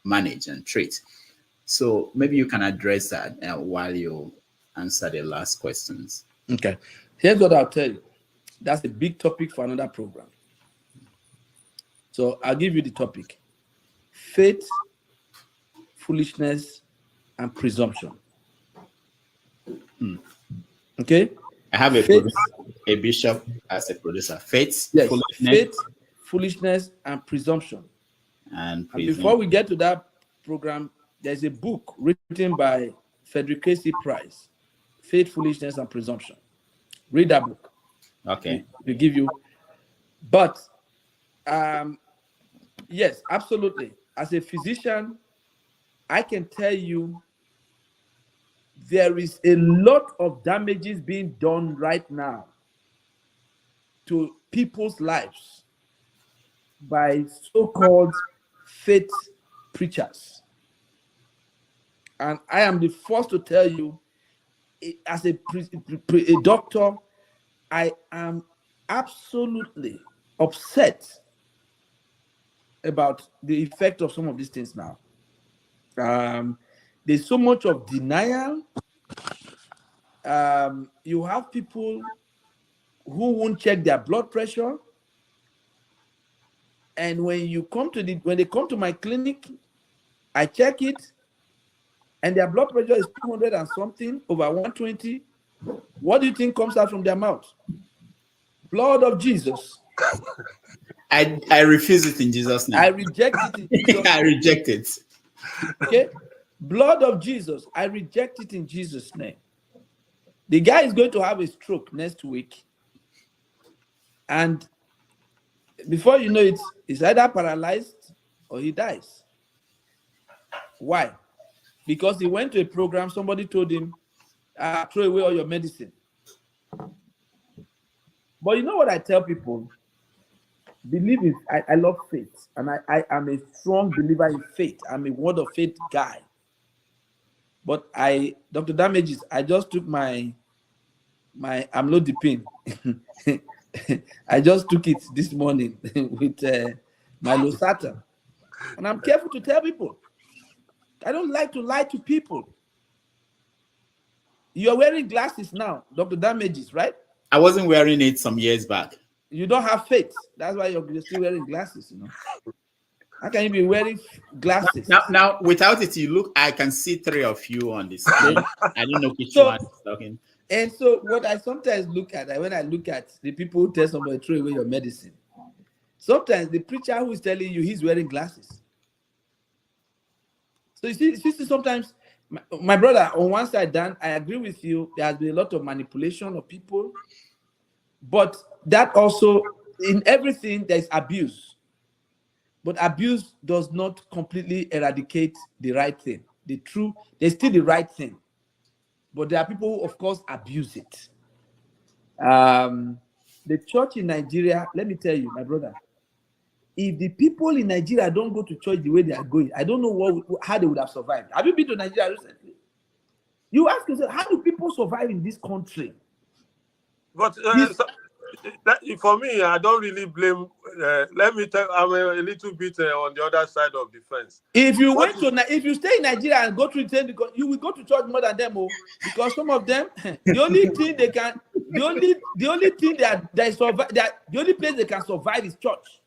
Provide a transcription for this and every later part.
manage and treat. So maybe you can address that while you answer the last questions. Okay. Here's what I'll tell you. That's a big topic for another program. So I'll give you the topic: faith, foolishness, and presumption. Okay? I have a bishop as a producer. Faith, yes, foolishness, faith, foolishness, and presumption. And before we get to that program, there's a book written by Frederick Casey Price, Faith, Foolishness, and Presumption. Read that book. Okay. We give you. But yes, absolutely. As a physician, I can tell you there is a lot of damages being done right now to people's lives by so-called faith preachers. And I am the first to tell you, as a doctor, I am absolutely upset about the effect of some of these things now. There's so much of denial. You have people who won't check their blood pressure, and when they come to my clinic, I check it, and their blood pressure is 200 and something over 120. What do you think comes out from their mouth? Blood of Jesus. I refuse it in Jesus' name. I reject it in Jesus' name. I reject it. Okay? Blood of Jesus. I reject it in Jesus' name. The guy is going to have a stroke next week. And before you know it, he's either paralyzed or he dies. Why? Because he went to a program, somebody told him, throw away all your medicine. But you know what I tell people? Believe it. I love faith. And I am a strong believer in faith. I'm a word of faith guy. But Dr. Damages, I just took my amlodipine. I just took it this morning with my losartan. And I'm careful to tell people. I don't like to lie to people. You're wearing glasses now, Dr. Damages, right? I wasn't wearing it some years back. You don't have faith. That's why you're still wearing glasses, you know. How can you be wearing glasses? Now, without it, I can see three of you on the screen. I don't know which one is talking. And so what I sometimes look at, when I look at the people who tell somebody to throw away your medicine, sometimes the preacher who is telling you he's wearing glasses. So you see sometimes, my brother, on one side, Dan, I agree with you. There has been a lot of manipulation of people. But that also, in everything, there's abuse. But abuse does not completely eradicate the right thing. There's still the right thing. But there are people who, of course, abuse it. The church in Nigeria, let me tell you, my brother, if the people in Nigeria don't go to church the way they are going, I don't know how they would have survived. Have you been to Nigeria recently? You ask yourself, how do people survive in this country? But for me, I don't really blame. Let me tell you, I'm a little bit on the other side of the fence. If you stay in Nigeria and go to church, you will go to church more than them, because some of them, the only thing they can, the only thing the only place they can survive is church,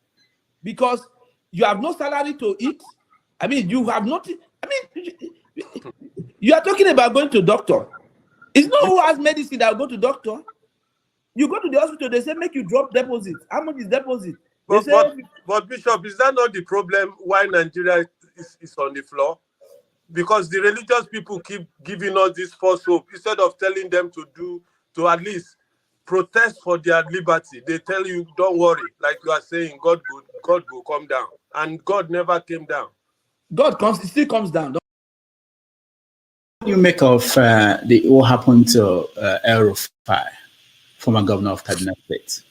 because you have no salary to eat. I mean, you have nothing. I mean, you are talking about going to doctor. It's not who has medicine that will go to doctor. You go to the hospital, they say make you drop deposit. How much is deposit? But Bishop, is that not the problem why Nigeria is on the floor? Because the religious people keep giving us this false hope instead of telling them to at least protest for their liberty. They tell you, don't worry, like you are saying, God will come down, and God never came down. He still comes down. What do you make of what happened to El Rufai, former governor of Kaduna State?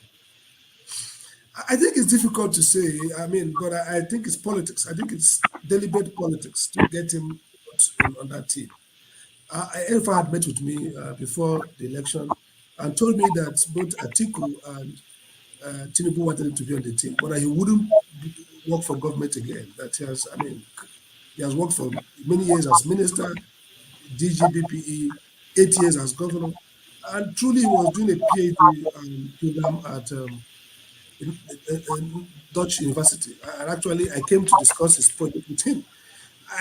I think it's difficult to say. I mean, but I think it's politics. I think it's deliberate politics to get him on that team. El Rufai had met with me before the election and told me that both Atiku and Tinubu wanted him to be on the team, but he wouldn't work for government again. That he has, He has worked for many years as minister, DGBPE, 8 years as governor, and truly he was doing a PhD program at in Dutch University. And actually, I came to discuss his project with him.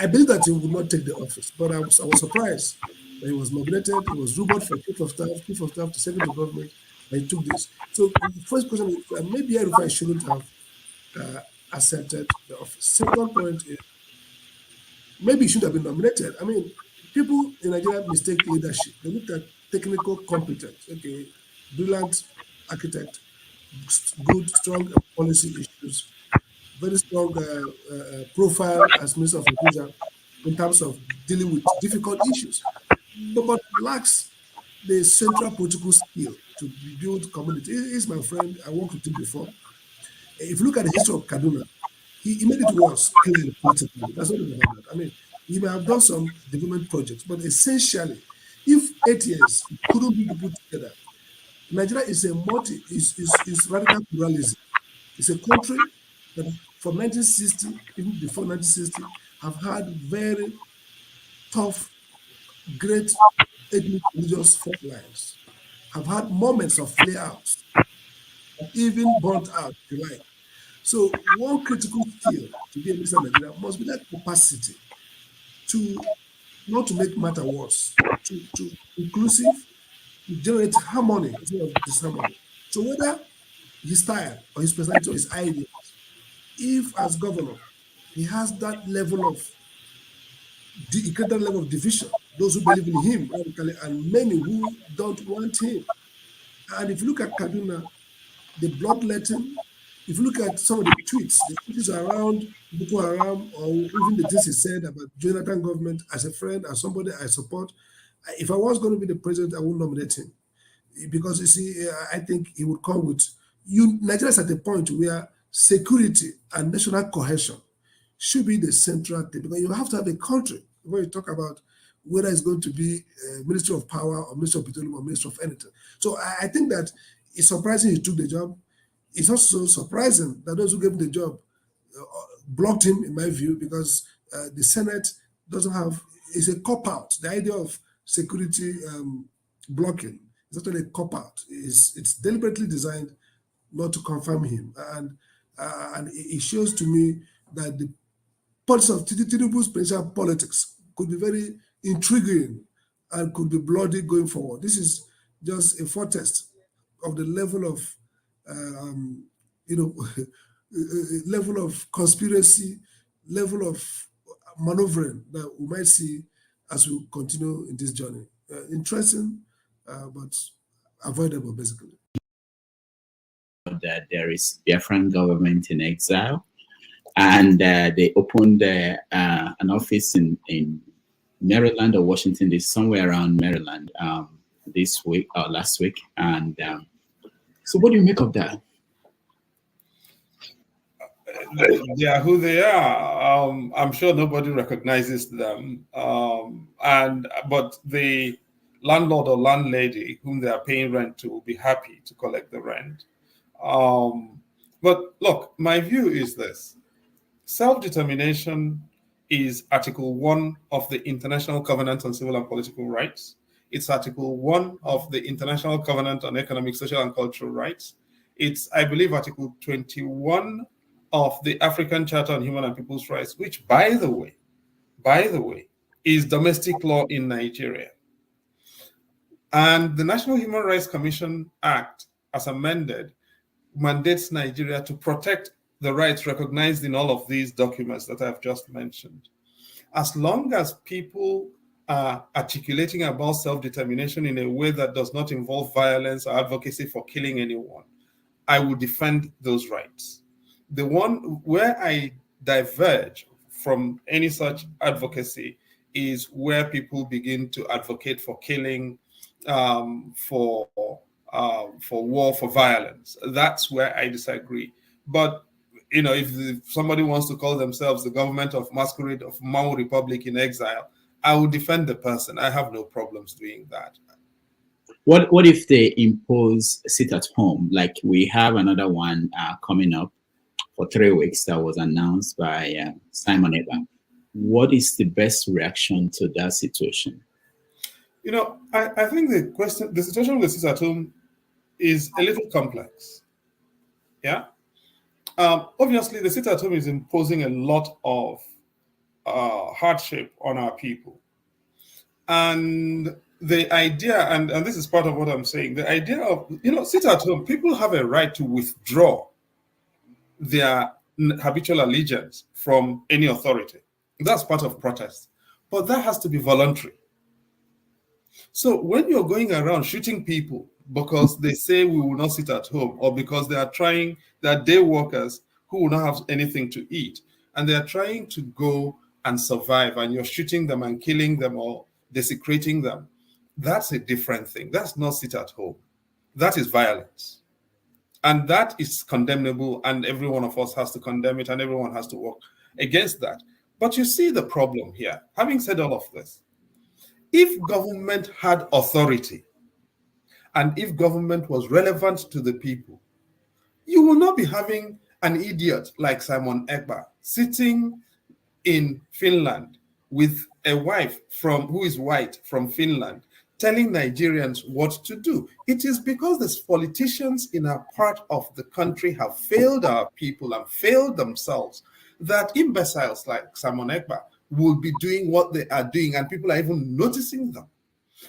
I believe that he would not take the office, but I was surprised that he was nominated. He was rumored for chief of staff to secretary of government, and he took this. So the first question is maybe Erufai shouldn't have accepted the office. Second point is maybe he should have been nominated. I mean, people in Nigeria mistake leadership. They look at technical competence. Okay, brilliant architect, good, strong policy issues, very strong profile as Minister of Interior in terms of dealing with difficult issues, but lacks the central political skill to build community. He's my friend. I worked with him before. If you look at the history of Kaduna, he made it worse clearly politically. That's not about that. I mean, he may have done some development projects, but essentially, if 8 years couldn't be put together, Nigeria is a is radical pluralism. It's a country that from 1960, even before 1960, have had very tough, great ethnic religious fault lines, have had moments of flare outs, even burnt out, if you like. So one critical skill to be a minister in Nigeria must be that capacity to not to make matter worse, to inclusive, to generate harmony instead of disharmony. So whether his style or his personality or his ideas, if as governor he has that level of greater level of division, those who believe in him radically and many who don't want him. And if you look at Kaduna, the bloodletting, if you look at some of the tweets around Boko Haram, or even the things he said about Jonathan government as a friend, as somebody I support, if I was going to be the president, I would nominate him. Because you see, I think he would come with Nigeria is at a point where security and national cohesion should be the central thing, because you have to have a country when you talk about whether it's going to be Ministry of Power or Ministry of Petroleum or Ministry of anything. So I think that it's surprising he took the job. It's also surprising that those who gave him the job blocked him, in my view, because the Senate doesn't have, it's a cop-out. The idea of security blocking is actually a cop-out. It's deliberately designed not to confirm him. And it shows to me that the parts of Tinubu's presidential politics could be very intriguing and could be bloody going forward. This is just a foretaste of the level of, level of conspiracy, level of maneuvering that we might see as we continue in this journey. Interesting, but avoidable, basically. That there is Biafran government in exile, and they opened an office in Maryland or Washington, D.C., somewhere around Maryland this week or last week. And so what do you make of that? They are who they are. I'm sure nobody recognizes them. But the landlord or landlady whom they are paying rent to will be happy to collect the rent. But look, my view is this. Self-determination is Article 1 of the International Covenant on Civil and Political Rights. It's Article 1 of the International Covenant on Economic, Social, and Cultural Rights. It's, I believe, Article 21 of the African Charter on Human and People's Rights, which, by the way, is domestic law in Nigeria. And the National Human Rights Commission Act, as amended, mandates Nigeria to protect the rights recognized in all of these documents that I've just mentioned. As long as people are articulating about self-determination in a way that does not involve violence or advocacy for killing anyone, I will defend those rights. The one where I diverge from any such advocacy is where people begin to advocate for killing, for war, for violence. That's where I disagree. But if somebody wants to call themselves the government of masquerade of Mao Republic in exile, I will defend the person. I have no problems doing that. What if they impose sit at home? Like we have another one coming up for 3 weeks that was announced by Simon Eba. what is the best reaction to that situation? You know, I think the situation with the sit-at-home is a little complex. Yeah. Obviously, the sit-at-home is imposing a lot of hardship on our people. And the idea, and this is part of what I'm saying, the idea of, sit-at-home, people have a right to withdraw their habitual allegiance from any authority. That's part of protest. But that has to be voluntary. So when you're going around shooting people because they say we will not sit at home, or because they are day workers who will not have anything to eat, and they are trying to go and survive, and you're shooting them and killing them or desecrating them, that's a different thing. That's not sit at home. That is violence. And that is condemnable, and every one of us has to condemn it, and everyone has to work against that. But you see the problem here. Having said all of this, if government had authority and if government was relevant to the people, you will not be having an idiot like Simon Ekpa sitting in Finland with a wife who is white from Finland telling Nigerians what to do. It is because these politicians in our part of the country have failed our people and failed themselves that imbeciles like Simon Ekpa will be doing what they are doing, and people are even noticing them.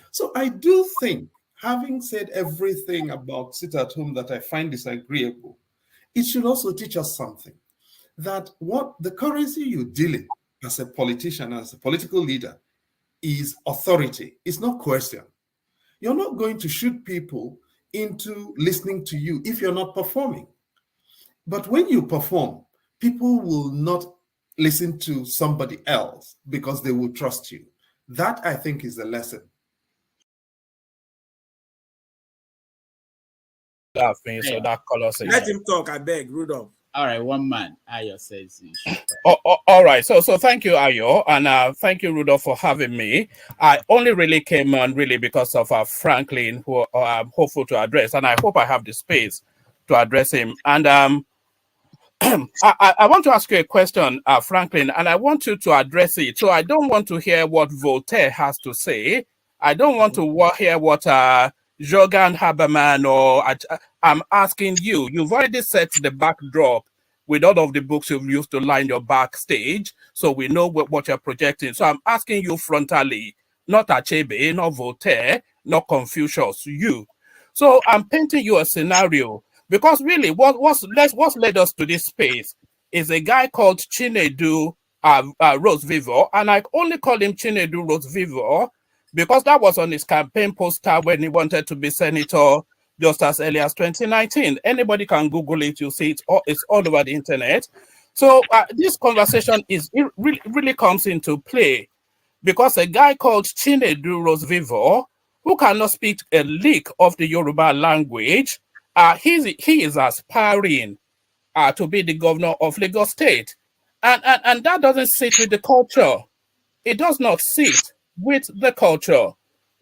So I do think, having said everything about sit-at-home that I find disagreeable, it should also teach us something, that what the currency you deal in as a politician, as a political leader, is authority. It's not coercion. You're not going to shoot people into listening to you if you're not performing. But when you perform, people will not listen to somebody else because they will trust you. That, I think, is the lesson. So that colors it. Let him talk, I beg, Rudolph. All right, one man. Ayo says you should All right. So thank you, Ayo, and thank you, Rudolph, for having me. I only really came on really because of Franklin, who I'm hopeful to address, and I hope I have the space to address him. And I want to ask you a question, Franklin, and I want you to address it. So I don't want to hear what Voltaire has to say. I don't want to hear what Jorgen Haberman or I'm asking you. You've already set the backdrop with all of the books you've used to line your backstage, so we know what you're projecting. So I'm asking you frontally, not Achebe, not Voltaire, not Confucius, you. So I'm painting you a scenario. Because really, what's led us to this space is a guy called Chinedu Rose Vivo, and I only call him Chinedu Rose Vivo because that was on his campaign poster when he wanted to be senator just as early as 2019. Anybody can Google it, you see it's all over the internet. So this conversation really comes into play because a guy called Chinedu Rose Vivo, who cannot speak a lick of the Yoruba language, he is aspiring to be the governor of Lagos State. And that doesn't sit with the culture. It does not sit with the culture.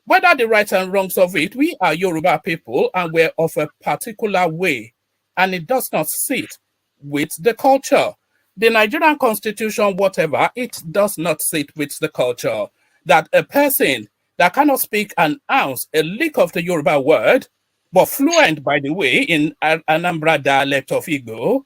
Whether the rights and wrongs of it, we are Yoruba people and we're of a particular way. And it does not sit with the culture. The Nigerian constitution, whatever, it does not sit with the culture. That a person that cannot speak an ounce, a lick of the Yoruba word, but fluent, by the way, in Anambra dialect of Igbo,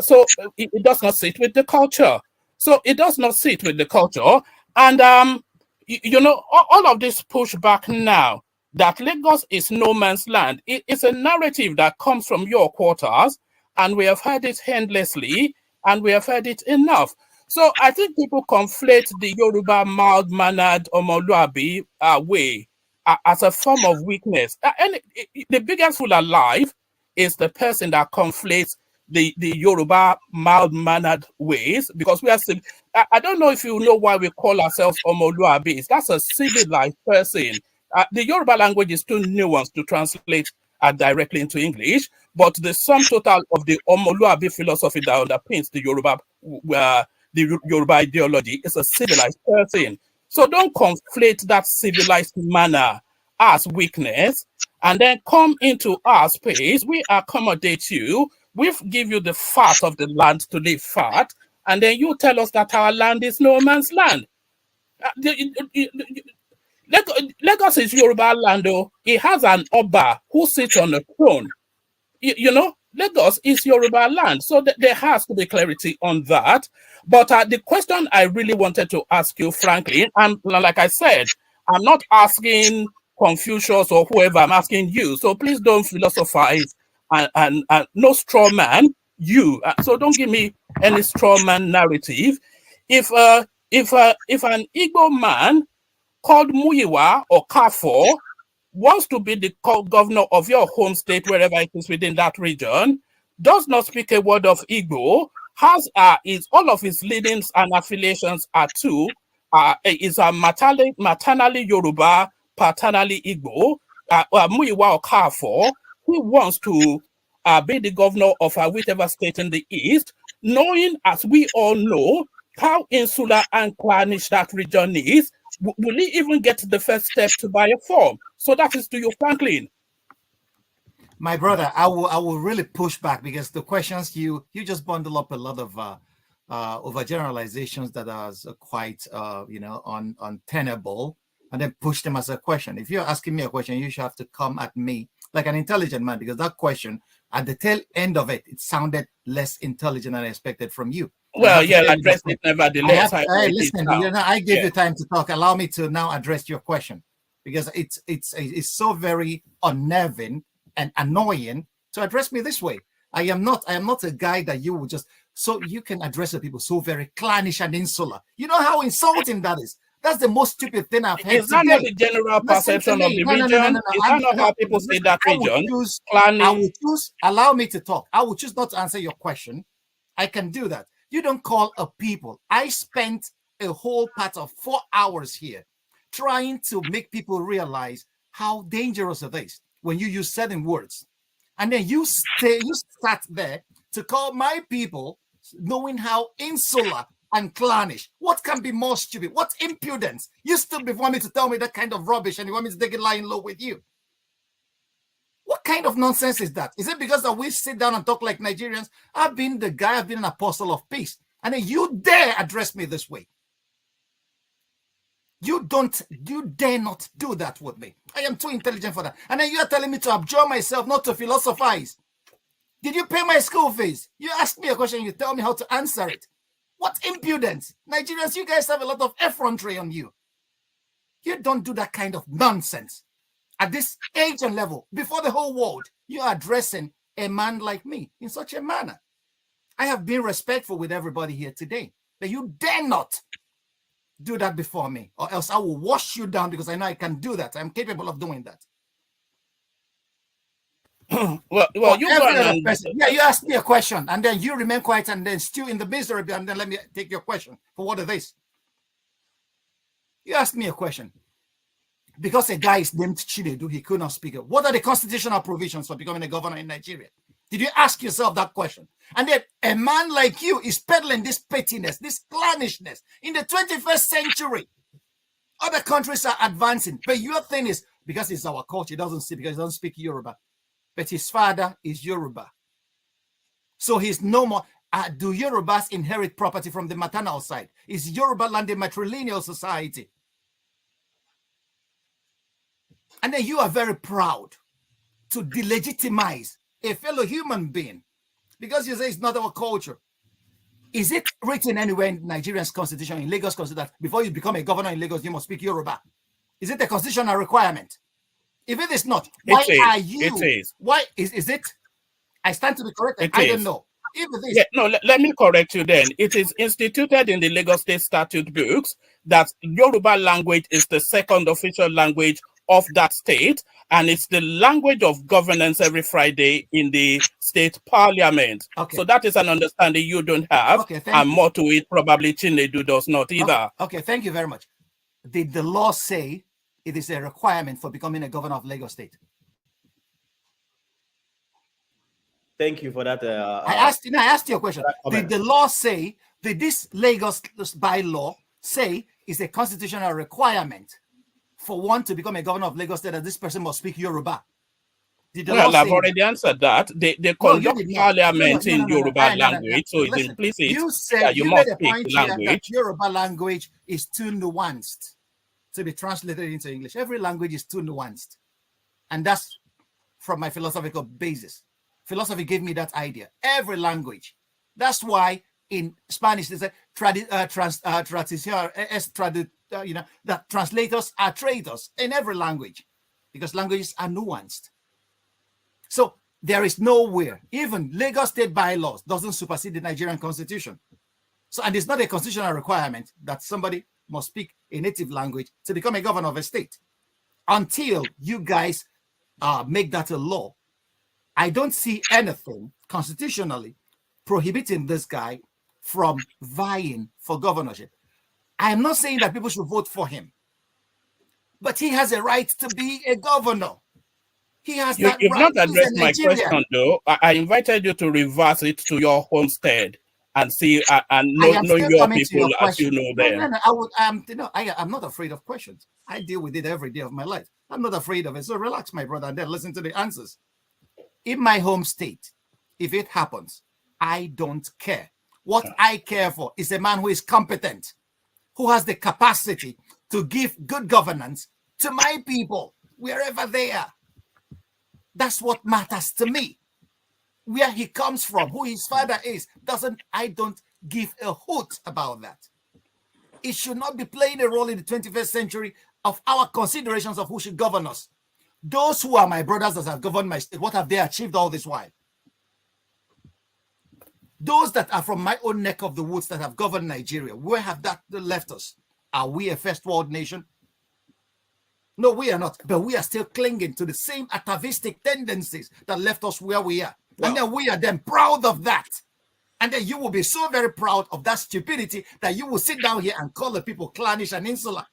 so it does not sit with the culture. So it does not sit with the culture. And, all of this pushback now that Lagos is no man's land, it's a narrative that comes from your quarters, and we have heard it endlessly, and we have heard it enough. So I think people conflate the Yoruba mild-mannered Omoluabi way as a form of weakness. And the biggest fool alive is the person that conflates the Yoruba mild-mannered ways, because we are. I don't know if you know why we call ourselves Omoluabis. That's a civilized person. The Yoruba language is too nuanced to translate directly into English, but the sum total of the Omoluabi philosophy that underpins the Yoruba ideology is a civilized person. So don't conflate that civilized manner as weakness and then come into our space. We accommodate you. We give you the fat of the land to live fat. and then you tell us that our land is no man's land. Lagos is Yoruba land, though. It has an Oba who sits on the throne. Lagos is Yoruba land. So there has to be clarity on that. But the question I really wanted to ask you, frankly, and like I said, I'm not asking Confucius or whoever, I'm asking you. So please don't philosophize and no straw man, you. So don't give me any straw man narrative. If an Igbo man called Muyiwa or Kafo wants to be the governor of your home state, wherever it is within that region, does not speak a word of Igbo, has all of his leanings and affiliations are is maternally Yoruba, paternally Igbo, Muyiwa or Kafo, who wants to be the governor of whichever state in the east, knowing, as we all know, how insular and clannish that region is. Will he even get the first step to buy a form? So that is to you, Franklin. My brother, I will really push back, because the questions you just bundle up a lot of overgeneralizations that are quite untenable, and then push them as a question. If you're asking me a question, you should have to come at me like an intelligent man, because that question, at the tail end of it, it sounded less intelligent than I expected from you. Well, yeah, address it nevertheless. Listen, I gave you time to talk. Allow me to now address your question, because it's so very unnerving and annoying to address me this way. I am not a guy that you will just, so you can address the people so very clannish and insular. You know how insulting that is. That's the most stupid thing I've heard. Is that not the general perception of the region? Is that not how people see that region? I will choose, allow me to talk. I will choose not to answer your question. I can do that. You don't call a people. I spent a whole part of 4 hours here trying to make people realize how dangerous it is when you use certain words. And then you sat there to call my people, knowing how insular and clannish. What can be more stupid? What impudence? You stood before me to tell me that kind of rubbish, and you want me to take it lying low with you. What kind of nonsense is that? Is it because that we sit down and talk like Nigerians? I've been an apostle of peace. And then you dare address me this way. You dare not do that with me. I am too intelligent for that. And then you are telling me to abjure myself, not to philosophize. Did you pay my school fees? You ask me a question, you tell me how to answer it. What impudence. Nigerians, you guys have a lot of effrontery on you. You don't do that kind of nonsense. At this age and level, before the whole world, you are addressing a man like me in such a manner. I have been respectful with everybody here today, but you dare not do that before me, or else I will wash you down, because I know I can do that. I'm capable of doing that. well, you you asked me a question, and then you remain quiet, and then stew in the misery, and then let me take your question for what it is. You asked me a question. Because a guy is named Chinedu, he could not speak. What are the constitutional provisions for becoming a governor in Nigeria? Did you ask yourself that question? And then a man like you is peddling this pettiness, this clannishness in the 21st century. Other countries are advancing, but your thing is, because it's our culture, he doesn't speak Yoruba. But his father is Yoruba. So he's no more. Do Yorubas inherit property from the maternal side? Is Yoruba land a matrilineal society? And then you are very proud to delegitimize a fellow human being because you say it's not our culture. Is it written anywhere in Nigeria's constitution, in Lagos constitution, that before you become a governor in Lagos, you must speak Yoruba? Is it a constitutional requirement? If it is not, why are you? It is. Why is it? I stand to be corrected. I don't know. If it is, let me correct you then. It is instituted in the Lagos State Statute books that Yoruba language is the second official language of that state, and it's the language of governance every Friday in the state parliament. Okay. So that is an understanding you don't have, and more to it, probably Chinedu does not either. Okay, thank you very much. Did the law say it is a requirement for becoming a governor of Lagos State? Thank you for that. I asked you a question. Did the law say, did this Lagos bylaw say is a constitutional requirement for one to become a governor of Lagos State that this person must speak Yoruba? Did the Well, law I've say already answered that. They no, you conduct did not. parliament No, in no, no, no. Yoruba No, no, no. language, so it's Listen, implicit you said that you you must made a speak point the here that language. Yoruba language is too nuanced to be translated into English. Every language is too nuanced, and that's from my philosophical basis. Philosophy gave me that idea. Every language. That's why in Spanish they say that translators are traitors in every language, because languages are nuanced. So there is nowhere, even Lagos state bylaws doesn't supersede the Nigerian constitution. So, and it's not a constitutional requirement that somebody must speak a native language to become a governor of a state. Until you guys make that a law, I don't see anything constitutionally prohibiting this guy from vying for governorship. I am not saying that people should vote for him, but he has a right to be a governor. He has that You've right. not He's a addressed my Nigerian. question, though. I invited you to reverse it to your homestead and see and know your people your as you question. know them. No, I'm not afraid of questions. I deal with it every day of my life. I'm not afraid of it. So relax, my brother, and then listen to the answers. In my home state, if it happens, I don't care. What I care for is a man who is competent, who has the capacity to give good governance to my people, wherever they are. That's what matters to me. Where he comes from, who his father is, I don't give a hoot about that. It should not be playing a role in the 21st century of our considerations of who should govern us. Those who are my brothers that have governed my state, what have they achieved all this while? Those that are from my own neck of the woods that have governed Nigeria, where have that left us? Are we a first world nation? No, we are not. But we are still clinging to the same atavistic tendencies that left us where we are. Well, and then we are then proud of that. And then you will be so very proud of that stupidity that you will sit down here and call the people clannish and insular.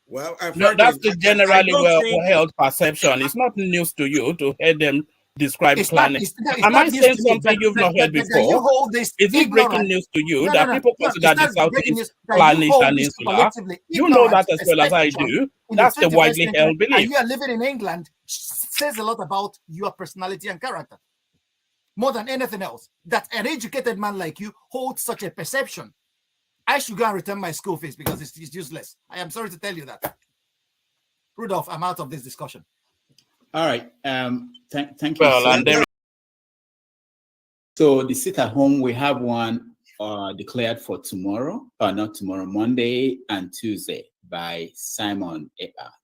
Well, no, that's the generally well-held perception. It's not news to you to hear them describe clannish. Am I saying something you've not heard before? You hold this Is it breaking news to you that people consider the Southeast clannish and insular? You know that as well as I do. That's the widely held belief. And you are living in England says a lot about your personality and character. More than anything else, that an educated man like you holds such a perception. I should go and return my school fees because it's useless. I am sorry to tell you that. Rudolph, I'm out of this discussion. All right. Thank you. Well, and then so the sit at home, we have one declared for tomorrow, not tomorrow, Monday and Tuesday by Simon.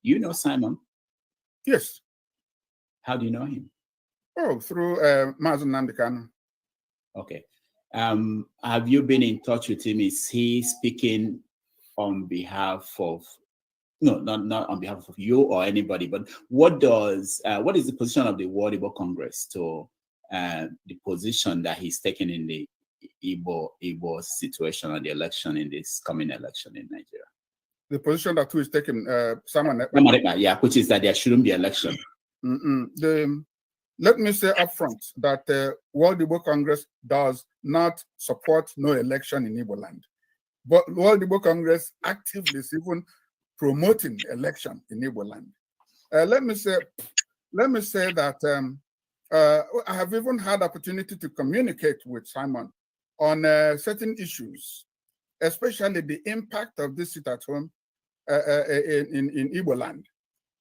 You know Simon? Yes. How do you know him? Oh, through Mazen Nandekano. Okay. Have you been in touch with him? Is he speaking on behalf of, no, not on behalf of you or anybody, but what is the position of the World Igbo Congress to the position that he's taken in the Igbo situation on the election, in this coming election in Nigeria? The position that who is taking, Simon? Yeah, which is that there shouldn't be election. Let me say upfront that World Igbo Congress does not support no election in Igbo land. But World Igbo Congress actively is even promoting election in Igbo land. Let me say that I have even had opportunity to communicate with Simon on certain issues, especially the impact of this sit at home in Igbo land.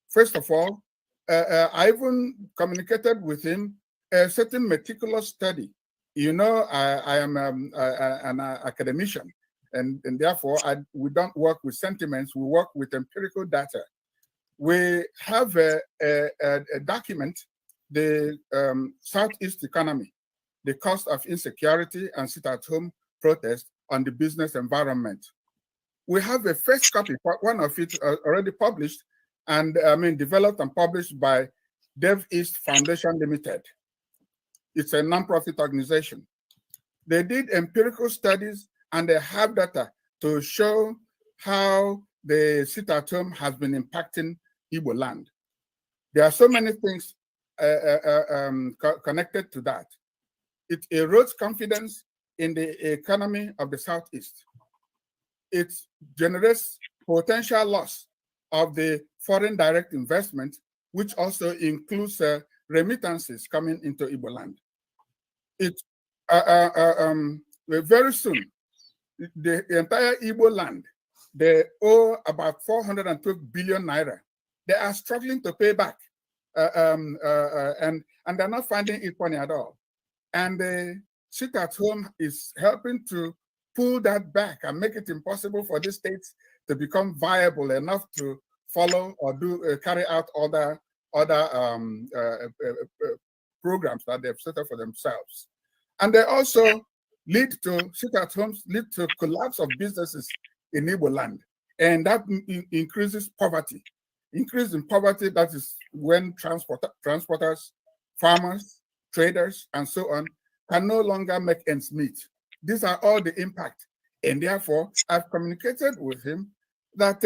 First of all, I even communicated with him a certain meticulous study. You know, I am an academician, and therefore we don't work with sentiments, we work with empirical data. We have a document, the Southeast economy, the cost of insecurity and sit-at-home protest on the business environment. We have a first copy, one of it already published, and developed and published by Dev East Foundation Limited. It's a nonprofit organization. They did empirical studies and they have data to show how the sit-at-home has been impacting Igbo land. There are so many things connected to that. It erodes confidence in the economy of the Southeast. It generates potential loss of the foreign direct investment, which also includes remittances coming into Igbo land. Very soon, the entire Igbo land, they owe about 412 billion naira. They are struggling to pay back, and they're not finding it funny at all. And the sit at home is helping to pull that back and make it impossible for these states to become viable enough to follow or carry out other programs that they've set up for themselves. And they also lead to sit-at-homes, lead to collapse of businesses in Igbo land. And that increases poverty. Increase in poverty, that is when transporters, farmers, traders, and so on can no longer make ends meet. These are all the impact. And therefore, I've communicated with him that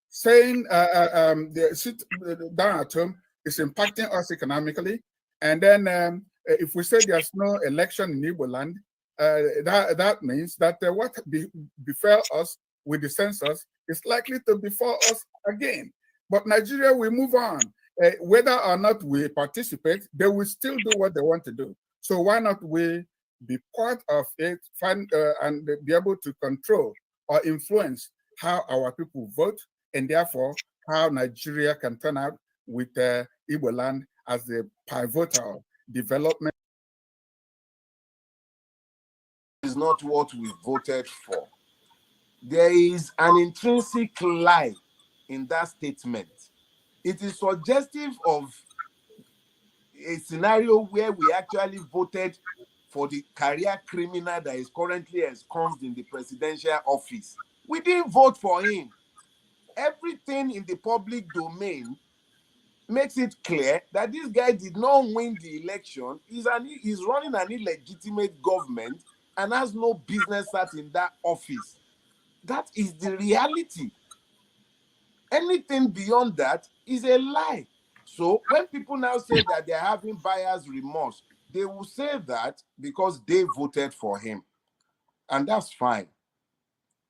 saying the sit down at home is impacting us economically. And then if we say there's no election in Igbo land, that means that what befell us with the census is likely to befall us again. But Nigeria will move on. Whether or not we participate, they will still do what they want to do. So why not we be part of it, and be able to control or influence how our people vote, and therefore how Nigeria can turn out with Igbo land as the pivotal development. Is not what we voted for. There is an intrinsic lie in that statement. It is suggestive of a scenario where we actually voted for the career criminal that is currently ensconced in the presidential office. We didn't vote for him. Everything in the public domain makes it clear that this guy did not win the election. He's running an illegitimate government and has no business sat in that office. That is the reality. Anything beyond that is a lie. So when people now say that they're having buyer's remorse, they will say that because they voted for him. And that's fine.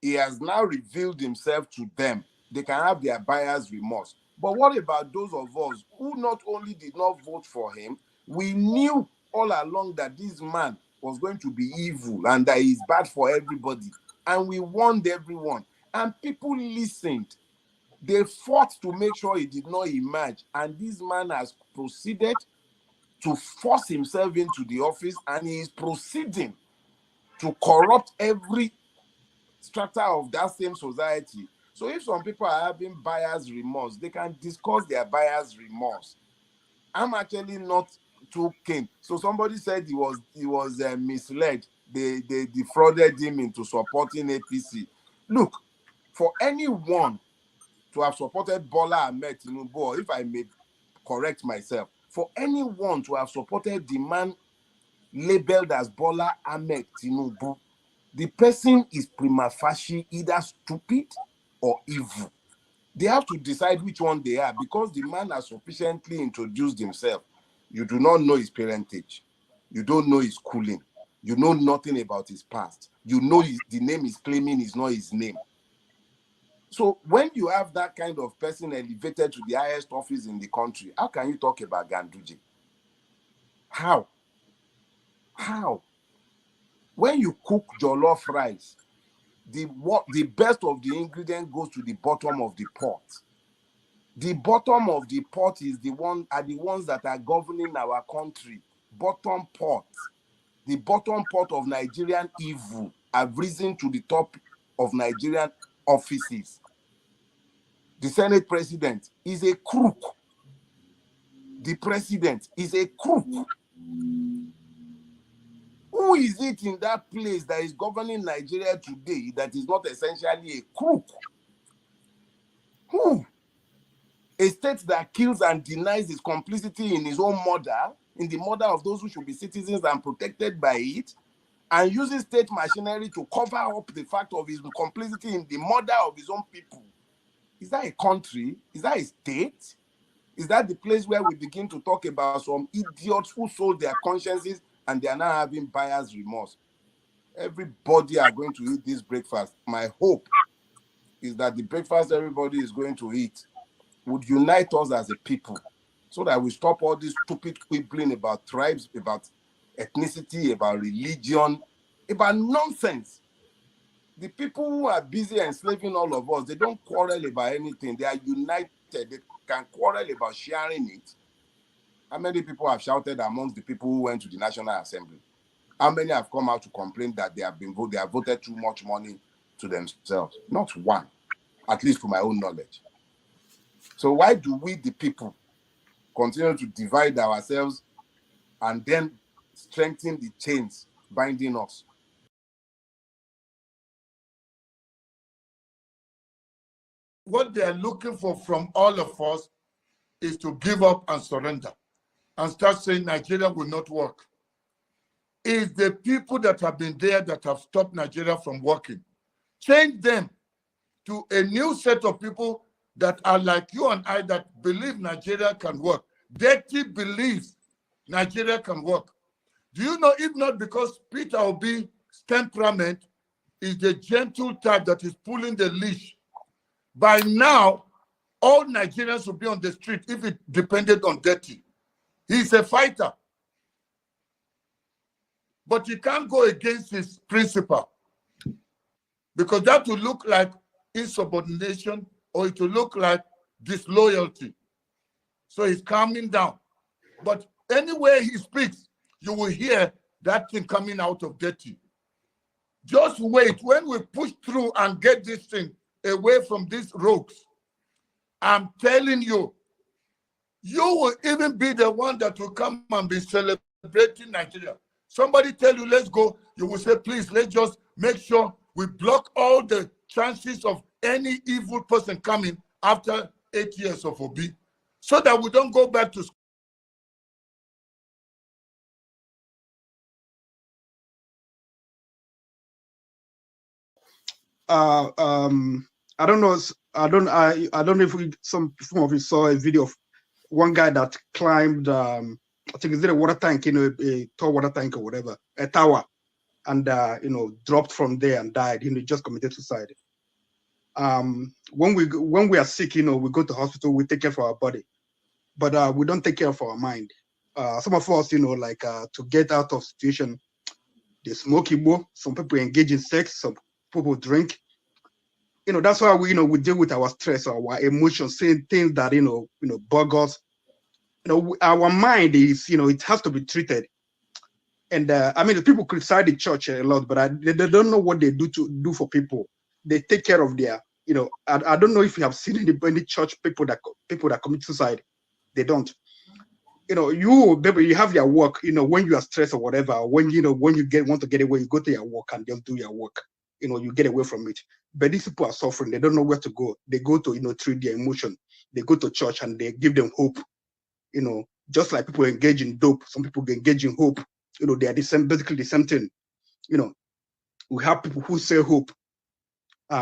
He has now revealed himself to them. They can have their buyer's remorse. But what about those of us who not only did not vote for him, we knew all along that this man was going to be evil and that he's bad for everybody. And we warned everyone. And people listened. They fought to make sure he did not emerge. And this man has proceeded to force himself into the office, and he is proceeding to corrupt every strata of that same society. So if some people are having buyer's remorse, they can discuss their buyer's remorse. I'm actually not too keen. So somebody said he was misled. They defrauded him into supporting APC. Look, for anyone to have supported Bola Ahmed Tinubu, or if I may correct myself, for anyone to have supported the man labeled as Bola Ahmed Tinubu, the person is prima facie either stupid or evil. They have to decide which one they are, because the man has sufficiently introduced himself. You do not know his parentage. You don't know his schooling. You know nothing about his past. You know the name he's claiming is not his name. So when you have that kind of person elevated to the highest office in the country, how can you talk about Ganduje? How? How? When you cook jollof rice, the best of the ingredient goes to the bottom of the pot. The bottom of the pot are the ones that are governing our country. Bottom pot. The bottom pot of Nigerian evil have risen to the top of Nigerian offices. The Senate president is a crook. The president is a crook. Who is it in that place that is governing Nigeria today that is not essentially a crook? Who? A state that kills and denies its complicity in his own murder, in the murder of those who should be citizens and protected by it, and uses state machinery to cover up the fact of his complicity in the murder of his own people. Is that a country? Is that a state? Is that the place where we begin to talk about some idiots who sold their consciences and they are now having buyer's remorse? Everybody are going to eat this breakfast. My hope is that the breakfast everybody is going to eat would unite us as a people so that we stop all this stupid quibbling about tribes, about ethnicity, about religion, about nonsense. The people who are busy enslaving all of us, they don't quarrel about anything. They are united. They can quarrel about sharing it. How many people have shouted amongst the people who went to the National Assembly? How many have come out to complain that they have voted too much money to themselves? Not one, at least to my own knowledge. So why do we, the people, continue to divide ourselves and then strengthen the chains binding us? What they're looking for from all of us is to give up and surrender and start saying Nigeria will not work. It's the people that have been there that have stopped Nigeria from working. Change them to a new set of people that are like you and I, that believe Nigeria can work. Dirty believes Nigeria can work. Do you know, if not because Peter Obi's temperament is the gentle type that is pulling the leash, by now, all Nigerians would be on the street if it depended on Dirty. He's a fighter. But he can't go against his principle, because that will look like insubordination, or it will look like disloyalty. So he's calming down. But anywhere he speaks, you will hear that thing coming out of Dirty. Just wait. When we push through and get this thing away from these rogues, I'm telling you, you will even be the one that will come and be celebrating Nigeria. Somebody tell you, let's go, you will say, please, let's just make sure we block all the chances of any evil person coming after 8 years of Obi, so that we don't go back to school. I don't know. I don't know if some of you saw a video of one guy that climbed. I think it's a water tank, a tall water tank or whatever, a tower, and dropped from there and died. Just committed suicide. When we are sick, we go to hospital, we take care for our body, but we don't take care of our mind. Some of us, to get out of situation, they smoke Igbo. Some people engage in sex. Some people drink. That's why we deal with our stress, our emotions, saying things that bug us. Our mind is, it has to be treated. And the people criticize the church a lot, but they don't know what they do for people. They take care of their, I don't know if you have seen any church people that commit suicide. They don't. You have your work. When you are stressed or whatever, when you want to get away, you go to your work and just do your work. You get away from it. But these people are suffering. They don't know where to go. They go to treat their emotion. They go to church and they give them hope. Just like people engage in dope, some people engage in hope. They are basically the same thing. We have people who say hope.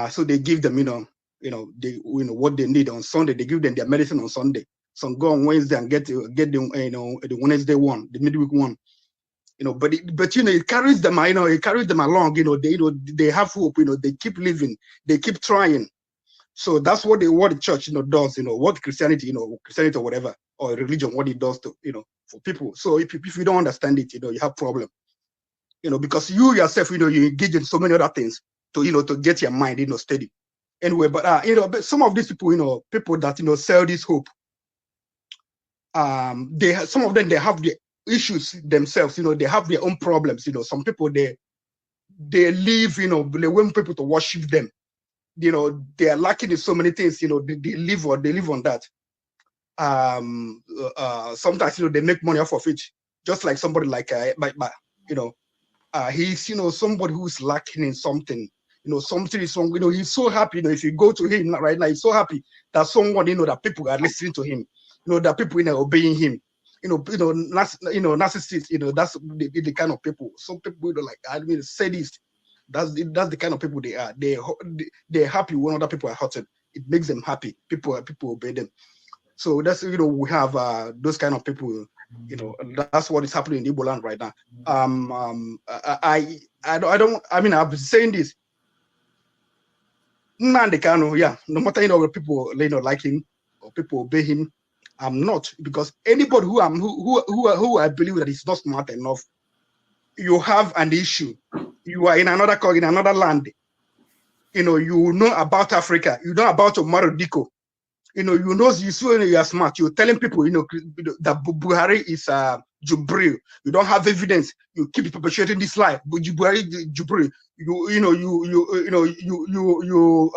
So they give them, what they need on Sunday. They give them their medicine on Sunday. Some go on Wednesday and get the Wednesday one, the midweek one. But it carries them. It carries them along. They have hope. They keep living. They keep trying. So that's what the church does. What Christianity or whatever, or religion, what it does to for people. So if you don't understand it, you have problem. Because you yourself, you engage in so many other things to get your mind steady. Anyway, but some of these people, people that sell this hope. Some of them, they have the issues themselves. They have their own problems. Some people they live. They want people to worship them. They are lacking in so many things. They live on that. Sometimes they make money off of it. Just like somebody like he's somebody who's lacking in something. Something is wrong. He's so happy. If you go to him right now, he's so happy that someone that people are listening to him. That people obeying him. Narcissists. That's the kind of people. Some people sadist. That's the kind of people they are. They're happy when other people are hurting. It makes them happy. People obey them. So that's we have those kind of people. That's what is happening in Igbo land right now. I've been saying this. Nnamdi Kanu, no matter people like him or people obey him, I'm not, because anybody who I believe that is not smart enough, you have an issue. You are in another land. You know about Africa. You know about Omar Diko. You are smart. You're telling people, that Buhari is Jubril. You don't have evidence. You keep perpetuating this lie. But Jubril, you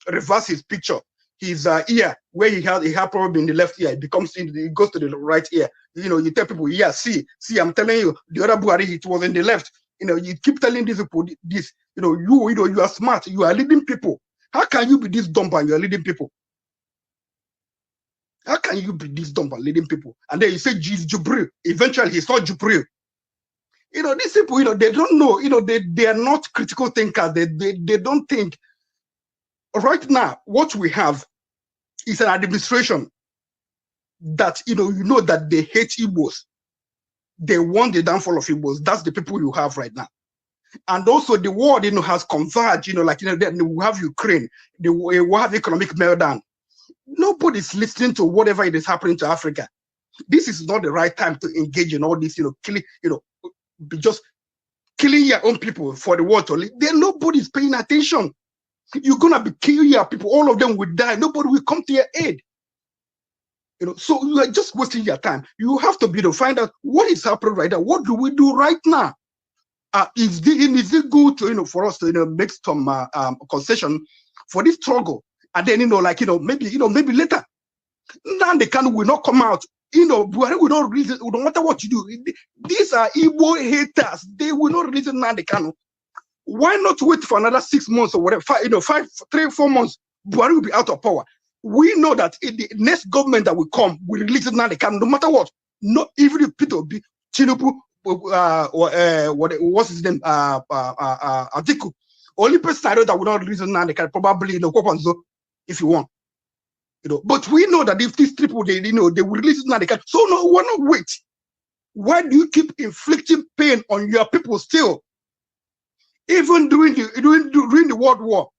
reverse his picture. His ear, where he had problem in the left ear, it goes to the right ear. You tell people, yeah, see, I'm telling you, the other Buhari, it was in the left. You keep telling these people this. You are smart. You are leading people. How can you be this dumb and you are leading people? How can you be this dumb and leading people? And then you say he's Jubril. Eventually, he's not Jubril. These people, they don't know. They are not critical thinkers. They don't think. Right now, what we have is an administration that that they hate Igbos. They want the downfall of Igbos. That's the people you have right now. And also the world, has converged. Then we have Ukraine. We have economic meltdown. Nobody's listening to whatever it is happening to Africa. This is not the right time to engage in all this, killing, just killing your own people for the world to live. Then nobody's paying attention. You're gonna be killing your people. All of them will die. Nobody will come to your aid. So you are just wasting your time. You have to be to find out what is happening right now. What do we do right now? Is it good to for us to make some concession for this struggle? And then maybe later, now the can will not come out. Buhari will not release it. No matter what you do, these are Igbo haters. They will not release it now. They can. Why not wait for another 6 months or whatever? 3 or 4 months. Buhari will be out of power. We know that the next government that will come will release it now. They can. No matter what. No, even if Peter be Tinubu, what's his name? Atiku. Only person I know that will not release it now. They can probably if you want. But we know that if these people they will release it now, they can. So no, why not wait? Why do you keep inflicting pain on your people still? Even during the World War,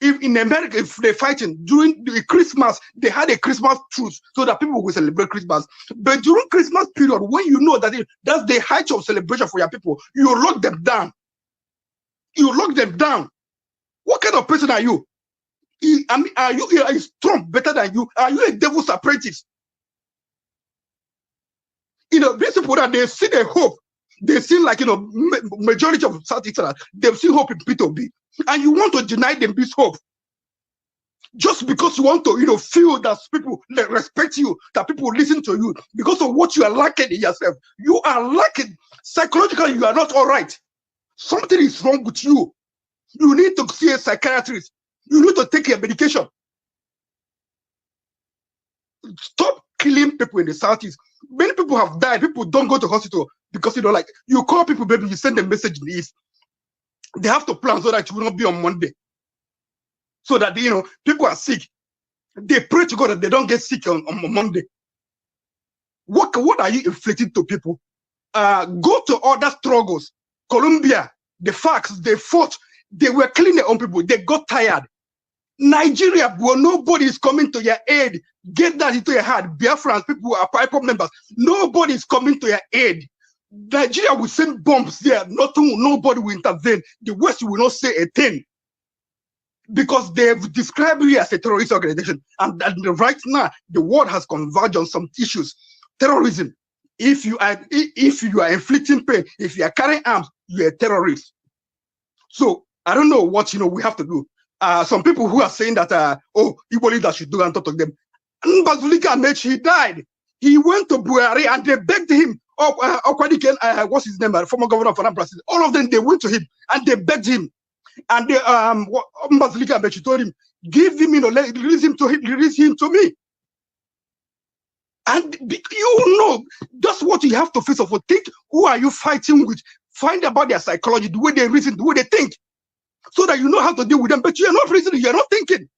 if in America, if they're fighting during the Christmas, they had a Christmas truce so that people will celebrate Christmas. But during Christmas period, when you know that that's the height of celebration for your people, you lock them down. You lock them down. What kind of person are you? Are you strong better than you? Are you a devil's apprentice? These people that they see the hope, they see majority of Southeasterners, they've seen hope in Peter B. And you want to deny them this hope. Just because you want to, feel that people respect you, that people listen to you, because of what you are lacking in yourself. You are lacking. Psychologically, you are not all right. Something is wrong with you. You need to see a psychiatrist. You need to take your medication. Stop killing people in the Southeast. Many people have died. People don't go to hospital because you call people, baby, you send a message in the East. They have to plan so that you will not be on Monday. So that people are sick. They pray to God that they don't get sick on Monday. What are you inflicting to people? Go to other struggles. Colombia, the facts, they fought. They were killing their own people. They got tired. Nigeria, well, nobody is coming to your aid. Get that into your heart. Biafrans, people who are PIPOP members, nobody is coming to your aid. Nigeria will send bombs there. Nobody will intervene. The West will not say a thing. Because they've described you as a terrorist organization. And right now, the world has converged on some issues. Terrorism. If you are inflicting pain, if you are carrying arms, you're a terrorist. So I don't know what we have to do. Some people who are saying that Igbo leaders should do and talk to them. Mbazulika Mech, he died. He went to Buhari and they begged him. What's his name? Former governor of Anambra. All of them, they went to him and they begged him. And they Mbazulika Mech told him, give him, release him to me. And that's what you have to face off. Think, who are you fighting with? Find about their psychology, the way they reason, the way they think, so that you know how to deal with them. But you are not reasoning, you are not thinking.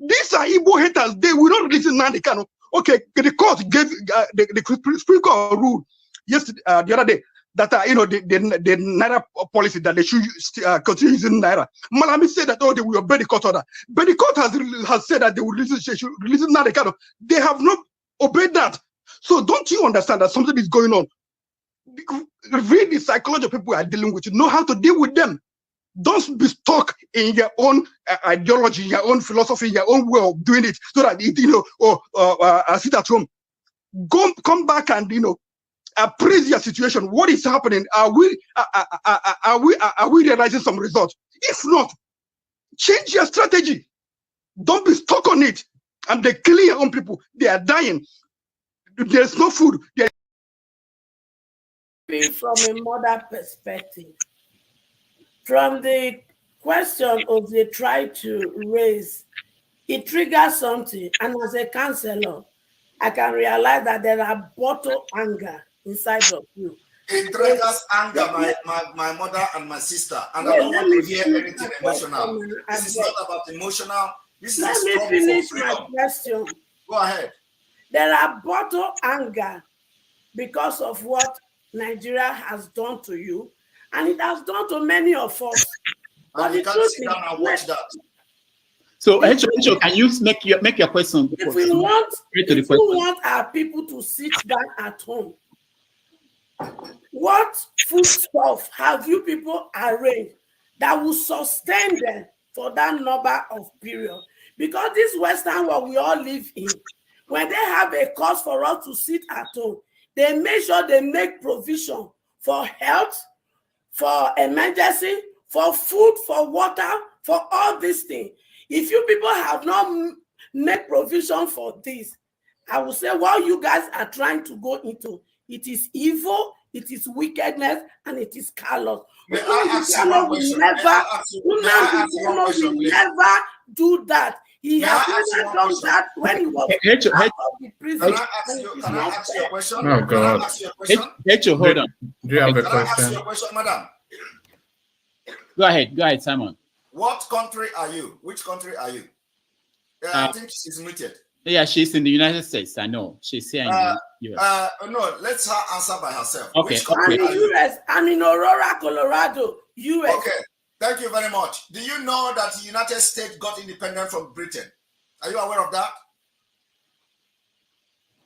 These are Igbo haters. They will not listen now. They can. Okay, the court gave the Supreme Court rule yesterday, the other day, that the Naira policy that they should continue using Naira. Malami said that they will obey the court order, but the court has said that they will should release Naira. They have not obey that. So don't you understand that something is going on? Read the psychology of people we are dealing with. You know how to deal with them. Don't be stuck in your own ideology, your own philosophy, your own way of doing it, so that sit at home. Come back and appraise your situation. What is happening? Are we realizing some results? If not, change your strategy. Don't be stuck on it. And they kill your own people. They are dying. There's no food. From a mother perspective, from the question of they try to raise, it triggers something. And as a counselor, I can realize that there are bottled anger inside of you. It triggers anger, my mother and my sister. And I don't want to hear anything emotional. This is not about emotional. This Let is me finish my question. Go ahead. There are bottled anger because of what Nigeria has done to you, and it has done to many of us. And you can't sit down and watch that. So, Echo, can you make your question? If we want our people to sit down at home, what food stuff have you people arranged that will sustain them for that number of period? Because this Western world we all live in, when they have a cause for us to sit at home, they make sure they make provision for health, for emergency, for food, for water, for all these things. If you people have not made provision for this, I will say what you guys are trying to go into, it is evil, it is wickedness, and it is callous. May I ask you one question? Will never do that. He has never done that when he was out of the prison. Can I ask you a question? Oh, God. Can I ask you a question? Hold on. Do you have a Can I ask question? you a question, madam? Go ahead, Simon. What country are you? Which country are you? I think she's muted. Yeah, she's in the United States. I know. She's here in the US. No, let her answer by herself. Okay. Which country are you? US. I'm in Aurora, Colorado, US. Okay. Thank you very much. Do you know that the United States got independent from Britain? Are you aware of that?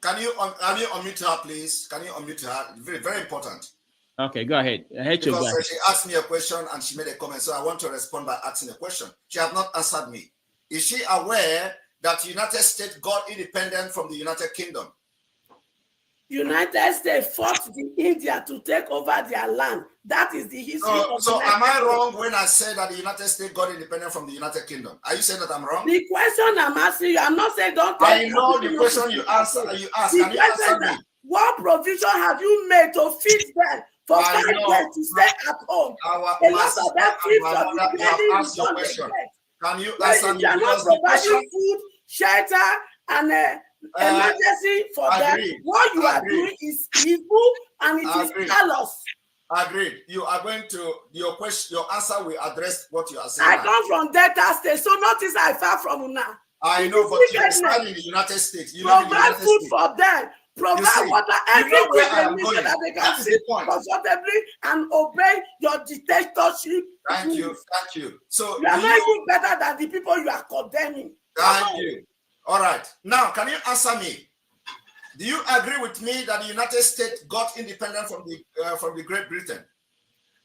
Can you unmute her, please? Can you unmute her? Very, very important. Okay, go ahead. Because she asked me a question and she made a comment, so I want to respond by asking a question. She has not answered me. Is she aware that the United States got independent from the United Kingdom? United States fought India to take over their land. That is the history of So am I wrong when I say that the United States got independent from the United Kingdom? Are you saying that I'm wrong? The question I'm asking you, I'm not saying don't. I know the question you ask. Can you answer me? What provision have you made to feed them for 5 years to stay at home? A lot of them feed from the asked your question. Can you answer me? They are not providing food, shelter, and emergency for them. What you are doing is evil and it is callous. Agreed. You are going to your answer will address what you are saying. I come from Delta State, so notice I far from Una. I know, but you stand in the United States. You provide food for them. Provide water, everything they need so that they can sit comfortably and obey your dictatorship. Thank you. So you are not even better than the people you are condemning. Thank you. All right. Now, can you answer me? Do you agree with me that the United States got independent from the Great Britain?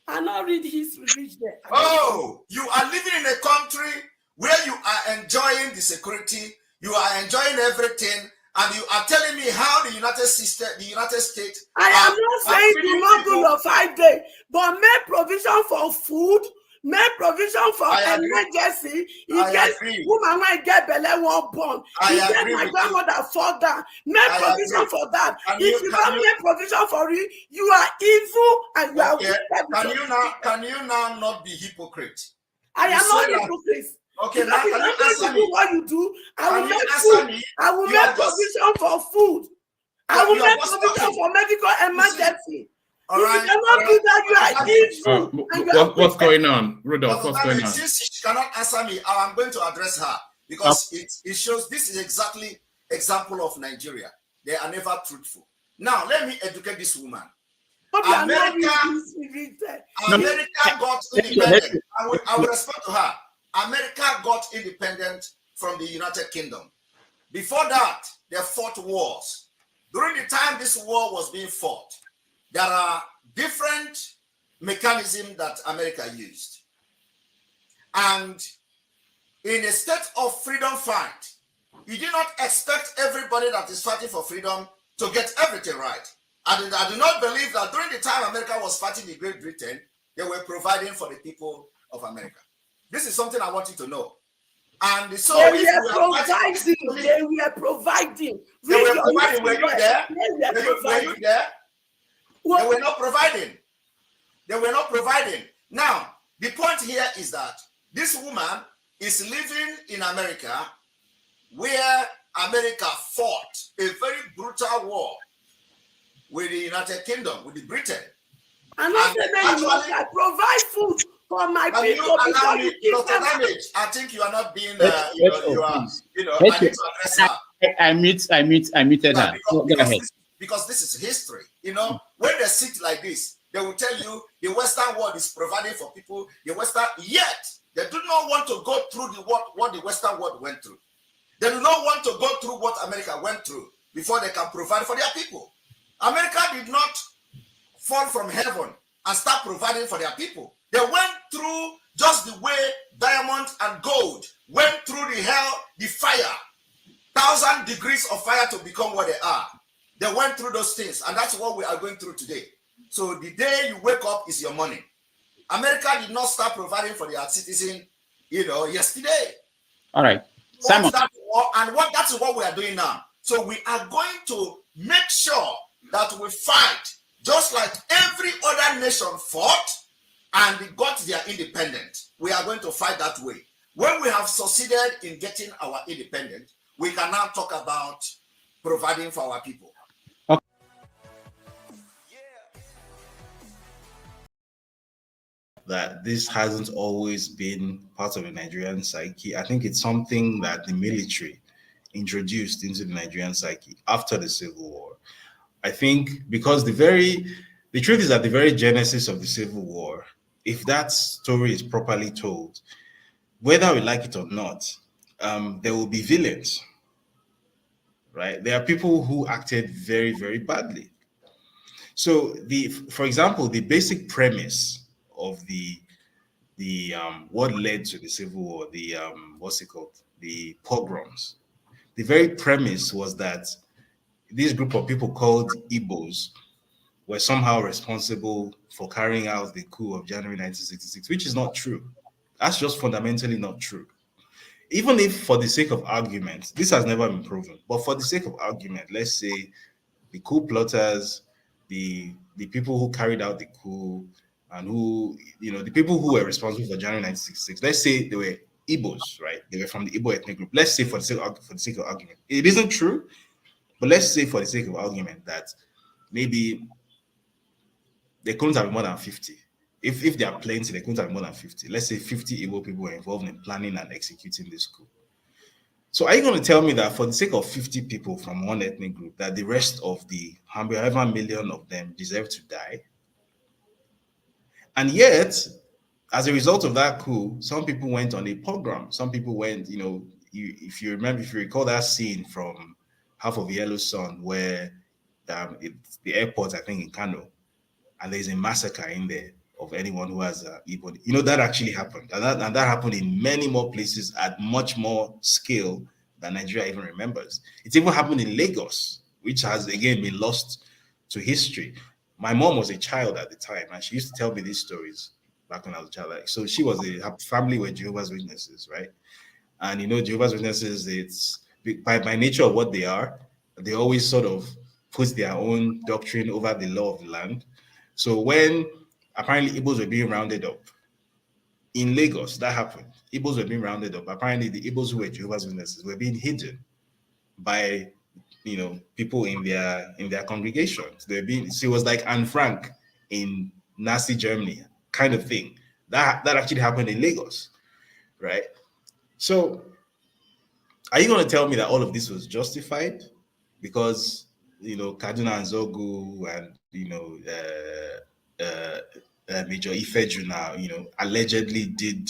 I not read history there. Oh, you are living in a country where you are enjoying the security, you are enjoying everything, and you are telling me how the United States. I am not saying do not do your 5 days, but make provision for food. Make provision for emergency. In case woman might get belly won't born. In case my grandmother fall down. Make provision for that. If you don't make provision for it, you are evil and you are wicked. Can you now not be hypocrite? I am not hypocrite. Okay, now can you answer me? What you do, I will make food. I will make provision for food. I will make provision for medical emergency. All right. If you cannot do that, you are evil. What's going on, Rudolph? What's going on? Since she cannot answer me, I'm going to address her because it shows this is exactly example of Nigeria. They are never truthful. Now let me educate this woman. America got independent. I will respond to her. America got independent from the United Kingdom. Before that, they fought wars. During the time this war was being fought, there are different mechanisms that America used. And in a state of freedom fight, you do not expect everybody that is fighting for freedom to get everything right. And I do not believe that during the time America was fighting in Great Britain, they were providing for the people of America. This is something I want you to know. And so they were providing. They were providing. Were you there? Were you there? They were not providing. They were not providing. Now, the point here is that this woman is living in America, where America fought a very brutal war with the United Kingdom, with the Britain. And I provide food for my people before you give them. I think you are not being, I need to address her. I muted her. Go ahead. Because this is history. When they sit like this, they will tell you the Western world is providing for people. Yet they do not want to go through what the Western world went through. They do not want to go through what America went through before they can provide for their people. America did not fall from heaven and start providing for their people. They went through just the way diamond and gold went through the hell, the fire, 1,000 degrees of fire to become what they are. They went through those things, and that's what we are going through today. So the day you wake up is your money. America did not start providing for their citizens, yesterday. All right. Simon. That is what we are doing now. So we are going to make sure that we fight just like every other nation fought and they got their independence. We are going to fight that way. When we have succeeded in getting our independence, we can now talk about providing for our people. Okay. That this hasn't always been part of the Nigerian psyche. I think it's something that the military introduced into the Nigerian psyche after the Civil War. I think because the truth is that the very genesis of the Civil War, if that story is properly told, whether we like it or not, there will be villains, right? There are people who acted very, very badly. So for example, the basic premise of the what led to the Civil War, the pogroms. The very premise was that this group of people called Igbos were somehow responsible for carrying out the coup of January 1966, which is not true. That's just fundamentally not true. Even if, for the sake of argument, this has never been proven, but for the sake of argument, let's say the coup plotters, the people who carried out the coup, and the people who were responsible for January 1966, let's say they were Igbos, right? They were from the Igbo ethnic group. Let's say for the sake of argument, it isn't true, but let's say for the sake of argument that maybe they couldn't have more than 50. If they are plenty, they couldn't have more than 50. Let's say 50 Igbo people were involved in planning and executing this coup. So are you going to tell me that for the sake of 50 people from one ethnic group, that the rest of the however million of them deserve to die? And yet, as a result of that coup, some people went on a pogrom. Some people went, if you recall that scene from Half of Yellow Sun, where the airport, I think in Kano, and there's a massacre in there of anyone who has Igbo. That actually happened. And that happened in many more places at much more scale than Nigeria even remembers. It's even happened in Lagos, which has, again, been lost to history. My mom was a child at the time, and she used to tell me these stories back when I was a child. So she was her family were Jehovah's Witnesses, right? And Jehovah's Witnesses, it's by nature of what they are, they always sort of put their own doctrine over the law of the land. So when apparently Igbos were being rounded up in Lagos, that happened. Igbos were being rounded up. Apparently the Igbos who were Jehovah's Witnesses were being hidden by people in their congregations. She was like Anne Frank in Nazi Germany kind of thing. That actually happened in Lagos, right? So are you going to tell me that all of this was justified because Kaduna and Zogu and Major Ifejuna allegedly did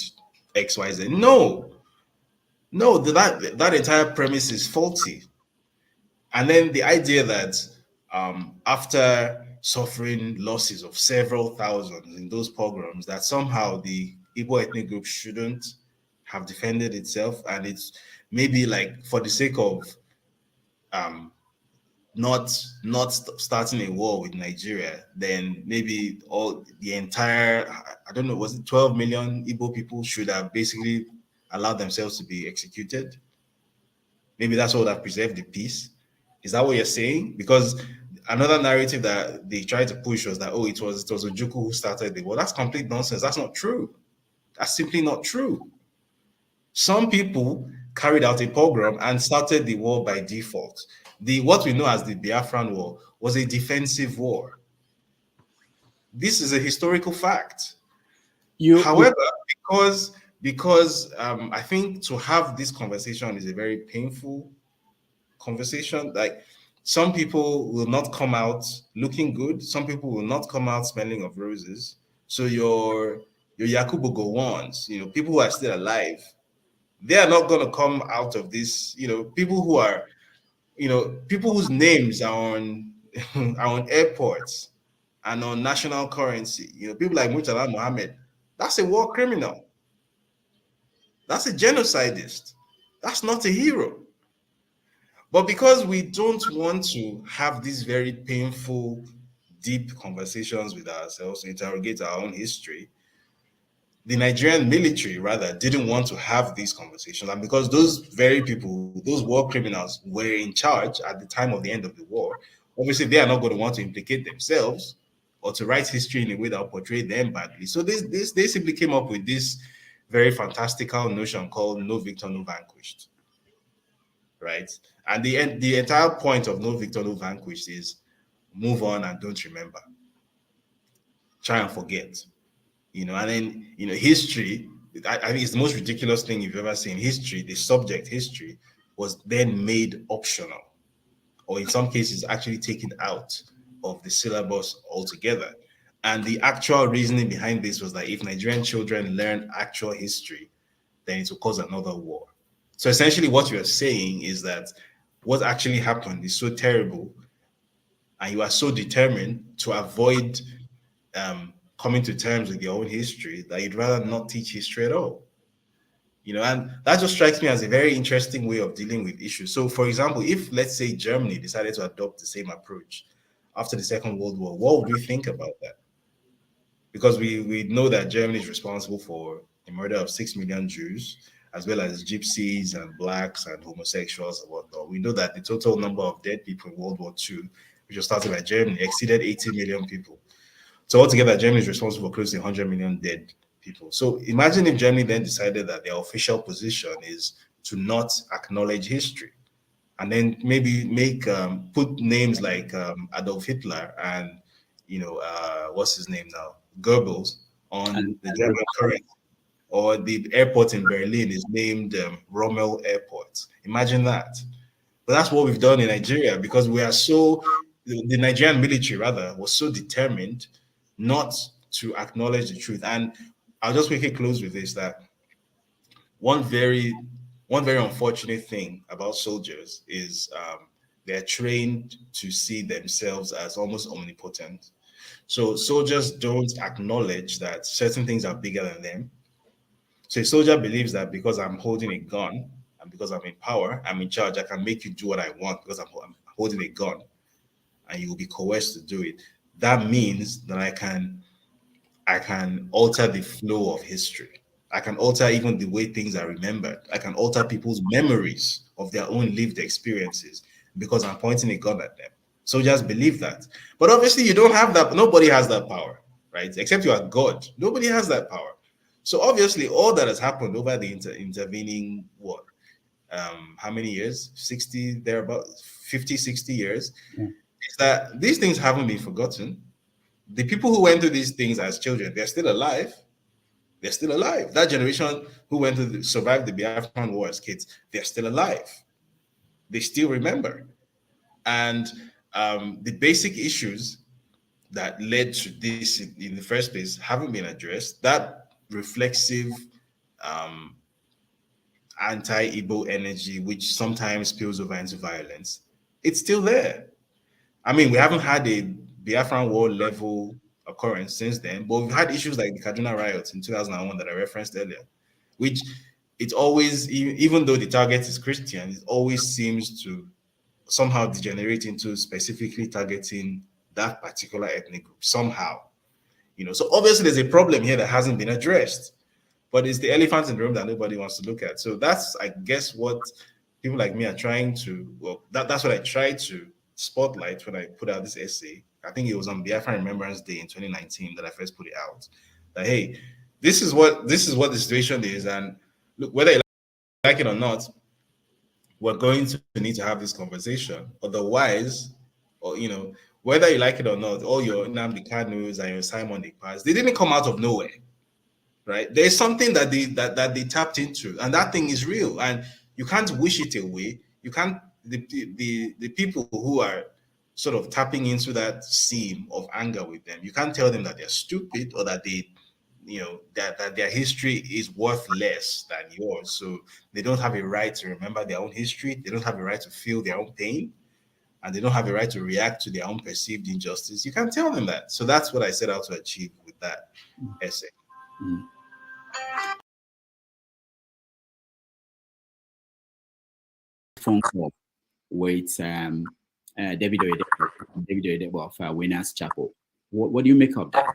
XYZ? No, that entire premise is faulty. And then the idea that after suffering losses of several thousands in those pogroms, that somehow the Igbo ethnic group shouldn't have defended itself, and it's maybe like for the sake of um, not starting a war with Nigeria, then maybe all the entire, I don't know, was it 12 million Igbo people should have basically allowed themselves to be executed? Maybe that's what would have preserved the peace. Is that what you're saying? Because another narrative that they tried to push was that, oh, it was Ojukwu who started the war. That's complete nonsense. That's not true. That's simply not true. Some people carried out a pogrom and started the war by default. What we know as the Biafran War was a defensive war. This is a historical fact. However, because I think to have this conversation is a very painful conversation. Like, some people will not come out looking good. Some people will not come out smelling of roses. So your Yakubu Gowons, people who are still alive, they are not going to come out of this. People who are, people whose names are on are on airports and on national currency. People like Murtala Mohammed. That's a war criminal. That's a genocidist. That's not a hero. But because we don't want to have these very painful, deep conversations with ourselves, interrogate our own history, the Nigerian military rather didn't want to have these conversations. And because those very people, those war criminals, were in charge at the time of the end of the war, obviously they are not going to want to implicate themselves or to write history in a way that will portray them badly. So they simply came up with this very fantastical notion called no victor, no vanquished. Right? And the entire point of no victor, no vanquished is move on and don't remember. Try and forget. And then, history, I think it's the most ridiculous thing you've ever seen. History, the subject history, was then made optional, or in some cases actually taken out of the syllabus altogether. And the actual reasoning behind this was that if Nigerian children learn actual history, then it will cause another war. So essentially what you're saying is that what actually happened is so terrible, and you are so determined to avoid coming to terms with your own history that you'd rather not teach history at all. And that just strikes me as a very interesting way of dealing with issues. So, for example, if, let's say, Germany decided to adopt the same approach after the Second World War, what would we think about that? Because we know that Germany is responsible for the murder of 6 million Jews, as well as gypsies and blacks and homosexuals and whatnot. We know that the total number of dead people in World War II, which was started by Germany, exceeded 80 million people. So altogether, Germany is responsible for close to 100 million dead people. So imagine if Germany then decided that their official position is to not acknowledge history, and then maybe put names like Adolf Hitler and what's his name now, Goebbels, on the German currency, or the airport in Berlin is named Rommel Airport. Imagine that. But that's what we've done in Nigeria, because we are the Nigerian military rather was so determined not to acknowledge the truth. And I'll just quickly close with this, that one very unfortunate thing about soldiers is they're trained to see themselves as almost omnipotent. So soldiers don't acknowledge that certain things are bigger than them. So a soldier believes that because I'm holding a gun and because I'm in power, I'm in charge, I can make you do what I want because I'm holding a gun, and you will be coerced to do it. That means that I can alter the flow of history. I can alter even the way things are remembered. I can alter people's memories of their own lived experiences because I'm pointing a gun at them. Soldiers believe that. But obviously, you don't have that. Nobody has that power, right? Except you are God. Nobody has that power. So obviously, all that has happened over the intervening, how many years? 60, thereabout, 50, 60 years, is that these things haven't been forgotten. The people who went through these things as children, they're still alive. They're still alive. That generation who went to survive the Biafran War as kids, they're still alive. They still remember. And the basic issues that led to this in the first place haven't been addressed. That reflexive anti-Igbo energy, which sometimes spills over into violence, it's still there. I mean, we haven't had a Biafran war level occurrence since then, but we've had issues like the Kaduna riots in 2001 that I referenced earlier, which it always, even though the target is Christian, it always seems to somehow degenerate into specifically targeting that particular ethnic group somehow. So obviously there's a problem here that hasn't been addressed, but it's the elephant in the room that nobody wants to look at. So that's, I guess, what people like me are trying to, well, that's what I tried to spotlight when I put out this essay. I think it was on Biafran Remembrance Day in 2019 that I first put it out. That, hey, this is what the situation is, and look, whether you like it or not, we're going to need to have this conversation. Otherwise, or whether you like it or not, all your Nnamdi Kanus and your Simon Ekpas, they didn't come out of nowhere, right? There's something that they tapped into, and that thing is real, and you can't wish it away. You can't. The people who are sort of tapping into that seam of anger with them, you can't tell them that they're stupid or that they that their history is worth less than yours. So they don't have a right to remember their own history. They don't have a right to feel their own pain, and they don't have a right to react to their own perceived injustice. You can't tell them that. So that's what I set out to achieve with that essay. Phone call with David Oyedepo of Winners Chapel. What do you make of that?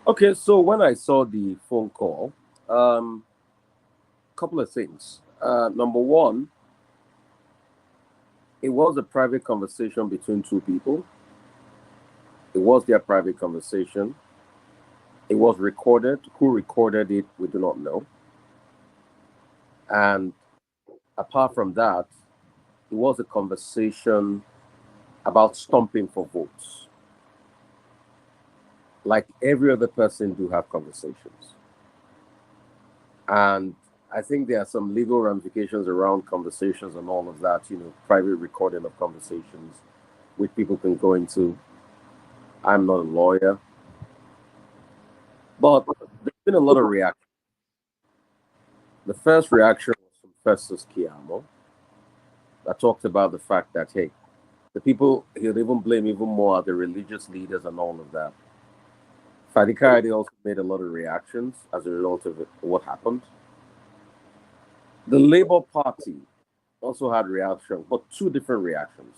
Okay, so when I saw the phone call, couple of things. Number one, it was a private conversation between two people. It was their private conversation. It was recorded. Who recorded it, we do not know. And apart from that, it was a conversation about stomping for votes. Like every other person do have conversations. And I think there are some legal ramifications around conversations and all of that, private recording of conversations, which people can go into. I'm not a lawyer. But there's been a lot of reaction. The first reaction was from Festus Keyamo that talked about the fact that, hey, the people, he'll even blame even more the religious leaders and all of that. Fadi Kayode also made a lot of reactions as a result of what happened. The Labour Party also had reactions, but two different reactions.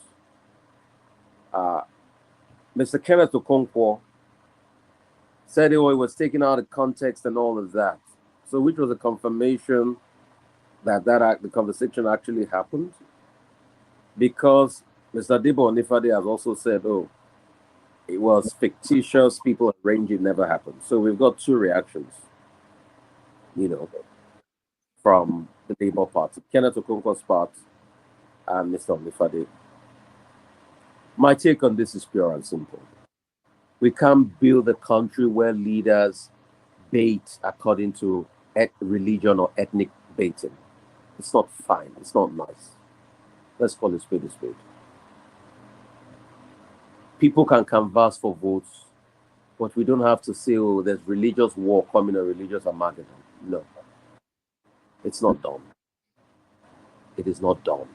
Mr. Kenneth Okonkwo said it was taken out of context and all of that. So which was a confirmation that the conversation actually happened, because Mr. Debo Onifade has also said, oh, it was fictitious, people arranged, it never happened. So we've got two reactions, from the Labour Party, Kenneth Okonkwo's part and Mr. Onifade. My take on this is pure and simple. We can't build a country where leaders bait according to religion or ethnic baiting. It's not fine. It's not nice. Let's call it spade a spade. People can canvass for votes, but we don't have to say, oh, there's religious war coming or religious Armageddon. No. It's not done. It is not done.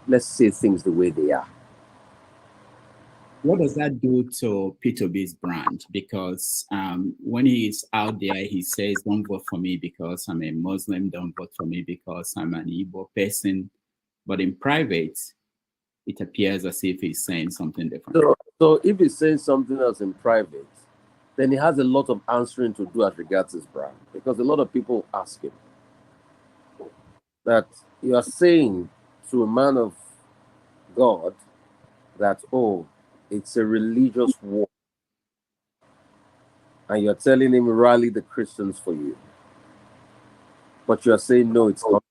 Let's say things the way they are. What does that do to P2B's brand? Because when he is out there, he says, don't vote for me because I'm a Muslim, don't vote for me because I'm an Igbo person. But in private, it appears as if he's saying something different. So if he's saying something else in private, then he has a lot of answering to do as regards his brand. Because a lot of people ask him that you are saying to a man of God that, oh, it's a religious war. And you're telling him rally the Christians for you. But you're saying, no, it's not.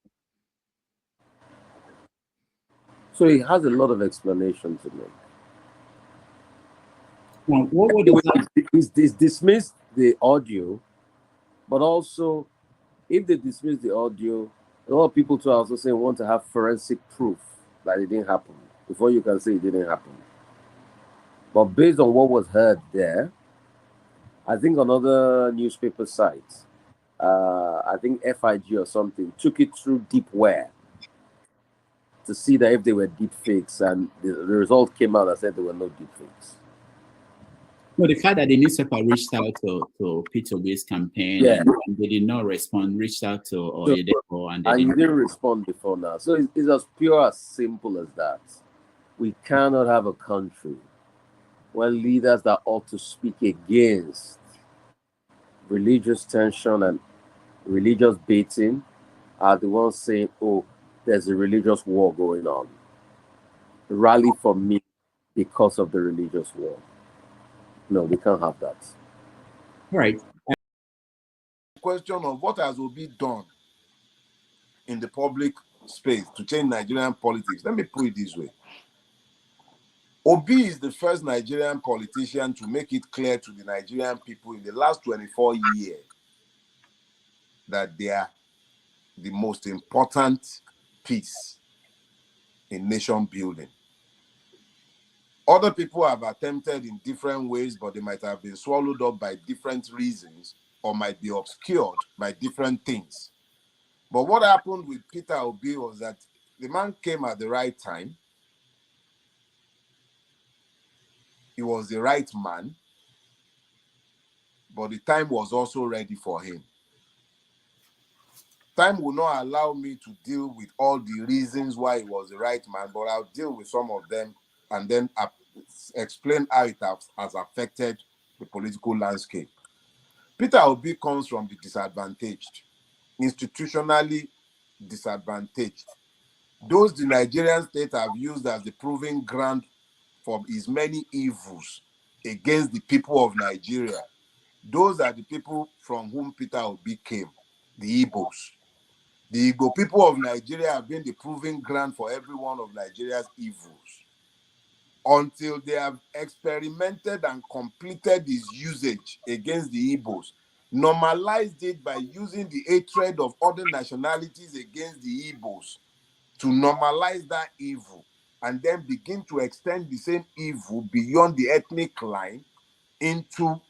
So he has a lot of explanation to make. Well, what would he's dismissed the audio, but also, if they dismiss the audio, a lot of people too are also saying want to have forensic proof that it didn't happen before you can say it didn't happen. But based on what was heard there, I think another newspaper site, I think FIG or something, took it through deep where. to see that if they were deep fakes, and the result came out and said there were no deep fakes. Well, the fact that the newspaper reached out to Peter Obi's campaign Yeah. and they did not respond, reached out to Oyedepo and they And you didn't. didn't respond before now. So it's as pure, as simple as that. We cannot have a country where leaders that ought to speak against religious tension and religious baiting are the ones saying, oh, there's a religious war going on. Rally for me because of the religious war. No, we can't have that. All right. Question of what has Obi done in the public space to change Nigerian politics. Let me put it this way. Obi is the first Nigerian politician to make it clear to the Nigerian people in the last 24 years that they are the most important piece in nation building. Other people have attempted in different ways, but they might have been swallowed up by different reasons or might be obscured by different things. But what happened with Peter Obi was that the man came at the right time. He was the right man, but the time was also ready for him. Time will not allow me to deal with all the reasons why he was the right man, but I'll deal with some of them and then explain how it has affected the political landscape. Peter Obi comes from the disadvantaged, institutionally disadvantaged. Those the Nigerian state have used as the proving ground for his many evils against the people of Nigeria. Those are the people from whom Peter Obi came, the Igbos. The Igbo people of Nigeria have been the proving ground for every one of Nigeria's evils until they have experimented and completed this usage against the Igbos, normalized it by using the hatred of other nationalities against the Igbos to normalize that evil, and then begin to extend the same evil beyond the ethnic line into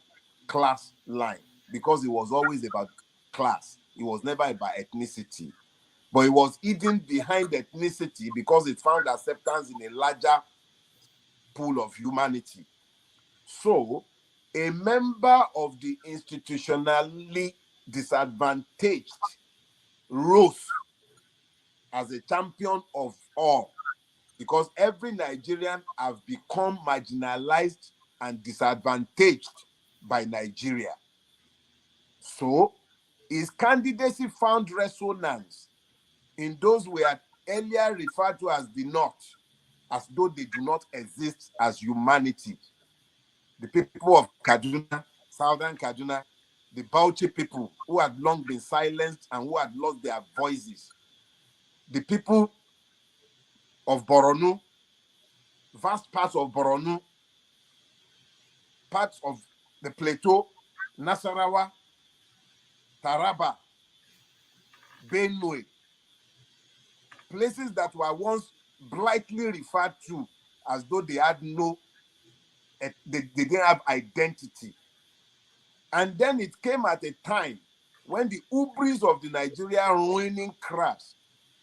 class line, because it was always about class. It was never about ethnicity. But it was hidden behind ethnicity because it found acceptance in a larger pool of humanity. So, a member of the institutionally disadvantaged rose as a champion of all, because every Nigerian have become marginalized and disadvantaged by Nigeria. So, his candidacy found resonance in those who were earlier referred to as the North, as though they do not exist as humanity. The people of Kaduna, Southern Kaduna, the Bauchi people who had long been silenced and who had lost their voices. The people of Borno, vast parts of Borno, parts of the Plateau, Nasarawa, Taraba, Benue, places that were once blithely referred to as though they had no, they didn't have identity. And then it came at a time when the hubris of the Nigerian ruining crash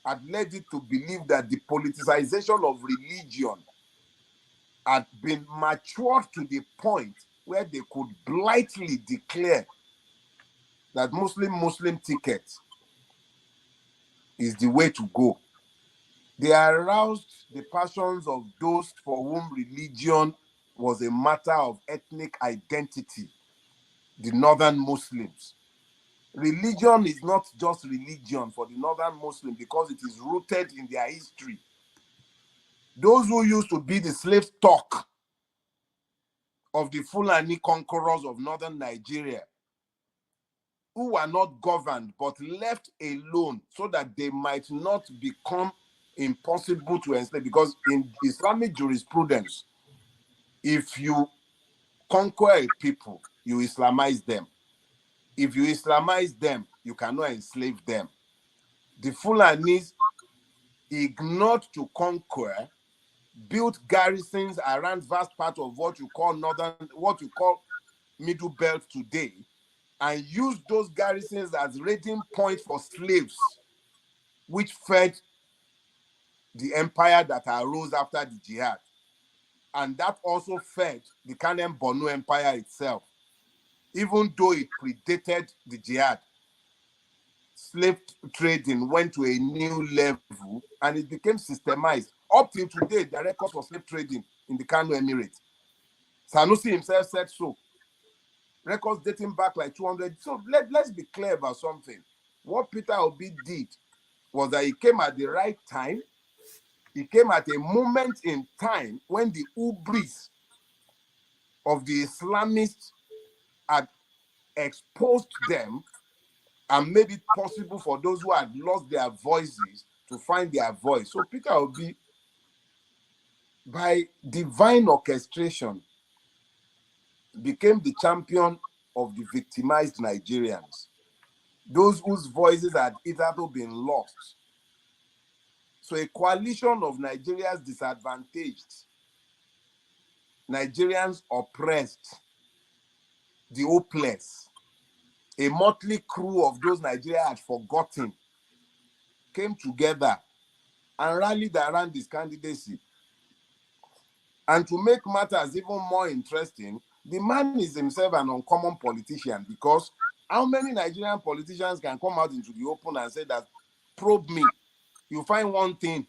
had led it to believe that the politicization of religion had been matured to the point where they could blithely declare that Muslim ticket is the way to go. They aroused the passions of those for whom religion was a matter of ethnic identity, the Northern Muslims. Religion is not just religion for the Northern Muslim because it is rooted in their history. Those who used to be the slave stock of the Fulani conquerors of Northern Nigeria, who were not governed but left alone so that they might not become impossible to enslave, because in Islamic jurisprudence, if you conquer a people, you Islamize them. If you Islamize them, you cannot enslave them. The Fulanis ignored to conquer, built garrisons around vast part of what you call Middle Belt today, and used those garrisons as raiding points for slaves, which fed the empire that arose after the jihad. And that also fed the Kanem Borno Empire itself, even though it predated the jihad. Slave trading went to a new level and it became systemized. Up till today, the records for slave trading in the Kano Emirate. Sanusi himself said so. Records dating back like 200. So let's be clear about something. What Peter Obi did was that he came at the right time. He came at a moment in time when the hubris of the Islamists had exposed them and made it possible for those who had lost their voices to find their voice. So Peter Obi, by divine orchestration, became the champion of the victimized Nigerians, those whose voices had hitherto been lost. So a coalition of Nigerians disadvantaged, Nigerians oppressed, the hopeless, a motley crew of those Nigeria had forgotten, came together and rallied around this candidacy. And to make matters even more interesting, the man is himself an uncommon politician, because how many Nigerian politicians can come out into the open and say that, probe me, you find one thing.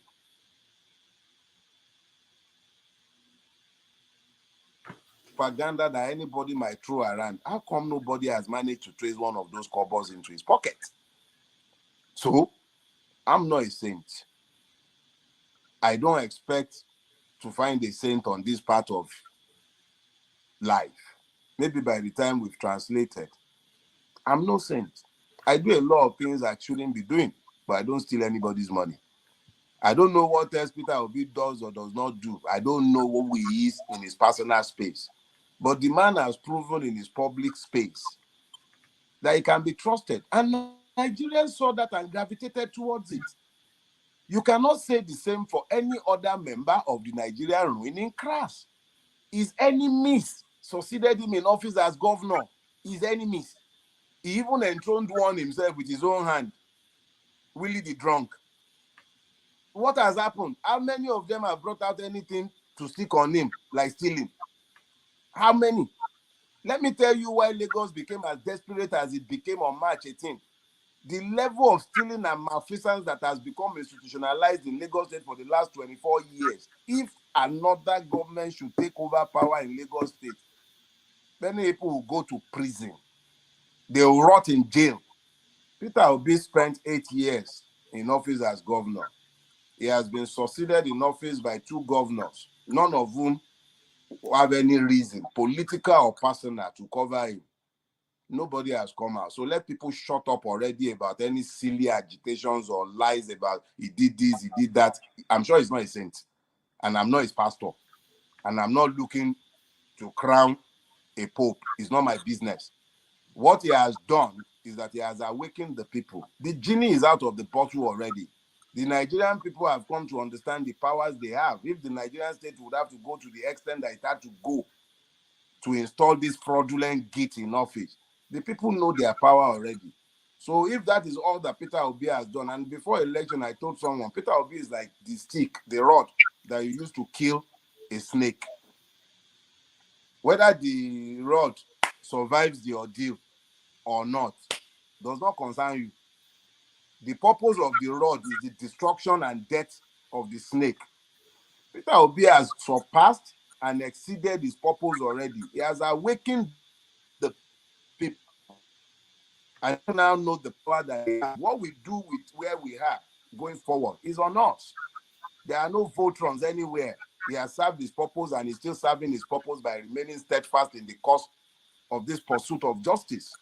Propaganda that anybody might throw around. How come nobody has managed to trace one of those cobbles into his pocket? So, I'm not a saint. I don't expect to find a saint on this part of life. Maybe by the time we've translated. I'm no saint. I do a lot of things I shouldn't be doing, but I don't steal anybody's money. I don't know what else Peter Obi does or does not do. I don't know who he is in his personal space. But the man has proven in his public space that he can be trusted. And Nigerians saw that and gravitated towards it. You cannot say the same for any other member of the Nigerian ruling class. His enemies succeeded him in office as governor. His enemies. He even enthroned one himself with his own hand. Willie the drunk. What has happened? How many of them have brought out anything to stick on him, like stealing? How many? Let me tell you why Lagos became as desperate as it became on March 18th. The level of stealing and malfeasance that has become institutionalized in Lagos State for the last 24 years. If another government should take over power in Lagos State, many people will go to prison. They will rot in jail. Peter Obi spent 8 years in office as governor. He has been succeeded in office by 2 governors, none of whom have any reason, political or personal, to cover him. Nobody has come out. So let people shut up already about any silly agitations or lies about he did this, he did that. I'm sure he's not a saint. And I'm not his pastor. And I'm not looking to crown a pope. It's not my business. What he has done is that he has awakened the people. The genie is out of the bottle already. The Nigerian people have come to understand the powers they have. If the Nigerian state would have to go to the extent that it had to go to install this fraudulent git in office, the people know their power already. So if that is all that Peter Obi has done, and before election, I told someone, Peter Obi is like the stick, the rod that you use to kill a snake. Whether the rod survives the ordeal or not does not concern you. The purpose of the rod is the destruction and death of the snake. Peter Obi has surpassed and exceeded his purpose already. He has awakened the people. I now know the power that they have. What we do with where we are going forward is on us. There are no Voltrons anywhere. He has served his purpose and he's still serving his purpose by remaining steadfast in the cause of this pursuit of justice.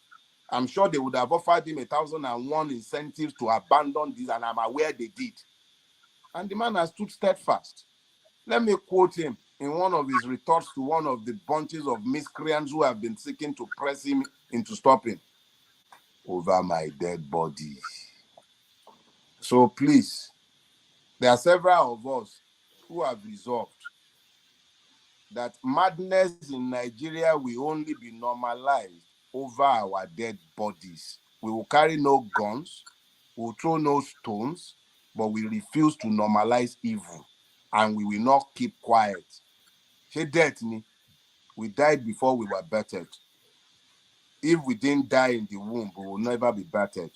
I'm sure they would have offered him 1,001 incentives to abandon this, and I'm aware they did. And the man has stood steadfast. Let me quote him in one of his retorts to one of the bunches of miscreants who have been seeking to press him into stopping. Over my dead body. So please, there are several of us who have resolved that madness in Nigeria will only be normalized over our dead bodies. We will carry no guns, we will throw no stones, but we refuse to normalize evil, and we will not keep quiet. We died before we were battered. If we didn't die in the womb, we will never be battered.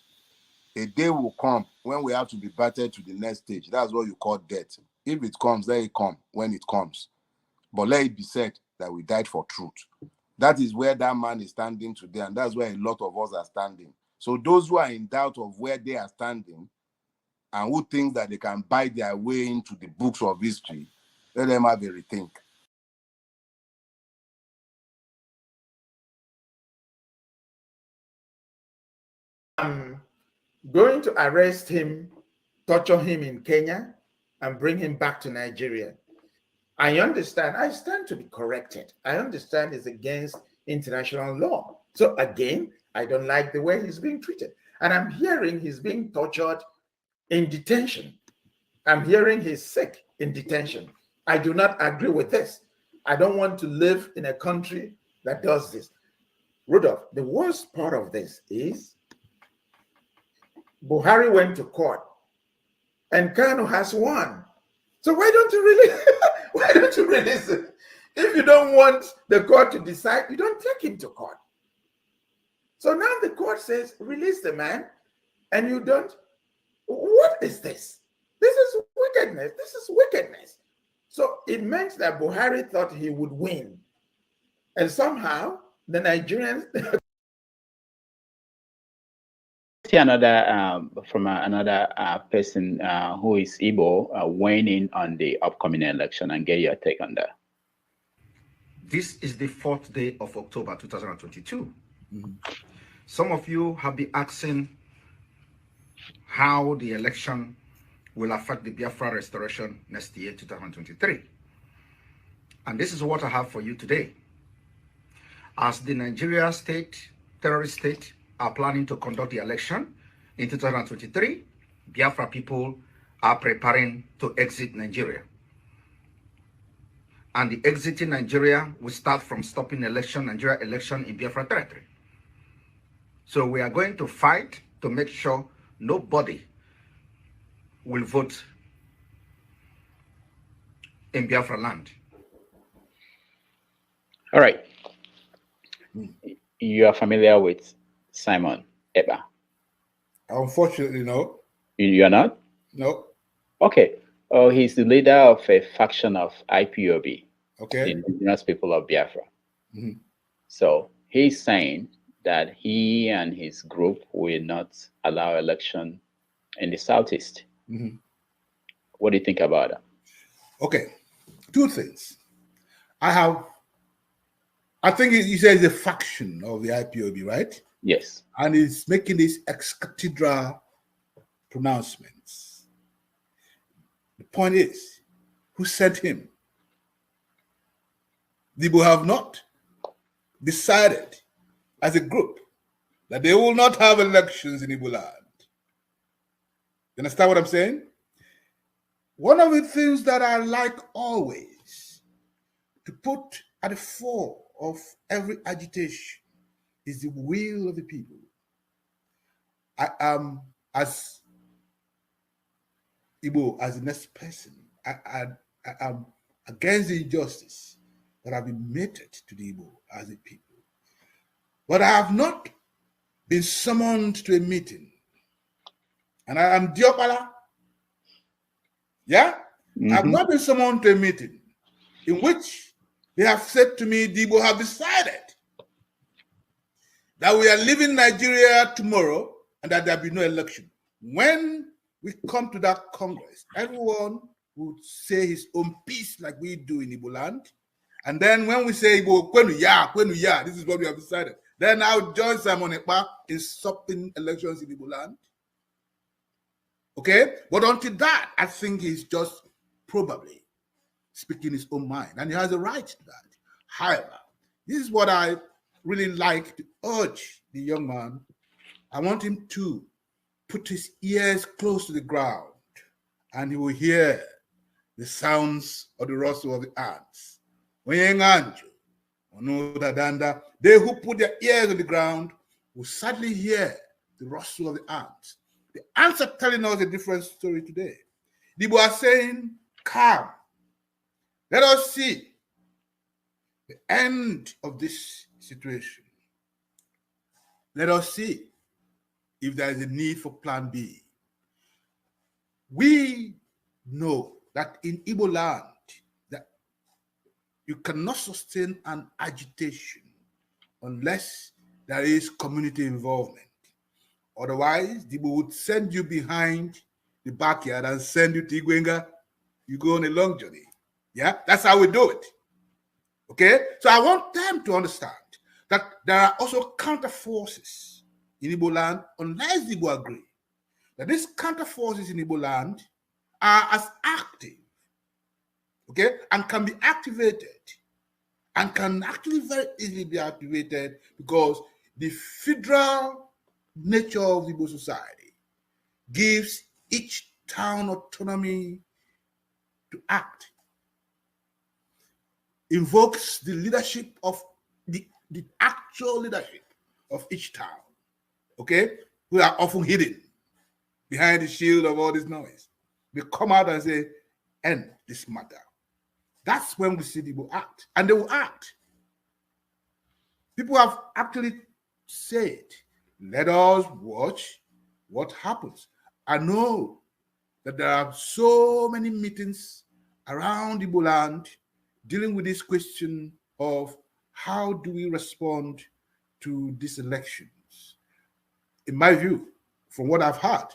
A day will come when we have to be battered to the next stage. That's what you call death. If it comes, let it come when it comes. But let it be said that we died for truth. That is where that man is standing today, and that's where a lot of us are standing. So those who are in doubt of where they are standing and who think that they can buy their way into the books of history, let them have a rethink. Going to arrest him, torture him in Kenya, and bring him back to Nigeria. I understand. I stand to be corrected. I understand it's against international law. So again, I don't like the way he's being treated. And I'm hearing he's being tortured in detention. I'm hearing he's sick in detention. I do not agree with this. I don't want to live in a country that does this. Rudolph, the worst part of this is Buhari went to court and Kanu has won. So why don't you release it? If you don't want the court to decide, you don't take him to court. So now the court says, release the man, and you don't. What is this? This is wickedness. This is wickedness. So it meant that Buhari thought he would win. And somehow the Nigerians another from another person who is Igbo weighing in on the upcoming election and get your take on that. This is the 4th day of October 2022. Some of you have been asking how the election will affect the Biafra restoration next year, 2023. And this is what I have for you today. As the Nigeria state, terrorist state, are planning to conduct the election in 2023, Biafra people are preparing to exit Nigeria. And the exiting Nigeria will start from stopping Nigeria election in Biafra territory. So we are going to fight to make sure nobody will vote in Biafra land. All right. You are familiar with Simon Eba? Unfortunately, no. You are not? No. Okay. Oh, he's the leader of a faction of IPOB, okay, the Indigenous People of Biafra. Mm-hmm. So he's saying that he and his group will not allow election in the Southeast. Mm-hmm. What do you think about that? Okay, two things. I think he says a faction of the IPOB, right? Yes. And he's making these ex-cathedra pronouncements. The point is, who sent him? The Igbo have not decided as a group that they will not have elections in Igbo land. You understand what I'm saying? One of the things that I like always to put at the fore of every agitation is the will of the people. I am, as Igbo, as the next person, I am against the injustice that have been meted to the Igbo as a people. But I have not been summoned to a meeting. And I am Diopala. Yeah? I have not been summoned to a meeting in which they have said to me, the Igbo have decided that we are leaving Nigeria tomorrow and that there will be no election. When we come to that Congress, everyone would say his own piece like we do in Igbo land. And then when we say Igbo, kwenu ya, this is what we have decided. Then I'll join Simon Ekpa in stopping elections in Igbo land. Okay? But until that, I think he's just probably speaking his own mind. And he has a right to that. However, this is what I really like to urge the young man. I want him to put his ears close to the ground and he will hear the sounds of the rustle of the ants. They who put their ears on the ground will sadly hear the rustle of the ants. The answer telling us a different story today. The Igbo are saying, calm. Let us see the end of this situation. Let us see if there is a need for plan B. We know that in Igbo land, that you cannot sustain an agitation unless there is community involvement. Otherwise, the Igbo would send you behind the backyard and send you to Igwenga. You go on a long journey. Yeah, that's how we do it. Okay, so I want them to understand that there are also counter forces in Igbo land, unless the Igbo agree that these counter forces in Igbo land are as active, okay, and can be activated, and can actually very easily be activated because the federal nature of Igbo society gives each town autonomy to act, invokes the leadership of the actual leadership of each town, okay, who are often hidden behind the shield of all this noise. We come out and say, end this matter. That's when we see people act, and they will act. People have actually said, let us watch what happens. I know that there are so many meetings around Igbo land dealing with this question of how do we respond to these elections. In my view, from what I've heard,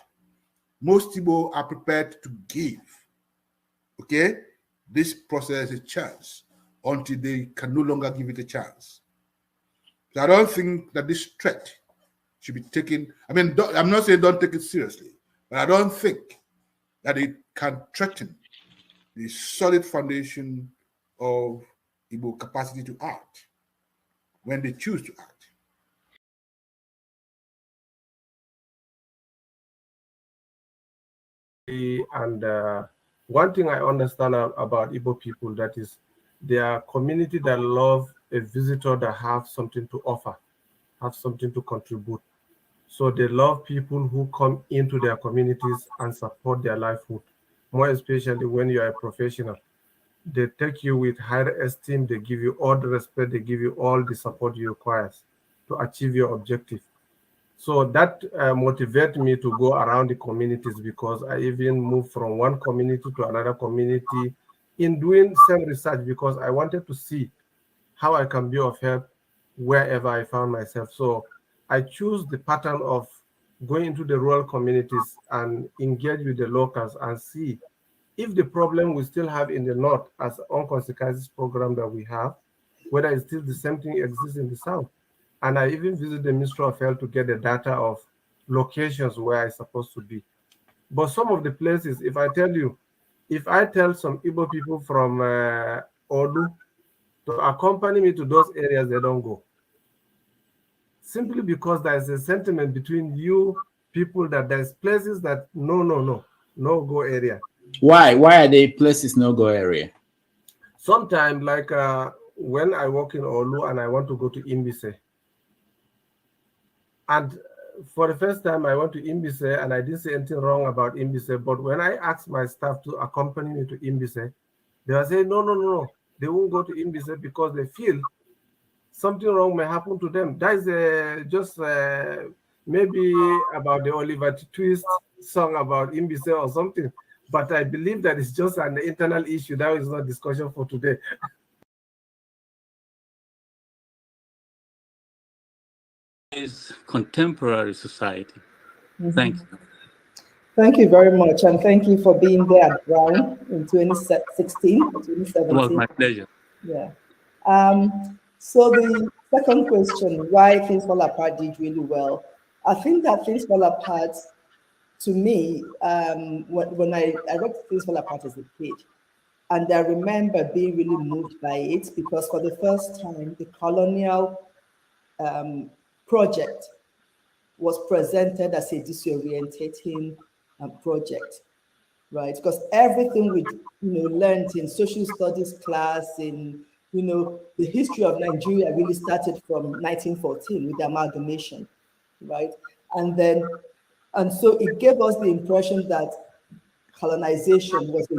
most Igbo are prepared to give, okay, this process a chance until they can no longer give it a chance. So I don't think that this threat should be taken. I mean, I'm not saying don't take it seriously, but I don't think that it can threaten the solid foundation of Igbo capacity to act when they choose to act. And one thing I understand about Igbo people, that is, they are a community that love a visitor that have something to offer, have something to contribute. So they love people who come into their communities and support their livelihood, more especially when you are a professional. They take you with higher esteem, they give you all the respect, they give you all the support you require to achieve your objective. So that motivated me to go around the communities, because I even moved from one community to another community in doing some research, because I wanted to see how I can be of help wherever I found myself. So I choose the pattern of going into the rural communities and engage with the locals and see if the problem we still have in the north as unconscious program that we have, whether it's still the same thing exists in the south. And I even visit the Ministry of Health to get the data of locations where I'm supposed to be. But some of the places, if I tell some Igbo people from Odu to accompany me to those areas, they don't go. Simply because there's a sentiment between you people that there's places that no go area. Why are they places no go area? Sometimes, like when I walk in Olu and I want to go to Imbise, and for the first time I went to Imbise and I didn't say anything wrong about Imbise, but when I asked my staff to accompany me to Imbise, they were saying no, they won't go to Imbise because they feel something wrong may happen to them. That is just maybe about the Oliver Twist song about Imbise or something. But I believe that it's just an internal issue. That is not discussion for today. Is contemporary society. Thanks. Thank you very much, and thank you for being there at Brown in 2016, 2017. It was my pleasure. Yeah. So the second question, why Things Fall Apart did really well. I think that Things Fall Apart, to me, when I read Things Fall Apart as a kid, and I remember being really moved by it, because for the first time, the colonial project was presented as a disorientating project, right? Because everything we learned in social studies class, in the history of Nigeria really started from 1914 with the amalgamation, right? And then And so it gave us the impression that colonization was a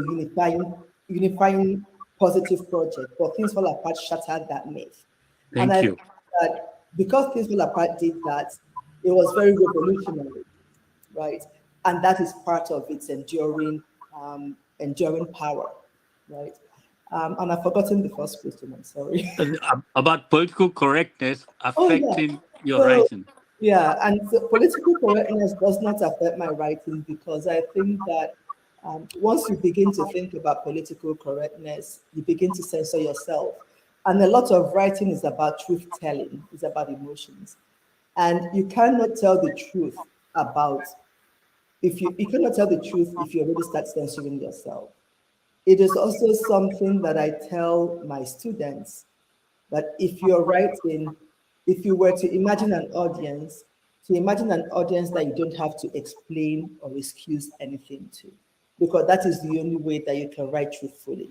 unifying positive project, but Things Fall Apart shattered that myth. And Thank I you. think that because Things Fall Apart did that, it was very revolutionary, right? And that is part of its enduring power, right? And I've forgotten the first question, I'm sorry. About political correctness Oh, yeah. affecting your So, writing. yeah, and so political correctness does not affect my writing because I think that once you begin to think about political correctness, you begin to censor yourself. And a lot of writing is about truth telling, it's about emotions. And you cannot tell the truth about, you cannot tell the truth if you already start censoring yourself. It is also something that I tell my students, that if you're writing, if you were to imagine an audience, that you don't have to explain or excuse anything to, because that is the only way that you can write truthfully.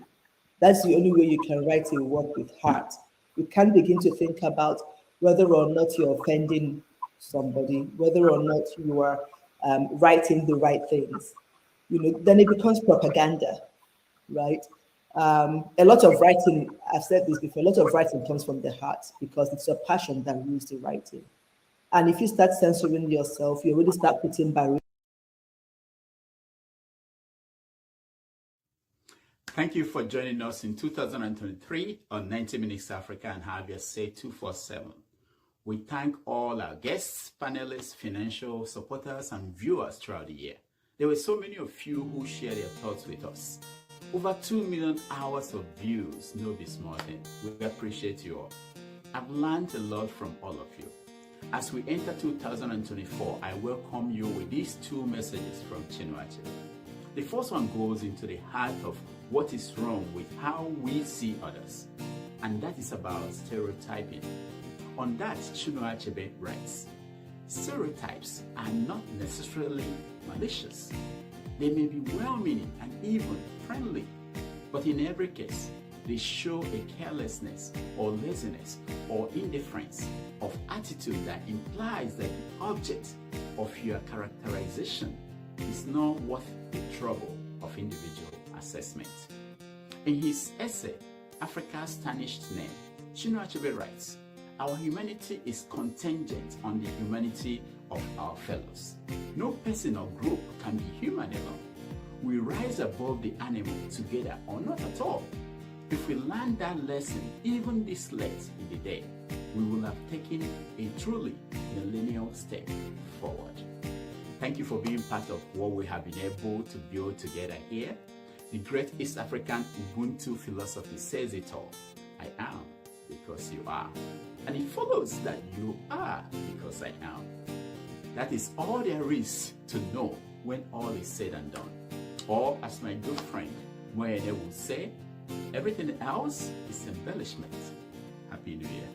That's the only way you can write a work with heart. You can't begin to think about whether or not you're offending somebody, whether or not you are writing the right things. Then it becomes propaganda, right? A lot of writing, I've said this before, a lot of writing comes from the heart because it's your passion that rules the writing. And if you start censoring yourself, you already start putting barriers. Thank you for joining us in 2023 on 90 Minutes Africa and Have Your Say 247. We thank all our guests, panelists, financial supporters, and viewers throughout the year. There were so many of you who shared their thoughts with us. Over 2 million hours of views, no be small thing. We appreciate you all. I've learned a lot from all of you. As we enter 2024, I welcome you with these two messages from Chinua Achebe. The first one goes into the heart of what is wrong with how we see others, and that is about stereotyping. On that, Chinua Achebe writes, stereotypes are not necessarily malicious. They may be well-meaning and even friendly, but in every case, they show a carelessness or laziness or indifference of attitude that implies that the object of your characterization is not worth the trouble of individual assessment. In his essay, Africa's Tarnished Name, Chinua Achebe writes, our humanity is contingent on the humanity of our fellows. No person or group can be human alone. We rise above the animal together or not at all. If we learn that lesson even this late in the day, we will have taken a truly millennial step forward. Thank you for being part of what we have been able to build together here. The great East African Ubuntu philosophy says it all. I am because you are. And it follows that you are because I am. That is all there is to know when all is said and done. Or as my good friend Moyene will say, everything else is embellishment. Happy New Year.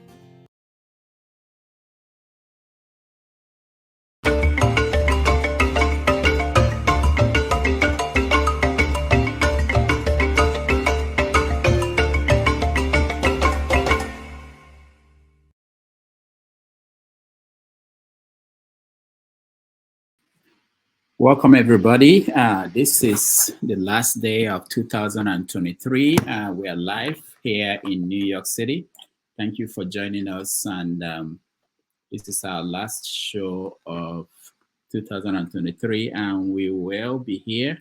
Welcome, everybody. This is the last day of 2023. We are live here in New York City. Thank you for joining us. And this is our last show of 2023. And we will be here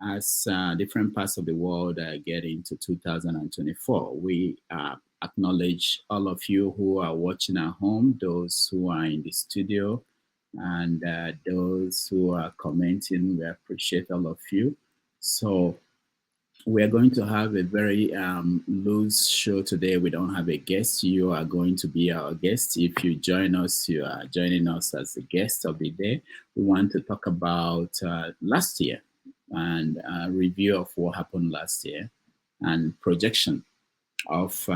as different parts of the world get into 2024. We acknowledge all of you who are watching at home, those who are in the studio, and those who are commenting. We appreciate all of you. So we are going to have a very loose show today. We don't have a guest. You are going to be our guest. If you join us, you are joining us as the guest of the day. We want to talk about last year and a review of what happened last year and projection of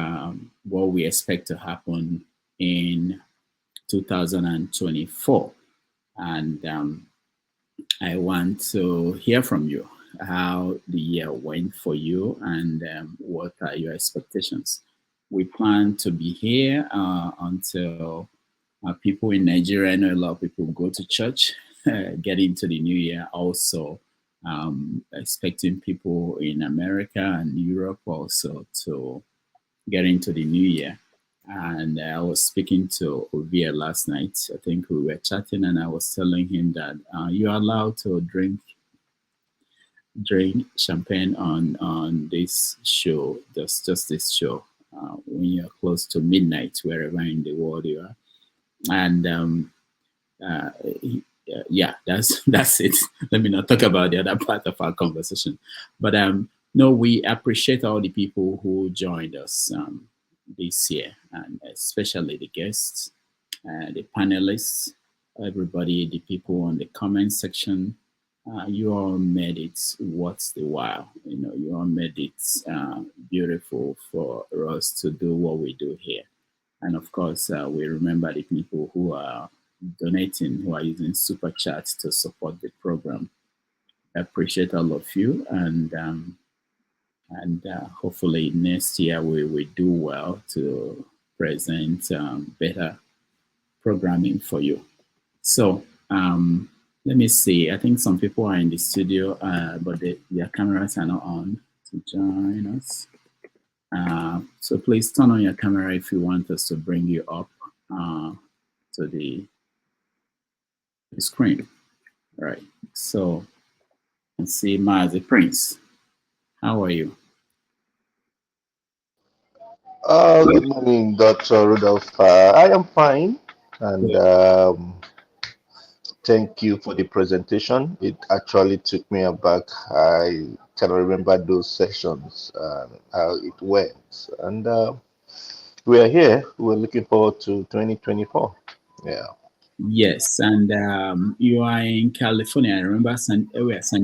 what we expect to happen in 2024. And I want to hear from you how the year went for you and what are your expectations. We plan to be here until people in Nigeria, I know a lot of people go to church getting to the new year. Also, expecting people in America and Europe also to get into the new year. And I was speaking to Ovia last night. I think we were chatting, and I was telling him that you're allowed to drink champagne on this show, just this show, when you're close to midnight, wherever in the world you are. And yeah, that's it. Let me not talk about the other part of our conversation. But no, we appreciate all the people who joined us this year, and especially the guests, the panelists, everybody, the people on the comment section. You all made it worth the while. You know, you all made it beautiful for us to do what we do here. And of course, we remember the people who are donating, who are using super chats to support the program. I appreciate all of you, and hopefully next year we do well to present better programming for you. So let me see. I think some people are in the studio, but their cameras are not on to join us. So please turn on your camera if you want us to bring you up to the screen. All right. So let's see, Mazi Prince. How are you? Good morning, Dr. Rudolph. I am fine, and thank you for the presentation. It actually took me aback. I can remember those sessions, how it went, and we are here. We're looking forward to 2024. Yeah. Yes, and you are in California. I remember San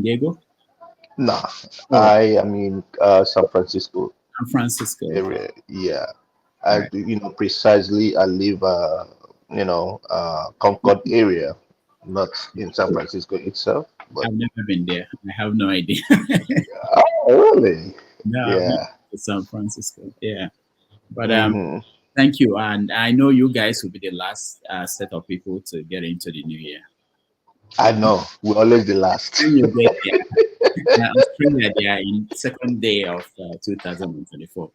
Diego. Nah, I am in San Francisco. San Francisco area. Yeah, I precisely. I live Concord area, not in San Francisco itself. But I've never been there. I have no idea. oh, really? No, I've Yeah. been to San Francisco. Yeah, but thank you, and I know you guys will be the last set of people to get into the new year. I know we're always the last. When you get there, Australia, they are in second day of 2024.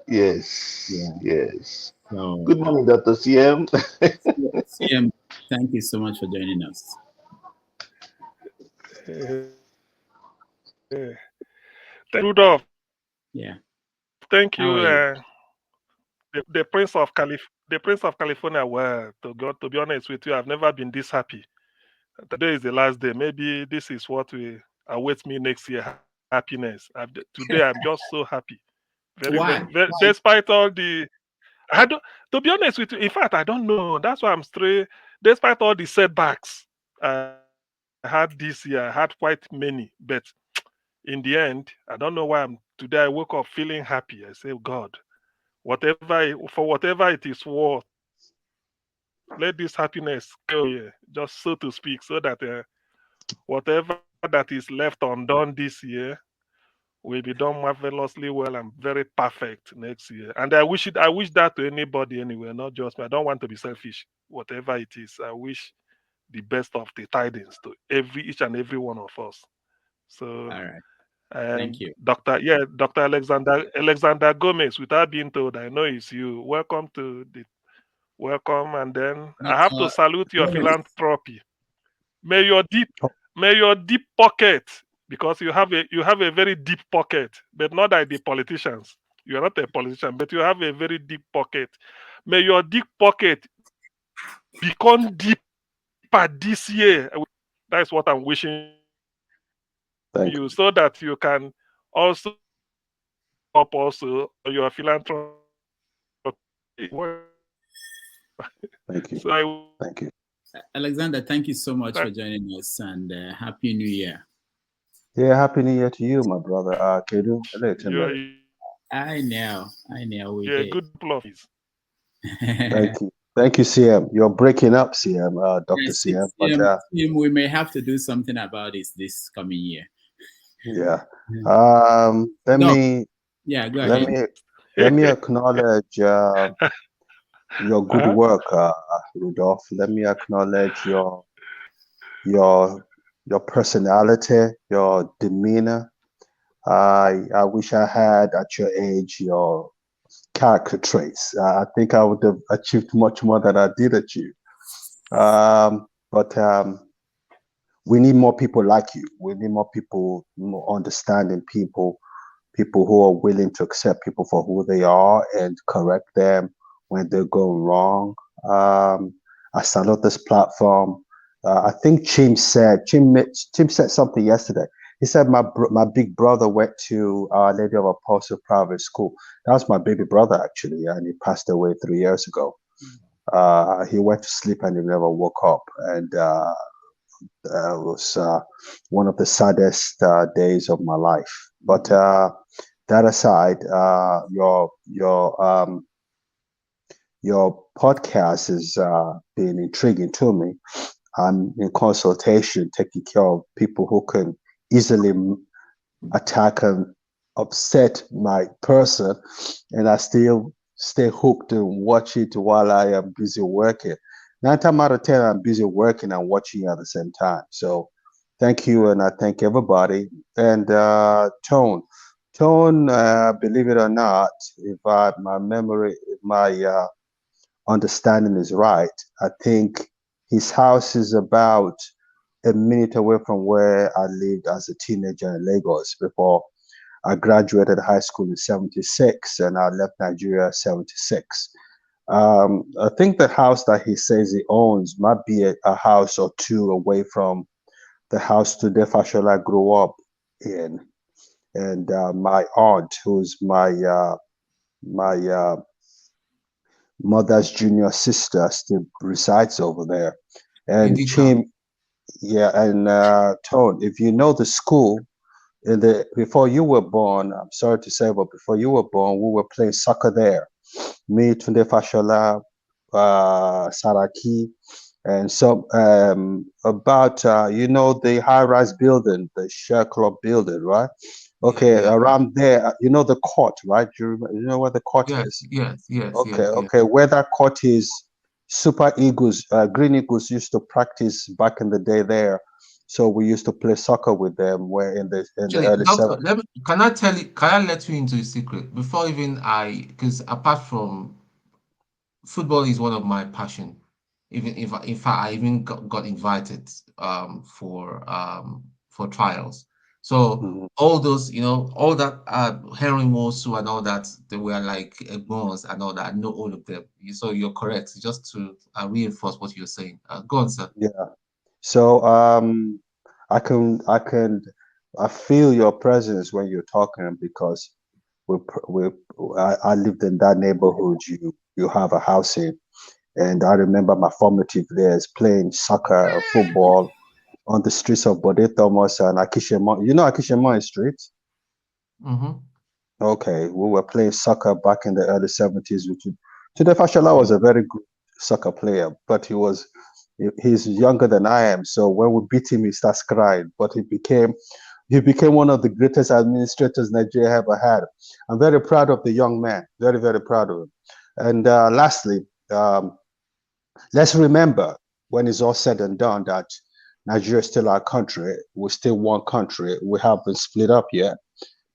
Yes. Yeah. Yes. So, good morning, Dr. CM. CM, thank you so much for joining us. Rudolph. Yeah. Thank How you, are you? the Prince of California. Well, to be honest with you, I've never been this happy. Today is the last day. Maybe this is what will await me next year. Happiness. Today, I'm just so happy. Why? Despite all the, I don't. To be honest with you, in fact, I don't know. That's why I'm straight. Despite all the setbacks I had this year, I had quite many, but in the end, I don't know why today I woke up feeling happy. I say, God, whatever it is worth, let this happiness go here, just so to speak, so that whatever that is left undone this year will be done marvelously well and very perfect next year. And I wish that to anybody anyway, not just me. I don't want to be selfish. Whatever it is, I wish the best of the tidings to each and every one of us. So all right. Thank you. Dr. Alexander Gomez, without being told, I know it's you. Welcome, and then I have to salute your philanthropy. May your deep pocket, because you have a very deep pocket, but not like the politicians. You are not a politician, but you have a very deep pocket. May your deep pocket become deeper this year. That's what I'm wishing you, so that you can also up also your philanthropy. Thank you. Thank you. Alexander, thank you so much for joining us, and Happy New Year. Yeah, Happy New Year to you, my brother. Kedu, I know. We yeah, did. good please. Thank you, CM. You're breaking up, CM, Dr. Yes, CM. But we may have to do something about this coming year. Yeah. Go Let ahead. me acknowledge your good work, Rudolph. Let me acknowledge your your personality, your demeanor. I wish I had at your age your character traits. I think I would have achieved much more than I did achieve. But we need more people like you. We need more people, more understanding people, people who are willing to accept people for who they are and correct them when they go wrong. I salute this platform. I think Chim said something yesterday. He said my big brother went to Our Lady of Apostle private school. That was my baby brother actually, and he passed away 3 years ago. He went to sleep and he never woke up, and it was one of the saddest days of my life. But that aside, your podcast has been intriguing to me. I'm in consultation, taking care of people who can easily attack and upset my person, and I still stay hooked and watch it while I am busy working. 9 times out of 10, I'm busy working and watching at the same time. So thank you, and I thank everybody. And Tone, believe it or not, if my understanding is right, I think his house is about a minute away from where I lived as a teenager in Lagos before I graduated high school in 76 and I left Nigeria 76. I think the house that he says he owns might be a house or two away from the house Tunde Fashola grew up in. And my aunt, who's my mother's junior sister, still resides over there. And Indeed, sir. Chim, yeah, and Tone, if you know the school, before you were born, I'm sorry to say, but before you were born, we were playing soccer there. Me, Tunde Fashola, Saraki, and so about the high-rise building, the share club building, right? Okay, Yeah. around there, you know the court, right? You know where the court Yes, is? yes. Okay. Where that court is, Super Eagles, Green Eagles used to practice back in the day there. So we used to play soccer with them where in the Actually, early doctor, 70s. can I let you into a secret before even because apart from football is one of my passion. Even if in fact I even got invited for trials. So all those, all that Henry Mosu and all that, they were like bones and all that. I know all of them. So you're correct. Just to reinforce what you're saying. Go on, sir. Yeah. So I feel your presence when you're talking because I lived in that neighborhood you have a house in, and I remember my formative years playing soccer, football on the streets of Bode Thomas and Akishemon. You know Akishemon Street? Mm-hmm. Okay, we were playing soccer back in the early 70s. Tunde Fashola was a very good soccer player, but he's younger than I am. So when we beat him, he starts crying. But he became one of the greatest administrators Nigeria ever had. I'm very proud of the young man. Very, very proud of him. And lastly, let's remember when it's all said and done that Nigeria is still our country. We're still one country. We haven't split up yet.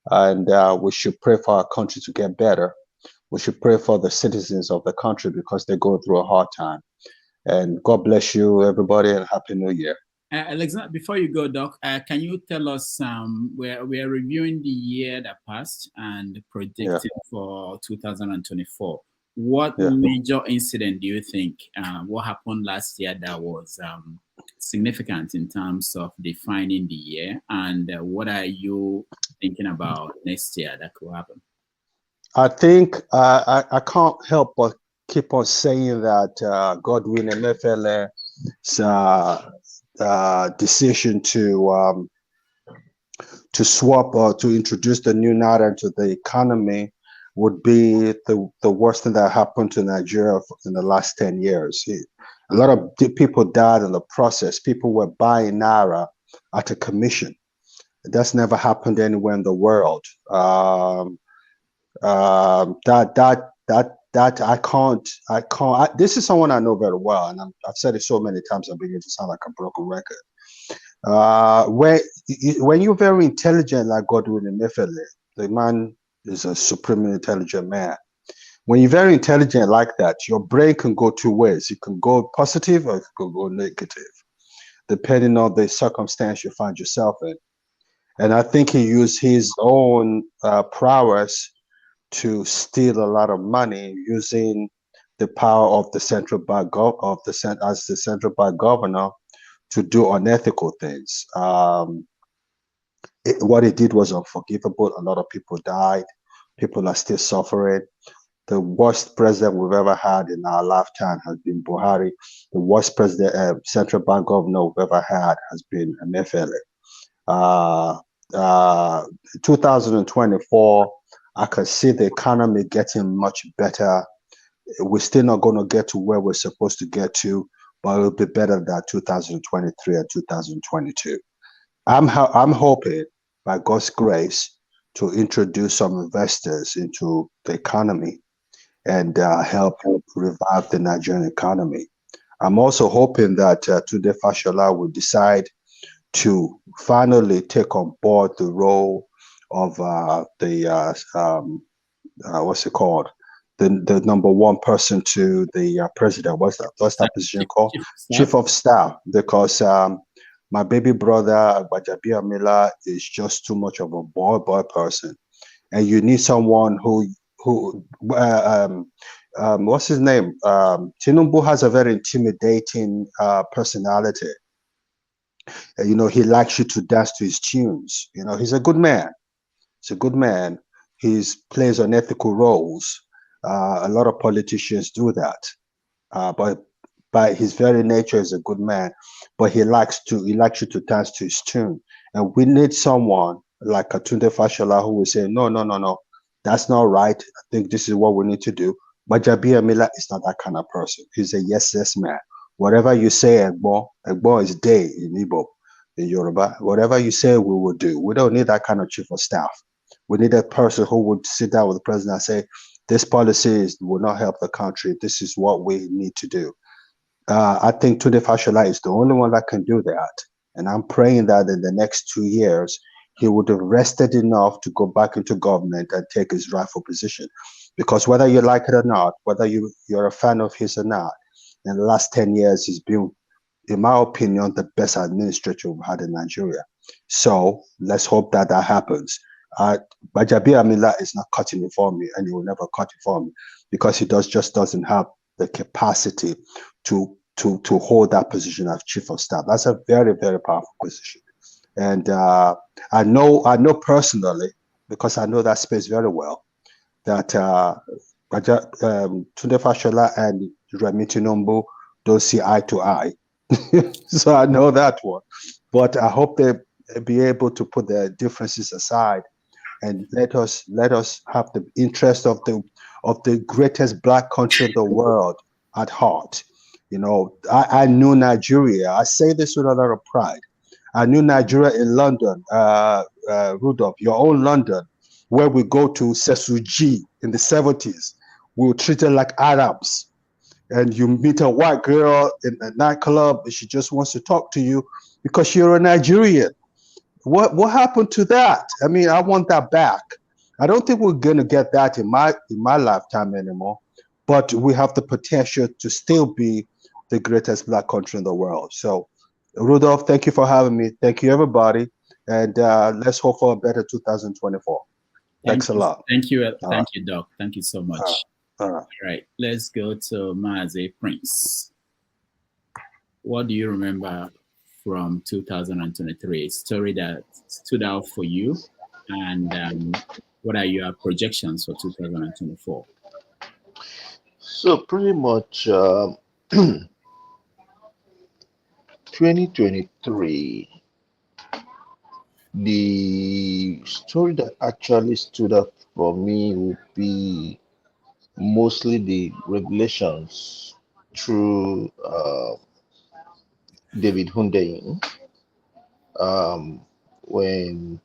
And we should pray for our country to get better. We should pray for the citizens of the country because they're going through a hard time. And God bless you, everybody, and Happy New Year. Alexander, before you go, Doc, can you tell us, we are reviewing the year that passed and predicting for 2024. What major incident do you think, what happened last year that was significant in terms of defining the year? And what are you thinking about next year that could happen? I think I can't help but keep on saying that Godwin Emefiele's decision to swap or to introduce the new naira into the economy would be the worst thing that happened to Nigeria in the last 10 years. A lot of people died in the process. People were buying naira at a commission. That's never happened anywhere in the world. That that this is someone I know very well, and I've said it so many times I'm beginning to sound like a broken record. When you're very intelligent like Godwin Emefiele, the man is a supremely intelligent man. When you're very intelligent like that, your brain can go two ways. You can go positive or it can go negative, depending on the circumstance you find yourself in. And I think he used his own prowess to steal a lot of money using the power of the central bank as the central bank governor to do unethical things. What he did was unforgivable. A lot of people died. People are still suffering. The worst president we've ever had in our lifetime has been Buhari. The worst president, central bank governor we've ever had has been Emefiele. 2024, I can see the economy getting much better. We're still not going to get to where we're supposed to get to, but it'll be better than 2023 and 2022. I'm hoping, by God's grace, to introduce some investors into the economy and help revive the Nigerian economy. I'm also hoping that Tunde Fashola will decide to finally take on board the role of what's it called? The number one person to the president. What's that position called? Chief of Staff. Because my baby brother Gbajabiamila Amila is just too much of a boy person, and you need someone who what's his name? Tinubu has a very intimidating personality. You know, he likes you to dance to his tunes. You know, he's a good man. He's a good man. He plays unethical roles. A lot of politicians do that. But by his very nature, he's a good man. But he likes you to dance to his tune. And we need someone like Tunde Fashola who will say, no, that's not right. I think this is what we need to do. But Jabir Miller is not that kind of person. He's a yes man. Whatever you say, Egbo is day in Igbo, in Yoruba. Whatever you say, we will do. We don't need that kind of chief of staff. We need a person who would sit down with the president and say, this policy will not help the country. This is what we need to do. I think Tunde Fashola is the only one that can do that. And I'm praying that in the next 2 years, he would have rested enough to go back into government and take his rightful position. Because whether you like it or not, whether you're a fan of his or not, in the last 10 years, he's been, in my opinion, the best administrator we've had in Nigeria. So let's hope that happens. Bajabi Amila is not cutting it for me, and he will never cut it for me because he just doesn't have the capacity to hold that position as chief of staff. That's a very, very powerful position. And I know personally, because I know that space very well, that Tunde Fashola and Remi Tinubu don't see eye to eye. So I know that one. But I hope they be able to put their differences aside and let us have the interest of the greatest black country in the world at heart. You know, I knew Nigeria. I say this with a lot of pride. I knew Nigeria in London, Rudolph, your own London, where we go to Sesuji in the 70s. We were treated like Arabs. And you meet a white girl in a nightclub and she just wants to talk to you because you're a Nigerian. What happened to that? I mean, I want that back. I don't think we're gonna get that in my lifetime anymore, but we have the potential to still be the greatest black country in the world. So, Rudolph, thank you for having me. Thank you, everybody, and let's hope for a better 2024. Thanks a lot. Thank you, Doc. Thank you so much. All right, let's go to Maze Prince. What do you remember from 2023, a story that stood out for you, and what are your projections for 2024? So pretty much 2023, the story that actually stood up for me would be mostly the revelations through David Hundeyin, when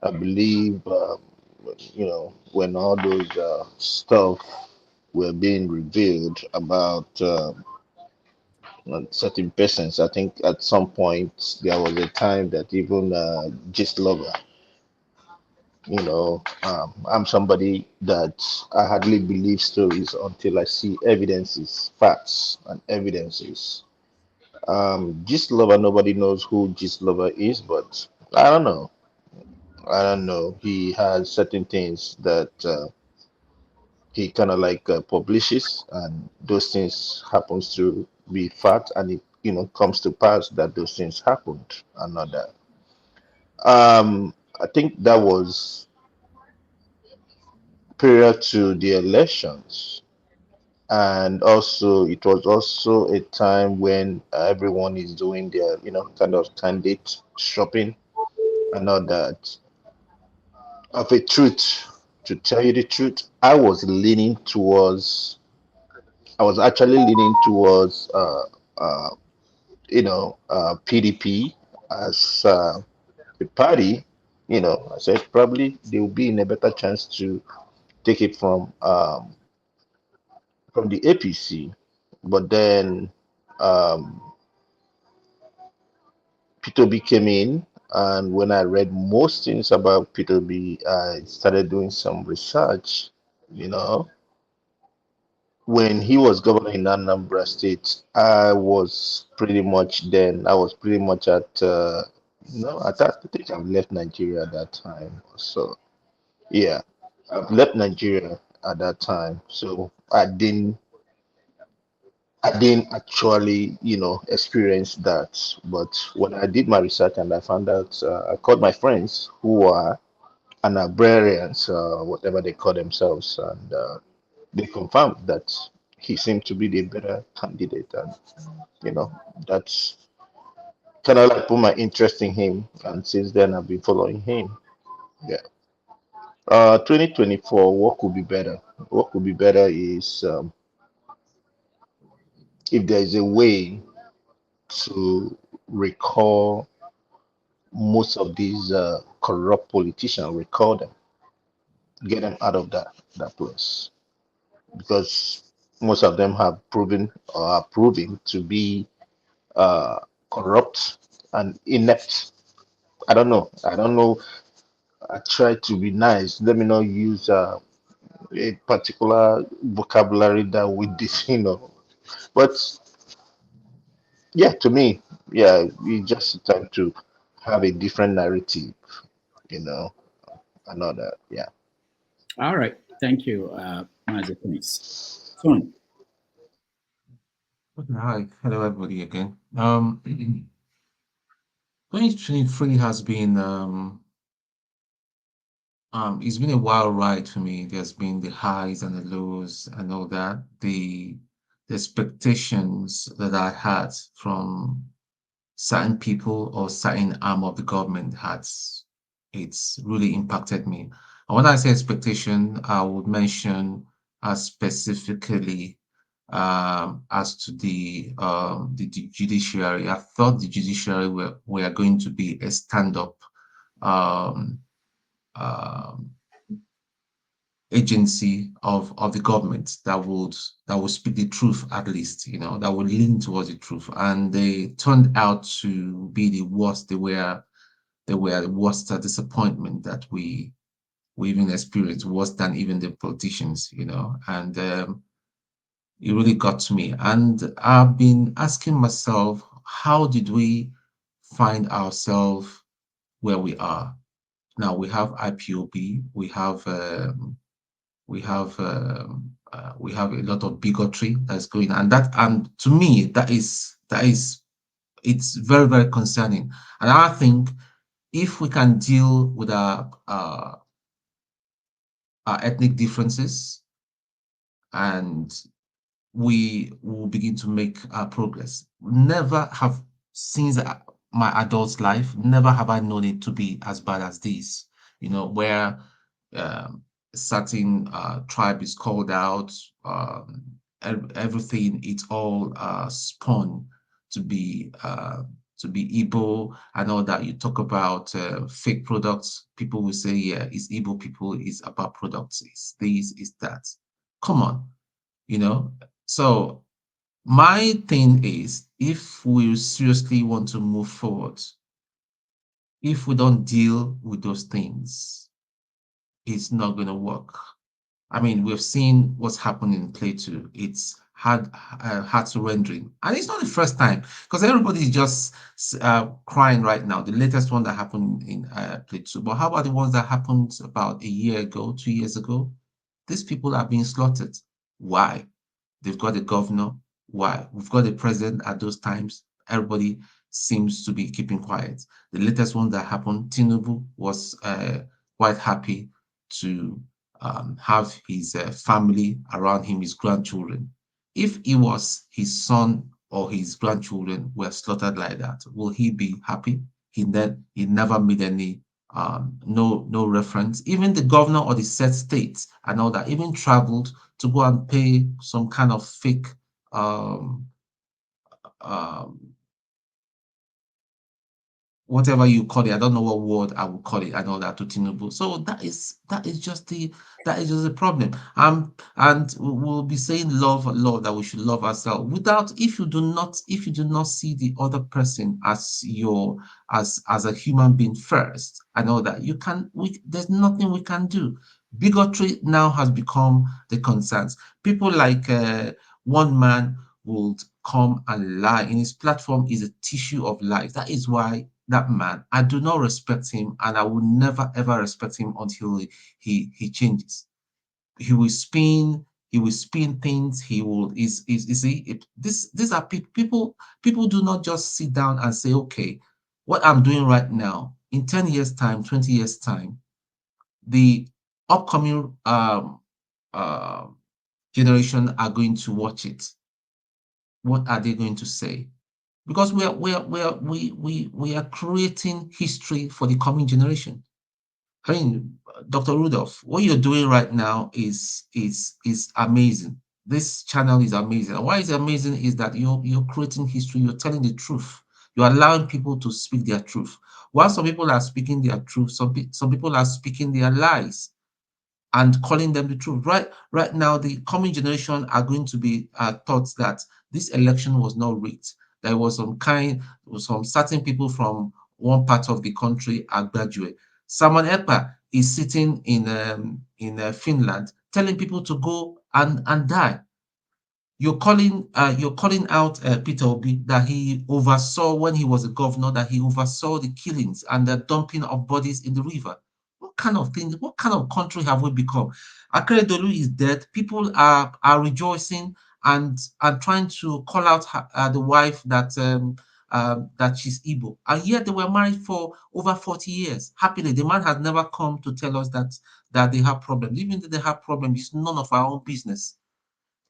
I believe, when all those stuff were being revealed about certain persons. I think at some point there was a time that even Gist Lover, I'm somebody that I hardly believe stories until I see evidences, facts, and evidences. Gist Lover, nobody knows who Gist Lover is, but I don't know. I don't know. He has certain things that he kind of like publishes, and those things happens to be fact, and it comes to pass that those things happened and not that. I think that was prior to the elections, and also it was also a time when everyone is doing their kind of candidate shopping and all that. Of a truth, to tell you the truth, I was actually leaning towards uh, PDP as a party. I said probably they will be in a better chance to take it from the APC, but then um, P2B came in, and when I read most things about P2B, I started doing some research. You know, when he was governor in Anambra State, I was pretty much at, at that, I think I've left Nigeria at that time. So, yeah, I've left Nigeria at that time. So I didn't actually, experience that. But when I did my research and I found out, I called my friends who are Anabrarians, whatever they call themselves, and they confirmed that he seemed to be the better candidate, and that's kind of like put my interest in him, and since then I've been following him. Yeah. 2024, what could be better? What could be better is if there is a way to recall most of these corrupt politicians, recall them, get them out of that place, because most of them have proven or are proving to be uh, corrupt and inept. I don't know. I don't know. I try to be nice. Let me not use a particular vocabulary that we did, But yeah, to me, yeah, it's just time to have a different narrative, you know, and all that. Yeah. All right. Thank you, Master Prince. Son. Hi, hello everybody again. 2023 has been it's been a wild ride for me. There's been the highs and the lows and all that. The expectations that I had from certain people or certain arm of the government it's really impacted me. And when I say expectation, I would mention specifically as to the judiciary. I thought the judiciary were going to be a stand-up um, um, agency of the government that would speak the truth, at least, that would lean towards the truth. And they turned out to be the worst. They were the worst disappointment that we even experienced, worse than even the politicians. And it really got to me. And I've been asking myself, how did we find ourselves where we are? Now we have IPOB, we have a lot of bigotry that's going on. And to me, that is it's very, very concerning. And I think if we can deal with our ethnic differences, and we will begin to make progress. Never have, since my adult life, never have I known it to be as bad as this, where um, certain tribe is called out, everything, it's all spun to be Igbo and all that. You talk about fake products, people will say, yeah, it's Igbo people, it's about products, it's this, it's that. Come on. you know. So my thing is, if we seriously want to move forward, if we don't deal with those things, it's not going to work. I mean, we've seen what's happened in Plato. It's hard surrendering, and it's not the first time, because everybody is just crying right now. The latest one that happened in Plato, but how about the ones that happened about a year ago, 2 years ago? These people are being slaughtered. Why? They've got a governor. Why? We've got a president at those times. Everybody seems to be keeping quiet. The latest one that happened, Tinubu was quite happy to have his family around him, his grandchildren. If it was his son or his grandchildren were slaughtered like that, will he be happy? He never made any no reference. Even the governor or the said states and all that even traveled to go and pay some kind of fake um, um, whatever you call it, I don't know what word I would call it, and all that to Tinubu. So that is just the problem. And we'll be saying love, that we should love ourselves. Without, if you do not see the other person as as a human being first, and all that, there's nothing we can do. Bigotry now has become the concerns. People like one man would come and lie, and his platform is a tissue of lies. That is why that man, I do not respect him, and I will never ever respect him until he changes. He will spin things. He will is you see these are people do not just sit down and say, okay, what I'm doing right now, in 10 years time, 20 years time, the upcoming uh, generation are going to watch it. What are they going to say? Because we are creating history for the coming generation. I mean, Dr. Rudolph, what you're doing right now is amazing. This channel is amazing. And why it's amazing is that you're creating history. You're telling the truth. You're allowing people to speak their truth. While some people are speaking their truth, some people are speaking their lies and calling them the truth. Right now, the coming generation are going to be taught that this election was not rigged. There was some certain people from one part of the country are graduate. Simon Epa is sitting in Finland telling people to go and die. You're calling out Peter Obi that he oversaw when he was a governor, that he oversaw the killings and the dumping of bodies in the river. What kind of thing, what kind of country have we become? Akeredolu is dead. People are rejoicing and trying to call out the wife that that she's Igbo. And yet they were married for over 40 years. Happily, the man has never come to tell us that they have problems. Even though they have problems, it's none of our own business.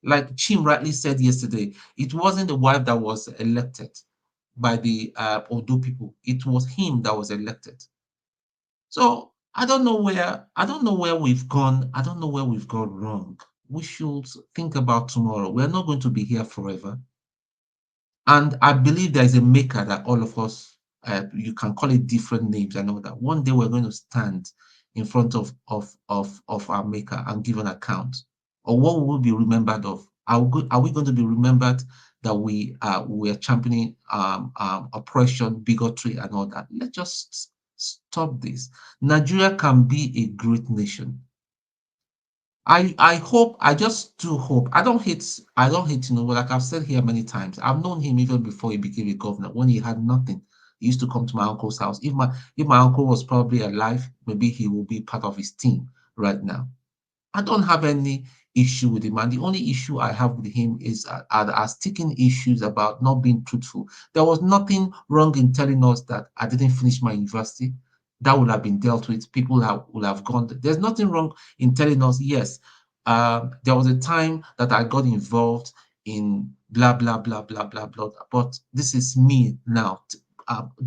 Like Chim rightly said yesterday, it wasn't the wife that was elected by the Odo people. It was him that was elected. So I don't know where we've gone. I don't know where we've gone wrong. We should think about tomorrow. We're not going to be here forever. And I believe there is a maker that all of us, you can call it different names and all that. One day we're going to stand in front of our maker and give an account. Or what will we be remembered of? Are we going to be remembered that we are championing oppression, bigotry, and all that? Let's just stop this. Nigeria can be a great nation. I hope, I just do hope. I don't hate Tinubu, like I've said here many times. I've known him even before he became a governor, when he had nothing. He used to come to my uncle's house. If my uncle was probably alive, maybe he will be part of his team right now. I don't have any issue with him, and the only issue I have with him is are sticking issues about not being truthful. There was nothing wrong in telling us that I didn't finish my university. That would have been dealt with. People would have gone. There's nothing wrong in telling us, yes, there was a time that I got involved in blah blah blah blah blah blah, but this is me now.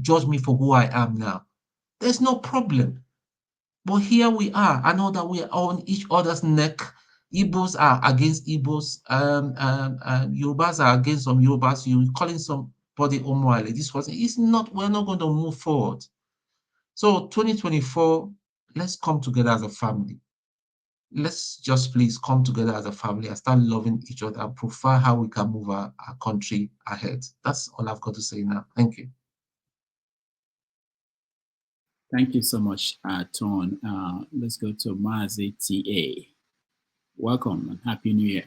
Judge me for who I am now. There's no problem. But here we are. I know that we are on each other's neck. Igbos are against Igbos. Yorubas are against some Yorubas. You calling somebody Omoale. This was, it's not, we're not going to move forward. So 2024, let's come together as a family. let's just please come together as a family and start loving each other and profile how we can move our country ahead. That's all I've got to say now. Thank you. Thank you so much, Ton. Let's go to Mazi TA. Welcome and Happy New Year.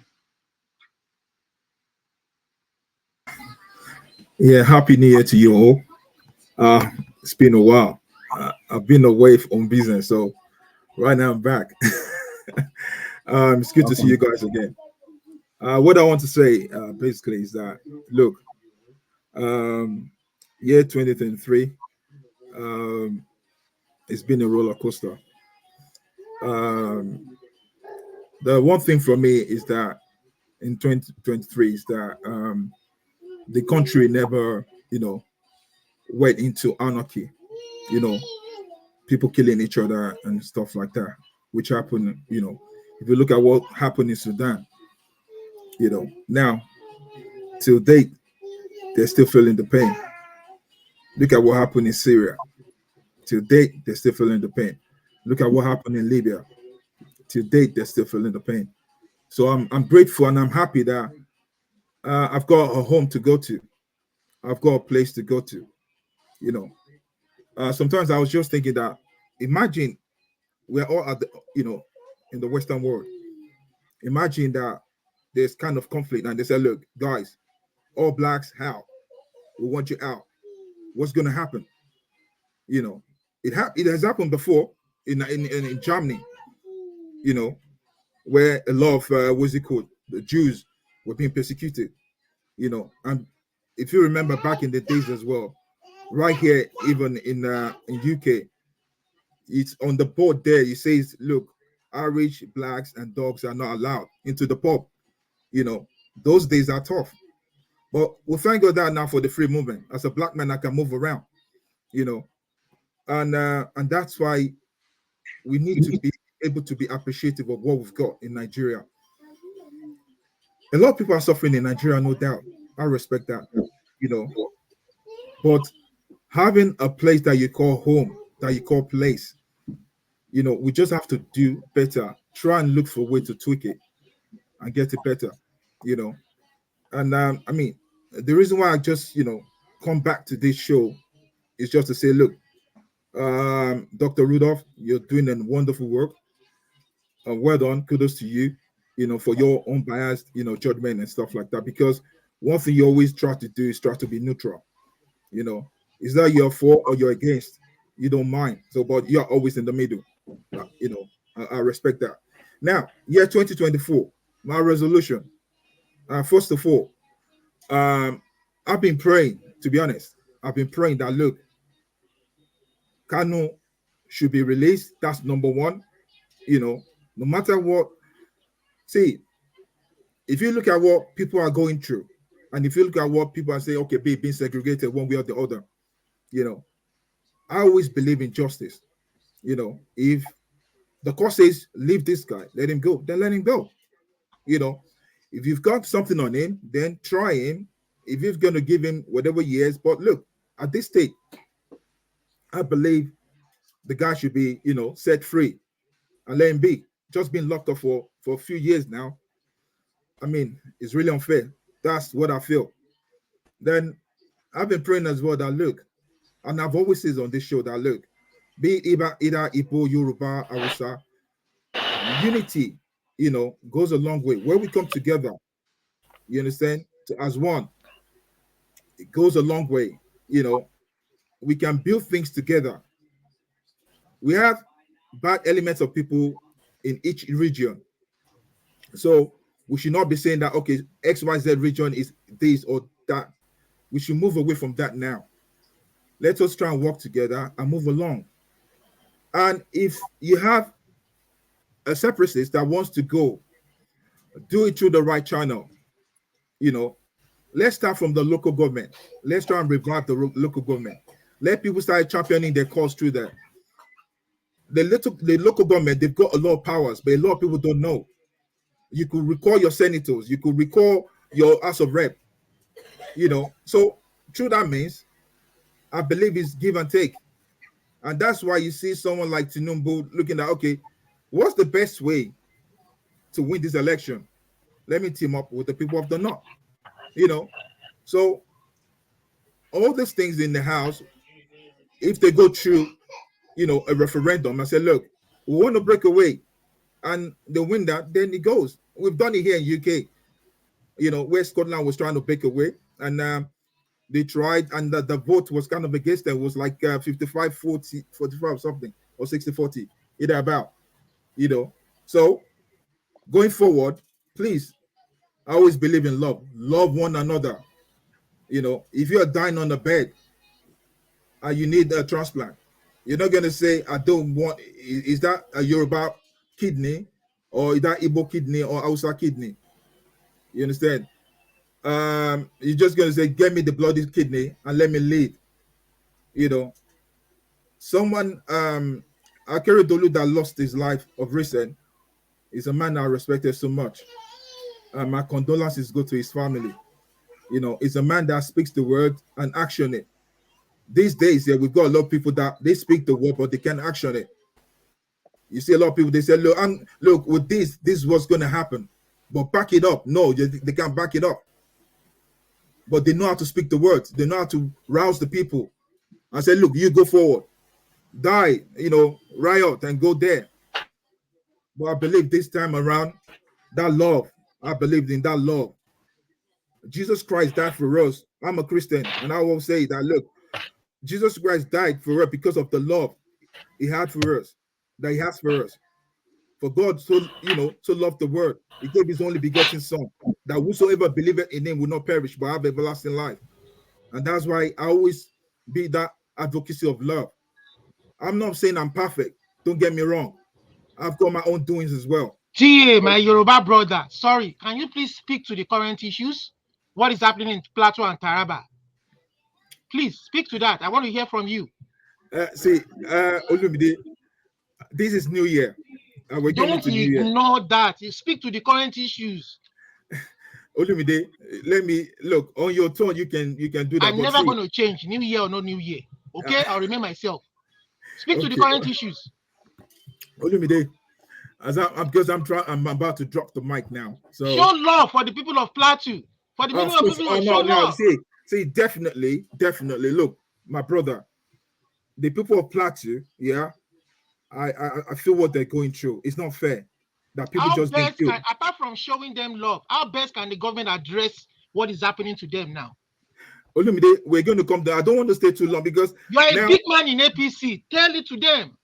Yeah, Happy New Year to you all. It's been a while. I've been away on business, so right now I'm back. It's good to see you guys again. What I want to say basically is that, look, year 2023, it's been a roller coaster. The one thing for me is that in 2023 is that the country never, went into anarchy, people killing each other and stuff like that, which happened, if you look at what happened in Sudan, now, till date, they're still feeling the pain. Look at what happened in Syria. Till date, they're still feeling the pain. Look at what happened in Libya. Till date, they're still feeling the pain. So I'm grateful and I'm happy that I've got a home to go to. I've got a place to go to. Sometimes I was just thinking that, imagine we're all at the, in the Western world. Imagine that there's kind of conflict and they say, look, guys, all blacks, how? We want you out. What's going to happen? It has happened before in Germany, where a lot of what's it called, the Jews were being persecuted, and if you remember back in the days as well, right here, even in UK, it's on the board there. It says, look, Irish, blacks, and dogs are not allowed into the pub. Those days are tough, but we thank God that now for the free movement. As a black man, I can move around, and that's why we need to be able to be appreciative of what we've got in Nigeria. A lot of people are suffering in Nigeria, no doubt. I respect that, but having a place that you call home, that you call place, we just have to do better. Try and look for a way to tweak it and get it better, And I mean, the reason why I just, come back to this show is just to say, look, Dr. Rudolph, you're doing a wonderful work. Well done. Kudos to you, for your unbiased, judgment and stuff like that. Because one thing you always try to do is try to be neutral. Is that you're for or you're against? You don't mind. So, but you're always in the middle. I respect that. Now, year 2024, my resolution. First of all, I've been praying, to be honest. I've been praying that, look, Kano should be released. That's number one. No matter what. See, if you look at what people are going through, and if you look at what people are saying, okay, being segregated one way or the other, I always believe in justice. If the court says, leave this guy, let him go, then let him go. If you've got something on him, then try him. If you're going to give him whatever years, but look, at this stage, I believe the guy should be, set free and let him be. Just been locked up for a few years now. I mean, it's really unfair. That's what I feel. Then I've been praying as well that, look, and I've always said on this show that, look, be either Igbo, Yoruba, Hausa, unity, goes a long way. Where we come together, you understand, as one, it goes a long way. We can build things together. We have bad elements of people in each region. So we should not be saying that, okay, XYZ region is this or that. We should move away from that now. Let us try and work together and move along. And if you have a separatist that wants to go, do it through the right channel. Let's start from the local government. Let's try and revive the local government. Let people start championing their cause through that. The local government, they've got a lot of powers, but a lot of people don't know. You could recall your senators, you could recall your House of Rep, So through that means, I believe it's give and take. And that's why you see someone like Tinubu looking at, okay, what's the best way to win this election. Let me team up with the people of the North. You know, so all these things in the House, if they go through, you know, a referendum and say, look, we want to break away, and they win that, then it goes. We've done it here in UK, you know, where Scotland was trying to break away, and they tried, and the vote was kind of against them. It was like 55-40, 45 something, or 60-40, either about, you know. So going forward, please, I always believe in love. Love one another. You know, if you're dying on the bed and you need a transplant, you're not going to say, I don't want, is that a Yoruba kidney, or is that Igbo kidney, or Hausa kidney? You understand? You're just going to say, get me the bloody kidney and let me live. You know, someone, Akere Dolu, that lost his life of recent, is a man I respected so much. My condolences go to his family. You know, it's a man that speaks the word and action it. These days, yeah, we've got a lot of people that they speak the word, but they can't action it. You see a lot of people, they say, look, look, with this is what's going to happen. But back it up. No, they can't back it up. But they know how to speak the words. They know how to rouse the people and say, look, you go forward. Die, you know, riot and go there. But I believe this time around, that love, I believed in that love. Jesus Christ died for us. I'm a Christian, and I will say that, look, Jesus Christ died for us because of the love he had for us, that he has for us. For God so, you know, so loved the world, he gave his only begotten son, that whosoever believeth in him will not perish but have everlasting life. And that's why I always be that advocacy of love. I'm not saying I'm perfect. Don't get me wrong. I've got my own doings as well. TA, my Yoruba brother, sorry, can you please speak to the current issues? What is happening in Plateau and Taraba? Please speak to that. I want to hear from you. See, Olumide, this is New Year. We're getting Don't into New Year. ignore that. You speak to the current issues. Olumide, let me look on your tone. You can do that. I'm never going to change, New Year or no New Year. Okay, I'll remain myself. Speak to the current issues. Olumide, I'm about to drop the mic now. So show love for the people of Plateau. For the people of people, show love. See, definitely. Look, my brother, the people of Plateau, yeah, I feel what they're going through. It's not fair that people just get killed. Apart from showing them love, how best can the government address what is happening to them now? Olumide, we're going to come there. I don't want to stay too long because you are a big man in APC. Tell it to them.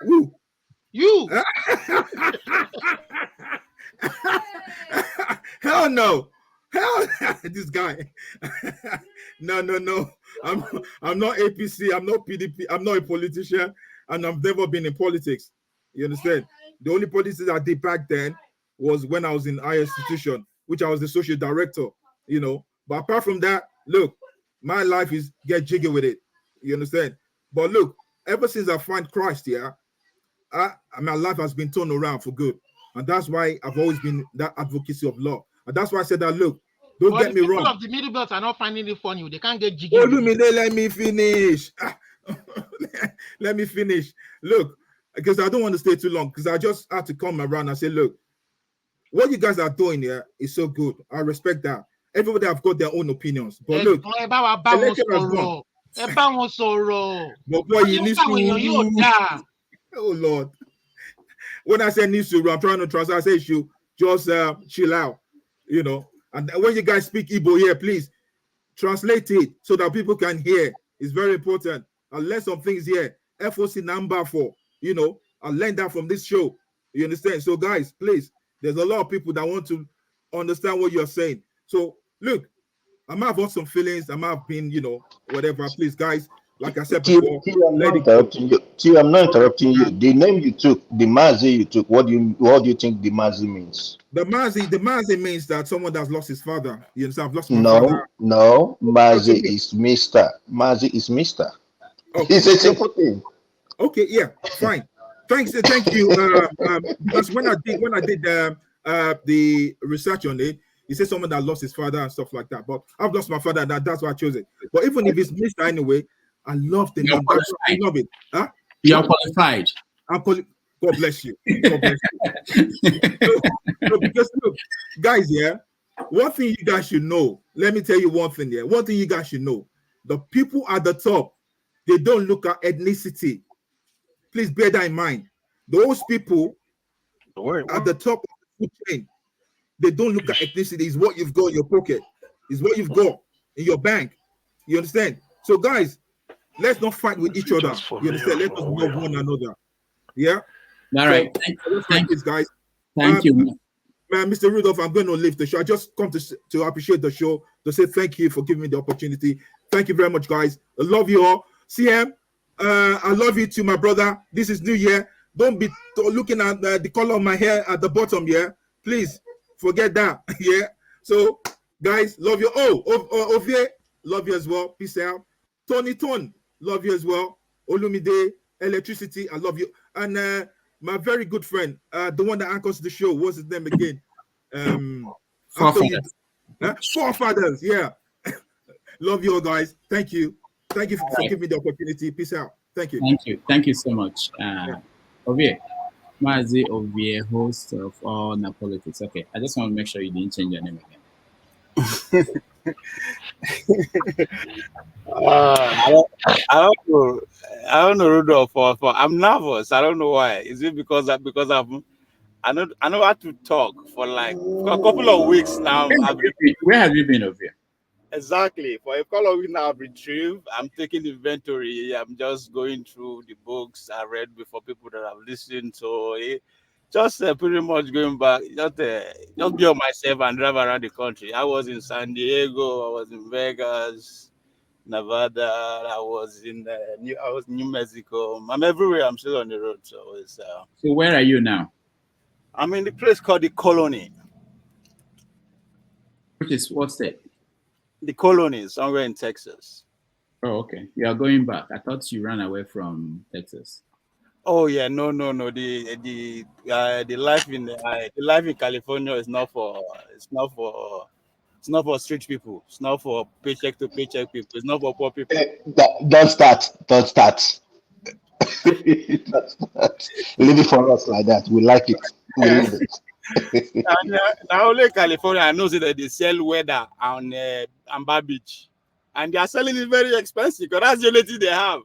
Who? You. Hell no. Hell, this guy. No. I'm not APC. I'm not PDP. I'm not a politician, and I've never been in politics. You understand? The only politics I did back then was when I was in higher institution, which I was the social director. You know, but apart from that, look, my life is get jiggy with it. You understand? But look, ever since I find Christ here, my life has been turned around for good, and that's why I've always been that advocacy of love. And that's why I said that. Look, don't get me wrong. People of the middle belt are not finding it funny. They can't get jiggy. Let me finish. Let me finish. Look, because I don't want to stay too long. Because I just had to come around and say, look, what you guys are doing here is so good. I respect that. Everybody have got their own opinions. But look, election has gone. But boy, you need to. Oh Lord. When I say need to, I'm trying to translate. I say you just chill out, you know. And when you guys speak Igbo here, please translate it so that people can hear. It's very important. I learned some things here. FOC number 4, you know. I learned that from this show. You understand? So guys, please, there's a lot of people that want to understand what you're saying. So look, I might have got some feelings. I might have been, you know, whatever. Please, guys, like I said before, I'm not interrupting you. I'm not interrupting you. The name you took, the Mazi you took, what do you think the Mazi means? The Mazi means that someone that's lost his father. You understand? I've lost my father. No, Mazi is Mr. Mazi is Mr. Okay. It's a simple thing. Okay, yeah, fine. Thank you. Because when I did the research on it, he said someone that lost his father and stuff like that. But I've lost my father, and that's why I chose it. But even if it's Mr. anyway, I love the name. I love it. Huh? You're qualified. God bless you. God bless you. No, because look, guys, yeah, one thing you guys should know. Let me tell you one thing here. One thing you guys should know. The people at the top, they don't look at ethnicity. Please bear that in mind. Those people at the top of the food chain, they don't look at ethnicity. It's what you've got in your pocket. It's what you've got in your bank. You understand? So, guys, let's not fight with each other. You understand? Let's just love one another. Yeah. All so, right. Thank you, guys. Thank you. Mr. Rudolph, I'm going to leave the show. I just come to appreciate the show, to say thank you for giving me the opportunity. Thank you very much, guys. I love you all. CM, I love you too, my brother. This is New Year. Don't be looking at the color of my hair at the bottom, yeah? Please forget that, yeah? So, guys, love you. Ovie, love you as well. Peace out. Tony Ton, love you as well. Olumide, Electricity, I love you. And my very good friend, the one that anchors the show, what's his name again? Forefathers. Forefathers, yeah. Love you all, guys. Thank you. Thank you for giving me the opportunity. Peace out. Thank you. Thank you. Thank you so much. Ovie, Mazi Ovie, host of All Na Politics. Okay, I just want to make sure you didn't change your name again. I don't know, Rudolph. I'm nervous. I don't know why. Is it because I know how to talk for like a couple of weeks now. Where have you been, Ovie? Exactly. For a couple of weeks now, I've retrieved. I'm taking inventory. I'm just going through the books I read before, people that I've listened to. Just pretty much going back, just be on myself and drive around the country. I was in San Diego. I was in Vegas, Nevada. I was in New Mexico. I'm everywhere. I'm still on the road. So it's. So where are you now? I'm in the place called the Colony. Which is what state? The Colony, somewhere in Texas. Oh, okay. You are going back. I thought you ran away from Texas. Oh yeah, no. The life in California is not for street people. It's not for paycheck to paycheck people. It's not for poor people. Don't start. Don't start. Don't start. Leave it for us like that. We like it. We love it. Now only California, I know that they sell weather on Amber Beach, and they are selling it very expensive because that's the only thing they have.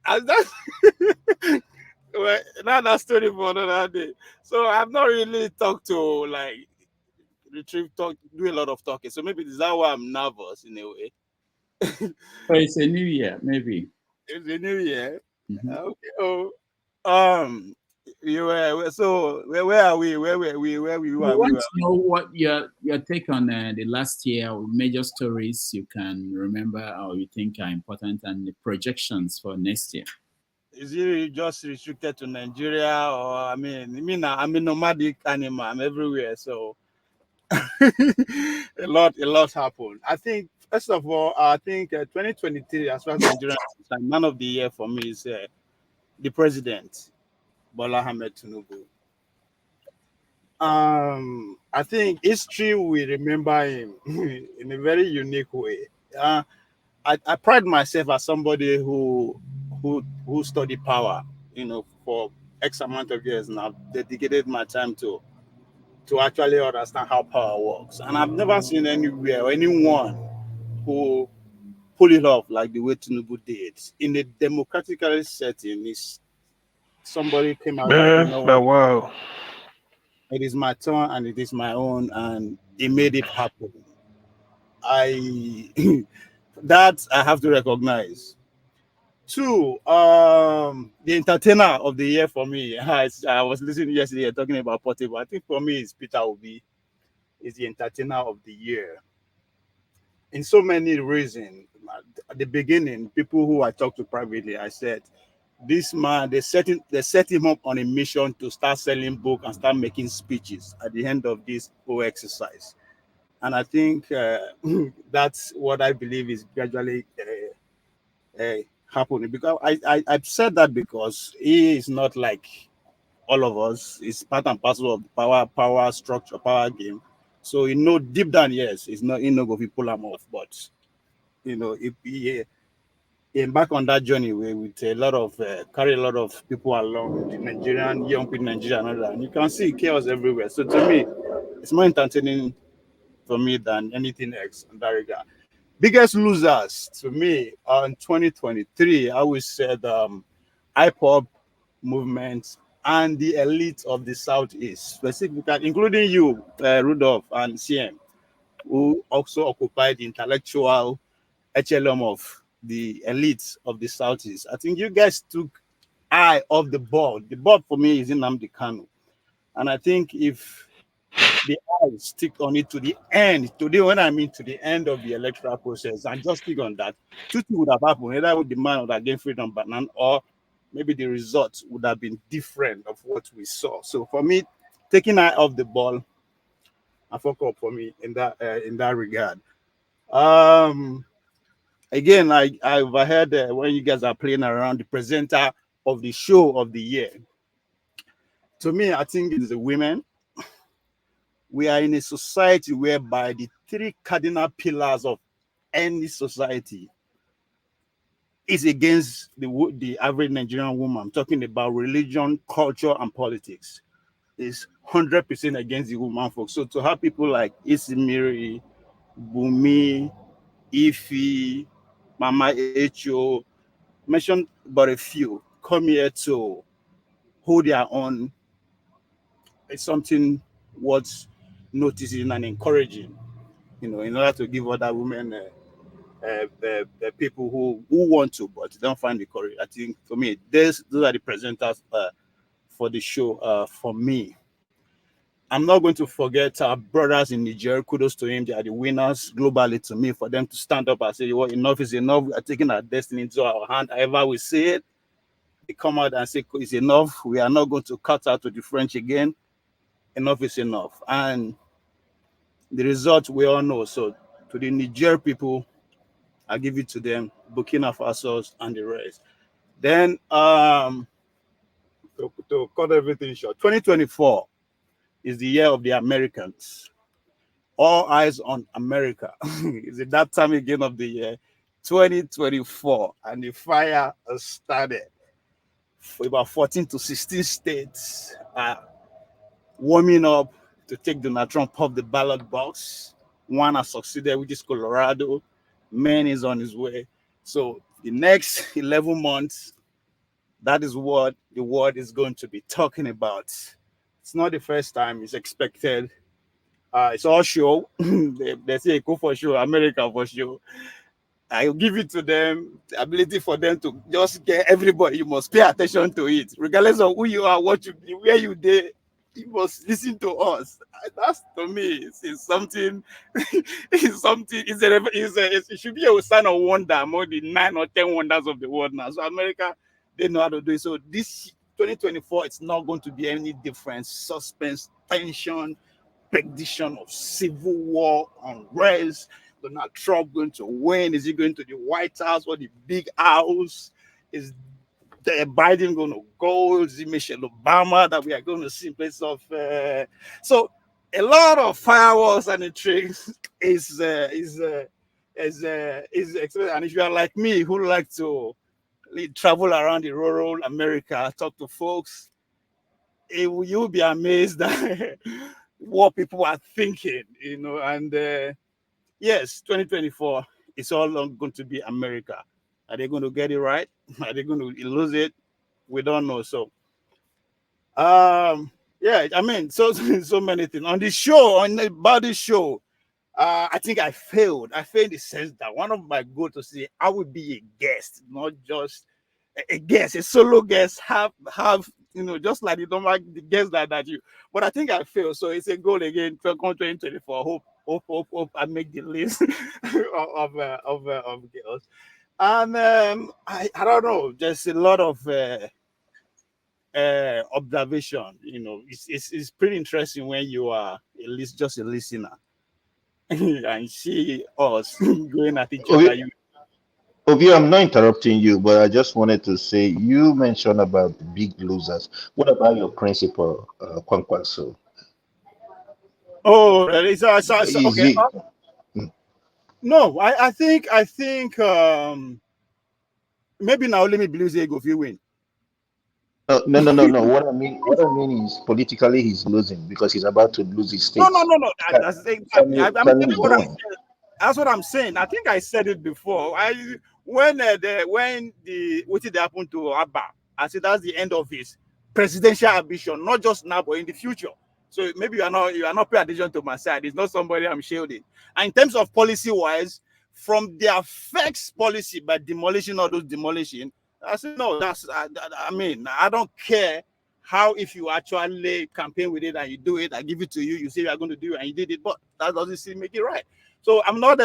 And that's well, not story for another day. So I've not really talked to do a lot of talking. So maybe this is why I'm nervous in a way. So it's a new year, maybe. It's a new year. Mm-hmm. Okay. You were so where are we? Where were we? Where we were? I want to know what your take on the last year, major stories you can remember or you think are important, and the projections for next year. Is it just restricted to Nigeria, or I'm a nomadic animal. I'm everywhere, so a lot happened. I think first of all, 2023, as far as Nigeria is concerned, man of the year for me is the president, Bola Ahmed Tinubu. I think history will remember him in a very unique way. I pride myself as somebody who studied power, for X amount of years now, dedicated my time to actually understand how power works. And I've never seen anywhere or anyone who pull it off like the way Tinubu did. In a democratically setting, somebody came out like, wow. It is my turn and it is my own, and he made it happen. That I have to recognize. Two, the entertainer of the year for me. I was listening yesterday talking about Portable. I think for me, it's Peter Obi is the entertainer of the year. In so many reasons. At the beginning, people who I talked to privately, I said, this man, they set him up on a mission to start selling books and start making speeches at the end of this whole exercise. And I think that's what I believe is gradually happening. Because I've said that because he is not like all of us. It's part and parcel of the power structure, power game. So deep down, yes, it's not going to pull him off. But if embark on that journey with a lot of carry a lot of people along, the Nigerian young people in Nigeria and all that. And you can see chaos everywhere. So to me, it's more entertaining for me than anything else in that regard. Biggest losers to me in 2023, I would say the IPOP movement and the elite of the Southeast, specifically including you, Rudolph and CM, who also occupied the intellectual echelon of the elites of the Southeast. I think you guys took eye off the ball. The ball for me is in Nnamdi Kanu. And I think if the eye stick on it to the end, today when I mean to the end of the electoral process, and just stick on that, two things would have happened. Either with the man would have gained freedom banana, or maybe the results would have been different of what we saw. So for me, taking eye off the ball, I fuck up for me in that regard. Um, Again, I overheard when you guys are playing around the presenter of the show of the year. To me, I think it's the women. We are in a society whereby the three cardinal pillars of any society is against the average Nigerian woman. I'm talking about religion, culture, and politics. Is 100% against the woman folks. So to have people like Isimiri, Bumi, Ifi, Mama Echo, mention but a few, come here to hold their own, it's something worth noticing and encouraging, in order to give other women people who want to but don't find the courage. I think for me, those are the presenters for the show. For me, I'm not going to forget our brothers in Niger. Kudos to him. They are the winners globally to me, for them to stand up and say, well, enough is enough. We are taking our destiny into our hand. However we say it, they come out and say, it's enough. We are not going to cut out to the French again. Enough is enough. And the result we all know. So to the Niger people, I give it to them, Burkina Faso and the rest. Then to cut everything short, 2024 is the year of the Americans. All eyes on America. Is it that time again of the year? 2024, and the fire has started. For about 14 to 16 states are warming up to take Donald Trump off the ballot box. One has succeeded, which is Colorado. Maine is on his way. So the next 11 months, that is what the world is going to be talking about. It's not the first time. It's expected. It's all show. they say go for show, America for show. I'll give it to them, the ability for them to just get everybody. You must pay attention to it, regardless of who you are, what you, where you did. You must listen to us. That's to me, it's something. It's something. It should be a sign of wonder among the 9 or 10 wonders of the world now. So America, they know how to do it. So this 2024, it's not going to be any different. Suspense, tension, prediction of civil war, unrest. Donald Trump going to win? Is he going to the White House or the big house? Is Biden going to go? Is it Michelle Obama that we are going to see in place of? So a lot of fireworks and intrigues is expected. And if you are like me, who like to travel around the rural America, talk to folks, you'll be amazed at what people are thinking, and yes, 2024 is all going to be America. Are they going to get it right? Are they going to lose it? We don't know. So, yeah, I mean, so so many things on the show, about this show. I think I failed. I failed in the sense that one of my goals to say I would be a guest, not just a guest, a solo guest. Have just like the guests that you. But I think I failed. So it's a goal again for 2024. Hope I make the list of girls. And I don't know, just a lot of observation. It's pretty interesting when you are just a listener and see us going at each other. Ovio, I'm not interrupting you, but I just wanted to say you mentioned about the big losers. What about your principal, Kwankwaso? Oh, it's Is okay. he? No, I think maybe now let me believe say go if you win. No. What I mean is politically he's losing because he's about to lose his No, states. That's exactly. I'm telling Kanu is you what I'm done. saying. That's what I'm saying. I think I said it before. When the what did happen to Abba, I said that's the end of his presidential ambition, not just now but in the future. So maybe you are not paying attention to my side. It's not somebody I'm shielding. And in terms of policy wise, from their fixed policy by demolishing all those demolition, I said no. I mean I don't care how if you actually campaign with it and you do it, I give it to you, you say you are going to do it and you did it, but that doesn't seem make it right. So I'm not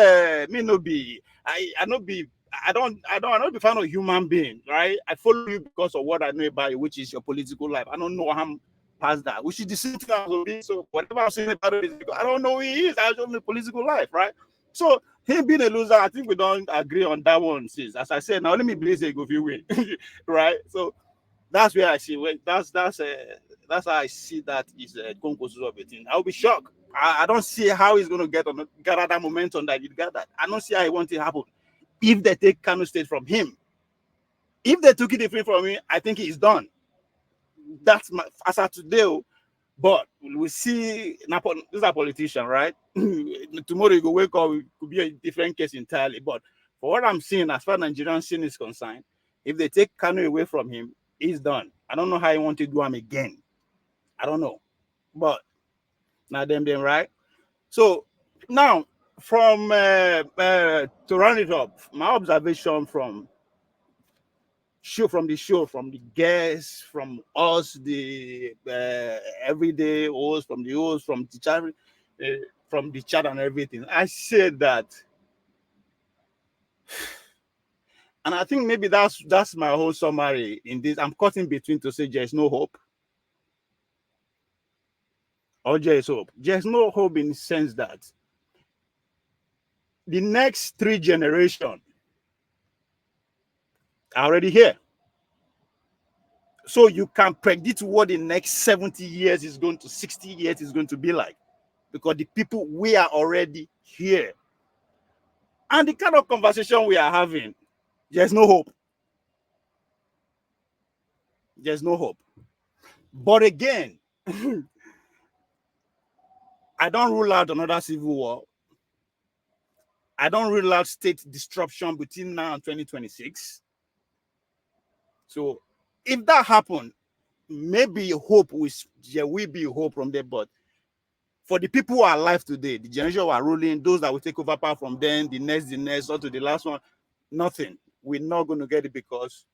me no be I not be I don't be fan of human being, right? I follow you because of what I know about you, which is your political life. I don't know how I'm past that, which is the same thing as Obi. So whatever I'm saying about it is because I don't know who he is. I don't know the political life, right? So him being a loser, I think we don't agree on that one. Sis. As I said, now let me believe say go if you win, right? So that's where I see. That's how I see that is a concourse of a thing. I'll be shocked. I don't see how he's going to gather that momentum that he gathered. I don't see how he wants it to happen. If they take Kano State from him, if they took it away from him, I think he's done. That's my as of today. But we see this is a politician, right? Tomorrow you go wake up, it could be a different case entirely. But for what I'm seeing, as far as Nigerian scene is concerned, if they take Kano away from him, he's done. I don't know how he want to do him again. I don't know. But now them right. So now from to round it up, my observation from the guests, from us, the everyday hosts, from the hosts, from the chat and everything. I said that, and I think maybe that's my whole summary in this. I'm cutting between to say there's no hope. Or there is hope. There's no hope in the sense that the next 3 generations are already here. So you can predict what the next 70 years is going to, 60 years is going to be like. Because the people, we are already here. And the kind of conversation we are having, there's no hope. There's no hope. But again, I don't rule out another civil war. I don't rule out state disruption between now and 2026. So if that happens, maybe there will be hope from there. But for the people who are alive today, the generation who are ruling, those that will take over power from them, the next, or to the last one, nothing. We're not going to get it because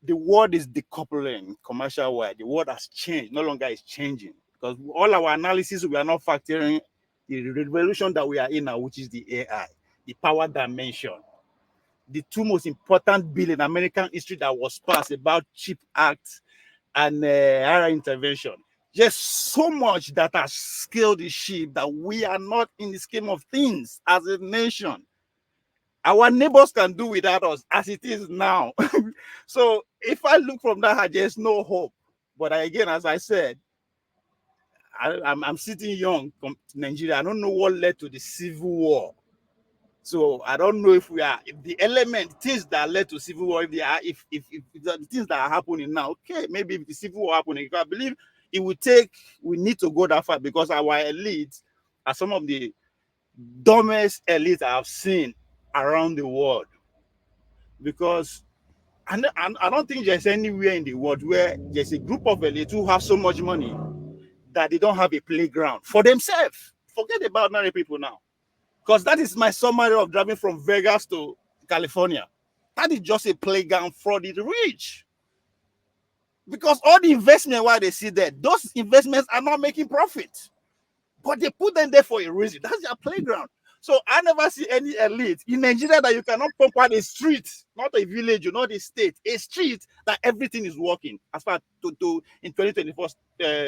the world is decoupling commercial wide. The world has changed, no longer is changing. Because all our analysis, we are not factoring the revolution that we are in now, which is the AI, the power dimension. The 2 most important bill in American history that was passed about CHIP Act and higher intervention. Just so much that has scaled the ship that we are not in the scheme of things as a nation. Our neighbors can do without us as it is now. So if I look from that, there's no hope. But again, as I said, I'm sitting young from Nigeria. I don't know what led to the civil war. So I don't know if the things that led to civil war, if the things that are happening now, okay, maybe if the civil war happening, I believe we need to go that far because our elites are some of the dumbest elites I have seen around the world. Because I don't think there's anywhere in the world where there's a group of elites who have so much money that they don't have a playground for themselves. Forget about married people now. Because that is my summary of driving from Vegas to California. That is just a playground for the rich. Because all the investment while they see there, those investments are not making profit. But they put them there for a reason. That's their playground. So I never see any elite in Nigeria that you cannot pump out a street, not a village, not a state, a street that everything is working as far to in 2024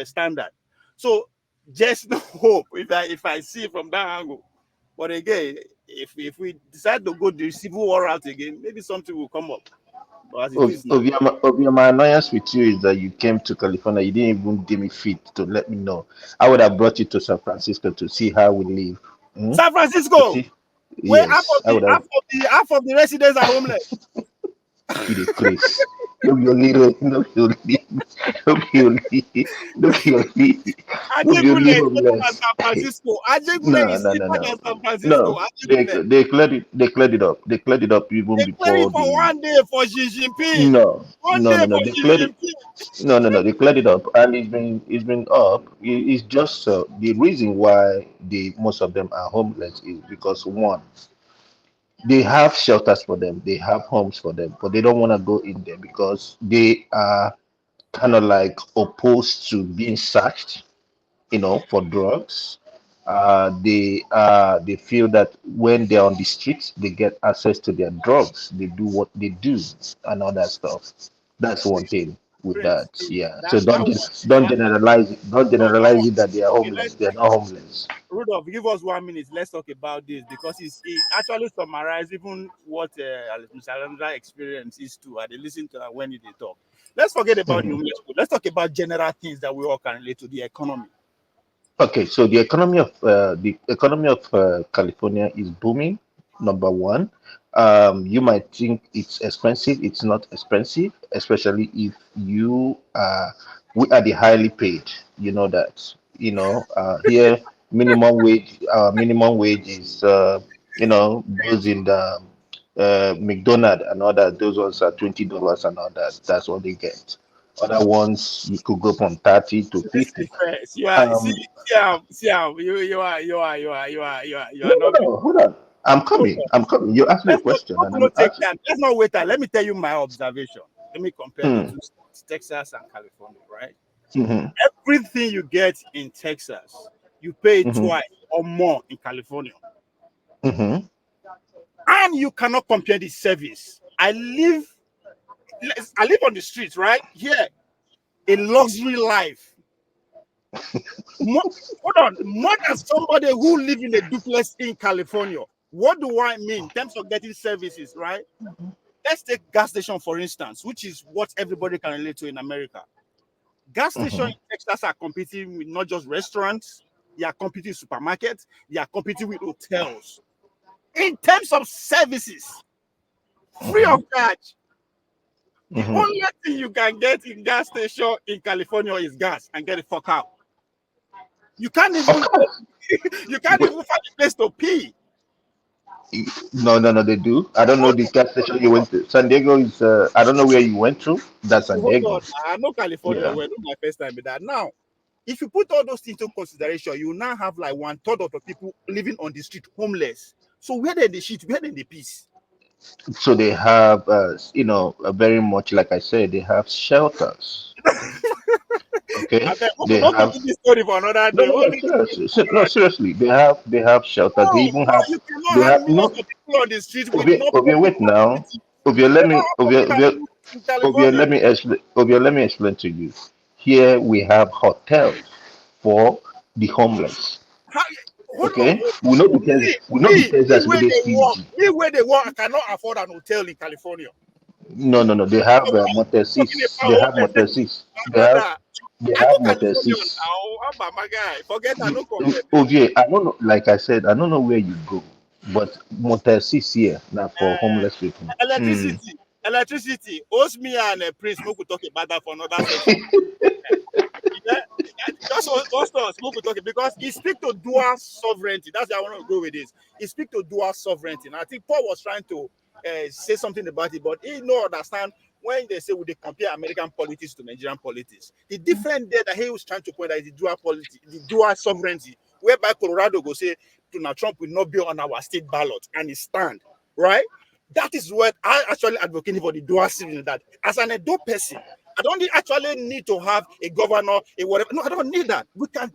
standard. So just no hope if I see it from that angle. But again, if we decide to go the civil war route again, maybe something will come up. But as it is now, My annoyance with you is that you came to California. You didn't even give me feet to let me know. I would have brought you to San Francisco to see how we live. San Francisco, where Yes, I would have. half of the residents are homeless. in a place. No be only road, no be only, no be only, no be only, no be Ajegule only is better than homeless. San Francisco. Ajegule No, is no, no, cheaper no, than San Francisco. no. Ajegule. They cleared it up. They cleared it up even They clear it before for the. one day for Xi Jinping. No, One no, day no, no. for They Xi cleared it. Jinping. No, no, no. They cleared it up, and it's been up. It's just the reason why the most of them are homeless is because one, they have shelters for them, they have homes for them, but they don't want to go in there because they are kind of like opposed to being searched, for drugs. They feel that when they're on the streets, they get access to their drugs. They do what they do and all that stuff. That's one thing with Prince, that. Yeah. So that one, don't that, generalize it. Don't no, that one. generalize it that they are Okay, homeless. They are not homeless. Rudolph, give us 1 minute. Let's talk about this because it actually summarizes even what Mr. Alexander experience is too. I listen to that when they talk. Let's forget about the Mhm. homeless people. Let's talk about general things that we all can relate to the economy. Okay, so the economy of California is booming. Number one, you might think it's expensive. It's not expensive, especially if we are the highly paid. You know that. Here minimum wage is those in the McDonald and all that. Those ones are $20 and all that. That's what they get. Other ones you could go from 30 to Listen 50. first. You are Um, you No, are no, not. no. Hold on. I'm Hold coming. on. I'm coming. You asked me a Let's not question, and no I'm take answering. time. Let's not wait time. Let me tell you my observation. Let me compare the Hmm. two states, Texas and California, right? Mm-hmm. Everything you get in Texas, you pay Mm-hmm. twice or more in California. Mm-hmm. And you cannot compare the service. I live on the streets, right? Here, a luxury life. More, hold on, more than somebody who live in a duplex in California. What do I mean in terms of getting services, right? Let's take gas station, for instance, which is what everybody can relate to in America. Gas stations in Texas are competing with not just restaurants, they are competing with supermarkets, they are competing with hotels. In terms of services, free of charge. The Mm-hmm. only thing you can get in gas station in California is gas and get the fuck out. You can't Of even course. you can't Wait, even find a place to pee. no, no, no. They do. I don't know Hold the on, gas station you went to. San Diego is. I don't know where you went to. That's San hold on. Diego. I know California, Yeah. well, not my first time with that. Now, if you put all those things into consideration, you now have like 1/3 of the people living on the street homeless. So where they shit, where they peace? So they have, very much like I said, they have shelters. Okay. I bet we could They not go have. to this story for another No, day. no, no. Only Seriously. No, seriously. They have shelters. They no, even no, have. you cannot They have have millions no. of people on the street with Obia, no Obia, public wait now. facility. Obia, You let cannot me. have public Obia, Obia, facility in Obia, California. let me explain. Obia, let me explain to you. Here we have hotels for the homeless. How, hold on, Okay, we know the me, Texas. We know the Texas where where they they work, stingy. me where they work, I cannot afford an hotel in California. No, no, no. They So have what are you Motel talking 6. They about have Motel homelessness, 6. my They have. brother? They I know have Motel California 6. now. I'm my guy. Forget I no compare. Ovie, I don't know. Like I said, I don't know where you go, but Motel 6 here now for homeless people. Mm. Electricity. Host me and Prince. We could talk about that for another section. Yeah, just us we could talk it because he speak to dual sovereignty. That's where I want to go with this. He speak to dual sovereignty, and I think Paul was trying to say something about it, but he no understand when they say would they compare American politics to Nigerian politics. The difference there that he was trying to point out is the dual politics, the dual sovereignty, whereby Colorado go say Donald Trump will not be on our state ballot and he stand right. That is what I actually advocating for the dual citizen. That as an adult person, I don't actually need to have a governor, a whatever. No, I don't need that. We can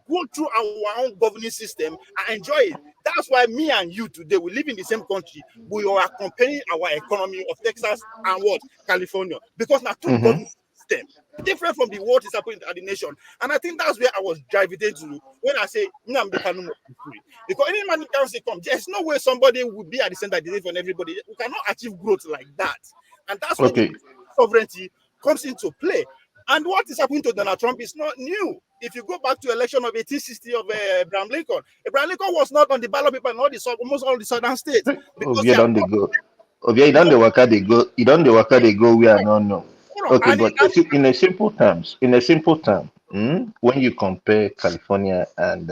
go through our own governing system and enjoy it. That's why me and you today, we live in the same country. We are comparing our economy of Texas and what? California. Because now two Mm-hmm. governing system different from the what is happening at the nation. And I think that's where I was driving to when I say Nnamdi Kanu must be free. Because any man can say come, there's no way somebody would be at the center of the day for everybody. We cannot achieve growth like that. And that's where the Okay. sovereignty comes into play. And what is happening to Donald Trump is not new. If you go back to election of 1860 of Abraham Lincoln was not on the ballot paper in almost all the southern states because Ovie, don't they go? Okay, you don't the waka they go. You don't the waka they go. We are not know. Hold on, Okay, but in a simple terms, when you compare California and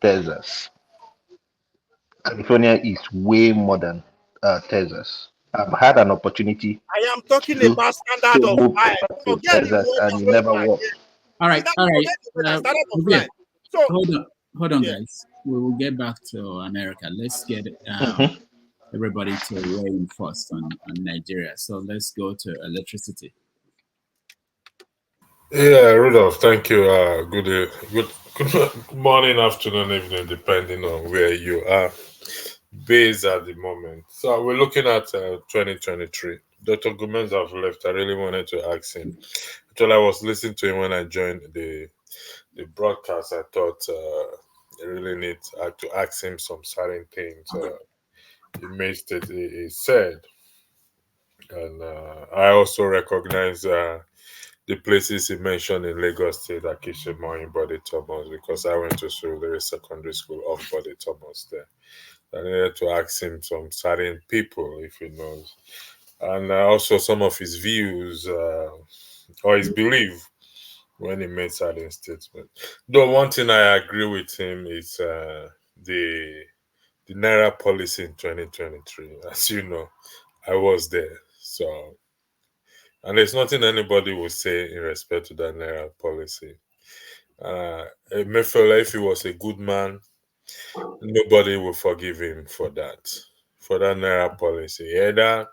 Texas, California is way more than Texas. I've had an opportunity I am talking to about standard of move life. to Forget the Texas, and weather it where never you are worked. here. All right, all right. Forget the weather, standard of Okay. life. So Hold on, yeah. guys. We will get back to America. Let's get Mhm. everybody to weigh in first on Nigeria. So let's go to electricity. Yeah, Rudolph, thank you. Good morning, afternoon, evening, depending on where you are based at the moment. So we're looking at 2023. Dr. Gomez have left. I really wanted to ask him. Actually, I was listening to him when I joined the broadcast. I thought I really need to ask him some certain things. He said, and I also recognize the places he mentioned in Lagos State, Akishimo in Body Thomas, because I went to Surulere Secondary School off Body Thomas there. I needed to ask him some certain people if he knows, and also some of his views or his belief when he made certain statements. Though one thing I agree with him is the Naira policy in 2023. As you know, I was there, so. And there's nothing anybody will say in respect to that Naira policy. Emefiele, if he was a good man, nobody will forgive him for that Naira policy. Either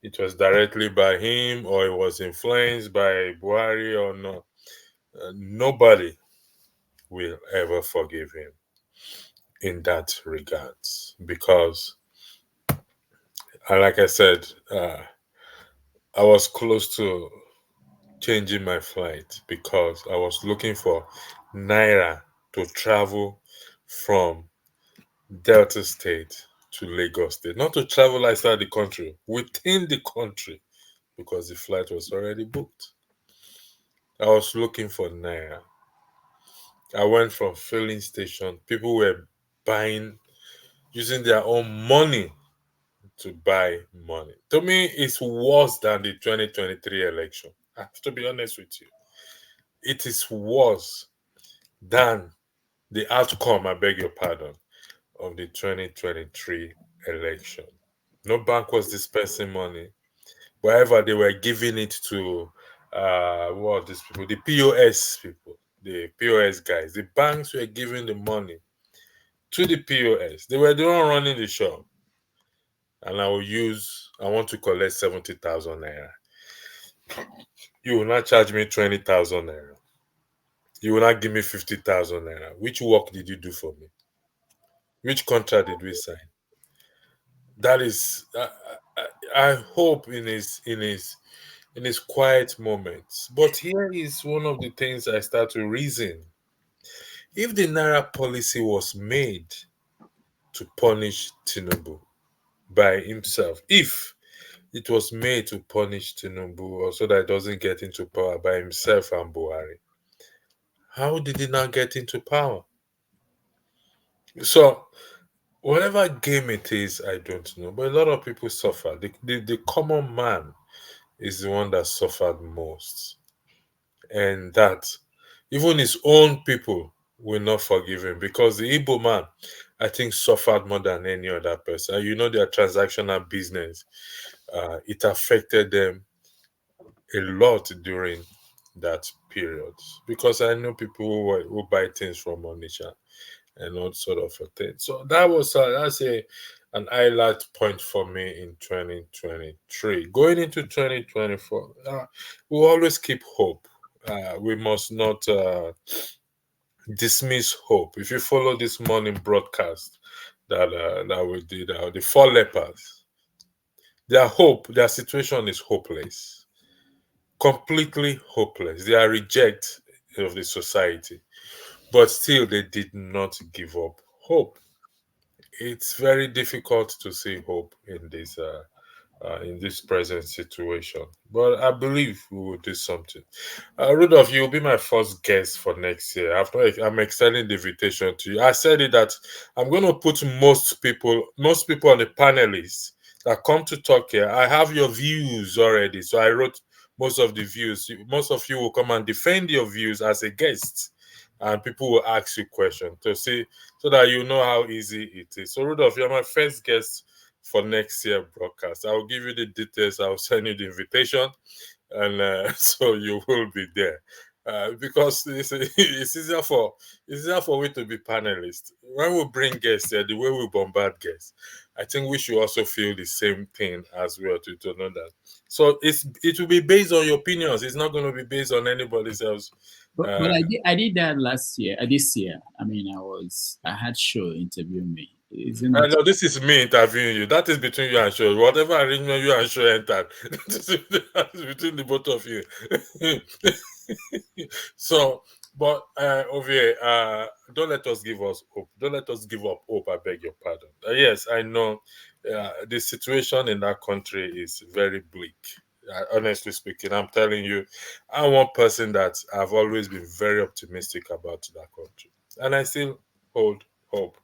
it was directly by him or it was influenced by Buhari or not. Nobody will ever forgive him in that regards because, like I said, I was close to changing my flight because I was looking for Naira to travel from Delta State to Lagos State, not to travel outside the country, within the country, because the flight was already booked. I was looking for Naira. I went from filling station. People were buying, using their own money to buy money. To me, it's worse than the 2023 election. I have to be honest with you. It is worse than the outcome, I beg your pardon, of the 2023 election. No bank was dispensing money. Wherever they were giving it to, what are these people? The POS people, the POS guys. The banks were giving the money to the POS. They were the one running the shop. And I want to collect 70,000 naira. You will not charge me 20,000 naira. You will not give me 50,000 naira. Which work did you do for me? Which contract did we sign? That is, I hope in his quiet moments. But here is one of the things I start to reason. If the Naira policy was made to punish Tinubu by himself, if it was made to punish Tinubu or so that it doesn't get into power by himself and Buhari, how did he not get into power? So whatever game it is, I don't know. But a lot of people suffer. The common man is the one that suffered most. And that even his own people will not forgive him because the Igbo man, I think, suffered more than any other person. You know, their transactional business, it affected them a lot during that period because I know people who buy things from Onisha and all sort of a thing. So that was an highlight point for me in 2023. Going into 2024, we always keep hope. We must not dismiss hope. If you follow this morning broadcast that we did, the four lepers, their situation is hopeless, completely hopeless. They are reject of the society, but still they did not give up hope. It's very difficult to see hope in this present situation. But I believe we will do something. Rudolph, you'll be my first guest for next year. I'm extending the invitation to you. I said it that I'm going to put most people on the panelists that come to talk here. I have your views already, so I wrote most of the views. Most of you will come and defend your views as a guest, and people will ask you questions to see so that you know how easy it is. So Rudolph, you're my first guest for next year broadcast. I will give you the details. I will send you the invitation, and so you will be there. Because it's easier for me to be panelist. When we bring guests here, the way we bombard guests, I think we should also feel the same thing as well to know that. So it will be based on your opinions. It's not going to be based on anybody else. But I did that last year. This year, I mean, I had show interviewing me. No, this is me interviewing you. That is between you and Show. Whatever arrangement you and Show entered, that is between the both of you. So, but Ovie, don't let us give us hope. Don't let us give up hope. I beg your pardon. Yes, I know the situation in that country is very bleak. Honestly speaking, I'm telling you, I'm one person that I've always been very optimistic about that country, and I still hold hope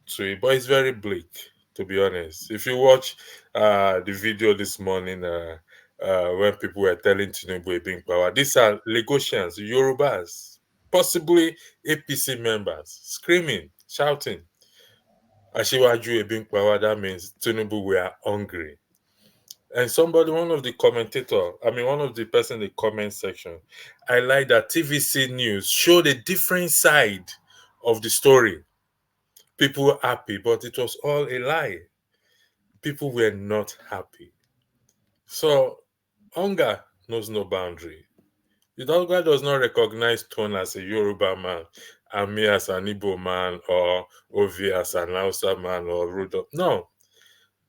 to it, but it's very bleak, to be honest. If you watch the video this morning when people were telling Tinubu being power, these are Lagosians, Yorubas, possibly APC members, screaming, shouting, Ashiwaju being power, that means Tinubu we are hungry. And one of the person in the comment section, I like that TVC News showed a different side of the story. People were happy, but it was all a lie. People were not happy. So, hunger knows no boundary. The hunger does not recognize Tone as a Yoruba man, and me as an Igbo man, or Ovi as an Hausa man, or Rudolph. No.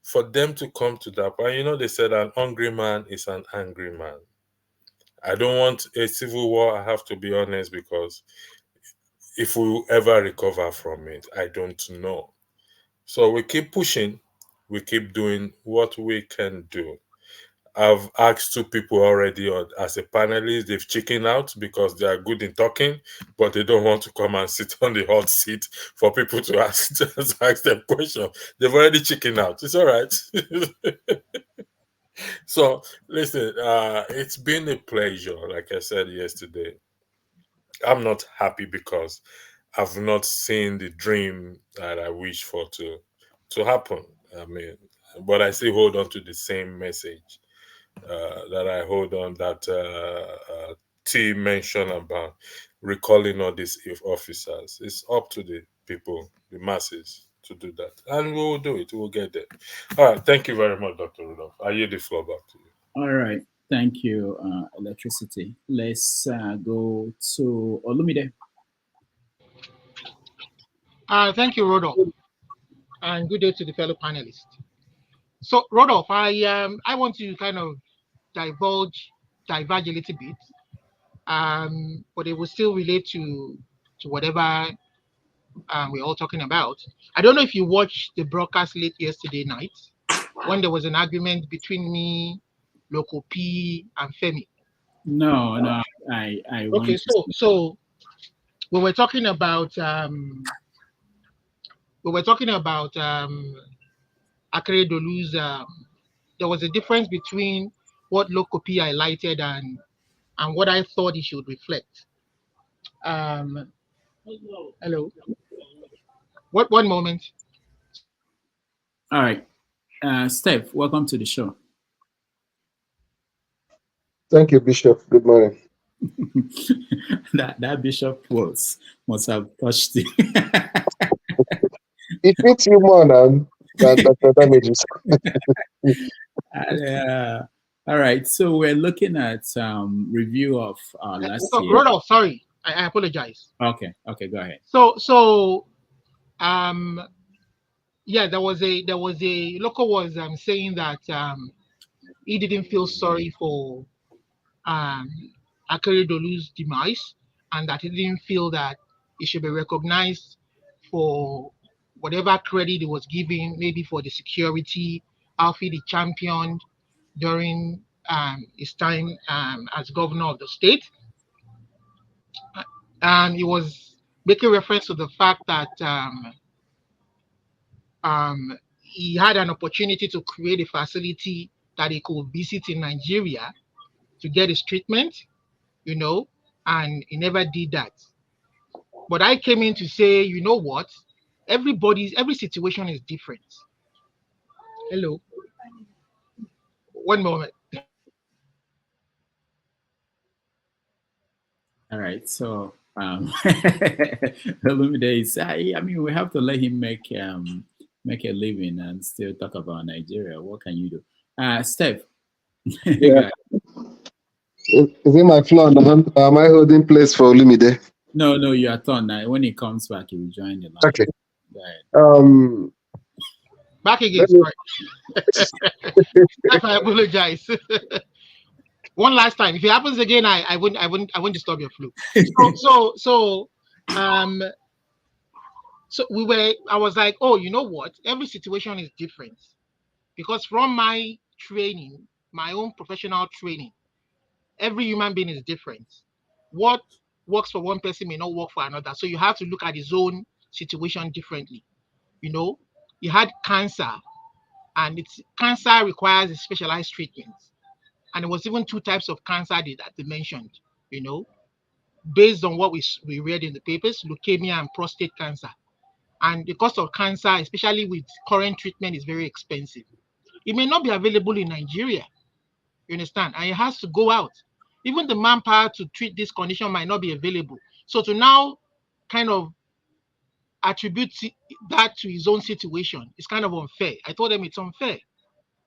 For them to come to that point, they said an hungry man is an angry man. I don't want a civil war, I have to be honest, because if we will ever recover from it, I don't know. So we keep pushing, we keep doing what we can do. I've asked two people already as a panelist. They've chickened out because they are good in talking, but they don't want to come and sit on the hot seat for people to ask them questions. They've already chickened out. It's all right. So, listen, it's been a pleasure, like I said yesterday. I'm not happy because I've not seen the dream that I wish for to happen. I mean, but I still hold on to the same message that I hold on that T mentioned about recalling all these officers. It's up to the people, the masses, to do that, and we will do it. We will get there. All right. Thank you very much, Dr. Rudolph. I yield the floor back to you. All right. Thank you, Electricity. Let's go to Olumide. Thank you, Rodolph, and good day to the fellow panelists. So, Rodolph, I want to kind of diverge a little bit, but it will still relate to whatever we're all talking about. I don't know if you watched the broadcast late yesterday night when there was an argument between me, Loco P, and Femi. No, I okay. So we were talking about Akere Dolu's. There was a difference between what Loco P highlighted and what I thought it should reflect. Hello. One moment. All right. Steph, welcome to the show. Thank you, Bishop. Good morning. that Bishop must have touched you. It fits you more than Dr. Damages. All right. So we're looking at review of last year. Rodolph, sorry. I apologize. Okay, go ahead. So yeah, there was a local was saying that he didn't feel sorry for Akere Dolu's demise, and that he didn't feel that he should be recognized for whatever credit he was given, maybe for the security outfit he championed during his time as governor of the state. And he was making reference to the fact that he had an opportunity to create a facility that he could visit in Nigeria to get his treatment, and he never did that. But I came in to say, you know what? Every situation is different. Hello. One moment. All right. So, Olumide is, I mean, we have to let him make a living and still talk about Nigeria. What can you do? Steph. Yeah. Is it my floor now? Am I holding place for Olumide? No, your turn. When he comes back, he will join the line. Okay. Go ahead. Back again, sorry. I apologize. One last time. If it happens again, I wouldn't disturb your flow. So I was like, oh, you know what? Every situation is different. Because from my training, my own professional training, every human being is different. What works for one person may not work for another. So you have to look at his own situation differently. He had cancer, and cancer requires a specialized treatment. And there was even 2 types of cancer that they mentioned, based on what we read in the papers, leukemia and prostate cancer. And the cost of cancer, especially with current treatment, is very expensive. It may not be available in Nigeria, you understand? And it has to go out. Even the manpower to treat this condition might not be available. So to now kind of attribute that to his own situation is kind of unfair. I told them it's unfair.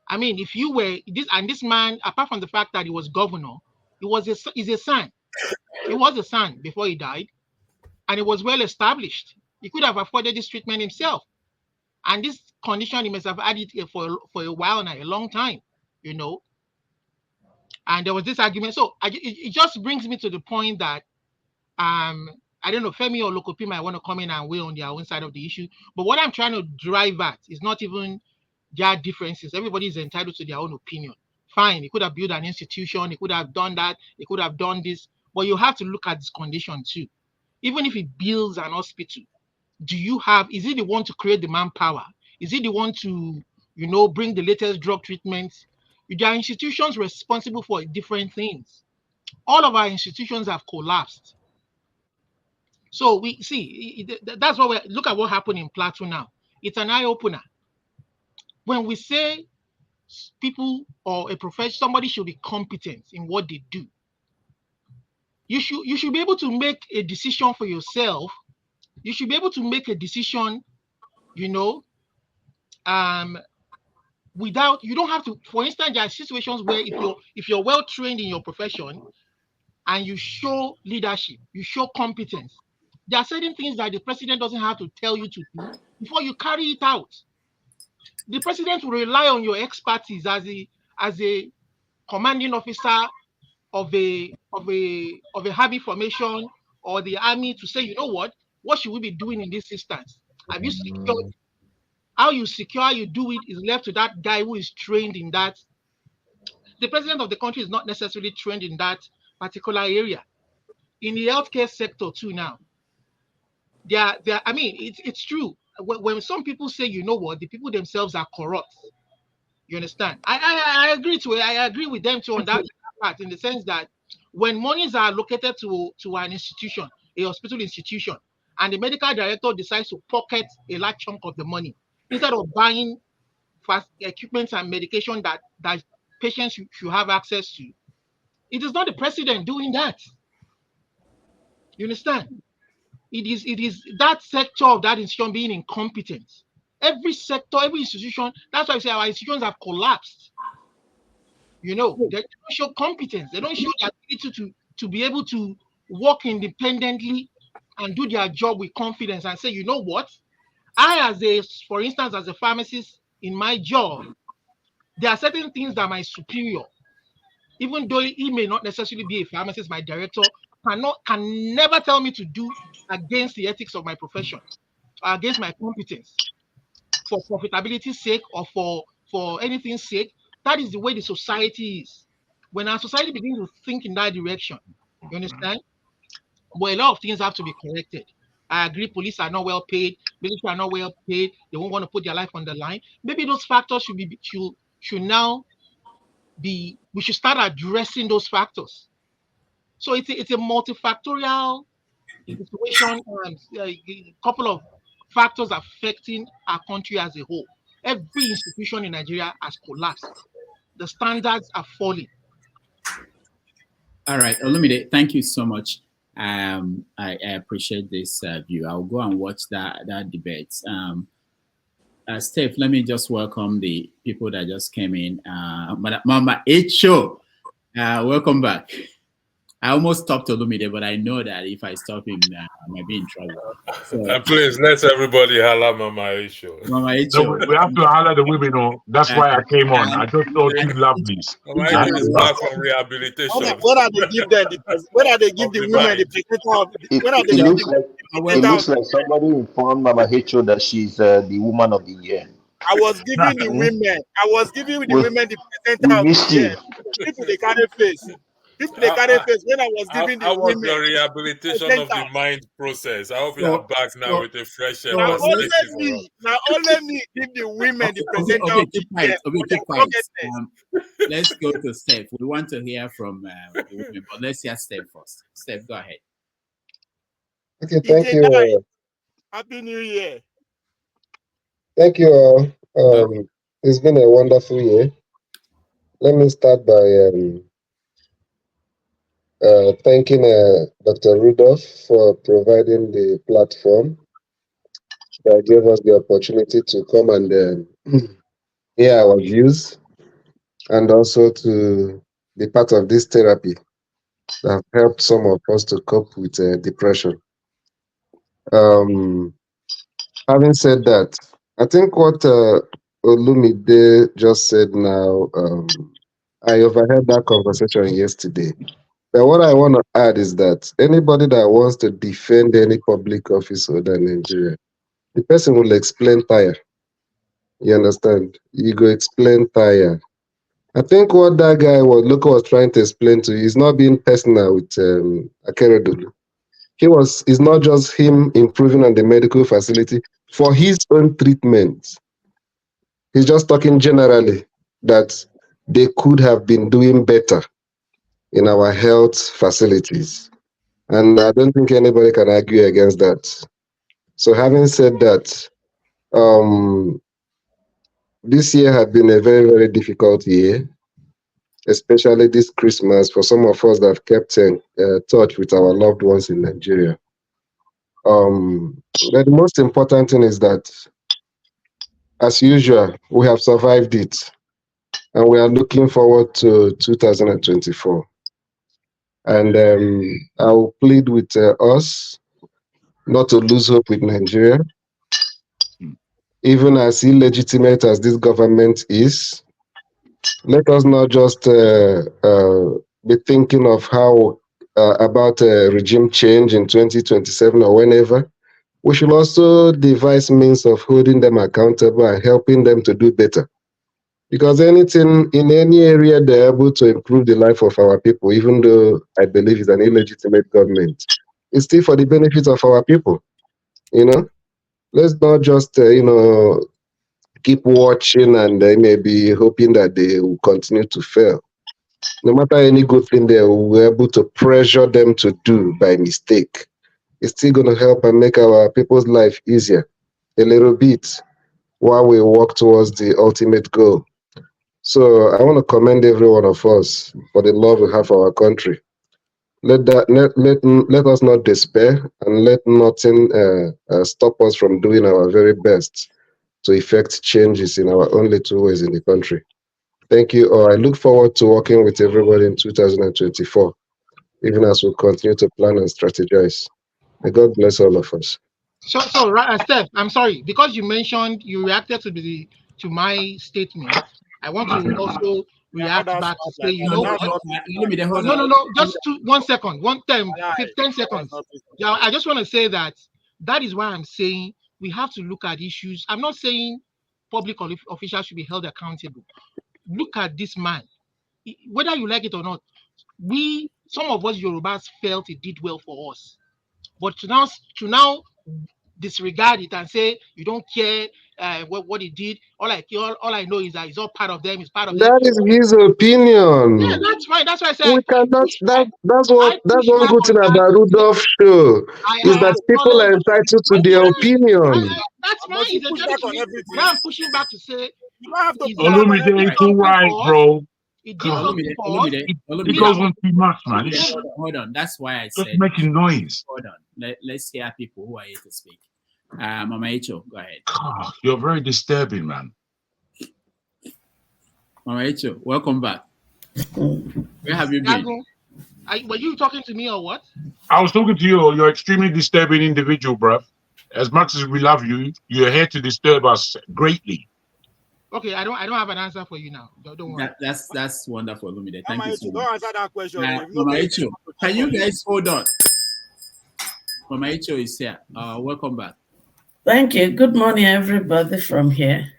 I mean, if you were this man, apart from the fact that he was governor, he's a son. He was a son before he died, and it was well established. He could have afforded this treatment himself. And this condition, he must have had it for a while now, a long time, And there was this argument. So it just brings me to the point that I don't know, Femi or Lokopi might want to come in and weigh on their own side of the issue. But what I'm trying to drive at is not even their differences. Everybody is entitled to their own opinion. Fine, he could have built an institution, he could have done that, he could have done this. But you have to look at this condition too. Even if he builds an hospital, is he the one to create the manpower? Is he the one to, bring the latest drug treatments? There are institutions responsible for different things. All of our institutions have collapsed. So we see, that's why look at what happened in Plateau now. It's an eye-opener. When we say people or a profession, somebody should be competent in what they do, you should be able to make a decision for yourself. You should be able to make a decision, without, you don't have to. For instance, there are situations where if you're well trained in your profession and you show leadership, you show competence, there are certain things that the president doesn't have to tell you to do before you carry it out. The president will rely on your expertise as a commanding officer of a heavy formation or the army to say, you know what should we be doing in this instance? Have you secured? How you secure, how you do it is left to that guy who is trained in that. The president of the country is not necessarily trained in that particular area. In the healthcare sector too now, I mean, it's true. When some people say, the people themselves are corrupt, you understand? I agree to it. I agree with them too on that part, in the sense that when monies are allocated to an institution, a hospital institution, and the medical director decides to pocket a large chunk of the money instead of buying fast equipment and medication that patients should have access to, it is not the president doing that. You understand? It is that sector of that institution being incompetent. Every sector, every institution. That's why I say our institutions have collapsed. They don't show competence. They don't show the ability to be able to work independently and do their job with confidence and say, you know what? For instance, as a pharmacist in my job, there are certain things that my superior, even though he may not necessarily be a pharmacist, my director can never tell me to do against the ethics of my profession, or against my competence, for profitability's sake or for anything's sake. That is the way the society is. When our society begins to think in that direction, you understand? But a lot of things have to be corrected. I agree, police are not well paid, military are not well paid, they won't want to put their life on the line. Maybe those factors should now be, we should start addressing those factors. So it's a multifactorial situation and a couple of factors affecting our country as a whole. Every institution in Nigeria has collapsed. The standards are falling. All right, Olumide, thank you so much. I appreciate this view. I'll go and watch that debate. Steph, let me just welcome the people that just came in. Mama Echo, welcome back. I almost stopped Olumide, but I know that if I stop him, I might be in trouble. So, please let everybody holla Mama Isho. Mama Echo. No, we have to holla the women. Oh, that's why I came on. I just saw two lovelies. Mama Isho is back from rehabilitation. When are they give them when are they give the women the presenter of when are they It give looks the like it looks like somebody informed Mama Hicho that she's the woman of the year. I was giving the women the presenter of missed the year. you. People they carry face. People they carry face when I was giving the how was women your rehabilitation of the mind process? I hope you are back now with a fresh air. Now only me give the women the presenter of the year. Keep quiet. Let's go to Steph. We want to hear from the women, but let's hear Steph first. Steph, go ahead. Okay, thank you. Happy New Year. Thank you all. It's been a wonderful year. Let me start by thanking Dr. Rudolph for providing the platform that gave us the opportunity to come and hear our views, and also to be part of this therapy that have helped some of us to cope with depression. Having said that, I think what Olumide just said now, I overheard that conversation yesterday. But what I want to add is that anybody that wants to defend any public office holder in Nigeria, the person will explain tire. You understand? You go explain tire. I think what that guy was trying to explain to you is not being personal with Akeredolu. It's not just him improving on the medical facility for his own treatment. He's just talking generally that they could have been doing better in our health facilities. And I don't think anybody can argue against that. So having said that, this year had been a very, very difficult year, especially this Christmas for some of us that have kept in touch with our loved ones in Nigeria. But the most important thing is that, as usual, we have survived it, and we are looking forward to 2024. And I'll plead with us not to lose hope with Nigeria. Even as illegitimate as this government is, let us not just be thinking of how about regime change in 2027 or whenever. We should also devise means of holding them accountable and helping them to do better. Because anything in any area they're able to improve the life of our people, even though I believe it's an illegitimate government, it's still for the benefit of our people. Let's not just keep watching and maybe hoping that they will continue to fail. No matter any good thing they will be able to pressure them to do by mistake, it's still going to help and make our people's life easier a little bit while we work towards the ultimate goal. So I want to commend every one of us for the love we have for our country. Let us not despair, and let nothing stop us from doing our very best to effect changes in our own little ways in the country. Thank you all. I look forward to working with everybody in 2024, even as we continue to plan and strategize. May God bless all of us. So Steph, I'm sorry, because you reacted to my statement. I want to also react back to say, just 1 second, 10 seconds. Yeah, I just want to say that is why I'm saying we have to look at issues. I'm not saying public officials should be held accountable. Look at this man, whether you like it or not. Some of us Yorubas felt it did well for us, but to now disregard it and say you don't care what he did. All I know is that it's all part of them. It's part of them. That is his Yeah, opinion. that's fine. That's why I We said cannot. That's I push one back good on thing that. about Rudolph show is I that people are acknowledge. entitled to their opinion. That's fine. But you It's push entirely back to on me. What everything. I'm pushing back to say You don't have to is push back that on he Olumide, did it's all everything. something right, for us. bro. He did God, something for us. it goes on too much, man. Olumide, It's hold on. That's why I just said. making noise. Hold on. Let's hear people who are here to speak. Mama Echo, go ahead. God, you're very disturbing, man. Mama Echo, welcome back. Where have you been? Were you talking to me or what? I was talking to you. You're extremely disturbing individual, bruv. As much as we love you, you're here to disturb us greatly. Okay, I don't have an answer for you now. Don't worry. That's wonderful, Olumide. Thank you so Don't much. answer that question. Mama Echo, can you guys hold on? Mama Echo is here. Welcome back. Thank you. Good morning, everybody from here.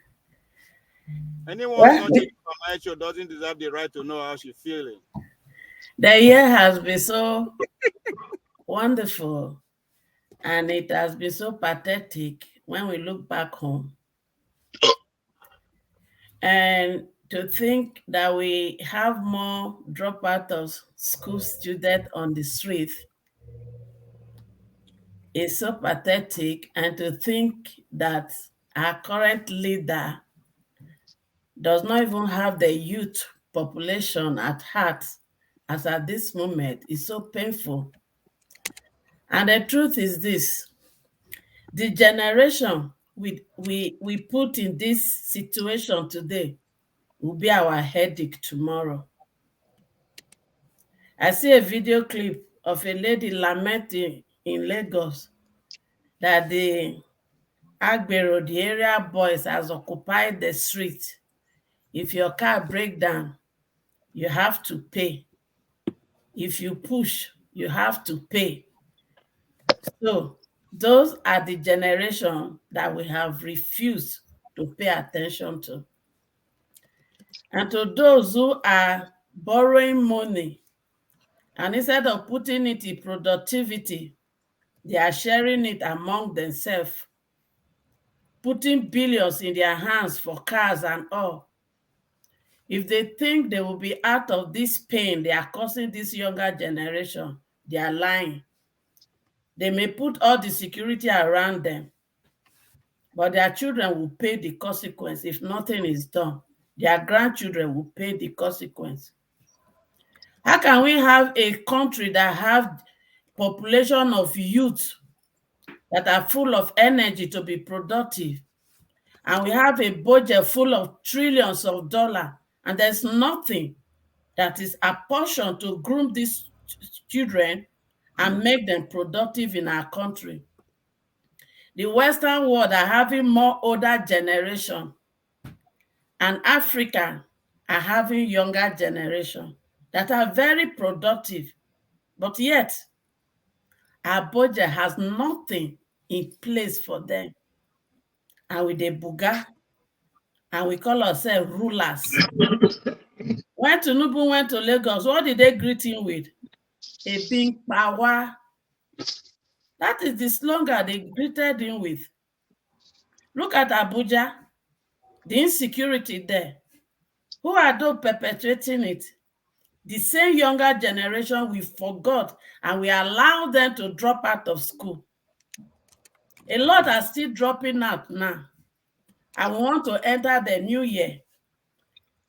Anyone touching Mama Echo doesn't deserve the right to know how she's feeling. The year has been so wonderful, and it has been so pathetic when we look back home. And to think that we have more dropout of school students on the street is so pathetic, and to think that our current leader does not even have the youth population at heart as at this moment is so painful. And the truth is this: the generation we put in this situation today will be our headache tomorrow. I see a video clip of a lady lamenting in Lagos that the Agbero, the area boys, has occupied the street. If your car breaks down, you have to pay. If you push, you have to pay. So those are the generation that we have refused to pay attention to. And to those who are borrowing money, and instead of putting it in productivity, they are sharing it among themselves, putting billions in their hands for cars and all. If they think they will be out of this pain they are causing this younger generation, they are lying. They may put all the security around them, but their children will pay the consequence if nothing is done. Their grandchildren will pay the consequence. How can we have a country that have population of youth that are full of energy to be productive, and we have a budget full of trillions of dollars, and there's nothing that is apportioned to groom these children and make them productive in our country? The Western world are having more older generation, and Africa are having younger generation that are very productive, but yet our budget has nothing in place for them. And with the buga, and we call ourselves rulers. When Tinubu went to Lagos, what did they greet him with? A big power. That is the slogan they greeted him with. Look at Abuja, the insecurity there. Who are those perpetuating it? The same younger generation we forgot, and we allow them to drop out of school. A lot are still dropping out now, and we want to enter the new year.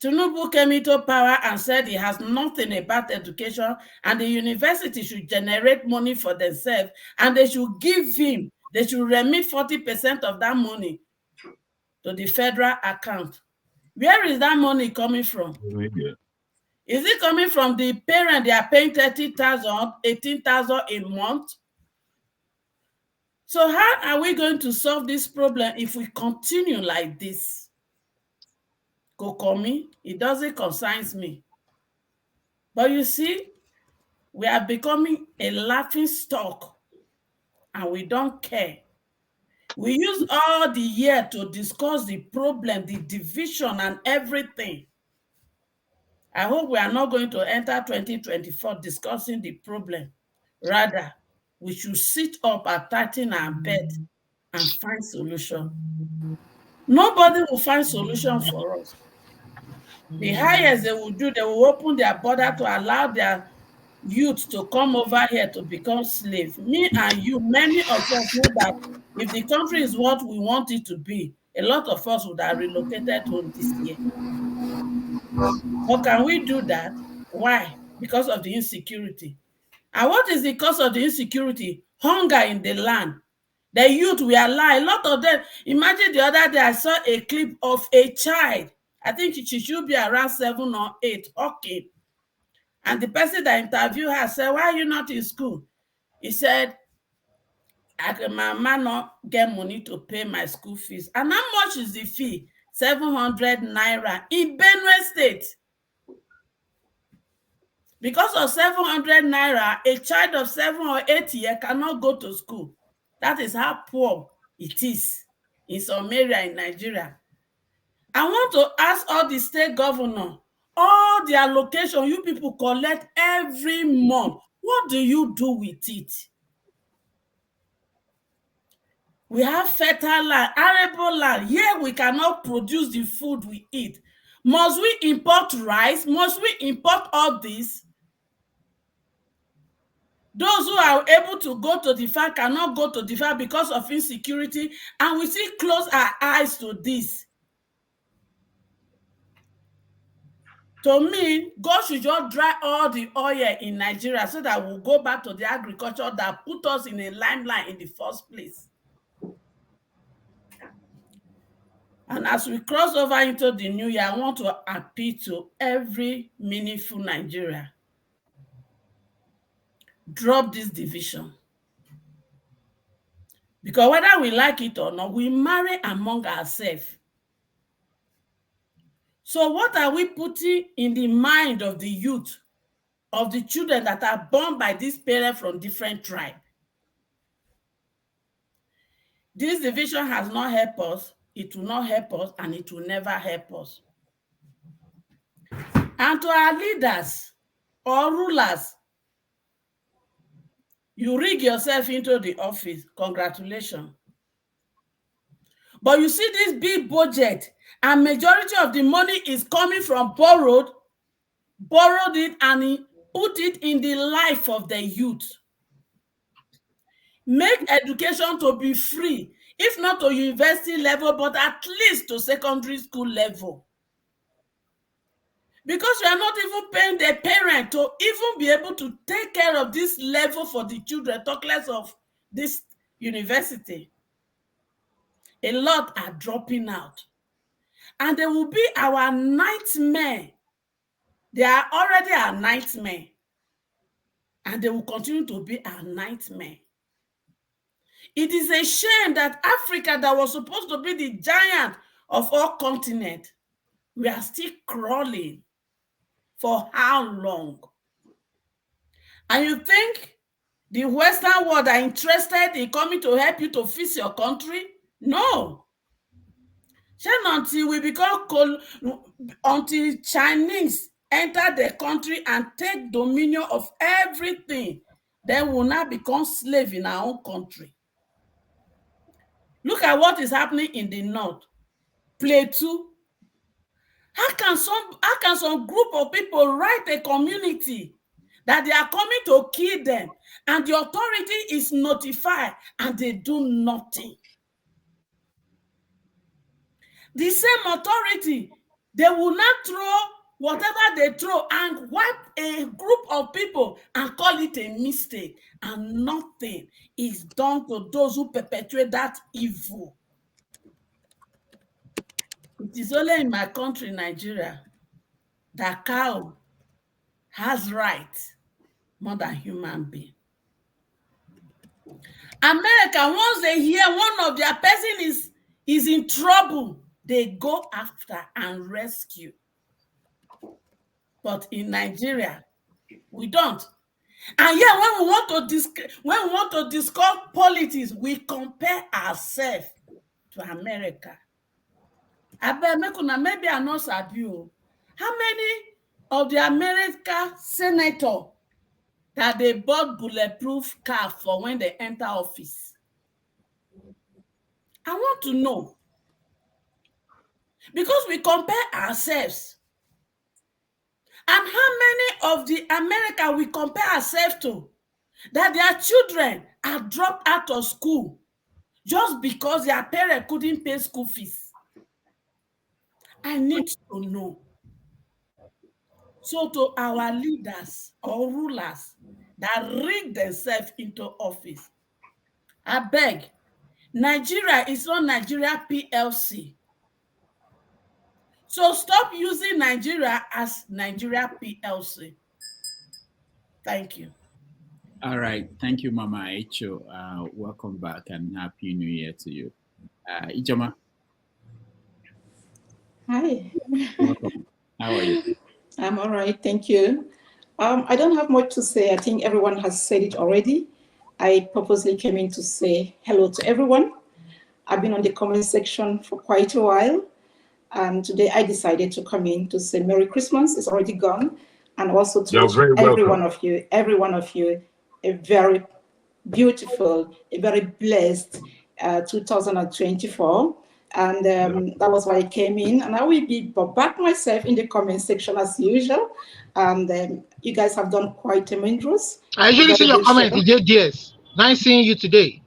Tinubu came into power and said he has nothing about education, and the university should generate money for themselves, and they should give him, they should remit 40% of that money to the federal account. Where is that money coming from? Is it coming from the parent they are paying 30,000, 18,000 a month? So how are we going to solve this problem if we continue like this? Kokomi, it doesn't concern me. But you see, we are becoming a laughing stock, and we don't care. We use all the year to discuss the problem, the division, and everything. I hope we are not going to enter 2024 discussing the problem. Rather, we should sit up at 13 our bed and find solution. Nobody will find solution for us. The highest they will do, they will open their border to allow their youth to come over here to become slaves. Me and you, many of us know that if the country is what we want it to be, a lot of us would have relocated home this year. But can we do that? Why? Because of the insecurity. And what is the cause of the insecurity? Hunger in the land. The youth we allow, a lot of them. Imagine the other day I saw a clip of a child. I think she should be around 7 or 8. Okay. And the person that interviewed her said, why are you not in school? He said, my man not get money to pay my school fees. And how much is the fee? 700 naira in Benue State. Because of 700 naira, a child of 7 or 8 years cannot go to school. That is how poor it is in some area in Nigeria. I want to ask all the state governors, all the allocation you people collect every month, what do you do with it? We have fertile land, arable land. Here we cannot produce the food we eat. Must we import rice? Must we import all this? Those who are able to go to the farm cannot go to the farm because of insecurity, and we still close our eyes to this. To me, God should just dry all the oil in Nigeria so that we'll go back to the agriculture that put us in a limelight in the first place. And as we cross over into the new year, I want to appeal to every meaningful Nigerian. Drop this division. Because whether we like it or not, we marry among ourselves. So what are we putting in the mind of the youth, of the children that are born by these parents from different tribes? This division has not helped us, it will not help us, and it will never help us. And to our leaders or rulers, you rig yourself into the office, congratulations. But you see this big budget, and majority of the money is coming from borrowed it and put it in the life of the youth. Make education to be free, if not to university level, but at least to secondary school level. Because we are not even paying the parent to even be able to take care of this level for the children, talk less of this university. A lot are dropping out. And they will be our nightmare. They are already our nightmare. And they will continue to be our nightmare. It is a shame that Africa, that was supposed to be the giant of all continents, we are still crawling. For how long? And you think the Western world are interested in coming to help you to fix your country? No. Until we become until Chinese enter the country and take dominion of everything, then we will not become slave in our own country. Look at what is happening in the north. Plateau. How can some group of people write a community that they are coming to kill them, and the authority is notified and they do nothing? The same authority, they will not throw whatever they throw and wipe a group of people and call it a mistake, and nothing is done to those who perpetuate that evil. It is only in my country, Nigeria, that cow has rights more than human being. America, once they hear one of their person is in trouble, they go after and rescue. But in Nigeria, we don't. And yet, when we want to discuss politics, we compare ourselves to America. Maybe I'm not sabi. How many of the American senators that they bought bulletproof car for when they enter office? I want to know. Because we compare ourselves. And how many of the America we compare ourselves to, that their children are dropped out of school just because their parents couldn't pay school fees? I need to know. So to our leaders or rulers that rig themselves into office, I beg, Nigeria is not Nigeria PLC. So stop using Nigeria as Nigeria PLC. Thank you. All right. Thank you, Mama Echo. Welcome back and Happy New Year to you. Ijoma. Hi. Welcome. How are you? I'm all right. Thank you. I don't have much to say. I think everyone has said it already. I purposely came in to say hello to everyone. I've been on the comment section for quite a while. And today I decided to come in to say Merry Christmas. It's already gone. And also to wish every one of you, a very beautiful, a very blessed 2024. And that was why I came in. And I will be back myself in the comment section as usual. And you guys have done quite tremendous. I usually see your comment, JDS. Nice seeing you today.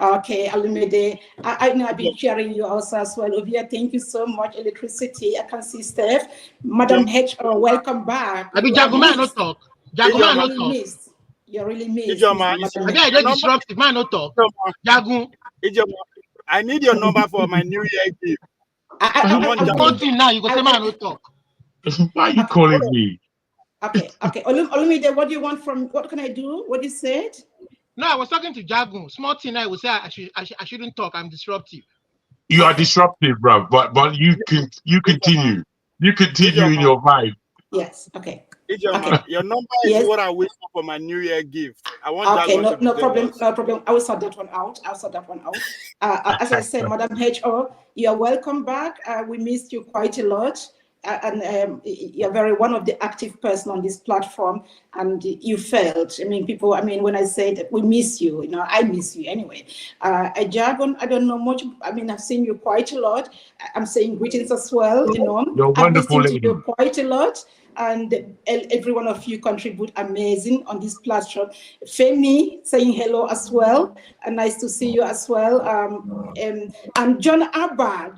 Okay, Alumide. I know I've been sharing you also as well. Ovia, thank you so much. Electricity, I can see Steph. Madam H, welcome back. I mean, Jaguma no talk. Jaguma no talk. Missed. You're really missed. I get disruptive. Man no talk. Jagun. I need your number for my New Year gift. I'm wanting now. You go say man no talk. Why are you calling me? Okay. Olumide, what do you want from? What can I do? What you said? No, I was talking to Jagun. Small thing, I would say I shouldn't talk. I'm disruptive. You are disruptive, bro. But you continue. You continue in your vibe. Yes. Okay. Okay. Your number is what I wish for my New Year gift. I want. Okay. No problem. No problem. I will sort that one out. As I said, Madam H.O., you are welcome back. We missed you quite a lot. And you're one of the active person on this platform, and you felt. When I said we miss you, I miss you anyway. Jargon, I don't know much. I've seen you quite a lot. I'm saying greetings as well. You're I've wonderful listened to lady. you quite a lot, and every one of you contribute amazing on this platform. Femi saying hello as well, and nice to see you as well. And John Abba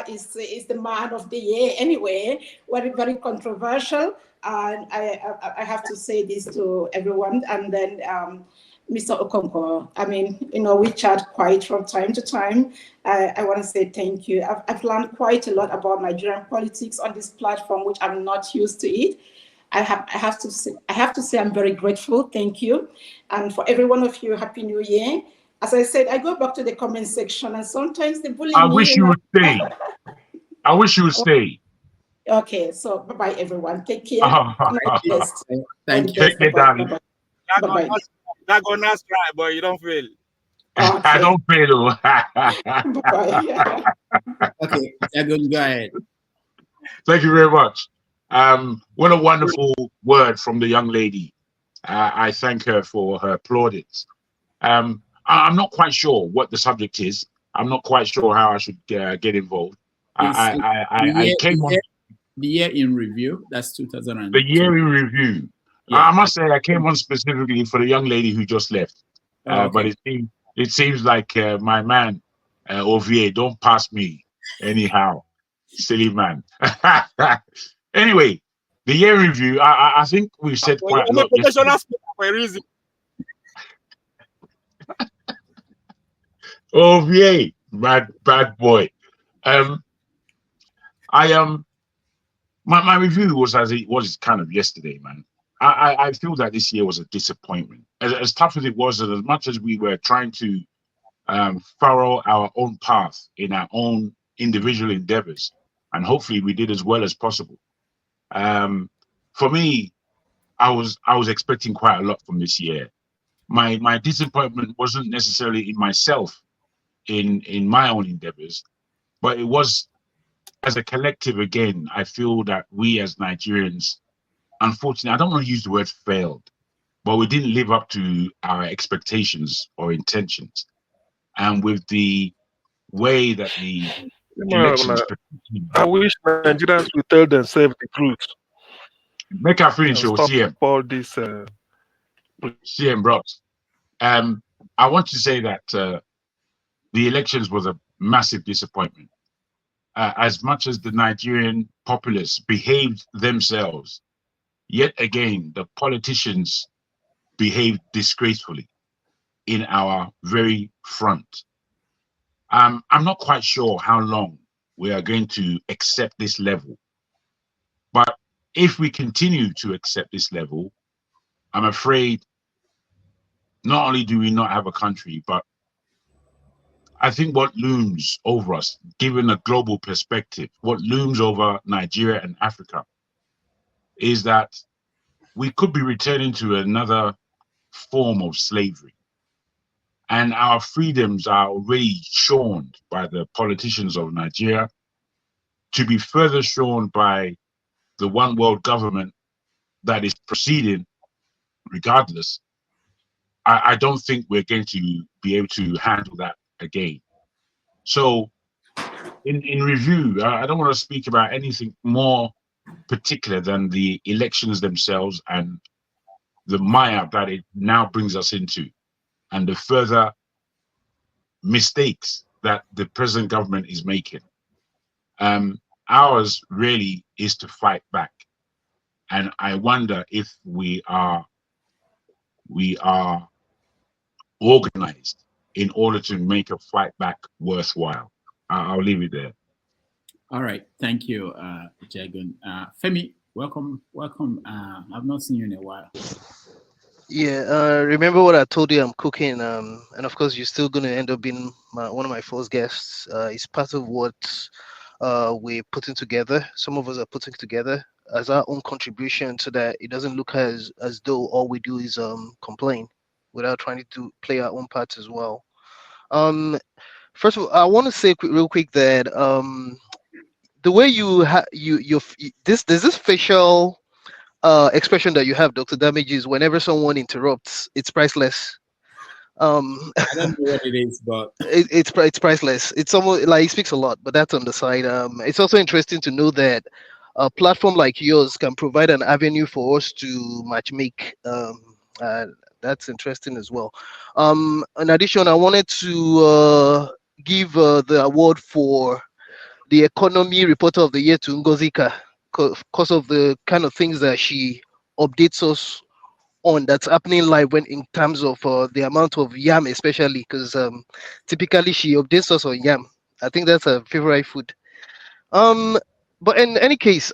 is the man of the year anyway. Very, very controversial. And I have to say this to everyone. And then Mr. Okonkwo, we chat quite from time to time. I want to say thank you. I've learned quite a lot about Nigerian politics on this platform, which I'm not used to it. I have to say I'm very grateful. Thank you. And for every one of you, Happy New Year. As I said, I go back to the comment section, and sometimes they bully me. I wish you would stay. I wish you would stay. Okay, so bye-bye, everyone. Take care. Thank you. Take care, darling. Bye-bye. That gonna try, but you don't fail. Okay. I don't fail. Bye-bye. Okay, go ahead. Thank you very much. What a wonderful word from the young lady. I thank her for her plaudits. I'm not quite sure what the subject is. I'm not quite sure how I should get involved. I came on the year in review. That's 2000. The year in review. Yeah. I must say I came on specifically for the young lady who just left. Okay. But it seems like my man Ovier don't pass me anyhow. Silly man. Anyway, the year in review. I think we've said quite a lot. For a reason. Ovier, bad boy. My review was as it was kind of yesterday, man. I feel that this year was a disappointment. As tough as it was, and as much as we were trying to furrow our own path in our own individual endeavors, and hopefully we did as well as possible. For me, I was expecting quite a lot from this year. My disappointment wasn't necessarily in myself, in my own endeavors, but it was as a collective. Again, I feel that we as Nigerians, unfortunately, I don't want to use the word failed, but we didn't live up to our expectations or intentions. And with the way that the elections, I wish Nigerians would tell themselves the truth. make her finish, and or stop CM. all this. CM Bros. I want to say that the elections was a massive disappointment. As much as the Nigerian populace behaved themselves, yet again, the politicians behaved disgracefully in our very front. I'm not quite sure how long we are going to accept this level. But if we continue to accept this level, I'm afraid not only do we not have a country, but I think what looms over us, given a global perspective, what looms over Nigeria and Africa is that we could be returning to another form of slavery. And our freedoms are already shorn by the politicians of Nigeria, to be further shorn by the one world government that is proceeding regardless. I don't think we're going to be able to handle that again. So in review, I don't want to speak about anything more particular than the elections themselves and the mire that it now brings us into, and the further mistakes that the present government is making. Ours really is to fight back, and I wonder if we are organized in order to make a fight back worthwhile. I'll leave it there. All right, thank you, Jagun. Femi, welcome. I've not seen you in a while. Yeah, remember what I told you? I'm cooking, and of course, you're still going to end up being one of my first guests. It's part of what we're putting together. Some of us are putting together as our own contribution, so that it doesn't look as though all we do is complain, without trying to play our own parts as well. First of all, I want to say real quick that the way there's this facial expression that you have, Dr. Damages, whenever someone interrupts, it's priceless. I don't know what it is, but it's priceless. It's almost like it speaks a lot, but that's on the side. It's also interesting to know that a platform like yours can provide an avenue for us to matchmake. That's interesting as well. In addition, I wanted to give the award for the Economy Reporter of the Year to Ngozika, because of the kind of things that she updates us on that's happening live when in terms of the amount of yam, especially because typically she updates us on yam. I think that's her favorite food. But in any case,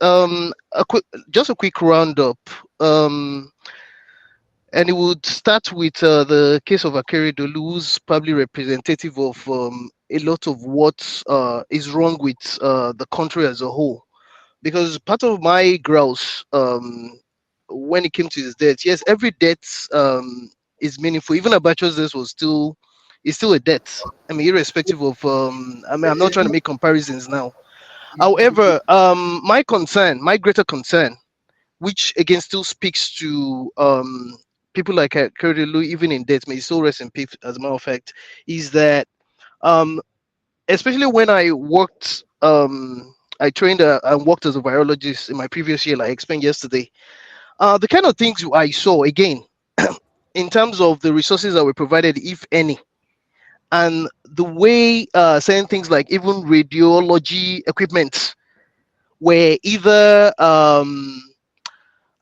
just a quick roundup. And it would start with the case of Akere Dolu, who's probably representative of a lot of what is wrong with the country as a whole. Because part of my grouse when it came to his death, yes, every death is meaningful. Even Abacha's death is still a death. I mean, irrespective of I'm not trying to make comparisons now. However, my greater concern, which again still speaks to people like Kurdilu, even in death, may still rest in peace, as a matter of fact, is that especially when I worked, I trained and worked as a virologist in my previous year, like I explained yesterday. The kind of things I saw, again, in terms of the resources that were provided, if any, and the way certain things like even radiology equipment were either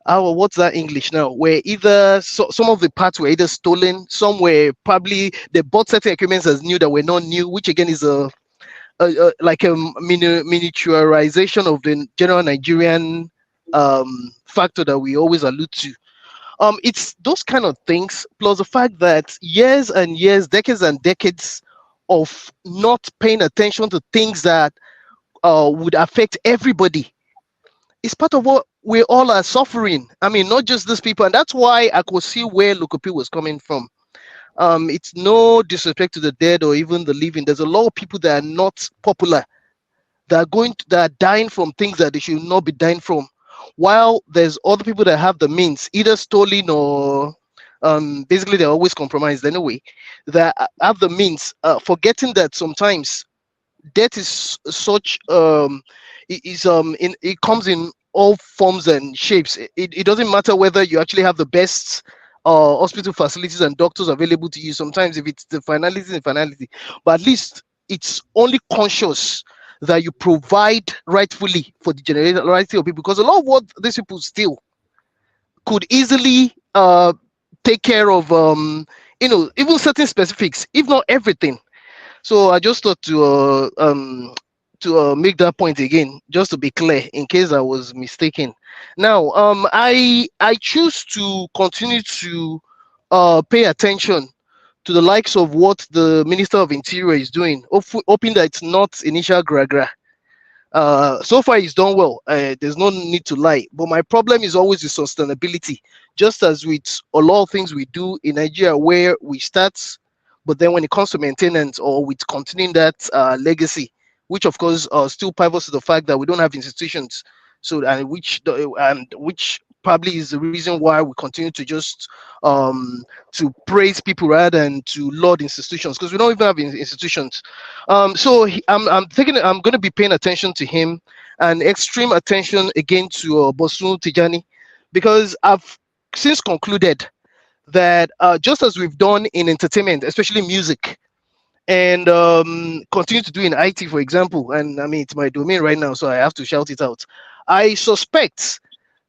what's that English now? Where either some of the parts were either stolen, some were probably they bought certain equipments as new that were not new, which again is like a miniaturization of the general Nigerian factor that we always allude to. It's those kind of things, plus the fact that years and years, decades and decades of not paying attention to things that would affect everybody. It's part of what we all are suffering. I mean, not just these people, and that's why I could see where Lukopi was coming from. It's no disrespect to the dead or even the living. There's a lot of people that are not popular, that are dying from things that they should not be dying from, while there's other people that have the means, either stolen or Basically they're always compromised anyway, that have the means, forgetting that sometimes debt is such it comes in all forms and shapes. It doesn't matter whether you actually have the best hospital facilities and doctors available to you. Sometimes if it's the finality, but at least it's only conscious that you provide rightfully for the generality of people, because a lot of what these people steal could easily take care of even certain specifics, if not everything. So I just thought to make that point again, just to be clear, in case I was mistaken. Now, I choose to continue to pay attention to the likes of what the Minister of Interior is doing, hoping that it's not initial gra. So far he's done well. There's no need to lie. But my problem is always the sustainability. Just as with a lot of things we do in Nigeria, where we start, but then when it comes to maintenance or with continuing that legacy, which of course still pivots to the fact that we don't have institutions. So and which probably is the reason why we continue to just to praise people rather than to laud institutions, because we don't even have institutions. So I'm going to be paying attention to him, and extreme attention again to Bosun Tijani, because I've since concluded that just as we've done in entertainment, especially music, and continue to do in IT, for example, and I mean it's my domain right now, so I have to shout it out. I suspect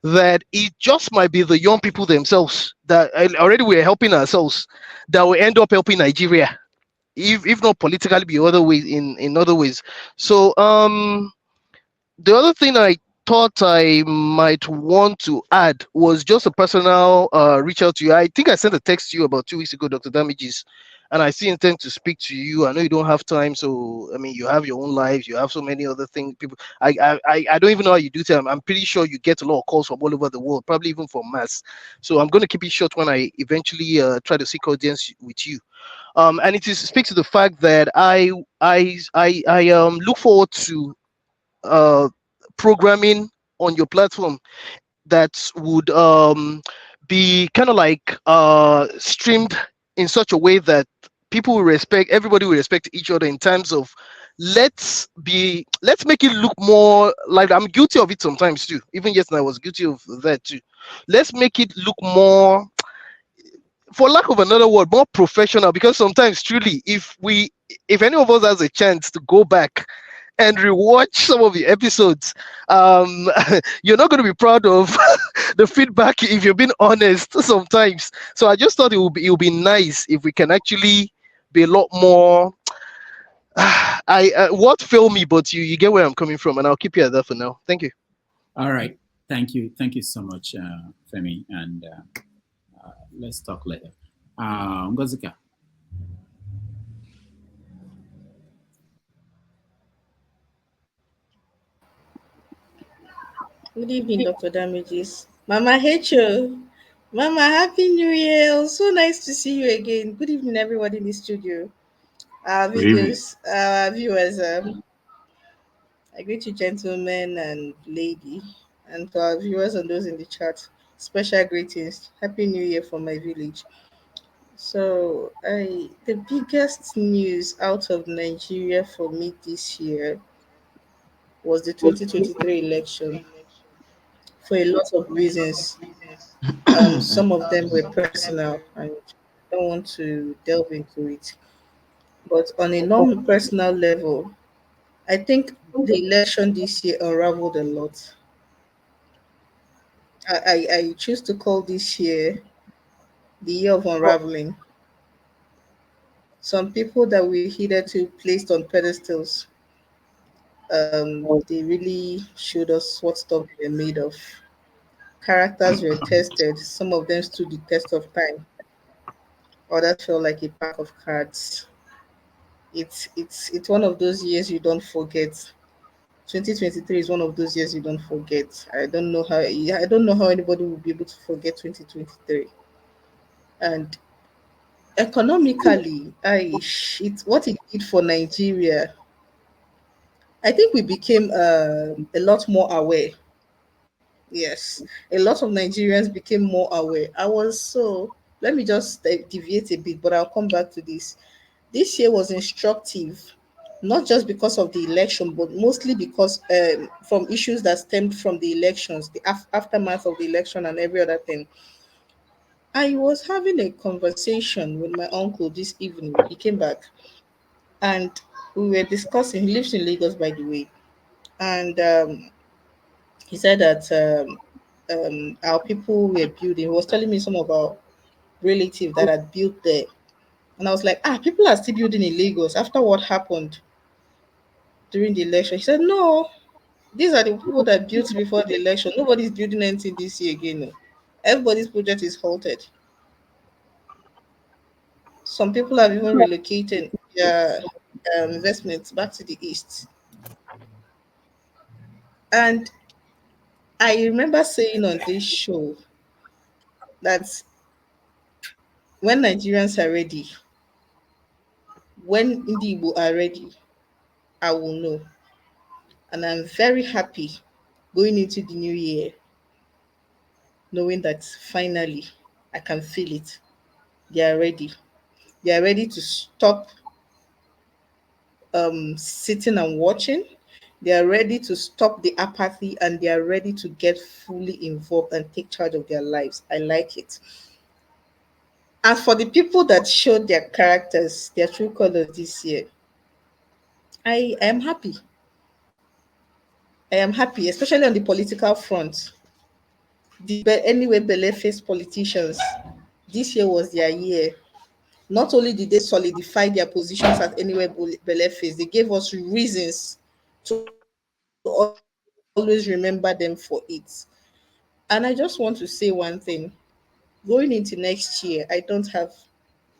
that it just might be the young people themselves that already we're helping ourselves, that will end up helping Nigeria, if not politically, be other ways, in other ways. So the other thing I thought I might want to add was just a personal reach out to you. I think I sent a text to you about 2 weeks ago, Dr. Damages, and I still intend to speak to you. I know you don't have time, so I mean you have your own lives, you have so many other things. People, I don't even know how you do it. I'm pretty sure you get a lot of calls from all over the world, probably even from mass. So I'm going to keep it short when I eventually try to seek audience with you. And it speaks to the fact that I look forward to uh, programming on your platform that would be kind of like streamed in such a way that everybody will respect each other, in terms of let's make it look more like, I'm guilty of it sometimes too. Even yesterday I was guilty of that too. Let's make it look more, for lack of another word, more professional, because sometimes truly, if any of us has a chance to go back and rewatch some of the episodes, you're not going to be proud of the feedback, if you're being honest sometimes. So I just thought it would be nice if we can actually be a lot more I what failed me, but you get where I'm coming from, and I'll keep you at that for now. Thank you. All right. Thank you so much, Femi, and let's talk later. Ngozika. Good evening, Dr. Damages. Mama Hecho. Mama, Happy New Year. So nice to see you again. Good evening, everybody in the studio. Our Good evening. viewers, I greet you, gentlemen and lady, and to our viewers and those in the chat. Special greetings. Happy New Year from my village. So, the biggest news out of Nigeria for me this year was the 2023 election, for a lot of reasons. Some of them were personal, and I don't want to delve into it. But on a non-personal level, I think the election this year unraveled a lot. I choose to call this year the year of unraveling. Some people that we hitherto placed on pedestals, they really showed us what stuff they were made of. Characters were tested. Some of them stood the test of time. Others felt like a pack of cards. It's one of those years you don't forget. 2023 is one of those years you don't forget. I don't know how anybody will be able to forget 2023. And economically, what it did for Nigeria, I think we became a lot more aware. Yes, a lot of Nigerians became more aware. I was so let me just deviate a bit, but I'll come back to this. This year was instructive, not just because of the election, but mostly because from issues that stemmed from the elections, the aftermath of the election, and every other thing. I was having a conversation with my uncle this evening. He came back and we were discussing. He lives in Lagos, by the way, and he said that our people were building. He was telling me some of our relatives that had built there, and I was like, people are still building in Lagos after what happened during the election. He said, no, these are the people that built before the election. Nobody's building anything this year again. No. Everybody's project is halted. Some people have even relocated their investments back to the east. And I remember saying on this show that when Nigerians are ready, when Indigo are ready, I will know. And I'm very happy going into the new year, knowing that finally I can feel it. They are ready. They are ready to stop sitting and watching. They are ready to stop the apathy and they are ready to get fully involved and take charge of their lives. I like it. As for the people that showed their characters, their true colors this year, I am happy. I am happy, especially on the political front. Anyway, belle-faced politicians, this year was their year. Not only did they solidify their positions at anywhere belle-faced, they gave us reasons to always remember them for it. And I just want to say one thing. Going into next year, I don't have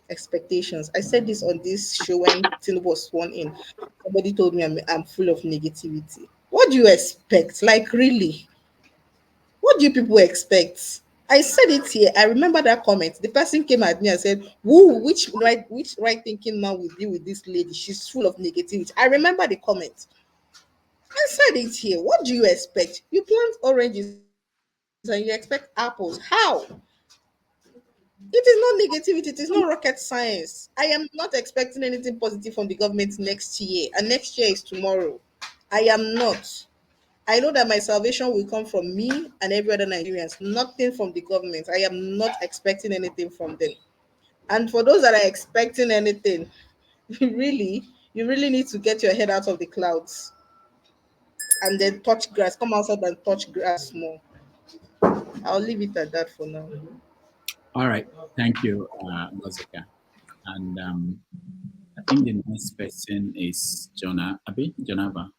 expectations. I said this on this show when Tinubu was sworn in. Somebody told me I'm full of negativity. What do you expect? Like, really? What do you people expect? I said it here. I remember that comment. The person came at me and said, "Who? Which right thinking man will be with this lady? She's full of negativity." I remember the comment. I said it here. What do you expect? You plant oranges and you expect apples. How? It is not negativity. It is not rocket science. I am not expecting anything positive from the government next year, and next year is tomorrow. I am not. I know that my salvation will come from me and every other Nigerians, nothing from the government. I am not expecting anything from them. And for those that are expecting anything, you really need to get your head out of the clouds and then touch grass. Come outside and touch grass more. I'll leave it at that for now. All right. Thank you, Ngozika. And I think the next person is Jonava.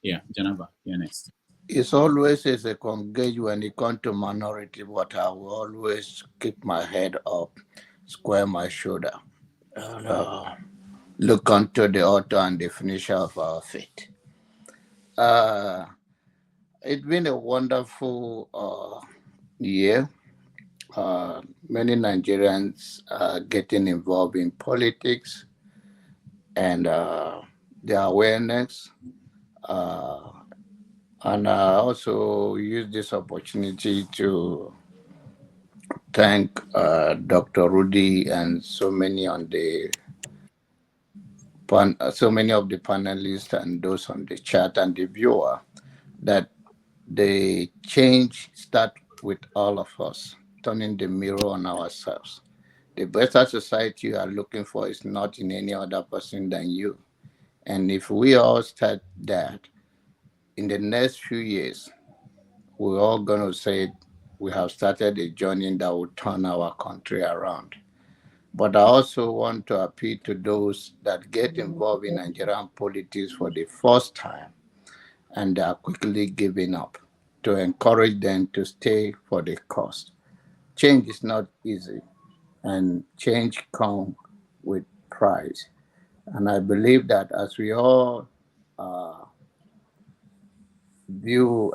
Yeah, Jonava. You're next. It's always a second gauge when it comes to minority, but I will always keep my head up, square my shoulder, and look onto the author and the finisher of our faith. Uh, it's been a wonderful year. Many Nigerians are getting involved in politics and their awareness. Uh, and I also use this opportunity to thank Dr. Rudy and so many of the panelists and those on the chat and the viewer that the change start with all of us turning the mirror on ourselves. The better society you are looking for is not in any other person than you. And if we all start that, in the next few years, we're all going to say we have started a journey that will turn our country around. But I also want to appeal to those that get involved in Nigerian politics for the first time and are quickly giving up to encourage them to stay for the cause. Change is not easy, and change comes with price. And I believe that as we all uh, view,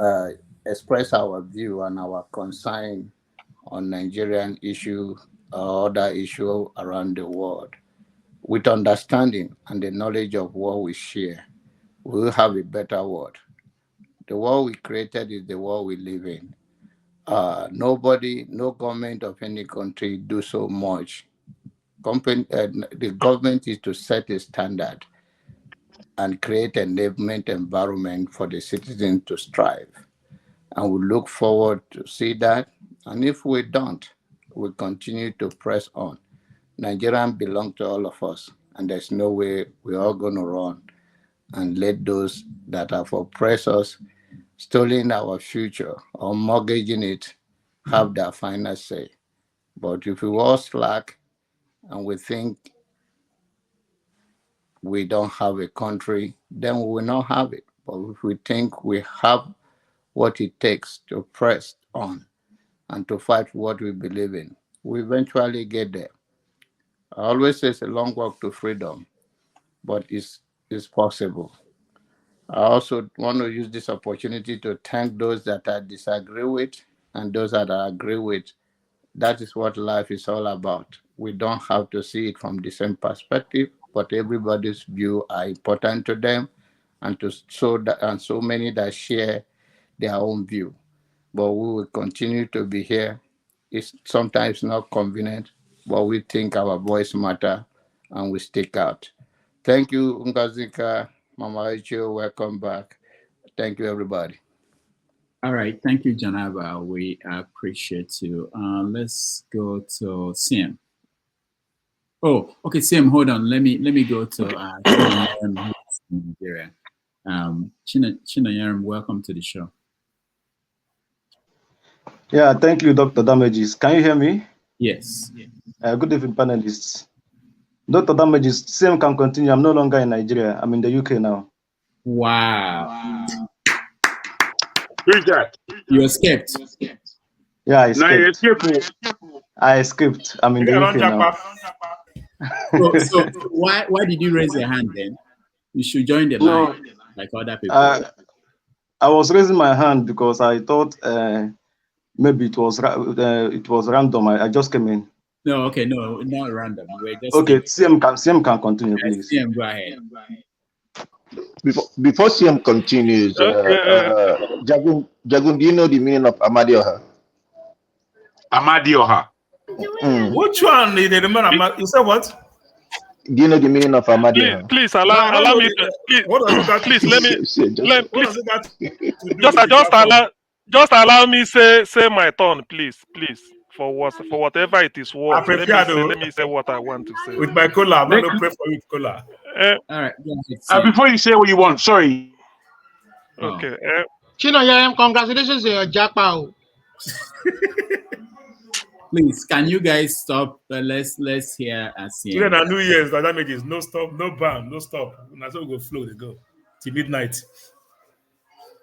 express our view and our concern on Nigerian issue or other issue around the world, with understanding and the knowledge of what we share, we will have a better world. The world we created is the world we live in. Nobody, no government of any country do so much The government is to set a standard and create an enablement environment for the citizens to strive. And we look forward to see that. And if we don't, we continue to press on. Nigerians belong to all of us, and there's no way we're all going to run and let those that have oppressed us, stolen our future, or mortgaging it have their final say. But if we all slack and we think we don't have a country, then we will not have it. But if we think we have what it takes to press on and to fight for what we believe in, we eventually get there. I always say it's a long walk to freedom, but it's possible. I also want to use this opportunity to thank those that I disagree with and those that I agree with. That is what life is all about. We don't have to see it from the same perspective, but everybody's view are important to them, and so many that share their own view. But we will continue to be here. It's sometimes not convenient, but we think our voice matter and we stick out. Thank you, Ngazika, Mama Icho, welcome back. Thank you, everybody. All right. Thank you, Janaba. We appreciate you. Let's go to Sim. Oh, okay, Sim, hold on. Let me go to Chinayaram, who's in Nigeria. Chinayaram, welcome to the show. Yeah, thank you, Dr. Damages. Can you hear me? Yes. Good evening, panelists. Dr. Damages, same can continue. I'm no longer in Nigeria. I'm in the UK now. Wow. Who's that? You escaped. Yeah, I No, escaped. you escaped. I escaped. I'm in the UK now. So why did you raise your hand then? You should join the line like other people. I was raising my hand because I thought maybe it was random. I just came in. No, okay, no, not random. We're just okay. CM can continue, please. CM, go ahead. Before CM continues, Jagun, do you know the meaning of Amadioha? Amadioha. Which one? You said what? Do you know the meaning of Amadioha? Please allow me. Please let me. Just allow me say my turn, please. For whatever it is worth. Let me say what I want to say. With my cola, I'm going to pray for you with cola. All right. Before you say what you want, sorry. Okay. Chino, congratulations on your jackpot. Please, can you guys stop? Let's hear CM. Today na New Year's, that means no stop, no bam, no stop. That's how we go flow. They go till midnight.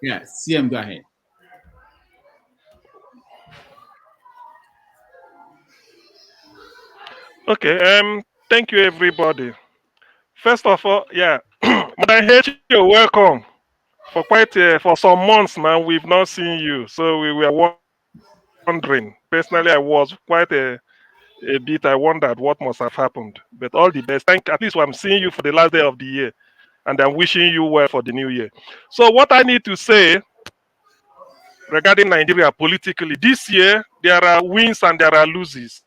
Yeah, CM, go ahead. Okay. Thank you, everybody. First of all, yeah, Madam H, you're welcome. For some months now, we've not seen you, so we were wondering. Personally, I was quite a bit. I wondered what must have happened. But all the best. At least I'm seeing you for the last day of the year, and I'm wishing you well for the new year. So, what I need to say regarding Nigeria politically this year, there are wins and there are losses.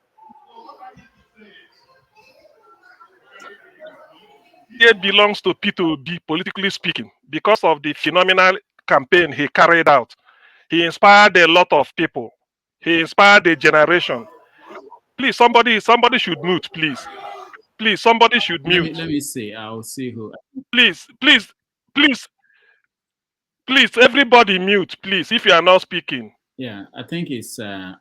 It belongs to P2B, politically speaking, because of the phenomenal campaign he carried out. He inspired a lot of people. He inspired a generation. Please, somebody should mute, please. Please, somebody should mute. Let me see. I'll see who. Please, everybody mute, please, if you are not speaking. Yeah, I think it's. I'm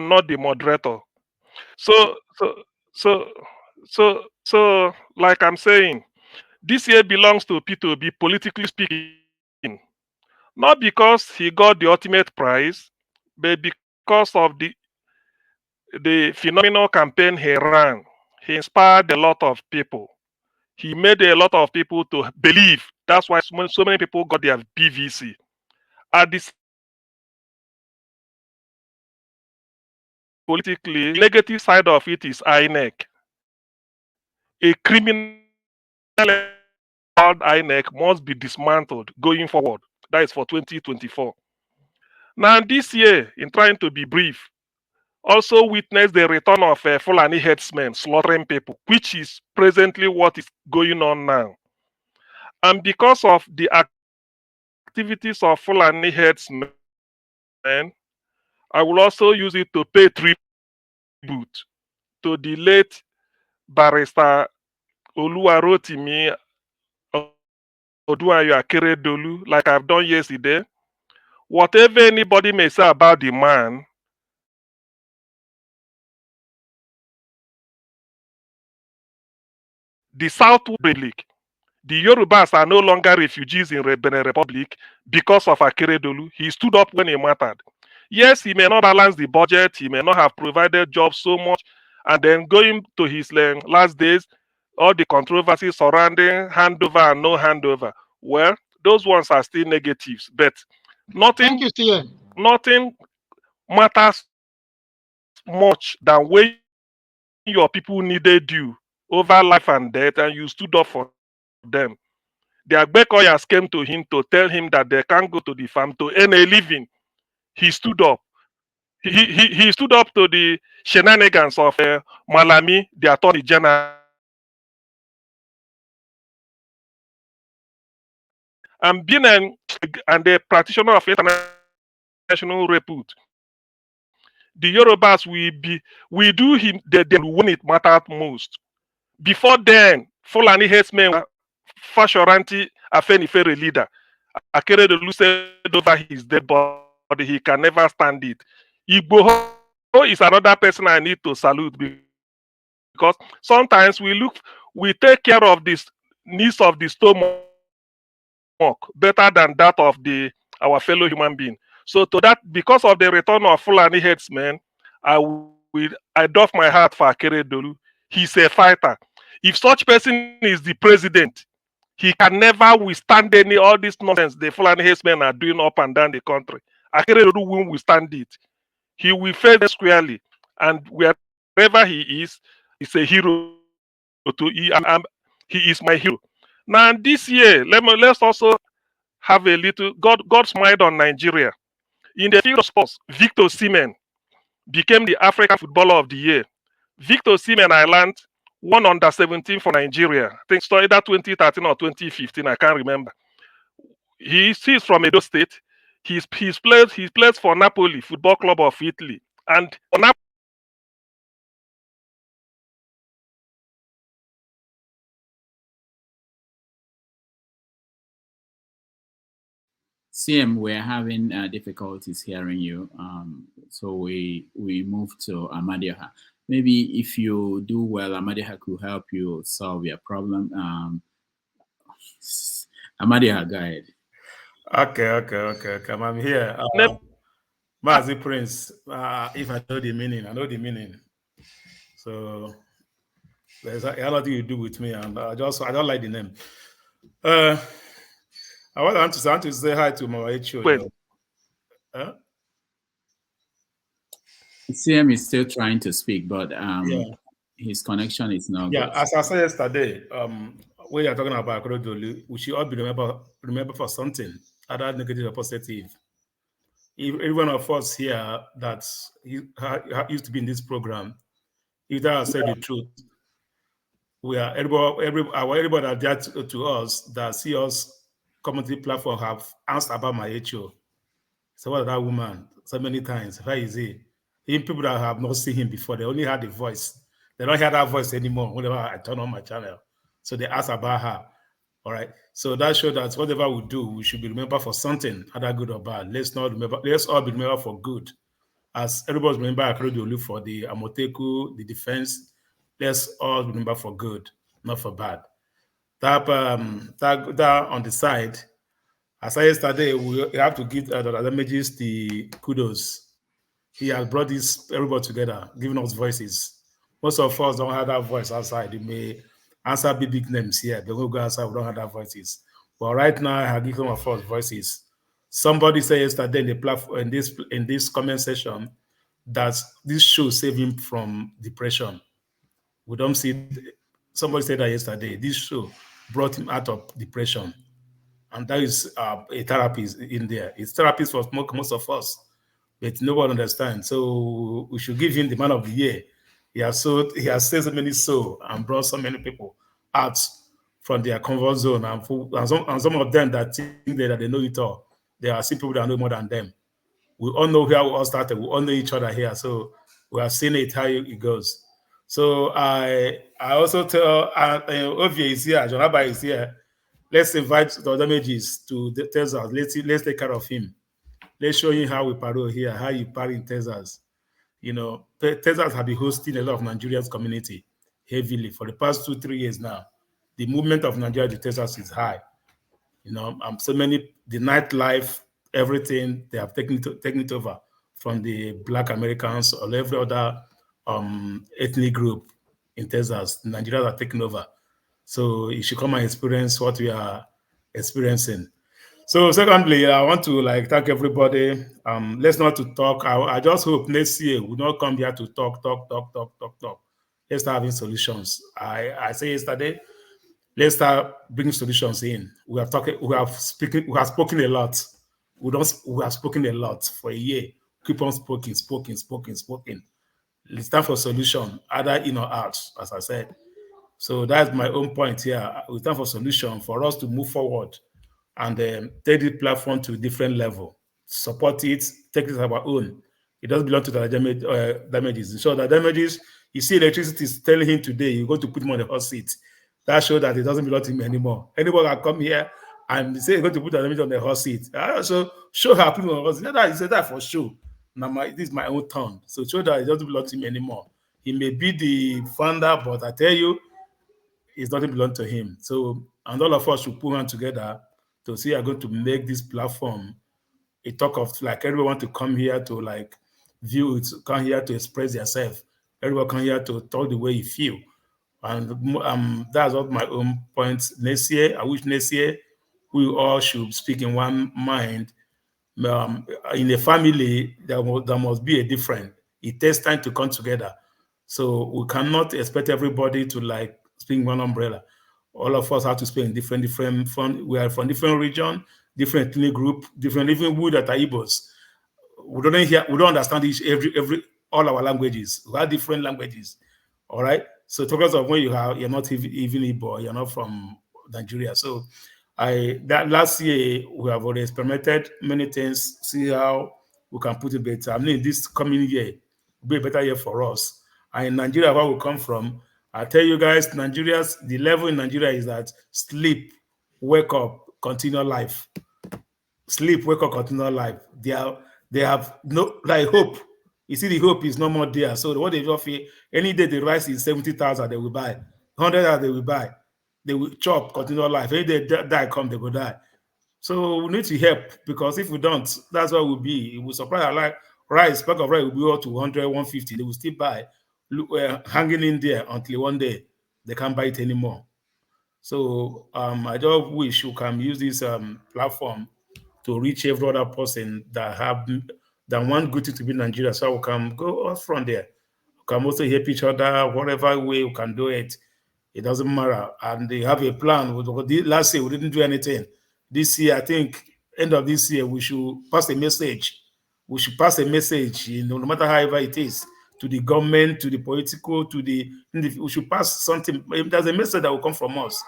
not the moderator. So, like I'm saying, this year belongs to P2B, politically speaking. Not because he got the ultimate prize, but because of the phenomenal campaign he ran. He inspired a lot of people. He made a lot of people to believe. That's why so many people got their BVC. At the politically, negative side of it is INEC. A criminal called INEC must be dismantled going forward. That is for 2024. Now, this year, in trying to be brief, also witnessed the return of Fulani headsmen slaughtering people, which is presently what is going on now. And because of the activities of Fulani headsmen, I will also use it to pay tribute to the late barrister Oluwarotimi Oduayo Akeredolu, like I've done yesterday. Whatever anybody may say about the man, the South Republic, the Yorubas are no longer refugees in Benin Republic because of Akeredolu. He stood up when it mattered. Yes, he may not balance the budget, he may not have provided jobs so much, and then going to his last days, all the controversy surrounding handover and no handover. Well, those ones are still negatives, but Thank nothing, you, Stian. nothing matters much than when your people needed you over life and death, and you stood up for them. The Agbekoyas came to him to tell him that they can't go to the farm to earn a living. He stood up. He stood up to the shenanigans of Malami, the Attorney General, and being and a practitioner of international repute. The Yorubas we do him when it mattered most. Before then, Fulani herdsmen were Fashoranti Afenifere leader. Akeredolu said over his dead body, he can never stand it. Igboho is another person I need to salute because sometimes we take care of this needs of the stomach better than that of our fellow human being. So to that, because of the return of Fulani headsmen, I doff my heart for Akeredolu. He's a fighter. If such person is the president, he can never withstand all this nonsense the Fulani headsmen are doing up and down the country. Akeredolu won't withstand it. He will face them squarely, and wherever he is, he's a hero to he is my hero. Now this year, let's also have a little God smiled on Nigeria. In the field of sports, Victor Osimhen became the African Footballer of the Year. Victor Osimhen Island won under 17 for Nigeria. I think so either 2013 or 2015. I can't remember. He's from Edo State. He's plays for Napoli Football Club of Italy. And for CM, we're having difficulties hearing you. So we move to Amadioha. Maybe if you do well, Amadioha could help you solve your problem. Amadioha, go ahead. Okay. I'm here. Mazi Prince. If I know the meaning, I know the meaning. So there's a lot you do with me, and I don't like the name. I want to say hi to my HO. CM is still trying to speak, but yeah. His connection is not Yeah, good. as I said yesterday, we are talking about Akeredolu, we should all be remember for something, either negative or positive. If every one of us here that used to be in this program, either I said the truth, we are everybody that there to us that see us community platform have asked about my HO. So what that woman so many times? Where is he? Even people that have not seen him before, they only had the voice. They don't hear that voice anymore whenever I turn on my channel. So they ask about her. All right. So that shows that whatever we do, we should be remembered for something, either good or bad. Let's all be remembered for good. As everybody's remember Akeredolu for the Amoteku, the defense, let's all remember for good, not for bad. That on the side, as I yesterday, we have to give Dr. Damages the kudos. He has brought this everybody together, giving us voices. Most of us don't have that voice outside. They may answer big names here. They will go outside, we don't have that voices. But right now, I have given of us voices. Somebody said yesterday in the platform in this comment section that this show saved him from depression. We don't see. Somebody said that yesterday. This show brought him out of depression. And that is a therapy in there. It's therapy for most of us. but no one understands. So we should give him the man of the year. He has saved so many souls and brought so many people out from their comfort zone, and some of them that think that they know it all. There are some people that know more than them. We all know where we all started. We all know each other here. So we have seen it how it goes. So I also tell Ovie is here, Jonaba is here. Let's invite the damages to Texas. Let's take care of him. Let's show him how we parole here, how you party in Texas. You know, Texas have been hosting a lot of Nigerians community heavily for the past 2-3 years now. The movement of Nigeria to Texas is high. You know, so many, the nightlife, everything, they have taken it over from the Black Americans or every other ethnic group in Texas. Nigerians are taking over. So you should come and experience what we are experiencing. So secondly, I want to thank everybody. Let's not to talk. I just hope next year we not come here to talk. Let's start having solutions. I say yesterday, let's start bringing solutions in. We have spoken a lot. We have spoken a lot for a year. Keep on spoken. It's time for solution, either in or out, as I said. So that's my own point here. It's time for solution for us to move forward and take the platform to a different level. Support it, take it as our own. It doesn't belong to the damages. So the damages, you see electricity is telling him today, you're going to put him on the hot seat. That shows that it doesn't belong to him anymore. Anybody can come here and say he's going to put the damage on the hot seat. So show her put him on the hot seat. He said that for sure. Now this is my own turn. So show that it doesn't belong to him anymore. He may be the founder, but I tell you, it doesn't belong to him. So, and all of us should put hands together to see, are going to make this platform a talk of, everyone want to come here to view it, come here to express yourself. Everyone come here to talk the way you feel. And that's what my own point. Next year, I wish next year we all should speak in one mind. In a family, there must be a difference. It takes time to come together. So we cannot expect everybody to speak one umbrella. All of us have to speak in different. We are from different region, different ethnic group, different. Even we that are Igbos, we don't understand all our languages. We have different languages. All right. So because of when you're not even Igbo, you're not from Nigeria. So that last year we have already experimented many things, see how we can put it better. I mean, this coming year will be a better year for us. And in Nigeria, where we come from, I tell you guys, the level in Nigeria is that sleep, wake up, continue life. Sleep, wake up, continue life. They have no hope. You see, the hope is no more there. So what they offer, any day the rice is 70,000, they will buy. 100,000 they will buy. They will chop, continue life. Any day die come, they will die. So we need to help, because if we don't, that's what will be. It will supply our rice, pack of rice will be up to 100, 150. They will still buy, hanging in there until one day they can't buy it anymore. So I just wish we can use this platform to reach every other person that want good thing to be in Nigeria, so we can go out from there. We can also help each other, whatever way we can do it. It doesn't matter. And they have a plan. Last year, we didn't do anything. This year, I think, end of this year, we should pass a message. We should pass a message, no matter however it is, to the government, to the political, we should pass something. There's a message that will come from us.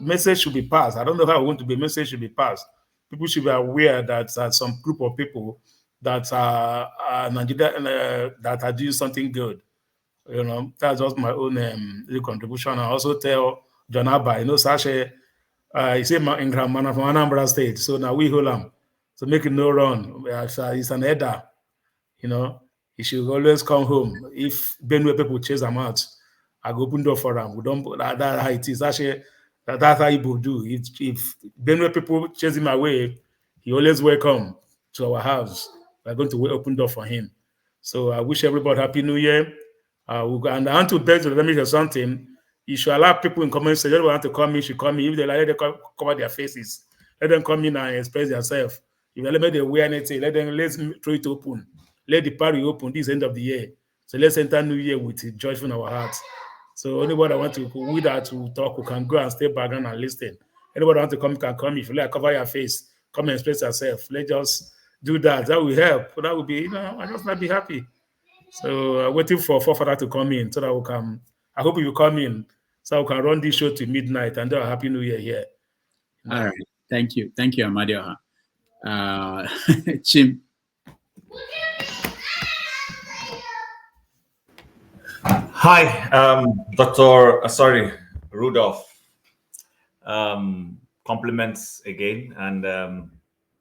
Message should be passed. I don't know how we want to be. Message should be passed. People should be aware that some group of people that are Nigeria, that are doing something good. That's just my own contribution. I also tell John Abba, Sasha, he said in Gramana from Anambra State. So now we hold him. So make it no run. He's an elder. He should always come home. If Benue people chase him out, I go open door for him. We don't. That's how it is. Actually, that's how people do. If Benue people chase him away, he always welcome to our house. We're going to open door for him. So I wish everybody happy New Year. And I want to beg to let me say something. You should allow people in comment section. They don't want to come in, should come in. If they let them cover their faces, let them come in and express themselves. If they let them wear anything, let's throw it open. Let the party open this end of the year. So let's enter New Year with joy in our hearts. So anybody that want to with that to talk, we can go and stay back and listen. Anybody want to come can come. If you like cover your face, come and express yourself. Let's just do that. That will help. That would be, I just might be happy. So waiting for Forefather to come in so that we can. I hope he will come in so we can run this show to midnight and do a Happy New Year here. All right. Thank you, Amadioha. Chim. Hi, Dr. Rudolph. Compliments again, and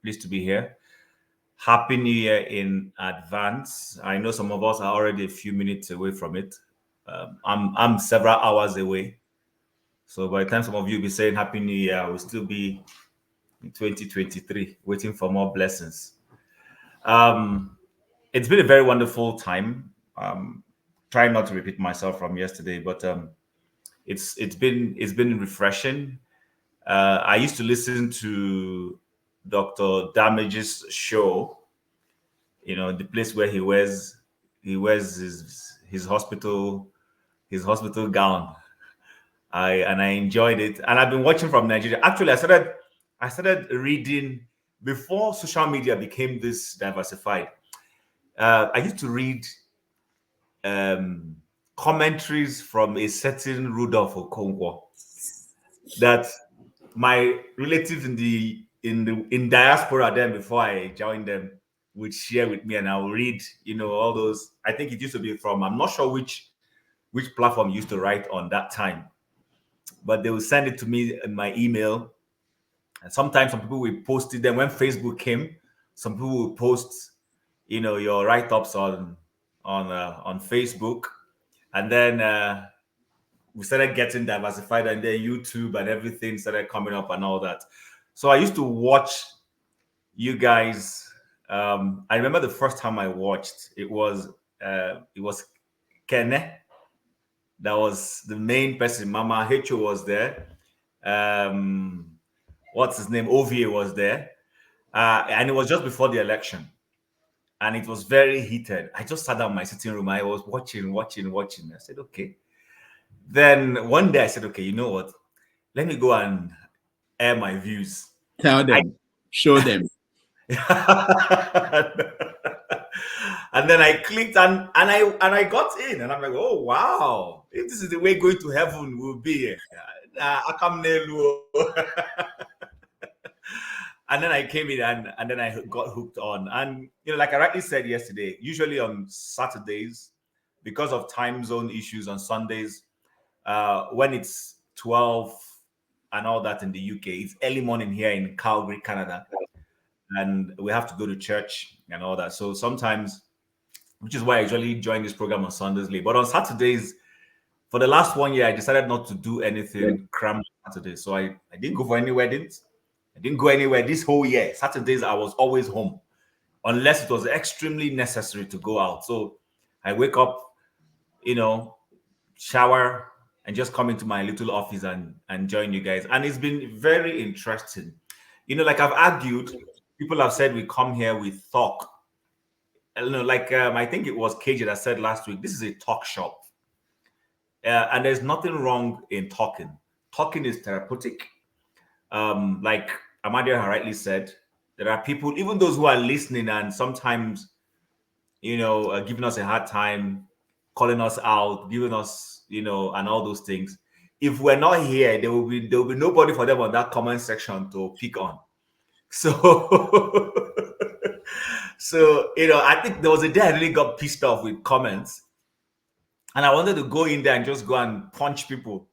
pleased to be here. Happy New Year in advance. I know some of us are already a few minutes away from it. I'm several hours away. So by the time some of you be saying Happy New Year, I will still be in 2023, waiting for more blessings. It's been a very wonderful time. Trying not to repeat myself from yesterday, but it's been refreshing. I used to listen to Dr. Damage's show. The place where he wears his hospital gown. I enjoyed it, and I've been watching from Nigeria. Actually, I started reading before social media became this diversified. I used to read commentaries from a certain Rudolph Okonkwo that my relatives in diaspora then before I joined them would share with me, and I will read, all those. I think it used to be from, I'm not sure which platform used to write on that time, but they will send it to me in my email. And sometimes some people will post it. Then when Facebook came, some people will post, your write-ups on Facebook, and then we started getting diversified, and then YouTube and everything started coming up and all that. So I used to watch you guys. I remember the first time I watched, it was Kene. That was the main person. Mama Hecho was there. What's his name? Ovie was there. And it was just before the election. And it was very heated. I just sat down in my sitting room. I was watching. I said, okay. Then one day I said, okay, you know what? Let me go and air my views. Tell them, show them. And then I clicked and I got in, and I'm like, oh wow, if this is the way going to heaven will be. And then I came in and then I got hooked on. And like I rightly said yesterday, usually on Saturdays, because of time zone issues on Sundays, when it's 12 and all that in the UK, it's early morning here in Calgary, Canada, and we have to go to church and all that. So sometimes, which is why I usually join this program on Sundays late. But on Saturdays, for the last 1 year, I decided not to do anything crammed on Saturdays. So I didn't go for any weddings. I didn't go anywhere this whole year. Saturdays, I was always home, unless it was extremely necessary to go out. So I wake up, shower, and just come into my little office and join you guys. And it's been very interesting. Like I've argued, people have said we come here, we talk. I think it was KJ that said last week, this is a talk shop. And there's nothing wrong in talking. Talking is therapeutic. Like Amadia rightly said, there are people, even those who are listening and sometimes, giving us a hard time, calling us out, giving us, and all those things. If we're not here, there will be nobody for them on that comment section to pick on. So, I think there was a day I really got pissed off with comments, and I wanted to go in there and just go and punch people,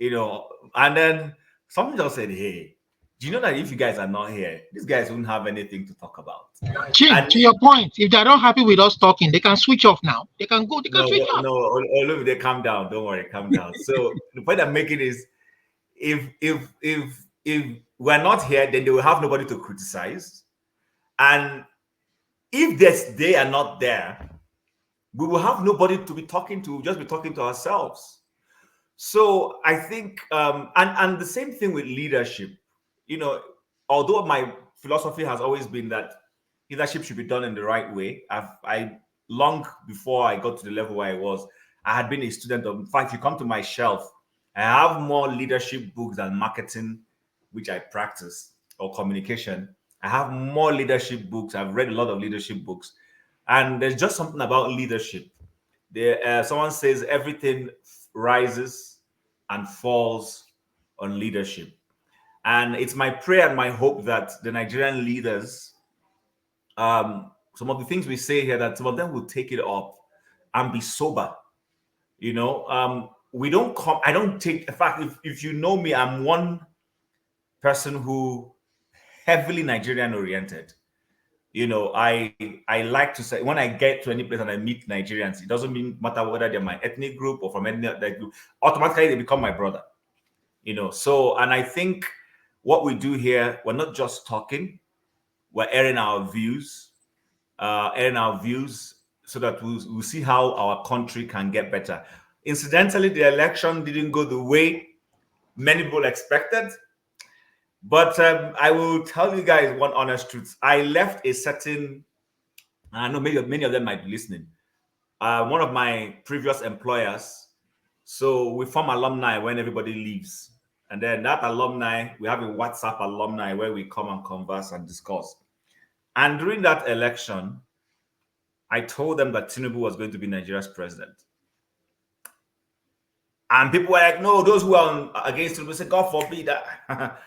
and then something just said, hey, do you know that if you guys are not here, these guys won't have anything to talk about? Jim, to your point, if they're not happy with us talking, they can switch off now. They can go, switch off. No, they calm down. Don't worry, calm down. So the point I'm making is if we're not here, then they will have nobody to criticize. And if they are not there, we will have nobody to be talking to. We'll just be talking to ourselves. So I think, and the same thing with leadership. Although my philosophy has always been that leadership should be done in the right way. I long before I got to the level where I was, I had been a student of. In fact, if you come to my shelf, I have more leadership books than marketing, which I practice, or communication. I have more leadership books. I've read a lot of leadership books. And there's just something about leadership. Someone says everything rises and falls on leadership. And it's my prayer and my hope that the Nigerian leaders, some of the things we say here, that some of them will take it up and be sober. You know, we don't come, I don't take, in fact, if you know me, I'm one person who heavily Nigerian oriented. You know, I like to say, when I get to any place and I meet Nigerians, it doesn't matter whether they're my ethnic group or from any other group, automatically they become my brother. You know, so, and I think what we do here, we're not just talking, we're airing our views, so that we'll see how our country can get better. Incidentally, the election didn't go the way many people expected. But I will tell you guys one honest truth. I left a certain, I know many of them might be listening, one of my previous employers. So we form alumni when everybody leaves. And then that alumni, we have a WhatsApp alumni where we come and converse and discuss. And during that election, I told them that Tinubu was going to be Nigeria's president. And people were like, no, those who are against Tinubu said, God forbid that.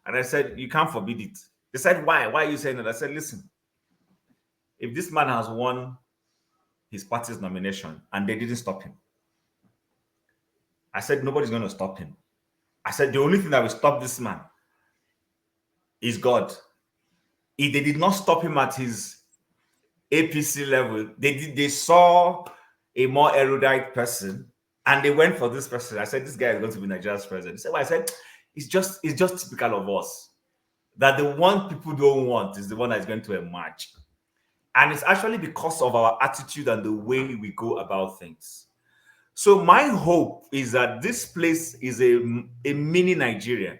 And I said, you can't forbid it. They said, why? Why are you saying that? I said, listen, if this man has won his party's nomination and they didn't stop him, I said, nobody's going to stop him. I said, the only thing that will stop this man is God. If they did not stop him at his APC level, they saw a more erudite person and they went for this person. I said, this guy is going to be Nigeria's president. He said, well, I said, it's just typical of us, that the one people don't want is the one that's going to emerge. And it's actually because of our attitude and the way we go about things. So my hope is that this place is a mini Nigeria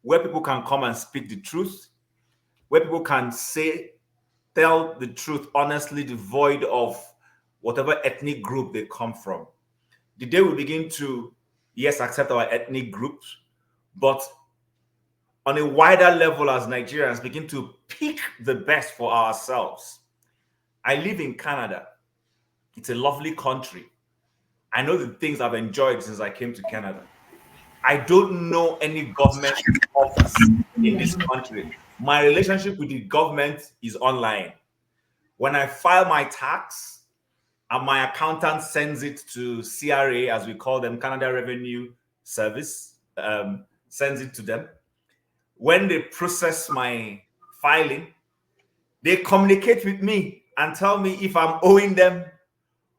where people can come and speak the truth, where people can tell the truth honestly, devoid of whatever ethnic group they come from. The day we begin to, yes, accept our ethnic groups, but on a wider level as Nigerians, begin to pick the best for ourselves. I live in Canada. It's a lovely country. I know the things I've enjoyed since I came to Canada. I don't know any government office in this country. My relationship with the government is online. When I file my tax and my accountant sends it to CRA, as we call them, Canada Revenue Service, sends it to them. When they process my filing, they communicate with me and tell me if I'm owing them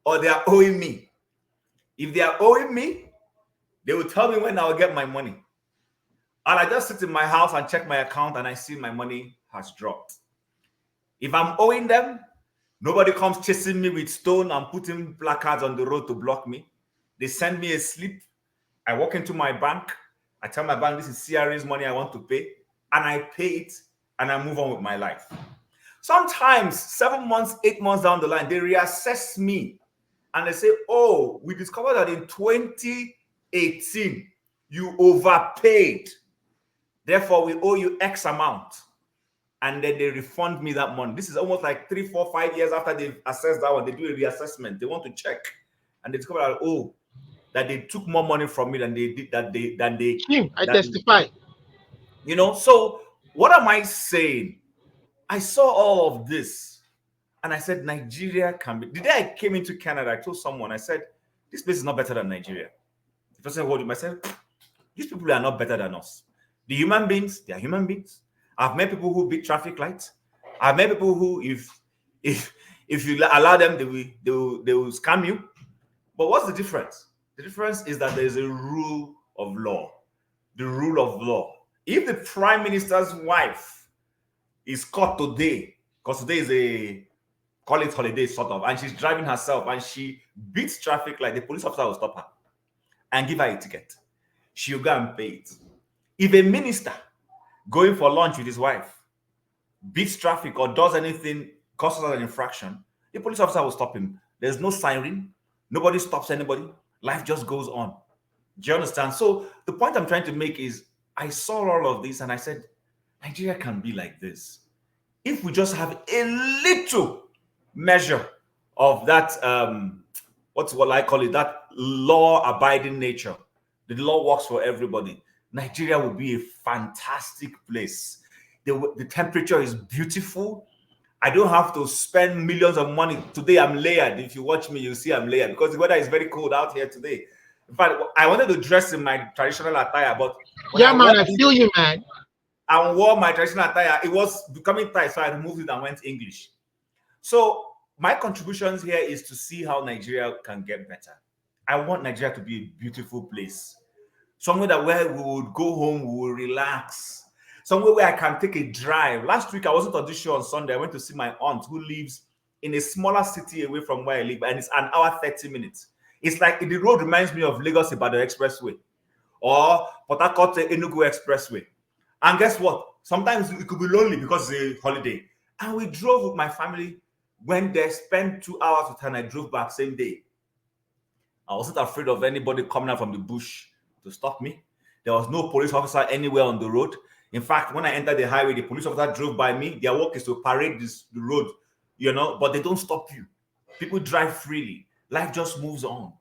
or they are owing me. If they are owing me, they will tell me when I'll get my money. And I just sit in my house and check my account and I see my money has dropped. If I'm owing them, nobody comes chasing me with stone and putting placards on the road to block me. They send me a slip. I walk into my bank. I tell my bank, this is CRA's money I want to pay. And I pay it and I move on with my life. Sometimes 7 months, 8 months down the line, they reassess me and they say, oh, we discovered that in 2018, you overpaid. Therefore, we owe you X amount. And then they refund me that money. This is almost like 3, 4, 5 years after they've assessed that one. They do a reassessment. They want to check. And they discover that, oh, that they took more money from me than they did, I testify. You know, so what am I saying? I saw all of this and I said, Nigeria can be. The day I came into Canada, I told someone, I said, this place is not better than Nigeria. The person told me, I said, these people are not better than us. The human beings, they are human beings. I've met people who beat traffic lights. I've met people who, if you allow them, they will scam you. But what's the difference? The difference is that there is a rule of law. The rule of law. If the prime minister's wife is caught today, because today is a call it holiday sort of, and she's driving herself and she beats traffic light, the police officer will stop her and give her a ticket. She'll go and pay it. If a minister going for lunch with his wife beats traffic or does anything, causes an infraction, the police officer will stop him. There's no siren. Nobody stops anybody. Life just goes on. Do you understand? So the point I'm trying to make is I saw all of this and I said, Nigeria can be like this. if we just have a little measure of that, what I call it, that law-abiding nature, the law works for everybody, Nigeria will be a fantastic place. The temperature is beautiful. I don't have to spend millions of money. Today I'm layered. If you watch me, you'll see I'm layered because the weather is very cold out here today. In fact, I wanted to dress in my traditional attire, but when yeah, man, I feel you, man. I wore my traditional attire, it was becoming tight, so I removed it and went English. So my contributions here is to see how Nigeria can get better. I want Nigeria to be a beautiful place, somewhere that where we would go home, we will relax, somewhere where I can take a drive. Last week I wasn't on this show on Sunday. I went to see my aunt who lives in a smaller city away from where I live, and it's an hour 30 minutes. It's like the road reminds me of Lagos Ibadan Expressway or Port Harcourt Enugu Expressway. And guess what? Sometimes it could be lonely because it's a holiday. And we drove with my family. When they spent 2 hours with her, and I drove back same day. I wasn't afraid of anybody coming out from the bush to stop me. There was no police officer anywhere on the road. In fact, when I entered the highway, the police officer drove by me. Their work is to parade the road, but they don't stop you. People drive freely. Life just moves on.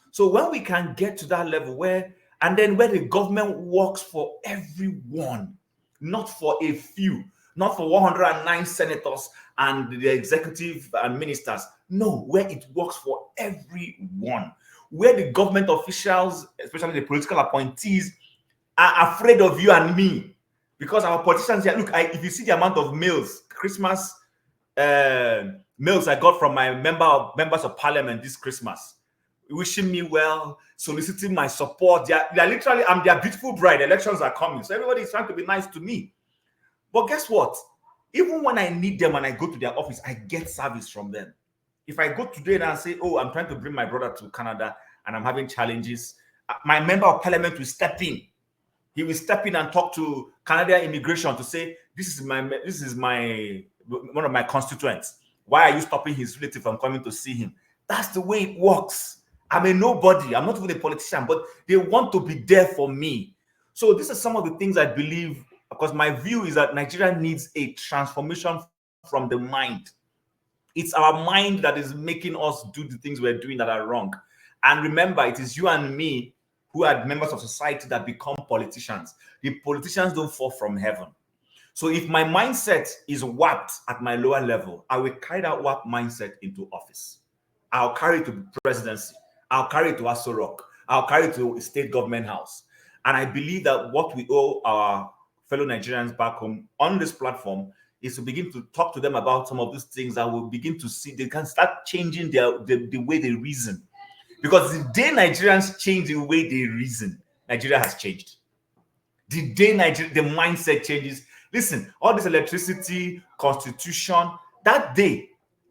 So when we can get to that level where the government works for everyone, not for a few, not for 109 senators and the executive and ministers. No, where it works for everyone, where the government officials, especially the political appointees, are afraid of you and me. Because our politicians here, look, if you see the amount of mails, Christmas mails I got from my members of parliament this Christmas, wishing me well, soliciting my support. They're literally, I'm their beautiful bride. Elections are coming. So everybody is trying to be nice to me. But guess what? Even when I need them and I go to their office, I get service from them. If I go today and say, oh, I'm trying to bring my brother to Canada and I'm having challenges, my member of parliament will step in. He will step in and talk to Canadian immigration to say, this is one of my constituents. Why are you stopping his relative from coming to see him? That's the way it works. I'm a nobody. I'm not even a politician, but they want to be there for me. So this is some of the things I believe, because my view is that Nigeria needs a transformation from the mind. It's our mind that is making us do the things we're doing that are wrong. And remember, it is you and me who are members of society that become politicians. The politicians don't fall from heaven. So if my mindset is warped at my lower level, I will carry that warped mindset into office. I'll carry it to the presidency. I'll carry it to Aso Rock. I'll carry it to a state government house. And I believe that what we owe our fellow Nigerians back home on this platform is to begin to talk to them about some of these things that will begin to see they can start changing the way they reason. Because the day Nigerians change the way they reason, Nigeria has changed. The day the mindset changes. Listen, all this electricity, constitution, that day,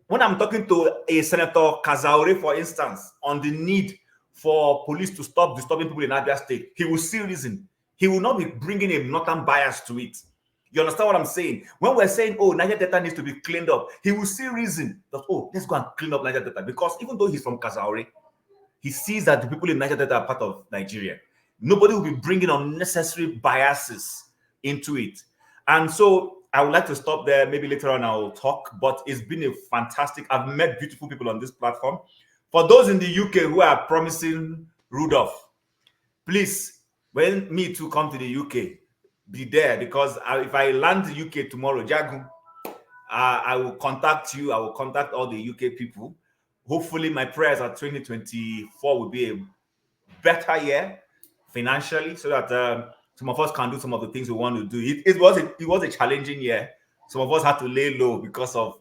when I'm talking to a Senator Kazaure, for instance, on the need for police to stop disturbing people in Abia State, he will see reason. He will not be bringing a northern bias to it. You understand what I'm saying? When we're saying, oh, Niger Delta needs to be cleaned up, he will see reason that, oh, let's go and clean up Niger Delta. Because even though he's from Kazaure, he sees that the people in Niger Delta are part of Nigeria. Nobody will be bringing unnecessary biases into it. And so I would like to stop there. Maybe later on I will talk, but it's been a fantastic, I've met beautiful people on this platform. For those in the UK who are promising Rudolph, please, when me too come to the UK, be there, because if I land the UK tomorrow, Jagu, I will contact you. I will contact all the UK people. Hopefully my prayers are 2024 will be a better year financially, so that some of us can do some of the things we want to do. It was a challenging year. Some of us had to lay low because of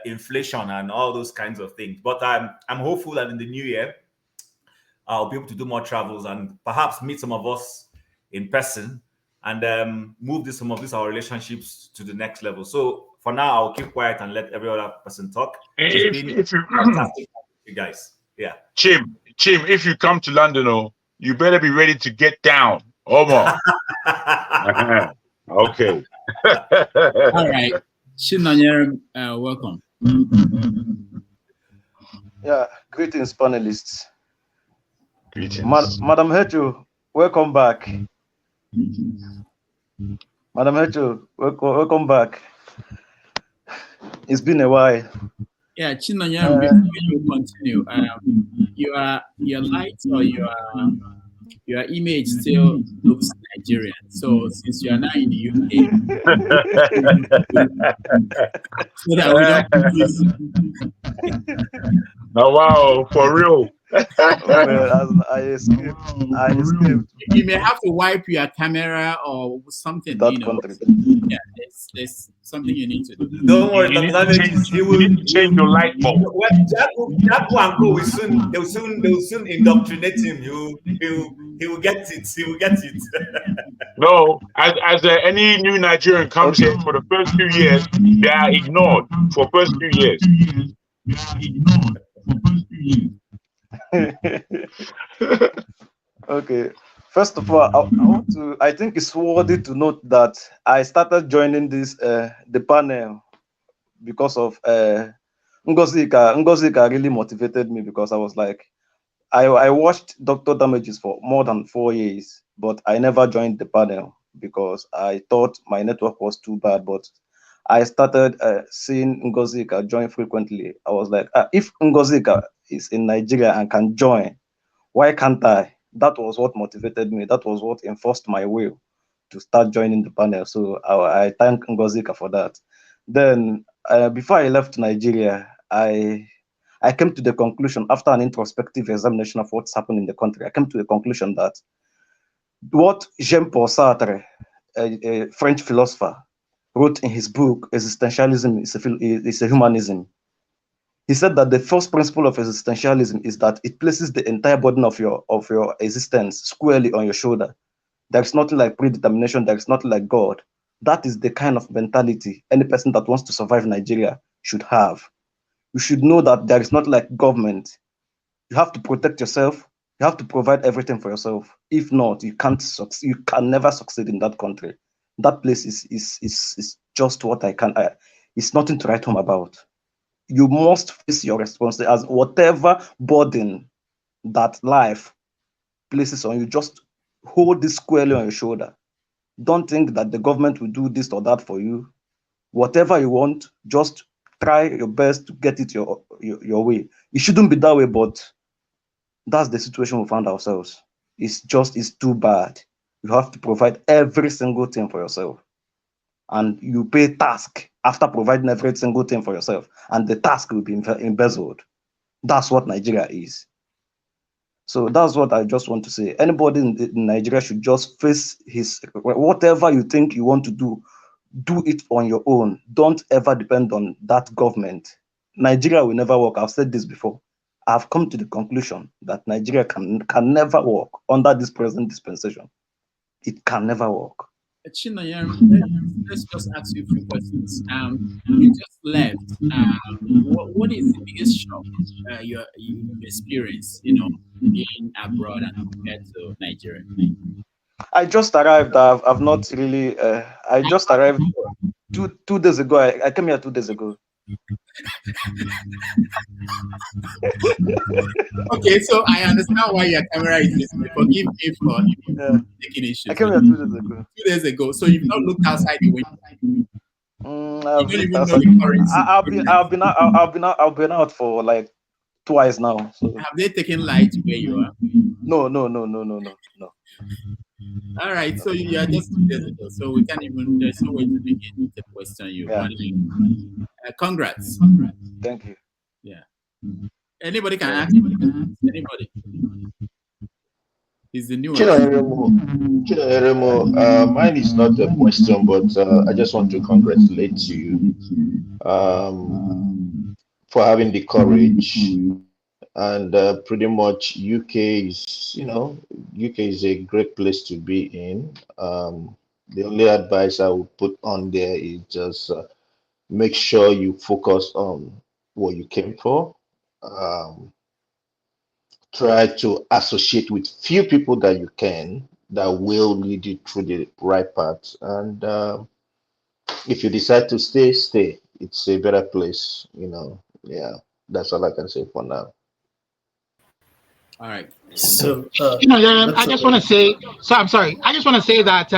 inflation and all those kinds of things. But I'm hopeful that in the new year, I'll be able to do more travels and perhaps meet some of us in person and move some of our relationships to the next level. So for now, I'll keep quiet and let every other person talk. It's been fantastic, you guys. Yeah. Chim, if you come to London, you better be ready to get down. Omar. Okay. All right. Chinonyer, welcome. Yeah, greetings, panelists. Greetings. Madam Hecho, welcome back. Madam Hecho, welcome back. It's been a while. Yeah, Chinonyan, before you continue, your light or your image still looks Nigerian. So since you are now in the UK, so that we don't confuse. Oh wow, for real. Oh man, I escaped. I escaped. You may have to wipe your camera or something. That country. Yeah, there's something you need to do. Don't worry, You need Dr. to Damages. change, you need to change your light bulb. Well, Jaco and Co they'll soon indoctrinate him. He will get it. He will get it. No, as any new Nigerian comes here for the first 2 years, they are ignored for first 2 years. Okay. First of all, I think it's worthy to note that I started joining this the panel because of Ngozika. Ngozika really motivated me because I was like, I watched Dr. Damages for more than 4 years, but I never joined the panel because I thought my network was too bad. But I started seeing Ngozika join frequently. I was like, if Ngozika is in Nigeria and can join, why can't I? That was what motivated me. That was what enforced my will to start joining the panel. So I thank Ngozika for that. Then before I left Nigeria, I came to the conclusion after an introspective examination of what's happened in the country. I came to the conclusion that what Jean-Paul Sartre, a French philosopher, wrote in his book, Existentialism is a Humanism. He said that the first principle of existentialism is that it places the entire burden of your existence squarely on your shoulder. There's nothing like predetermination, there's nothing like God. That is the kind of mentality any person that wants to survive Nigeria should have. You should know that there is not like government. You have to protect yourself. You have to provide everything for yourself. If not, you can't succeed. You can never succeed in that country. That place is just what it's nothing to write home about. You must face your responsibility as whatever burden that life places on you. Just hold this squarely on your shoulder. Don't think that the government will do this or that for you. Whatever you want, just try your best to get it your way. It shouldn't be that way, but that's the situation we found ourselves. It's too bad. You have to provide every single thing for yourself. And you pay task after providing every single thing for yourself. And the task will be embezzled. That's what Nigeria is. So that's what I just want to say. Anybody in Nigeria should just face whatever you think you want to do it on your own. Don't ever depend on that government. Nigeria will never work. I've said this before. I've come to the conclusion that Nigeria can never work under this present dispensation. It can never work. Chinonyan, let's just ask you a few questions. You just left. What is the biggest shock you experienced, being abroad and compared to Nigeria? I just arrived. I've not really. I just arrived 2 days ago. I came here 2 days ago. Okay, so I understand why your camera is missing. Forgive me for taking issues. I came here 2 days ago. 2 days ago. So you've not looked outside the window. I've been out for like twice now. So. Have they taken light where you are? No. All right, so you are just 2 days ago, so we can't even. There's no way to begin the question you want. Congrats. Thank you. Yeah. Anybody can ask. Anybody. Is the new Chino, mine is not a question, but I just want to congratulate you for having the courage. And pretty much UK is a great place to be in. The only advice I would put on there is just make sure you focus on what you came for. Try to associate with few people that you can that will lead you through the right path. And if you decide to stay. It's a better place, Yeah, that's all I can say for now. All right. So, I just want to say. So I'm sorry. I just want to say that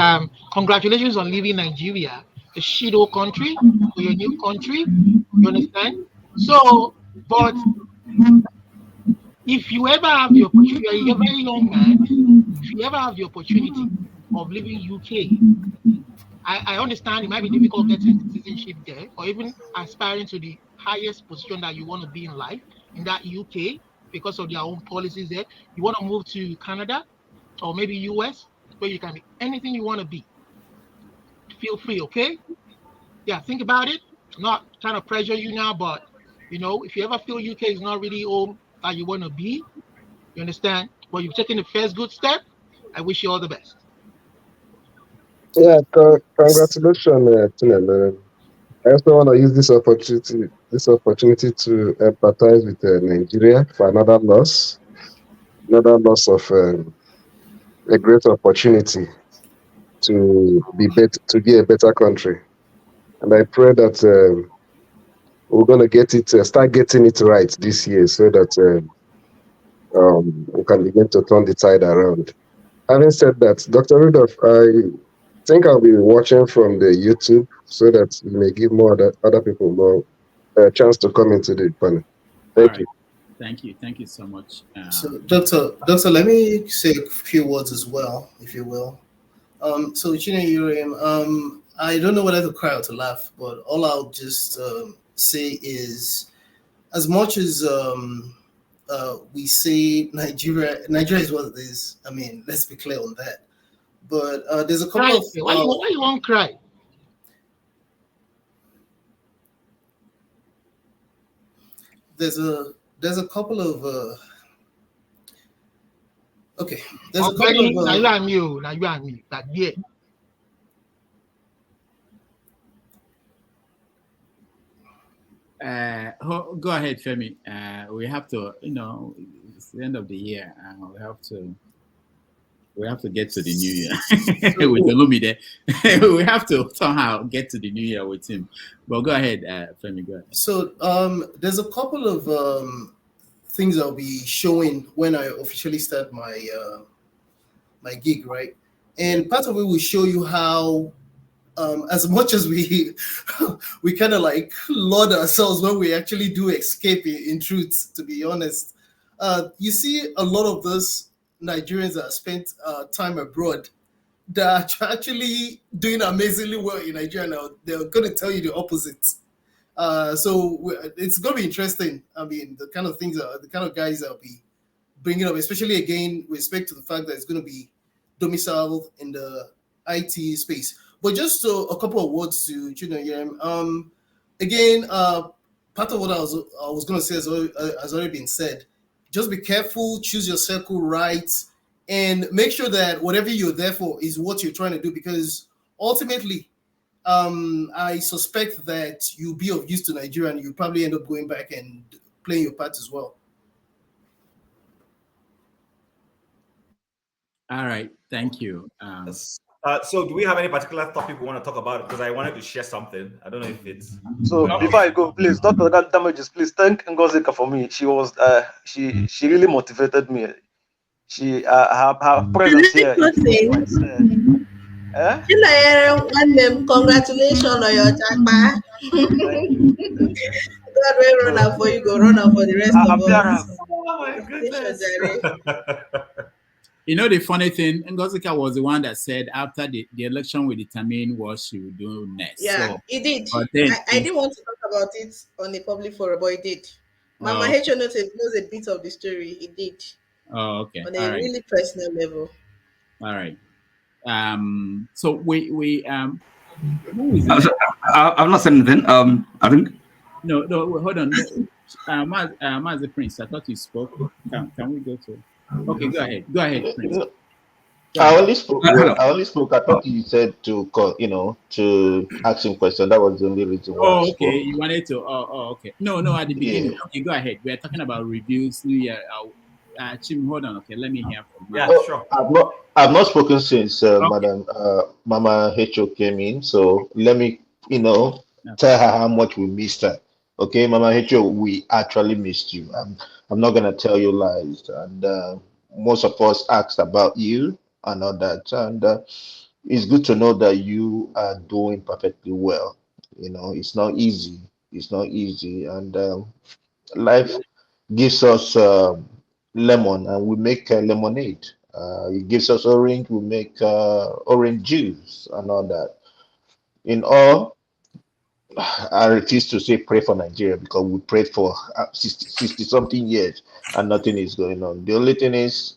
congratulations on leaving Nigeria. a shithole country for your new country. You understand? So, but if you ever have the opportunity, you're a very young man. If you ever have the opportunity of living UK, I understand it might be difficult getting citizenship there, or even aspiring to the highest position that you want to be in life in that UK because of their own policies there. You want to move to Canada or maybe US, where you can be anything you want to be. Feel free, okay? Yeah, think about it. I'm not trying to pressure you now, but if you ever feel UK is not really home that you want to be, you understand? But you've taken the first good step. I wish you all the best. Yeah, congratulations, Tinele. I also want to use this opportunity to empathize with Nigeria for another loss of a great opportunity to be a better country. And I pray that we're going to start getting it right this year, so that we can begin to turn the tide around. Having said that, Dr. Rudolph, I think I'll be watching from the YouTube so that we may give more other people more chance to come into the panel. Thank you. Thank you so much. So, Doctor, let me say a few words as well, if you will. So, Uriam, I don't know whether to cry or to laugh, but all I'll just say is, as much as we say Nigeria is what it is. I mean, let's be clear on that. But there's a couple of why you won't cry? There's a couple of okay. There's a couple of now you and me, but yeah. Go ahead, Femi. We have to, it's the end of the year, and we have to get to the new year with Olumide. We have to somehow get to the new year with him. But go ahead, Femi. Go ahead. So there's a couple of things I'll be showing when I officially start my my gig, right? And part of it will show you how, as much as we we kind of like laud ourselves when we actually do escape in truth, to be honest. You see a lot of those Nigerians that spent time abroad that are actually doing amazingly well in Nigeria now. They're going to tell you the opposite. So it's going to be interesting. I mean, the kind of guys I'll be bringing up, especially again with respect to the fact that it's going to be domiciled in the IT space. But just a couple of words to Yem. Again, part of what I was going to say has already been said. Just be careful, choose your circle right, and make sure that whatever you're there for is what you're trying to do, because ultimately, I suspect that you'll be of use to Nigeria and you'll probably end up going back and playing your part as well. All right, thank you. So do we have any particular topic we want to talk about? Because I wanted to share something. I don't know if it's... So before I go, please, Dr. Damages, please thank Ngozika for me. She was she really motivated me. She her presence here is congratulations on your jackpot. God will run out for you, go run out for the rest of us. Oh my goodness. The funny thing, Ngozika was the one that said after the election will determine what she will do next. Yeah, so, he did. But then I didn't want to talk about it on a public forum, but he did. Mama H knows a bit of the story. He did. Oh, okay. On a really personal level. All right. So we who is I've not said anything. I think. No, hold on. Master Prince, I thought you spoke. Can we go to? Okay, go ahead, Prince. I only spoke. I thought you said to ask him question. That was the only reason why. Oh, okay. You wanted to. Oh, okay. No. At the beginning. Yeah. Okay, go ahead. We are talking about reviews, New Year. Chim, hold on. Okay, let me hear from you. Yeah, sure. I've not spoken since Madam Mama Hecho came in. So let me, tell her how much we missed her. Okay, Mama Hecho, we actually missed you. I'm not gonna tell you lies. And most of us asked about you and all that. And it's good to know that you are doing perfectly well. You know, it's not easy. It's not easy, and life gives us lemon, and we make lemonade. It gives us orange, we make orange juice, and all that. In all, I refuse to say pray for Nigeria because we prayed for 60 something years and nothing is going on. The only thing is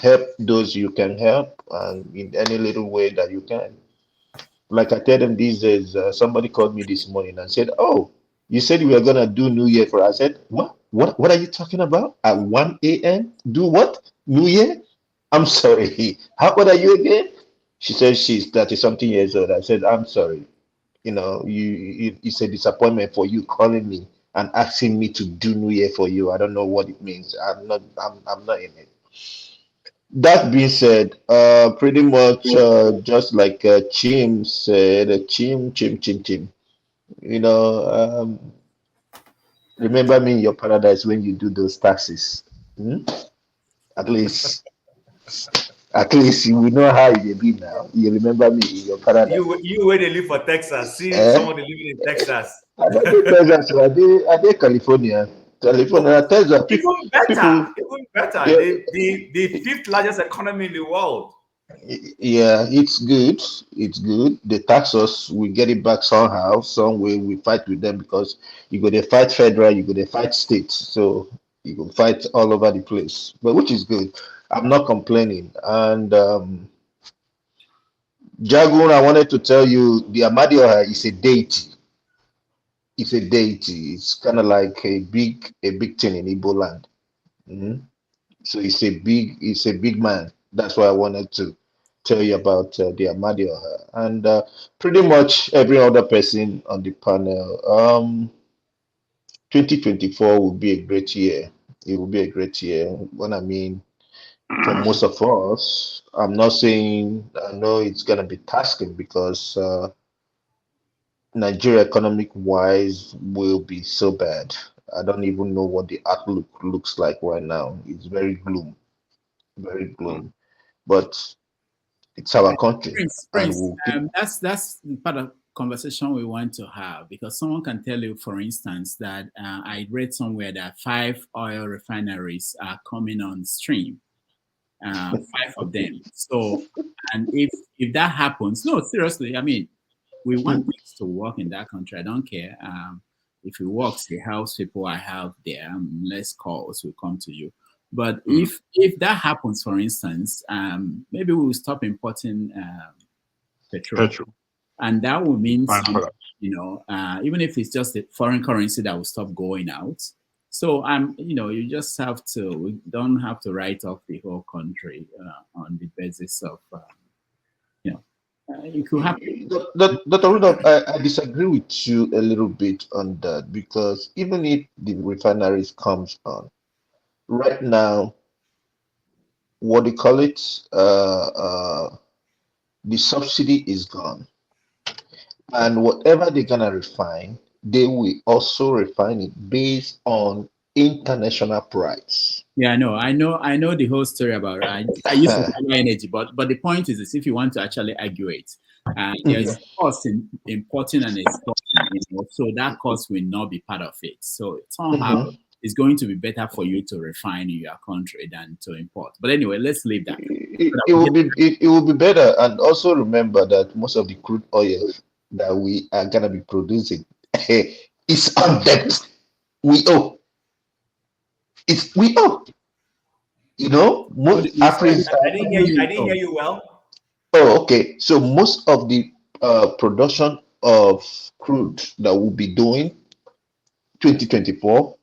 help those you can help and in any little way that you can. Like I tell them these days, somebody called me this morning and said, "Oh, you said we were gonna do New Year for us." I said, "What? What are you talking about? At 1 a.m. Do what? New Year? I'm sorry. How old are you again?" She said she's 30 something years old. I said, "I'm sorry. You know, it's a disappointment for you calling me and asking me to do New Year for you. I don't know what it means. I'm not in it." That being said, pretty much just like Chim said, Chim. You know, remember me in your paradise when you do those taxes. Hmm? At least, at least you will know how it will be now. You remember me in your paradise. You where they live for Texas, see Eh? someone living in Texas. I don't think Texas, are they California? California, Texas. Even People, better. yeah, The fifth largest economy in the world. yeah, it's good. It's good. They tax us, we get it back somehow, some way. We fight with them because you go to fight federal, you go to fight states, so you go fight all over the place. But which is good. I'm not complaining. And Jagun, I wanted to tell you, the Amadioha is a deity. It's a deity. It's kind of like a big thing in Igbo land. Mhm. So it's a big man. That's why I wanted to tell you about the Amadioha and pretty much every other person on the panel. 2024 will be a great year. It will be a great year. What I mean, for most of us, I'm not saying I know it's gonna be tasking because Nigeria economic wise will be so bad. I don't even know what the outlook looks like right now. It's very gloom. But it's our country, and Prince, we'll keep. that's the part of conversation we want to have because someone can tell you, for instance, that I read somewhere that 5 oil refineries are coming on stream, 5 of them. So, and if that happens, no, seriously, I mean, we want things to work in that country. I don't care. If it works, it helps people I have there. Less calls will come to you. But if that happens, for instance, maybe we will stop importing petrol, and that will mean something. Even if it's just a foreign currency that will stop going out. So you just have to. We don't have to write off the whole country on the basis of it could happen. Dr. Rudolph, I disagree with you a little bit on that because even if the refineries comes on right now, what do you call it? The subsidy is gone, and whatever they're gonna refine, they will also refine it based on international price. Yeah, I know the whole story about it. I used to follow energy, but the point is if you want to actually argue it, there's cost in importing and exporting, so that cost will not be part of it. So somehow it's going to be better for you to refine in your country than to import. But anyway, let's leave that. It will be better, and also remember that most of the crude oil that we are gonna be producing is on debt. We owe. We owe. Most Africa. I didn't hear you well. Oh, okay. So most of the production of crude that we'll be doing 2024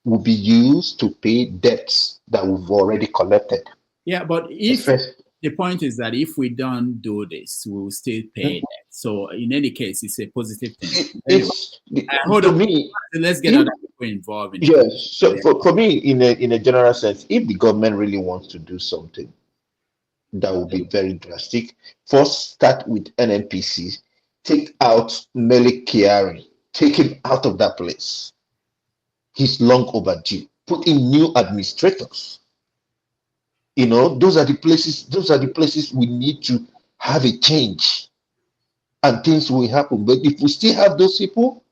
will be used to pay debts that we've already collected. Yeah, but the point is that if we don't do this, we will still pay that. So in any case, it's a positive thing. Anyway, hold on. Let's get other people involved in it. Yes. So for me, in a general sense, if the government really wants to do something, that will be very drastic. First, start with NNPC. Take out Melik Kiari. Take him out of that place. He's long overdue. Put in new administrators. Those are the places we need to have a change and things will happen. But if we still have those people,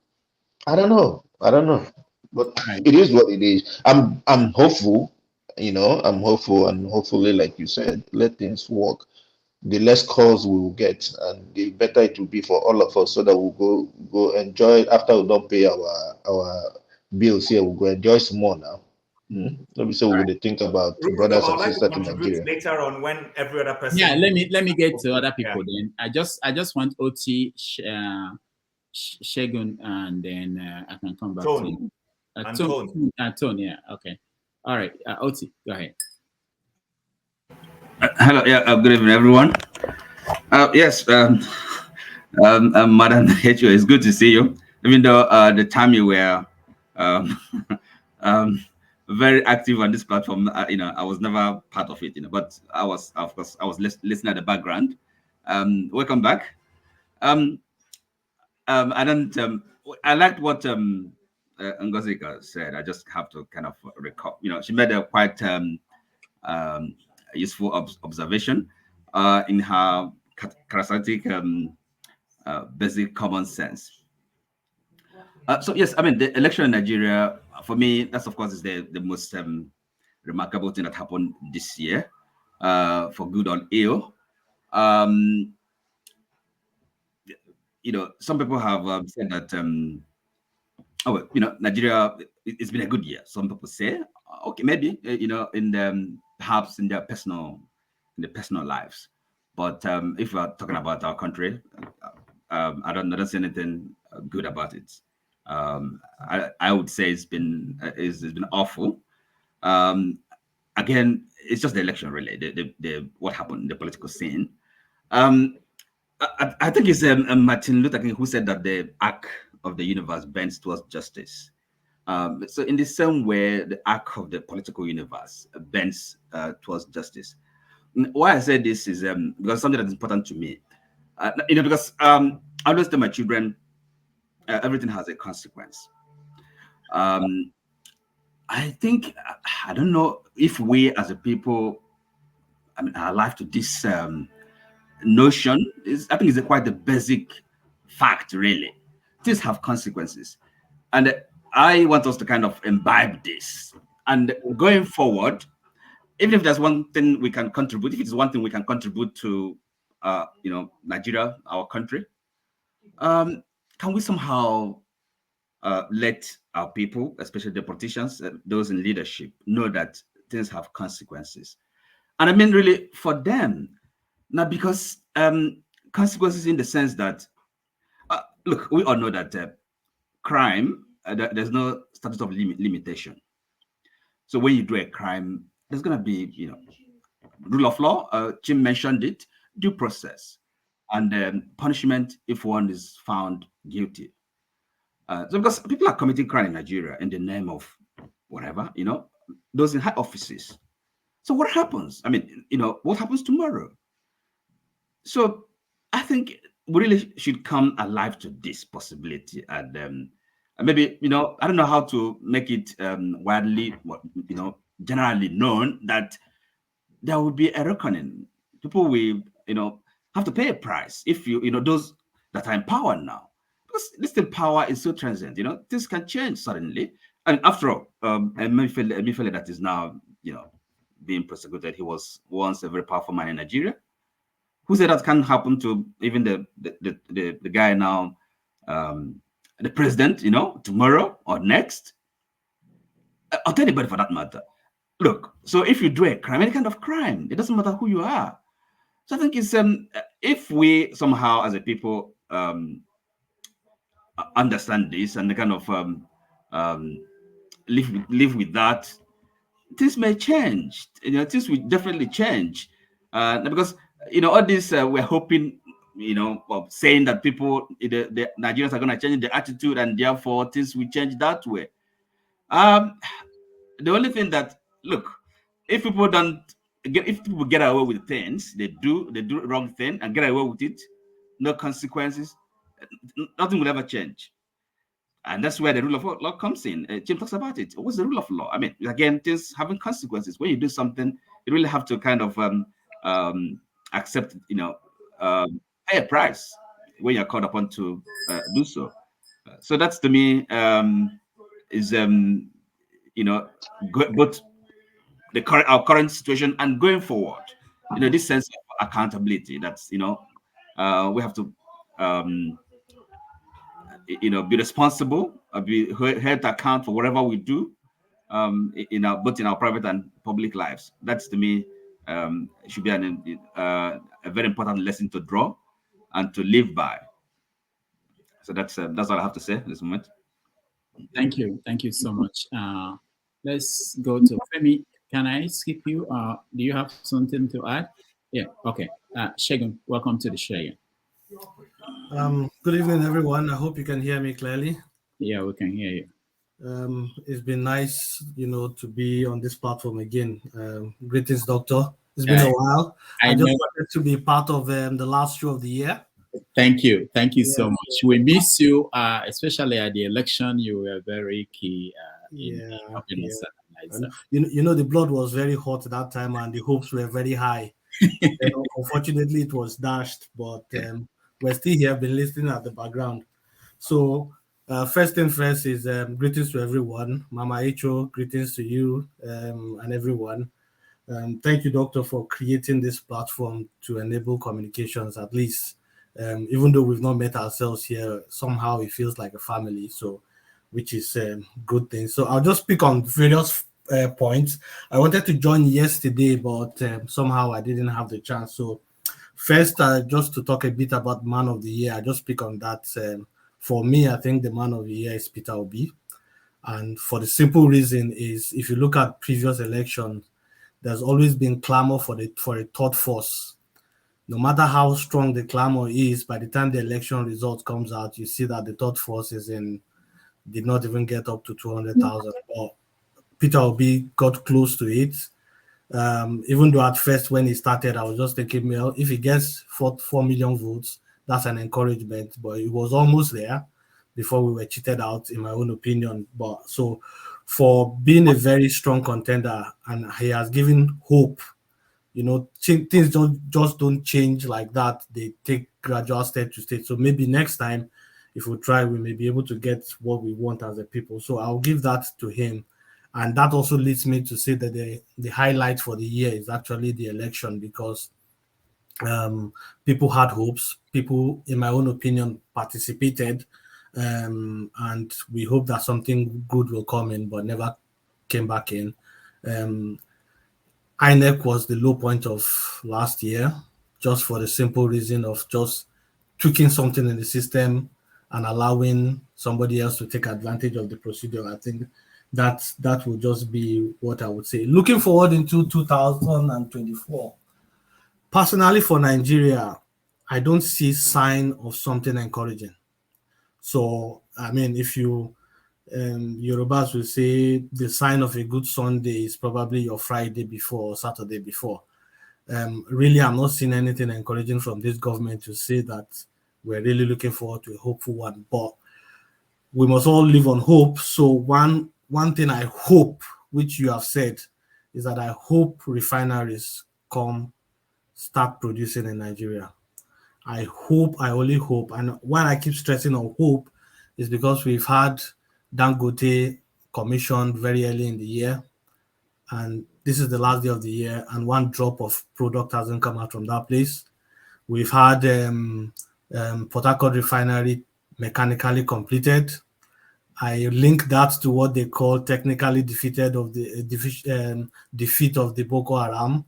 I don't know. I don't know. But it is what it is. I'm hopeful, I'm hopeful, and hopefully, like you said, let things work. The less calls we will get, and the better it will be for all of us, so that we'll go enjoy after we don't pay our bills here. We'll go enjoy some more now. Let me say we will think about Rudolph, brothers I and would like to sisters in contribute Nigeria. later on when every other person. Yeah, let me get to other people Yeah. then. I just want Oti, Shegun, and then I can come back Tone. to And Tone. Tone, yeah, okay. All right, Oti, go ahead. Hello, yeah, good evening, everyone. Yes, Madam Hecho, it's good to see you. Even though the time you were um, very active on this platform, I was never part of it, but I was, of course, I was listening at the background. Welcome back. I don't. I liked what Ngozika said. I just have to kind of recall. She made a quite useful observation in her charismatic basic common sense. So yes, I mean the election in Nigeria, for me, that's of course is the most remarkable thing that happened this year, for good or ill. Some people have said that Nigeria, it's been a good year. Some people say, okay, maybe in perhaps in their personal lives. But if we're talking about our country, I don't see anything good about it. I would say it's been awful. Again, it's just the election, really. The what happened in the political scene. I think it's Martin Luther King who said that the arc of the universe bends towards justice. So in the same way, the arc of the political universe bends towards justice. Why I say this is because something that's important to me. Because I always tell my children, everything has a consequence. I think, I don't know if we as a people, are alive to this notion. I think it's quite a basic fact, really. Things have consequences. And I want us to kind of imbibe this. And going forward, even if there's one thing we can contribute, if it's one thing we can contribute to, Nigeria, our country, can we somehow let our people, especially the politicians, those in leadership, know that things have consequences? And I mean, really, for them, not because consequences in the sense that, look, we all know that crime, there's no statute of limitation. So when you do a crime, there's going to be, rule of law. Jim mentioned it, due process, and punishment if one is found guilty. So because people are committing crime in Nigeria in the name of whatever, those in high offices. So what happens? I mean, what happens tomorrow? So I think we really should come alive to this possibility, and maybe I don't know how to make it widely, generally known that there will be a reckoning. People will have to pay a price if those that are in power now, because this thing power is so transient. Things can change suddenly. And after all, Emefiele that is now being prosecuted, he was once a very powerful man in Nigeria. Who said that can happen to even the guy now, the president, tomorrow or next, or to anybody for that matter? Look, so if you do a crime, any kind of crime, it doesn't matter who you are. So I think it's if we somehow as a people understand this and kind of live with that, things may change. Things will definitely change, because all this we're hoping, of saying that people, the Nigerians are going to change their attitude, and therefore things will change that way. The only thing that, look, if people get away with things, they do wrong thing and get away with it, no consequences, nothing will ever change. And that's where the rule of law comes in. Jim talks about it. What's the rule of law? I mean, again, things having consequences. When you do something, you really have to kind of accept, pay a price when you're called upon to do so. So that's to me is both our current situation and going forward. This sense of accountability. That's we have to be responsible, be held to account for whatever we do, both in our private and public lives. That's to me should be a very important lesson to draw and to live by. So that's all I have to say at this moment. Thank you so much. Let's go to Femi. Can I skip you? Do you have something to add? Yeah. Okay. Shegun, welcome to the show. Good evening, everyone. I hope you can hear me clearly. Yeah, we can hear you. It's been nice, to be on this platform again. Greetings, Doctor. It's been a while. I just wanted to be part of the last show of the year. Thank you so much. We miss you, especially at the election. You were very key in helping us. The blood was very hot that time, and the hopes were very high. Unfortunately, it was dashed, but we're still here, been listening at the background. So, first thing first is greetings to everyone. Mama Echo, greetings to you and everyone. Thank you, Doctor, for creating this platform to enable communications, at least. Even though we've not met ourselves here, somehow it feels like a family, so which is a good thing. So I'll just pick on various points. I wanted to join yesterday, but somehow I didn't have the chance. So first, just to talk a bit about Man of the Year, I just pick on that. For me, I think the Man of the Year is Peter Obi. And for the simple reason is, if you look at previous elections, there's always been clamor for a third force. No matter how strong the clamor is, by the time the election result comes out, you see that the third force did not even get up to 200,000. But Peter Obi got close to it. Even though at first when he started, I was just thinking, well, if he gets 4 million votes, that's an encouragement. But it was almost there before we were cheated out, in my own opinion. But so for being a very strong contender, and he has given hope. Things don't change like that. They take gradual step to stage. So maybe next time, if we try, we may be able to get what we want as a people. So I'll give that to him. And that also leads me to say that the highlight for the year is actually the election, because people had hopes. People, in my own opinion, participated. And we hope that something good will come in, but never came back in. INEC was the low point of last year, just for the simple reason of just tweaking something in the system and allowing somebody else to take advantage of the procedure. I think that will just be what I would say. Looking forward into 2024, personally for Nigeria, I don't see sign of something encouraging. So, I mean, if you Yorubas will say the sign of a good Sunday is probably your Friday before or Saturday before. Really, I'm not seeing anything encouraging from this government to say that we're really looking forward to a hopeful one. But we must all live on hope. So one thing I hope, which you have said, is that I hope refineries start producing in Nigeria. I only hope. And why I keep stressing on hope is because we've had Dangote commissioned very early in the year, and this is the last day of the year, and one drop of product hasn't come out from that place. We've had Port Harcourt refinery mechanically completed. I link that to what they call technically defeat of the Boko Haram,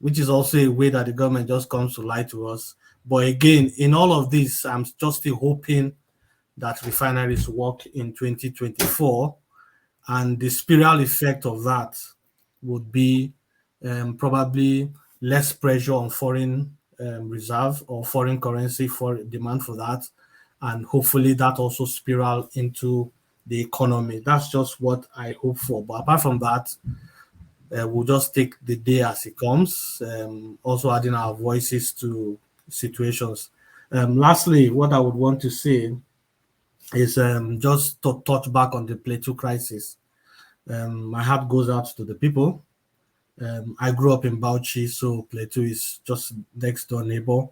which is also a way that the government just comes to lie to us. But again, in all of this, I'm just still hoping that refineries work in 2024, and the spiral effect of that would be probably less pressure on foreign reserve or foreign currency for demand for that, and hopefully that also spiral into the economy. That's just what I hope for. But apart from that, we'll just take the day as it comes, also adding our voices to situations. Lastly, what I would want to say is just to touch back on the Plateau crisis. My heart goes out to the people. I grew up in Bauchi, so Plateau is just next door neighbor.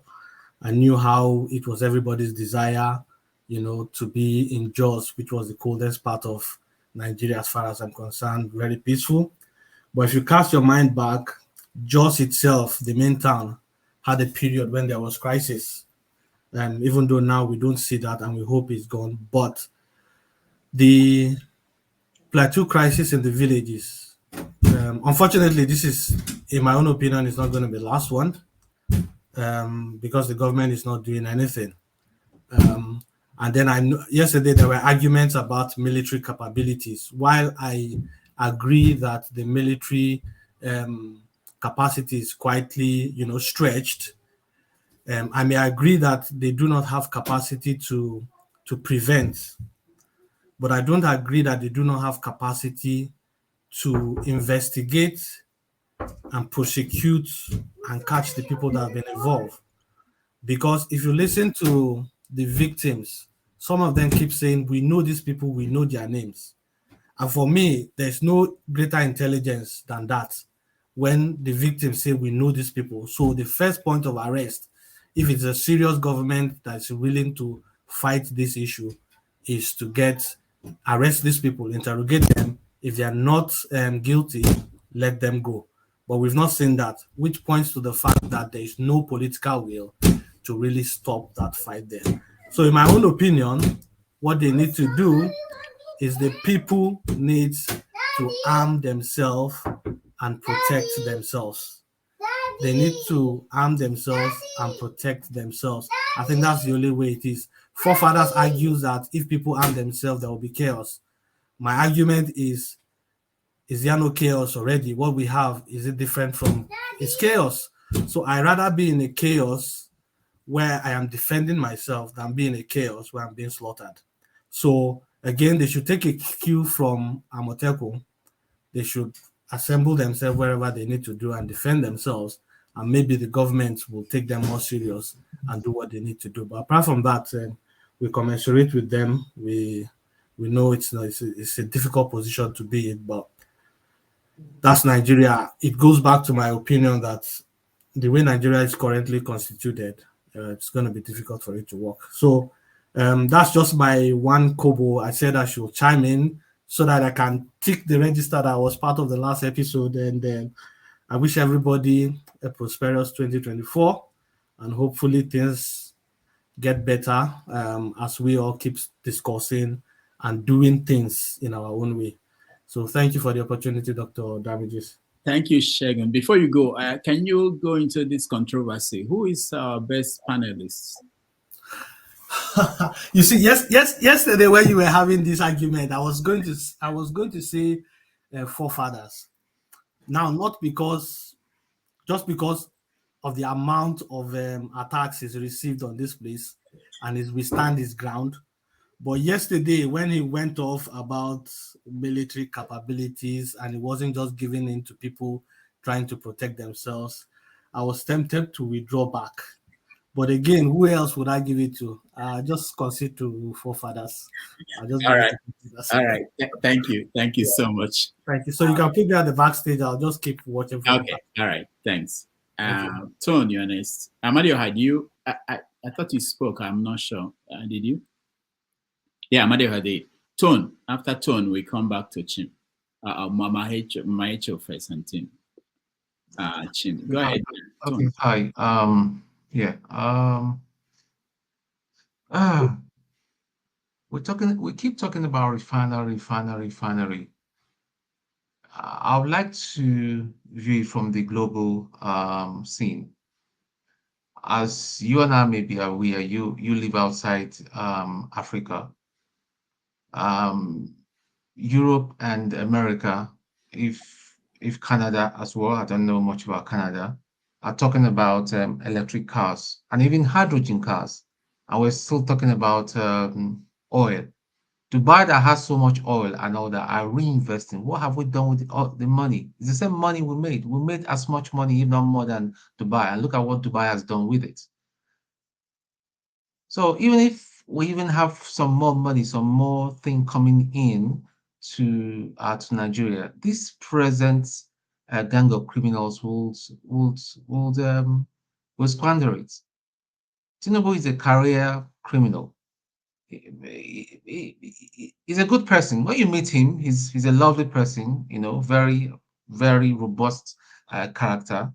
I knew how it was everybody's desire, to be in Jos, which was the coldest part of Nigeria as far as I'm concerned, very peaceful. But if you cast your mind back, Jos itself, the main town, had a period when there was crisis. And even though now we don't see that and we hope it's gone, but the plateau crisis in the villages, unfortunately, this is, in my own opinion, is not going to be the last one, because the government is not doing anything. And then yesterday there were arguments about military capabilities. While I agree that the military capacity is quietly, stretched, I may agree that they do not have capacity to prevent, but I don't agree that they do not have capacity to investigate and prosecute and catch the people that have been involved. Because if you listen to the victims, some of them keep saying, we know these people, we know their names. And for me, there's no greater intelligence than that when the victims say, we know these people. So the first point of arrest, if it's a serious government that's willing to fight this issue, is to arrest these people, interrogate them. If they are not guilty, let them go. But we've not seen that, which points to the fact that there is no political will to really stop that fight there. So in my own opinion, what they need to do is the people need to arm themselves and protect themselves. They need to arm themselves and protect themselves. I think that's the only way it is. Forefathers argues that if people arm themselves, there will be chaos. My argument is there no chaos already? What we have, is it different from, it's chaos. So I rather be in a chaos where I am defending myself than be in a chaos where I'm being slaughtered. So again, they should take a cue from Amoteco. They should assemble themselves wherever they need to do and defend themselves, and maybe the government will take them more serious and do what they need to do. But apart from that, we commensurate with them. We know it's a difficult position to be in, but that's Nigeria. It goes back to my opinion that the way Nigeria is currently constituted, it's going to be difficult for it to work. So that's just my one kobo. I said I should chime in so that I can tick the register that I was part of the last episode. And then I wish everybody a prosperous 2024, and hopefully things get better as we all keep discussing and doing things in our own way. So thank you for the opportunity, Dr. Damages. Thank you, Shagun. Before you go, can you go into this controversy? Who is our best panelist? You see, yesterday when you were having this argument, I was going to say forefathers. Now, not just because of the amount of attacks he's received on this place and he's withstand his ground, but yesterday when he went off about military capabilities and he wasn't just giving in to people trying to protect themselves, I was tempted to withdraw back. But again, who else would I give it to? Just concede to forefathers. All right. All right. Thank you. Thank you so much. Thank you. So you can put me at the backstage. I'll just keep watching from Okay. All right. Thanks. Tone, you're next. Amadio, had you? I thought you spoke. I'm not sure. Did you? Yeah, Amadio had it. Tone. After Tone, we come back to Chim. Mama H.O. first and Tim. Chim. Go ahead. Okay. Hi. Yeah. We keep talking about refinery. I would like to view it from the global scene. As you and I may be aware, you live outside Africa. Europe and America, if Canada as well, I don't know much about Canada, are talking about electric cars and even hydrogen cars. And we're still talking about oil. Dubai that has so much oil and all that are reinvesting. What have we done with the money? It's the same money we made. We made as much money, if not more than Dubai. And look at what Dubai has done with it. So even if we even have some more money, some more thing coming in to Nigeria, this present gang of criminals will squander it. Tinubu is a career criminal. He's a good person. When you meet him, he's a lovely person, very, very robust character,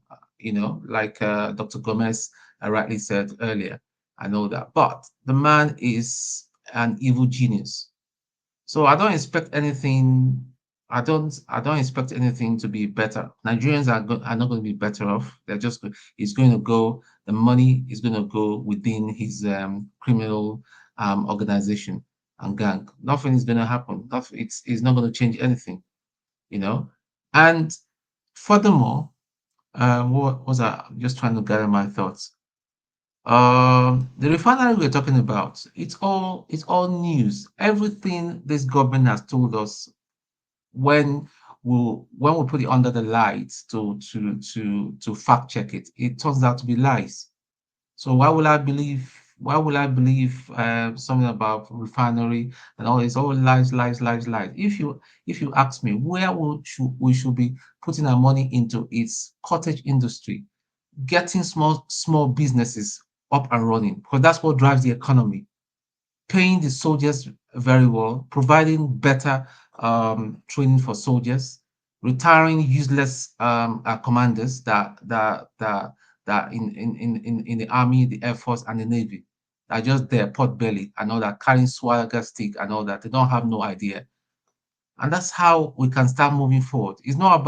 like Dr. Gomez rightly said earlier. I know that. But the man is an evil genius. So I don't expect anything. I don't expect anything to be better. Nigerians are not going to be better off. It's going to go. The money is going to go within his criminal organization and gang. Nothing is going to happen. Nothing. It's not going to change anything. And furthermore, what was I just trying to gather my thoughts? The refinery we're talking about, it's all news. Everything this government has told us when we put it under the lights to fact check it, it turns out to be lies. So why will I believe something about refinery and all this? All lies, lies, lies, lies. If you ask me, where we should be putting our money into, its cottage industry, getting small businesses up and running, because that's what drives the economy. Paying the soldiers very well, providing better training for soldiers, retiring useless commanders that in the army, the air force, and the navy, are just there pot belly and all that, carrying swagger stick and all that. They don't have no idea. And that's how we can start moving forward. It's not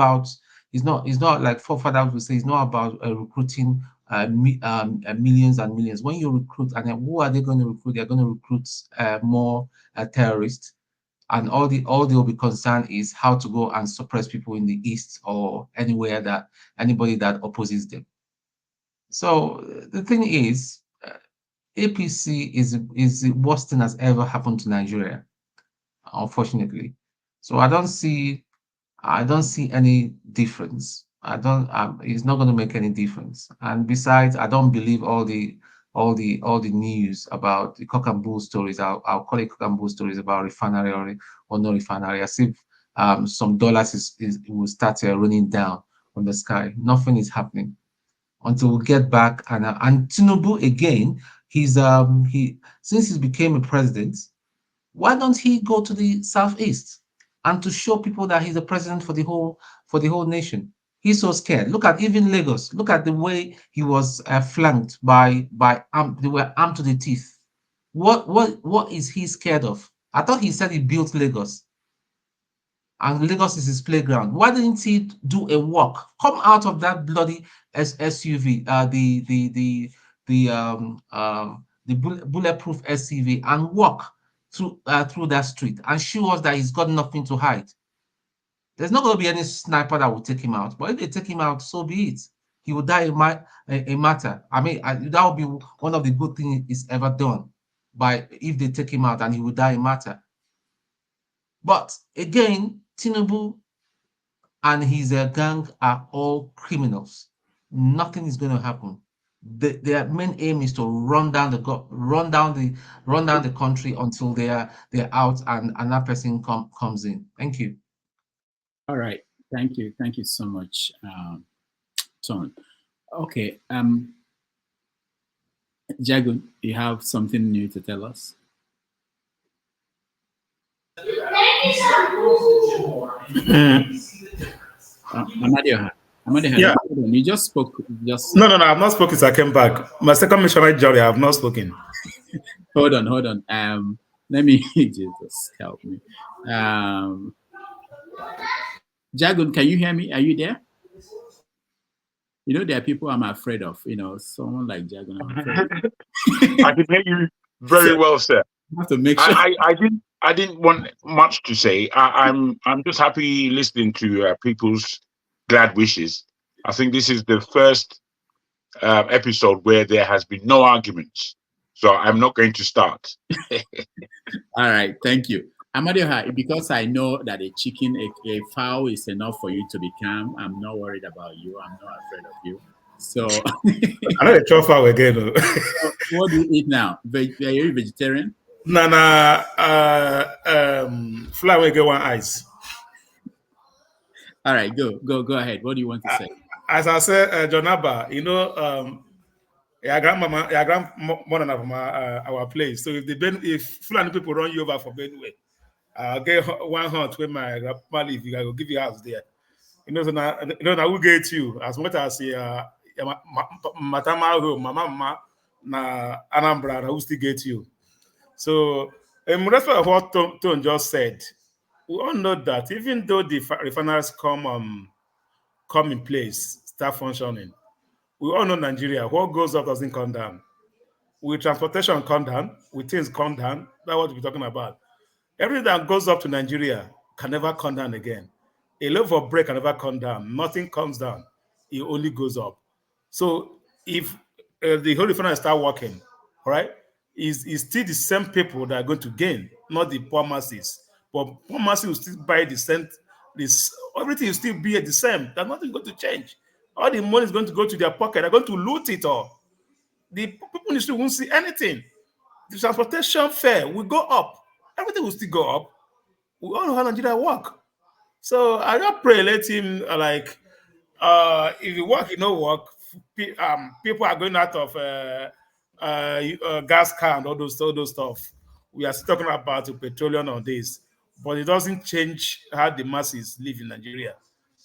like forefathers would say, it's not about recruiting millions and millions. When you recruit, and then who are they going to recruit? They're going to recruit more terrorists, and all they will be concerned is how to go and suppress people in the east or anywhere that anybody that opposes them. So the thing is, APC is the worst thing that's ever happened to Nigeria, unfortunately. So I don't see any difference. It's not going to make any difference. And besides, I don't believe all the news about the cock and bull stories. I'll call it cock and bull stories about refinery or no refinery, as if some dollars will start running down from the sky. Nothing is happening until we get back. And Tinubu again, since he became a president, why don't he go to the southeast and to show people that he's the president for the whole nation? He's so scared. Look at even Lagos. Look at the way he was flanked by they were armed to the teeth. What is he scared of? I thought he said he built Lagos and Lagos is his playground. Why didn't he do a walk? Come out of that bloody SUV, the bulletproof SUV, and walk through that street and show us that he's got nothing to hide. There's not going to be any sniper that will take him out. But if they take him out, so be it. He will die a martyr. I mean, that would be one of the good things he's ever done. If they take him out, and he will die a martyr. But again, Tinubu and his gang are all criminals. Nothing is going to happen. Their main aim is to run down the country until they're out and another person comes in. Thank you. All right. Thank you so much, Tom. Okay. Jagun, you have something new to tell us? Amadioha, Yeah. you just spoke. No, I've not spoken, so I came back. My second missionary journey, I have not spoken. Hold on. Let me Jesus help me. Jagun, can you hear me? Are you there? There are people I'm afraid of. Someone like Jagun, I'm afraid. I can hear you very well, sir. I have to make sure. I didn't want much to say. I'm just happy listening to people's glad wishes. I think this is the first episode where there has been no arguments, so I'm not going to start. All right, thank you. Amadioha, because I know that a fowl is enough for you to be calm, I'm not worried about you. I'm not afraid of you. So I know the fowl again. What do you eat now? Are you vegetarian? Fly away, get one ice. All right, go ahead. What do you want to say? As I said, John Abba, grandmother from our place. So if Fulani people run you over for Benue, I'll get one hunt where my grandma live. I will give you a house there. So now, I will get you as much as matama home, my mama na Anambra, I will still get you. So, in respect of what Tone just said, we all know that even though the refineries come in place, start functioning, we all know Nigeria, what goes up doesn't come down. With transportation come down, with things come down, that's what we're talking about. Everything that goes up to Nigeria can never come down again. A loaf of bread can never come down. Nothing comes down. It only goes up. So if the whole refinery start working, all right, is still the same people that are going to gain, not the poor masses. But poor masses will still buy the same. Everything will still be the same. There's nothing going to change. All the money is going to go to their pocket. They're going to loot it all. The people in the street won't see anything. The transportation fare will go up. Everything will still go up. We all know how Nigeria work. So I just pray, let him if you work, you know work. People are going out of gas can, all those stuff. We are still talking about petroleum on this, but it doesn't change how the masses live in Nigeria.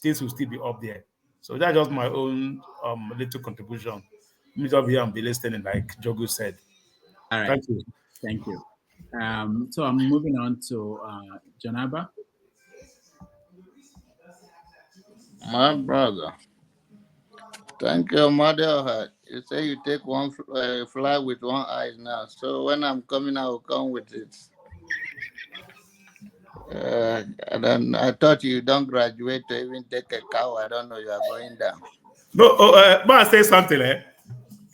Things will still be up there. So that's just my own little contribution. Meet up here and be listening, like Jogu said. All right. Thank you. Thank you. So I'm moving on to Janaba. My brother. Thank you, Mother. You say you take one fly with one eye now. So when I'm coming, I will come with it. I thought you don't graduate to even take a cow. I don't know. You are going down. No, but I say something.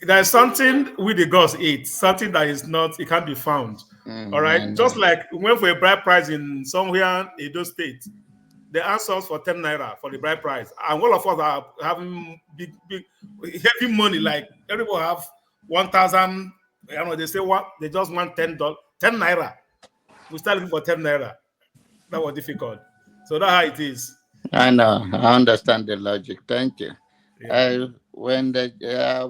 There's something with the gods eat, something that is not, it can't be found. All right. Just like we went for a bride price in somewhere in those states, they asked us for 10 naira for the bride price. And all of us are having big, heavy money. Like everyone have 1,000. They say what? They just want $10, 10 naira. We start looking for 10 naira. That was difficult. So that's how it is. I know. I understand the logic. Thank you. Yeah. I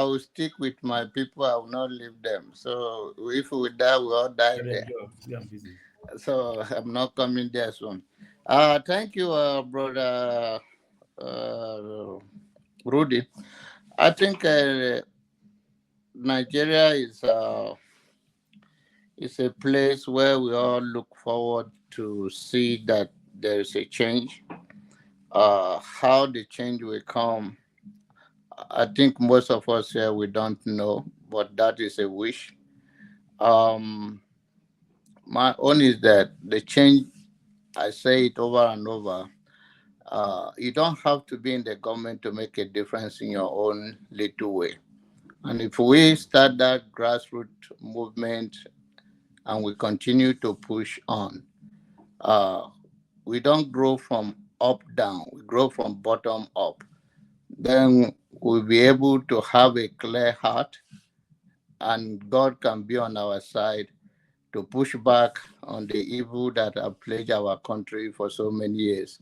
will stick with my people. I will not leave them. So if we die, we all die there. Yeah, I'm busy. So I'm not coming there soon. Thank you, brother Rudy. I think Nigeria is a place where we all look forward to see that there is a change. How the change will come, I think most of us here we don't know, but that is a wish. My own is that the change, I say it over and over, you don't have to be in the government to make a difference in your own little way. And if we start that grassroots movement and we continue to push on, we don't grow from up down, we grow from bottom up. Then we'll be able to have a clear heart and God can be on our side to push back on the evil that have plagued our country for so many years.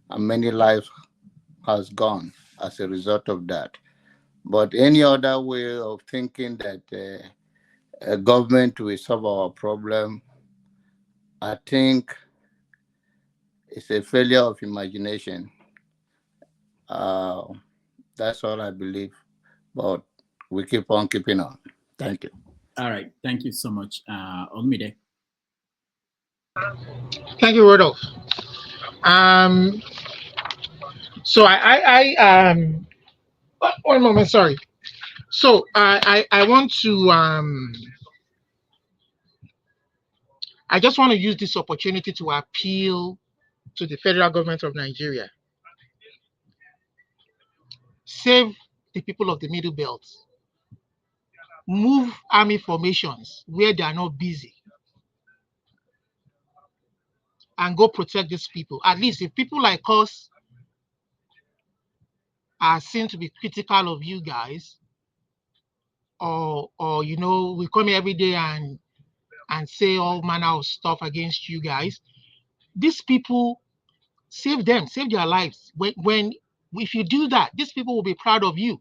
And many lives has gone as a result of that. But any other way of thinking that a government will solve our problem, I think it's a failure of imagination. That's all I believe. But we keep on keeping on. Thank you. All right. Thank you so much, Olmide. Thank you, Rodolph. So one moment, sorry. So I want to I just want to use this opportunity to appeal to the federal government of Nigeria. Save the people of the Middle Belt. Move army formations where they are not busy and go protect these people. At least if people like us are seen to be critical of you guys, or we come here every day and say all manner of stuff against you guys, these people, save them, save their lives. When if you do that, these people will be proud of you.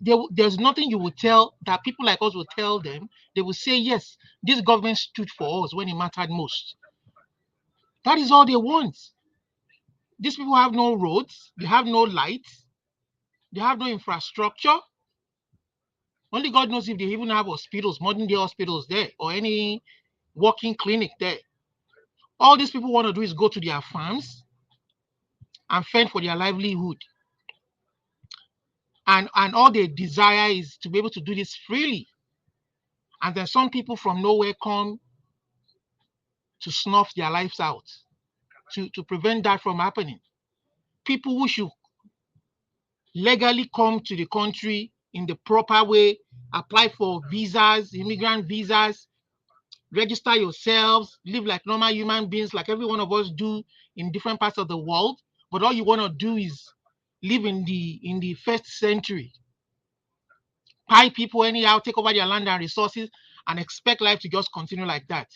there's nothing you will tell that people like us will tell them. They will say, yes, this government stood for us when it mattered most. That is all they want. These people have no roads, they have no lights, they have no infrastructure. Only God knows if they even have hospitals, modern day hospitals there, or any walking clinic there. All these people want to do is go to their farms and fend for their livelihood. And all they desire is to be able to do this freely. And then some people from nowhere come to snuff their lives out, to prevent that from happening. People who should legally come to the country in the proper way, apply for visas, immigrant visas, register yourselves, live like normal human beings, like every one of us do in different parts of the world. But all you want to do is live in the first century, buy people anyhow, take over their land and resources, and expect life to just continue like that.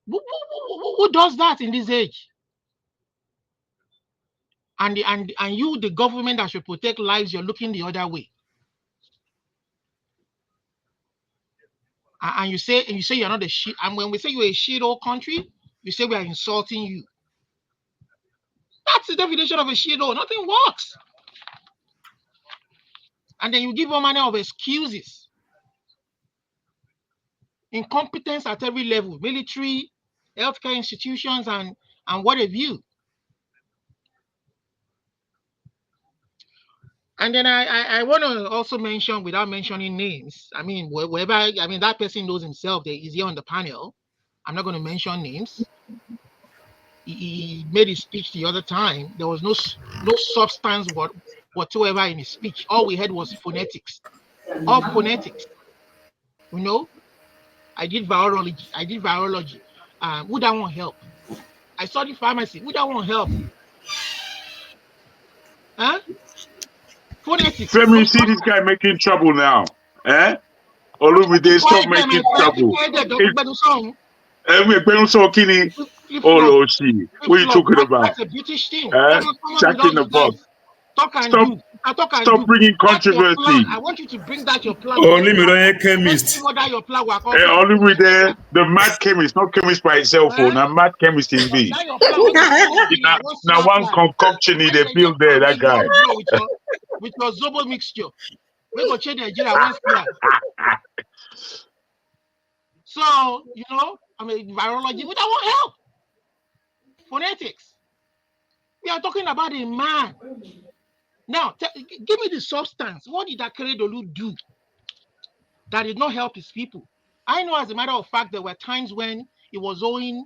Who does that in this age? And you, the government that should protect lives, you're looking the other way. And you say you're not a shit. And when we say you're a shit old country, you say we are insulting you. That's the definition of a shit old. Nothing works. And then you give all manner of excuses. Incompetence at every level, military, healthcare institutions, and what have you. And then I want to also mention, without mentioning names, I mean, wherever, I mean, that person knows himself, that he's here on the panel. I'm not going to mention names. He made his speech the other time. There was no substance whatsoever in his speech. All we had was phonetics. All phonetics. You know, I did virology. Would that want help? I studied pharmacy. Would that want help? Huh? Phonetics. Let me see this guy making trouble now. Eh? Olumide, stop making trouble. Oh, Lord, see. What are you talking about? That's a British thing. Eh? Chatting the box. Talk and do. Stop bringing controversy. I want you to bring that your plan. Only me chemist. Only with the mad chemist, not chemist by itself. Now mad chemist in B. Now one concoction in the build there, that guy. With your Zobo mixture. We go change Nigeria once here. So, you know, I mean, virology, we don't want help. Phonetics. We are talking about a man. Now, give me the substance. What did Akeredolu do that did not help his people? I know, as a matter of fact, there were times when he was owing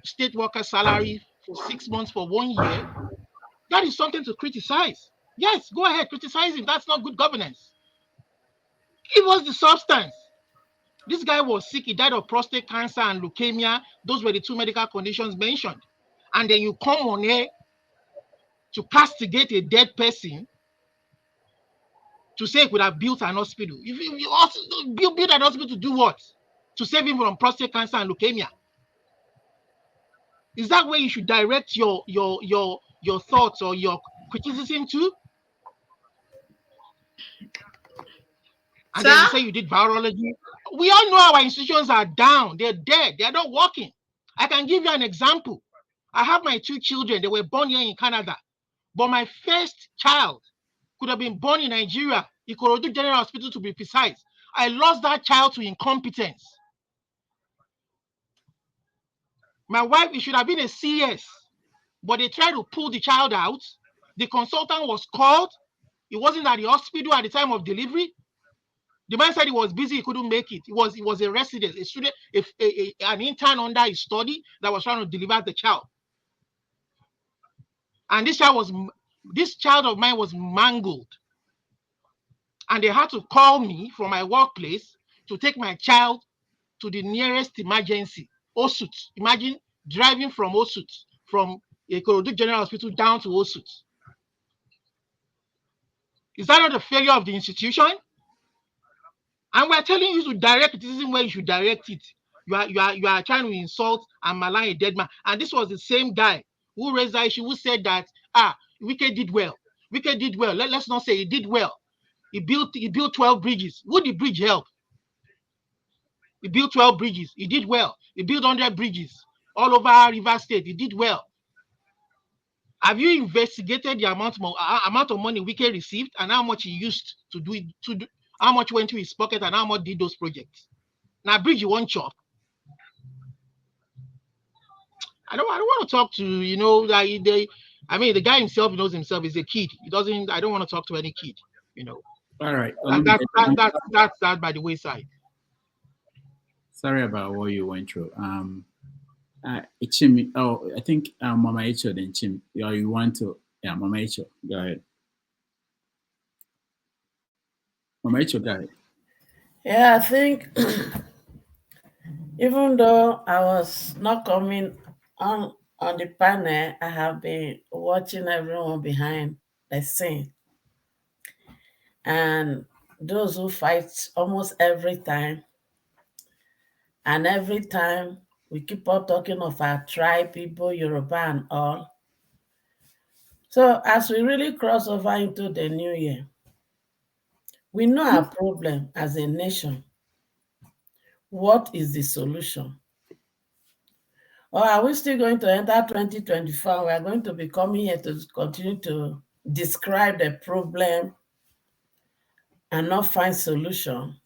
state worker salary for 6 months, for 1 year. That is something to criticize. Yes, go ahead, criticize him. That's not good governance. Give us the substance. This guy was sick. He died of prostate cancer and leukemia. Those were the two medical conditions mentioned. And then you come on here to castigate a dead person to say he could have built an hospital. You also build an hospital to do what? To save him from prostate cancer and leukemia. Is that where you should direct your thoughts or your criticism to? And then you say you did virology. We all know our institutions are down. They're dead. They're not working. I can give you an example. I have my 2 children. They were born here in Canada. But my first child could have been born in Nigeria, Ikorodu General Hospital to be precise. I lost that child to incompetence. My wife, it should have been a CS, but they tried to pull the child out. The consultant was called. He wasn't at the hospital at the time of delivery. The man said he was busy, he couldn't make it. He was a resident, a student, an intern under his study that was trying to deliver the child. And this child of mine was mangled. And they had to call me from my workplace to take my child to the nearest emergency, Osut. Imagine driving from Osut, from Ikorodu General Hospital down to Osut. Is that not a failure of the institution? And we're telling you to direct criticism where you should direct it. You are trying to insult and malign a dead man. And this was the same guy who raised that issue, who said that Wike did well. Wike did well. Let's not say he did well. He built 12 bridges. Would the bridge help? He built 12 bridges. He did well. He built 100 bridges all over River State. He did well. Have you investigated the amount of money Wike received and how much he used to do it? How much went to his pocket and how much did those projects? Now, bridge you won't chop. I don't want to talk to, you know, I mean, the guy himself knows himself. He's a kid. He doesn't. I don't want to talk to any kid. You know. All right. That's that by the wayside. Sorry about what you went through. Ichim. Oh, I think Mama Icho then Chim. You want to? Yeah, Mama Icho. Go ahead. Mama Icho, go ahead. Yeah, I think even though I was not coming on the panel, I have been watching everyone behind the scene. And those who fight almost every time, and every time we keep on talking of our tribe, people, Yoruba and all. So as we really cross over into the new year, we know our problem as a nation. What is the solution? Or are we still going to enter 2024? We are going to be coming here to continue to describe the problem and not find solution.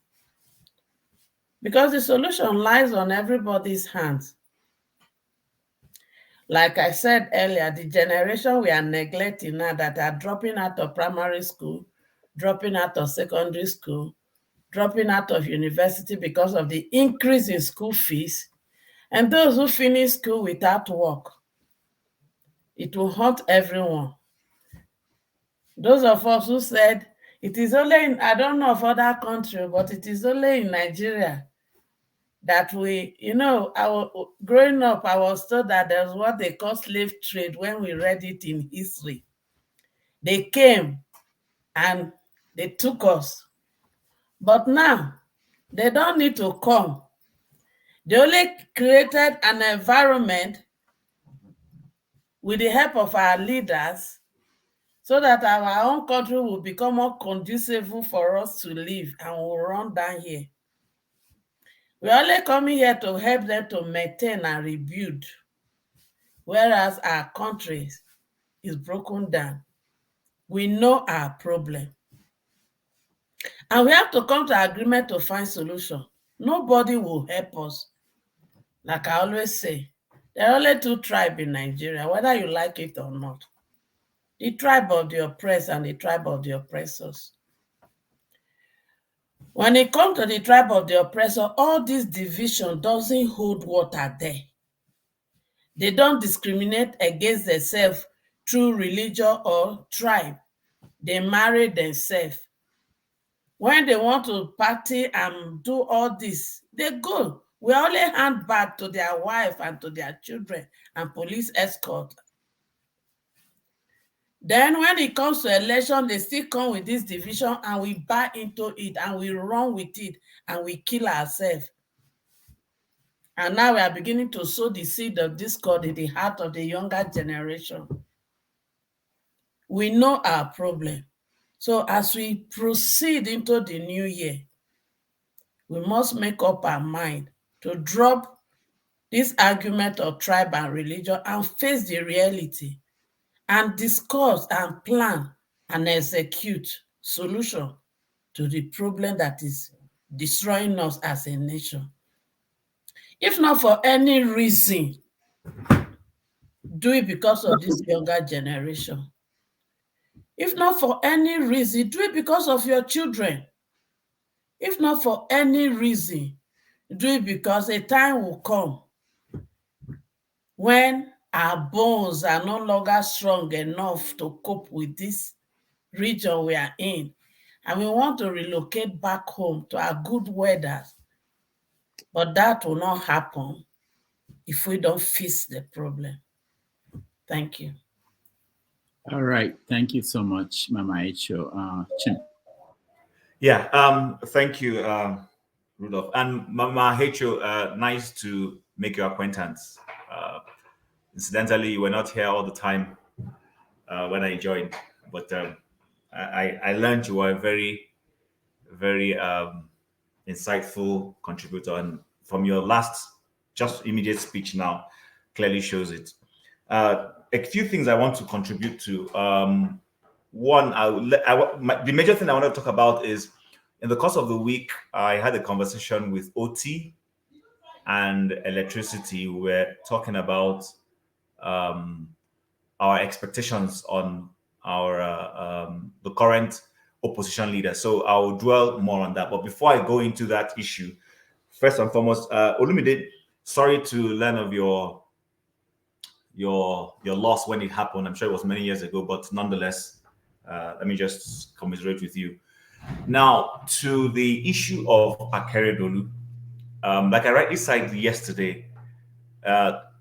Because the solution lies on everybody's hands. Like I said earlier, the generation we are neglecting now that are dropping out of primary school, dropping out of secondary school, dropping out of university because of the increase in school fees, and those who finish school without work. It will haunt everyone. Those of us who said it is only in, I don't know of other countries, but it is only in Nigeria that we, you know, growing up, I was told that there's what they call slave trade when we read it in history. They came and they took us. But now, they don't need to come. They only created an environment with the help of our leaders so that our own country will become more conducive for us to live and will run down here. We're only coming here to help them to maintain and rebuild, whereas our country is broken down. We know our problem. And we have to come to agreement to find solution. Nobody will help us. Like I always say, there are only two tribes in Nigeria, whether you like it or not. The tribe of the oppressed and the tribe of the oppressors. When it comes to the tribe of the oppressor, all this division doesn't hold water there. They don't discriminate against themselves through religion or tribe. They marry themselves. When they want to party and do all this, they go. We only hand back to their wife and to their children and police escort. Then when it comes to election, they still come with this division and we buy into it and we run with it and we kill ourselves. And now we are beginning to sow the seed of discord in the heart of the younger generation. We know our problem. So as we proceed into the new year, we must make up our mind to drop this argument of tribe and religion and face the reality and discuss and plan and execute solution to the problem that is destroying us as a nation. If not for any reason, do it because of this younger generation. If not for any reason, do it because of your children. If not for any reason, do it because a time will come when our bones are no longer strong enough to cope with this region we are in, and we want to relocate back home to our good weather. But that will not happen if we don't fix the problem. Thank you. All right. Thank you so much, Mama Icho. Chim. Yeah, thank you, Rudolph. And Mama Hecho, nice to make your acquaintance. Incidentally, you were not here all the time when I joined. But I learned you are a very, very insightful contributor, and from your last, just immediate speech now, clearly shows it. A few things I want to contribute to. One, the major thing I want to talk about is in the course of the week, I had a conversation with OT and electricity. We were talking about our expectations on our the current opposition leader. So I'll dwell more on that. But before I go into that issue, first and foremost, Olumide, sorry to learn of your loss when it happened. I'm sure it was many years ago, but nonetheless, let me just commiserate with you. Now, to the issue of Akeredolu, like I rightly said yesterday,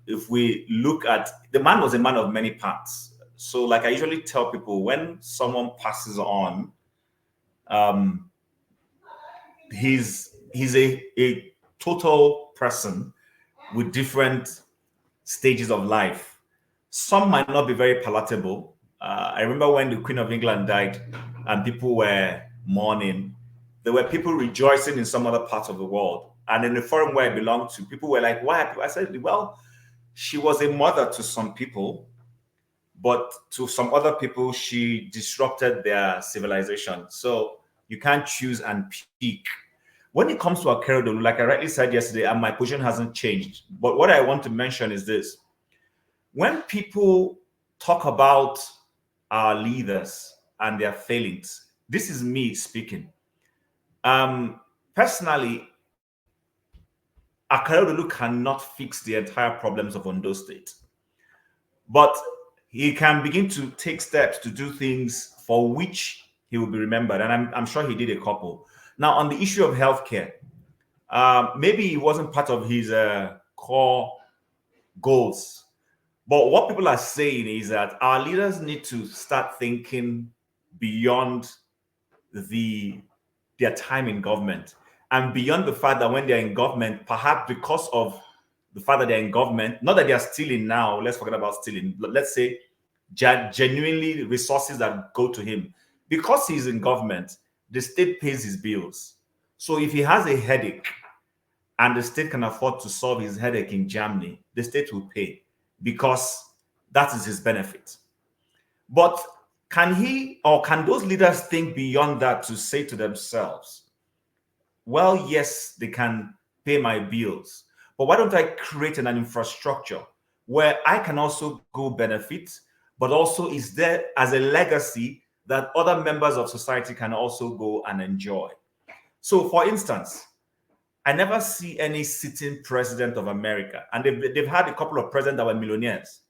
if we look at, the man was a man of many parts. So, like I usually tell people, when someone passes on, he's a total person with different stages of life. Some might not be very palatable. I remember when the Queen of England died and people were mourning, there were people rejoicing in some other parts of the world. And in the forum where I belonged to, people were like, why? I said, well, she was a mother to some people, but to some other people, she disrupted their civilization. So you can't choose and pick. When it comes to Akeredolu, like I rightly said yesterday, and my position hasn't changed, but what I want to mention is this. When people talk about our leaders and their failings, this is me speaking. Personally, Akeredolu cannot fix the entire problems of Ondo State, but he can begin to take steps to do things for which he will be remembered, and I'm sure he did a couple. Now, on the issue of healthcare, maybe it wasn't part of his core goals. But what people are saying is that our leaders need to start thinking beyond their time in government, and beyond the fact that when they're in government, perhaps because of the fact that they're in government, not that they are stealing now, let's forget about stealing, but let's say genuinely resources that go to him. Because he's in government, the state pays his bills. So if he has a headache and the state can afford to solve his headache in Germany, the state will pay because that is his benefit. But can he or can those leaders think beyond that to say to themselves, well, yes, they can pay my bills, but why don't I create an infrastructure where I can also go benefit, but also is there as a legacy that other members of society can also go and enjoy? So, for instance, I never see any sitting president of America, and they've had a couple of presidents that were millionaires,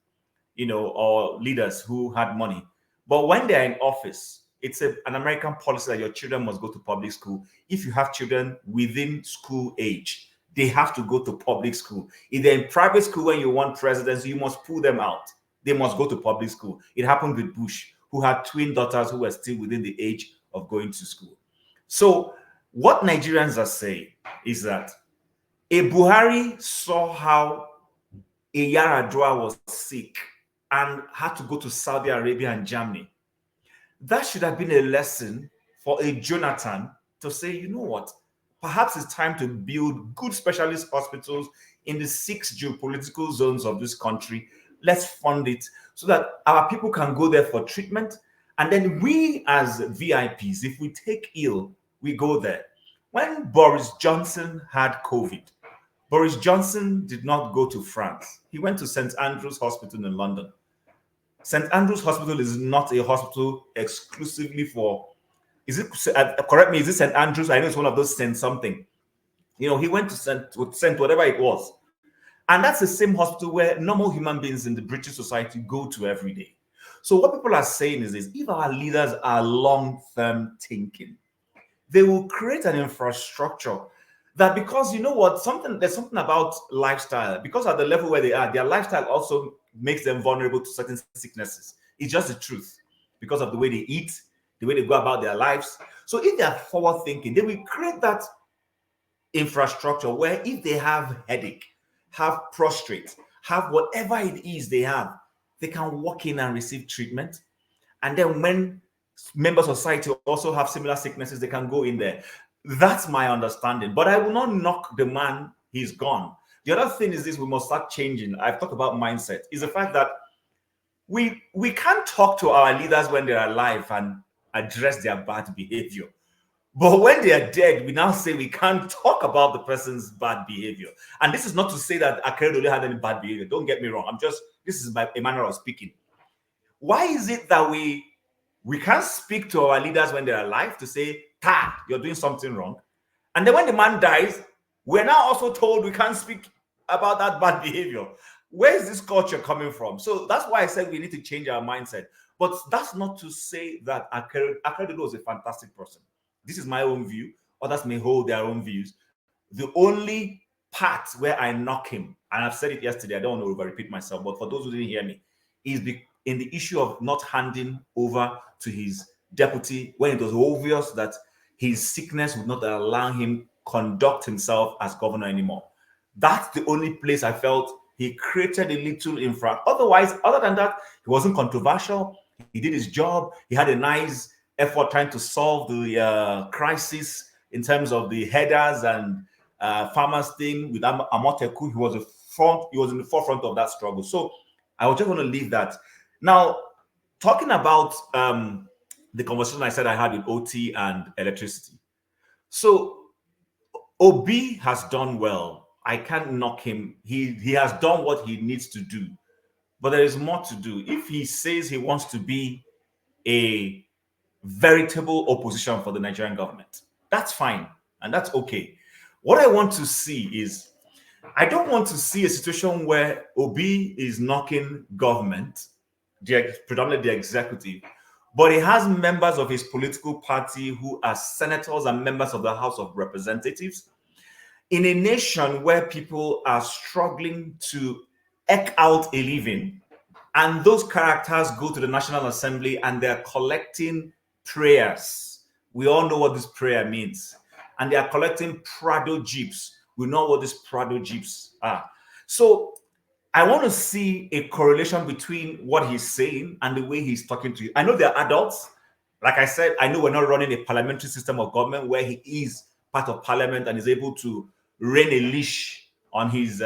or leaders who had money. But when they're in office, it's an American policy that your children must go to public school. If you have children within school age, they have to go to public school. If they're in private school when you want presidency, you must pull them out. They must go to public school. It happened with Bush, who had twin daughters who were still within the age of going to school. So what Nigerians are saying is that a Buhari saw how a Yaradua was sick and had to go to Saudi Arabia and Germany. That should have been a lesson for a Jonathan to say, you know what, perhaps it's time to build good specialist hospitals in the 6 geopolitical zones of this country. Let's fund it so that our people can go there for treatment. And then we as VIPs, if we take ill, we go there. When Boris Johnson had COVID, Boris Johnson did not go to France. He went to St. Andrew's Hospital in London. St. Andrew's Hospital is not a hospital exclusively for, correct me, is it St. Andrew's? I know it's one of those St. something. He went to St. whatever it was. And that's the same hospital where normal human beings in the British society go to every day. So what people are saying is this: if our leaders are long-term thinking, they will create an infrastructure that, because there's something about lifestyle, because at the level where they are, their lifestyle also makes them vulnerable to certain sicknesses. It's just the truth because of the way they eat, the way they go about their lives. So if they are forward thinking, they will create that infrastructure where if they have headache, have prostrate, have whatever it is they have, they can walk in and receive treatment. And then when members of society also have similar sicknesses, they can go in there. That's my understanding. But I will not knock the man, he's gone. The other thing is this: we must start changing. I've talked about mindset. Is the fact that we can't talk to our leaders when they're alive and address their bad behavior. But when they are dead, we now say we can't talk about the person's bad behavior. And this is not to say that Akeredolu had any bad behavior. Don't get me wrong. This is a manner of speaking. Why is it that we can't speak to our leaders when they're alive to say, you're doing something wrong? And then when the man dies, we're now also told we can't speak about that bad behavior. Where is this culture coming from? So that's why I said we need to change our mindset. But that's not to say that Akeredolu is a fantastic person. This is my own view. Others may hold their own views. The only part where I knock him, and I've said it yesterday, I don't want to over-repeat myself, but for those who didn't hear me, is in the issue of not handing over to his deputy when it was obvious that his sickness would not allow him conduct himself as governor anymore. That's the only place I felt he created a little infraction. Otherwise, other than that, he wasn't controversial. He did his job. He had a nice effort trying to solve the crisis in terms of the headers and farmers thing with Amoteku. He was in the forefront of that struggle. So I was just going to leave that. Now, talking about the conversation I said I had with OT and electricity. So Obi has done well. I can't knock him. He has done what he needs to do. But there is more to do. If he says he wants to be a veritable opposition for the Nigerian government, that's fine. And that's okay. What I want to see is, I don't want to see a situation where Obi is knocking government, predominantly the executive, but he has members of his political party who are senators and members of the House of Representatives. In a nation where people are struggling to eke out a living, and those characters go to the National Assembly and they're collecting prayers. We all know what this prayer means. And they are collecting Prado jeeps. We know what these Prado jeeps are. So I want to see a correlation between what he's saying and the way he's talking to you. I know they're adults. Like I said, I know we're not running a parliamentary system of government where he is part of parliament and is able to rein a leash on his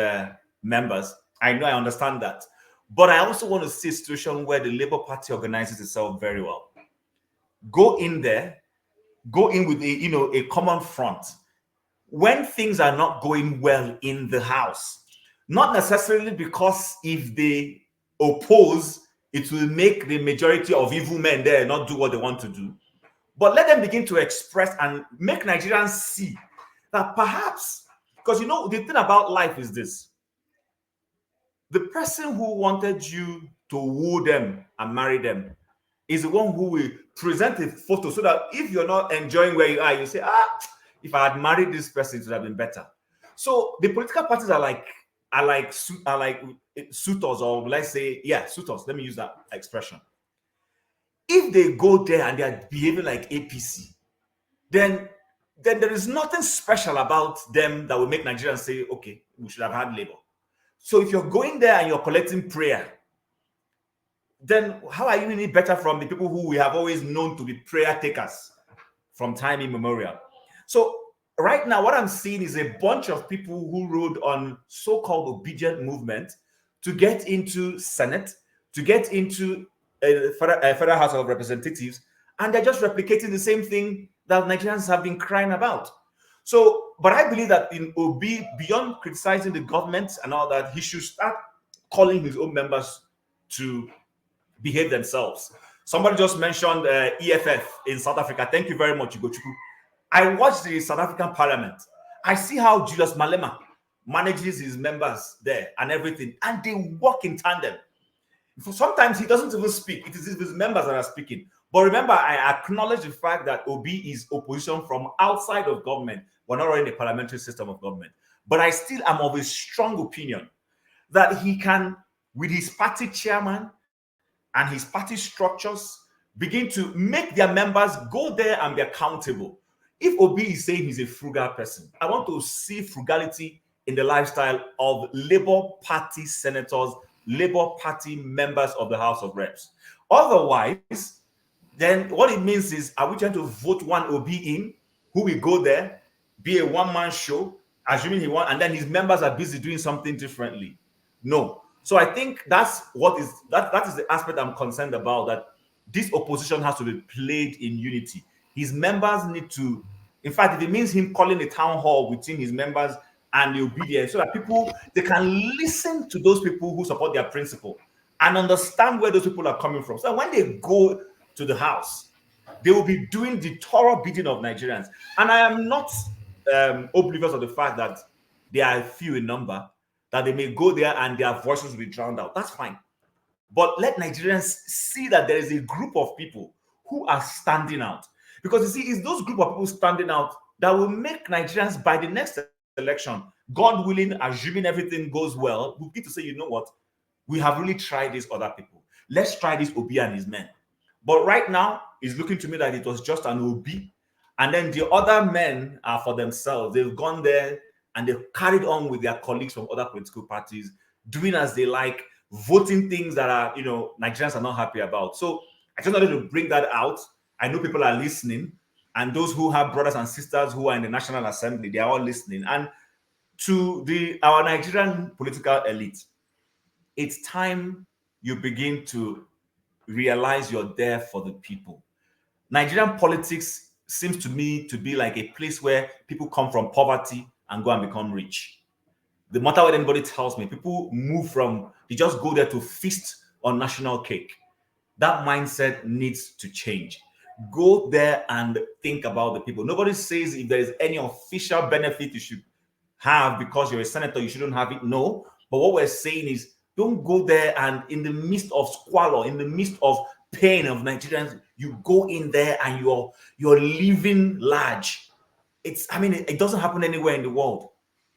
members. I understand that. But I also want to see a situation where the Labour Party organizes itself very well. Go in there, go in with a common front. When things are not going well in the House, not necessarily because if they oppose, it will make the majority of evil men there not do what they want to do. But let them begin to express and make Nigerians see that perhaps, because the thing about life is this: the person who wanted you to woo them and marry them is the one who will present a photo so that if you're not enjoying where you are, you say, if I had married this person, it would have been better. So the political parties are like suitors, or let's say, suitors. Let me use that expression. If they go there and they are behaving like APC, then there is nothing special about them that will make Nigerians say, okay, we should have had Labour. So if you're going there and you're collecting prayer, then how are you any better from the people who we have always known to be prayer takers from time immemorial? So right now, what I'm seeing is a bunch of people who rode on so-called obedient movement to get into Senate, to get into a Federal House of Representatives, and they're just replicating the same thing that Nigerians have been crying about. So, but I believe that in Obi, beyond criticizing the government and all that, he should start calling his own members to behave themselves. Somebody just mentioned EFF in South Africa. Thank you very much, Ugochukwu. I watched the South African Parliament. I see how Julius Malema manages his members there and everything, and they work in tandem. Sometimes he doesn't even speak. It is his members that are speaking. But remember, I acknowledge the fact that Obi is opposition from outside of government. We're not running a parliamentary system of government. But I still am of a strong opinion that he can, with his party chairman and his party structures, begin to make their members go there and be accountable. If Obi is saying he's a frugal person, I want to see frugality in the lifestyle of Labour Party senators, Labour Party members of the House of Reps. Otherwise, then what it means is, are we trying to vote one OB in who will go there, be a one-man show, assuming he won, and then his members are busy doing something differently? No. So I think that's what is that is the aspect I'm concerned about, that this opposition has to be played in unity. His members need to, in fact, if it means him calling a town hall within his members and the obedience, so that people, they can listen to those people who support their principle and understand where those people are coming from. So when they go to the house, they will be doing the thorough bidding of Nigerians. And I am not oblivious of the fact that they are few in number, that they may go there and their voices will be drowned out. That's fine. But let Nigerians see that there is a group of people who are standing out. Because you see, it's those group of people standing out that will make Nigerians, by the next election, God willing, assuming everything goes well, we'll get to say, you know what? We have really tried these other people. Let's try this Obi and his men. But right now, it's looking to me that it was just an Obi. And then the other men are for themselves. They've gone there and they've carried on with their colleagues from other political parties, doing as they like, voting things that are, Nigerians are not happy about. So I just wanted to bring that out. I know people are listening, and those who have brothers and sisters who are in the National Assembly, they are all listening. And to our Nigerian political elite, it's time you begin to realize you're there for the people. Nigerian politics seems to me to be like a place where people come from poverty and go and become rich. The matter what anybody tells me, people move from, they just go there to feast on national cake. That mindset needs to change. Go there and think about the people. Nobody says if there is any official benefit you should have because you're a senator, you shouldn't have it. No. But what we're saying is, don't go there and in the midst of squalor, in the midst of pain of Nigerians, you go in there and you're living large. It doesn't happen anywhere in the world.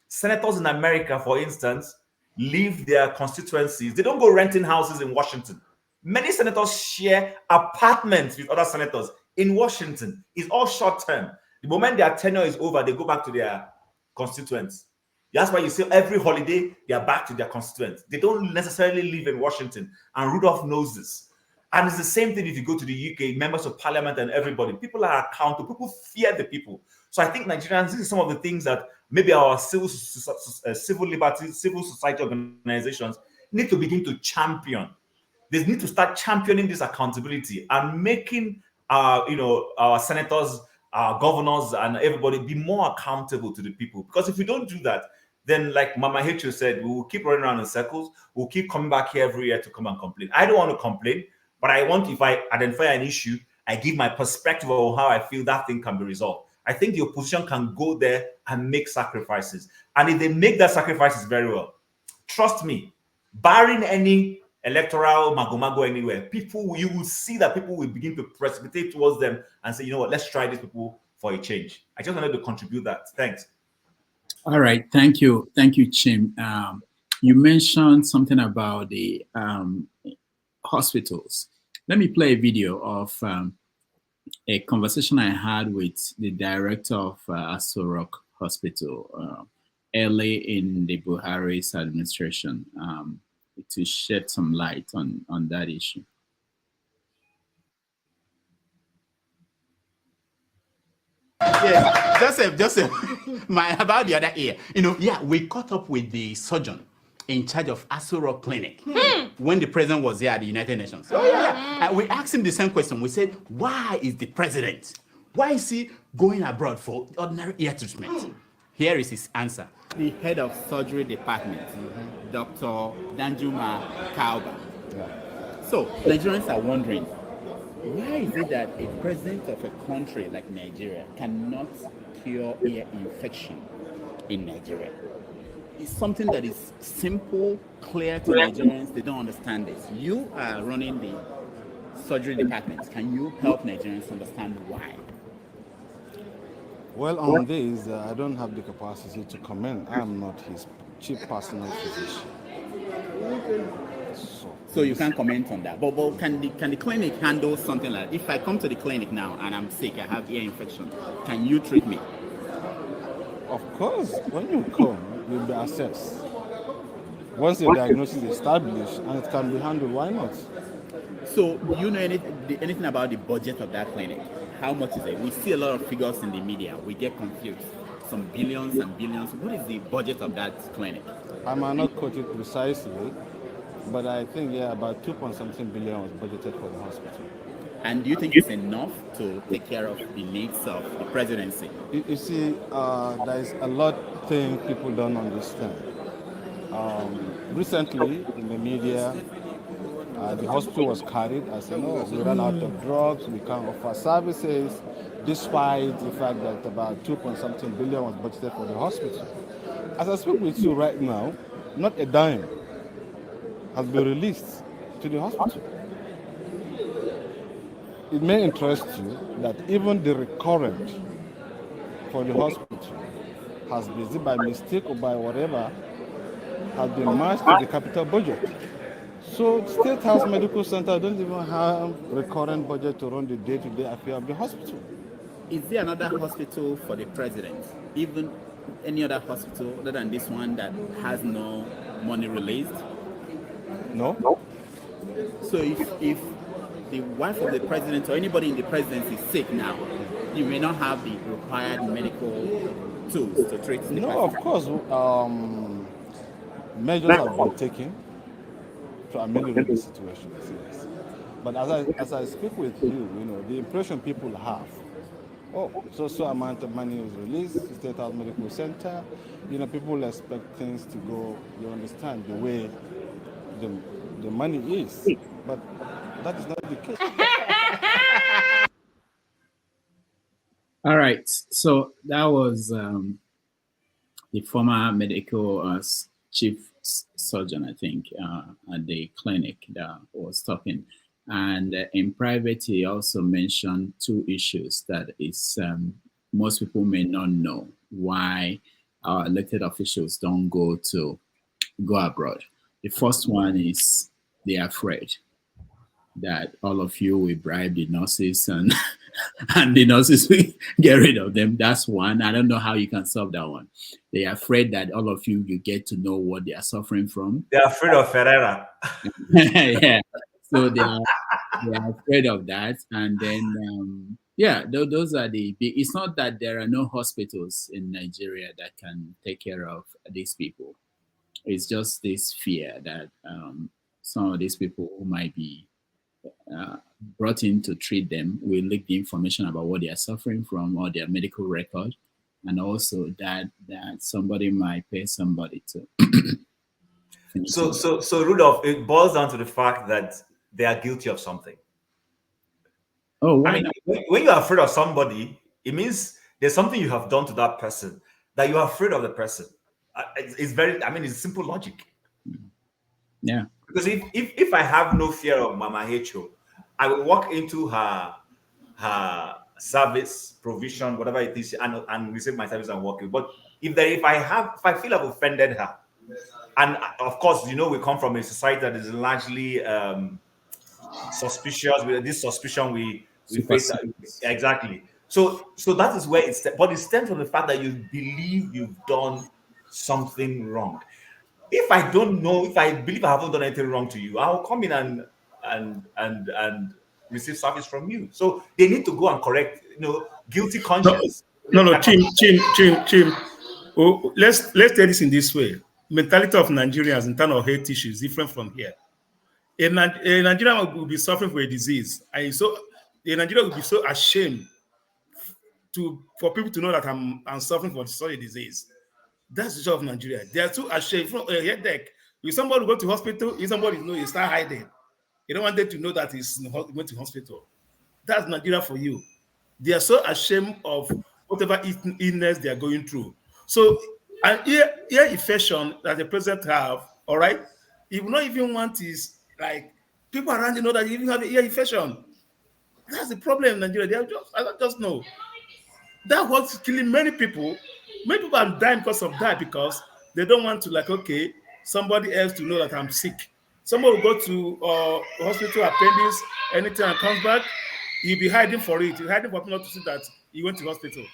Senators in America, for instance, leave their constituencies. They don't go renting houses in Washington. Many senators share apartments with other senators in Washington. It's all short term. The moment their tenure is over, they go back to their constituents. That's why you see every holiday, they are back to their constituents. They don't necessarily live in Washington. And Rudolph knows this. And it's the same thing if you go to the UK, members of parliament and everybody. People are accountable. People fear the people. So I think Nigerians, this is some of the things that maybe our civil liberties, civil society organizations need to begin to champion. They need to start championing this accountability and making our senators, our governors, and everybody be more accountable to the people. Because if we don't do that, then like Mama H said, we will keep running around in circles. We'll keep coming back here every year to come and complain. I don't want to complain, but I want, if I identify an issue, I give my perspective of how I feel that thing can be resolved. I think the opposition can go there and make sacrifices. And if they make that sacrifices very well, trust me, barring any electoral mago anywhere, you will see that people will begin to precipitate towards them and say, you know what, let's try these people for a change. I just wanted to contribute that. Thanks. All right. Thank you. Thank you, Chim. You mentioned something about the hospitals. Let me play a video of a conversation I had with the director of Aso Rock Hospital early in the Buhari's administration to shed some light on that issue. Yes, Joseph, about the other ear. We caught up with the surgeon in charge of Aso Rock Clinic when the president was here at the United Nations. We asked him the same question. We said, why is the president, why is he going abroad for ordinary ear treatment? Here is his answer. The head of surgery department, Dr. Danjuma Kauba. So Nigerians are wondering, why is it that a president of a country like Nigeria cannot cure ear infection in Nigeria? It's something that is simple, clear to Nigerians. They don't understand this. You are running the surgery department. Can you help Nigerians understand why? Well, on this, I don't have the capacity to comment. I'm not his chief personal physician. So you can't comment on that. But can the clinic handle something like, if I come to the clinic now and I'm sick, I have ear infection, can you treat me? Of course, when you come, you'll be assessed. Once the diagnosis is established and it can be handled, why not? So do you know anything about the budget of that clinic? How much is it? We see a lot of figures in the media. We get confused. Some billions and billions. What is the budget of that clinic? I might not quote it precisely, but I think, yeah, about 2.something billion was budgeted for the hospital. And do you think it's enough to take care of the needs of the presidency? You see, there is a lot thing people don't understand. Recently, in the media, the hospital was carried as, we ran out of drugs, we can't offer services, despite the fact that about 2.something billion was budgeted for the hospital. As I speak with you right now, not a dime has been released to the hospital. It may interest you that even the recurrent for the hospital has been, by mistake or by whatever, has been matched to the capital budget. So State House Medical Center don't even have recurrent budget to run the day-to-day affair of the hospital. Is there another hospital for the president? Even any other hospital other than this one that has no money released? No. So if the wife of the president or anybody in the presidency is sick now, you may not have the required medical tools to treat the No, of course, measures have been taken to ameliorate the situation. Yes. But as I speak with you, the impression people have, so amount of money was released, State House Medical Center, people expect things to go, you understand, the way the money is. But that is not the case. All right. So that was the former medical chief surgeon, I think, at the clinic that was talking. And in private, he also mentioned two issues that is most people may not know why our elected officials don't go abroad. The first one is they're afraid that all of you will bribe the nurses and and the nurses will get rid of them. That's one. I don't know how you can solve that one. They are afraid that all of you get to know what they are suffering from. They're afraid of Ferreira. Yeah. So they are afraid of that. And then those are the big. It's not that there are no hospitals in Nigeria that can take care of these people. It's just this fear that some of these people who might be brought in to treat them will leak the information about what they are suffering from or their medical record, and also that somebody might pay somebody to. So Rudolph, it boils down to the fact that they are guilty of something. Oh, I mean, when you're afraid of somebody, it means there's something you have done to that person that you are afraid of the person. It's simple logic. Yeah. Because if I have no fear of Mama Hecho, I will walk into her service provision, whatever it is, and receive my service and walk in. But if I feel I've offended her, and of course, we come from a society that is largely suspicious. With this suspicion we face exactly. So that is where but it stems from the fact that you believe you've done something wrong. If I don't know, if I believe I haven't done anything wrong to you, I'll come in and receive service from you. So they need to go and correct, guilty conscience. No, Chim. Oh, let's take this in this way. Mentality of Nigerians in terms of health issues is different from here. A Nigerian will be suffering for a disease, and so a Nigerian will be so ashamed for people to know that I'm suffering from such a disease. That's the job of Nigeria. They are too ashamed. From a headache, if somebody go to hospital, if somebody you start hiding. You don't want them to know that he's going to hospital. That's Nigeria for you. They are so ashamed of whatever illness they are going through. So, an ear infection that the president have, all right, he will not even want his, like, people around you know that you even have an ear infection. That's the problem in Nigeria. I don't just know. That's what's killing many people. Many people are dying because of that, because they don't want to, somebody else to know that I'm sick. Somebody will go to hospital, appendix, anything, and comes back, he'll be hiding for it. He's hiding for people not to see that he went to hospital.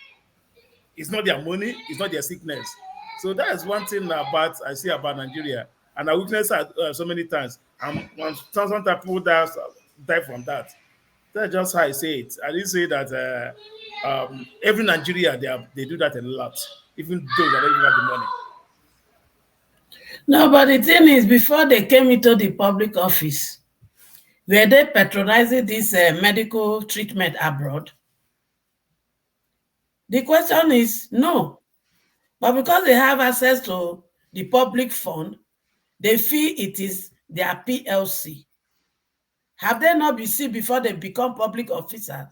It's not their money, it's not their sickness. So that is one thing I see about Nigeria. And I witnessed so many times. And sometimes people die from that. That's just how I say it. I didn't say that every Nigeria they do that a lot, even though they don't even have the money. No, but the thing is, before they came into the public office, were they patronizing this medical treatment abroad? The question is no. But because they have access to the public fund, they feel it is their PLC. Have they not been seen before they become public officers?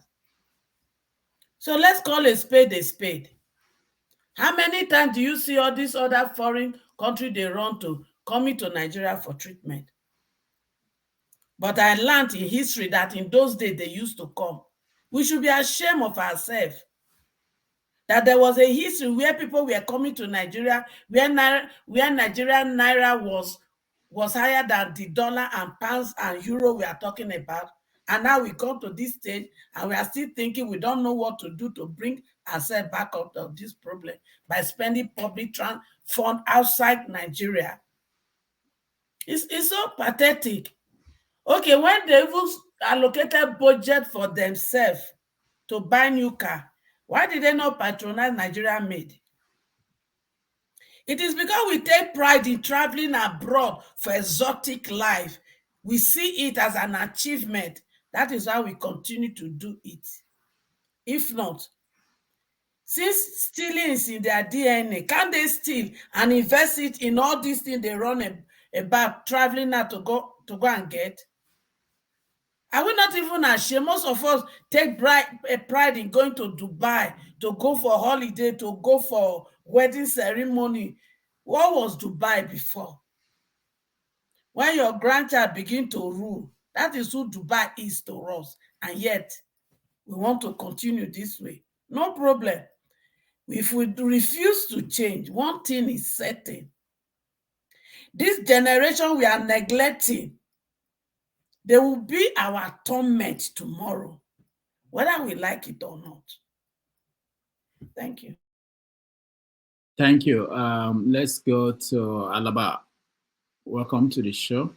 So let's call a spade a spade. How many times do you see all these other foreign countries they run to coming to Nigeria for treatment? But I learned in history that in those days they used to come. We should be ashamed of ourselves. That there was a history where people were coming to Nigeria, where Nigerian naira was higher than the dollar and pounds and euro we are talking about. And now we come to this stage and we are still thinking we don't know what to do to bring ourselves back out of this problem by spending public fund outside Nigeria. It's so pathetic. Okay, when they even allocated budget for themselves to buy new car, why did they not patronize Nigerian made? It is because we take pride in traveling abroad for exotic life. We see it as an achievement. That is why we continue to do it. If not, since stealing is in their DNA, can they steal and invest it in all these things they run about traveling now to go and get? Are we not even ashamed? Most of us take pride in going to Dubai, to go for holiday, to go for wedding ceremony. What was Dubai before? When your grandchild begin to rule, that is who Dubai is to us. And yet, we want to continue this way. No problem. If we refuse to change, one thing is certain. This generation we are neglecting, they will be our torment tomorrow, whether we like it or not. Thank you. Thank you. Let's go to Alaba. Welcome to the show.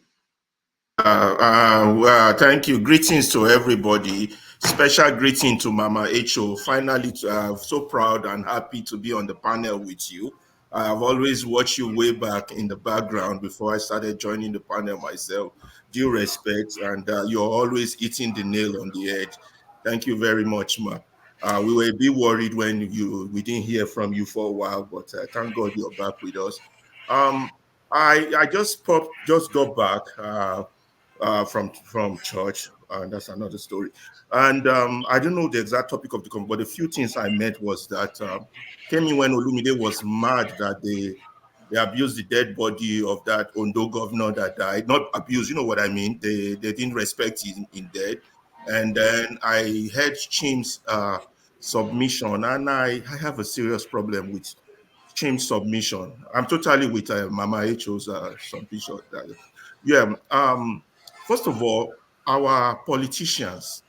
Thank you. Greetings to everybody. Special greeting to Mama H.O. Finally, so proud and happy to be on the panel with you. I have always watched you way back in the background before I started joining the panel myself. Due respect, and you're always hitting the nail on the head. Thank you very much, Ma. We were a bit worried when we didn't hear from you for a while, but thank God you're back with us. I just got back from church, and that's another story. And I don't know the exact topic of the conversation, but a few things I met was that Kemi when Olumide was mad that they abused the dead body of that Ondo governor that died. Not abused, you know what I mean? They didn't respect him in dead. And then I heard Chim's submission, and I have a serious problem with Chim's submission. I'm totally with Mama H.O.'s submission. First of all, our politicians,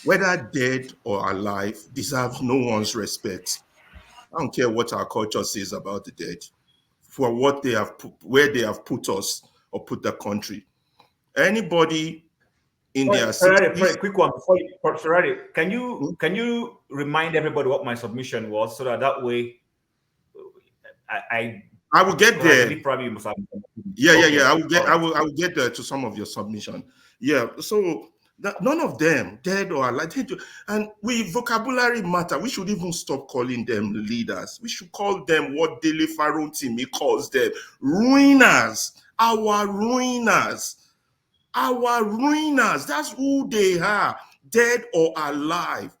whether dead or alive, deserve no one's respect. I don't care what our culture says about the dead, for what they have where they have put us or put the country. Anybody in their 60s. Ferrari, quick one before you, Ferrari, can you remind everybody what my submission was so that way I will get there. I probably must have. Yeah. I will get there to some of your submission. Yeah. So none of them, dead or alive, and vocabulary matter. We should even stop calling them leaders. We should call them what Dele Farotimi calls them: ruiners. Our ruiners. Our ruiners. That's who they are, dead or alive.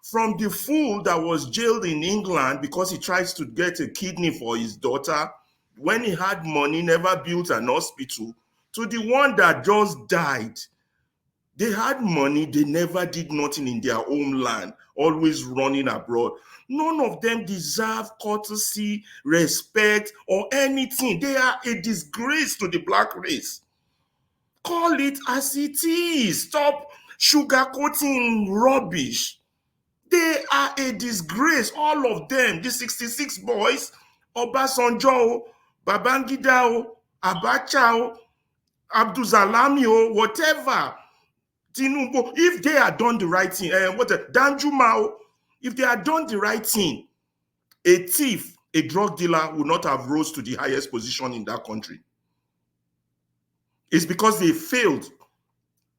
From the fool that was jailed in England because he tries to get a kidney for his daughter, when he had money, never built an hospital, to the one that just died. They had money, they never did nothing in their homeland, always running abroad. None of them deserve courtesy, respect, or anything. They are a disgrace to the black race. Call it as it is. Stop sugarcoating rubbish. They are a disgrace, all of them. The 66 boys, Obasanjo, Babangida, Abacha, Abdulsalami, whatever. Tinubu, if they had done the right thing, Danju Mao, if they had done the right thing, a thief, a drug dealer would not have rose to the highest position in that country. It's because they failed.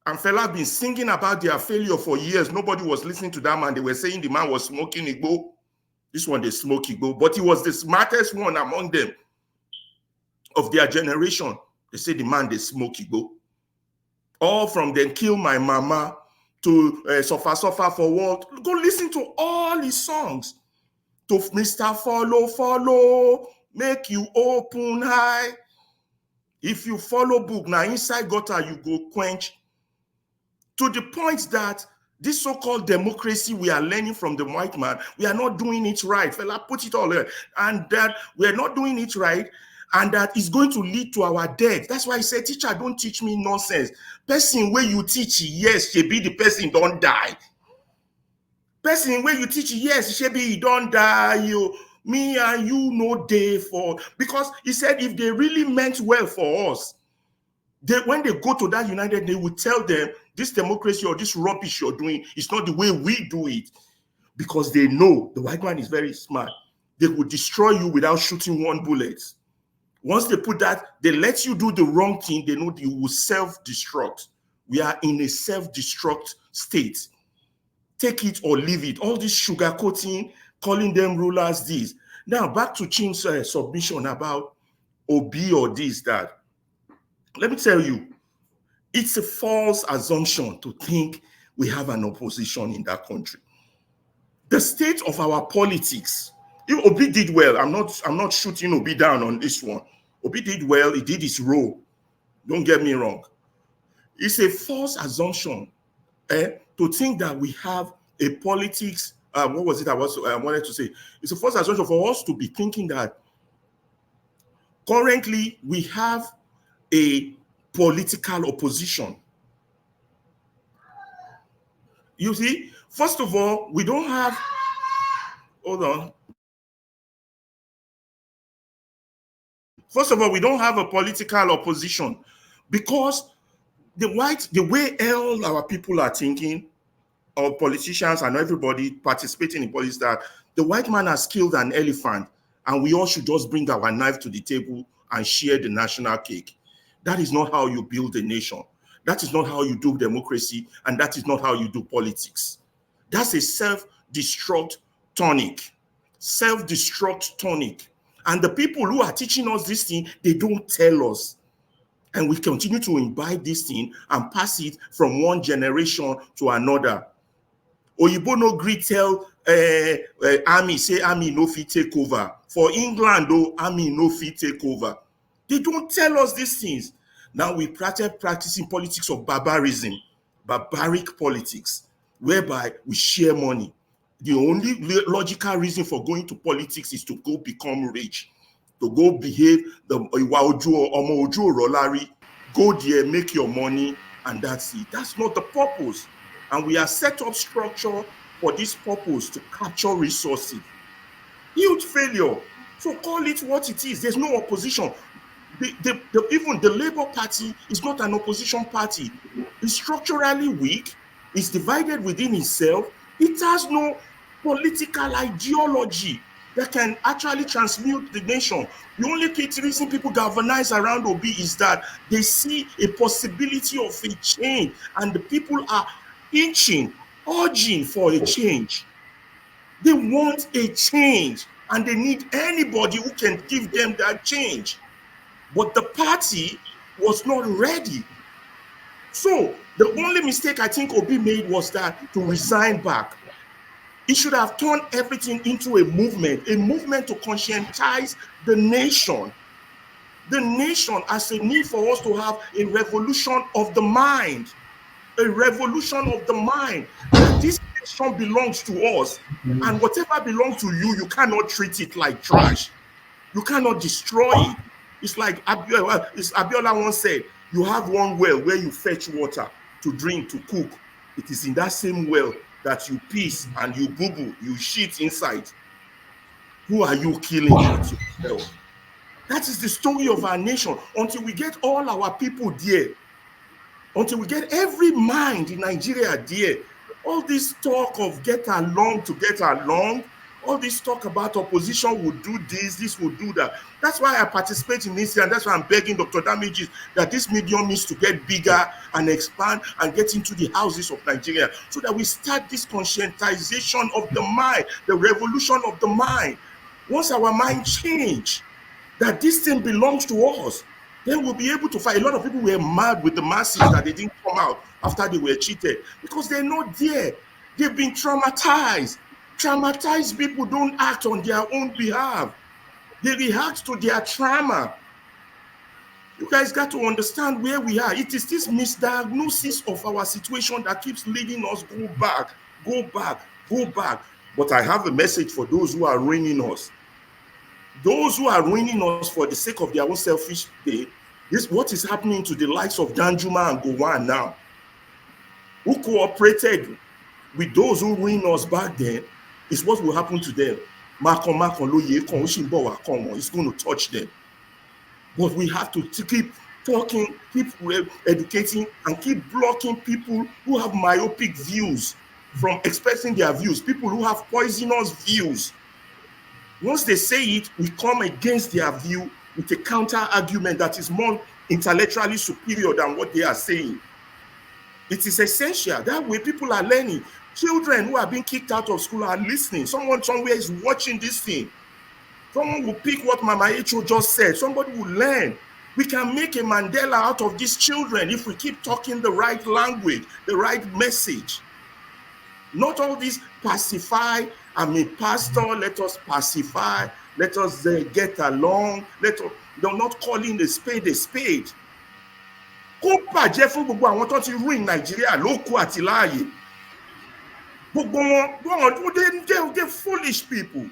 And fella been singing about their failure for years. Nobody was listening to that man. They were saying the man was smoking Igbo. This one, they smoke Igbo. But he was the smartest one among them of their generation. They say the man, they smoke Igbo. All from then kill my mama to suffer for what? Go listen to all his songs. To Mr. Follow, make you open high. If you follow book, now inside gutter you go quench. To the point that this so-called democracy we are learning from the white man, we are not doing it right. Fella, put it all there. And that we are not doing it right, and that is going to lead to our death. That's why I say, teacher, don't teach me nonsense. Person where you teach, yes, she be the person don't die. Person where you teach, yes, she be he don't die. You, me and you no day for, because he said if they really meant well for us, when they go to that United, they will tell them this democracy or this rubbish you're doing is not the way we do it, because they know the white man is very smart. They will destroy you without shooting one bullet. Once they put that, they let you do the wrong thing, they know you will self-destruct. We are in a self-destruct state. Take it or leave it. All this sugarcoating, calling them rulers, this. Now, back to Chin's submission about Obi or this, that. Let me tell you, it's a false assumption to think we have an opposition in that country. The state of our politics, if Obi did well, I'm not shooting Obi down on this one. Obi did well, he did his role. Don't get me wrong. It's a false assumption to think that we have a politics. What was it I wanted to say? It's a false assumption for us to be thinking that currently we have a political opposition. You see, first of all, we don't have, hold on. First of all, we don't have a political opposition because the way all our people are thinking, our politicians and everybody participating in politics, that the white man has killed an elephant and we all should just bring our knife to the table and share the national cake. That is not how you build a nation. That is not how you do democracy, and that is not how you do politics. That's a self-destruct tonic. Self-destruct tonic. And the people who are teaching us this thing, they don't tell us. And we continue to imbibe this thing and pass it from one generation to another. Oyibo no gree tell army, say army no fit take over. For England, though, army no fit take over. They don't tell us these things. Now we practicing politics of barbarism, barbaric politics, whereby we share money. The only logical reason for going to politics is to go become rich, to go behave the Omo Ojo Rolari, go there, make your money, and that's it. That's not the purpose. And we are set up structure for this purpose, to capture resources. Huge failure. So call it what it is. There's no opposition. Even the Labour Party is not an opposition party. It's structurally weak. It's divided within itself. It has no political ideology that can actually transmute the nation. The only reason people galvanize around Obi is that they see a possibility of a change, and the people are urging for a change. They want a change, and they need anybody who can give them that change. But the party was not ready. So the only mistake I think Obi made was that to resign back. He should have turned everything into a movement to conscientize the nation. The nation as a need for us to have a revolution of the mind. A revolution of the mind. That this nation belongs to us. And whatever belongs to you, you cannot treat it like trash. You cannot destroy it. It's like Abiola once said, you have one well where you fetch water to drink, to cook. It is in that same well that you piss and you boo-boo, you shit inside. Who are you killing but yourself? That is the story of our nation. Until we get all our people there, until we get every mind in Nigeria there. All this talk of get along to get along, all this talk about opposition will do this will do that. That's why I participate in this, and that's why I'm begging Dr. Damages that this medium needs to get bigger and expand and get into the houses of Nigeria, so that we start this conscientization of the mind, the revolution of the mind. Once our mind change, that this thing belongs to us, then we'll be able to fight. A lot of people were mad with the masses that they didn't come out after they were cheated, because they're not there. They've been traumatized. Traumatized people don't act on their own behalf. They react to their trauma. You guys got to understand where we are. It is this misdiagnosis of our situation that keeps leading us go back, go back, go back. But I have a message for those who are ruining us. Those who are ruining us for the sake of their own selfish gain. This what is happening to the likes of Danjuma and Gowon now, who cooperated with those who ruined us back then, is what will happen to them. It's going to touch them. But we have to keep talking, keep educating, and keep blocking people who have myopic views from expressing their views, people who have poisonous views. Once they say it, we come against their view with a counter argument that is more intellectually superior than what they are saying. It is essential. That way people are learning. Children who are being kicked out of school are listening. Someone somewhere is watching this thing. Someone will pick what Mama Echo just said. Somebody will learn. We can make a Mandela out of these children if we keep talking the right language, the right message. Not all this pacify. I'm a pastor, let us pacify, let us get along, they're not calling a spade a spade. Kó bàjẹ́ fún gbogbo àwọn tó ti ruin Nigeria lókù àti láàyè. Gbogbo wọn, they're foolish people.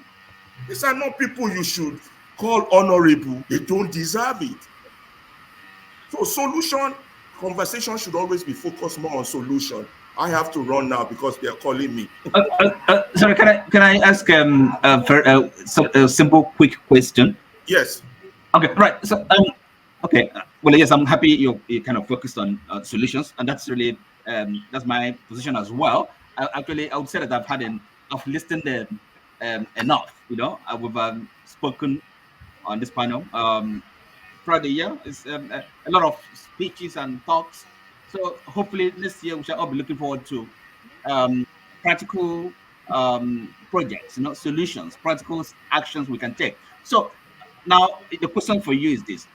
These are not people you should call honorable. They don't deserve it. So solution, conversation should always be focused more on solution. I have to run now because they are calling me. Sorry, can I ask a simple, quick question? Yes. Okay, right. So, okay. Well, yes, I'm happy you're kind of focused on solutions, and that's really that's my position as well. Actually, I would say that I've listened enough. You know, we've spoken on this panel throughout the year. It's a lot of speeches and talks. So hopefully next year we shall all be looking forward to practical projects, solutions, practical actions we can take. So now the question for you is this: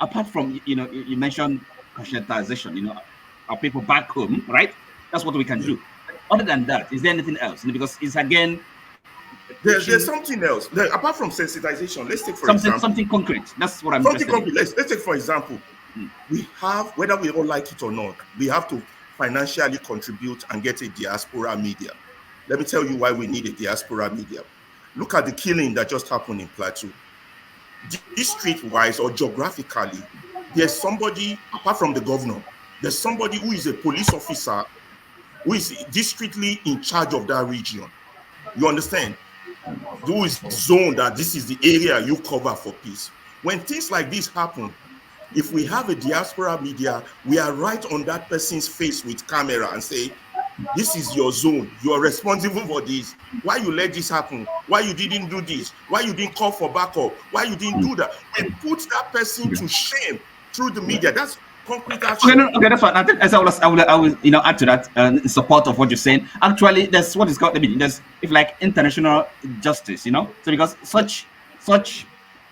apart from you mentioned conscientization, our people back home, right? That's what we can do. Other than that, is there anything else? Because it's again. There's something else. Apart from sensitization, let's take for example something concrete. That's what I'm something concrete. Let's take for example. We have, whether we all like it or not, we have to financially contribute and get a diaspora media. Let me tell you why we need a diaspora media. Look at the killing that just happened in Plateau. District-wise or geographically, there's somebody, apart from the governor, there's somebody who is a police officer who is districtly in charge of that region. You understand? Who is zoned that this is the area you cover for peace. When things like this happen, if we have a diaspora media, we are right on that person's face with camera and say, this is your zone. You are responsible for this. Why you let this happen? Why you didn't do this? Why you didn't call for backup? Why you didn't do that? We put that person to shame through the media. That's concrete action. Okay, that's fine. I think as I will add to that in support of what you're saying. Actually, there's what is called there's international justice, So because such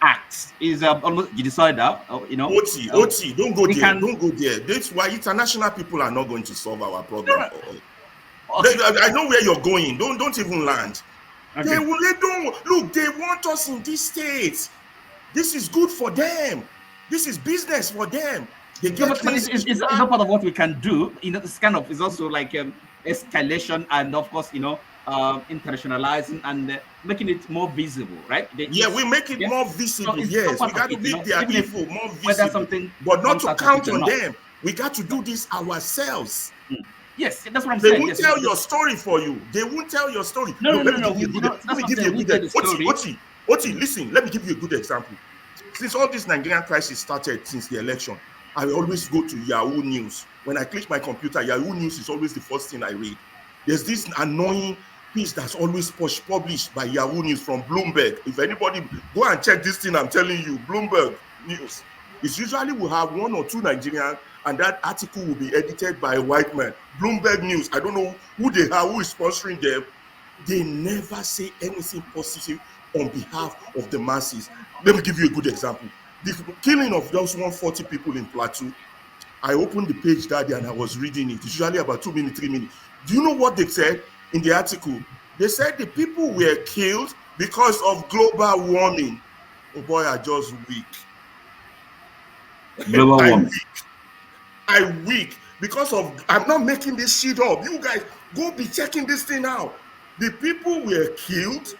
acts is almost genocidal, OT, don't go there. Don't go there. That's why international people are not going to solve our problem. Okay. I know where you're going. Don't even land. Okay. They don't look. They want us in this state. This is good for them. This is business for them. They get it's not part of what we can do. It's also like escalation and of course internationalizing and making it more visible, right? We make it more visible. So yes, we got to make their evil more visible, but not to count on them. We got to do this ourselves. Yes, that's what I'm saying. They won't tell your story for you. They won't tell your story. Let me give you a good example. Oti, listen. Let me give you a good example. Since all this Nigerian crisis started since the election, I always go to Yahoo News. When I click my computer, Yahoo News is always the first thing I read. There's this annoying piece that's always published by Yahoo News from Bloomberg. If anybody go and check this thing, I'm telling you, Bloomberg News. It's usually will have 1 or 2 Nigerians, and that article will be edited by a white man. Bloomberg News, I don't know who they are, who is sponsoring them. They never say anything positive on behalf of the masses. Let me give you a good example. The killing of those 140 people in Plateau. I opened the page that day and I was reading it. It's usually about 2 minutes, 3 minutes. Do you know what they said in the article? They said the people were killed because of global warming. Oh boy, I just weak. Global warming. I weak because of, I'm not making this shit up. You guys go be checking this thing out. The people were killed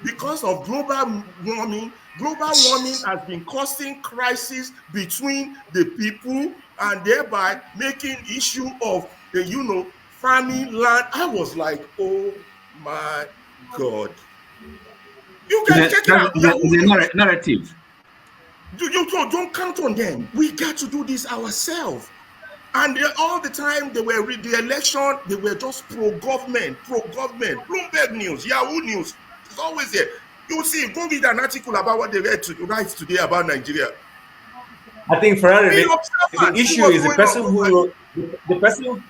because of global warming. Global warming has been causing crisis between the people and thereby making issue of the farming land. I was like, oh my God. You guys check it out. The narrative. You don't count on them. We got to do this ourselves. And all the time they were the election, they were just pro-government. Bloomberg News, Yahoo News, it's always there. You see, go read an article about what they write today about Nigeria. I think Ferrari, the issue is the person who wrote the person.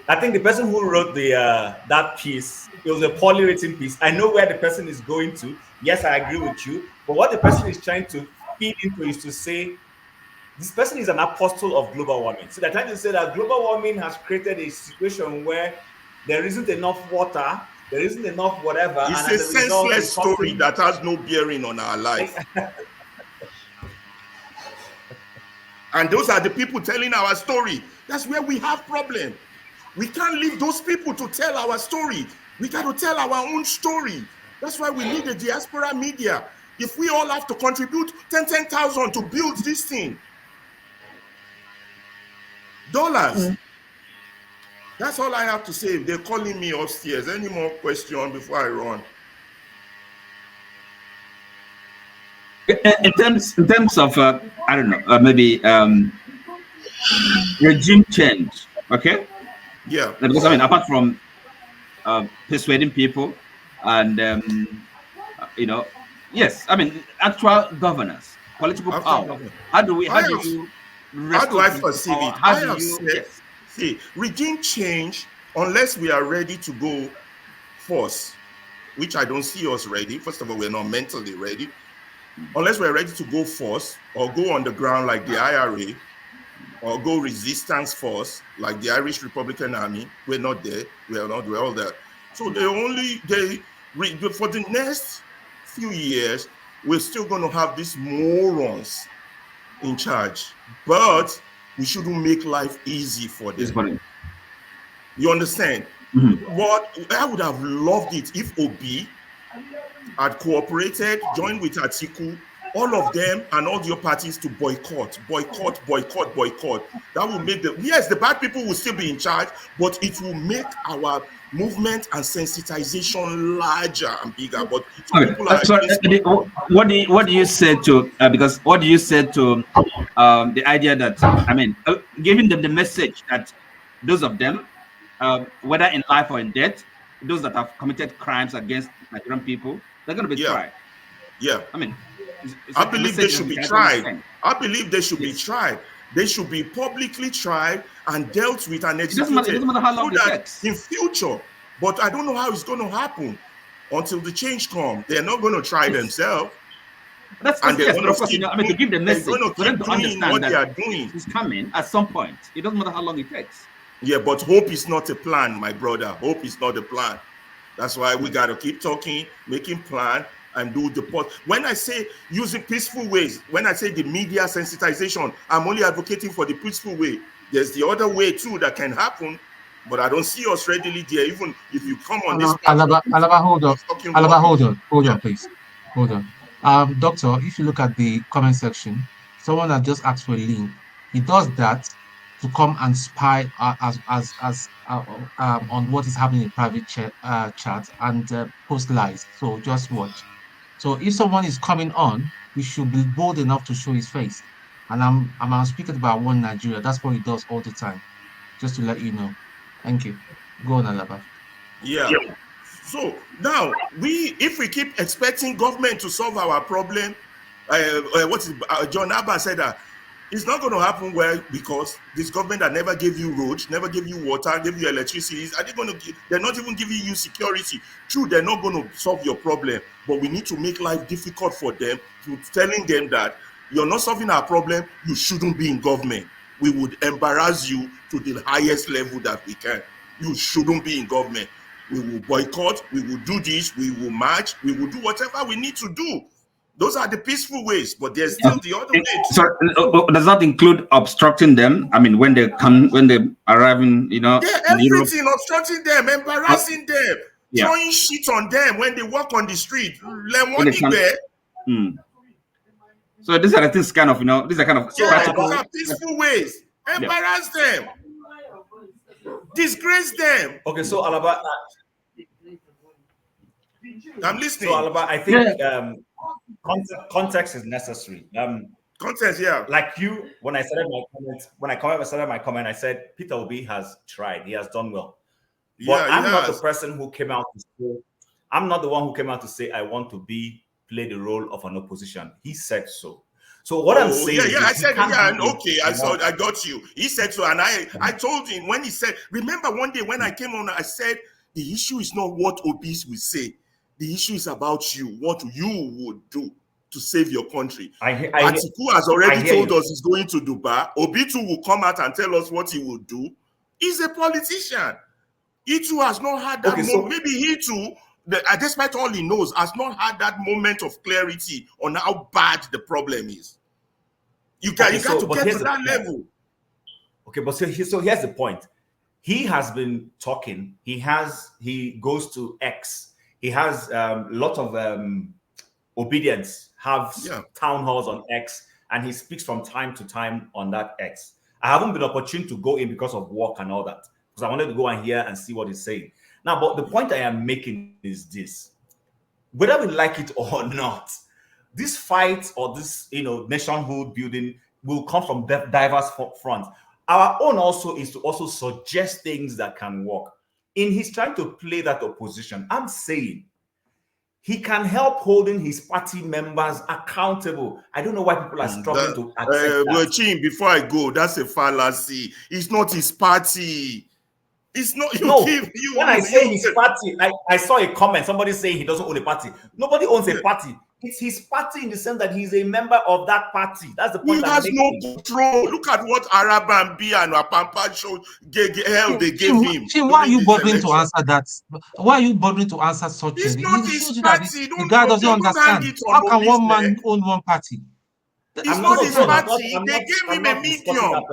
I think the person who wrote the that piece, it was a poorly written piece. I know where the person is going to. Yes, I agree with you. But what the person is trying to feed into is to say this person is an apostle of global warming. So they're trying to say that global warming has created a situation where there isn't enough water, there isn't enough whatever. It's and a senseless story that has no bearing on our life. And those are the people telling our story. That's where we have problem. We can't leave those people to tell our story. We got to tell our own story. That's why we need the diaspora media. If we all have to contribute 10,000 to build this thing, dollars. That's all I have to say. They're calling me upstairs. Any more questions before I run? In terms of I don't know, maybe regime change, okay? Yeah. Because I mean, apart from persuading people and yes, I mean, actual governance, political power. How do you perceive it? Yes. See, regime change, unless we are ready to go force, which I don't see us ready. First of all, we're not mentally ready. Unless we're ready to go force or go on the ground like the IRA or go resistance force like the Irish Republican Army, we're not there. We're all there. So for the next few years, we're still going to have these morons in charge, but we shouldn't make life easy for them. You understand? What I would have loved it if Obi had cooperated, joined with Atiku, all of them and all your parties to boycott. That will make the bad people will still be in charge, but it will make our movement and sensitization larger and bigger. But people are what do you say to because what do you say to the idea that I mean giving them the message that those of them whether in life or in death, those that have committed crimes against Nigerian people, they're going to be tried. Yeah. I mean, I believe they should be tried. I believe they should be tried. They should be publicly tried and dealt with and executed. It doesn't matter how long it takes. In future, but I don't know how it's going to happen until the change comes. They're not going to try themselves. That's yes, but of course, I mean, to give the message for them to understand what that they are doing. It's coming at some point. It doesn't matter how long it takes. Yeah, but hope is not a plan, my brother. Hope is not a plan. That's why we got to keep talking, making plan, and do the part. When I say using peaceful ways, when I say the media sensitization, I'm only advocating for the peaceful way. There's the other way too that can happen, but I don't see us readily there. Even if you come on this Alaba, hold on, please. Hold on. Doctor, if you look at the comment section, someone has just asked for a link. He does that to come and spy on what is happening in private chat and post lies. So just watch. So if someone is coming on, we should be bold enough to show his face. And I'm speaking about one Nigeria. That's what he does all the time. Just to let you know. Thank you. Go on, Alaba. Yeah. So now if we keep expecting government to solve our problem, John Abba said that it's not going to happen well because this government that never gave you roads, never gave you water, gave you electricity. Are they going to? They're not even giving you security. True, they're not going to solve your problem, but we need to make life difficult for them to telling them that you're not solving our problem. You shouldn't be in government. We would embarrass you to the highest level that we can. You shouldn't be in government. We will boycott. We will do this. We will march. We will do whatever we need to do. Those are the peaceful ways, but there's still the other way too. So does that include obstructing them? I mean, when they arrive in, Yeah, everything, obstructing them, embarrassing them, yeah. throwing shit on them when they walk on the street. So these are the things these are kind of practical. Those are peaceful ways. Embarrass them. Disgrace them. Okay, so Alaba, I'm listening. So Alaba, I think context is necessary. Context, yeah. Like you, when I started my comment, I said Peter Obi has tried. He has done well. But I'm not the person who came out to say. I'm not the one who came out to say I want to play the role of an opposition. He said so. So what I'm saying is, I said, I got you. He said so, and I told him when he said, remember one day when I came on, I said the issue is not what Obis will say. The issue is about you, what you would do to save your country. Atiku has already told us he's going to Dubai. Obi too will come out and tell us what he will do. He's a politician. He too has not had that moment. Maybe he too, despite all he knows, has not had that moment of clarity on how bad the problem is. You got to get to that level. Okay, but so here's the point. He has been talking. He goes to X. He has a lot of obedience, have town halls on X, and he speaks from time to time on that X. I haven't been opportune to go in because of work and all that, because I wanted to go and hear and see what he's saying. Now, but the point I am making is this: whether we like it or not, this fight or this nationhood building will come from diverse fronts. Our own also is to also suggest things that can work. In his trying to play that opposition, I'm saying he can help holding his party members accountable. I don't know why people are struggling to accept that. Chin, before I go, that's a fallacy. It's not his party. It's not when I say his party, I saw a comment, somebody saying he doesn't own a party. Nobody owns a party. It's his party in the sense that he's a member of that party. That's the point. He has no control. Look at what Arab B and Wapampa showed. They gave him. Why are you bothering to answer that? Why are you bothering to answer such things? It's not his party. The guy doesn't understand. How can one man own one party? It's not his party. They gave him a medium.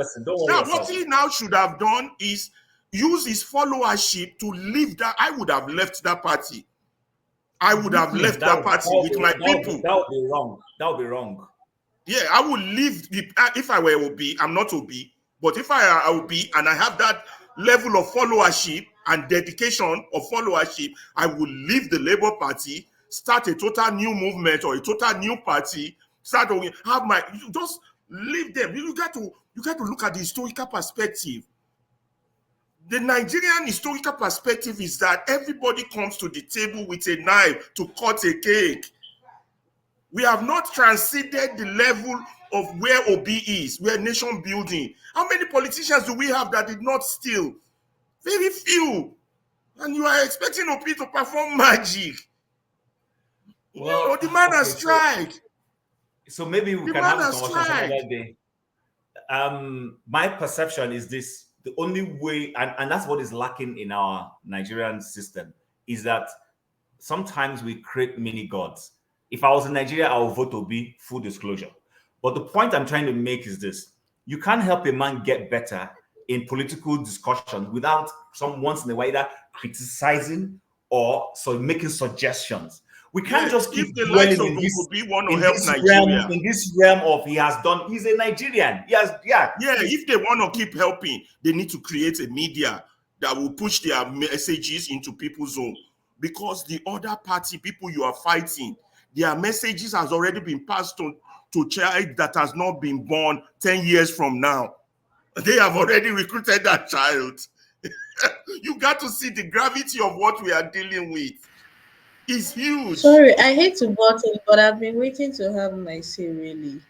Now, what he now should have done is use his followership to leave that. I would have left that party. I would have left that party with my people. That would be wrong. That would be wrong. Yeah, I would leave. If I were Obi, I'm not Obi, but if I would be, and I have that level of followership and dedication of followership, I would leave the Labour Party, start a total new movement or a total new party. Just leave them. You got to look at the historical perspective. The Nigerian historical perspective is that everybody comes to the table with a knife to cut a cake. We have not transcended the level of where Obi is, where nation building. How many politicians do we have that did not steal? Very few. And you are expecting Obi to perform magic. Well, the man has tried. So maybe we can have a conversation another day. My perception is this. The only way, and that's what is lacking in our Nigerian system, is that sometimes we create mini gods. If I was in Nigeria, I would vote to be full disclosure. But the point I'm trying to make is this: you can't help a man get better in political discussion without some once in a while either criticizing or making suggestions. We can't just keep dwelling in this realm of he has done. He's a Nigerian. If they want to keep helping, they need to create a media that will push their messages into people's home. Because the other party, people you are fighting, their messages has already been passed on to child that has not been born 10 years from now. They have already recruited that child. You got to see the gravity of what we are dealing with. It's huge. Sorry, I hate to butt in, but I've been waiting to have my say, really.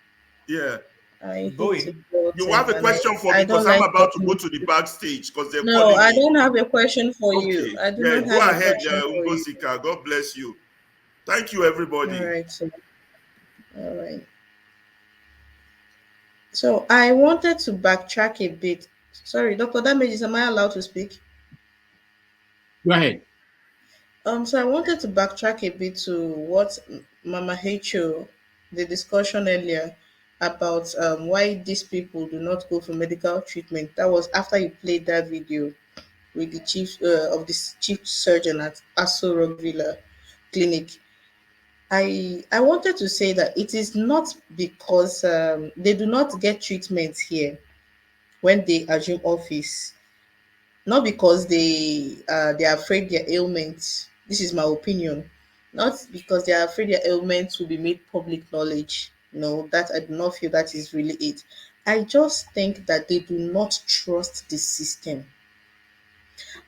Yeah. I Go hate to in. butt You in, have a and question for I me don't because I'm like about to go talking. to the backstage because they're No, calling I me. don't have a question for you. Okay. I do Yeah, not go have a ahead, question for you. Ngozika. God bless you. Thank you, All everybody. right, so, all right. So I wanted to backtrack a bit. Sorry, Dr. Damages, am I allowed to speak? Go ahead. So I wanted to backtrack a bit to what Mama H.O., the discussion earlier about why these people do not go for medical treatment. That was after you played that video with the chief surgeon at Aso Rock Villa Clinic. I wanted to say that it is not because they do not get treatment here when they assume office, not because they are afraid their ailments. This is my opinion. Not because they are afraid their ailments will be made public knowledge. No, that I do not feel that is really it. I just think that they do not trust the system.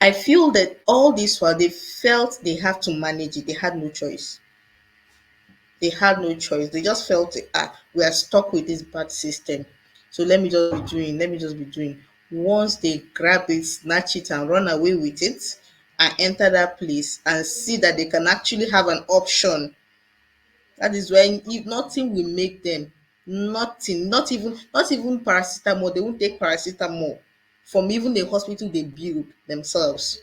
I feel that all this while they felt they have to manage it, they had no choice. They had no choice. They just felt we are stuck with this bad system. So let me just be doing. Once they grab it, snatch it, and run away with it, and enter that place and see that they can actually have an option, that is when if nothing will make them, nothing, not even paracetamol. They won't take paracetamol from even the hospital they build themselves.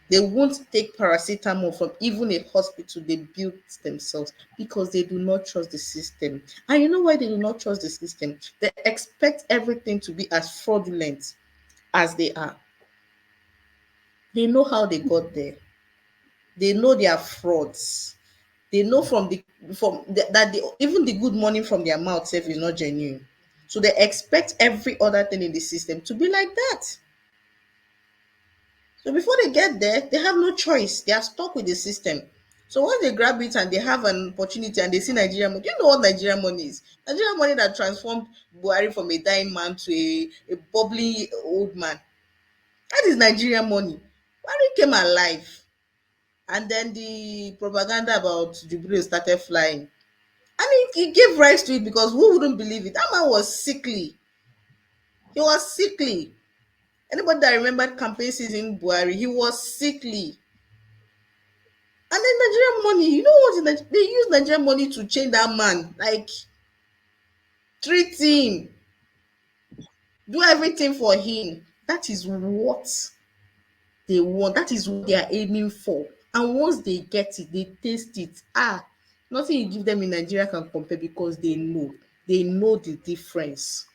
They won't take paracetamol from even a hospital they built themselves because they do not trust the system. And you know why they do not trust the system? They expect everything to be as fraudulent as they are. They know how they got there. They know they are frauds. They know that even the good money from their mouth self is not genuine. So they expect every other thing in the system to be like that. So before they get there, they have no choice. They are stuck with the system. So once they grab it and they have an opportunity and they see Nigerian money, you know what Nigerian money is? Nigerian money that transformed Buhari from a dying man to a bubbly old man. That is Nigerian money. Buhari came alive. And then the propaganda about Jubilee started flying. And he gave rise to it because who wouldn't believe it? That man was sickly. He was sickly. Anybody that remembered campaign season Buhari, he was sickly. And then Nigerian money, you know what? They use Nigerian money to change that man, like treat him, do everything for him. That is what they want. That is what they are aiming for. And once they get it, they taste it. Nothing you give them in Nigeria can compare because they know the difference.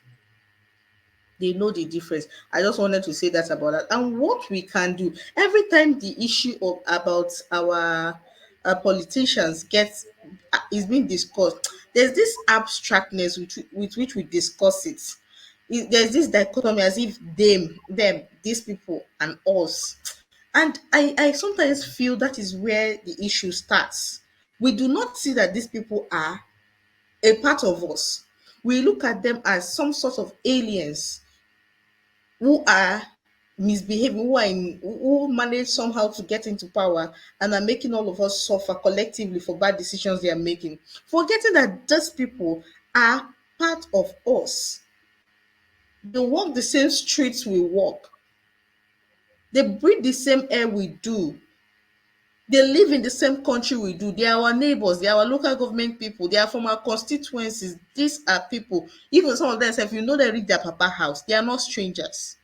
They know the difference. I just wanted to say that about that. And what we can do every time the issue of about our politicians gets is being discussed, there's this abstractness with which we discuss it. There's this dichotomy as if them, these people, and us. And I sometimes feel that is where the issue starts. We do not see that these people are a part of us. We look at them as some sort of aliens who are misbehaving, who manage somehow to get into power and are making all of us suffer collectively for bad decisions they are making, forgetting that these people are part of us. They walk the same streets we walk. They breathe the same air we do. They live in the same country we do. They are our neighbors. They are our local government people. They are from our constituencies. These are people. Even some of them, if you know they reach their papa house, they are not strangers.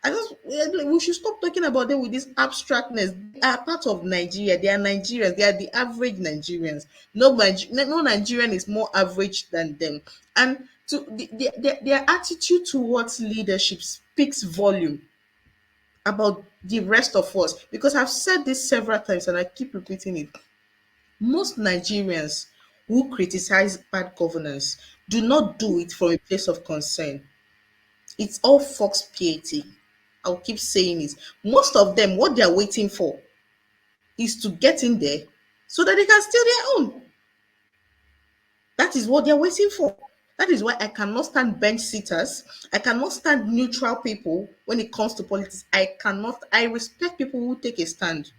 We should stop talking about them with this abstractness. They are part of Nigeria. They are Nigerians. They are the average Nigerians. No Nigerian is more average than them. And their attitude towards leadership speaks volume about the rest of us. Because I've said this several times and I keep repeating it. Most Nigerians who criticize bad governance do not do it from a place of concern. It's all fox piety. I'll keep saying it. Most of them, what they are waiting for is to get in there so that they can steal their own. That is what they're waiting for. That is why I cannot stand bench sitters. I cannot stand neutral people when it comes to politics. I cannot. I respect people who take a stand.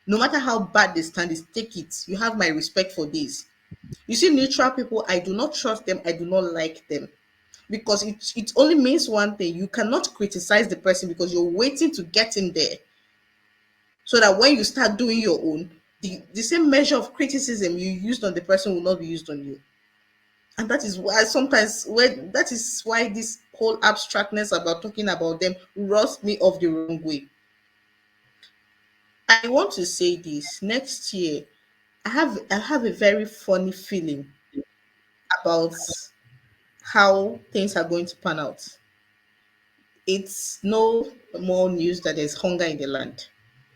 No matter how bad the stand is, take it. You have my respect for this. You see, neutral people, I do not trust them. I do not like them because it only means one thing. You cannot criticize the person because you're waiting to get in there so that when you start doing your own, the same measure of criticism you used on the person will not be used on you. And that is why sometimes when that is why this whole abstractness about talking about them rubs me off the wrong way. I want to say this next year. I have a very funny feeling about how things are going to pan out. It's no more news that there's hunger in the land.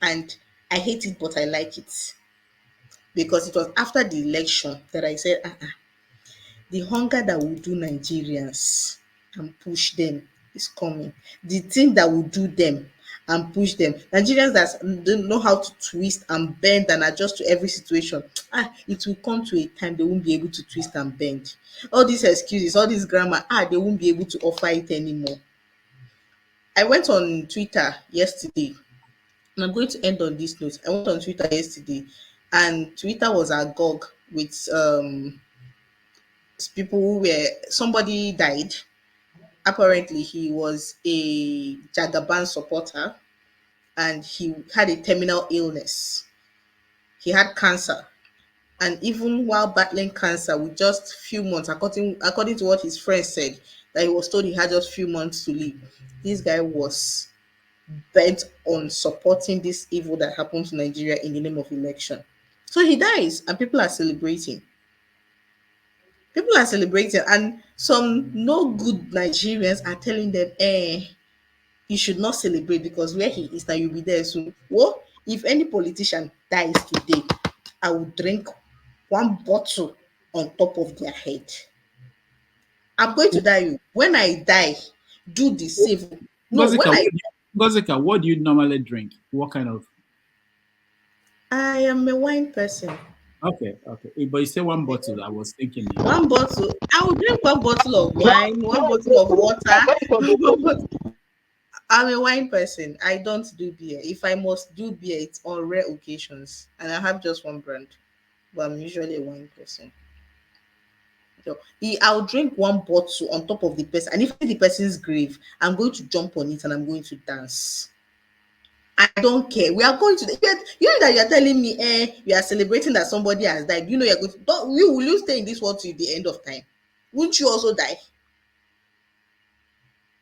And I hate it, but I like it. Because it was after the election that I said, the hunger that will do Nigerians and push them is coming. The thing that will do them and push them. Nigerians that don't know how to twist and bend and adjust to every situation. It will come to a time they won't be able to twist and bend. All these excuses, all this grammar, they won't be able to offer it anymore. I went on Twitter yesterday, and I'm going to end on this note. I went on Twitter yesterday, and Twitter was agog with people who were somebody died. Apparently, he was a Jagaban supporter, and he had a terminal illness. He had cancer, and even while battling cancer, with just few months, according to what his friends said, that he was told he had just few months to live. This guy was bent on supporting this evil that happened to Nigeria in the name of election. So he dies, and people are celebrating. People are celebrating, and some no good Nigerians are telling them, you should not celebrate because where he is now, you'll be there soon. Well, if any politician dies today, I will drink one bottle on top of their head. I'm going to die you. When I die, do the same. No, when I Gozika, what do you normally drink? What kind of? I am a wine person. Okay. But you say one bottle. I was thinking. One bottle. I will drink one bottle of wine, one bottle of water. I'm a wine person. I don't do beer. If I must do beer, it's on rare occasions. And I have just one brand. But I'm usually a wine person. So I'll drink one bottle on top of the person. And if it's the person's grave, I'm going to jump on it and I'm going to dance. I don't care. We are going to you know that you're telling me, we are celebrating that somebody has died. You know you're going to will you stay in this world till the end of time? Won't you also die?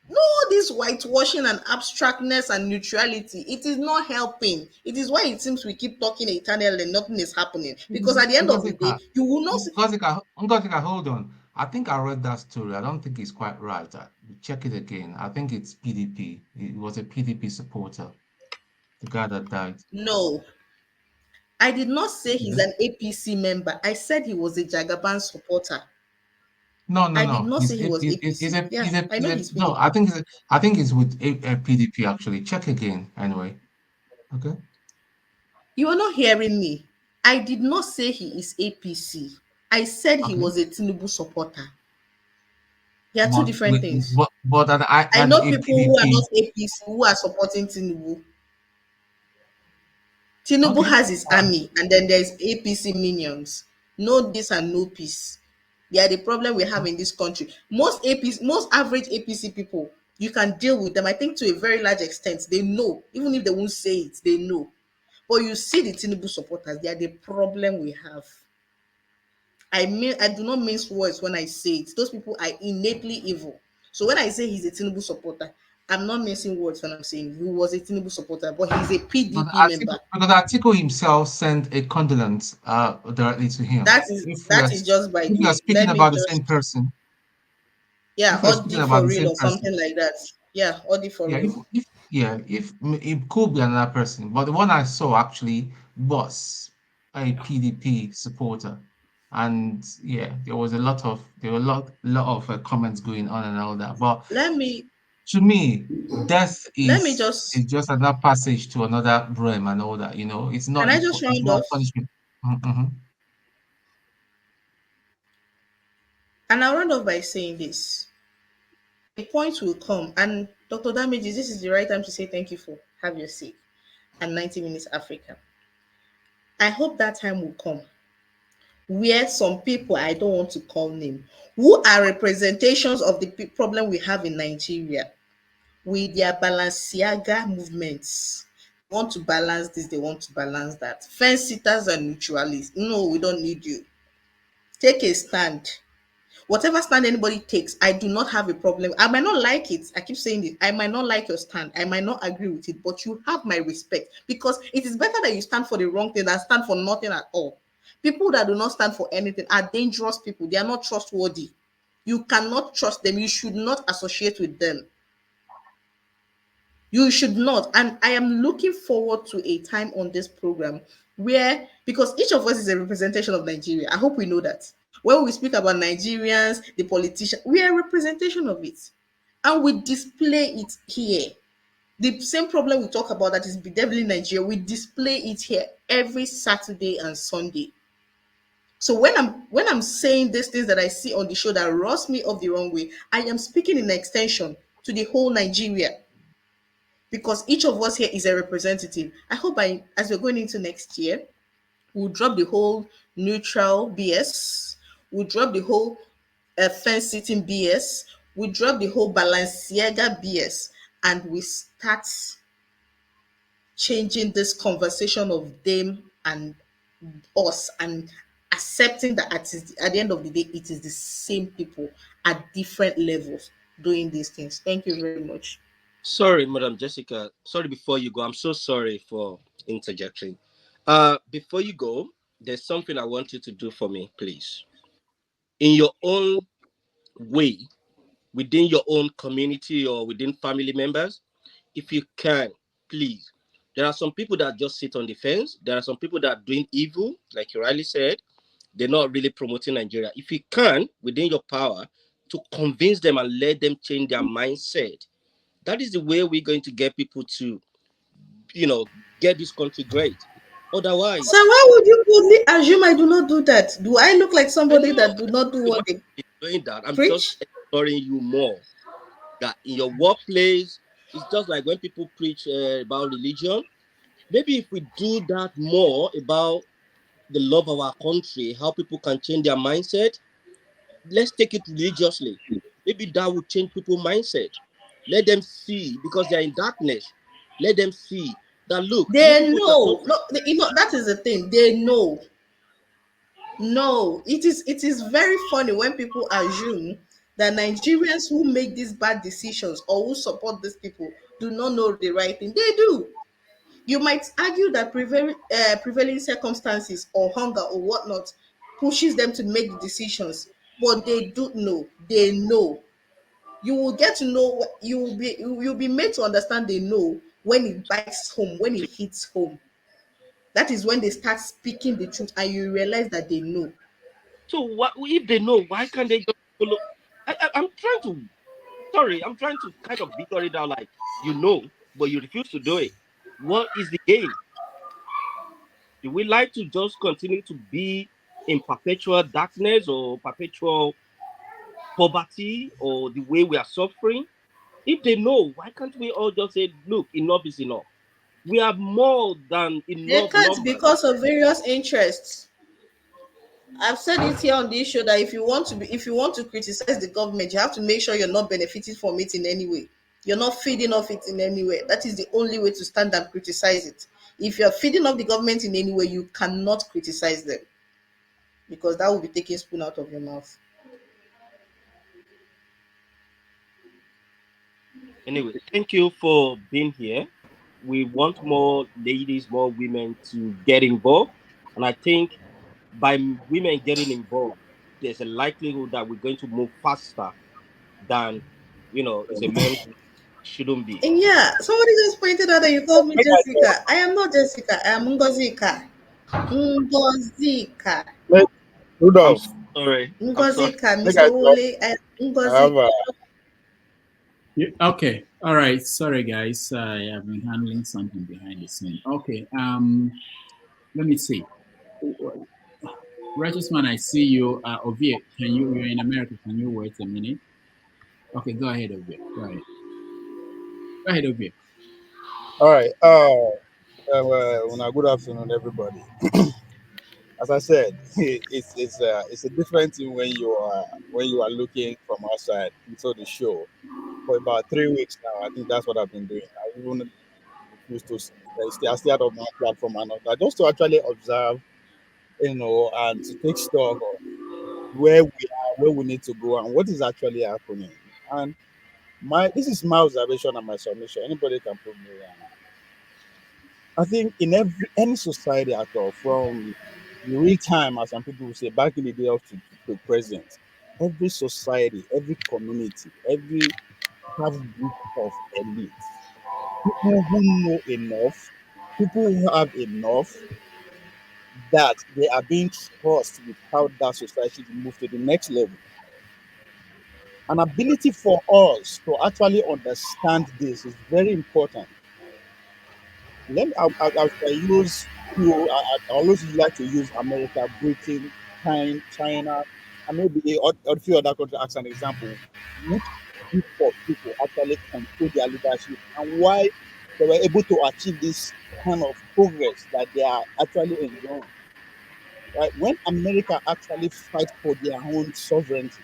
No, this whitewashing and abstractness and neutrality, it is not helping. It is why it seems we keep talking eternally and nothing is happening. Because at the end of the day, you will not see. Ngozika, hold on. I think I read that story. I don't think it's quite right. Check it again. I think it's PDP. It was a PDP supporter, the guy that died. No, I did not say he's Yeah. an APC member. I said he was a Jagaban supporter. No. I did not say he was APC. Yeah, I know he's no. PDP. I think it's with a PDP actually. Check again anyway. Okay. You are not hearing me. I did not say he is APC. I said he Okay. was a Tinubu supporter. They are two different things. But I and know a people who are PDP. not APC who are supporting Tinubu. Tinubu Okay. has his army, and then there's APC minions. No this and no peace. They are the problem we have in this country. Most average APC people, you can deal with them. I think to a very large extent, they know, even if they won't say it, they know. But you see the Tinubu supporters, they are the problem we have. I do not mince words when I say it. Those people are innately evil. So when I say he's a Tinubu supporter, I'm not mincing words when I'm saying he was a Tinubu supporter, but he's a PDP member. Because Atiku himself sent a condolence directly to him. That is just by If we the are way. speaking Let me about the same just person, if we are speaking Audi about for the real same or person, something like that. Yeah, Audi for yeah, real. if it could be another person, but the one I saw actually was a PDP supporter, and yeah, there were a lot of comments going on and all that. But Let me to me, death let me is just just another passage to another realm and all that. You know, can I just it's round not off? punishment. Mm-hmm. And I'll round off by saying this. A point will come, and Dr. Damages, this is the right time to say thank you for have your seat and 90 Minutes Africa. I hope that time will come where some people I don't want to call name, who are representations of the problem we have in Nigeria, with their Balenciaga movements. They want to balance this, they want to balance that. Fence sitters and neutralists. No, we don't need you. Take a stand. Whatever stand anybody takes, I do not have a problem. I might not like it. I keep saying it. I might not like your stand. I might not agree with it, but you have my respect because it is better that you stand for the wrong thing than stand for nothing at all. People that do not stand for anything are dangerous people. They are not trustworthy. You cannot trust them. You should not associate with them. You should not. And I am looking forward to a time on this program where, because each of us is a representation of Nigeria, I hope we know that. When we speak about Nigerians, the politicians, we are a representation of it. And we display it here. The same problem we talk about that is bedeviling Nigeria, we display it here every Saturday and Sunday. So when I'm saying these things that I see on the show that rubs me off the wrong way, I am speaking in extension to the whole Nigeria because each of us here is a representative. I hope as we're going into next year, we'll drop the whole neutral BS, we'll drop the whole fence sitting BS, we drop the whole Balenciaga BS, and we start changing this conversation of them and us and accepting that at the end of the day, it is the same people at different levels doing these things. Thank you very much. Sorry, Madam Jessica. Sorry before you go. I'm so sorry for interjecting. Before you go, there's something I want you to do for me, please. In your own way, within your own community or within family members, if you can, please. There are some people that just sit on the fence. There are some people that are doing evil, like you rightly said. They're not really promoting Nigeria. If you can, within your power, to convince them and let them change their mindset, that is the way we're going to get people to, get this country great. Otherwise, So why would you boldly assume I do not do that? Do I look like somebody that do not do what they doing that, I'm preach? just exploring you more. That in your workplace, it's just like when people preach about religion. Maybe if we do that more about the love of our country, how people can change their mindset, let's take it religiously. Maybe that will change people's mindset. Let them see, because they're in darkness. Let them see that look, you They people are know. suffering. No, that is the thing. They know. No, it is very funny when people assume that Nigerians who make these bad decisions or who support these people do not know the right thing. They do. You might argue that prevailing circumstances or hunger or whatnot pushes them to make the decisions, but they do know. They know. You will get to know. You'll be made to understand. They know when it bites home, when it hits home. That is when they start speaking the truth, and you realize that they know. So what if they know? Why can't they just follow? I'm trying to. Sorry, I'm trying to kind of figure it out. Like but you refuse to do it. What is the game? Do we like to just continue to be in perpetual darkness or perpetual poverty or the way we are suffering? If they know, why can't we all just say, look, enough is enough? We have more than They enough can't numbers. because of various interests. I've said it here on this show that if you want to criticize the government, you have to make sure you're not benefiting from it in any way. You're not feeding off it in any way. That is the only way to stand and criticize it. If you're feeding off the government in any way, you cannot criticize them because that will be taking spoon out of your mouth. Anyway, thank you for being here. We want more ladies, more women to get involved. And I think by women getting involved, there's a likelihood that we're going to move faster than, it's a man shouldn't be. And yeah, somebody just pointed out that you called me Jessica. I am not Jessica. I am Ngozika. Ngozika. I'm Rudolph, sorry. I'm sorry. Ngozika. make Mr. I talk. Wole. I am I have Ngozika. Yeah, okay. All right. Sorry, guys. I have been handling something behind the scene. Okay. Let me see. Righteous man, I see you. Ovie, you're in America. Can you wait a minute? Okay, go ahead, Ovie. Go ahead. Go ahead, Ovie. All right. Well, good afternoon, everybody. As I said, it's a different thing when you are looking from outside into the show. For about 3 weeks now, I think that's what I've been doing. I even refuse to stay out of my platform and all that, just to actually observe, and to take stock of where we are, where we need to go, and what is actually happening. And this is my observation and my submission. Anybody can prove me wrong. I think in any society at all, from the real time, as some people will say, back in the day up to present, every society, every community, every have group of elites, people who know enough, people who have enough that they are being trusted with how that society to move to the next level. An ability for us to actually understand this is very important. I use I always like to use America, Britain, China, and maybe a few other countries as an example. Which group of people actually control their leadership and why they were able to achieve this kind of progress that they are actually enjoying. Right? When America actually fight for their own sovereignty,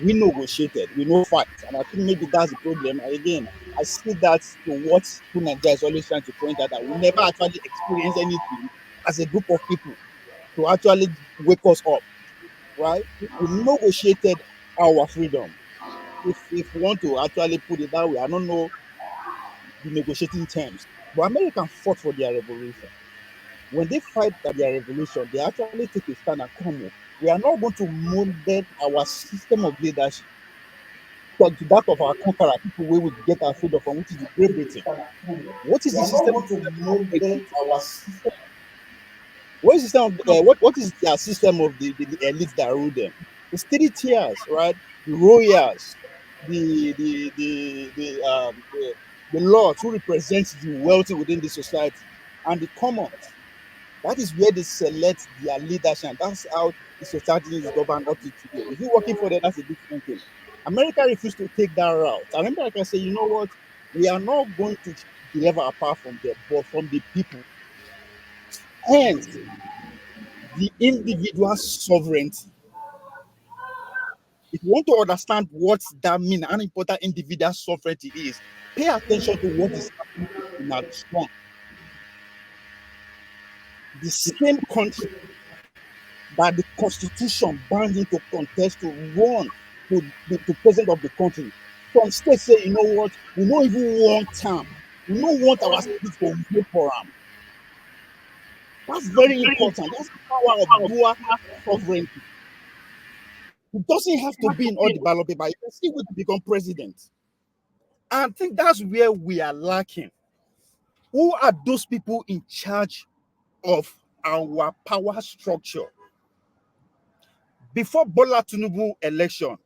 we negotiated, we no fight. And I think maybe that's the problem. And again, I see that to what Nigeria is always trying to point out, that we never actually experience anything as a group of people to actually wake us up, right? We negotiated our freedom. If we want to actually put it that way, I don't know the negotiating terms, but America fought for their revolution. When they fight for their revolution, they actually take a stand and come up. We are not going to model our system of leadership to that of our conqueror, people where we get our freedom from, which is the Great Britain. What is We the are not system going of to leadership of Great model Britain? our system. What is the system of, what is their system of the elites that rule them? It's 3 tiers, right? The royals, the lords who represent the wealthy within the society, and the commons. That is where they select their leadership. That's how the society is governed up to today. If you're working for them, that's a different thing. America refused to take that route. And America say, you know what? We are not going to deliver apart from them, but from the people. Hence, the individual sovereignty. If you want to understand what that means, how important individual sovereignty is, pay attention to what is happening in our front. The same country that the constitution banned him to contest to run to president of the country. Some states say, you know what, we don't even want term. We don't want our state to vote for him. That's very important. That's the power of dual sovereignty. It doesn't have to be in all developed, but you can see we become president. And I think that's where we are lacking. Who are those people in charge of our power structure? Before Bola Tinubu election,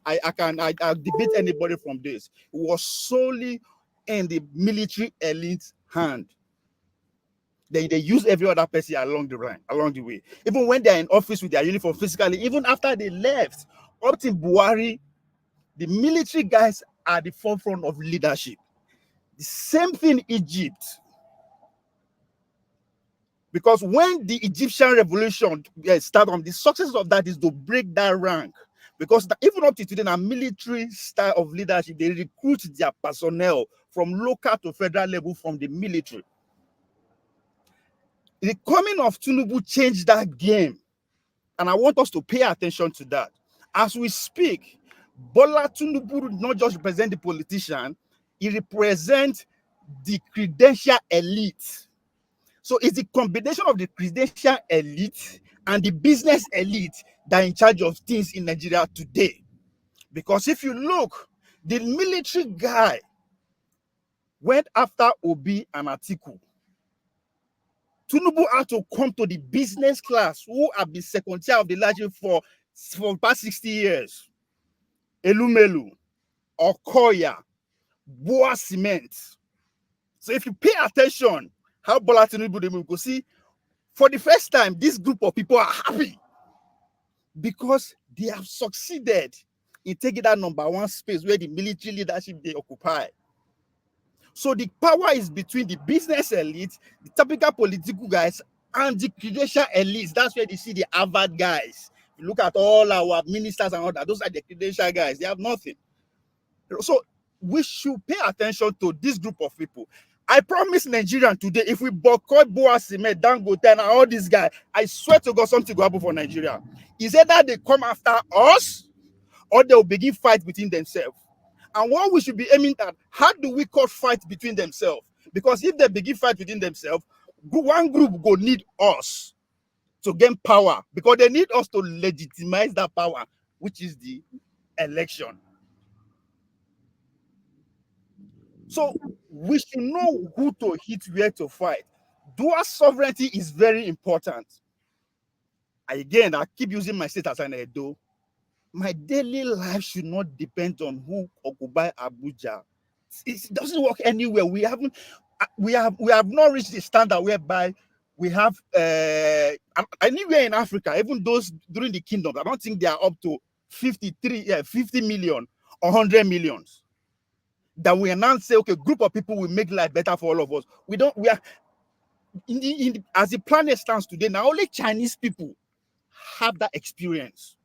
I'll debate anybody from this. It was solely in the military elite hand. They use every other person along the way. Even when they're in office with their uniform physically, even after they left, up to Buhari, the military guys are the forefront of leadership. The same thing Egypt. Because when the Egyptian revolution started, the success of that is to break that rank. Because even up to today, a military style of leadership, they recruit their personnel from local to federal level from the military. The coming of Tinubu changed that game. And I want us to pay attention to that. As we speak, Bola Tinubu not just represent the politician, he represents the credential elite. So it's the combination of the credential elite and the business elite that are in charge of things in Nigeria today. Because if you look, the military guy went after Obi and Atiku. Tinubu had to come to the business class who have been second tier of the leadership for the past 60 years. Elumelu, Okoya, Boa Cement. So if you pay attention, how Bola Tinubu, you go see For the first time, this group of people are happy because they have succeeded in taking that number one space where the military leadership they occupy. So the power is between the business elite, the typical political guys, and the credential elites. That's where you see the Harvard guys. You look at all our ministers and all that, those are the credential guys. They have nothing. So we should pay attention to this group of people. I promise Nigerian today, if we boycott Boa Cement, Dangote, and all these guys, I swear to God, something will happen for Nigeria. Is either they come after us or they'll begin fight between themselves. And what we should be aiming at, how do we call fight between themselves? Because if they begin fight between themselves, one group go need us to gain power because they need us to legitimize that power, which is the election. So we should know who to hit, where to fight. Dual sovereignty is very important. Again, I keep using my state as an Edo. My daily life should not depend on who occupies Abuja. It doesn't work anywhere. We have not reached the standard whereby we have anywhere in Africa, even those during the kingdom. I don't think they are up to 50 million or 100 millions. That we are now say, okay, group of people will make life better for all of us. We are as the planet stands today, now only Chinese people have that experience.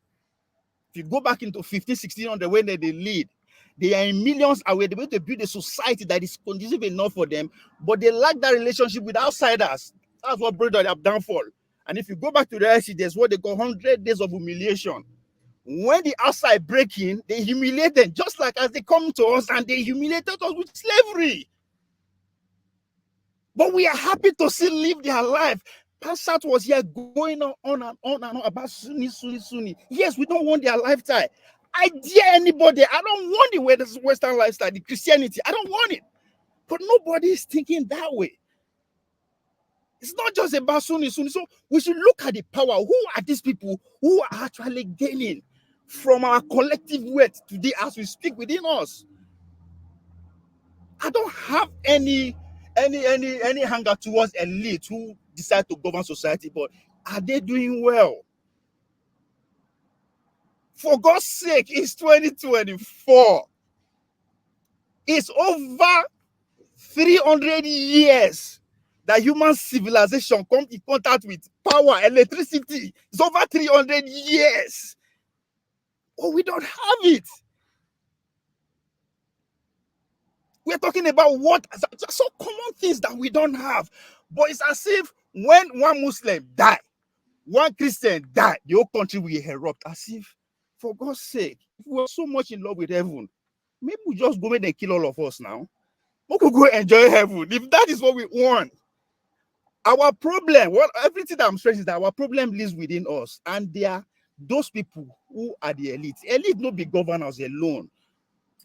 If you go back into 1600 when they lead, they are in millions away. They're able to build a society that is conducive enough for them, but they lack that relationship with outsiders. That's what brought their downfall. And if you go back to the IC, there's what they call 100 days of humiliation. When the outside break in, they humiliate them, just like as they come to us and they humiliated us with slavery. But we are happy to still live their life. Passat was here going on and on about Sunni. Yes, we don't want their lifestyle. I dare anybody. I don't want the Western lifestyle, the Christianity. I don't want it. But nobody is thinking that way. It's not just about Sunni. So we should look at the power. Who are these people who are actually gaining from our collective wealth today as we speak within us? I don't have any hunger towards elite who decide to govern society, but are they doing well? For God's sake, it's 2024. It's over 300 years that human civilization come in contact with power, electricity. It's over 300 years. Oh, we don't have it. We're talking about what so common things that we don't have. But it's as if when one Muslim die, one Christian die, the whole country will erupt. As if, for God's sake, if we're so much in love with heaven, maybe we just go and kill all of us now. We could go enjoy heaven. If that is what we want. Our problem, everything that I'm stressing is that our problem lives within us. And they are those people who are the elite. Elite not be governors alone.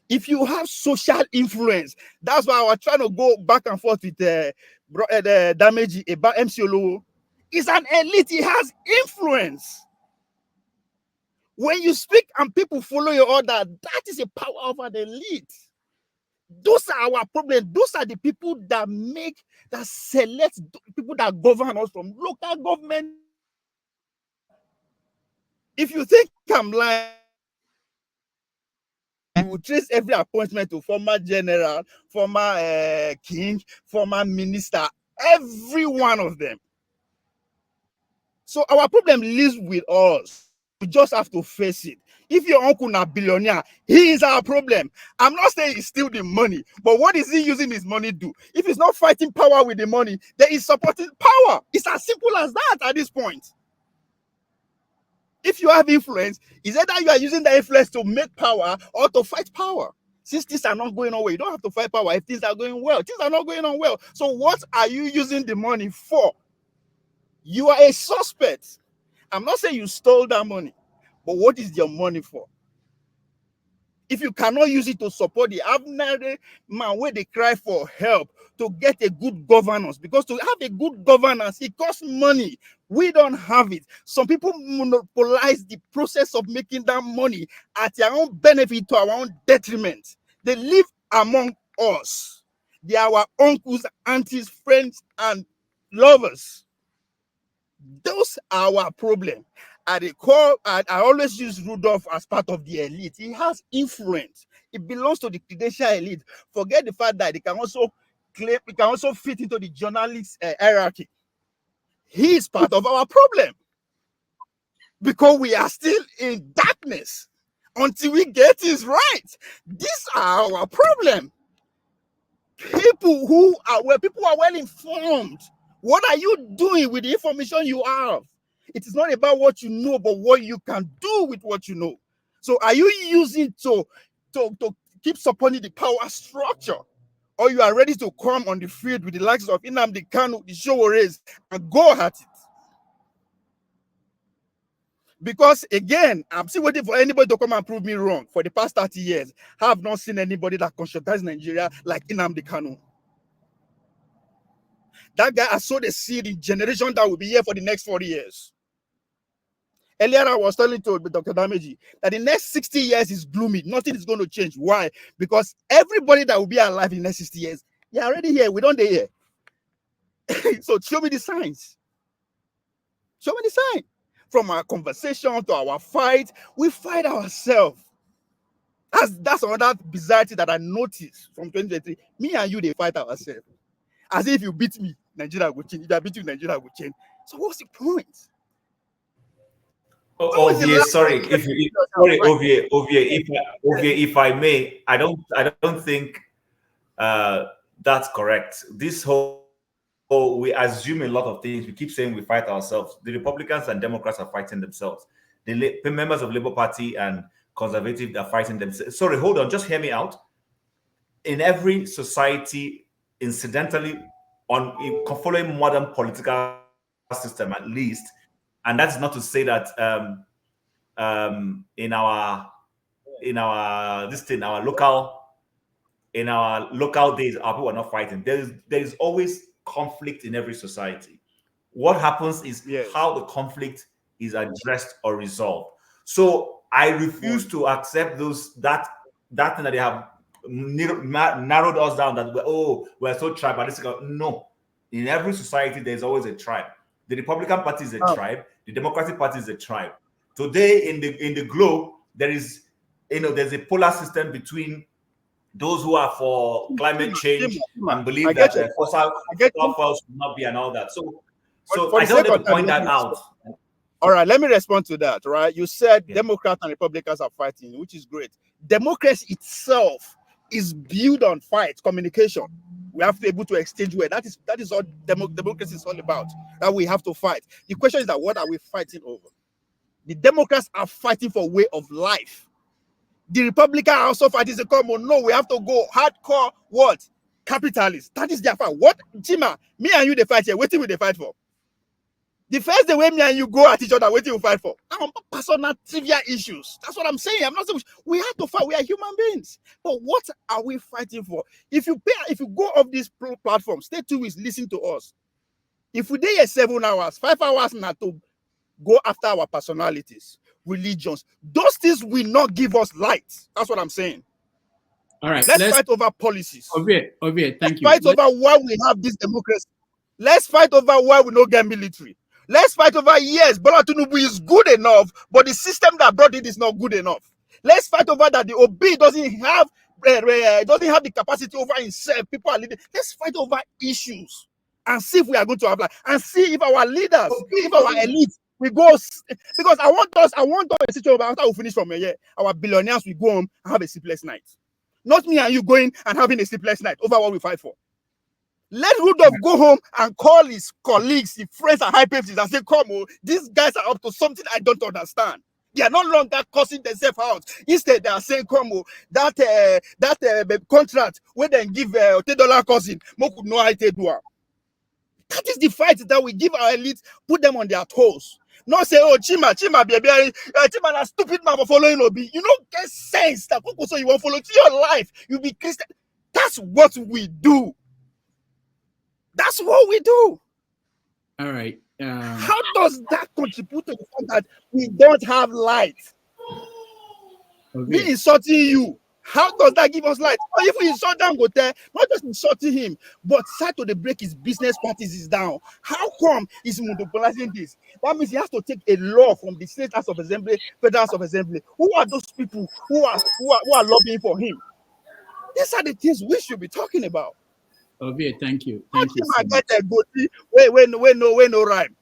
If you have social influence, that's why I was trying to go back and forth with the damage about MCLO. He's an elite, he has influence. When you speak and people follow your order, that is a power of an elite. Those are our problems. Those are the people that select people that govern us from local government. If you think I'm lying, you will trace every appointment to former general, former king, former minister, every one of them. So our problem lives with us. We just have to face it. If your uncle is a billionaire, he is our problem. I'm not saying he steal the money, but what is he using his money to do? If he's not fighting power with the money, then he's supporting power. It's as simple as that at this point. If you have influence, it's either you are using the influence to make power or to fight power. Since things are not going on well, you don't have to fight power if things are going well. Things are not going on well. So what are you using the money for? You are a suspect. I'm not saying you stole that money, but what is your money for? If you cannot use it to support the ordinary man where they cry for help to get a good governance, because to have a good governance, it costs money. We don't have it. Some people monopolize the process of making that money at their own benefit to our own detriment. They live among us. They are our uncles, aunties, friends, and lovers. Those are our problem. At the core, I always use Rudolph as part of the elite. He has influence. It belongs to the credential elite. Forget the fact that he can also claim, he can also fit into the journalist hierarchy. He is part of our problem because we are still in darkness until we get things right. These are our problem. People who are well informed. What are you doing with the information you have? It is not about what you know, but what you can do with what you know. So are you using to keep supporting the power structure? Or you are ready to come on the field with the likes of Nnamdi Kanu, the Showore's, and go at it? Because again, I'm still waiting for anybody to come and prove me wrong. For the past 30 years, I have not seen anybody that conscientized Nigeria like Nnamdi Kanu. That guy has sowed a seed in generation that will be here for the next 40 years. Earlier, I was telling to Dr. Dameji that the next 60 years is gloomy. Nothing is going to change. Why? Because everybody that will be alive in the next 60 years, they're already here. We don't dare here. So show me the signs. Show me the sign. From our conversation to our fight, we fight ourselves. That's another bizarrety that I noticed from 2023. Me and you, they fight ourselves. As if you beat me, Nigeria will change. If I beat you, Nigeria will change. So what's the point? Ovie, sorry, if I may, I don't think that's correct. This whole we assume a lot of things. We keep saying we fight ourselves. The Republicans and Democrats are fighting themselves. The members of Labour Party and Conservative are fighting themselves. Sorry, hold on, just hear me out. In every society, incidentally, following modern political system at least, and that's not to say that in our local days, our people are not fighting. There is always conflict in every society. What happens is how the conflict is addressed or resolved. So I refuse to accept that thing that they have narrowed us down, that we're so tribalistic. No, in every society there's always a tribe. The Republican Party is a tribe. The Democratic Party is a tribe. Today in the globe, there's a polar system between those who are for climate change and believe that fossil fuels should not be and all that. So I don't want to point that out. All right, let me respond to that. Right, you said Democrats and Republicans are fighting, which is great. Democracy itself is built on fight, communication. We have to be able to exchange words. That is all democracy is all about. That we have to fight. The question is that what are we fighting over? The Democrats are fighting for way of life. The Republicans are also fighting the common. No, we have to go hardcore. What? Capitalists. That is their fight. What? Chima, me and you, they fight here. What will they fight for? The first day when me and you go at each other, what do you fight for? Personal trivial issues. That's what I'm saying. I'm not saying we have to fight. We are human beings. But what are we fighting for? If you go off this platform, stay 2 weeks, listen to us. If we did 7 hours, 5 hours not to go after our personalities, religions, those things will not give us light. That's what I'm saying. All right. Let's fight over policies. Thank you. Fight over why we have this democracy. Let's fight over why we don't get military. Let's fight over, yes, Bola Tinubu is good enough, but the system that brought it is not good enough. Let's fight over that the OB doesn't have the capacity over himself. People are leading. Let's fight over issues and see if we are going to have that. And see if our leaders, if our elite, we go, because I want a situation after we finish from here, our billionaires will go home and have a sleepless night. Not me and you going and having a sleepless night over what we fight for. Let Rudolph go home and call his colleagues, his friends at high places and say, come on, these guys are up to something I don't understand. They are no longer cursing themselves out. Instead, they are saying, come on, that contract where they give $10 cousin, Moku no I do. That is the fight that we give our elite, put them on their toes. Not say, oh, Chima, baby, Chima, a stupid man for following Obi. You don't get sense that so you won't follow to your life. You be Christian. That's what we do. That's what we do. All right. How does that contribute to the fact that we don't have light? Me insulting you How does that give us light? Or if we insult Dangote, not just insulting him, but start to break his business practices down. How come he's monopolizing this? That means he has to take a law from the State House of Assembly, Federal House of Assembly. Who are those people who are lobbying for him? These are the things we should be talking about. Ovie, thank you. Not Thank you him so and get much. a goatee. Wait, no rhyme.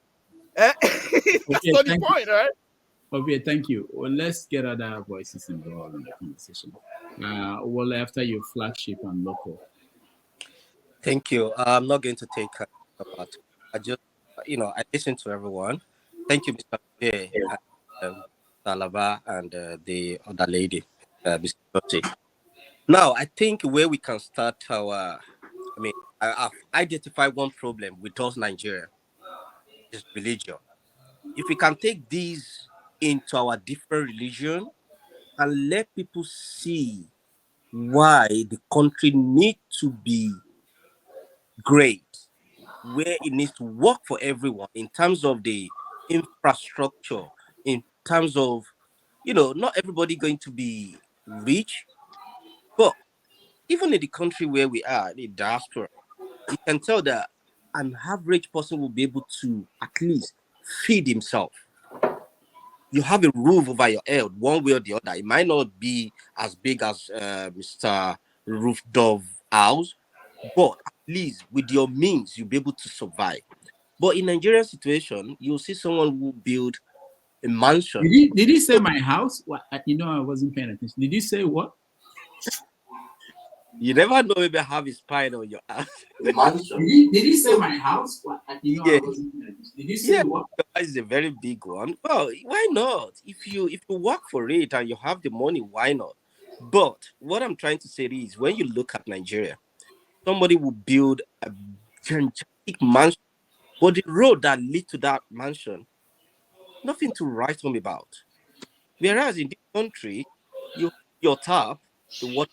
That's Okay, not the thank you. point, right? Ovie, thank you. Well, let's get other voices involved in the conversation. Well, after your flagship and local. Thank you. I'm not going to take about. I just, I listen to everyone. Thank you, Mr. J, and Salaba, and the other lady, Mr. Totti. Now, I think where we can start I've identified one problem with us Nigeria is religion. If we can take these into our different religion and let people see why the country need to be great, where it needs to work for everyone in terms of the infrastructure, in terms of, not everybody going to be rich, but even in the country where we are, the diaspora, you can tell that an average person will be able to at least feed himself. You have a roof over your head, one way or the other. It might not be as big as Mr. Roof Dove house, but at least with your means, you'll be able to survive. But in Nigerian situation, you'll see someone who build a mansion. Did he say my house? What, I wasn't paying attention. Did he say what? You never know if you have a spine on your house. Mansion. Did he say my house? What, I Yeah, wasn't paying attention. Did he say yeah, what? that is a very big one. Well, why not? If you work for it and you have the money, why not? But what I'm trying to say is, when you look at Nigeria, somebody will build a gigantic mansion, but the road that lead to that mansion, nothing to write home about. Whereas in this country, you have your tap, the water,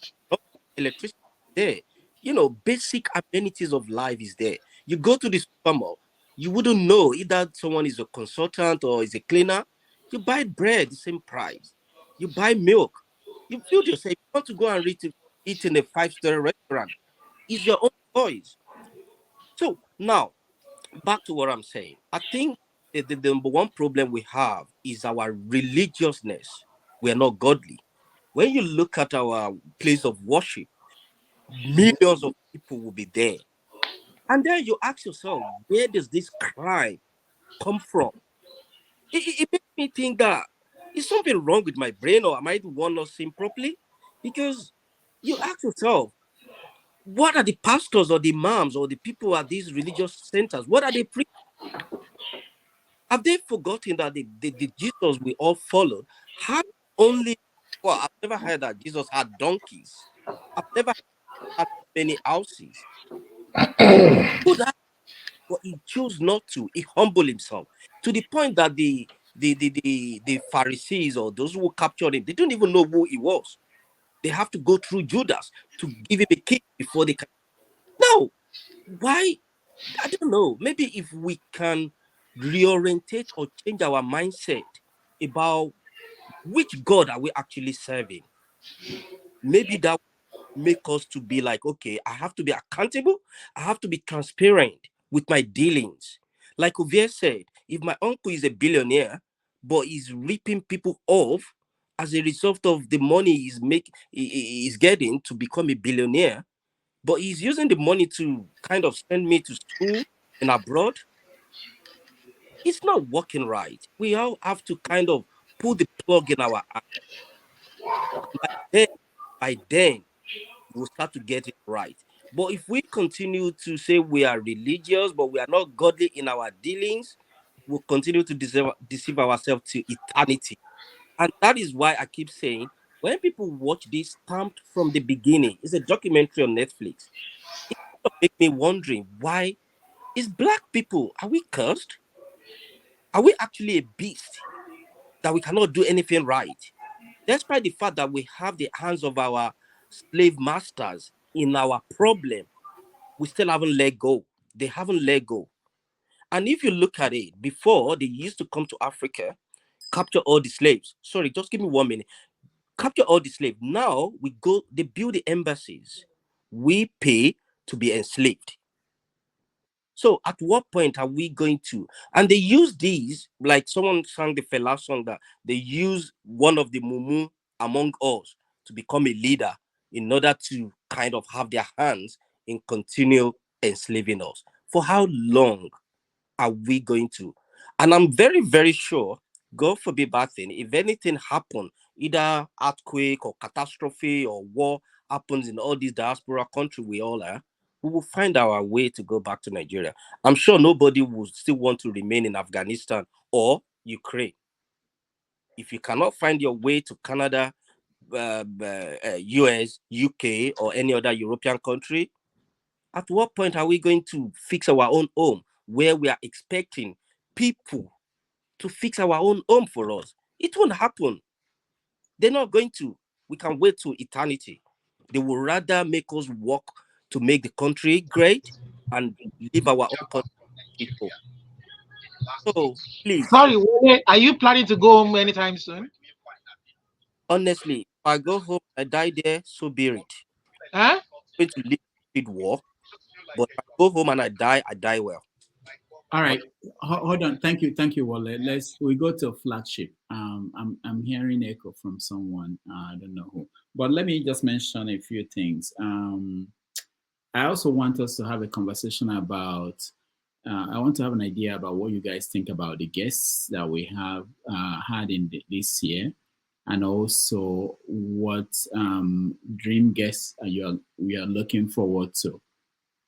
electricity is there. Basic amenities of life is there. You go to the supermarket, you wouldn't know either someone is a consultant or is a cleaner. You buy bread, the same price. You buy milk. You feel yourself. You want to go and eat in a five-star restaurant. It's your own choice. So now, back to what I'm saying. I think the number one problem we have is our religiousness. We are not godly. When you look at our place of worship, millions of people will be there. And then you ask yourself, where does this crime come from? It makes me think that is something wrong with my brain, or am I the one not seeing properly? Because you ask yourself, what are the pastors or the imams or the people at these religious centers? What are they preaching? Have they forgotten that the Jesus we all followed had only, well, I've never heard that Jesus had donkeys. I've never had many houses. Could have, but he chose not to. He humbled himself to the point that the Pharisees or those who captured him, they don't even know who he was. They have to go through Judas to give him a kick before they can. Now, why? I don't know. Maybe if we can reorientate or change our mindset about which God are we actually serving, maybe that will make us to be like, okay, I have to be accountable. I have to be transparent with my dealings. Like Ovie said, if my uncle is a billionaire, but he's ripping people off as a result of the money he's getting to become a billionaire, but he's using the money to kind of send me to school and abroad, it's not working right. We all have to kind of pull the plug in our eye. By then, by then, we'll start to get it right. But if we continue to say we are religious, but we are not godly in our dealings, we'll continue to deceive ourselves to eternity. And that is why I keep saying, when people watch this Stamped from the Beginning, it's a documentary on Netflix. It kind of make me wondering, why is black people, are we cursed? Are we actually a beast that we cannot do anything right? Despite the fact that we have the hands of our slave masters in our problem, we still haven't let go. They haven't let go. And if you look at it, before they used to come to Africa, capture all the slaves. Sorry, just give me 1 minute. capture all the slaves. Now we go, they build the embassies. We pay to be enslaved. So at what point are we going to? And they use these, like someone sang the Fela song, that they use one of the mumu among us to become a leader in order to kind of have their hands in continue enslaving us. For how long are we going to? And I'm very, very sure, God forbid bad thing, if anything happen, either earthquake or catastrophe or war happens in all these diaspora country we all are, we will find our way to go back to Nigeria. I'm sure nobody would still want to remain in Afghanistan or Ukraine. If you cannot find your way to Canada, US, UK, or any other European country, at what point are we going to fix our own home where we are expecting people to fix our own home for us? It won't happen. They're not going to. We can wait to eternity. They will rather make us work to make the country great and leave our own country. So please. Sorry, Wale, are you planning to go home anytime soon? Honestly, if I go home, I die there, so be it. Huh? I'm going to live war, but if I go home and I die well. All right, hold on. Thank you, Wale. We go to flagship. I'm hearing echo from someone. I don't know who, but let me just mention a few things. I also want us to have a conversation about. I want to have an idea about what you guys think about the guests that we have had this year, and also what dream guests we are looking forward to.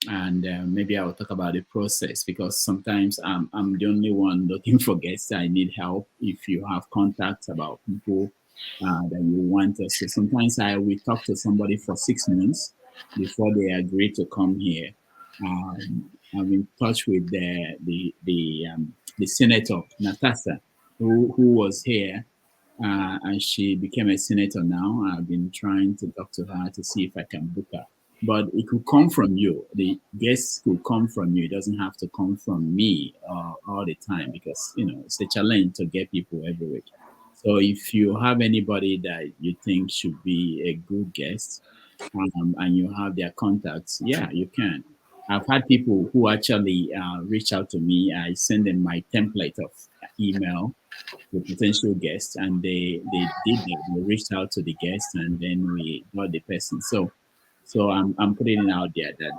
And maybe I'll talk about the process, because sometimes I'm the only one looking for guests. I need help. If you have contacts about people that you want us to, sometimes I will talk to somebody for 6 months before they agree to come here. I'm in touch with the senator Natasha, who was here, and she became a senator now. I've been trying to talk to her to see if I can book her. But it could come from you. The guests could come from you. It doesn't have to come from me all the time, because it's a challenge to get people every week. So if you have anybody that you think should be a good guest, and you have their contacts, yeah, you can. I've had people who actually reach out to me. I send them my template of email, the potential guest, and they did that. They reached out to the guest, and then we got the person. So I'm putting it out there that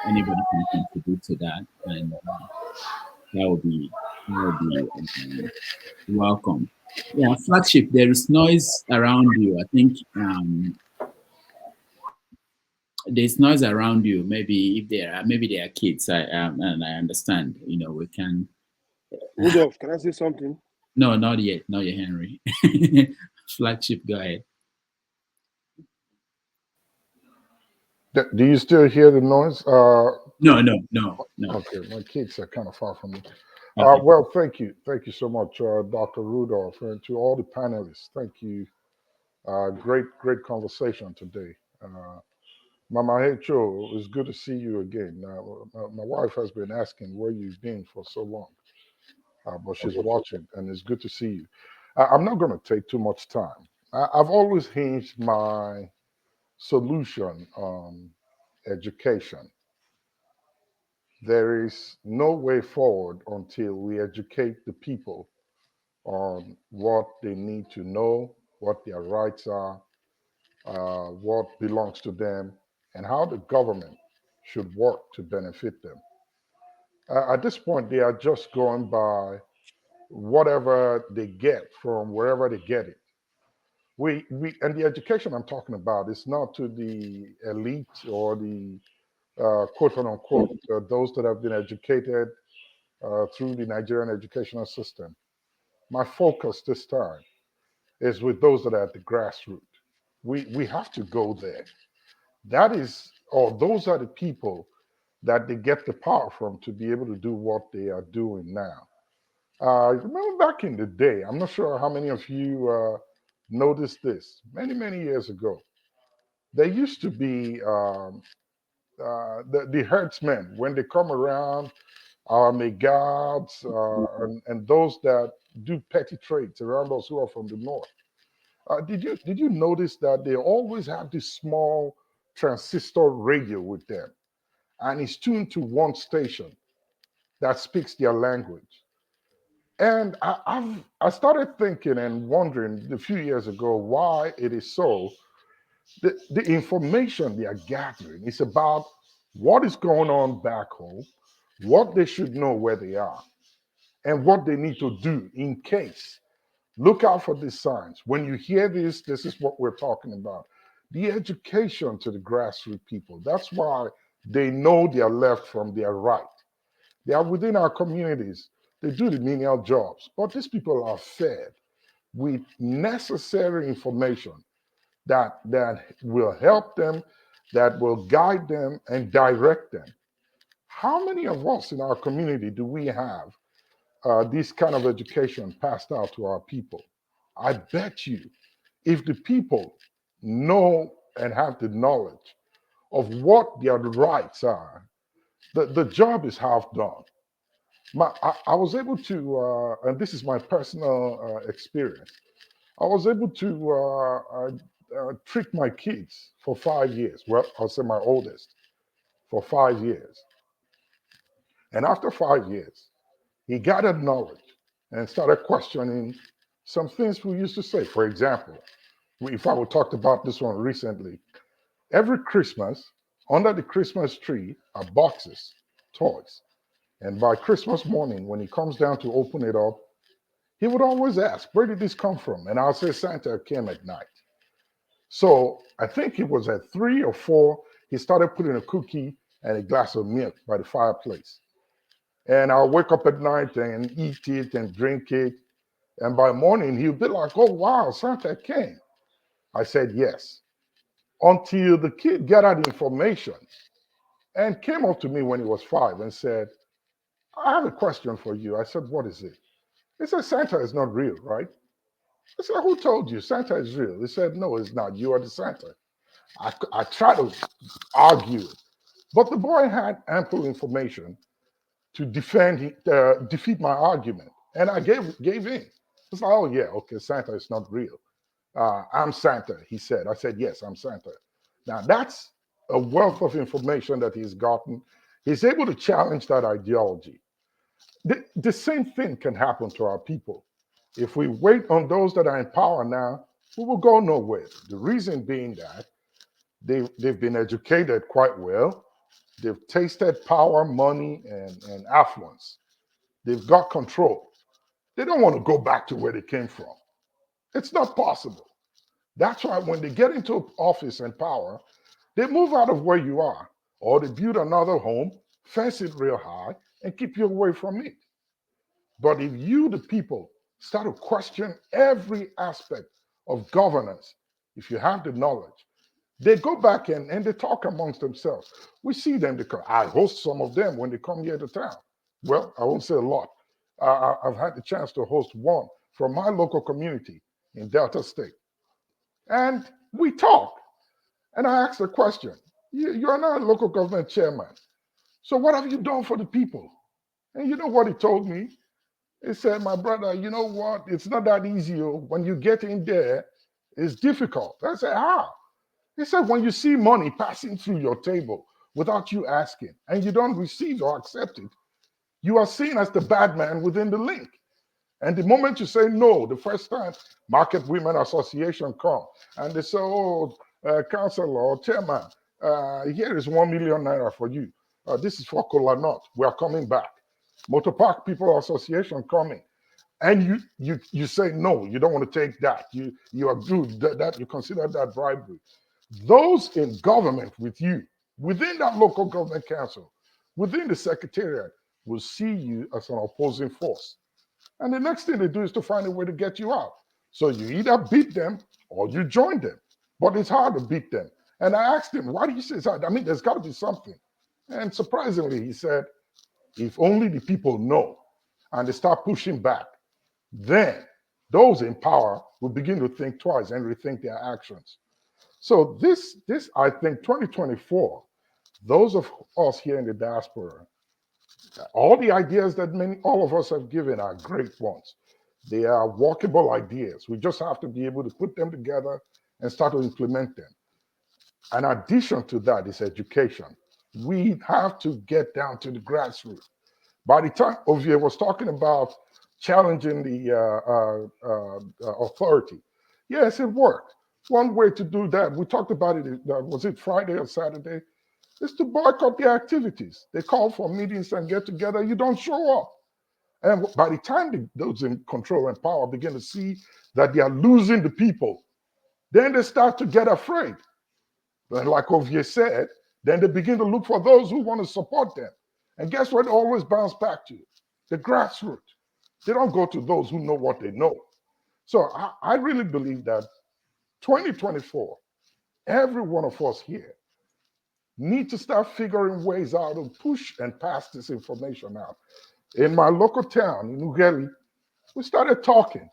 anybody can contribute to that, and that will be welcome. Yeah, flagship. There is noise around you. I think there's noise around you. Maybe if there are kids. And I understand. We can. Rudolph, can I say something? No, not yet. Not yet, Henry. Flagship, go ahead. Do you still hear the noise? No. Okay, my kids are kind of far from me. Okay. Well, thank you so much, Dr. Rudolph, and to all the panelists. Thank you. Great conversation today. Mama Hecho, it's good to see you again. My wife has been asking where you've been for so long, but she's watching, and it's good to see you. I'm not going to take too much time. I've always hinged my solution on education. There is no way forward until we educate the people on what they need to know, what their rights are, what belongs to them, and how the government should work to benefit them. At this point, they are just going by whatever they get from wherever they get it. And the education I'm talking about is not to the elite or the quote unquote those that have been educated through the Nigerian educational system. My focus this time is with those that are at the grassroots. We have to go there. That is, or those are the people that they get the power from to be able to do what they are doing now. Remember back in the day, I'm not sure how many of you noticed this, many years ago, there used to be the herdsmen, when they come around, our Megads, and those that do petty trades around us who are from the north. Did you notice that they always have this small transistor radio with them, and it's tuned to one station that speaks their language? And I started thinking and wondering a few years ago why it is so. The information they are gathering is about what is going on back home, what they should know where they are, and what they need to do in case. Look out for these signs. When you hear this, this is what we're talking about. The education to the grassroots people. That's why they know their left from their right. They are within our communities. They do the menial jobs. But these people are fed with necessary information that will help them, that will guide them and direct them. How many of us in our community do we have this kind of education passed out to our people? I bet you, if the people know and have the knowledge of what their rights are, the job is half done. I was able to, and this is my personal experience, I was able to trick my kids for 5 years. Well, I'll say my oldest for 5 years. And after 5 years, he gathered knowledge and started questioning some things we used to say. For example, if I would talked about this one recently, every Christmas, under the Christmas tree are boxes, toys. And by Christmas morning, when he comes down to open it up, he would always ask, where did this come from? And I'll say Santa came at night. So I think it was at 3 or 4, he started putting a cookie and a glass of milk by the fireplace. And I'll wake up at night and eat it and drink it. And by morning, he'll be like, oh, wow, Santa came. I said, yes. Until the kid gathered information and came up to me when he was 5 and said, I have a question for you. I said, what is it? He said, Santa is not real, right? I said, who told you Santa is real? He said, no, it's not. You are the Santa. I tried to argue, but the boy had ample information to defeat my argument. And I gave in. It's like, oh, yeah, okay, Santa is not real. I'm Santa, he said. I said, yes, I'm Santa. Now, that's a wealth of information that he's gotten. He's able to challenge that ideology. The same thing can happen to our people. If we wait on those that are in power now, we will go nowhere. The reason being that they've been educated quite well. They've tasted power, money, and affluence. They've got control. They don't want to go back to where they came from. It's not possible. That's why when they get into office and power, they move out of where you are, or they build another home, fence it real high, and keep you away from it. But if you, the people, start to question every aspect of governance, if you have the knowledge, they go back and they talk amongst themselves. We see them. I host some of them when they come here to town. Well, I won't say a lot. I've had the chance to host one from my local community in Delta State. And we talk. And I asked the question, you're not a local government chairman. So what have you done for the people? And you know what he told me? He said, my brother, you know what? It's not that easy. When you get in there, it's difficult. I said, how? He said, when you see money passing through your table without you asking, and you don't receive or accept it, you are seen as the bad man within the link. And the moment you say no, the first time Market Women Association come and they say, oh, councilor or chairman, here is 1 million naira for you. This is for Kola Nut. We are coming back. Motor Park People Association coming. And you say no, you don't want to take that. You agree that you consider that bribery. Those in government with you, within that local government council, within the secretariat, will see you as an opposing force. And the next thing they do is to find a way to get you out. So you either beat them or you join them. But it's hard to beat them. And I asked him, why do you say it's hard? I mean, there's got to be something. And surprisingly, he said, if only the people know and they start pushing back, then those in power will begin to think twice and rethink their actions. So this I think 2024, those of us here in the diaspora, all the ideas that all of us have given are great ones. They are workable ideas. We just have to be able to put them together and start to implement them. In addition to that is education. We have to get down to the grassroots. By the time Ovie was talking about challenging the authority, yes, it worked. One way to do that, we talked about it, was it Friday or Saturday, is to boycott the activities. They call for meetings and get together, you don't show up. And by the time those in control and power begin to see that they are losing the people, then they start to get afraid. But like Ovie said, then they begin to look for those who want to support them. And guess what? It always bounce back to the grassroots. They don't go to those who know what they know. So I really believe that 2024, every one of us here need to start figuring ways out to push and pass this information out. In my local town, in Ughelli, we started talking.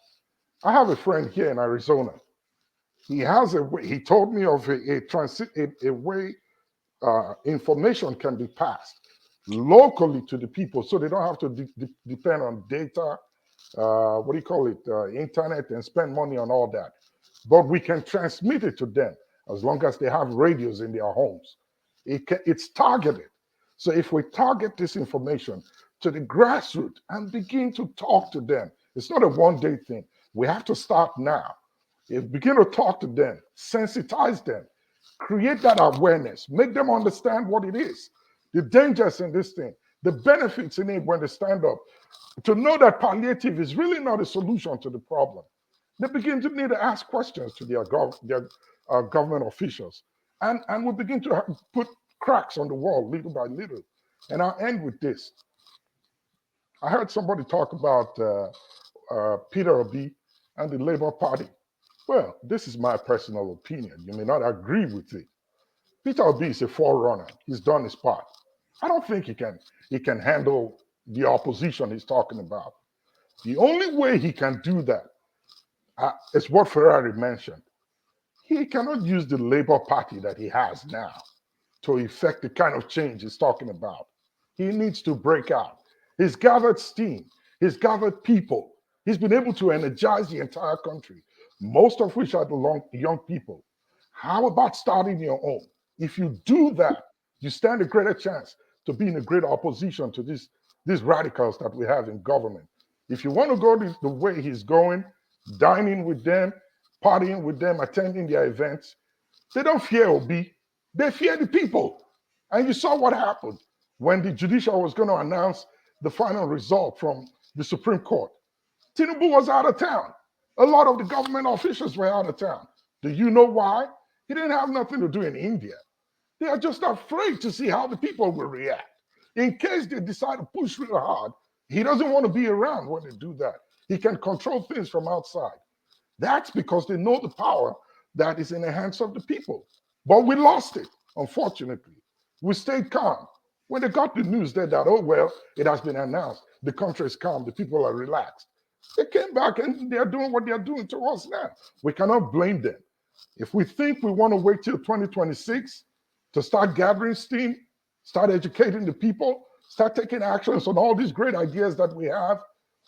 I have a friend here in Arizona. He has a way, he told me of a way information can be passed locally to the people so they don't have to depend on data, what do you call it, internet, and spend money on all that. But we can transmit it to them as long as they have radios in their homes. It's targeted. So if we target this information to the grassroots and begin to talk to them, it's not a one-day thing. We have to start now. If begin to talk to them, sensitize them, create that awareness, make them understand what it is, the dangers in this thing, the benefits in it when they stand up, to know that palliative is really not a solution to the problem. They begin to need to ask questions to their government officials. And we begin to put cracks on the wall little by little. And I'll end with this. I heard somebody talk about Peter Obi and the Labour Party. Well, this is my personal opinion. You may not agree with it. Peter Obi is a forerunner. He's done his part. I don't think he can handle the opposition he's talking about. The only way he can do that is what Ferrari mentioned. He cannot use the Labour Party that he has now to effect the kind of change he's talking about. He needs to break out. He's gathered steam. He's gathered people. He's been able to energize the entire country, most of which are the young people. How about starting your own? If you do that, you stand a greater chance to be in a great opposition to these radicals that we have in government. If you want to go the way he's going, dining with them, partying with them, attending their events, they don't fear Obi. They fear the people. And you saw what happened when the judicial was going to announce the final result from the Supreme Court. Tinubu was out of town. A lot of the government officials were out of town. Do you know why? He didn't have nothing to do in India. They are just afraid to see how the people will react. In case they decide to push real hard, he doesn't want to be around when they do that. He can control things from outside. That's because they know the power that is in the hands of the people. But we lost it, unfortunately. We stayed calm. When they got the news that, oh, well, it has been announced, the country is calm, the people are relaxed. They came back and they're doing what they're doing to us now. We cannot blame them. If we think we want to wait till 2026 to start gathering steam, start educating the people, start taking actions on all these great ideas that we have,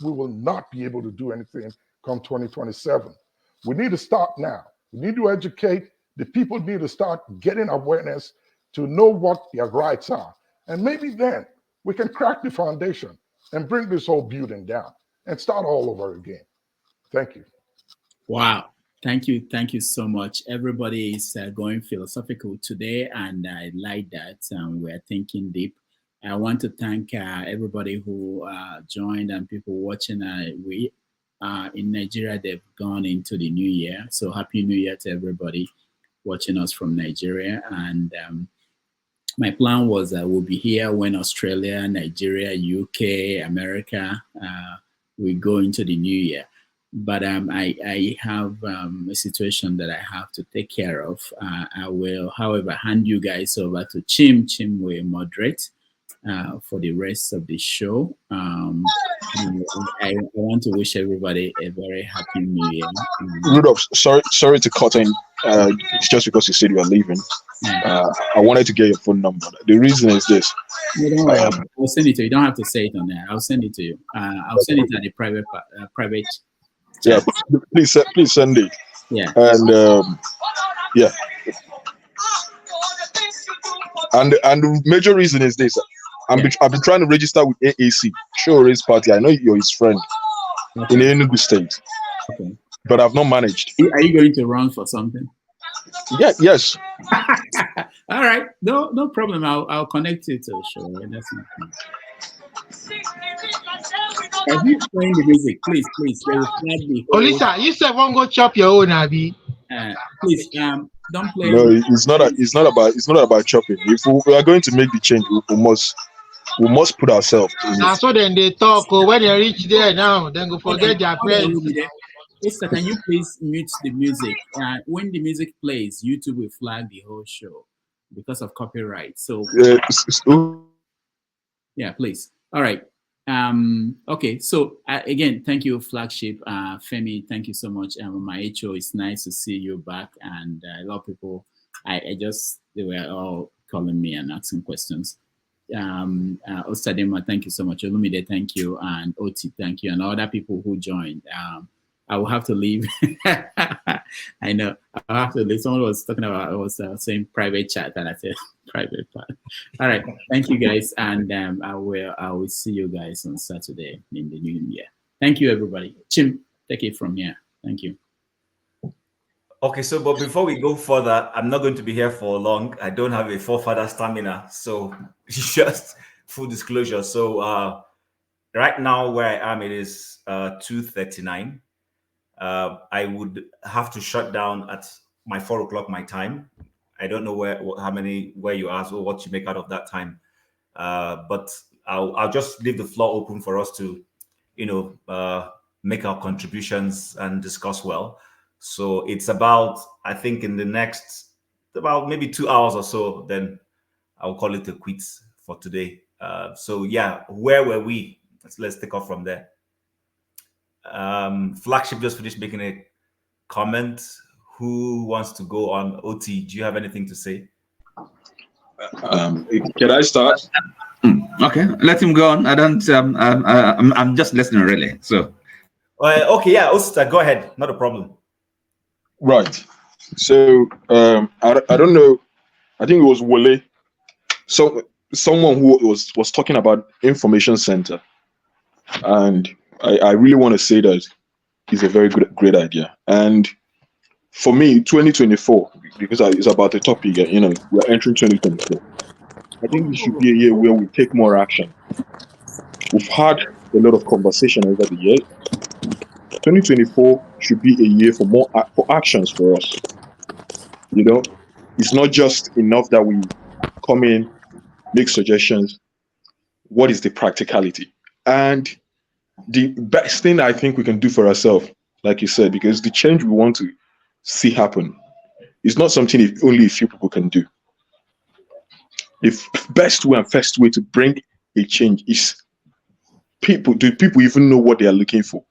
we will not be able to do anything come 2027. We need to start now. We need to educate. The people need to start getting awareness to know what their rights are. And maybe then we can crack the foundation and bring this whole building down and start all over again. Thank you. Wow. Thank you. Thank you so much. Everybody is going philosophical today, and I like that. We're thinking deep. I want to thank everybody who joined and people watching. We in Nigeria, they've gone into the new year. So happy new year to everybody watching us from Nigeria. And my plan was we'll be here when Australia, Nigeria, UK, America, we go into the new year. But I have a situation that I have to take care of. I will, however, hand you guys over to Chim. Chim will moderate for the rest of the show. I want to wish everybody a very happy new year. Rudolph, sorry to cut in. It's just because you said you are leaving. I wanted to get your phone number. The reason is this. No, don't worry. I'll send it to you. You don't have to say it on there. I'll send it to you. I'll send it at the private Yeah, chat. please send it. Yeah. And yeah, and the major reason is this: I've been trying to register with AAC, Show Race Party. I know you're his friend in Enugu State, Okay. but I've not managed. Are you going to run for something? Yeah. Yes. All right. No problem. I'll connect you to the show. That's not fine. Are you playing the music? Please. They will flag the whole. Olisa, you said one go chop your own, Abi. Please, don't play. No, it's not about chopping. If we are going to make the change, we must put ourselves in Now, it. so then they talk. When they reach there now, then go forget their friends. Esther, can you please mute the music? When the music plays, YouTube will flag the whole show because of copyright. So yeah, please. All right. Okay. So again, thank you, Flagship. Femi, thank you so much. My HO, it's nice to see you back. And a lot of people, they were all calling me and asking questions. Osadema, thank you so much. Olumide, thank you. And Oti, thank you. And other people who joined. I will have to leave. I know. I'll have to leave. Someone was talking about, I was saying private chat, and I said private part. All right. Thank you, guys. And I will see you guys on Saturday in the new year. Thank you, everybody. Chim, take it from here. Thank you. Okay, so but before we go further, I'm not going to be here for long. I don't have a forefather stamina, so just full disclosure. So right now where I am, it is 2:39. I would have to shut down at my 4 o'clock my time. I don't know where you are or what you make out of that time, but I'll just leave the floor open for us to, make our contributions and discuss well. So it's about, I think, in the next about maybe 2 hours or so, then I'll call it a quits for today. So yeah, where were we? Let's take off from there. Flagship just finished making a comment. Who wants to go on? OT, do you have anything to say? Can I start? Okay, let him go on. I don't. I'm just listening, really. So. Okay, yeah, Osta, go ahead. Not a problem. Right. So I don't know. I think it was Wole. So someone who was talking about information center, and I really want to say that it's a very great idea. And for me, 2024, because it's about the topic, we're entering 2024. I think this should be a year where we take more action. We've had a lot of conversation over the years. 2024 should be a year for actions for us. It's not just enough that we come in, make suggestions. What is the practicality? And the best thing I think we can do for ourselves, like you said, because the change we want to see happen is not something only a few people can do. The best way and first way to bring a change is people. Do people even know what they are looking for?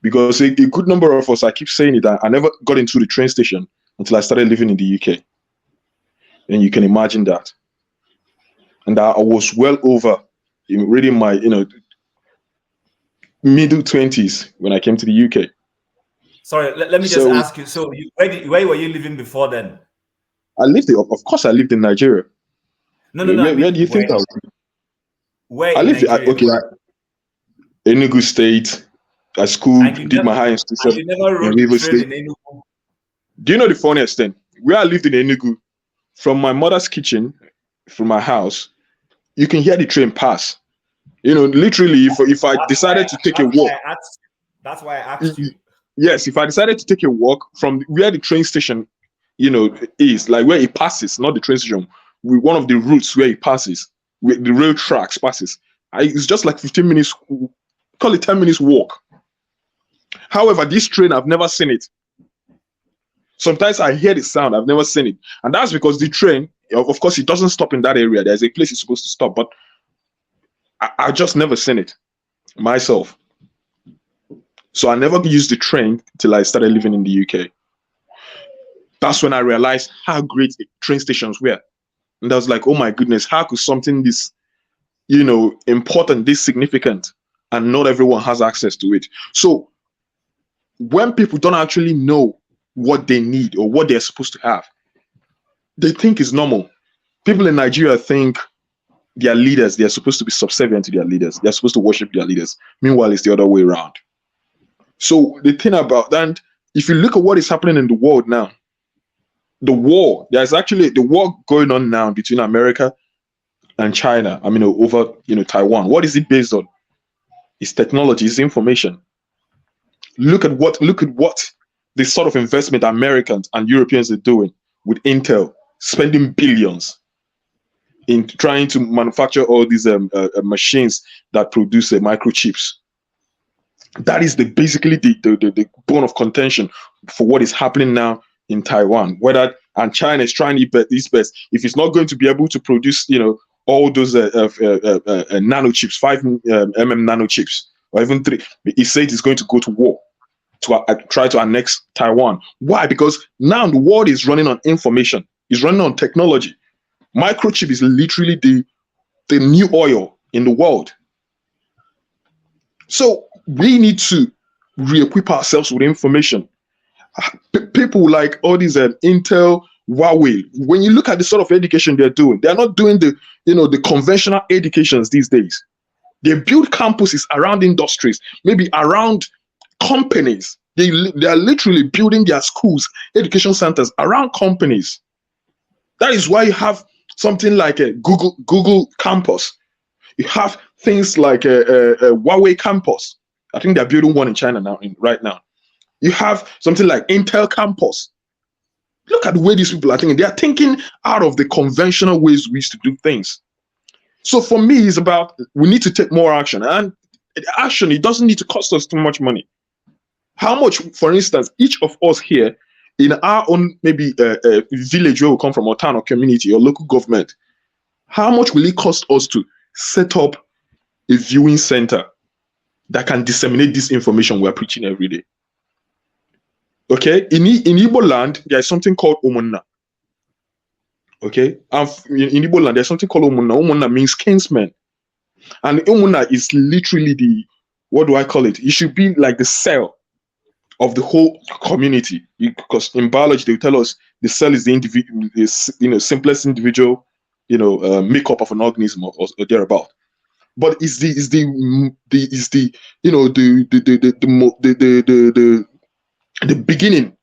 Because a good number of us, I keep saying it, I never got into the train station until I started living in the UK. And you can imagine that. And I was well over, reading my, middle 20s when I came to the UK. Sorry, let me just ask you. So where were you living before then? Of course, I lived in Nigeria. No. Where do you think I was? Where I lived, Enugu State. I did my high institution. You never rode the train in Enugu. Do you know the funniest thing? Where I lived in Enugu, from my mother's kitchen, from my house, you can hear the train pass. Literally, if I decided to take a walk. That's why I asked you. Yes, if I decided to take a walk from where the train station, is, like where it passes, not the train station, with one of the routes where it passes, where the rail tracks passes. It's just like 15 minutes, call it 10 minutes walk. However, this train, I've never seen it. Sometimes I hear the sound, I've never seen it. And that's because the train, of course, it doesn't stop in that area. There's a place it's supposed to stop, but I just never seen it myself. So I never used the train till I started living in the UK. That's when I realized how great train stations were. And I was like, oh my goodness, how could something this, important, this significant, and not everyone has access to it? So when people don't actually know what they need or what they're supposed to have, they think it's normal. People in Nigeria think their leaders, they're supposed to be subservient to their leaders. They're supposed to worship their leaders. Meanwhile, it's the other way around. So the thing about that, if you look at what is happening in the world now, there's actually the war going on now between America and China. I mean, over Taiwan. What is it based on? It's technology, it's information. Look at what the sort of investment Americans and Europeans are doing with Intel, spending billions in trying to manufacture all these machines that produce microchips. That is basically the bone of contention for what is happening now in Taiwan. And China is trying its best. If it's not going to be able to produce, all those nanochips, 5 nanochips, or even 3, it says it's going to go to war to try to annex Taiwan. Why? Because now the world is running on information. It's running on technology. Microchip is literally the new oil in the world. So we need to re-equip ourselves with information. People like all these Intel, Huawei, when you look at the sort of education they're doing, they're not doing the conventional educations these days. They build campuses around industries, maybe around companies. They are literally building their schools, education centers around companies. That is why you have something like a Google campus. You have things like a Huawei campus. I think they're building one in China right now. You have something like Intel campus. Look at the way these people are thinking. They are thinking out of the conventional ways we used to do things. So for me, it's about we need to take more action. And action, it doesn't need to cost us too much money. How much, for instance, each of us here in our own maybe village where we come from, or town or community or local government, how much will it cost us to set up a viewing center that can disseminate this information we're preaching every day? Okay, in Igbo land, there's something called Umunna. Okay, in Igbo land, there's something called Umunna. Umunna means kinsmen. And Umunna is literally what do I call it? It should be like the cell of the whole community. Because in biology, they tell us the cell is the individual, simplest individual, makeup of an organism or thereabout. But it's the beginning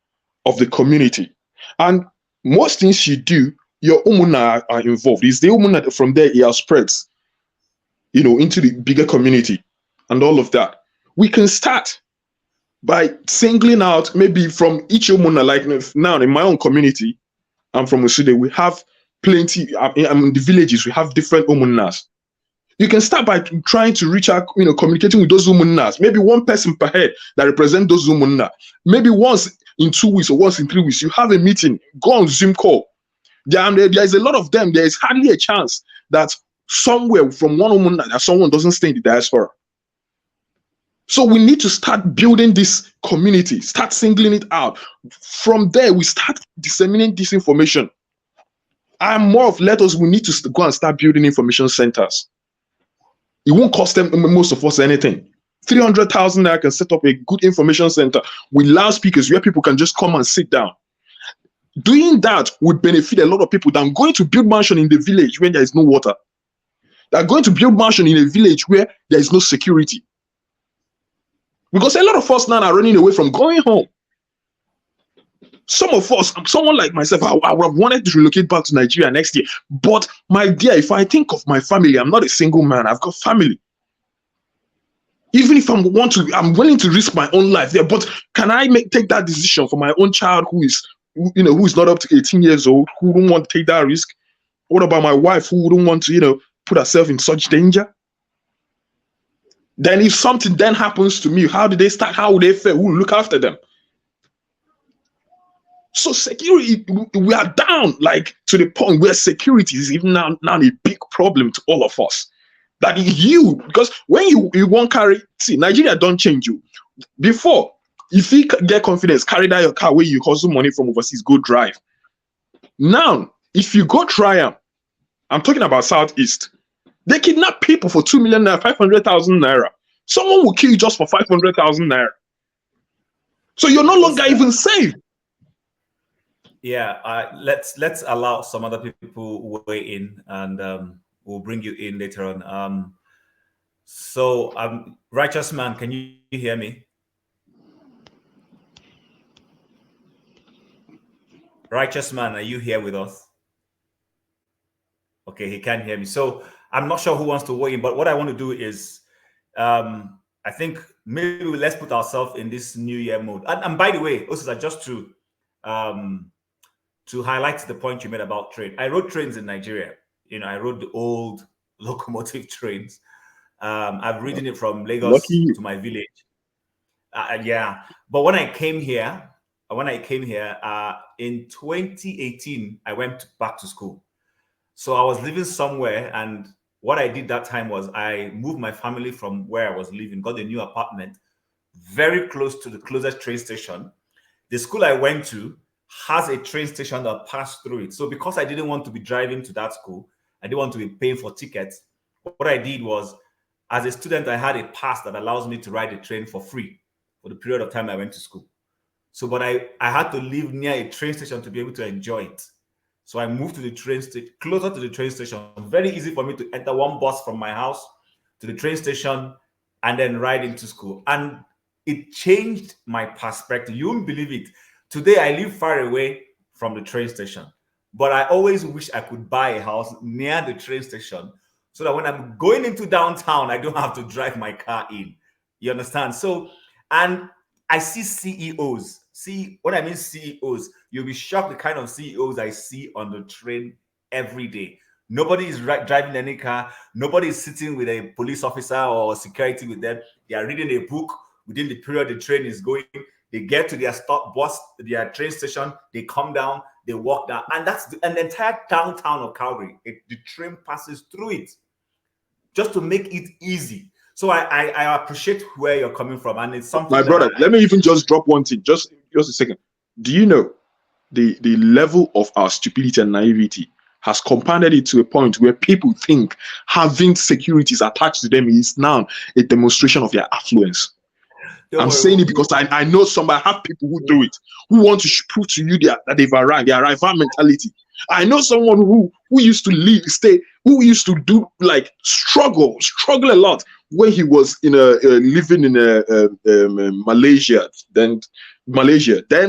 of the community. And most things you do, your Umunna are involved. It's the Umunna that from there it spreads, into the bigger community and all of that. We can start by singling out maybe from each Umunna, like now in my own community, I'm from Usude, we have plenty, in the villages, we have different Umunnas. You can start by trying to reach out, communicating with those Umunnas. Maybe one person per head that represent those Umunna. Maybe once in 2 weeks or once in 3 weeks, you have a meeting, go on Zoom call. There is a lot of them. There is hardly a chance that somewhere from one Umunna that someone doesn't stay in the diaspora. So we need to start building this community, start singling it out. From there, we start disseminating this information. I'm more of we need to go and start building information centers. It won't cost them, most of us, anything. 300,000 naira can set up a good information center with loudspeakers where people can just come and sit down. Doing that would benefit a lot of people than going to build mansion in the village when there is no water. They're going to build mansion in a village where there is no security. Because a lot of us now are running away from going home. Some of us, someone like myself, I would have wanted to relocate back to Nigeria next year. But my dear, if I think of my family, I'm not a single man. I've got family. Even if I'm willing to risk my own life there. But can I take that decision for my own child who is not up to 18 years old, who don't want to take that risk? What about my wife who wouldn't want to, put herself in such danger? Then if something then happens to me, how do they start? How will they fare? Who will look after them? So security, we are down to the point where security is even now a big problem to all of us. That because when you won't carry, Nigeria don't change you. Before, if you get confidence, carry that your car where you hustle money from overseas, go drive. Now, if you go try them, I'm talking about Southeast, they kidnap people for 2 million naira, 500,000 naira. Someone will kill you just for 500,000 naira. So you're no longer even safe. Yeah, let's allow some other people weigh in, and we'll bring you in later on. So, Righteous Man, can you hear me? Righteous Man, are you here with us? Okay, he can't hear me. So I'm not sure who wants to weigh in, but what I want to do is, I think maybe let's put ourselves in this New Year mode. And by the way, also just to highlight the point you made about train, I rode trains in Nigeria. You know, I rode the old locomotive trains. I've ridden it from Lucky Lagos you. to my village. Yeah, but when I came here in 2018, I went back to school. So I was living somewhere, and what I did that time was I moved my family from where I was living, got a new apartment very close to the closest train station. The school I went to has a train station that passed through it. So because I didn't want to be driving to that school, I didn't want to be paying for tickets. What I did was, as a student, I had a pass that allows me to ride the train for free for the period of time I went to school. So, but I had to live near a train station to be able to enjoy it. So I moved to the train station, closer to the train station. Very easy for me to enter one bus from my house to the train station and then ride into school. And it changed my perspective. You won't believe it. Today I live far away from the train station, but I always wish I could buy a house near the train station so that when I'm going into downtown, I don't have to drive my car in. You understand? So, and I see CEOs. See what I mean, CEOs. You'll be shocked the kind of CEOs I see on the train every day. Nobody is driving any car. Nobody is sitting with a police officer or security with them. They are reading a book within the period the train is going. They get to their stop bus, their train station. They come down. They walk down, and that's an entire downtown of Calgary. The train passes through it just to make it easy. So I appreciate where you're coming from, and it's something My brother, let me even just drop one thing. Just a second. Do you know the level of our stupidity and naivety has compounded it to a point where people think having securities attached to them is now a demonstration of their affluence? I'm saying it because I know somebody, I have people who do it, who want to prove to you that they've arrived, their arrival mentality. I know someone who used to who used to do like struggle a lot when he was living in Malaysia. Then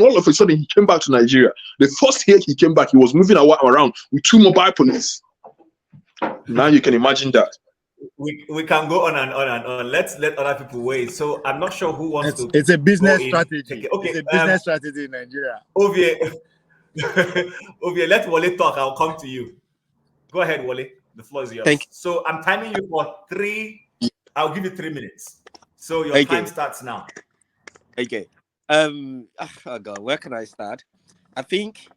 all of a sudden he came back to Nigeria. The first year he came back, he was moving around with 2 mobile police. Now you can imagine that. We can go on and on and on. Let's let other people wait. So I'm not sure who wants to. It's a business strategy. Okay, It's a business strategy in Nigeria. Ovie, let Wale talk. I'll come to you. Go ahead, Wale. The floor is yours. Thank you. So I'm timing you for 3. I'll give you 3 minutes. So your time starts now. Okay. Oh God, where can I start? I think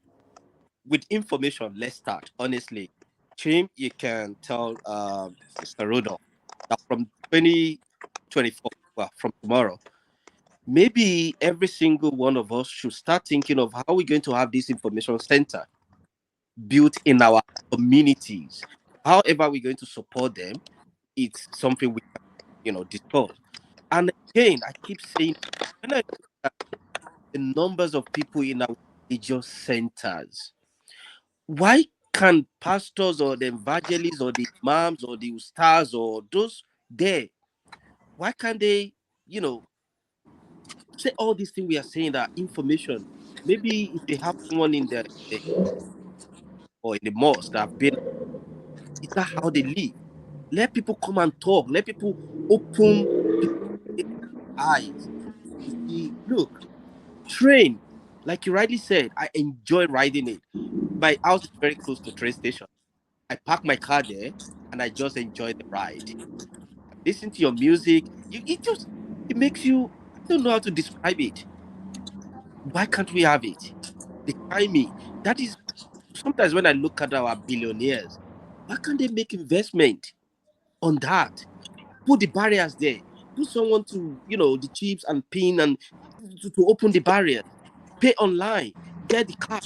with information, let's start. Honestly, Chim, you can tell Mr. Rodolph that from 2024, well, from tomorrow, maybe every single one of us should start thinking of how we're going to have this information center built in our communities. However, we're going to support them, it's something we can, discuss. And again, I keep saying, when I look at the numbers of people in our religious centers, why can pastors or the evangelists or the imams or the stars or those there, why can't they, say all these things we are saying that information? Maybe if they have someone in the or in the mosque that have been, is that how they live? Let people come and talk. Let people open people's eyes to see. Look, train, like you rightly said, I enjoy riding it. My house is very close to train station. I park my car there and I just enjoy the ride. Listen to your music. It makes you, I don't know how to describe it. Why can't we have it? The timing. That is sometimes when I look at our billionaires, why can't they make investment on that? Put the barriers there. Put someone to, the chips and pin and to open the barriers. Pay online. Get the car.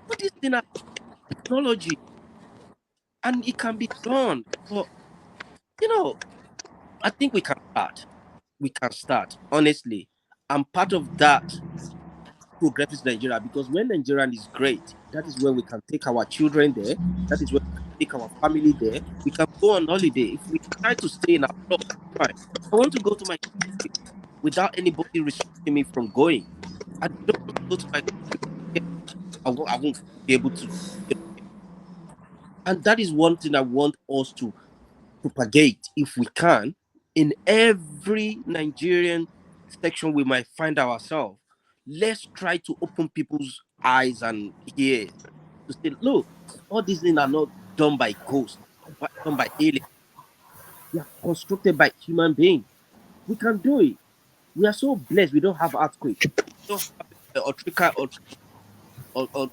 Put this in a technology. And it can be done. But, I think we can start. We can start, honestly. I'm part of that progressive Nigeria, because when Nigeria is great, that is where we can take our children there. That is where we can take our family there. We can go on holiday. If we try to stay in our block, fine. I want to go to my country without anybody restricting me from going. I don't want to go to my country. I won't be able to. And that is one thing I want us to propagate, if we can, in every Nigerian section we might find ourselves. Let's try to open people's eyes and ears to say, look, all these things are not done by ghosts, but done by aliens. They are constructed by human beings. We can do it. We are so blessed. We don't have earthquake. We don't have Otrika or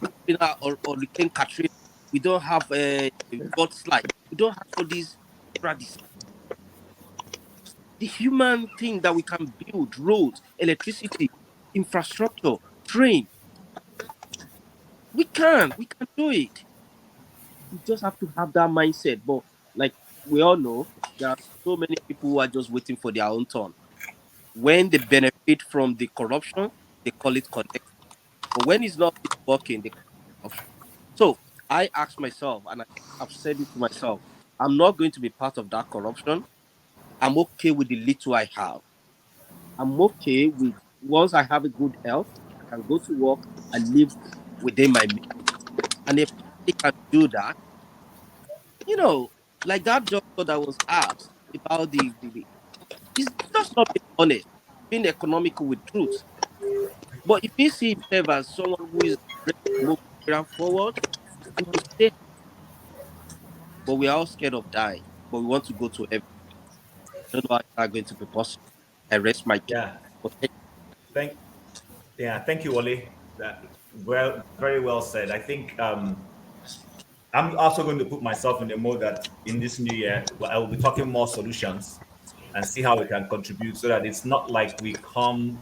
Katrina or Hurricane Katrina. We don't have a mudslide. We don't have all these traditions. The human thing that we can build: roads, electricity, infrastructure, train. We can do it. We just have to have that mindset. But like we all know, there are so many people who are just waiting for their own turn. When they benefit from the corruption, they call it connect. But when it's not working, they call it corruption. So I ask myself, and I've said it to myself, I'm not going to be part of that corruption. I'm okay with the little I have. I'm okay with, once I have a good health, I can go to work and live within my means. And if I can do that, like that doctor that was asked about he's just not being honest, being economical with truth. But if he sees himself as someone who is ready to move Nigeria forward, he will stay. But we are all scared of dying, but we want to go to heaven. I don't know how that's going to be possible. I rest my case. Yeah. But Thank thank you, Wale. That well, very well said. I think I'm also going to put myself in the mode that in this new year I will be talking more solutions and see how we can contribute, so that it's not like we come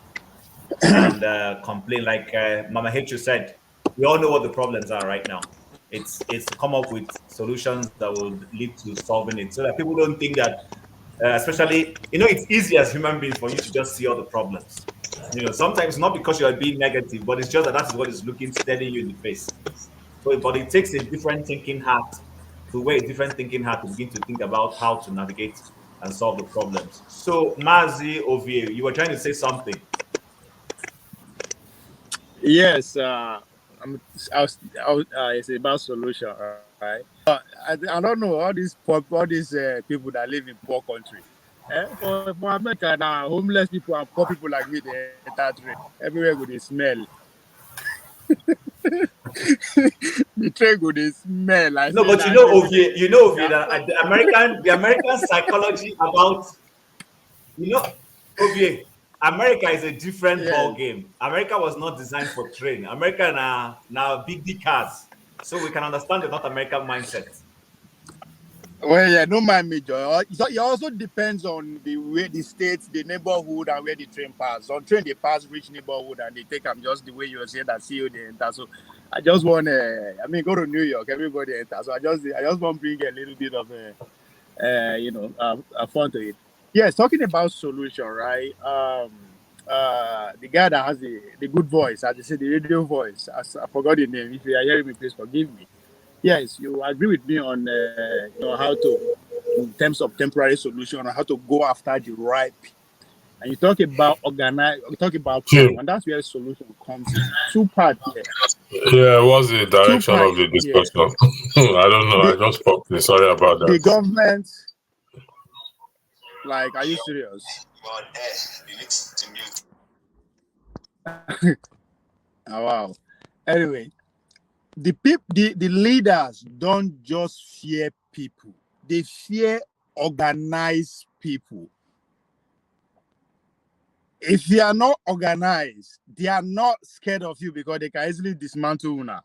and complain. Like Mama H said, we all know what the problems are right now. It's to come up with solutions that will lead to solving it, so that people don't think that, especially, it's easy as human beings for you to just see all the problems. Sometimes not because you are being negative, but it's just that that is what is looking steady you in the face. So, but it takes a different thinking heart to wear a different thinking heart to begin to think about how to navigate and solve the problems. So, Mazi Ovie, you were trying to say something. Yes, it's about solution, right? I don't know all these people that live in poor country. For America now, homeless people and poor people like me, they enter train. Everywhere go they smell. The train go they smell. I No, say but that Ovie, Ovie, that the American psychology about, Ovie, America is a different ball yes. game. America was not designed for train. America now big D cars, so we can understand the North American mindset. Well, yeah, no mind me, Joy. It also depends on the way the states, the neighborhood, and where the train pass. On train, they pass rich neighborhood, and they take them just the way you were saying that CEO they enter. So I just want go to New York, everybody enter. So I just want to bring a little bit of fun to it. Yes, talking about solution, right? The guy that has the good voice, as they say, the radio voice. I forgot the name. If you are hearing me, please forgive me. Yes, you agree with me on how to, in terms of temporary solution, on how to go after the right. And you talk about organize, you talk about Hmm. problem, and that's where solution comes in. Two parts here. Yeah, what's the Two direction parts of the here. discussion? I don't know. I The just popped in. Sorry about the that. government, like, are you serious? Oh, wow. Anyway, the leaders don't just fear people; they fear organized people. If you are not organized, they are not scared of you because they can easily dismantle you now.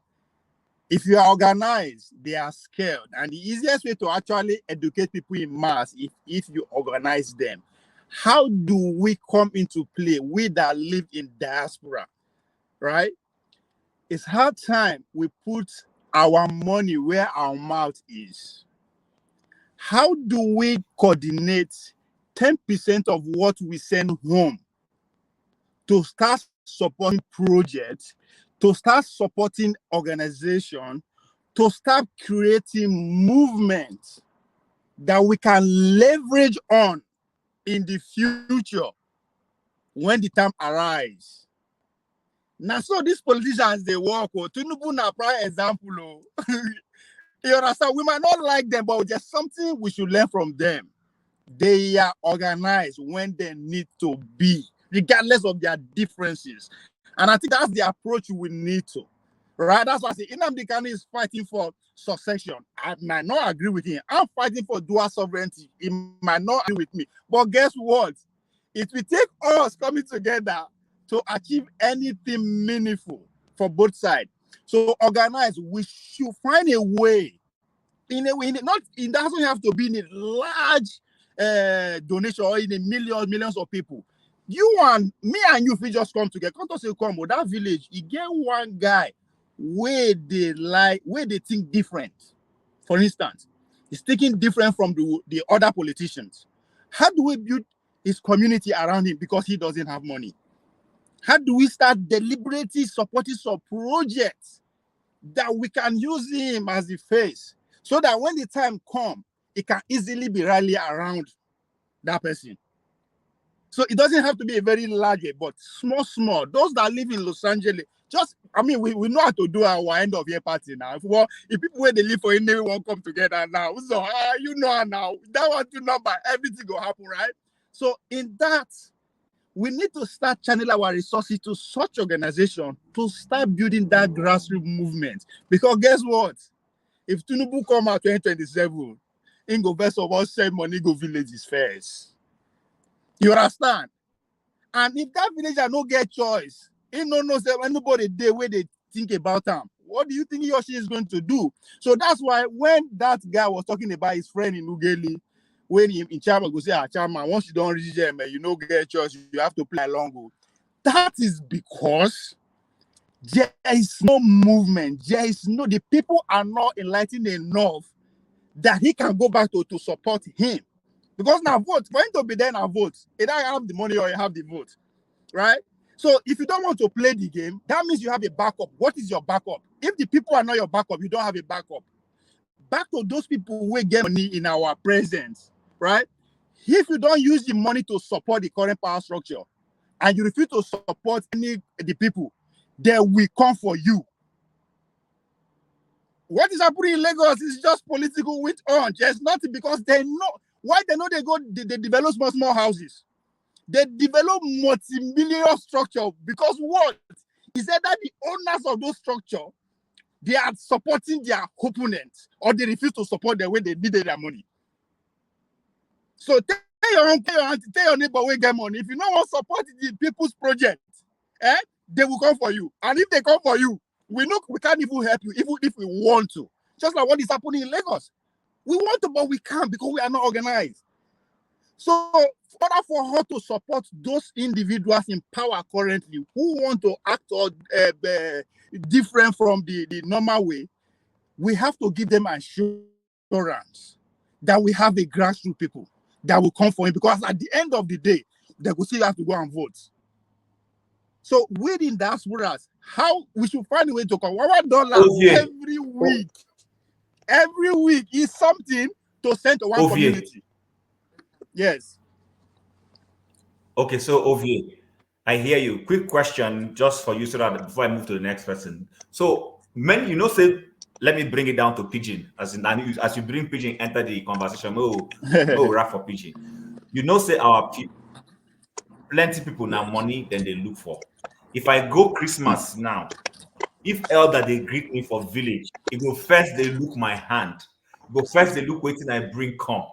If you are organized, they are scared. And the easiest way to actually educate people in mass if you organize them. How do we come into play? We that live in diaspora, right? It's hard time we put our money where our mouth is. How do we coordinate 10% of what we send home to start supporting projects, to start supporting organization, to start creating movements that we can leverage on in the future when the time arrives. Now, so these politicians, they work. Tinubu na prime example. You understand? We might not like them, but there's something we should learn from them. They are organized when they need to be, regardless of their differences. And I think that's the approach we need to. Right? That's why I say Nnamdi Kanu is fighting for succession. I might not agree with him. I'm fighting for dual sovereignty. He might not agree with me. But guess what? It will take us coming together to achieve anything meaningful for both sides. So organize, we should find a way. In a way, not it doesn't have to be in a large donation or in a millions of people. You and me and you, if we just come together, come to say, come, but that village, you get one guy where they think different. For instance, he's thinking different from the other politicians. How do we build his community around him because he doesn't have money? How do we start deliberately supporting some projects that we can use him as the face so that when the time comes, it can easily be rallied around that person? So it doesn't have to be a very large, but small. Those that live in Los Angeles, we know how to do our end of year party now. If people where they live for India won't come together now, so you know now that one to number everything will happen, right? So in that, we need to start channeling our resources to such organization to start building that grassroots movement. Because guess what? If Tinubu come out 2027, in go best of all send money go villages first. You understand? And if that villager no get choice, he no knows that anybody there where they think about them. What do you think he or she is going to do? So that's why when that guy was talking about his friend in Ugeli, when he in Chama go say, Chama, once you don't reach them, you no get choice, you have to play along. That is because there is no movement. The people are not enlightened enough that he can go back to support him. Because now vote, for him to be there now vote, either you have the money or you have the vote, right? So if you don't want to play the game, that means you have a backup. What is your backup? If the people are not your backup, you don't have a backup. Back to those people who get money in our presence, right? If you don't use the money to support the current power structure and you refuse to support the people, they will come for you. What is happening in Lagos is just political wit on. There's nothing because they know. Why they know they develop small houses. They develop multi-million structure because what? Is that the owners of those structure, they are supporting their opponents or they refuse to support them when they needed their money. So tell your neighbor where get money. If you don't want to support the people's project, they will come for you. And if they come for you, we can't even help you, even if we want to. Just like what is happening in Lagos. We want to, but we can't because we are not organized. So, in order for her to support those individuals in power currently who want to act different from the normal way, we have to give them assurance that we have a grassroots people that will come for him. Because at the end of the day, they will still have to go and vote. So, within diasporas, how we should find a way to come $1 every week is something to send to one community. Yes. Okay, so Ovie, I hear you. Quick question just for you so that before I move to the next person. So say, let me bring it down to Pigeon. As you bring Pigeon enter the conversation, no rap for Pigeon. Say our people, plenty people now money than they look for. If I go Christmas now, if elder they greet me for village, it go first they look my hand. It go first they look waiting I bring come.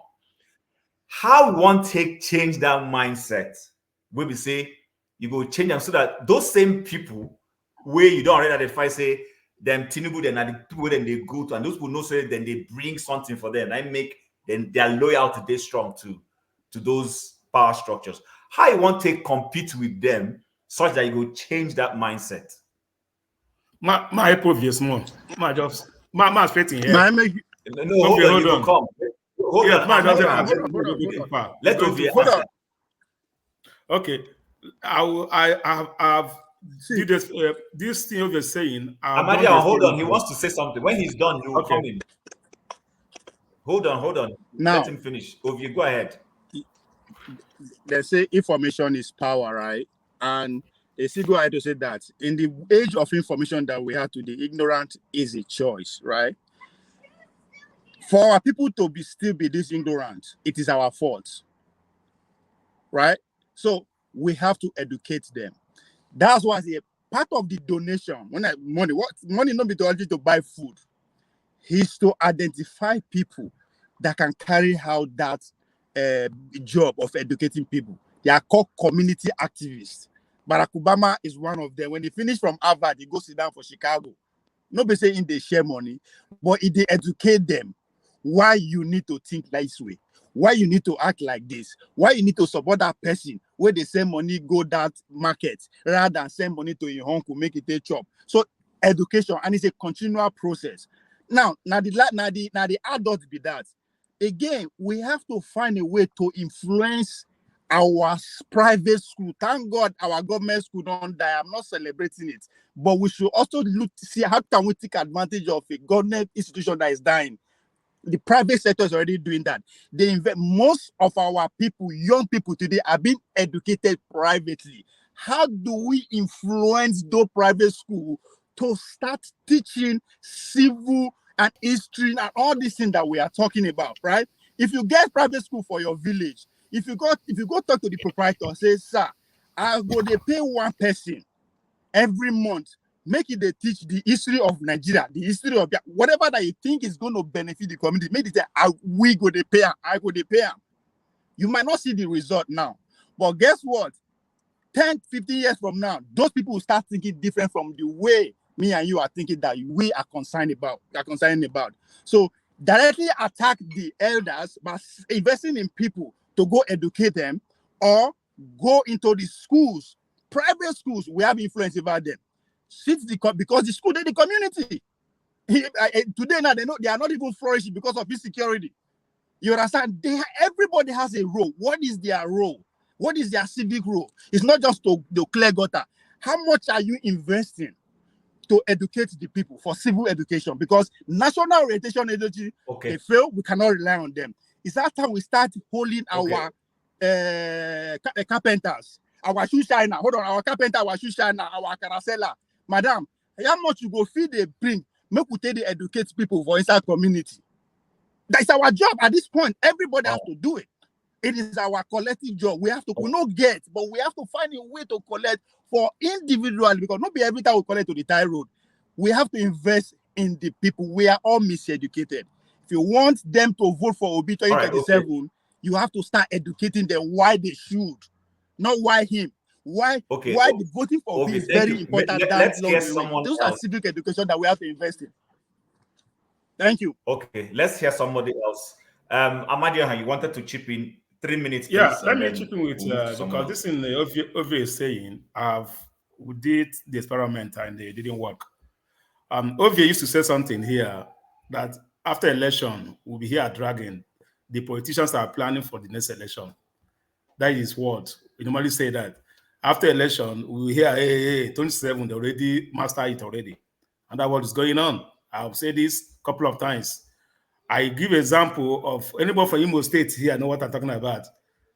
How one change that mindset? Where we say you go change them so that those same people where you don't already identify, say them Tinubu, then the people then they go to, and those people know say then they bring something for them. I make then their loyalty they strong to those power structures. How you want to compete with them such that you go change that mindset? My obvious more. My jobs. My expecting here. Hold on. Come. Hold on. Let Ovie answer. Okay, I've did this thing you're saying. I've done Amadia, this hold thing on. He before. wants to say something. When he's done, you will Okay. come in. Hold on. Let Now, him finish. Ovie, go ahead. they say information is power, right? And they still go ahead to say that in the age of information that we have today, ignorant is a choice, right? For our people to still be this ignorant, it is our fault, right? So we have to educate them. That's why a part of the donation, money not be to buy food, is to identify people that can carry out that job of educating people. They are called community activists. Barack Obama is one of them. When he finished from Harvard, he goes sit down for Chicago. Nobody saying they share money, but if they educate them why you need to think this way, why you need to act like this, why you need to support that person where they send money go that market rather than send money to your uncle make it a chop. So education, and it's a continual process. Now the adults be that. Again, we have to find a way to influence our private school. Thank God our government school don't die. I'm not celebrating it, but we should also look to see how can we take advantage of a government institution that is dying. The private sector is already doing that. They invest. Most of our people, young people today, are being educated privately. How do we influence those private schools to start teaching civil and history and all these things that we are talking about, right? If you get private school for your village, if you go talk to the proprietor, say, sir, I go they pay one person every month, make it they teach the history of Nigeria, the history of whatever that you think is going to benefit the community. Make it say, we go they pay, I go they pay. You might not see the result now, but guess what? 10, 15 years from now, those people will start thinking different from the way me and you are thinking that we are concerned about. So directly attack the elders by investing in people to go educate them, or go into the schools, private schools. We have influence over them. Because the school, they're the community. Today now they are not even flourishing because of insecurity. You understand? Everybody has a role. What is their role? What is their civic role? It's not just to clear gutter. How much are you investing to educate the people for civil education? Because national orientation agency, they fail, we cannot rely on them. It's that time we start holding our carpenters, our shoe shiner. Hold on, our carpenter, our shoe shiner, our caracella. Madam, how much you go feed they bring? Make we take the educate people for inside community. That's our job at this point. Everybody has to do it. It is our collective job. We have to, we not get, but we have to find a way to collect for individually, because not be every time we collect to the tie road. We have to invest in the people. We are all miseducated. If you want them to vote for Obi 2037, you have to start educating them why they should, not why him. Why the voting for Obi is very important. Let's hear someone Those else. are civic education that we have to invest in. Thank you. Okay, let's hear somebody else. Amadia, you wanted to chip in 3 minutes, please. Yeah, let me chip in with because this thing Ovie is saying, we did the experiment and they didn't work. Ovie used to say something here that after election, we'll be here dragging. The politicians are planning for the next election. That is what we normally say, that after election, we hear, hey, 27, they already master it already. And that's what is going on. I've said this a couple of times. I give example of anybody from Imo State here know what I'm talking about.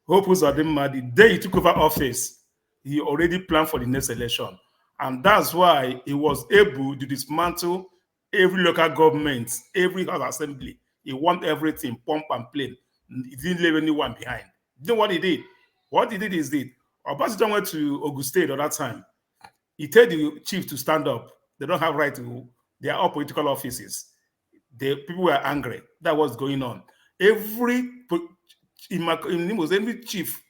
Hope Uzodinma, the day he took over office, he already planned for the next election. And that's why he was able to dismantle every local government, every house assembly. He want everything pump and plain. He didn't leave anyone behind. You know what he did? What he did is that Obasanjo went to Ogun State at that time. He told the chief to stand up. They don't have right to, they are all political offices. The people were angry. That was going on. Every chief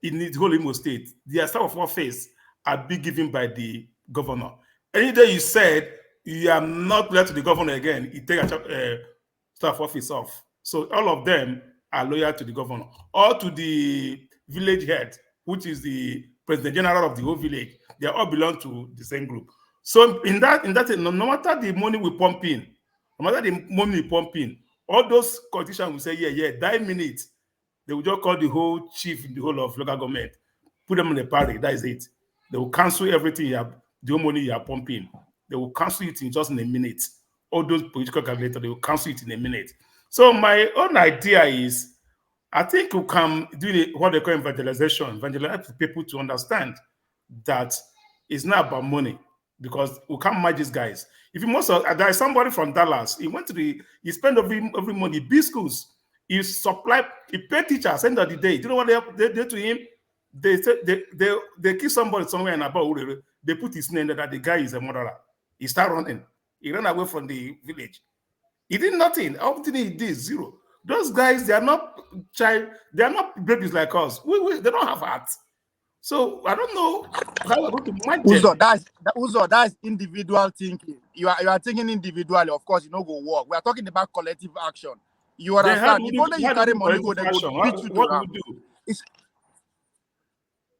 in the whole Imo State, their staff of office are being given by the governor. Any day you said you are not loyal to the governor again, you take a staff office off. So all of them are loyal to the governor or to the village head, which is the president general of the whole village. They all belong to the same group. So in that, no matter the money we pump in, no matter the money we pump in, all those politicians will say, that minute, they will just call the whole chief in the whole of local government, put them in the party. That is it. They will cancel everything you have, the money you are pumping. They will cancel it in just in a minute. All those political calculators, they will cancel it in a minute. So my own idea is, I think you can do what they call evangelization, evangelize people to understand that it's not about money, because we can't match these guys. If you must, there is somebody from Dallas. He spent every money, B schools. He supply, he pay teachers. End of the day, do you know what they did to him? They kill somebody somewhere in about. They put his name there that the guy is a murderer. He started running. He ran away from the village. He did nothing. Everything he did, zero. Those guys, they are not they are not babies like us. They don't have hearts. So I don't know how we're going to manage Uzo, them. that's individual thinking. You are thinking individually. Of course, you know go work. We are talking about collective action. You understand? If only you carry money go, they go beat you to What do ram. we do?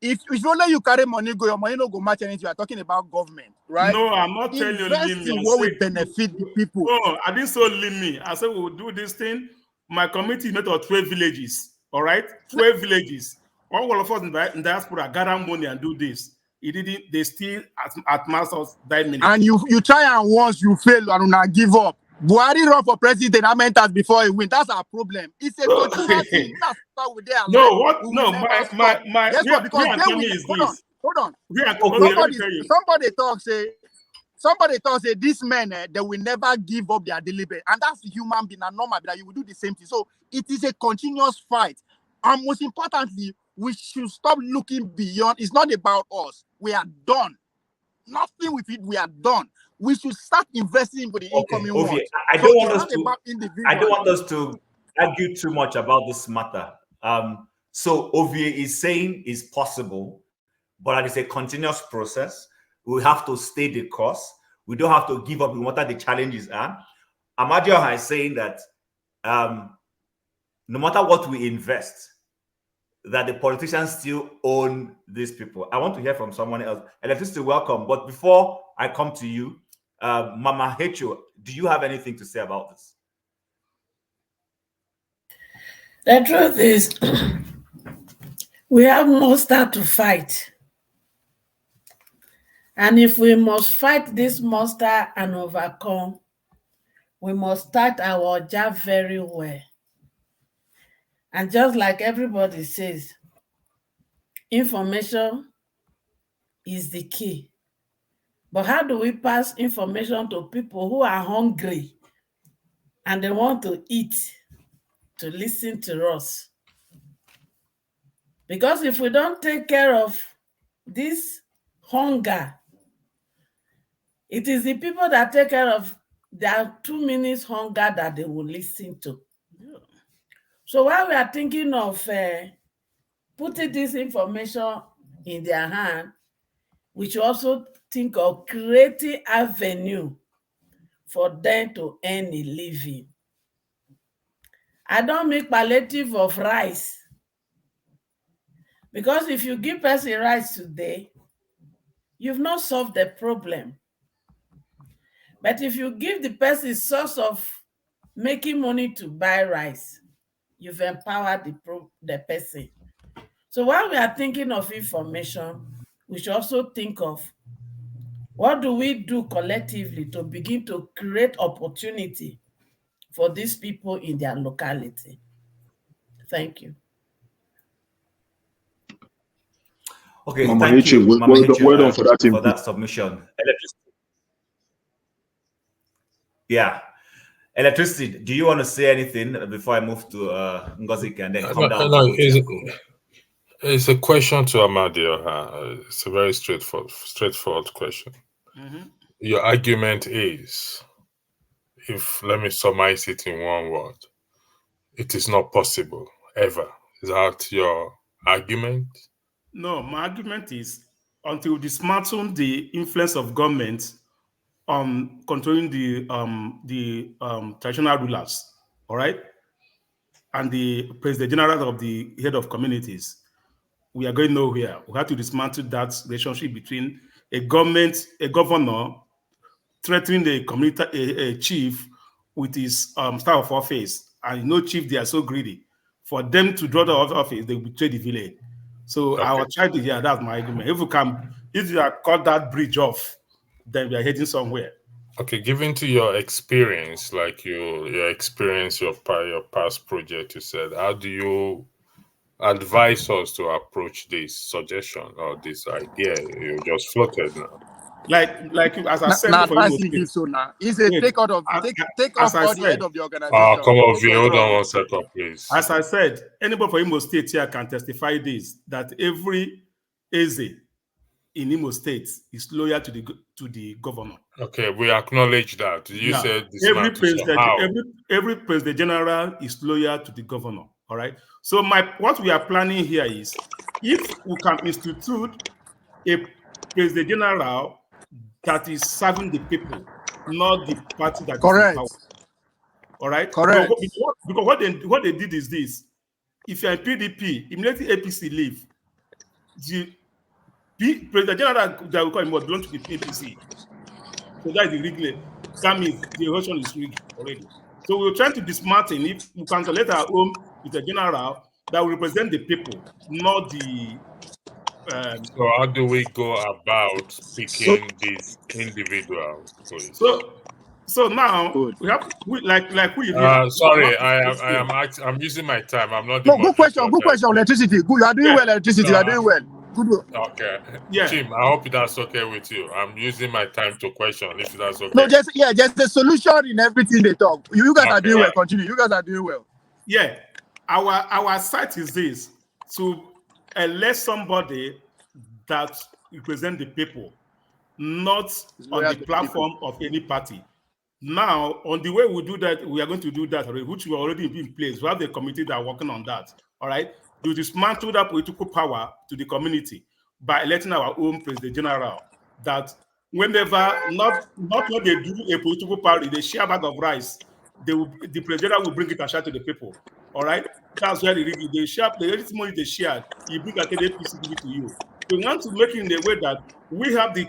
If only you carry money go, your money no go match anything. You are talking about government, right? No, I'm not telling you Invest leave me. in I what will said, benefit the people. no, I didn't say leave me. I said we will do this thing. My committee is made of 12 villages. All right, 12 villages. All of us in diaspora gather money and do this. It didn't. They still at masters died minute. And you try and once you fail and not give up. Buhari run for president, how many times before he win? That's our problem. It's a continuous thing. No, what? No, my guess what? Because where they will is hold this? on. Okay, let me tell you. Somebody talk say these men they will never give up their deliberate, and that's human being and normal that you will do the same thing. So it is a continuous fight, and most importantly, we should stop looking beyond. It's not about us. We are done. Nothing with it. We are done. We should start investing for the incoming Ovie, ones. I So don't it's want us not to. about I individuals. don't want us to argue too much about this matter. So Ovie is saying it's possible, but it's a continuous process. We have to stay the course. We don't have to give up no matter the challenges are. Amadio is saying that no matter what we invest, that the politicians still own these people. I want to hear from someone else. Electricity, welcome. But before I come to you, Mama Hecho, do you have anything to say about this? The truth is, we have monster to fight. And if we must fight this monster and overcome, we must start our job very well. And just like everybody says, information is the key. But how do we pass information to people who are hungry and they want to eat, to listen to us? Because if we don't take care of this hunger, it is the people that take care of their 2 minutes hunger that they will listen to. Yeah. So while we are thinking of putting this information in their hand, we should also think of creating avenue for them to earn a living. I don't make palliative of rice, because if you give person rice today, you've not solved the problem. But if you give the person source of making money to buy rice, you've empowered the person. So while we are thinking of information, we should also think of what do we do collectively to begin to create opportunity for these people in their locality. Thank you. Okay, Mama thank Heche, you, Mama Heche, well done for that for input. that submission. Yeah. Electricity, do you want to say anything before I move to Ngozi and then come down to it's a question to Amadio. It's a very straightforward question. Mm-hmm. Your argument is, if let me summarize it in one word, it is not possible ever. Is that your argument? No, my argument is until we dismantle the influence of government on controlling the traditional rulers, all right, and the president general of the head of communities, we are going nowhere. We have to dismantle that relationship between a governor threatening the community, a chief with his staff of office, and no chief, they are so greedy. For them to draw the office, they betray the village. So Okay. I will try to hear that's my argument. If you are cut that bridge off, then we are heading somewhere. Okay, given to your experience, like your experience, your past project, you said, how do you advise us to approach this suggestion or this idea you just floated now? Like as I said Now for advice Imo he State. gives so now. He said Wait, take out of take as off I all the head said, of the organization. Come on, Take V, out hold on all- one second, please. As I said, anybody for Imo State here can testify this, that every Eze in Imo State is loyal to the governor. Okay, we acknowledge that. You Yeah. said this man to so how? Every president general is loyal to the governor. All right. So what we are planning here is if we can institute a president general that is serving the people, not the party that is in power. All right. Correct. Because what they did is this: if you're in PDP, immediately APC leave, the president general that we call him belong to the APC. So that is the rigged. That means the election is rigged already. So we're trying to dismantle. If we can select our own with a general that will represent the people, not the. So how do we go about picking these individuals, please? So now we have Sorry, I'm using my time. I'm not the No, good question. moderator. Good question. Electricity. Good. You are doing well. Electricity. You are doing well. Good. Okay. Yeah. Jim, I hope that's okay with you. I'm using my time to question if that's okay. No, just a solution in everything they talk. You guys are doing well. Continue. You guys are doing well. Yeah. Our site is this: to elect somebody that represents the people, not on the platform of any party. Now, on the way we do that, we are going to do that already, which will already be in place. We have the committee that are working on that. All right. To dismantle that political power to the community by electing our own president general. That whenever not when they do a political party, they share a bag of rice. The president will bring it and share to the people. All right. That's where they share the money they shared. You bring at the APC, give it to you. We want to make it in a way that we have the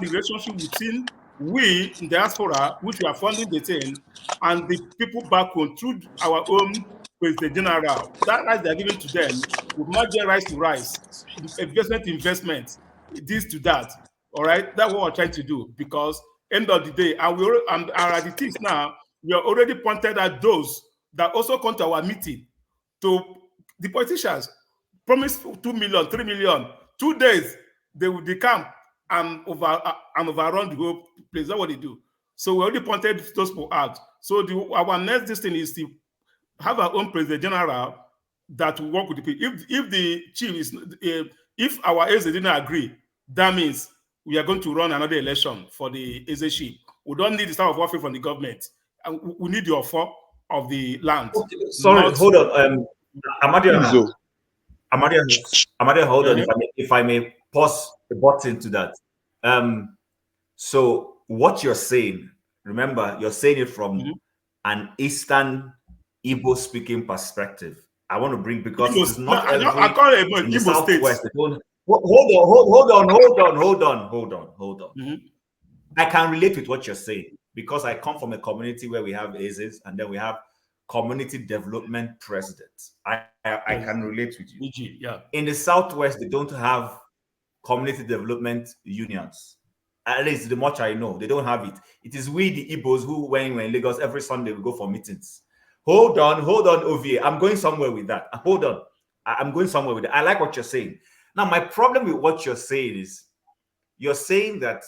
relationship between we in diaspora, which we are funding the thing, and the people back home through our own president general. That rights they are given to them would not get rights to rights, investment, this to that. All right, that's what we're trying to do because end of the day, and our things now, we are already pointed at those that also come to our meeting to the politicians promise 2 million, 3 million, 2 days they will decamp and overrun the whole place. That's what they do. So we already pointed those people out. So our next thing is to have our own president general that will work with the people. If the chief is, if our Eze didn't agree, that means we are going to run another election for the Eze chief. We don't need the type of warfare from the government. We need the offer of the land. Okay, sorry, hold on. Amadia, hold on. If I may pause the button to that. So what you're saying, remember, you're saying it from an Eastern Igbo speaking perspective. I want to bring because it is not every in the Southwest. Hold on. I can relate with what you're saying because I come from a community where we have Azes and then we have community development presidents. I can relate with you. Yeah. In the Southwest, they don't have community development unions. At least the much I know, they don't have it. It is we, the Igbos, who when we're in Lagos every Sunday we go for meetings. Hold on, OVA. I'm going somewhere with that. Hold on. I'm going somewhere with it. I like what you're saying. Now, my problem with what you're saying is you're saying that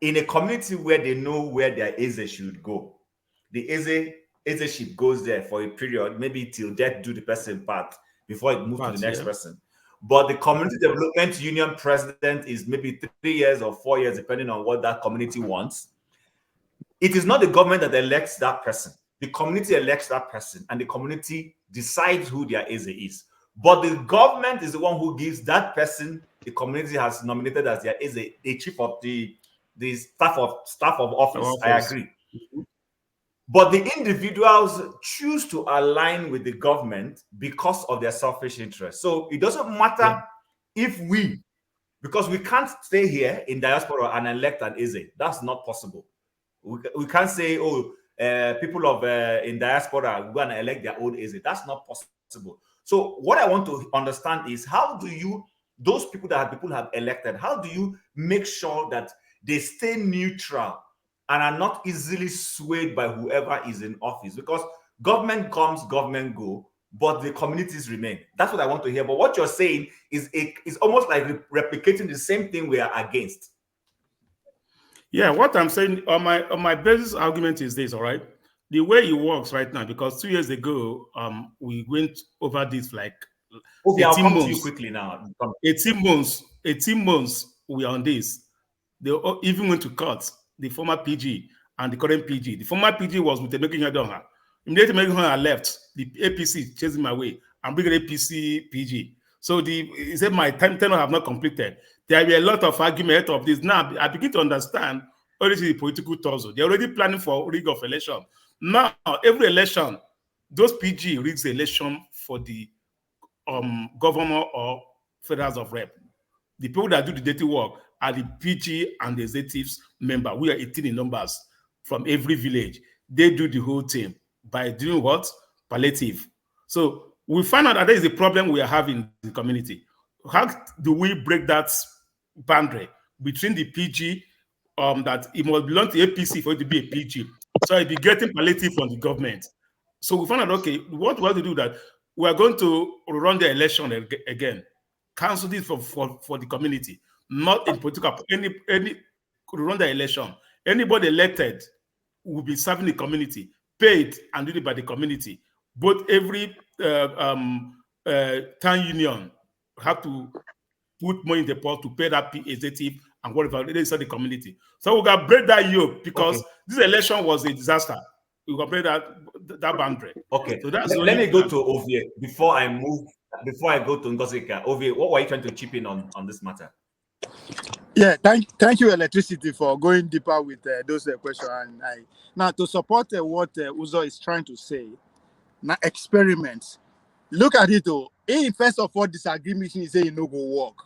in a community where they know where their Eze should go, the Eze ship goes there for a period, maybe till death do the person part before it moves to the next person. But the community development union president is maybe 3 years or 4 years, depending on what that community wants. It is not the government that elects that person. The community elects that person, and the community decides who their Eze is. But the government is the one who gives that person the community has nominated as their Eze, the chief of the staff of office. I agree. But the individuals choose to align with the government because of their selfish interests. So it doesn't matter if because we can't stay here in diaspora and elect an Eze. That's not possible. We can't say, people of in diaspora are going to elect their own Eze. That's not possible. So what I want to understand is, how do you, those people that people have elected, how do you make sure that they stay neutral and are not easily swayed by whoever is in office? Because government comes, government go, but the communities remain. That's what I want to hear. But what you're saying is almost like replicating the same thing we are against. Yeah, what I'm saying on my basis argument is this, all right? The way it works right now, because 2 years ago, we went over this like Okay, I'll 18 come to you months. quickly now. 18 months we are on this. They even went to court, the former PG and the current PG. The former PG was with the making her. Immediately making her left, the APC chasing my way. I'm bringing APC PG. So he said my time tenure have not completed. There will be a lot of argument of this. Now I begin to understand all this is the political tussle. They're already planning for rig of election. Now every election, those PG rigs the election for the governor or federals of rep. The people that do the dirty work are the PG and the executives member. We are 18 in numbers from every village. They do the whole thing by doing what? Palliative. So we find out that there is a problem we are having in the community. How do we break that boundary between the PG that it must belong to APC for it to be a PG? So it be getting palliative from the government. So we found out, okay, what we have to do that we are going to run the election again. Cancel this for the community, not in political. Any run the election. Anybody elected will be serving the community, paid and did it by the community. Both every town union have to put money in the pot to pay that executive and whatever they serve the community. So we got break that yoke because this election was a disaster. We got break that boundary. Okay, so that's let me go to Ovie before I move. Before I go to Ngosika. Ovie, what were you trying to chip in on this matter? Yeah, thank you, Electricity, for going deeper with those questions. And now to support what Uzo is trying to say, now experiments. Look at it though. First of all, disagreement is say it no go work,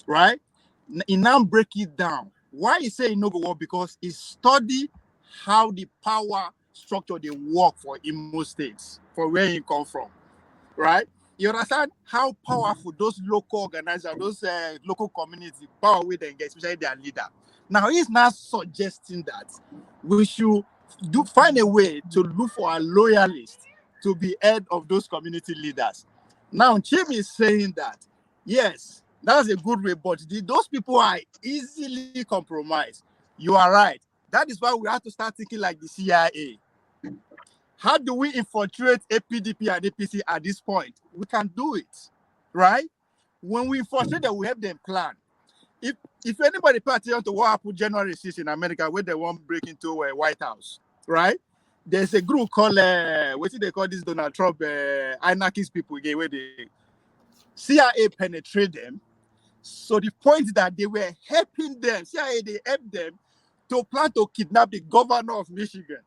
right? He now break it down. Why he say it no go work? Because he study how the power structure they work for Imo states, for where he come from, right? You understand how powerful those local organizers, those local community power with them get, especially their leader. Now he's not suggesting that we should find a way to look for a loyalist to be head of those community leaders. Now Chim is saying that yes, that's a good way, but those people are easily compromised. You are right. That is why we have to start thinking like the CIA. How do we infiltrate APDP and APC at this point? We can do it, right? When we infiltrate them, we have them plan. If anybody pay attention to what happened January 6th in America, where they want to break into a White House, right? There's a group called, what do they call this Donald Trump, anarchist people again, where the CIA penetrate them. So the point that they were helping them, CIA, they helped them to plan to kidnap the governor of Michigan.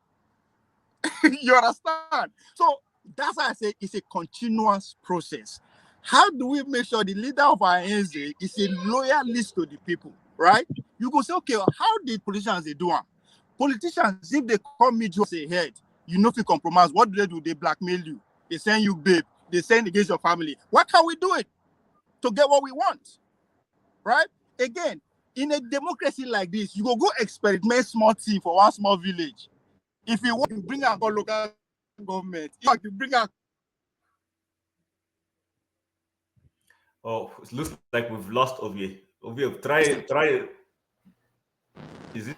You understand? So that's why I say it's a continuous process. How do we make sure the leader of our ANC is a loyalist to the people, right? You go say, okay, how did politicians they do them? Politicians, if they come meet you say head, you know if you compromise, what do? They blackmail you. They send you babe. They send against your family. What can we do it to get what we want? Right? Again, in a democracy like this, you go experiment small team for one small village. If you want to bring out local government, you have to bring out. Oh, it looks like we've lost Ovie. Ovie, try. Is it?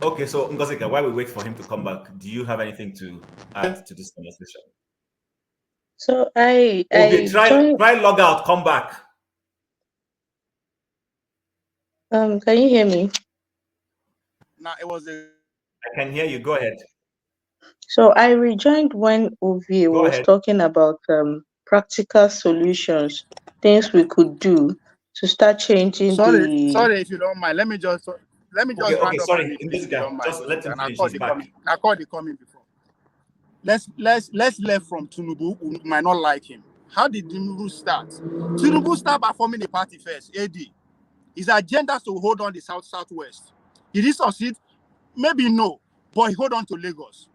Okay, so Ngosika, while we wait for him to come back, do you have anything to add to this conversation? So try log out, come back. Can you hear me? Now it was I can hear you. Go ahead. So I rejoined when Ovie was talking about practical solutions, things we could do to start changing Sorry, if you don't mind. Let me just Okay, sorry. In this guy, just let him finish. He's back. I called the coming before. Let's left from Tinubu, who might not like him. How did Tinubu start? Tinubu start by forming a party first, AD. His agenda is to hold on the southwest. Did he succeed? Maybe no, but he hold on to Lagos.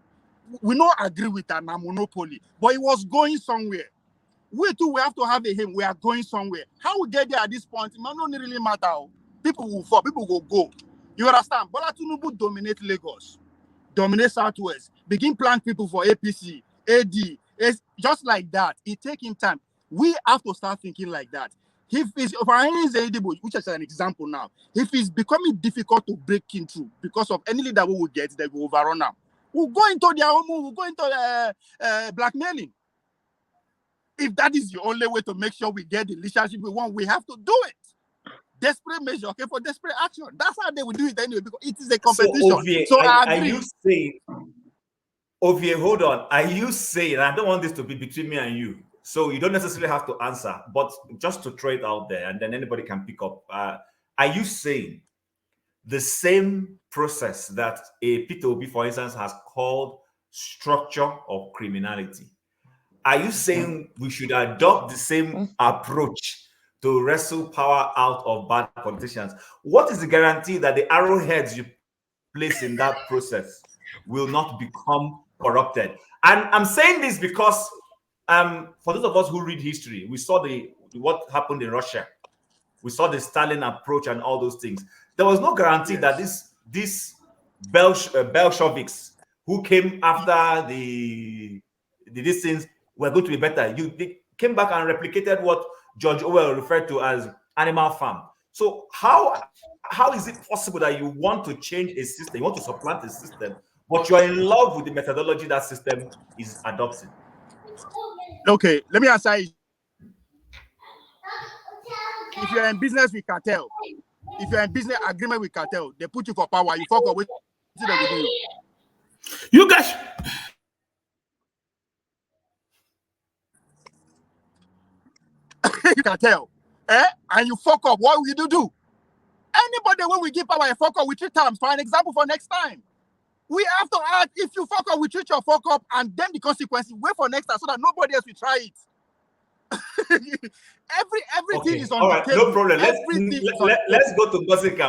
we not agree with that monopoly, but it was going somewhere. We too, we have to have a him. We are going somewhere. How we get there at this point, it might not really matter. People will fall, people will go. You understand? Bola Tinubu dominate Lagos, dominate Southwest, begin plant people for APC, AD. It's just like that. It take him time. We have to start thinking like that. If it's which is an example now, if it's becoming difficult to break into because of any leader we will get, they will overrun now. We'll go into their own move, we'll go into blackmailing. If that is the only way to make sure we get the leadership we want, we have to do it. Desperate measure, okay, for desperate action. That's how they will do it anyway, because it is a competition. Ovie, So I are agree. you saying, Ovie, hold on. Are you saying, I don't want this to be between me and you, so you don't necessarily have to answer, but just to throw it out there and then anybody can pick up. Are you saying the same process that a Peter Obi, for instance, has called structure of criminality? Are you saying we should adopt the same approach to wrestle power out of bad politicians? What is the guarantee that the arrowheads you place in that process will not become corrupted? And I'm saying this because for those of us who read history, we saw what happened in Russia. We saw the Stalin approach and all those things. There was no guarantee that these Bolsheviks who came after these things were going to be better. They came back and replicated what George Orwell referred to as Animal Farm. So how is it possible that you want to change a system, you want to supplant a system, but you're in love with the methodology that system is adopting? Okay, let me answer you. If you're in business with cartel, if you're in business agreement with cartel, they put you for power, you fuck up with they will do you. You guys. Cartel, and you fuck up, what will you do? Anybody when we give power a fuck up, we treat terms for an example for next time. We have to add, if you fuck up, we treat your fuck up, and then the consequences, wait for next time so that nobody else will try it. Everything is on all the right, table. no problem. Let's go to Ngosika.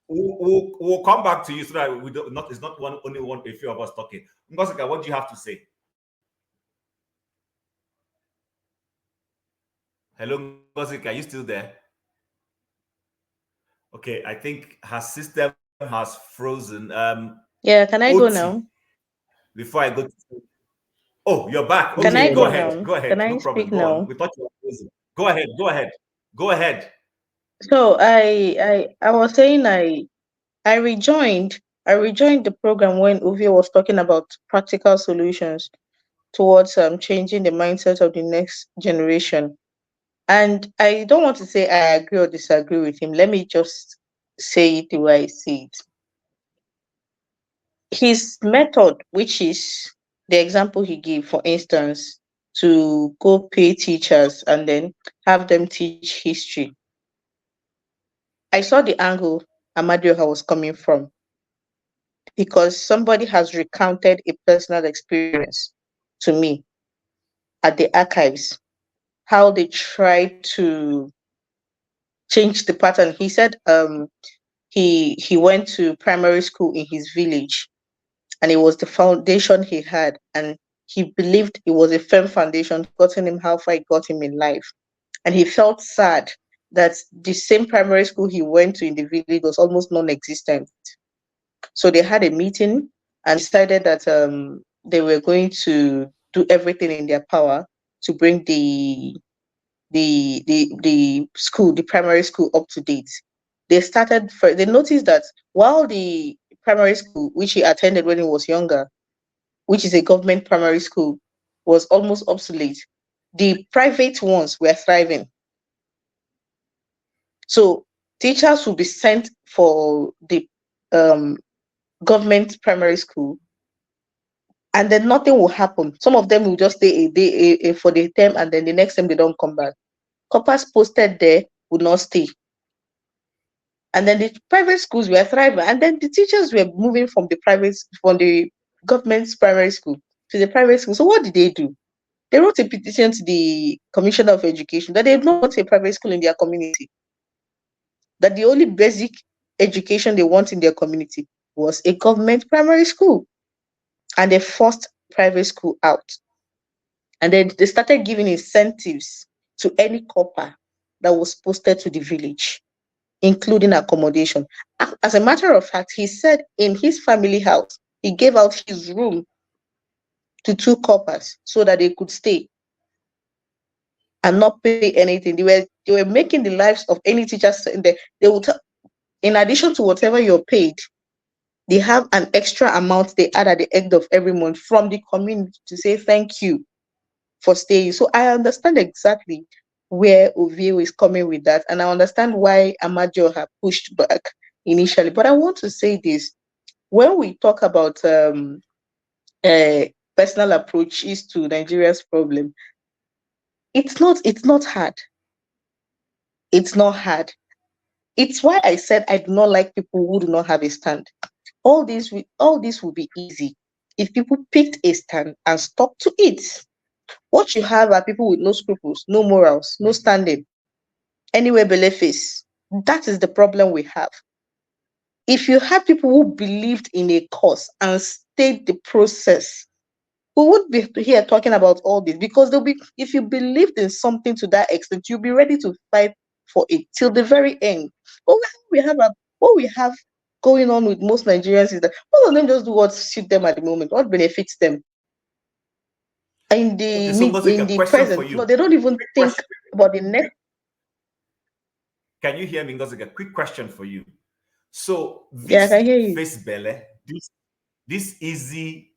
We'll come back to you so that we don't it's not only a few of us talking. Ngosika, what do you have to say? Hello, Ngosika, are you still there? Okay, I think her system has frozen. Yeah, can I go now? Before I go to... Oh, you're back. Can Okay, I go go ahead. now? Go ahead. Can I No problem. speak Go on. now? We thought you were frozen. Go ahead. Go ahead. Go ahead. So I was saying I rejoined the program when Uvi was talking about practical solutions towards changing the mindset of the next generation. And I don't want to say I agree or disagree with him. Let me just say it the way I see it. His method, which is the example he gave, for instance, to go pay teachers and then have them teach history. I saw the angle Amadioha was coming from, because somebody has recounted a personal experience to me at the archives, how they tried to change the pattern. He said he went to primary school in his village, and it was the foundation he had, and he believed it was a firm foundation, gotten him how far it got him in life. And he felt sad that the same primary school he went to in the village was almost non-existent. So they had a meeting and decided that they were going to do everything in their power to bring the school, the primary school, up to date. They noticed that while the primary school, which he attended when he was younger, which is a government primary school, was almost obsolete, the private ones were thriving. So teachers will be sent for the government primary school, and then nothing will happen. Some of them will just stay a day for the term, and then the next time they don't come back. Coppers posted there would not stay. And then the private schools were thriving, and then the teachers were moving from the government's primary school to the private school. So what did they do? They wrote a petition to the Commissioner of Education that they don't want a private school in their community. That the only basic education they want in their community was a government primary school. and they forced private school out. And then they started giving incentives to any copper that was posted to the village, including accommodation. As a matter of fact, he said in his family house, he gave out his room to 2 coppers so that they could stay and not pay anything. They were making the lives of any teachers. They would, in addition to whatever you're paid, they have an extra amount they add at the end of every month from the community to say thank you for staying. So I understand exactly where Ovio is coming with that, and I understand why Amadio had pushed back initially. But I want to say this: when we talk about personal approaches to Nigeria's problem, it's not hard. It's not hard. It's why I said I do not like people who do not have a stand. All this will be easy if people picked a stand and stuck to it. What you have are people with no scruples, no morals, no standing, anywhere below face. That is the problem we have. If you have people who believed in a cause and stayed the process, we would be here talking about all this, because they'll be, if you believed in something to that extent, you'll be ready to fight for it till the very end. But what we have going on with most Nigerians is that most of them just do what suits them at the moment, what benefits them. In Okay, so Ngozika, in the question for present, you. no, they don't even think about the next. Can you hear me, Ngozika? Quick question for you. So Yeah, I this can hear you. face belly, this easy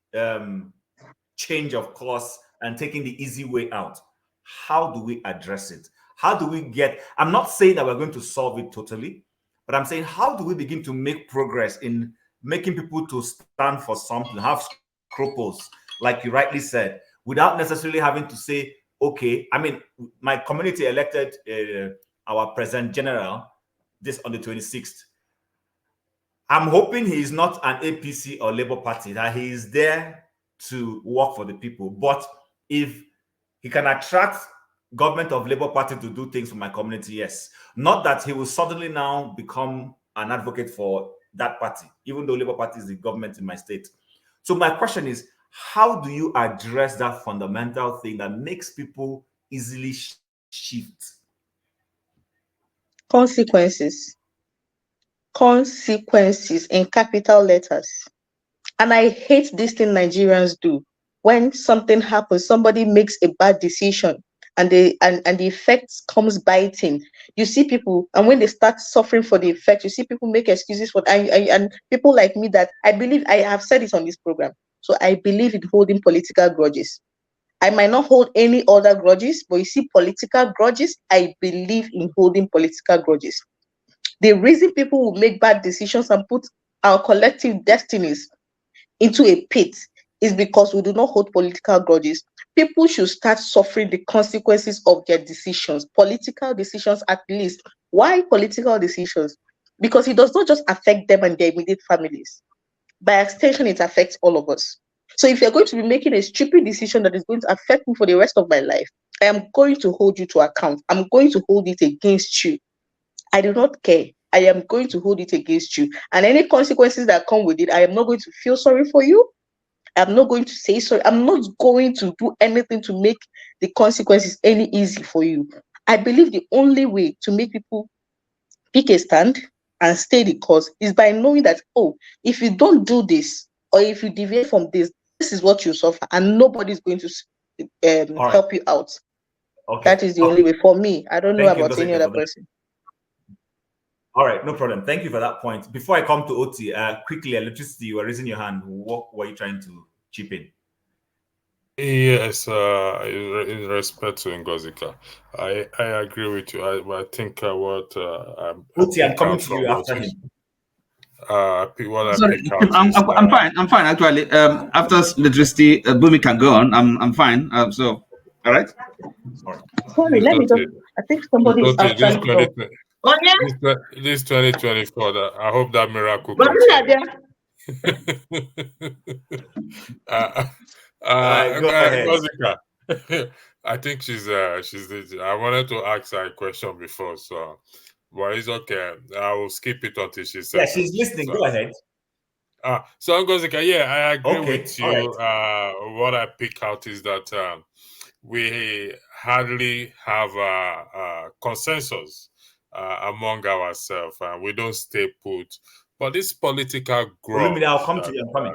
change of course and taking the easy way out, how do we address it? How do we get, I'm not saying that we're going to solve it totally, but I'm saying how do we begin to make progress in making people to stand for something, have scruples, like you rightly said, without necessarily having to say, okay, I mean, my community elected our president general this on the 26th. I'm hoping he is not an APC or Labour Party, that he is there to work for the people. But if he can attract government of Labour Party to do things for my community, yes. Not that he will suddenly now become an advocate for that party, even though Labour Party is the government in my state. So my question is, how do you address that fundamental thing that makes people easily shift? Consequences in capital letters. And I hate this thing Nigerians do. When something happens, somebody makes a bad decision and the effects comes biting. You see people, and when they start suffering for the effect, you see people make excuses for and people like me, that I believe, I have said it on this program. So I believe in holding political grudges. I might not hold any other grudges, but you see, political grudges, I believe in holding political grudges. The reason people will make bad decisions and put our collective destinies into a pit is because we do not hold political grudges. People should start suffering the consequences of their decisions, political decisions at least. Why political decisions? Because it does not just affect them and their immediate families. By extension, it affects all of us. So if you're going to be making a stupid decision that is going to affect me for the rest of my life, I am going to hold you to account. I'm going to hold it against you. I do not care. I am going to hold it against you. And any consequences that come with it, I am not going to feel sorry for you. I'm not going to say sorry. I'm not going to do anything to make the consequences any easy for you. I believe the only way to make people pick a stand and stay the course is by knowing that, oh, if you don't do this, or if you deviate from this, this is what you suffer, and nobody's going to help you out. Okay. That is the only way for me. I don't know Thank you, about any Ngozika, other for that. person. All right, no problem. Thank you for that point. Before I come to Oti, quickly, electricity, you were raising your hand. What were you trying to chip in? Yes, in respect to Ngozika, I agree with you. I think what I Oti, I'm pick coming out to from you what after you him. Sorry, I pick out is I'm fine. I'm fine actually. After electricity, Bumi can go on. I'm fine. So, all right. Sorry, let me just. I think somebody is this actually talking. 2020 Oh yeah. this 2024. I hope that miracle But continues. All right, go ahead. Ngozika, I think she's I wanted to ask her a question before, so but it's okay. I will skip it until she says Yeah, she's something. listening. So, Go ahead. So Ngozika, yeah, I agree Okay, with all you. right. What I pick out is that we hardly have a consensus among ourselves, and we don't stay put. But this political Olumide, I'll grudge come to that you. I'm coming.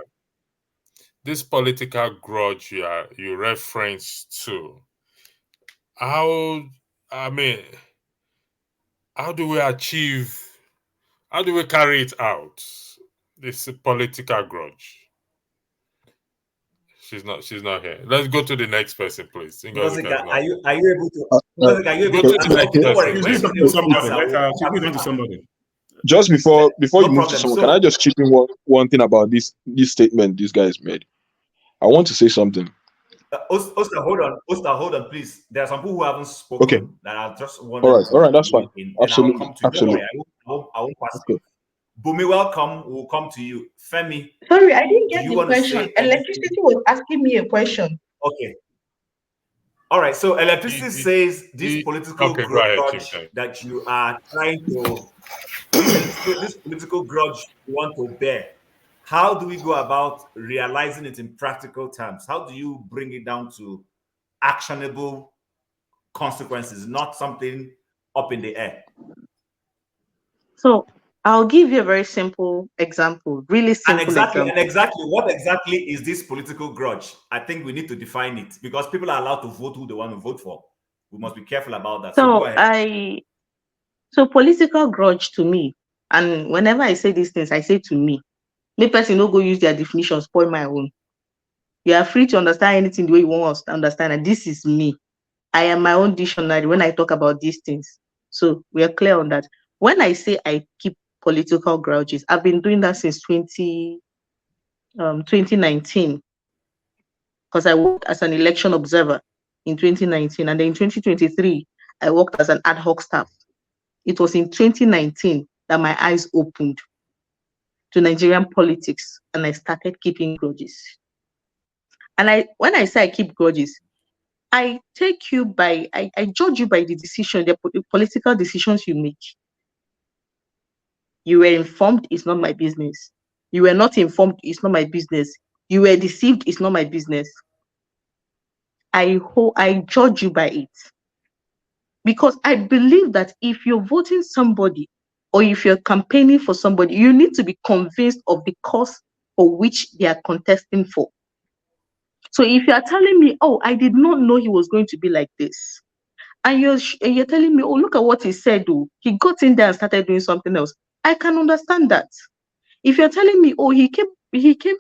this political grudge you reference to, how I mean, how do we achieve? How do we carry it out? This political grudge. She's not here. Let's go to the next person, please. Ngozika is Ngozika, not. are you able to? Ngozika, are you able Go to to the answer? next Okay, don't worry. person, She's When going to please. talk she's to able to somebody. answer, we'll She's going come to to talk to her. somebody. Just before you No move to problem. someone, can I So, just chip in one thing about this statement these guys made? I want to say something. Oscar, hold on, please. There are some people who haven't Okay. spoken that I just All wanted right. All to right. That's fine. weigh in. Then I'll Absolutely. come to you. Don't worry, Absolutely. I won't pass you. Okay. Bumi, welcome. We'll come to you. Femi, Sorry, I didn't do get you the want to question. say anything? Electricity was asking me a question. Okay. All right. So electricity says this political Okay, go ahead, Chief. grudge that you are trying to this political grudge you want to bear. How do we go about realizing it in practical terms? How do you bring it down to actionable consequences, not something up in the air? So I'll give you a very simple example, really simple example. What exactly is this political grudge? I think we need to define it because people are allowed to vote who they want to vote for. We must be careful about that. So go ahead. So political grudge to me, and whenever I say these things, I say to me. Me person no go use their definition, spoil my own. You are free to understand anything the way you want us to understand, and this is me. I am my own dictionary when I talk about these things. So we are clear on that. When I say I keep political grudges, I've been doing that since 2019, because I worked as an election observer in 2019, and then in 2023, I worked as an ad hoc staff. It was in 2019 that my eyes opened to Nigerian politics, and I started keeping grudges. And when I say I keep grudges, I judge you by the political decisions you make. You were informed, it's not my business. You were not informed, it's not my business. You were deceived, it's not my business. I judge you by it. Because I believe that if you're voting somebody or if you're campaigning for somebody, you need to be convinced of the cause for which they are contesting for. So if you are telling me, oh, I did not know he was going to be like this, and you're telling me, oh, look at what he said, oh, he got in there and started doing something else, I can understand that. If you're telling me, oh, he came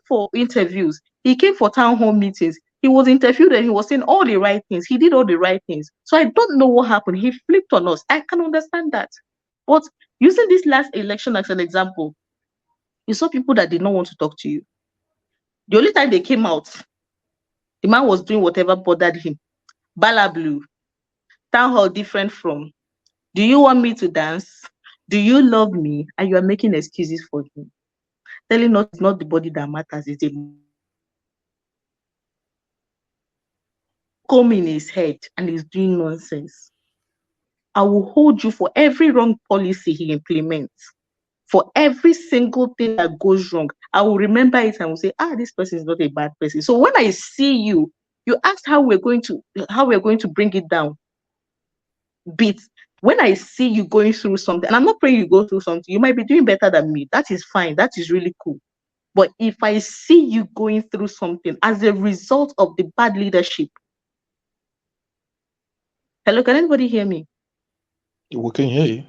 for interviews, he came for town hall meetings, he was interviewed and he was saying all the right things, he did all the right things. So I don't know what happened. He flipped on us. I can understand that. But using this last election as an example, you saw people that did not want to talk to you. The only time they came out, the man was doing whatever bothered him. Bala blue, town hall different from, do you want me to dance? Do you love me? And you are making excuses for him. Telling us it's not the body that matters, it's the comb in his head and he's doing nonsense. I will hold you for every wrong policy he implements. For every single thing that goes wrong, I will remember it and will say, this person is not a bad person. So when I see you, you asked how we're going to bring it down. But when I see you going through something, and I'm not praying you go through something, you might be doing better than me. That is fine. That is really cool. But if I see you going through something as a result of the bad leadership, hello, can anybody hear me? We can hear you.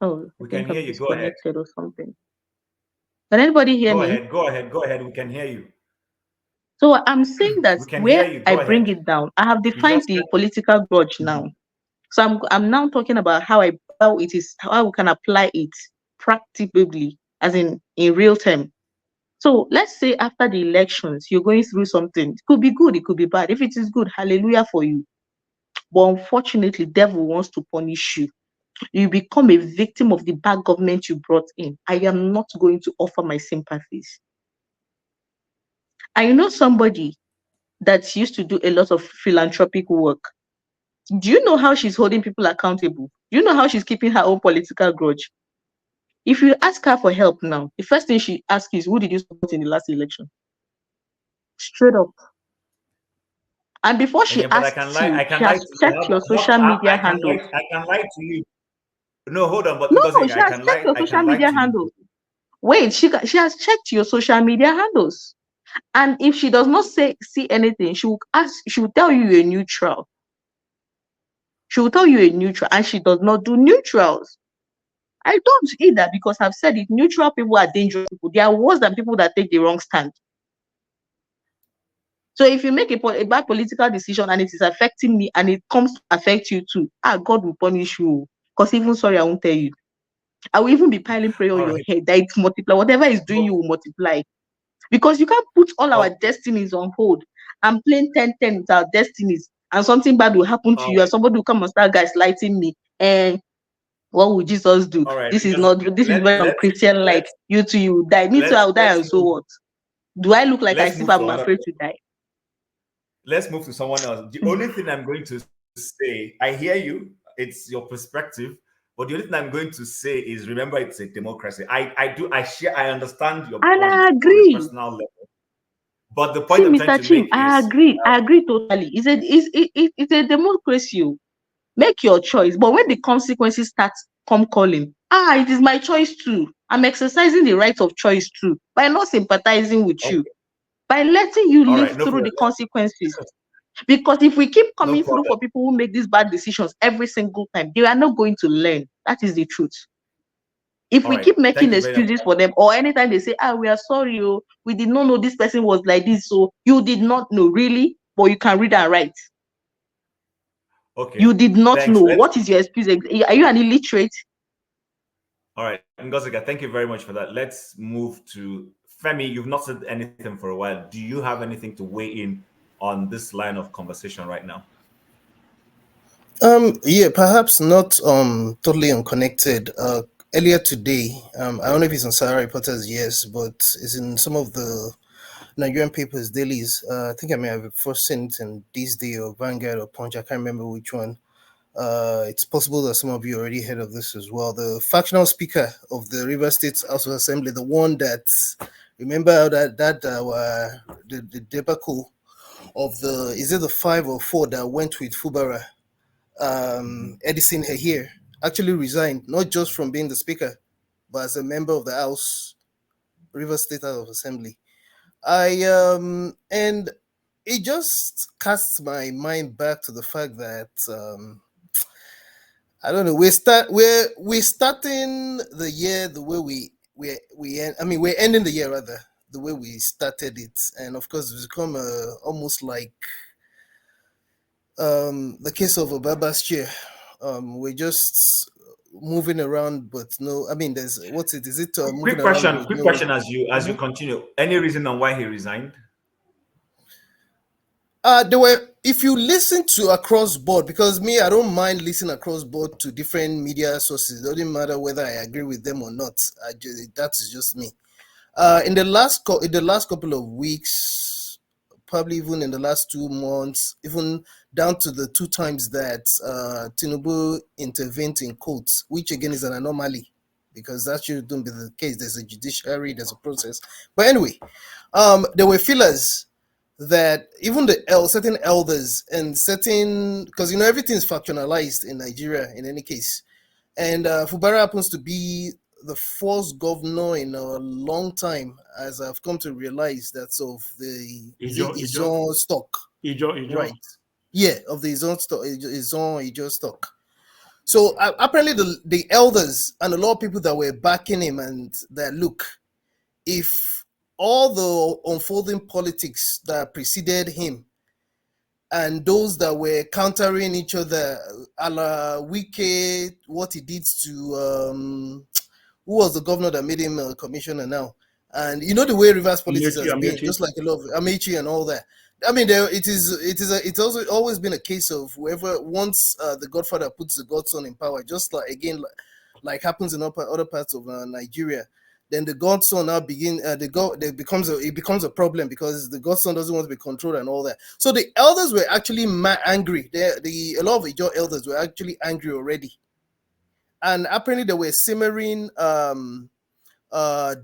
Oh, We I can think hear I'm you. Go ahead. disconnected or something. Can anybody hear me? Go ahead. We can hear you. So I'm saying that We can where hear you. I Go bring ahead. it down, I have You defined just the political grudge now. So I'm now talking about how we can apply it practically, as in real time. So let's say after the elections, you're going through something. It could be good, it could be bad. If it is good, hallelujah for you. But unfortunately, devil wants to punish you. You become a victim of the bad government you brought in. I am not going to offer my sympathies. I know somebody that used to do a lot of philanthropic work. Do you know how she's holding people accountable? Do you know how she's keeping her own political grudge? If you ask her for help now, the first thing she asks is, who did you support in the last election? Straight up. And before she But I asks you, can she lie has to you. checked your social media handles. I can lie to you. No, hold on, but No, because she I has can checked lie, your I social can lie media to you. handles. Wait, she has checked your social media handles. And if she does not see anything, she will tell you you're neutral. She will tell you a neutral, and she does not do neutrals. I don't either, because I've said it. Neutral people are dangerous people. They are worse than people that take the wrong stand. So if you make a bad political decision and it is affecting me and it comes to affect you too, God will punish you. Because even sorry, I won't tell you. I will even be piling prayer on your head that it multiply. Whatever is doing you will multiply. Because you can't put all our destinies on hold and playing 10-10 with our destinies, and something bad will happen to you, and somebody will come and start gaslighting me. And what would Jesus do? All right, This is very Christian like. You too, you will die. Me too, I will die, and so what? Do I look like I sleep? I'm afraid to die. Let's move to someone else. The only thing I'm going to say, I hear you, it's your perspective, but the only thing I'm going to say is, remember, it's a democracy. I understand your And point I on agree. a personal level. But the point I'm Mr. trying to Chim, make I is, agree totally. It's a democracy. Make your choice. But when the consequences start come calling, it is my choice too. I'm exercising the right of choice too by not sympathizing with you, by letting you live through the consequences. Because if we keep coming through for people who make these bad decisions every single time, they are not going to learn. That is the truth. If we keep making excuses for them, or anytime they say, we are sorry, we did not know this person was like this, so you did not know, really, but you can read and write. okay, you did not know. What is your excuse? Are you an illiterate? All right, Ngozika, thank you very much for that. Let's move to Femi. You've not said anything for a while. Do you have anything to weigh in on this line of conversation right now? Yeah, perhaps not totally unconnected. Earlier today, I don't know if it's on Sahara Reporters, yes, but it's in some of the Nigerian papers, dailies. I think I may have first seen it in This Day or Vanguard or Punch. I can't remember which one. It's possible that some of you already heard of this as well. The factional speaker of the River State House of Assembly, the one that, remember the debacle of is it the 5 or 4 that went with Fubara? Edison here actually resigned, not just from being the speaker, but as a member of the House, River State House of Assembly. And it just casts my mind back to the fact that I don't know, we're starting the year the way we end. I mean, we're ending the year rather the way we started it, and of course it's become almost like the case of Obaba's chair. We're just moving around, but no, I mean, there's what's it? Is it moving Quick around? question as you continue. Any reason on why he resigned? There were, if you listen to across board, because me, I don't mind listening across board to different media sources. It doesn't matter whether I agree with them or not. That is just me. In the last couple of weeks, probably even in the last 2 months, even down to the 2 times that Tinubu intervened in courts, which again is an anomaly, because that shouldn't be the case. There's a judiciary, there's a process. But anyway, there were fillers that even certain elders and certain, because everything is factionalized in Nigeria in any case, and Fubara happens to be the first governor in a long time, as I've come to realize, that's of the Izon stock. Ijo. Right. Yeah, of the Izon stock, Ijo stock. So apparently the elders and a lot of people that were backing him, and that, look, if all the unfolding politics that preceded him and those that were countering each other, a la Wike, what he did to who was the governor that made him a commissioner now, and the way reverse politics has been, just like a lot of Amechi and all that. I mean, it's also always been a case of whoever, once the Godfather puts the Godson in power, just like again like happens in other parts of Nigeria, then the godson now it becomes a problem, because the godson doesn't want to be controlled and all that. So the elders were actually angry. A lot of Ijaw elders were actually angry already, and apparently there were simmering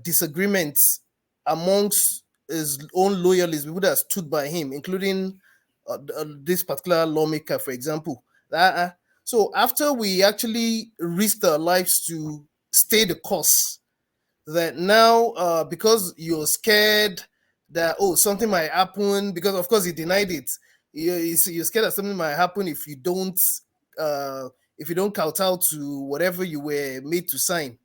disagreements amongst his own loyalists, people that stood by him, including this particular lawmaker, for example. So after we actually risked our lives to stay the course, that now because you're scared that something might happen, because of course he denied it. You're scared that something might happen if you don't kowtow to whatever you were made to sign,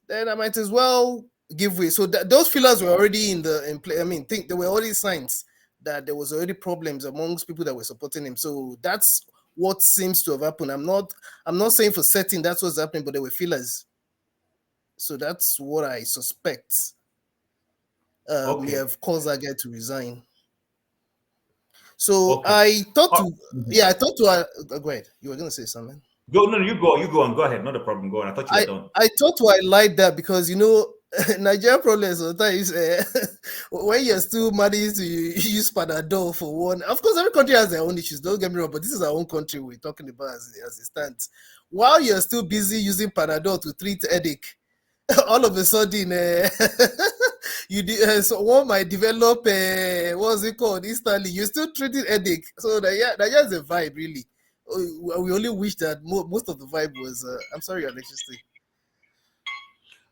then I might as well give way. So those feelers were already in play. I mean, think there were already signs that there was already problems amongst people that were supporting him. So that's what seems to have happened. I'm not saying for certain that's what's happening, but there were feelers. So that's what I suspect may have caused that guy to resign. So I thought I thought to go ahead. You were gonna say something. You go on. Go ahead. Not a problem. Go on. I thought you were done. I thought I like that because Nigerian problems sometimes when you're still managing to use Panadol for one. Of course, every country has their own issues. Don't get me wrong, but this is our own country we're talking about as it stands. While you're still busy using Panadol to treat headache, all of a sudden, so one might develop what's it called instantly. You're still treating headache, so that is a vibe really. We only wish that most of the vibe was. I'm sorry, Alexis.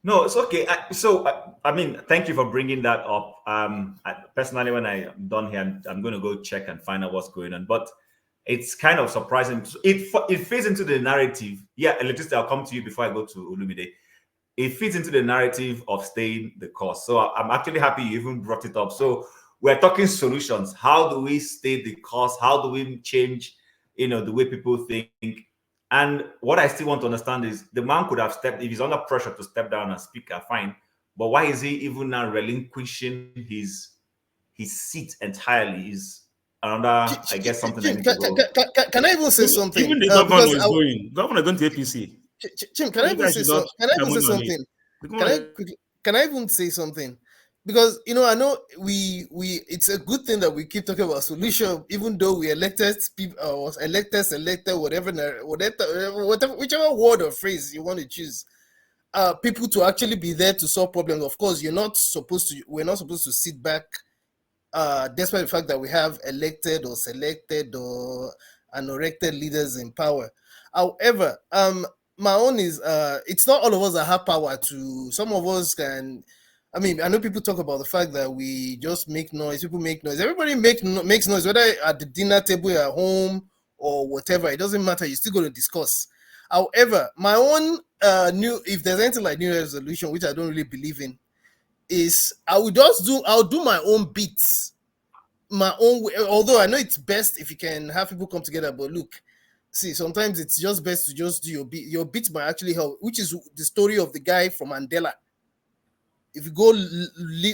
No, it's okay. I mean, thank you for bringing that up. Personally, when I'm done here, I'm going to go check and find out what's going on. But it's kind of surprising. It fits into the narrative. Yeah, Electricity, I'll come to you before I go to Olumide. It fits into the narrative of staying the course. So I'm actually happy you even brought it up. So we're talking solutions. How do we stay the course? How do we change, the way people think? And what I still want to understand is the man could have stepped, if he's under pressure to step down as speaker, fine. But why is he even now relinquishing his seat entirely? Is another, I guess, something I need to go. Can I even say something? Even the governor is going. Governor going to APC. Chim, can I even say something? Can I even say something? Because I know we it's a good thing that we keep talking about solution, even though we elected people or selected whatever whichever word or phrase you want to choose. People to actually be there to solve problems. Of course, we're not supposed to sit back, despite the fact that we have elected or selected or unelected leaders in power. However, my own is it's not all of us that have power to. Some of us can. I mean, I know people talk about the fact that we just make noise. People make noise. Everybody makes noise, whether at the dinner table at home or whatever. It doesn't matter. You're still going to discuss. However, my own if there's anything like New Year's resolution, which I don't really believe in, is I'll do my own beats, my own way. Although I know it's best if you can have people come together, but look, see, sometimes it's just best to just do your beat. Your beats might actually help, which is the story of the guy from Mandela. If you go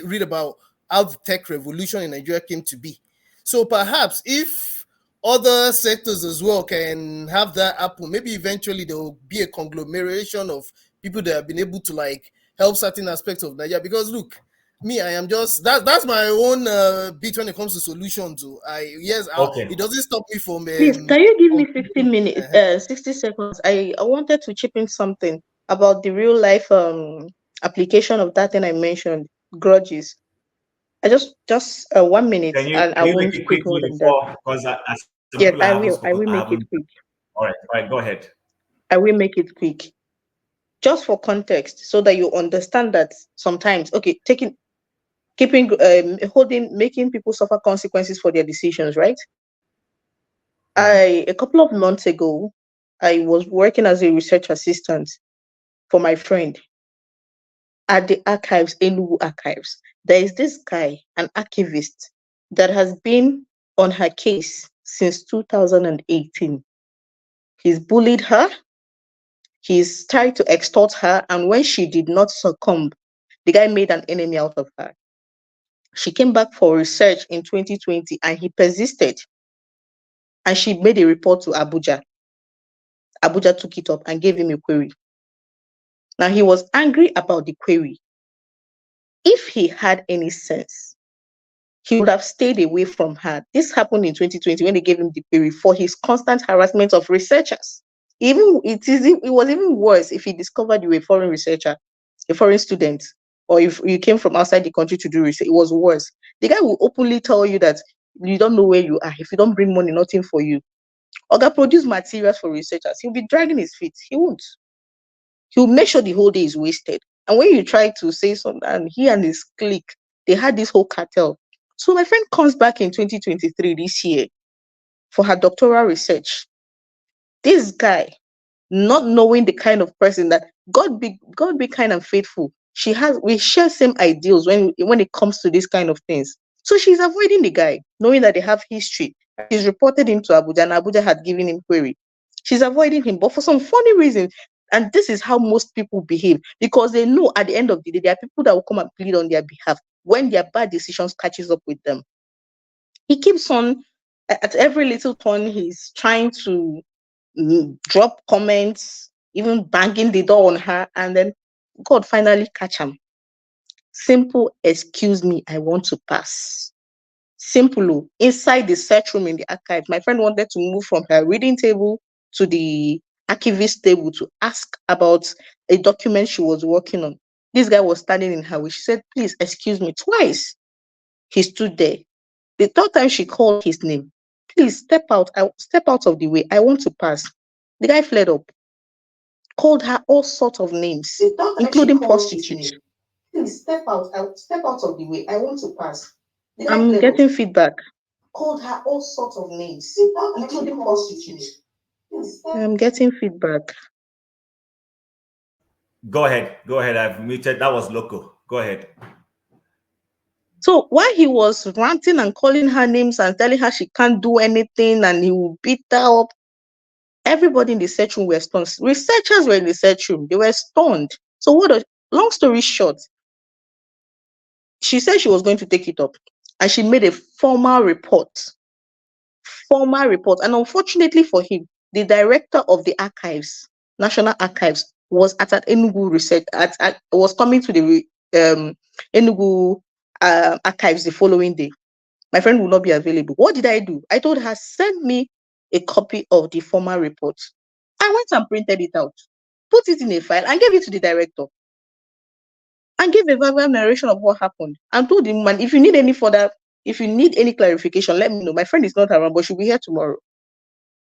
read about how the tech revolution in Nigeria came to be. So perhaps if other sectors as well can have that happen, maybe eventually there will be a conglomeration of people that have been able to help certain aspects of Nigeria. Because look, me, I am just that's my own bit when it comes to solutions. It doesn't stop me from. Please, can you give me 15 minutes, 60 seconds? I wanted to chip in something about the real life application of that thing I mentioned, grudges. I just 1 minute, and I won't speak more than that. Because yes, I will make it quick. All right, go ahead. I will make it quick. Just for context, so that you understand that sometimes, making people suffer consequences for their decisions, right? A couple of months ago, I was working as a research assistant for my friend at the archives, Enugu archives. There is this guy, an archivist, that has been on her case since 2018. He's bullied her. He's tried to extort her. And when she did not succumb, the guy made an enemy out of her. She came back for research in 2020 and he persisted. And she made a report to Abuja. Abuja took it up and gave him a query. Now, he was angry about the query. If he had any sense, he would have stayed away from her. This happened in 2020 when they gave him the query for his constant harassment of researchers. It was even worse if he discovered you were a foreign researcher, a foreign student, or if you came from outside the country to do research. It was worse. The guy will openly tell you that you don't know where you are. If you don't bring money, nothing for you. Oga produce materials for researchers. He'll be dragging his feet. He won't. He'll make sure the whole day is wasted. And when you try to say something, and he and his clique, they had this whole cartel. So my friend comes back in 2023 this year for her doctoral research. This guy, not knowing the kind of person that God be kind and faithful. We share same ideals when it comes to these kind of things. So she's avoiding the guy, knowing that they have history. She's reported him to Abuja, and Abuja had given him query. She's avoiding him, but for some funny reason, and this is how most people behave, because they know at the end of the day, there are people that will come and plead on their behalf when their bad decisions catches up with them. He keeps on, at every little turn, he's trying to drop comments, even banging the door on her, and then God finally catch him. Simple, excuse me, I want to pass. Simple. Inside the search room in the archive, my friend wanted to move from her reading table to the archivist table to ask about a document she was working on. This guy was standing in her way. She said, please, excuse me, twice. He stood there. The third time she called his name, please step out. Step out of the way. I want to pass. The guy fled up, called her all sorts of names, including prostitutes. Please step out of the way. I want to pass. I'm getting feedback. Called her all sorts of names, including prostitutes. I'm getting feedback. Go ahead. Go ahead. I've muted. That was local. Go ahead. So while he was ranting and calling her names and telling her she can't do anything and he will beat her up, everybody in the search room were stunned. Researchers were in the search room. They were stunned. So long story short, she said she was going to take it up and she made a formal report. And unfortunately for him, the director of the archives, National Archives, was at Enugu research, was coming to the Enugu archives the following day. My friend will not be available. What did I do? I told her, send me a copy of the formal report. I went and printed it out, put it in a file, and gave it to the director. And gave a verbal narration of what happened. And told him, man, if you need any clarification, let me know. My friend is not around, but she'll be here tomorrow.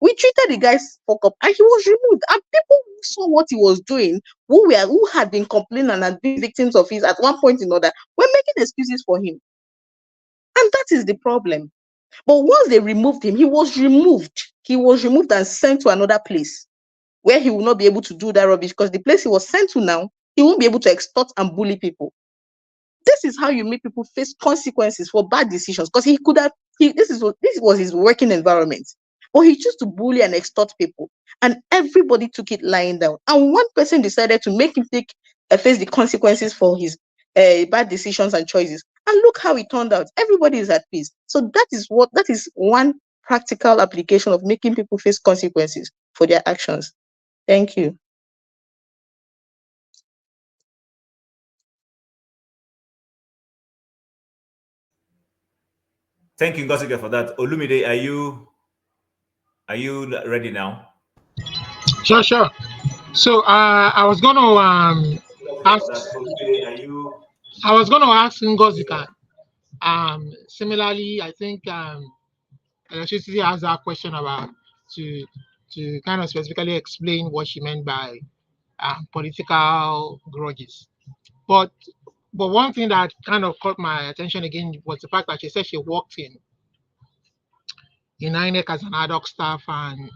We treated the guy's fuck up and he was removed. And people who saw what he was doing, who had been complaining and had been victims of his at one point or another, were making excuses for him. And that is the problem. But once they removed him, he was removed. He was removed and sent to another place where he will not be able to do that rubbish, because the place he was sent to now, he won't be able to extort and bully people. This is how you make people face consequences for bad decisions, because this was his working environment. But he chose to bully and extort people, and everybody took it lying down. And one person decided to make him face the consequences for his bad decisions and choices. And look how it turned out. Everybody is at peace. So that is one practical application of making people face consequences for their actions. Thank you. Thank you, Ngosike, for that. Olumide, are you ready now? Sure. So I was going to ask. I was going to ask Ngozika. Similarly, I think Electricity has that question about to kind of specifically explain what she meant by political grudges. But one thing that kind of caught my attention again was the fact that she said she worked in INEC as an ad hoc staff and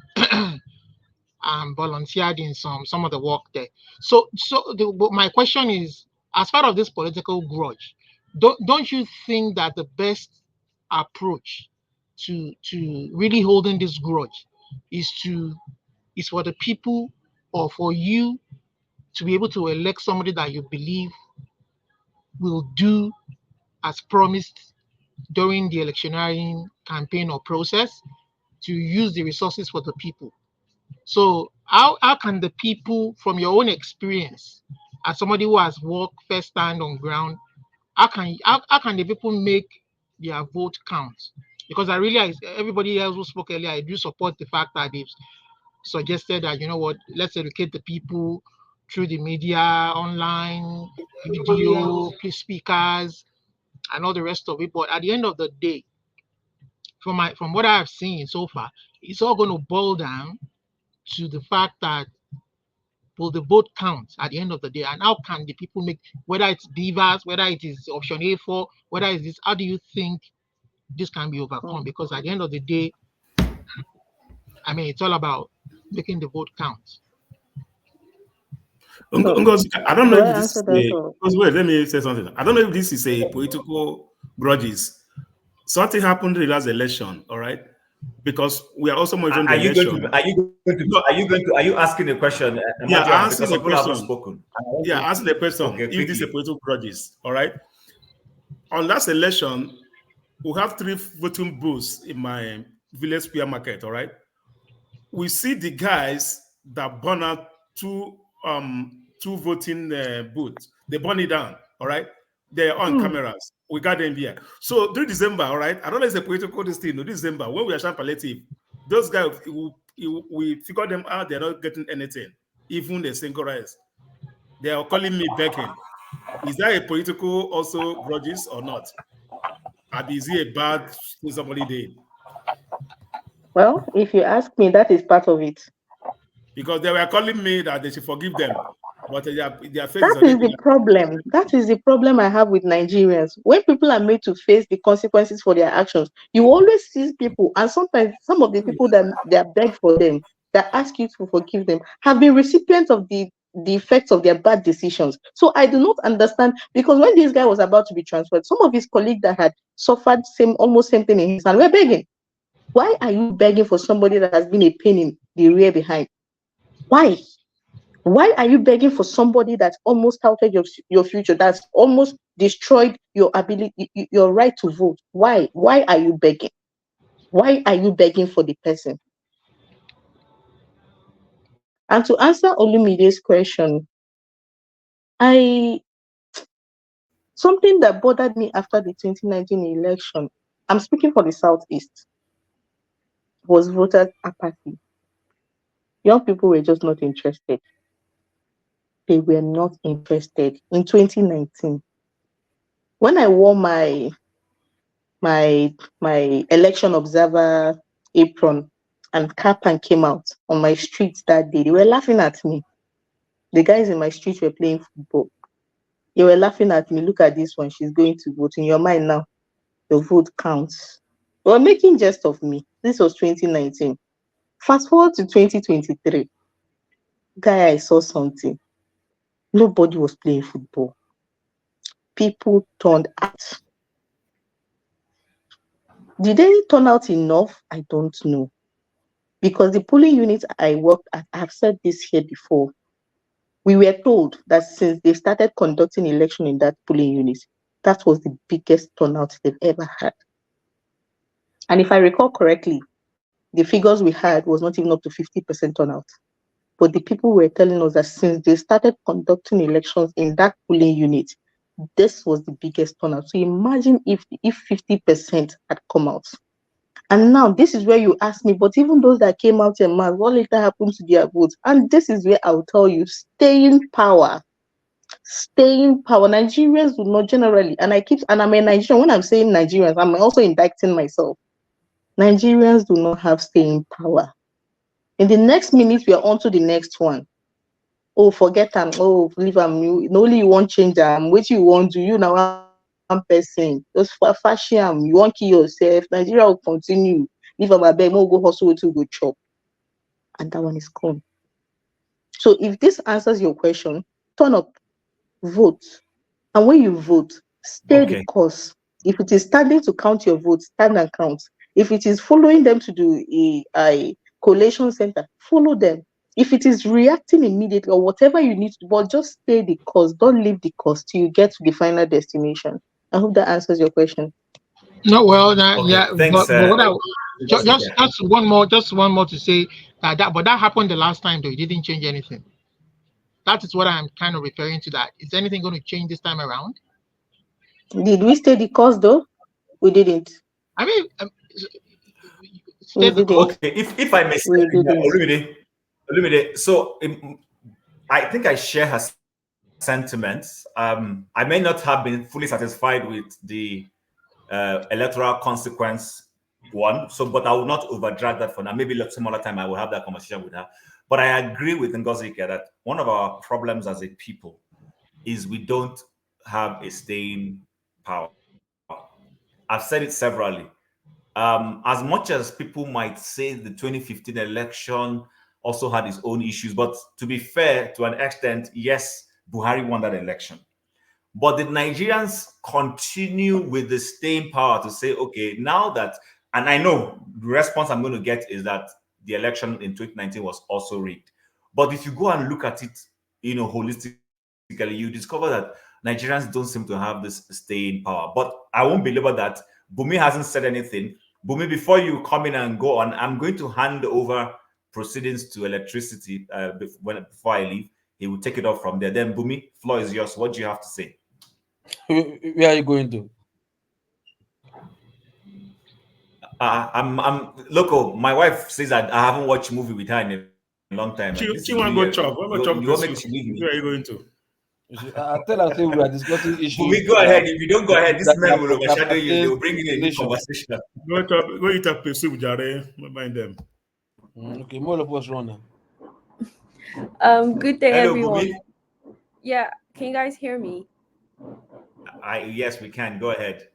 volunteered in some of the work there. But my question is, as part of this political grudge, don't you think that the best approach to really holding this grudge is for the people or for you to be able to elect somebody that you believe will do as promised during the electioneering campaign or process, to use the resources for the people? So how can the people, from your own experience, as somebody who has worked firsthand on ground, how can the people make their vote count? Because everybody else who spoke earlier, I do support the fact that suggested that, you know what, let's educate the people through the media, online, video, speakers, and all the rest of it. But at the end of the day, from what I've seen so far, it's all going to boil down to the fact that will the vote count at the end of the day, and how can the people make, whether it's beavers, whether it is option A4, whether it's this, how do you think this can be overcome? Because at the end of the day, I mean, it's all about making the vote count. Ngozi, I don't know Do I if this answer is that a, or? wait, let me say something. I don't know if this is a political grudges. Something happened in the last election, all right? Because we are also monitoring the Are you going election. to? Are you going to? Are you going to? Are you asking a question, Yeah, Amadia? answer Because the some people haven't question. spoken. Yeah, answer the question. Okay, If this is a quickly. political grudges, all right? On last election, we have 3 voting booths in my village square market, all right? We see the guys that burn out two voting booths. They burn it down, all right? They're on cameras. We got them here. So during December, all right, I don't know if it's a political this thing, no, December, when we are sharing palliative, those guys, we figure them out, they're not getting anything, even the single rights. They are calling me begging. Is that a political also grudges or not? Or is it a bad thing somebody did? Well, if you ask me, that is part of it. Because they were calling me that they should forgive them, but their face is That is already. the problem. That is the problem I have with Nigerians. When people are made to face the consequences for their actions, you always see people, and sometimes some of the people that they are begged for them, that ask you to forgive them, have been recipients of the effects of their bad decisions. So I do not understand, because when this guy was about to be transferred, some of his colleagues that had suffered almost same thing in his hand were begging. Why are you begging for somebody that has been a pain in the rear behind? Why? Why are you begging for somebody that's almost outed your future, that's almost destroyed your ability, your right to vote? Why? Why are you begging? Why are you begging for the person? And to answer Olumide's question, something that bothered me after the 2019 election, I'm speaking for the Southeast, was voter apathy. Young people were just not interested. They were not interested in 2019. When I wore my election observer apron and cap and came out on my street that day, they were laughing at me. The guys in my street were playing football. They were laughing at me. Look at this one, she's going to vote. In your mind now, your vote counts. They were making jest of me. This was 2019. Fast forward to 2023. Guy, I saw something. Nobody was playing football. People turned out. Did they turn out enough? I don't know. Because the polling units I worked at, I've said this here before, we were told that since they started conducting election in that polling unit, that was the biggest turnout they've ever had. And if I recall correctly, the figures we had was not even up to 50% turnout. But the people were telling us that since they started conducting elections in that polling unit, this was the biggest turnout. So imagine if 50% had come out. And now this is where you ask me, but even those that came out in mass, what later happened to their votes? And this is where I'll tell you, staying power. Staying power. Nigerians do not generally, and I'm a Nigerian. When I'm saying Nigerians, I'm also indicting myself. Nigerians do not have staying power. In the next minute, we are on to the next one. Oh, forget them. Oh, leave them. Only you won't change them. What you want to you now? One person, just fashion, you won't kill yourself. Nigeria will continue. Leave our bed, go hustle to go chop. And that one is gone. So if this answers your question, turn up, vote. And when you vote, stay the course. If it is standing to count your votes, stand and count. If it is following them to do a collation center, follow them. If it is reacting immediately or whatever you need to, but just stay the course. Don't leave the course till you get to the final destination. I hope that answers your question. No, well, yeah, Thanks. but what just one more to say but that happened the last time though. It didn't change anything. That is what I'm kind of referring to. That is anything going to change this time around? Did we stay the course though? We didn't. I mean, we didn't. Okay, if I may say, we didn't. Olumide, so I think I share her sentiments. I may not have been fully satisfied with the electoral consequence one. So, but I will not overdrag that for now. Maybe some other time I will have that conversation with her. But I agree with Ngozi that one of our problems as a people is we don't have a staying power. I've said it severally. As much as people might say the 2015 election also had its own issues, but to be fair, to an extent, yes, Buhari won that election. But the Nigerians continue with the staying power to say, okay, now that, and I know the response I'm going to get is that the election in 2019 was also rigged. But if you go and look at it, holistically, you discover that Nigerians don't seem to have this staying power. But I won't belabor that. Bumi hasn't said anything. Bumi, before you come in and go on, I'm going to hand over proceedings to electricity before I leave. He will take it off from there. Then, Bumi, floor is yours. What do you have to say? Where are you going to? I'm local. My wife says that I haven't watched a movie with her in a long time. And this is She New want Year. to go chop. You Want to chop want the me to soup. leave me? Where are you going to? I tell her say we are discussing issues. We go ahead. If you don't go ahead, this man will overshadow you. They will bring in a new nation. conversation. Go eat up the soup, Jare. Mind them. Okay, more of us run now. Good day, Hello, everyone. Bumi. Yeah, can you guys hear me? Yes, we can. Go ahead.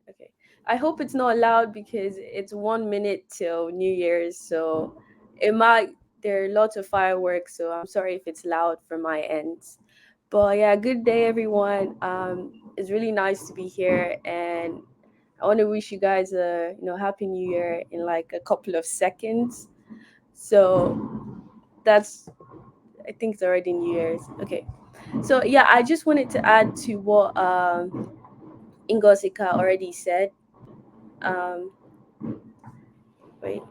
Okay. I hope it's not loud because it's 1 minute till New Year's, so there are lots of fireworks, so I'm sorry if it's loud from my end. But yeah, good day, everyone. It's really nice to be here, and I want to wish you guys a happy New Year in like a couple of seconds. So that's I think it's already New Year's. Okay. So yeah, I just wanted to add to what Ingosika already said. Um, wait.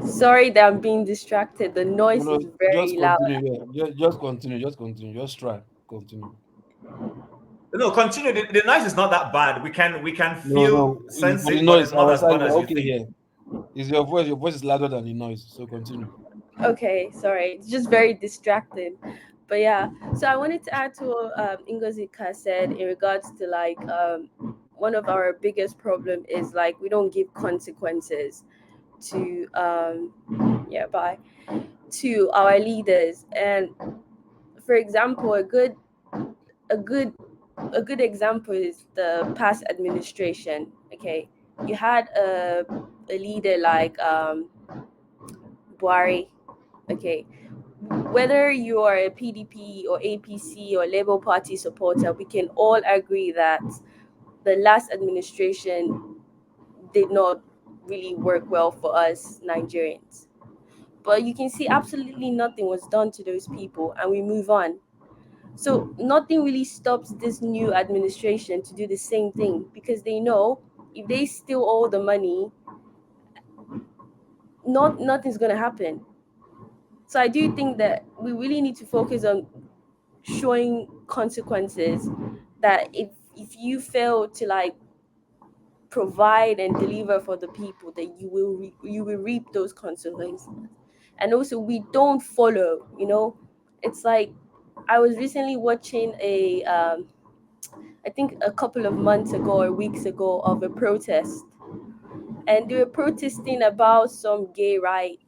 Sorry that I'm being distracted. The noise No, is very just loud. continue. Yeah. Just continue. Just continue. Just try. Continue. No, continue. The noise is not that bad. We can No. sense For the it, but noise, it's not our as side, bad we are as you okay think. here. Is your voice? Your voice is louder than the noise. So continue. Okay, sorry. It's just very distracted. But yeah, so I wanted to add to what Ingozika said in regards to like one of our biggest problem is like we don't give consequences to to our leaders. And for example, a good a good example is the past administration. Okay, you had a leader like Buhari. Okay, whether you are a PDP or APC or Labour Party supporter, we can all agree that the last administration did not really work well for us Nigerians. But you can see absolutely nothing was done to those people, and we move on. So nothing really stops this new administration to do the same thing because they know if they steal all the money, nothing's gonna happen. So I do think that we really need to focus on showing consequences that if you fail to like provide and deliver for the people that you will reap those consequences. And also we don't follow, it's like I was recently watching a I think a couple of months ago or weeks ago of a protest, and they were protesting about some gay right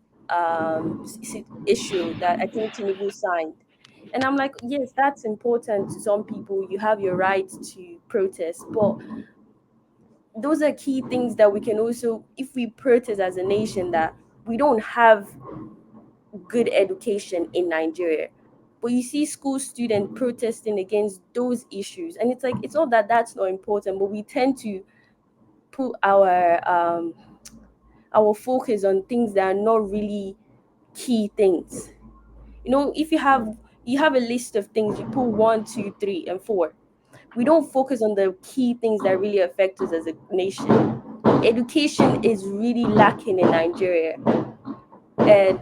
issue that I think Tinubu signed. And I'm like, yes, that's important to some people. You have your right to protest, but those are key things that we can also, if we protest as a nation, that we don't have good education in Nigeria. But you see school students protesting against those issues, and it's like it's not that that's not important, but we tend to put our focus on things that are not really key things. If you have a list of things, you put 1, 2, 3, and 4. We don't focus on the key things that really affect us as a nation. Education is really lacking in Nigeria, and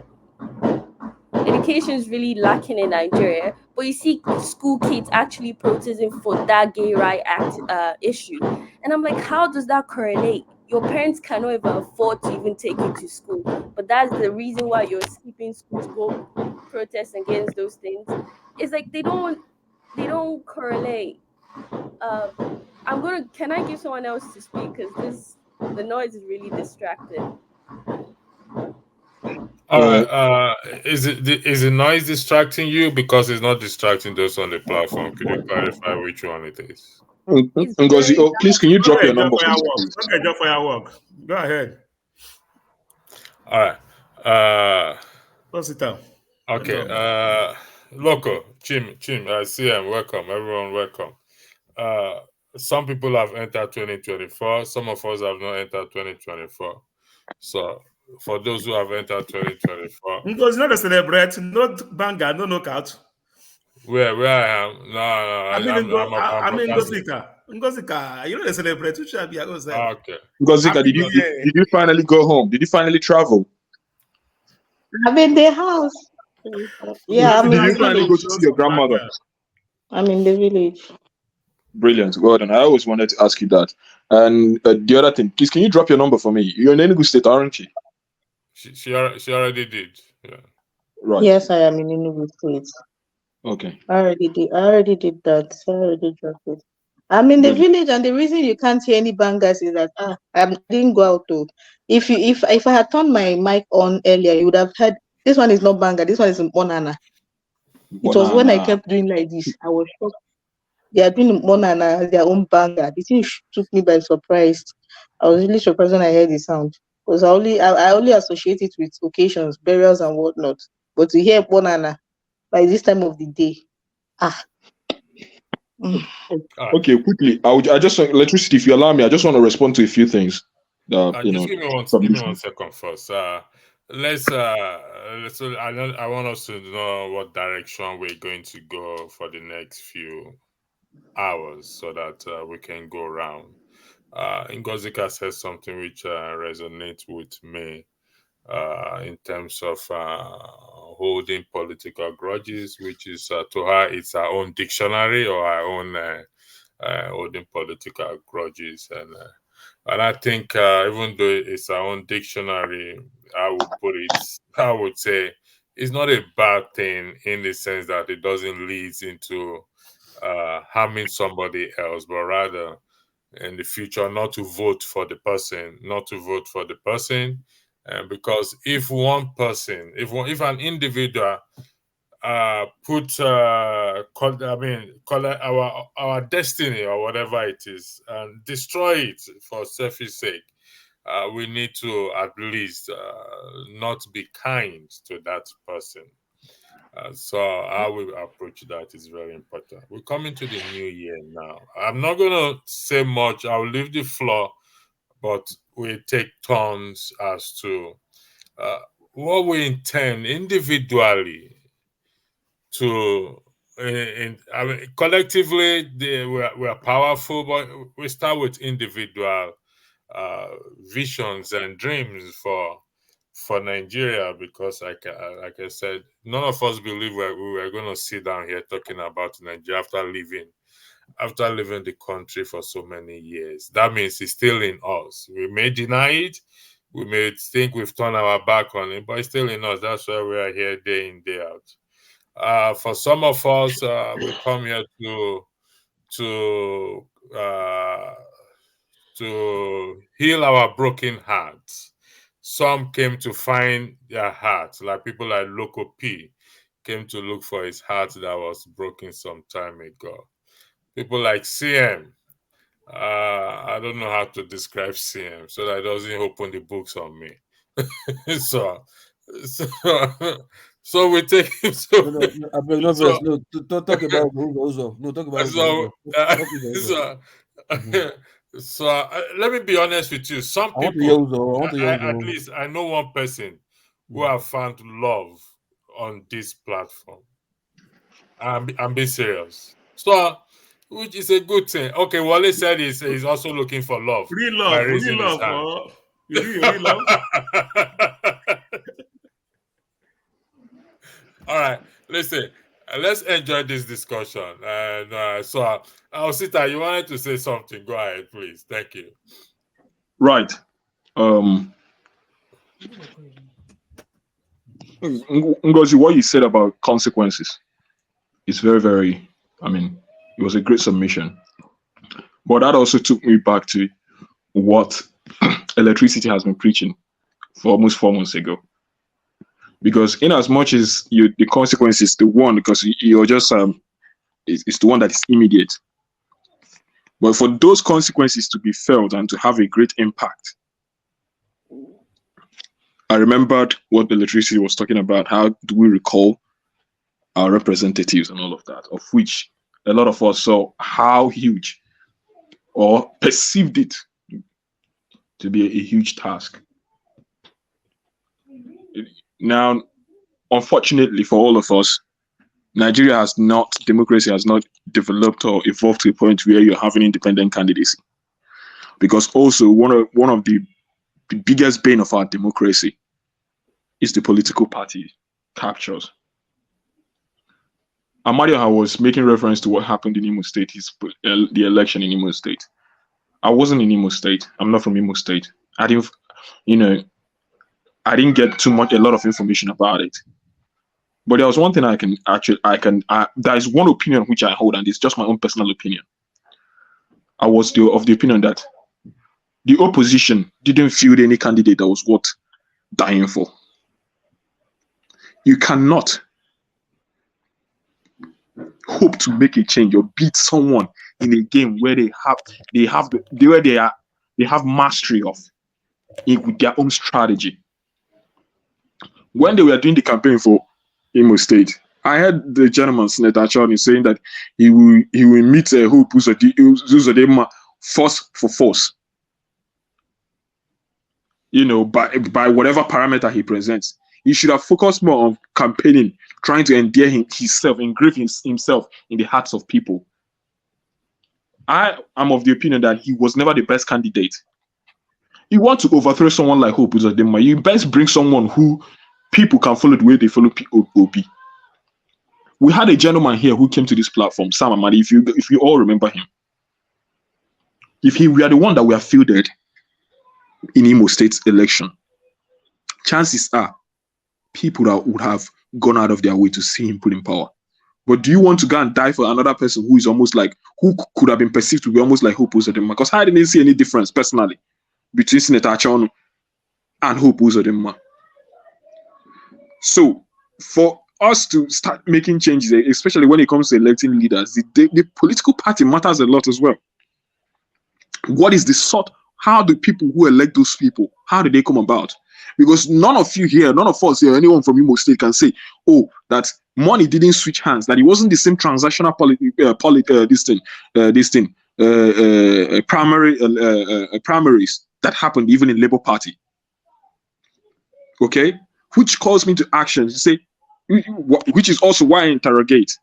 education is really lacking in Nigeria. But you see school kids actually protesting for that gay right act issue, and I'm like, how does that correlate? your parents cannot even afford to even take you to school, but that's the reason why you're skipping school to go protest against those things. It's like they don't correlate. Can I give someone else to speak, because the noise is really distracting. All right. Is the noise distracting you? Because it's not distracting those on the platform. Could you clarify which one it is? Ngozi, please, can you drop your number for me, please? Okay, just firework. Go ahead. All right. Go sit down. Okay. Loco, Chim, I see him. Welcome, everyone. Welcome. Some people have entered 2024. Some of us have not entered 2024. So, for those who have entered 2024, Because not a celebrate, not banger, no knockout. where I am, no, I mean, Ngozika, you know the celebrate. Which should be a okay. Ngozika, did you finally go home? Did you finally travel? I'm in the house. Yeah, I'm in Did you the finally village. go to see your grandmother? I'm in the village. Brilliant. Well done. I always wanted to ask you that. And the other thing, please, can you drop your number for me? You're in Enugu State, aren't you? She already did. Yeah. Right. Yes, I am in Enugu State. Okay. I already did that. I already dropped it. I'm in the village, and the reason you can't hear any bangers is that I didn't go out to. If I had turned my mic on earlier, you would have heard this one is not banger. This one is Monana. It was when I kept doing like this. I was shocked. They are doing Monana as their own banger. The thing took me by surprise. I was really surprised when I heard the sound, because I only associate it with occasions, burials, and whatnot. But to hear Monana by this time of the day, Okay, quickly. I just electricity. If you allow me, I just want to respond to a few things. Just give me one second first. Let's. I want us to know what direction we're going to go for the next few hours, so that we can go around. Ngozika says something which resonates with me in terms of holding political grudges, which is to her it's her own dictionary or her own holding political grudges, and I think even though it's our own dictionary, I would say it's not a bad thing in the sense that it doesn't lead into harming somebody else, but rather in the future not to vote for the person, because if one person, if an individual put call it our destiny or whatever it is and destroy it for selfish sake, we need to at least not be kind to that person. So how we approach that is very important. We're coming to the new year now. I'm not gonna say much. I'll leave the floor, but we take turns as to what we intend individually to. I mean, collectively, we're powerful, but we start with individual visions and dreams for Nigeria, because like I said, none of us believe we were going to sit down here talking about Nigeria after leaving the country for so many years. That means it's still in us. We may deny it, we may think we've turned our back on it, but it's still in us. That's why we are here day in, day out. For some of us, we come here to heal our broken hearts. Some came to find their heart, like people like Loco P came to look for his heart that was broken some time ago. People like CM, I don't know how to describe CM so that it doesn't open the books on me. so we take him. Don't talk about Uzo. No, talk about Uzo. Let me be honest with you. Some people, at least I know one person who have found love on this platform. I'm being serious. So, which is a good thing. Okay, Wale said he's also looking for love. Real by love, raising real his love, hand. real love. All right, listen. Let's enjoy this discussion. And Alcita, you wanted to say something. Go ahead, please. Thank you. Right. Ngozi, what you said about consequences is very, very, I mean, it was a great submission. But that also took me back to what electricity has been preaching for almost 4 months ago. Because in as much as the consequence is the one, because you're just it's the one that is immediate. But for those consequences to be felt and to have a great impact, I remembered what electricity was talking about. How do we recall our representatives and all of that, of which a lot of us saw how huge or perceived it to be a huge task. Now, unfortunately for all of us, democracy has not developed or evolved to a point where you're having independent candidacy. Because also one of the biggest bane of our democracy is the political party captures. Amadio was making reference to what happened in Imo State, the election in Imo State. I wasn't in Imo State. I'm not from Imo State. I didn't get a lot of information about it. But there was one thing there is one opinion which I hold, and it's just my own personal opinion. I was of the opinion that the opposition didn't field any candidate that was worth dying for. You cannot hope to make a change or beat someone in a game where they have mastery of it with their own strategy. When they were doing the campaign for Imo State, I heard the gentleman Senator Achani saying that he will meet Hope Uzodinma force for force. By whatever parameter he presents. He should have focused more on campaigning, trying to endear engrave himself in the hearts of people. I am of the opinion that he was never the best candidate. You want to overthrow someone like Hope Uzodinma, you best bring someone who people can follow the way they follow POB. We had a gentleman here who came to this platform, Sam Amadi, if you all remember him. If he were the one that were fielded in Imo State's election, chances are people that would have gone out of their way to see him put in power. But do you want to go and die for another person who is almost like, who could have been perceived to be almost like Hope Uzodinma? Because I didn't see any difference personally between Senator Achonu and Hope Uzodinma. So for us to start making changes, especially when it comes to electing leaders, the political party matters a lot as well. What is the sort? How do people who elect those people, how do they come about? Because none of us here, anyone from Imo State can say, oh, that money didn't switch hands, that it wasn't the same transactional primaries that happened even in Labour Party. Okay, which calls me to action to say, which is also why I interrogate.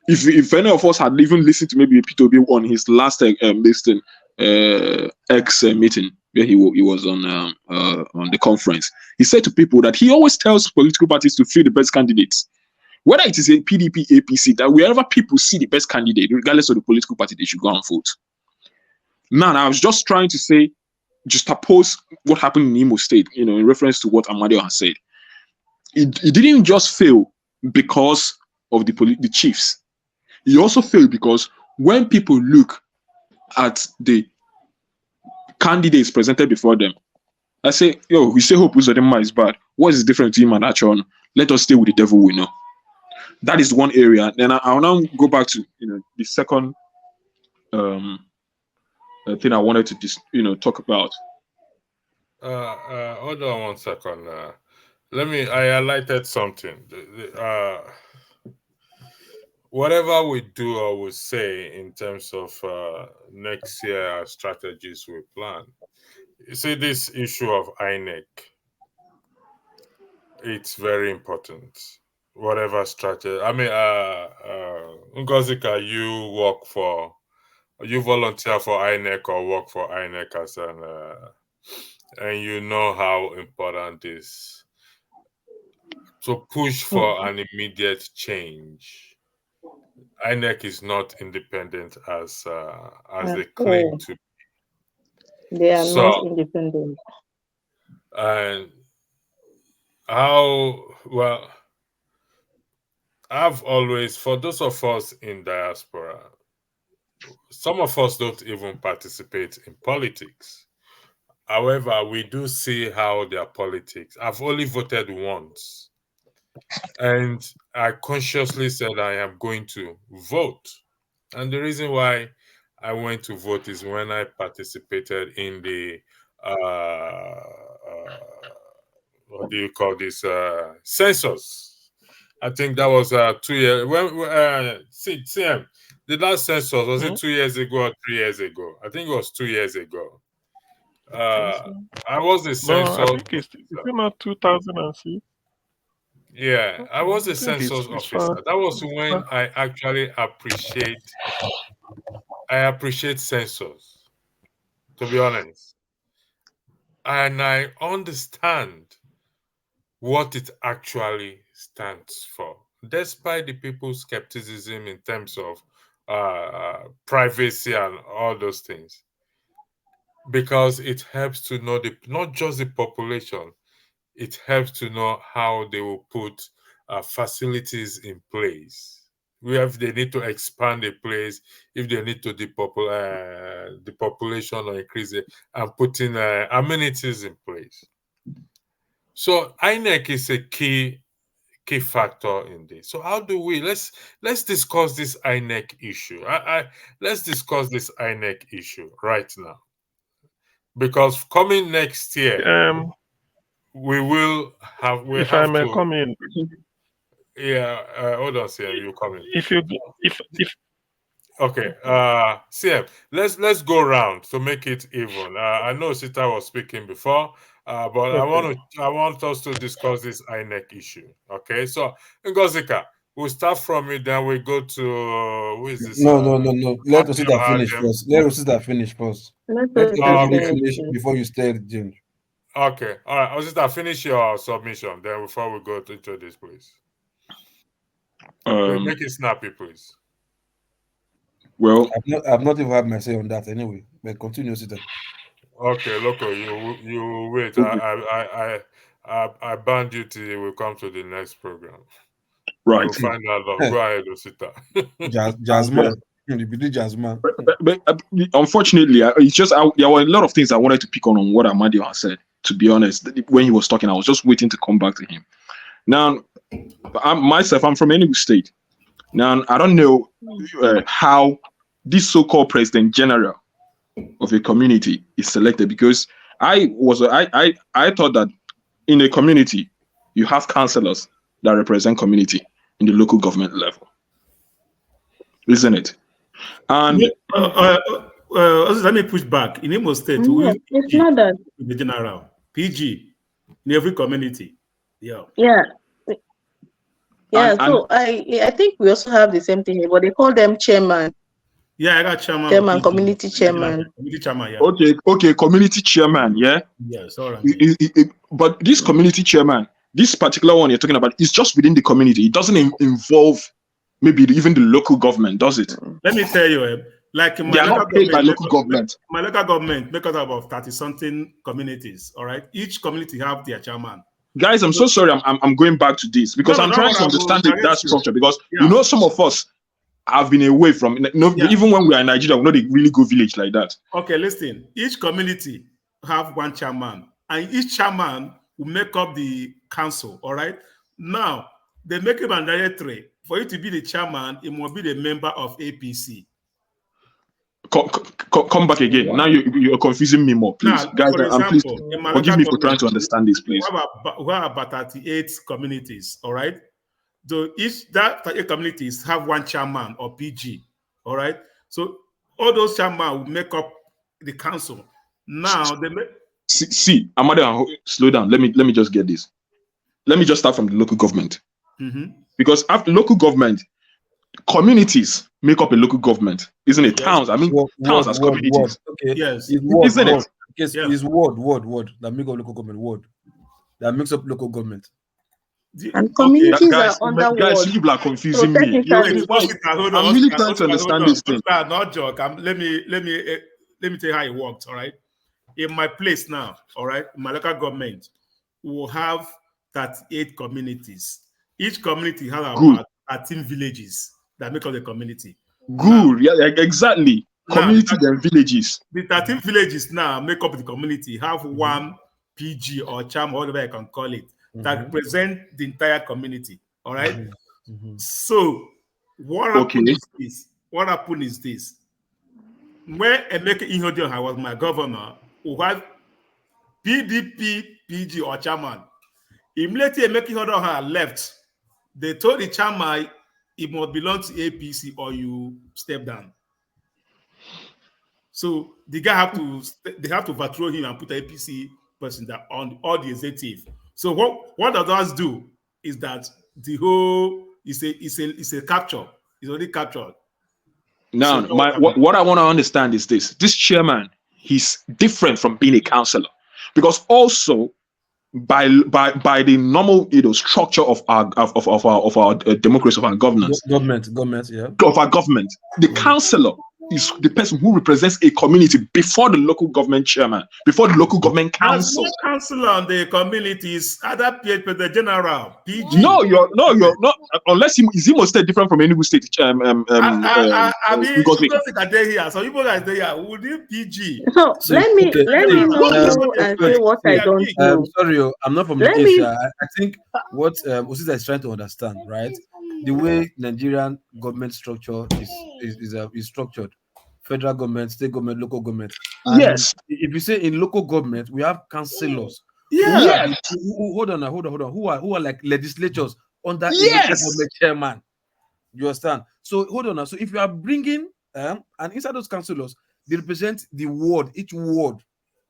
If any of us had even listened to maybe Peter Obi on his last meeting where he was on the conference, he said to people that he always tells political parties to field the best candidates, whether it is a PDP, APC, that wherever people see the best candidate, regardless of the political party, they should go and vote. Now, I was just trying to say, just oppose what happened in Imo State, in reference to what Amadio has said. It didn't just fail because of the chiefs. It also failed because when people look at the candidates presented before them, I say, we say Hope Uzodinma is bad. What is the difference between him and Achon? Let us stay with the devil we know. That is one area. Then I'll now go back to the second thing I wanted to talk about. Hold on 1 second. I highlighted something. Whatever we do or we say in terms of next year strategies we plan, you see this issue of INEC, it's very important. Whatever strategy, I mean, Ngozika, you volunteer for INEC or work for INEC as and you know how important it is to push for an immediate change. INEC is not independent as they claim to be. They are not So, independent. and how, well, I've always, for those of us in diaspora, some of us don't even participate in politics. However, we do see how their politics. I've only voted once, and I consciously said I am going to vote. And the reason why I went to vote is when I participated in the what do you call this, census. I think that was 2 years. When CM, the last census, was it 2 years ago or 3 years ago? I think it was 2 years ago. I was a No, I census think it's not 2006. Yeah, I was a I think census it's far. officer. That was when I actually appreciate census, to be honest. And I understand what it actually stands for, despite the people's skepticism in terms of privacy and all those things, because it helps to know not just the population, it helps to know how they will put facilities in place. If they need to expand a place, if they need to depopulate the population or increase it, and putting amenities in place. So INEC is a key factor in this. So how do we let's discuss this INEC issue. Let's discuss this INEC issue right now, because coming next year we If I have may to. come in. Yeah, hold on, CM, you coming? If Okay, CM, let's go round to make it even. I know Sita was speaking before, but I want us to discuss this INEC issue. Okay, so Ngozika, we'll start from you, then we go to who is this? No. Let Rosita finish Adam. first. Let Rosita finish first. Let Let us everybody Okay. finish before you start, James. Okay, all right, Rosita, finish your submission, then before we go into this, please. Make it snappy, please. Well, I've not even had my say on that anyway. But continue, Sita. Okay, Loco, you wait. Okay. I banned you till we come to the next program. Right. You'll find out. Go ahead, Osita. Jazzman. You be the Jazzman. But unfortunately, it's just there were a lot of things I wanted to pick on what Amadio has said. To be honest, when he was talking, I was just waiting to come back to him. Now, I'm from Enugu State. Now, I don't know how this so-called president general of a community is selected, because I thought that in a community you have councillors that represent community in the local government level, isn't it? And let me push back. In Imo State, No, it's not that. The general PG in every community. Yeah. Yeah. So I think we also have the same thing here, but they call them chairman. Yeah, I got chairman. Chairman, community chairman. Community chairman, yeah. Okay, community chairman, yeah. Yes, all right. But this community chairman, this particular one you're talking about, is just within the community. It doesn't involve maybe even the local government, does it? Let me tell you, like they are not paid by local government. My local government make us about 30-something communities. All right, each community have their chairman. Guys, I'm so sorry. I'm going back to this because I'm trying to understand that structure. Because you know, some of us have been away from. Even when we are in Nigeria, we know they really go village like that. Okay, listen. Each community have one chairman, and each chairman will make up the council. All right. Now they make him a directory. For you to be the chairman, it must be the member of APC. Come back again. Now you're confusing me more, please. Now, guys. for example, Please forgive me for trying to understand this, please. We have about 38 communities, all right? So each that 38 communities have one chairman or PG, all right? So all those chairmen will make up the council. Now they make. See, Amada, slow down. Let me just get this. Let me just start from the local government, because after local government, communities make up a local government, isn't it? Towns, I mean, towns as communities. Okay. Yes. Isn't it? Yes. Is word that make up local government. Word that makes up local government. And communities guys, are under guys, ward. you are confusing So me. I'm really trying to understand this thing. Not joke. Let me tell you how it works. All right. In my place now, all right, my local government will have 38 communities. Each community has Good. about 13 villages that make up the community. Good. Yeah, exactly. Now, Community and villages. the 13 villages now make up the community, have one PG or charm, whatever I can call it, that represent the entire community. All right. So what happened is this. What happened is this. When Emeka Ihedioha was my governor, who had PDP, PG or chairman, immediately Emeka Ihedioha left, they told the chairman he must belong to APC or you step down. So the guy they have to overthrow him and put APC person that on all the executive. So what does us do is that the whole is a capture. It's already captured. Now, So what I want to understand is this: this chairman, he's different from being a councillor, because also by the normal structure of our democracy, of our governance, government, yeah, of our government, the councillor is the person who represents a community before the local government chairman, before the local government council. There's no council on the communities, other the general, PG. No, you're not, unless is Imo State different from Enugu State? I mean, you so you guys there, would you PG? So let me not know and say what I don't know. Sorry, I'm not from Asia. I think what Osita is trying to understand, right? The way Nigerian government structure is structured. Federal government, state government, local government. And yes. If you say in local government, we have councillors. Yes. Hold on. Who are like legislatures under a yes. local government chairman? You understand? So hold on now. So if you are bringing and inside those councillors, they represent the ward, each ward.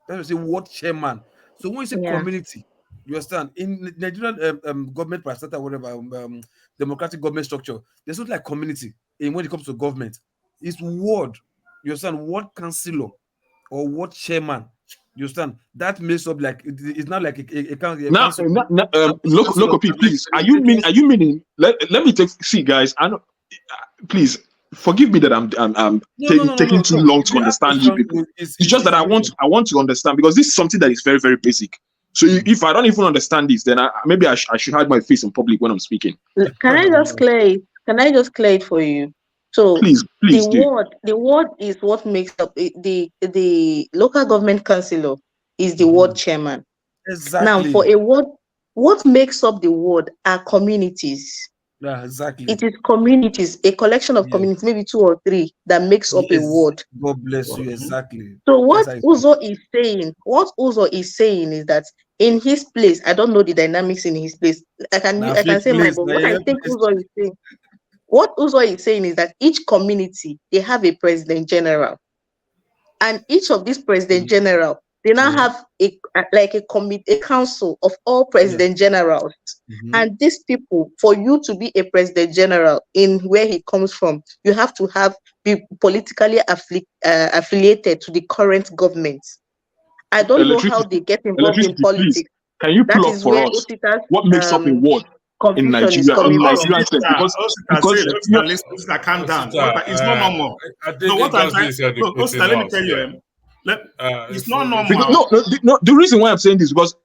That's say ward chairman. So when you say community, you understand? In Nigerian government parastatal, whatever democratic government structure, there's not like community. And when it comes to government, it's ward. You understand? Ward councillor or ward chairman. You understand? That makes up like it's not like a council. Local people, please. Are you meaning? Let me see, guys. I know. Please forgive me that I'm taking too long to understand you people. It's just that I want to understand, because this is something that is very, very basic. So if I don't even understand this, then maybe I should hide my face in public when I'm speaking. Can I just clear it for you? So please the ward is what makes up the local government councillor is the ward chairman. Exactly. Now for a ward, what makes up the ward are communities. Yeah, exactly. It is communities, a collection of communities, maybe 2 or 3, that makes up a ward. God bless you. Exactly. So what Uzo is saying is that in his place, I don't know the dynamics in his place. I can say my, but what I think Uzo is saying. What Uzo is saying is that each community, they have a president general, and each of these president general, they now have a council of all president generals. And these people, for you to be a president general in where he comes from, you have to be politically affiliated to the current government. I don't know how they get involved in politics. Please, can you pull up for us what makes up a ward in Nigeria? Because calm down. It's not normal. No, what I'm saying. Let me tell you. It's not normal. No. The reason why I'm saying this is because,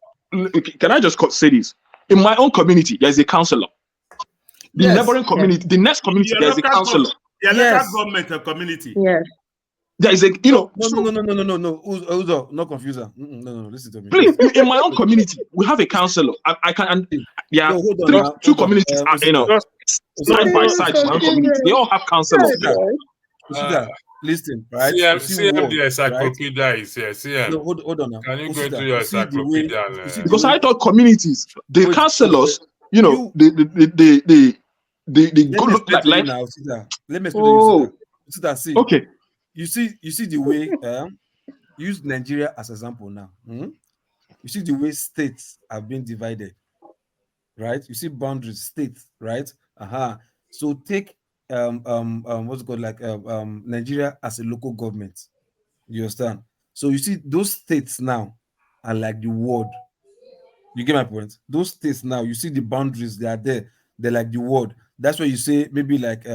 can I just say this? In my own community, there's a councillor. The neighboring community, the next community, there's a councillor. The local government community. Yes. There is a, No. Uzo, no confuser. No, listen to me. Please, in my own community, we have a councillor. I can, two communities are, side by side. One community, they all have councillors. Listen, right? CM the encyclopedia is here. CM. No, hold on now. Can you go into your encyclopedia? Because I thought communities, the councillors, they go look like. Let me explain you. See. Okay. You see the way use Nigeria as example now. You see the way states have been divided, right? You see boundaries, states, right? So take what's it called, like Nigeria as a local government. You understand? So you see those states now are like the ward. You get my point? Those states now, you see the boundaries, they are there. They're like the ward. That's why you say maybe like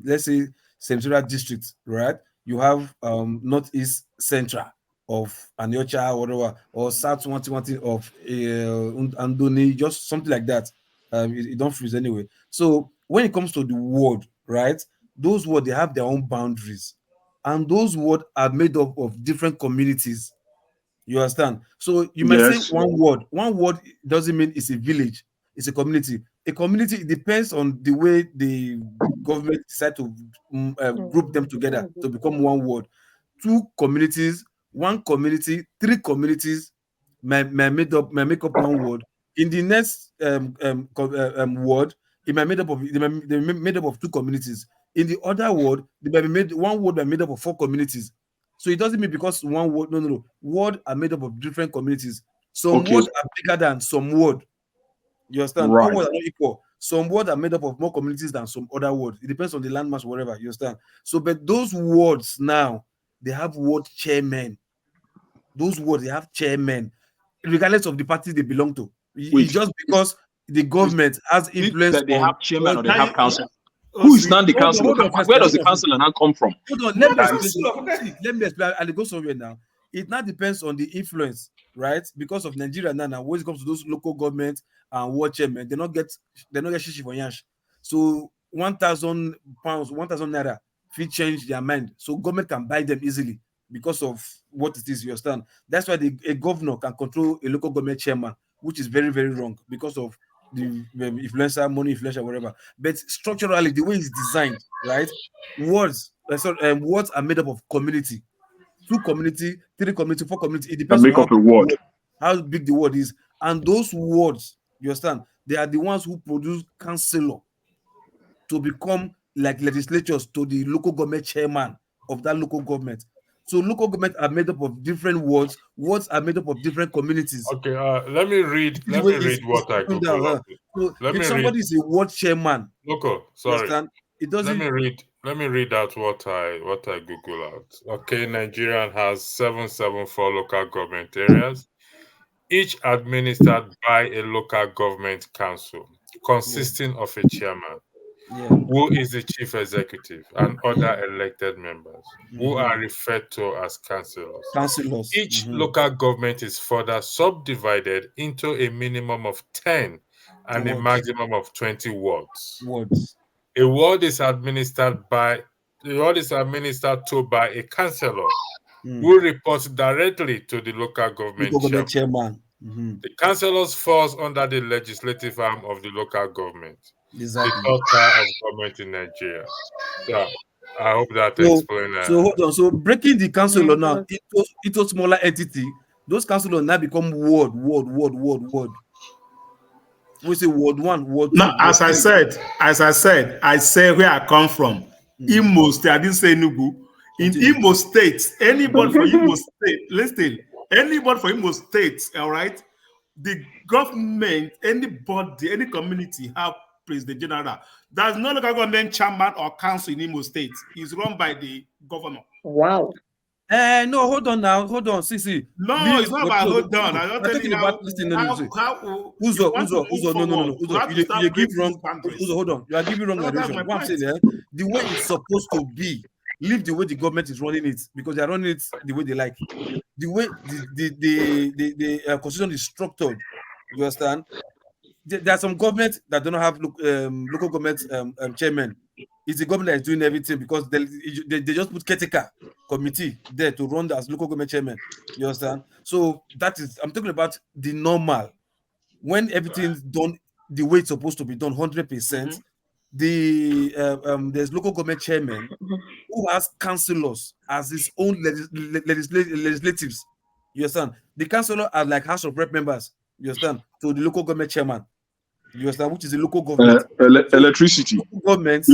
let's say Central District, right? You have Northeast Central of Aniocha or whatever, or South Wanti of Andoni, just something like that. It don't freeze anyway. So when it comes to the word, right? Those words, they have their own boundaries, and those words are made up of different communities. You understand? So you might say Yes. one word. One word doesn't mean it's a village, it's a community. A community, it depends on the way the government decide to group them together to become one word. Two communities, one community, three communities may make up one word. In the next word, it might they may be made up of two communities. In the other word, they might be made one word may be made up of four communities. So it doesn't mean because one word, no. Word are made up of different communities. Some Okay. words are bigger than some word. You understand? All Right. words are not equal. Some words are made up of more communities than some other words. It depends on the landmass, whatever. You understand? So, but those words now, they have word chairmen. Those words, they have chairmen, regardless of the party they belong to. It's Wait. just because the government has influence That they on. have chairman or they Now have you council. Who is now the Hold on, councillor? hold on first. Where does Hold the on first. councillor now come from? Hold on, let me explain. See, let me explain. I'll go somewhere now. It now depends on the influence, right? Because of Nigeria now, when it comes to those local government and ward chairmen, they not get shishi for yash. So 1,000 pounds, 1,000 naira, fit change their mind. So government can buy them easily because of what it is. You understand? That's why a governor can control a local government chairman, which is very, very wrong because of the influencer, money influencer, whatever. But structurally, the way it's designed, right? Words are made up of community, two community, three community, four community. It That depends on make up a word. how big the word is, and those words, you understand, they are the ones who produce councillor to become like legislatures to the local government chairman of that local government. So local government are made up of different words. Words are made up of different communities. Okay, let me read. The Let way me read it's what I broken down, Google huh? up. So Let if me read. somebody is a ward chairman, Local, you sorry. understand, it Let me doesn't. read. Let me read out what I Google out. Okay, Nigerian has 774 local government areas, each administered by a local government council consisting of a chairman, who is the chief executive, and other elected members, who are referred to as councillors. Councillors. Each local government is further subdivided into a minimum of 10 and a Wards. maximum of 20 wards. Words. A ward is administered to by a councillor who reports directly to the local government chairman. The councillors falls under the legislative arm of the local government, Exactly. the third tier of government in Nigeria. So I hope that So explains. hold on. So breaking the councillor now into smaller entity, those councillors now become ward. We say ward 1, ward 2, Now, ward 3. I say where I come from. Imo State, I didn't say Nugu. In Imo State, anybody for Imo State, listen, anybody for Imo State, all right, the government, anybody, any community have president general. There's no local government chairman or council in Imo State. It's run by the governor. Wow. No, hold on now. Hold on. See. No, it's not about hold on. I'm not I'm telling talking you about listen. No. Uzo, No. you have to start You give breaking wrong. these boundaries. Uzo, hold on. You are giving wrong No, that's narration. my What I'm point. saying, the way it's supposed to be, leave the way the government is running it, because they are running it the way they like. The way the constitution is structured, you understand? There are some governments that do not have local government chairman. It's the government that is doing everything because they just put caretaker committee there to run as local government chairman. You understand? So that is, I'm talking about the normal, when everything's done the way it's supposed to be done, 100%. There's local government chairman who has councillors as his own legislatives. You understand? The councillor are like House of Rep members. You understand? To the local government chairman. You understand? Which is the local government. Electricity. Governments.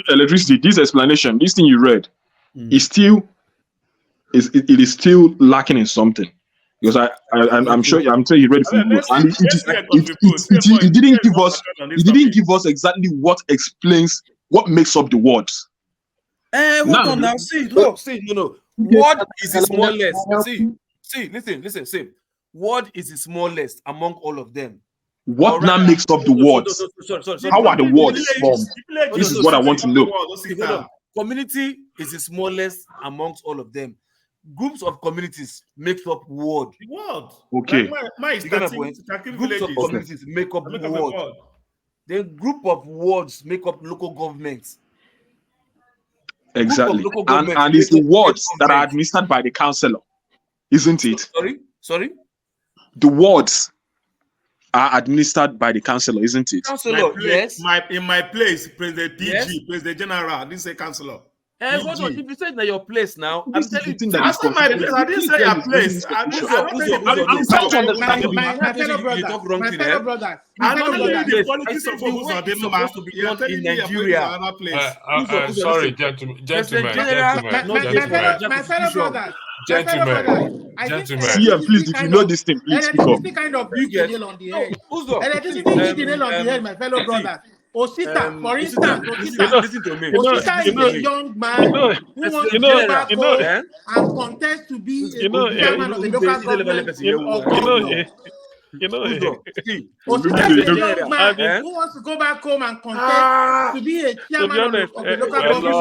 Electricity. This explanation, this thing you read, is still it is still lacking in something. Because I'm sure you read from you, and it didn't give us exactly what explains what makes up the words. Hold on now. See, look, see, no. What is the smallest? See, listen. What is the smallest among all of them? What now makes up the words? Sorry. How are the words formed? This is what I want to know. Hold on. Community is the smallest amongst all of them. groups of communities makes up ward. Ward. Okay. Like my You get my point? Groups of communities make up ward. Then group of wards make up local governments. Exactly. Local And governments it's the make up state wards that are governments. administered by the councillor, isn't it? Sorry? The wards are administered by the councillor, isn't it? Councillor, yes. In my place, President PG, Yes. President General, I didn't say councillor. Hold on. If you say in your place now, I'm telling you. I said my place. I didn't say your place. I don't tell you the politics of supposed to be done in Nigeria. Sorry, gentlemen. CM, please, if you know this thing, please speak up. Electricity kind of hit the nail on the head. Electricity hit the nail on the head, my fellow brothers. Osita, for instance, listen to me. Osita is a young man who wants to go back home and contest to be a chairman of the local government of governor. Osita is a young man who wants to go back home and contest to be a chairman of the local government.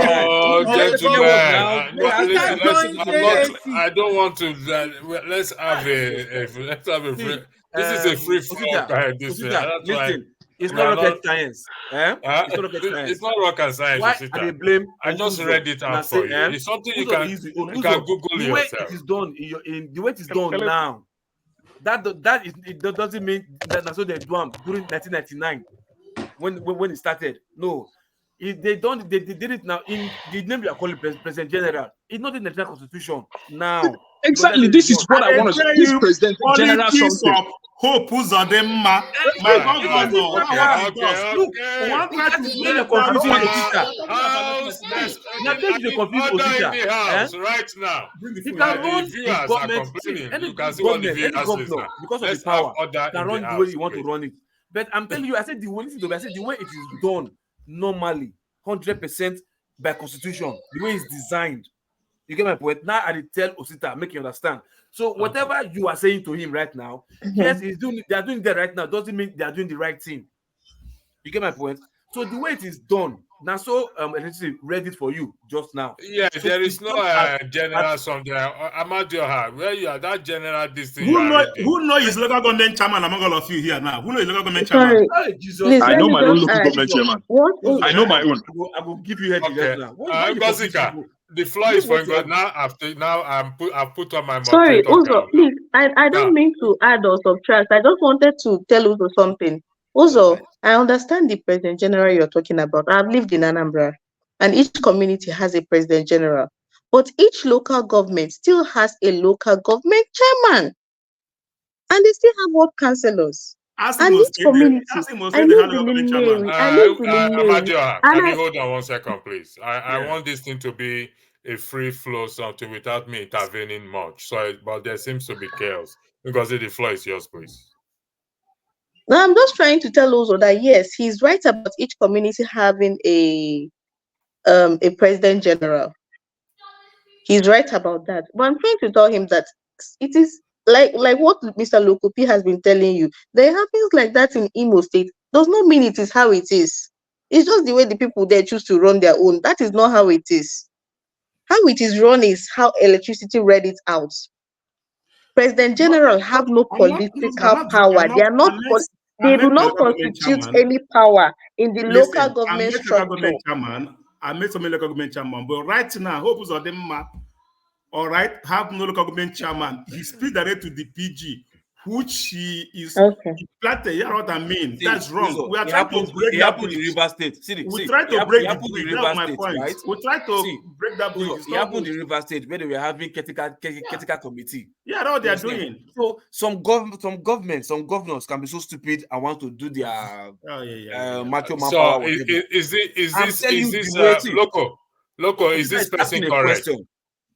I don't want to. Let's have a. This is a free flow. Listen, it's not rocket science. It's not rocket science. It's not rocket science. Why are they blame? I just read it out for you. It's something you can Google the yourself. Way it is done the way it is done now. That doesn't mean that's what they do during 1999 when it started. No, they did it now in the name you are calling President General. It's not in the Nigerian Constitution now. Exactly, this is what I want to say. This President General something. Hope Uzodinma, my governor. One try to make a confusion right now. He can run the government, any governor, because of the power, can run the way you want to run it. But I'm telling you, I said the way it is done normally, 100% by constitution, the way it's designed. You get my point? Now I tell Osita, make you understand. So whatever you are saying to him right now, yes, they are doing that right now, doesn't mean they are doing the right thing. You get my point? So the way it is done, now so read it for you just now. Yeah, so there is no general something. Amadioha, where you are, that general this thing. Who know is local government chairman among all of you here now? Who know is local government chairman? Sorry, please, I know my own local government chairman. I know my own. I will give you head now. The floor is for God now. I've put on my. Sorry, Uzo, please. I don't mean to add or subtract. I just wanted to tell Uzo something. Uzo, I understand the President General you're talking about. I've lived in Anambra, and each community has a President General, but each local government still has a local government chairman, and they still have ward councillors. And each community, I live in Nnewi. Can you hold on 1 second, please? I want this thing to be a free flow something without me intervening much. So, but there seems to be chaos. Because the floor is yours, please. Now, I'm just trying to tell Uzo that yes, he's right about each community having a President General. He's right about that. But I'm trying to tell him that it is like what Mr. Lokopi has been telling you. There are things like that in Imo State. Does not mean it is how it is. It's just the way the people there choose to run their own. That is not how it is. How it is run is how electricity read it out. President General have no political power. They are not. They do not constitute any power in the local government structure. I made some local government chairman, but right now, Hope Uzodinma, all right, have no local government chairman. He split direct to the PG, which he is planted. You know what I mean? That's wrong. We are trying to break that bridge. River State. We try to break the bridge. That's my point. Right? We try to break that bridge. It happened in River State where they were having critical committee. Yeah, that's what they are doing. So some governors can be so stupid and want to do their macho man power. So is this local? Is this person correct?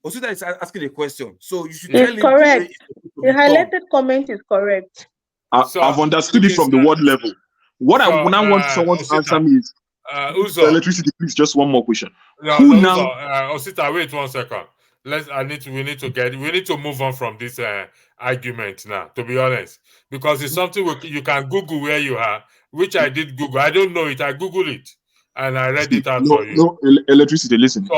Osita is asking a question, so you should tell him. Correct. The highlighted comment is correct. I've understood it from the word level. What I now want someone to answer me is electricity. Please, just one more question. Osita, wait 1 second. We need to move on from this argument now. To be honest, because it's something you can Google where you are, which I did Google. I don't know it. I Googled it and I read it out for you. No, electricity. Listen,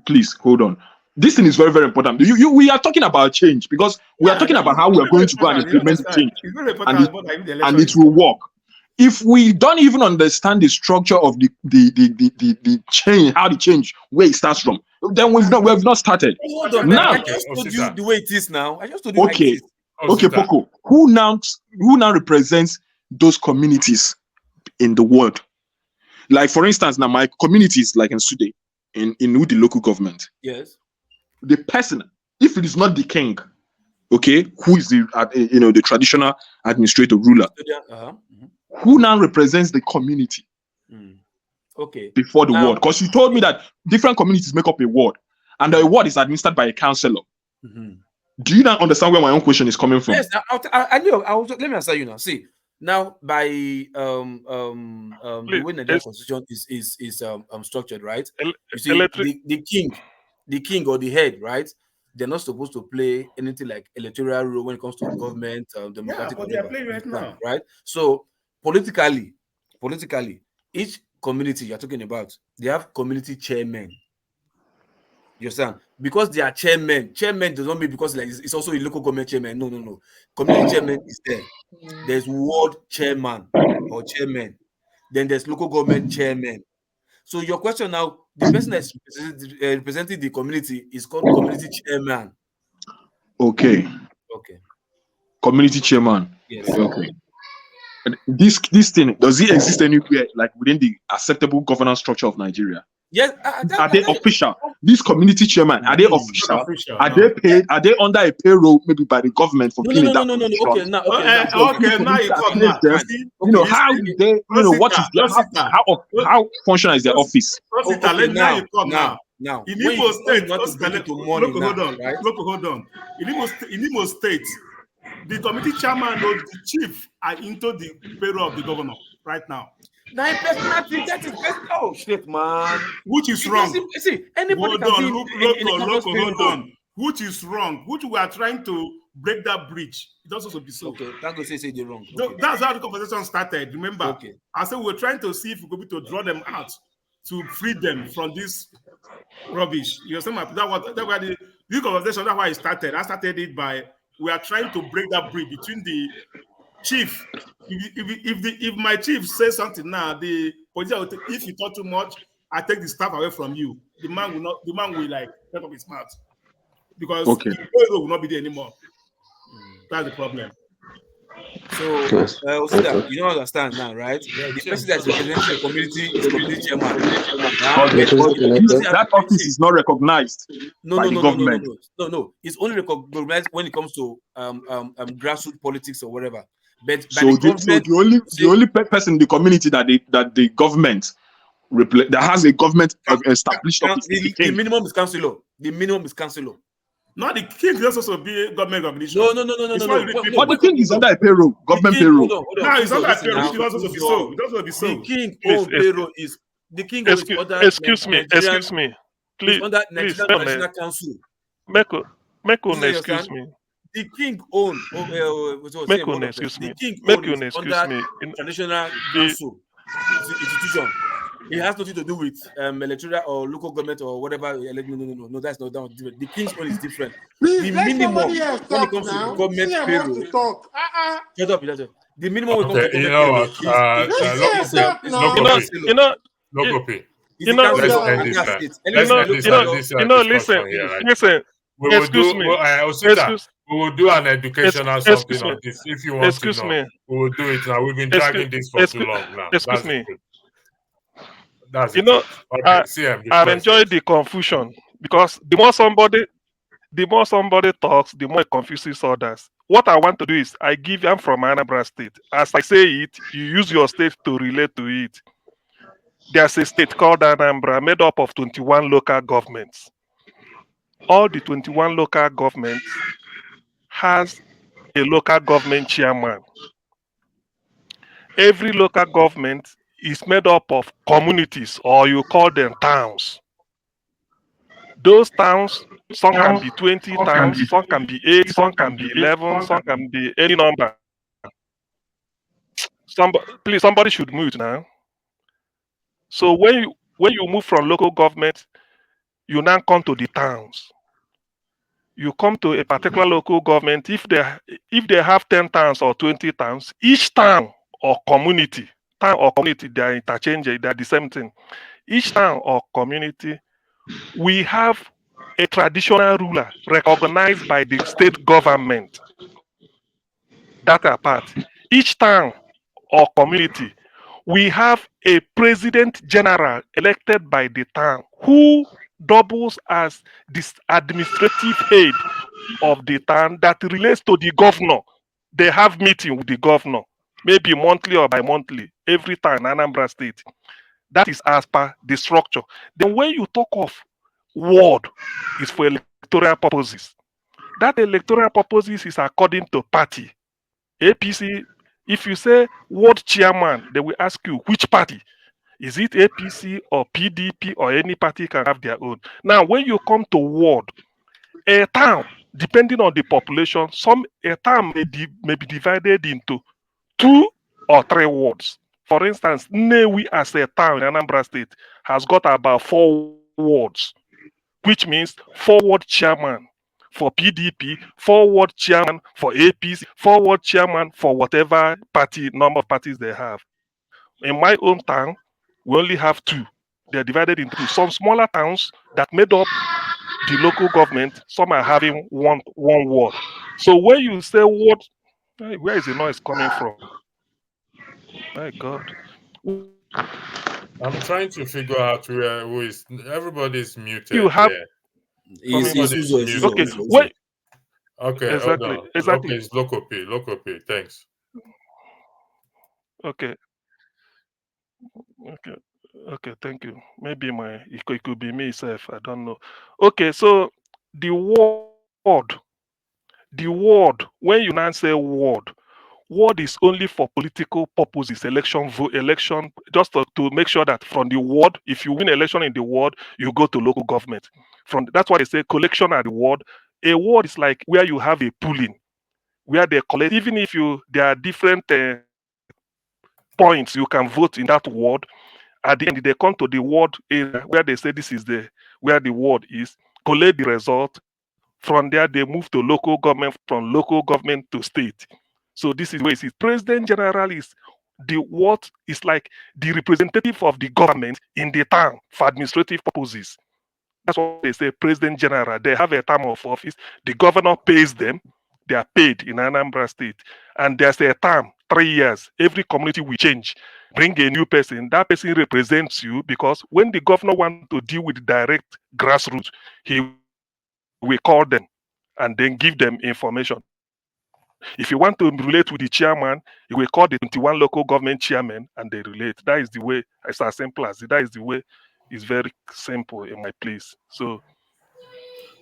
please hold on. This thing is very, very important. We are talking about change because we are talking about how we are going to go and implement the change, It's very and important about the election. it will work. If we don't even understand the structure of the change, how the change, where it starts from, then we have not started. Hold on, Now, I just told you the way it is now. I just told you how it okay, is. Poco, who now represents those communities in the world? Like, for instance, now my community is like in Sude, in the local government. Yes. The person, if it is not the king, okay, who is the traditional administrator ruler, who now represents the community Okay. before the Now, ward? Because you told me that different communities make up a ward, and the ward is administered by a councillor. Do you now understand where my own question is coming from? Yes, I knew. Let me answer you now. See, now by the way Nigerian constitution is structured, right? You see, the king or the head, right? They're not supposed to play anything like electoral role when it comes to government, democratic, but they are playing right now. right? So politically, each community you're talking about, they have community chairmen. You understand? Because they are chairmen does not mean because like it's also a local government chairman. No. Community chairman is there. There's ward chairman or chairman. Then there's local government chairman. So your question now, the person that's representing the community is called community chairman. Okay. Community chairman. Yes. Okay. And this thing, does it exist anywhere like within the acceptable governance structure of Nigeria? Yes. Are they official? These community chairman, are they official? Are they paid? Are they under a payroll maybe by the government for being in that position? Okay, now you come them, you know, how do they, you know, what is their, how functional is their office? Now, in Imo State, hold on. In Imo State, the committee chairman or the chief are into the payroll of the governor right now. Oh shit, man! Which is wrong? See, anybody hold on. Which is wrong? Which we are trying to break that bridge. It also be so. Okay, thank you. Say they're wrong. Okay. That's how the conversation started. Remember? Okay. I said we're trying to see if we could be to draw them out to free them from this rubbish. You understand? That's why this conversation. That's why it started. I started it by we are trying to break that bridge between the chief. If my chief says something now, the politician will take, if you talk too much, I take the staff away from you. The man will like take up his mouth because the payroll will not be there anymore. That's the problem. So, you don't understand now, right? The person that's representing the community is community chairman. That office is not recognized by the government. No. It's only recognized when it comes to grassroots politics or whatever. But the only person in the community that the government that has a government established office is the king. The minimum is councillor. Not the king is also be government recognition. No. But the king is under a payroll, government payroll. No, it's under a payroll. It also be so. The king own payroll is the king is under. Excuse me, please. Under National Council. Excuse me. The king own. Excuse me. The king own under traditional council institution. It has nothing to do with electoral or local government or whatever. No, that's not different. The king's own is different. Please, the minimum when it comes to government payroll. Shut up. The minimum when it comes to listen. We will do an educational something on this. If you want to know, we will do it now. We've been dragging this for too long now. Excuse me. That's I've enjoyed the confusion because the more somebody talks, the more it confuses others. What I want to do is I give them from Anambra State. As I say it, you use your state to relate to it. There's a state called Anambra made up of 21 local governments. All the 21 local governments has a local government chairman. Every local government is made up of communities, or you call them towns. Those towns, some can be 20 towns, some can be 8, some can be 11, some can be any number. Somebody should mute now. So when you move from local government, you now come to the towns. you come to a particular local government, if they have 10 towns or 20 towns, each town or community, they are interchangeable, they are the same thing. Each town or community, we have a traditional ruler recognized by the state government. That apart, each town or community, we have a president general elected by the town who doubles as this administrative head of the town that relates to the governor. They have meeting with the governor, maybe monthly or bi-monthly, every time in Anambra State. That is as per the structure. Then when you talk of ward, is for electoral purposes. That electoral purposes is according to party. APC, if you say ward chairman, they will ask you which party. Is it APC or PDP or any party can have their own? Now, when you come to ward, a town, depending on the population, a town may be divided into 2 or 3 wards. For instance, Nnewi as a town in Anambra State has got about 4 wards, which means 4 ward chairman for PDP, 4 ward chairman for APC, 4 ward chairman for whatever party, number of parties they have. In my own town, we only have 2. They're divided into 2. Some smaller towns that made up the local government, some are having one ward. So when you say ward, where is the noise coming from? My God. I'm trying to figure out who is. Everybody's muted You have here. It's Everybody's okay. muted. Wait. Okay, hold Exactly. on. Okay, Exactly. it's local P. Local P. Thanks. Okay. Okay. Okay. Thank you. Maybe it could be me self. I don't know. Okay. So the word. When you now say word is only for political purposes, election, just to make sure that from the ward, if you win election in the ward, you go to local government. That's why they say collection at the ward. A ward is like where you have a pooling, where they collect. Even if there are different points you can vote in that ward. At the end, they come to the ward area where they say this is where the ward is, collect the result. From there, they move to local government, from local government to state. So this is where it is. President General is what is like the representative of the government in the town for administrative purposes. That's what they say, President General. They have a term of office. The governor pays them. They are paid in Anambra State. And there's a term, 3 years. Every community will change. Bring a new person. That person represents you because when the governor wants to deal with direct grassroots, he will call them and then give them information. If you want to relate with the chairman, you will call the 21 local government chairman and they relate. That is the way, it's as simple as it. That is the way. It's very simple in my place. So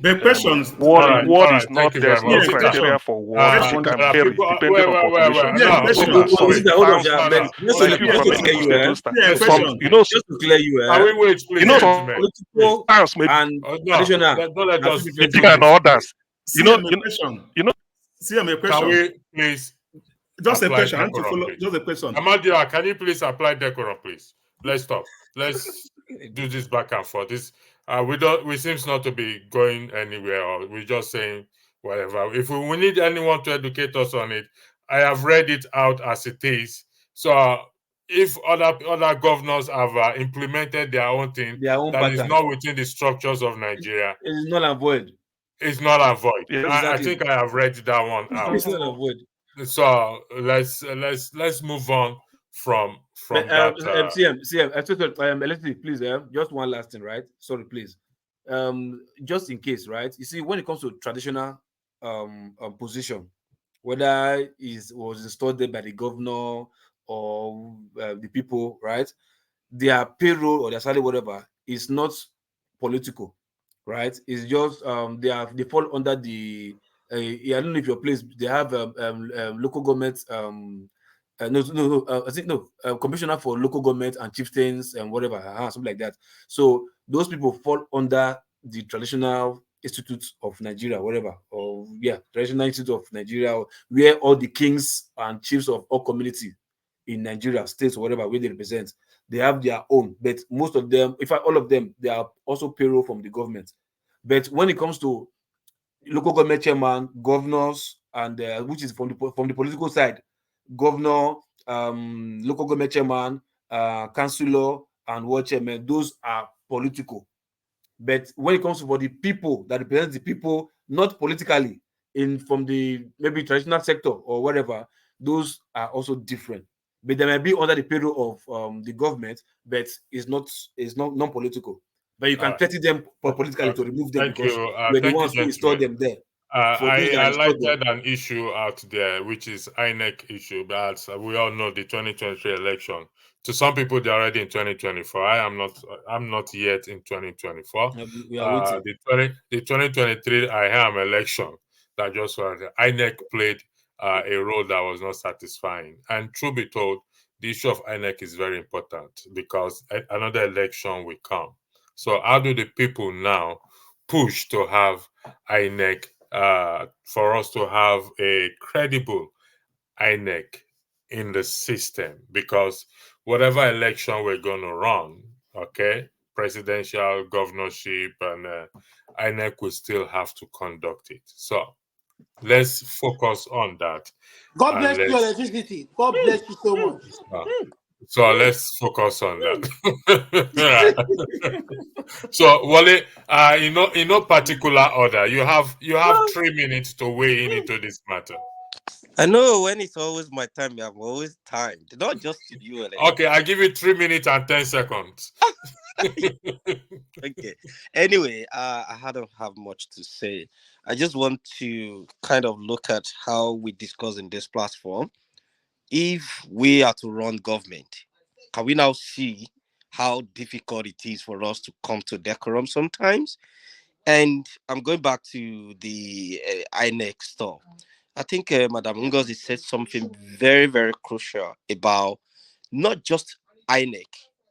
the questions. All word right. is Thank not, you very there's much. no Yeah, criteria question. for word. It There can are vary people. depending on population. Yeah, question. Some Hold on, towns Ahmed. may Just like you Yeah, from question. Enugu State, those Yeah, some question. just to clear you, Can we wait, please, Yeah. some gentlemen? political towns may and No, traditional don't let are 2 us. different be bigger than things. others. See, I'm a question. You know. See, I'm a Can question. we please Just a apply question. I want to decorum, follow. please? Just a question. Amadia, can you please apply decorum, please? Let's stop. Let's do this back and forth. We seems not to be going anywhere, or we're just saying whatever. If we need anyone to educate us on it, I have read it out as it is. So if other governors have implemented their own thing Their own that is pattern. not within the structures of Nigeria, It is null and void. it's not a void. Yeah. I Exactly. think I have read that one out. It's null and void. So let's move on from But that. CM, Leslie, please, just one last thing, right? Sorry, please. Just in case, right? You see, when it comes to traditional position, whether it was installed there by the governor or the people, right? Their payroll or their salary, whatever, is not political, right? It's just they fall under the I don't know if your place they have local government I think no commissioner for local government and chieftains and whatever something like that. So those people fall under the traditional institutes of Nigeria, whatever, or traditional institute of Nigeria, where all the kings and chiefs of all community in Nigeria, states, or whatever, where they represent, they have their own. But most of them, in fact, all of them, they are also payroll from the government. But when it comes to local government chairman, governors, and which is from the political side, governor, local government chairman, councillor, and ward chairman. Those are political. But when it comes to for the people that represent the people, not politically, from the maybe traditional sector or whatever, those are also different. But they may be under the payroll of the government, but it's not non-political. But you can threaten them politically to remove them Thank you. because you're the Thank you, ones who installed gentlemen. them there for those that I installed them. highlighted an issue out there, which is INEC issue. But we all know the 2023 election. To some people, they're already in 2024. I'm not yet in 2024. We are waiting. The 2023 I am election that just was INEC played a role that was not satisfying. And truth be told, the issue of INEC is very important because another election will come. So how do the people now push to have INEC for us to have a credible INEC in the system? Because whatever election we're going to run, okay, presidential, governorship, and INEC will still have to conduct it. So let's focus on that. God And bless you, electricity. God bless you so much. So let's focus on that. So Wale, in no particular order, you have 3 minutes to weigh in into this matter. I know when it's always my time, I'm always timed. Not just to you, Okay, I give you 3 minutes and 10 seconds. Okay. Anyway, I don't have much to say. I just want to kind of look at how we discuss in this platform. If we are to run government, can we now see how difficult it is for us to come to decorum sometimes? And I'm going back to the INEC stuff. I think Madam Ngozi said something very, very crucial about not just INEC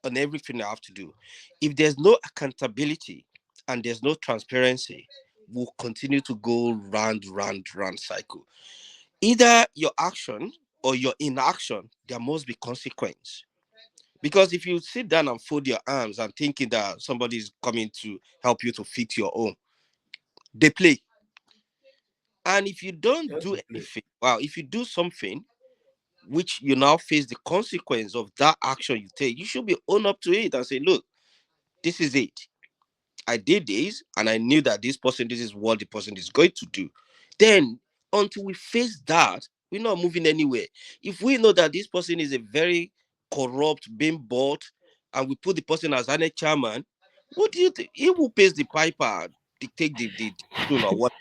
on everything I have to do. If there's no accountability and there's no transparency, we'll continue to go round cycle. Either your action or your inaction, there must be consequence. Because if you sit down and fold your arms and thinking that somebody is coming to help you to fix your own, they play. And if you don't do anything, well, if you do something which you now face the consequence of that action you take, you should be own up to it and say, look, this is it. I did this and I knew that this is what the person is going to do. Then until we face that, we're not moving anywhere. If we know that this person is a very corrupt, being bought, and we put the person as an chairman, what do you think? He will pays the piper, dictate the tune or what.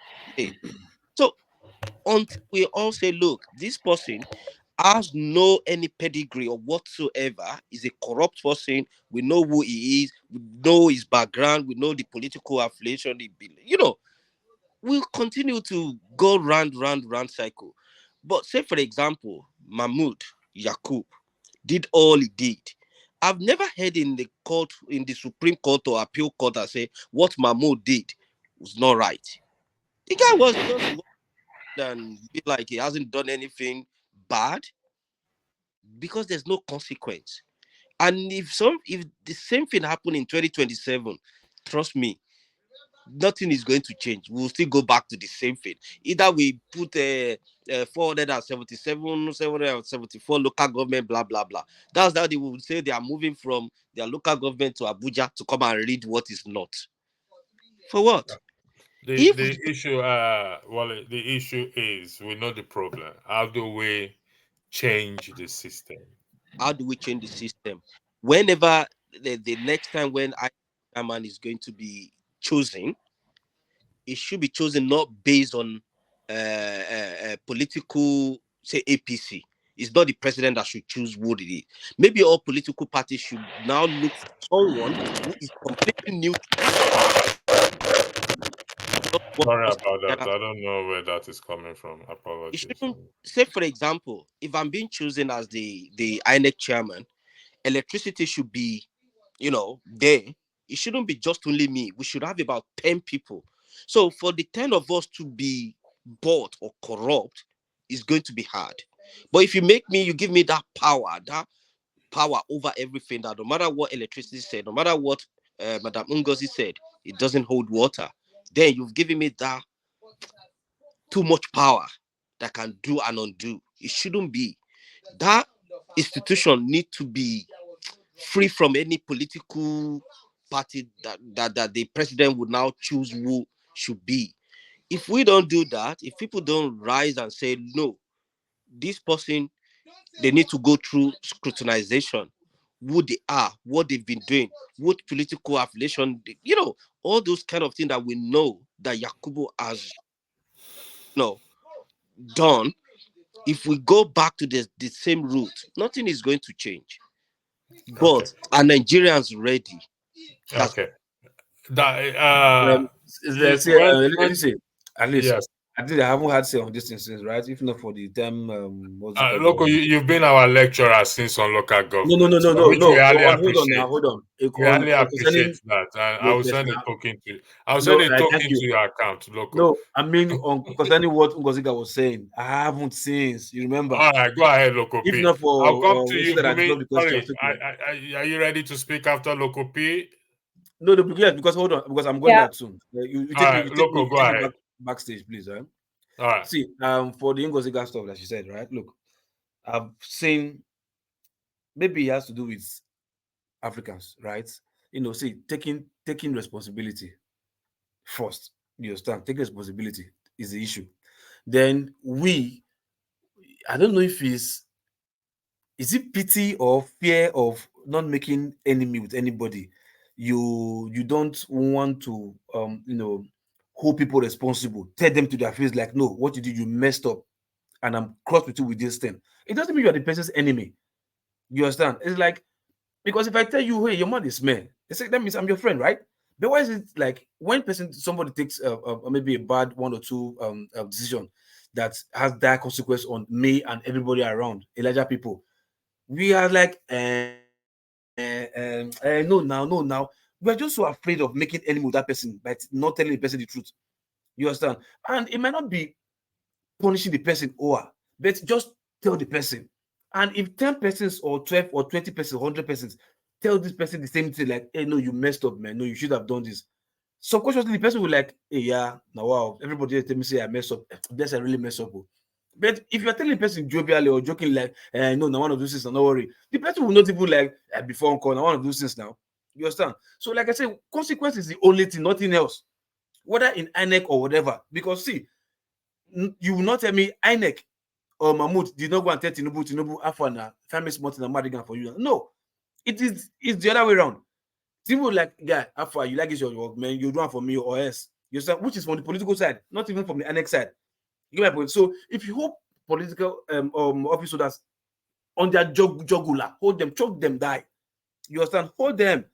So until we all say, look, this person has no any pedigree or whatsoever, is a corrupt person. We know who he is, we know his background, we know the political affiliation, we'll continue to go round cycle. But say, for example, Mahmoud Yakub did all he did. I've never heard in the Supreme Court or Appeal Court that say what Mahmoud did was not right. The guy was just and be like he hasn't done anything bad because there's no consequence. And if the same thing happened in 2027, trust me, nothing is going to change. We'll still go back to the same thing. Either we put 477, 774 local government, blah blah blah. That's how they will say they are moving from their local government to Abuja to come and read what is not. For what? The issue is we know the problem. How do we change the system? How do we change the system? Whenever the next time when chairman is going to be chosen, it should be chosen not based on political, say APC. It's not the president that should choose who it is. Maybe all political parties should now look for someone who is completely neutral. Sorry about that. I don't know where that is coming from. It Apologies. shouldn't, say, for example, if I'm being chosen as the INEC chairman, electricity should be, there. It shouldn't be just only me. We should have about 10 people. So for the 10 of us to be bought or corrupt, is going to be hard. But if you give me that power over everything, that no matter what electricity said, no matter what Madam Ngozi said, it doesn't hold water. Then you've given me that too much power that can do and undo. It shouldn't be. That institution need to be free from any political party that the president would now choose who should be. If we don't do that, if people don't rise and say, no, this person, they need to go through scrutinization, who they are, what they've been doing, what political affiliation, all those kind of things that we know that Yakubu has, done. If we go back to the same route, nothing is going to change. Okay. But are Nigerians ready? That's Okay. That Let's say, at least yes. I think I haven't had say on this instance, right? If not for the term, what's it called? Loco, you've been our lecturer since on local No, government, no. which we highly Hold on appreciate. now, hold on. We highly appreciate Concerning that, and I no, will yes, send a now. token to. I'll No, send a thank token you. to your account, Loco. No, I mean on concerning what Ngoziga was saying, I haven't since. You remember? All right, go ahead, Loco If P. not for I'll come to you, that I Bumi. developed the question, Sorry, are you ready to speak after Loco P? no, because hold on, because I'm going Yeah. out soon. You All right, take Loco, me go ahead. backstage, please. All right. See, for the Ngoziga stuff that she said, right? Look, I've seen maybe it has to do with Africans, right? See, taking responsibility first. You understand? Taking responsibility is the issue. Then I don't know if is it pity or fear of not making enemy with anybody. You don't want to hold people responsible, tell them to their face like, no, what you did, you messed up, and I'm cross with you with this thing. It doesn't mean you are the person's enemy. You understand? It's like, because if I tell you, hey, your mom is man, it's like, that means I'm your friend, right? But why is it like when somebody takes maybe a bad one or two decision that has that consequence on me and everybody around, Elijah people, we are like, no, now. We're just so afraid of making enemy with that person, but not telling the person the truth. You understand? And it might not be punishing the person but just tell the person. And if 10 persons or 12 or 20 persons, 100 persons tell this person the same thing, like, hey, no, you messed up, man. No, you should have done this. Subconsciously, the person will like, hey, yeah, now wow, everybody tell me say I mess up. Yes, I really mess up. But if you're telling the person jovially or joking like, no, now one of those things, don't worry, the person will not even like, before on call, now one of those things now. You understand? So, like I said, consequence is the only thing, nothing else. Whether in INEC or whatever. Because see, you will not tell me INEC or Mahmoud did not go and tell Tinubu, Afana, family Martin and Madigan for you. No, it's the other way around. People like, guy, Afa, you like this your work, man, you do it for me or else. You understand? Which is from the political side, not even from the INEC side. You get my point? So if you hold political officers on their jugular, hold them, choke them, die. You understand? Hold them.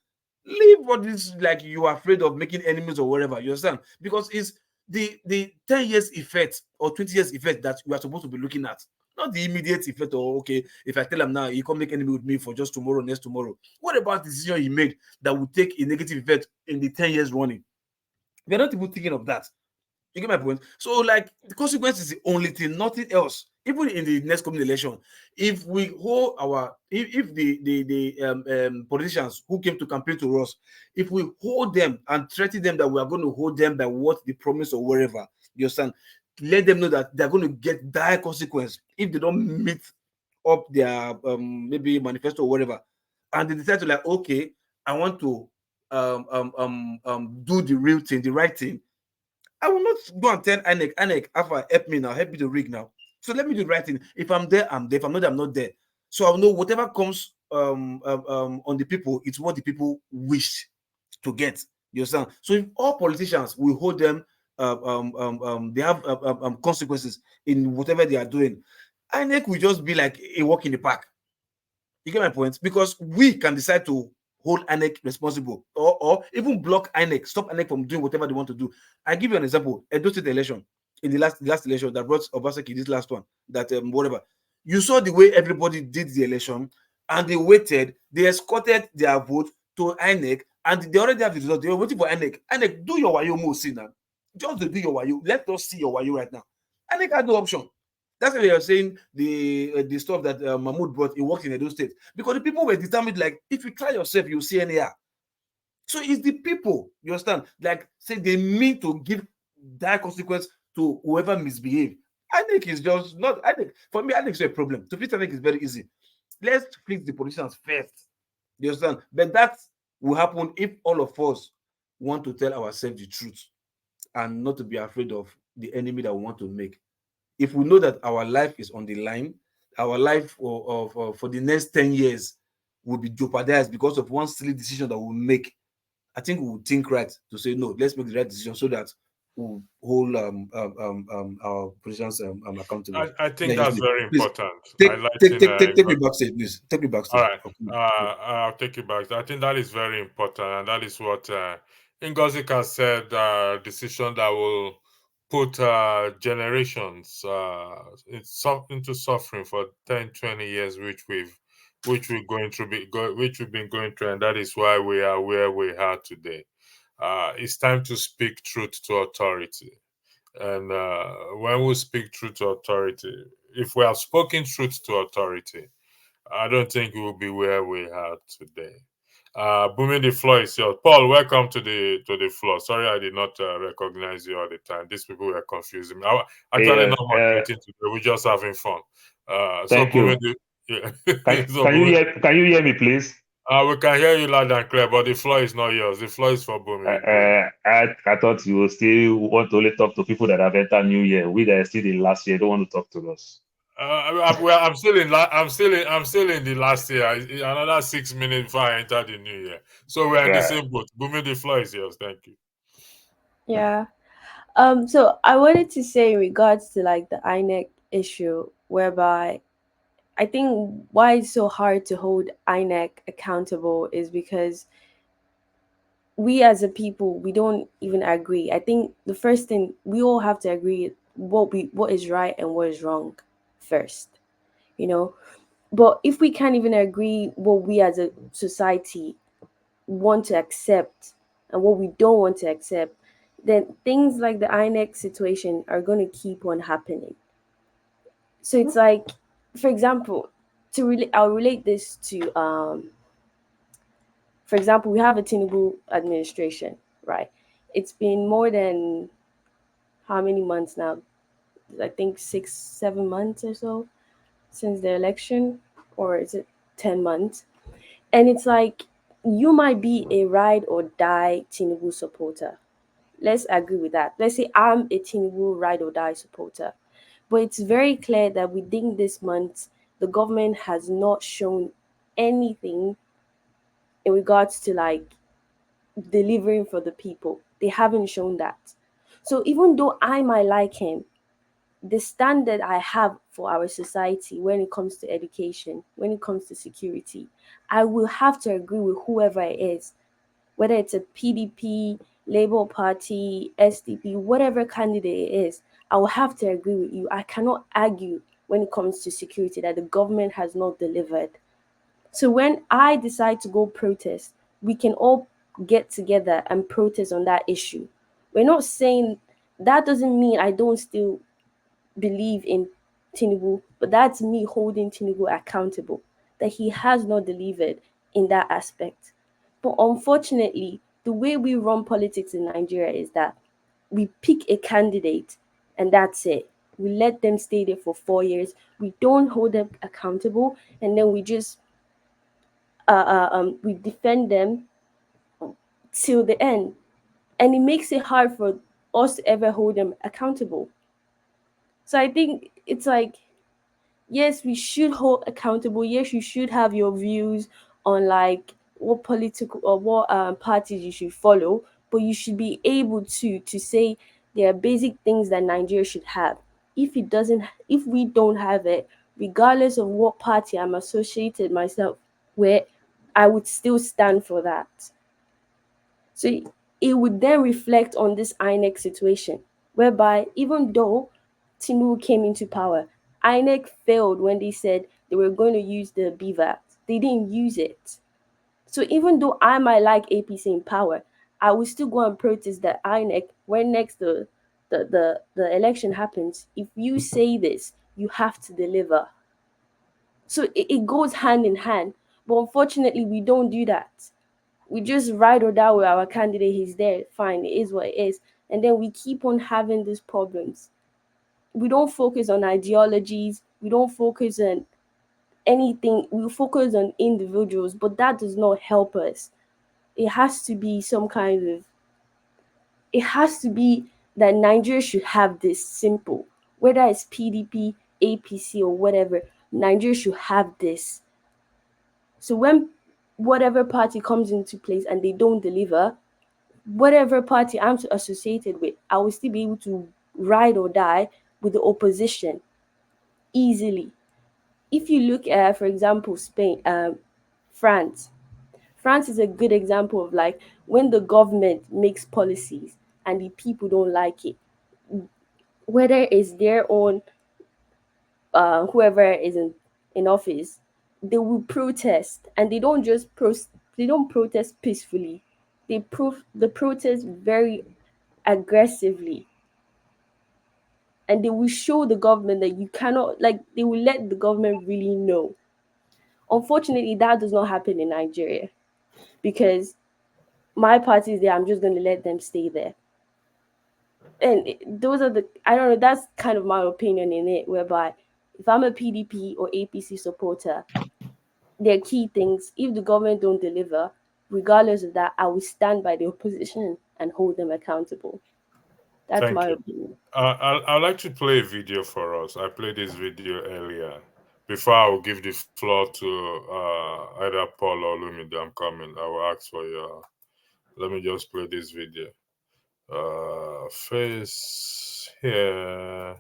Leave what is like you are afraid of making enemies or whatever. You understand? Because it's the 10 years effect or 20 years effect that we are supposed to be looking at. Not the immediate effect or okay, if I tell him now, he can't make enemy with me for just tomorrow, next tomorrow. What about the decision he made that would take a negative effect in the 10 years running? We're not even thinking of that. You get my point? So, like, the consequence is the only thing, nothing else. Even in the next coming election, if we hold if the politicians who came to campaign to us, if we hold them and threaten them that we are going to hold them by what they promise or wherever, you understand? Let them know that they're going to get dire consequence if they don't meet up their maybe manifesto or whatever, and they decide to like, okay, I want to do the real thing, the right thing. I will not go and tell Anek, Alpha, help me now, help me to rig now. So let me do the right thing. If I'm there, I'm there. If I'm not there, I'm not there. So I'll know whatever comes on the people, it's what the people wish to get. You understand? So if all politicians will hold them, they have consequences in whatever they are doing. INEC will just be like a walk in the park. You get my point? Because we can decide to hold INEC responsible or even block INEC, stop INEC from doing whatever they want to do. I give you an example. Edo State election, in the last election that brought Obaseki, this last one, that whatever. You saw the way everybody did the election and they waited, they escorted their vote to INEC and they already have the result. They were waiting for INEC. INEC, do your wayo more, see now. Just do your wayo. Let us see your wayo right now. INEC had no option. That's why they are saying the stuff that Mahmoud brought, it worked in Edo State. Because the people were determined, like, if you try yourself, you'll see NAR. So it's the people, you understand? Like, say they mean to give that consequence to whoever misbehave. I think it's just not. I think for me, I think it's a problem. To fix, I think it's very easy. Let's fix the politicians first. You understand? But that will happen if all of us want to tell ourselves the truth and not to be afraid of the enemy that we want to make. If we know that our life is on the line, our life for the next 10 years will be jeopardized because of one silly decision that we make, I think we will think right to say, no, let's make the right decision so that we'll hold our politicians accountable. I think Yeah, just that's very please important. take take Highlighting take take, take me backstage, please. Take me all backstage. right, I'll take it back. I think that is very important, and that is what Ngozi has said. Decision that will put generations into suffering for 10, 20 years, which we're going through, which we've been going through, and that is why we are where we are today. It's time to speak truth to authority, and when we speak truth to authority, if we have spoken truth to authority, I don't think we will be where we are today. Booming, the floor is yours. Paul, welcome to the floor. Sorry, I did not recognize you all the time. These people were confusing me. Actually, Yes, not moderating today. We're just having fun. So thank Booming, you. yeah. Can, So can you Booming, hear me, please? we can hear you loud and clear, but the floor is not yours. The floor is for Booming. Please. I thought you would still want to only talk to people that have entered New Year. We that are still in last year don't want to talk to us. I'm still in. I'm still in the last year. Another 6 minutes before I enter the new year. So we're in the Right. same boat. Booming, the floor is yours. Thank you. Yeah. So I wanted to say in regards to like the INEC issue, whereby I think why it's so hard to hold INEC accountable is because we as a people we don't even agree. I think the first thing we all have to agree what is right and what is wrong first, you know. But if we can't even agree what we as a society want to accept and what we don't want to accept, then things like the INEC situation are going to keep on happening. So it's like, for example, I'll relate this to for example, we have a Tinubu administration, right? It's been more than how many months now? I think 6, 7 months or so since the election, or is it 10 months? And it's like you might be a ride or die Tinubu supporter. Let's agree with that. Let's say I'm a Tinubu ride or die supporter. But it's very clear that within this month, the government has not shown anything in regards to like delivering for the people. They haven't shown that. So even though I might like him, the standard I have for our society when it comes to education, when it comes to security, I will have to agree with whoever it is, whether it's a PDP, Labour Party, SDP, whatever candidate it is. I will have to agree with you. I cannot argue when it comes to security that the government has not delivered. So when I decide to go protest, we can all get together and protest on that issue. We're not saying that doesn't mean I don't still believe in Tinubu, but that's me holding Tinubu accountable that he has not delivered in that aspect. But unfortunately, the way we run politics in Nigeria is that we pick a candidate and that's it. We let them stay there for 4 years. We don't hold them accountable, and then we just we defend them till the end, and it makes it hard for us to ever hold them accountable. So I think it's like, yes, we should hold accountable. Yes, you should have your views on like what political or what parties you should follow, but you should be able to say there are basic things that Nigeria should have. If we don't have it, regardless of what party I'm associated myself with, I would still stand for that. So it would then reflect on this INEC situation, whereby even though Tinubu came into power, INEC failed when they said they were going to use the BVAT. They didn't use it. So even though I might like APC in power, I will still go and protest that INEC when next the election happens. If you say this, you have to deliver. So it goes hand in hand. But unfortunately, we don't do that. We just ride or die with our candidate. He's there, fine, it is what it is. and then we keep on having these problems. We don't focus on ideologies, we don't focus on anything, we focus on individuals, but that does not help us. It has to be that Nigeria should have this simple, whether it's PDP, APC, or whatever, Nigeria should have this. So when whatever party comes into place and they don't deliver, whatever party I'm associated with, I will still be able to ride or die with the opposition easily. If you look at, for example, France is a good example of like when the government makes policies and the people don't like it, whether it's their own whoever is in office, they will protest, and they don't just they don't protest peacefully. They protest very aggressively, and they will show the government that you cannot, like, they will let the government really know. Unfortunately, that does not happen in Nigeria, because my party is there, I'm just going to let them stay there. And those are I don't know, that's kind of my opinion in it, whereby if I'm a PDP or APC supporter, there are key things. If the government don't deliver, regardless of that, I will stand by the opposition and hold them accountable. That's Thank my you. opinion. I'd like to play a video for us. I played this video earlier. Before I will give the floor to either Paul or Lumide, I'm coming. I will ask for your. Let me just play this video. Face here.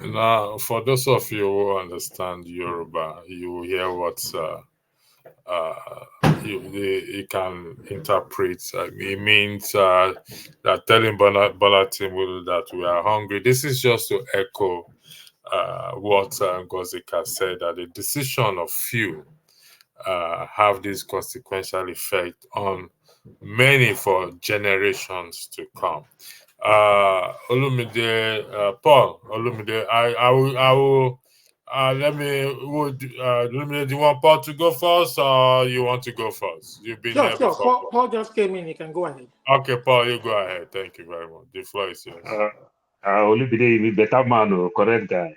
Now, for those of you who understand Yoruba, you will hear what you can interpret. It means that telling Bola Tinubu that we are hungry. This is just to echo what Ngozika said, that the decision of few have this consequential effect on many for generations to come. Olumide, Paul, Olumide, I will. Olumide, do you want Paul to go first, or you want to go first? You've been there Sure. before. Paul just came in. You can go ahead. Okay, Paul, you go ahead. Thank you very much. The floor is yours. Olumide, you better man, correct guy.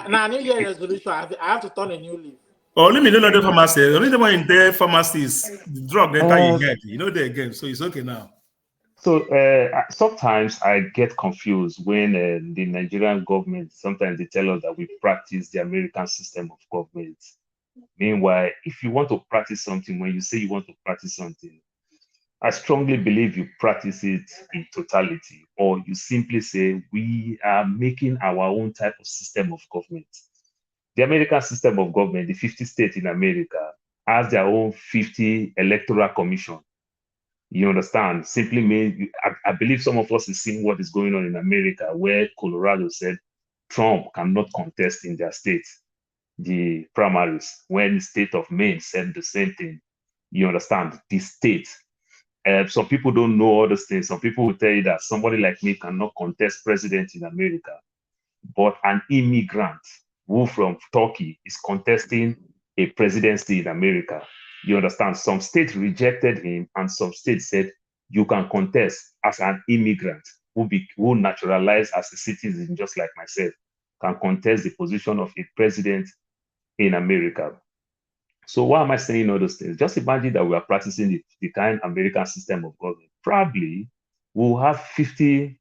Now, New Year resolution, I have to turn a new leaf. Only me don't know the pharmacy. Only the one in there pharmacy is the drug that enter your head. You know the again, so it's okay now. So sometimes I get confused when the Nigerian government sometimes they tell us that we practice the American system of government. Meanwhile, if you want to practice something, when you say you want to practice something, I strongly believe you practice it in totality, or you simply say we are making our own type of system of government. The American system of government, the 50 states in America, has their own 50 electoral commission. You understand? Simply means I believe some of us have seen what is going on in America, where Colorado said Trump cannot contest in their state the primaries, when the state of Maine said the same thing. You understand? The state. Some people don't know all those things. Some people will tell you that somebody like me cannot contest president in America, but an immigrant who from Turkey is contesting a presidency in America. You understand? Some states rejected him, and some states said you can contest as an immigrant who naturalized as a citizen, just like myself, can contest the position of a president in America. So why am I saying all those things? Just imagine that we are practicing the kind American system of government. Probably we'll have 50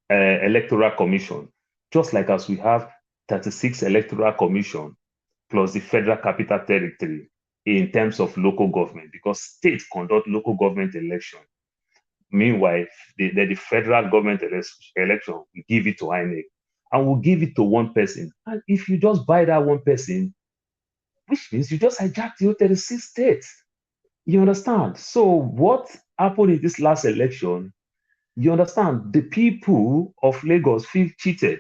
electoral commission, just like as we have 36 electoral commission plus the federal capital territory in terms of local government, because states conduct local government election. Meanwhile, the federal government election, we give it to INEC, and we'll give it to one person. And if you just buy that one person, which means you just hijacked the 36 states. You understand? So what happened in this last election, you understand, the people of Lagos feel cheated.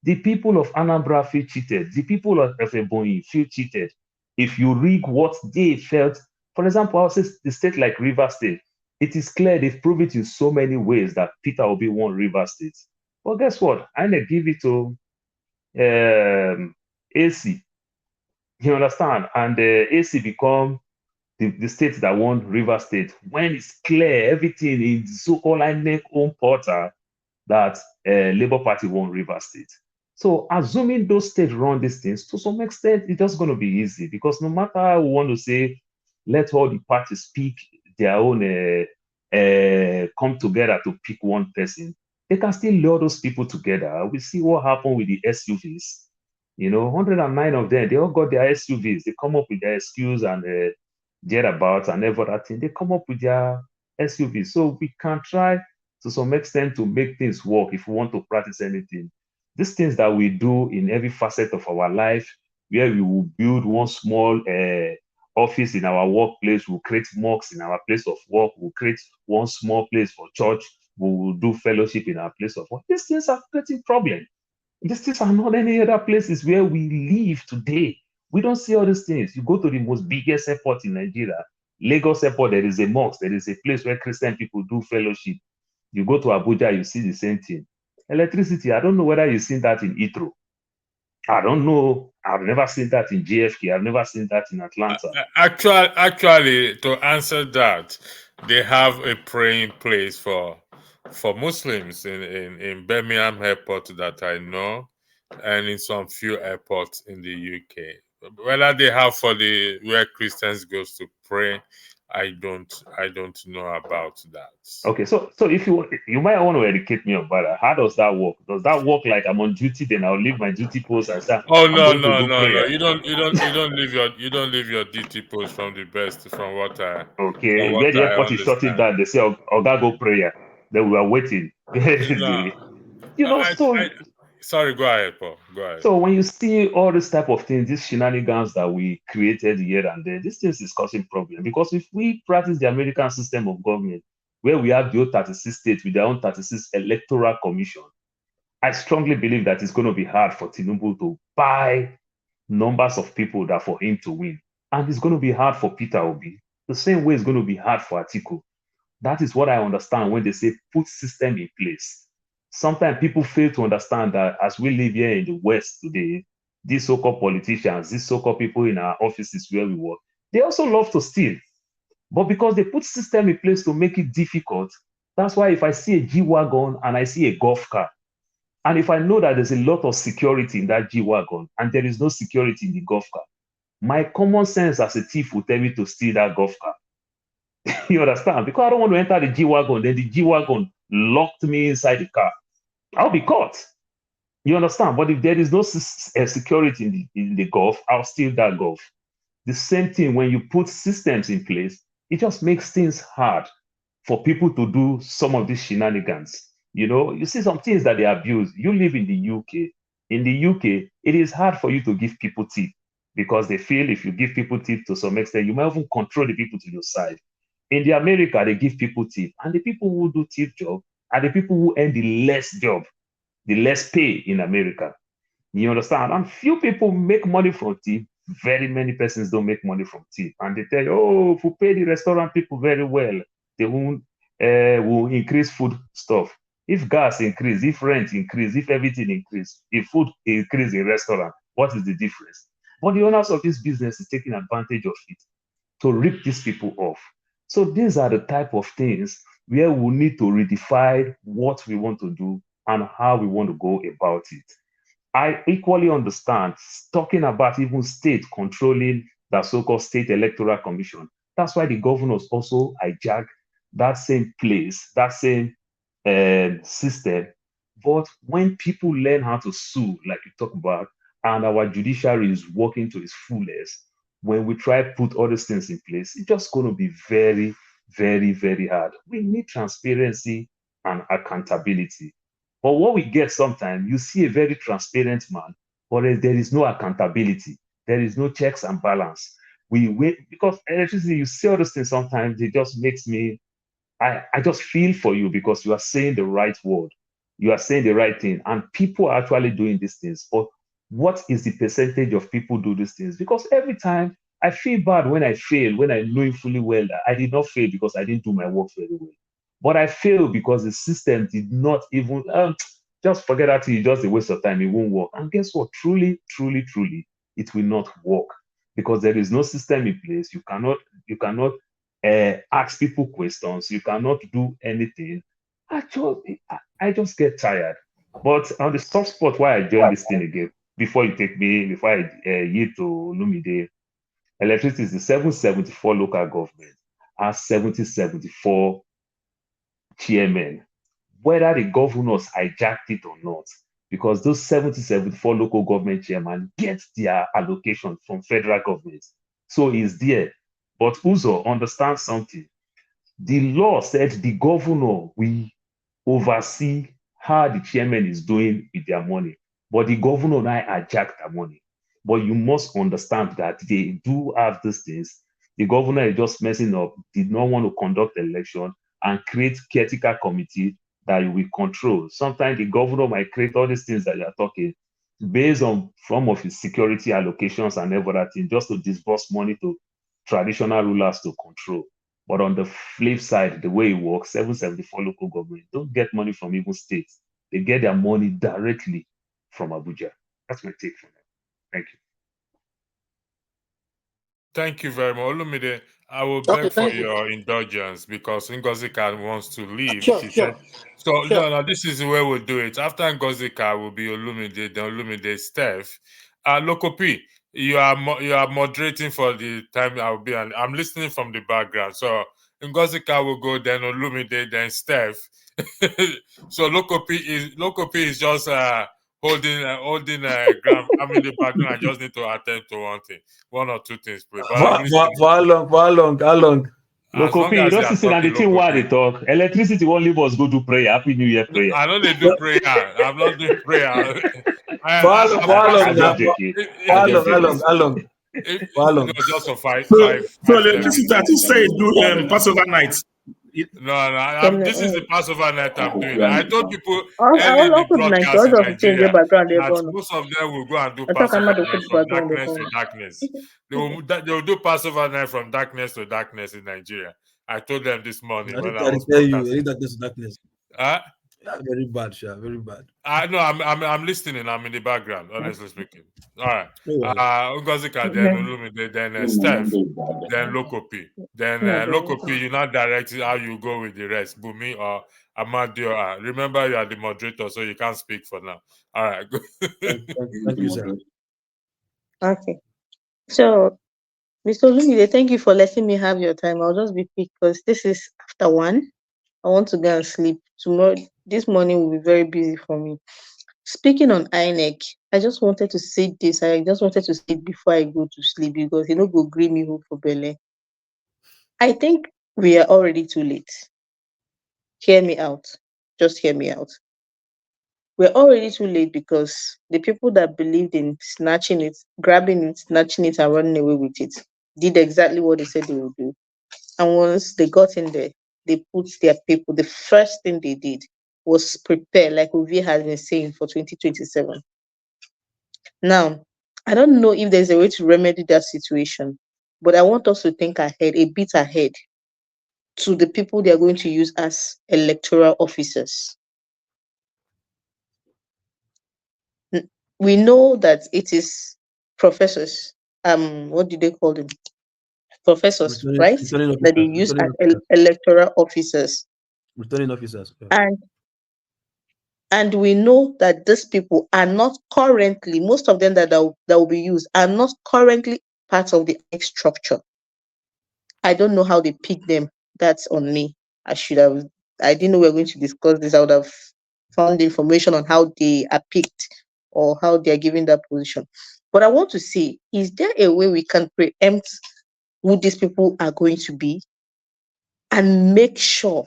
The people of Anambra feel cheated. The people of Ebonyi feel cheated. If you read what they felt, for example, I'll say the state like River State, it is clear they've proved it in so many ways that Peter Obi won River State. But guess what? I give it to AC. You understand? And the AC become the state that won River State, when it's clear everything in the so-called INEC own portal that Labour Party won River State. So assuming those states run these things, to some extent, it's just going to be easy, because no matter how we want to say, let all the parties pick their own, come together to pick one person, they can still lure those people together. We see what happened with the SUVs. 109 of them, they all got their SUVs. They come up with their excuse and thereabouts and everything. They come up with their SUVs. So we can try to some extent to make things work if we want to practice anything. These things that we do in every facet of our life, where we will build one small office in our workplace, we'll create mosques in our place of work, we'll create one small place for church, we will do fellowship in our place of work. These things are creating problems. These things are not any other places where we live today. We don't see all these things. You go to the most biggest airport in Nigeria, Lagos Airport, there is a mosque, there is a place where Christian people do fellowship. You go to Abuja, you see the same thing. Electricity, I don't know whether you've seen that in Heathrow. I don't know. I've never seen that in JFK. I've never seen that in Atlanta. Actually, to answer that, they have a praying place for Muslims in Birmingham Airport that I know, and in some few airports in the UK. Whether they have for where Christians goes to pray, I don't know about that. Okay, so if you might want to educate me about that. How does that work? Does that work like I'm on duty, then I'll leave my duty post and say, Oh I'm no, going to do prayer? You don't leave your duty post from what Okay, where the I airport is shutting understand. down, they say, Oga, go prayer. Then we are waiting. No, sorry, go ahead, Paul. Go ahead. So when you see all this type of things, these shenanigans that we created here and there, these things is causing problem. Because if we practice the American system of government, where we have the old 36 states with their own 36 electoral commission, I strongly believe that it's going to be hard for Tinubu to buy numbers of people that for him to win. And it's going to be hard for Peter Obi. The same way it's going to be hard for Atiku. That is what I understand when they say put system in place. Sometimes people fail to understand that as we live here in the West today, these so-called politicians, these so-called people in our offices where we work, they also love to steal. But because they put system in place to make it difficult, that's why if I see a G-Wagon and I see a golf car, and if I know that there's a lot of security in that G-Wagon and there is no security in the golf car, My common sense as a thief will tell me to steal that golf car. You understand? Because I don't want to enter the G-Wagon, then the G-Wagon locked me inside the car. I'll be caught. You understand? But if there is no security in the golf, I'll steal that golf. The same thing when you put systems in place, it just makes things hard for people to do some of these shenanigans. You know, you see some things that they abuse. You live in the UK. In the UK, it is hard for you to give people tip because they feel if you give people tip to some extent, you might even control the people to your side. In the America, they give people tip, and the people who do tip job are the people who earn the less job, the less pay in America. You understand? And few people make money from tip. Very many persons don't make money from tip. And they tell you, oh, if we pay the restaurant people very well, they will increase food stuff. If gas increase, if rent increase, if everything increase, if food increase in restaurant, what is the difference? But the owners of this business is taking advantage of it to rip these people off. So these are the type of things where we need to redefine what we want to do and how we want to go about it. I equally understand talking about even state controlling the so-called state electoral commission. That's why the governors also hijack that same place, that same system. But when people learn how to sue, like you talk about, and our judiciary is working to its fullest, when we try to put all these things in place, it's just going to be very, very, very hard. We need transparency and accountability. But what we get sometimes, you see a very transparent man, but there is no accountability. There is no checks and balance. We wait because electricity, you see all those things sometimes, it just makes me, I just feel for you because you are saying the right word. You are saying the right thing. And people are actually doing these things. But what is the percentage of people do these things? Because every time I feel bad when I fail, when I know fully well that I did not fail because I didn't do my work very well. But I failed because the system did not even just forget that it's just a waste of time. It won't work. And guess what? Truly, truly, truly, it will not work because there is no system in place. You cannot ask people questions. You cannot do anything. I just get tired. But on the soft spot, why I joined this thing again, before I yield to Lumide, electricity is the 774 local government has 7074 chairmen, whether the governors hijacked it or not, because those 7074 local government chairmen get their allocation from federal government. So it's there. But Uzo understands something. The law said the governor will oversee how the chairman is doing with their money. But the governor now hijacked their money. But you must understand that they do have these things. The governor is just messing up, did not want to conduct election and create caretaker committee that you will control. Sometimes the governor might create all these things that you are talking based on form of his security allocations and everything, just to disburse money to traditional rulers to control. But on the flip side, the way it works, 774 local government don't get money from even states. They get their money directly from Abuja. That's my take from that. Thank you. Thank you very much. Olumide, I will beg for thank you. your indulgence because Ngozika wants to leave. Sure, She sure, said, so sure. no, this is the way we'll do it. After Ngozika will be Olumide, then Olumide Steph. Lokopi, you are moderating for the time I'll be on. I'm listening from the background. So Ngozika will go, then Olumide, then Steph. So Lokopi is just holding ground. I'm in the background. I just need to attend to one or two things, please. But I'm listening. For how long? For how long? How long? As long Lokopi, you as don't you are see that the talking thing why Lokopi. they talk. Electricity won't leave us go do prayer. Happy New Year prayer. I know they do prayer. I'm not doing prayer. For how long? For how long I now? just joking. For I how just long? How long? joking. How long? For how long? No, just for five, So, five, so 10 electricity minutes. that you say do Passover night. No, this is the Passover night I'm doing. I told people early in All the of the night, broadcast all in of the Nigeria background they that go. most of them will go and do I talk Passover about the night from background they darkness go. to darkness. They will do Passover night from darkness to darkness in Nigeria. I told them this morning I when think I I was tell you, I broadcasting. think that this is darkness. Huh? Yeah, very bad, Sha. Very bad. No, I'm listening. I'm in the background, honestly speaking. All right. No worry. Ngozika, then Olumide, then Steph, then Lokopi. Then Lokopi, you not direct how you go with the rest. Bumi or Amadio. Remember, you are the moderator, so you can't speak for now. All right. Thank you, sir. Okay. So, Mr. Olumide, thank you for letting me have your time. I'll just be quick because this is after 1. I want to go and sleep. Tomorrow, this morning will be very busy for me. Speaking on INEC, I just wanted to say this. I just wanted to say it before I go to sleep because go gree me hope for Bele. I think we are already too late. Hear me out. Just hear me out. We're already too late because the people that believed in snatching it, grabbing it, snatching it, and running away with it did exactly what they said they would do. And once they got in there, they put their people. The first thing they did was prepare, like Uvi has been saying, for 2027. Now, I don't know if there's a way to remedy that situation, but I want us to think ahead, a bit ahead, to the people they are going to use as electoral officers. We know that it is professors. What do they call them? Professors, right? Returning That they officers. use Returning as officers. electoral officers. Returning officers. Yeah. And we know that these people are not currently, most of them that will be used are not currently part of the INEC structure. I don't know how they pick them. That's on me. I didn't know we were going to discuss this. I would have found information on how they are picked or how they are given that position. But I want to see, is there a way we can preempt who these people are going to be and make sure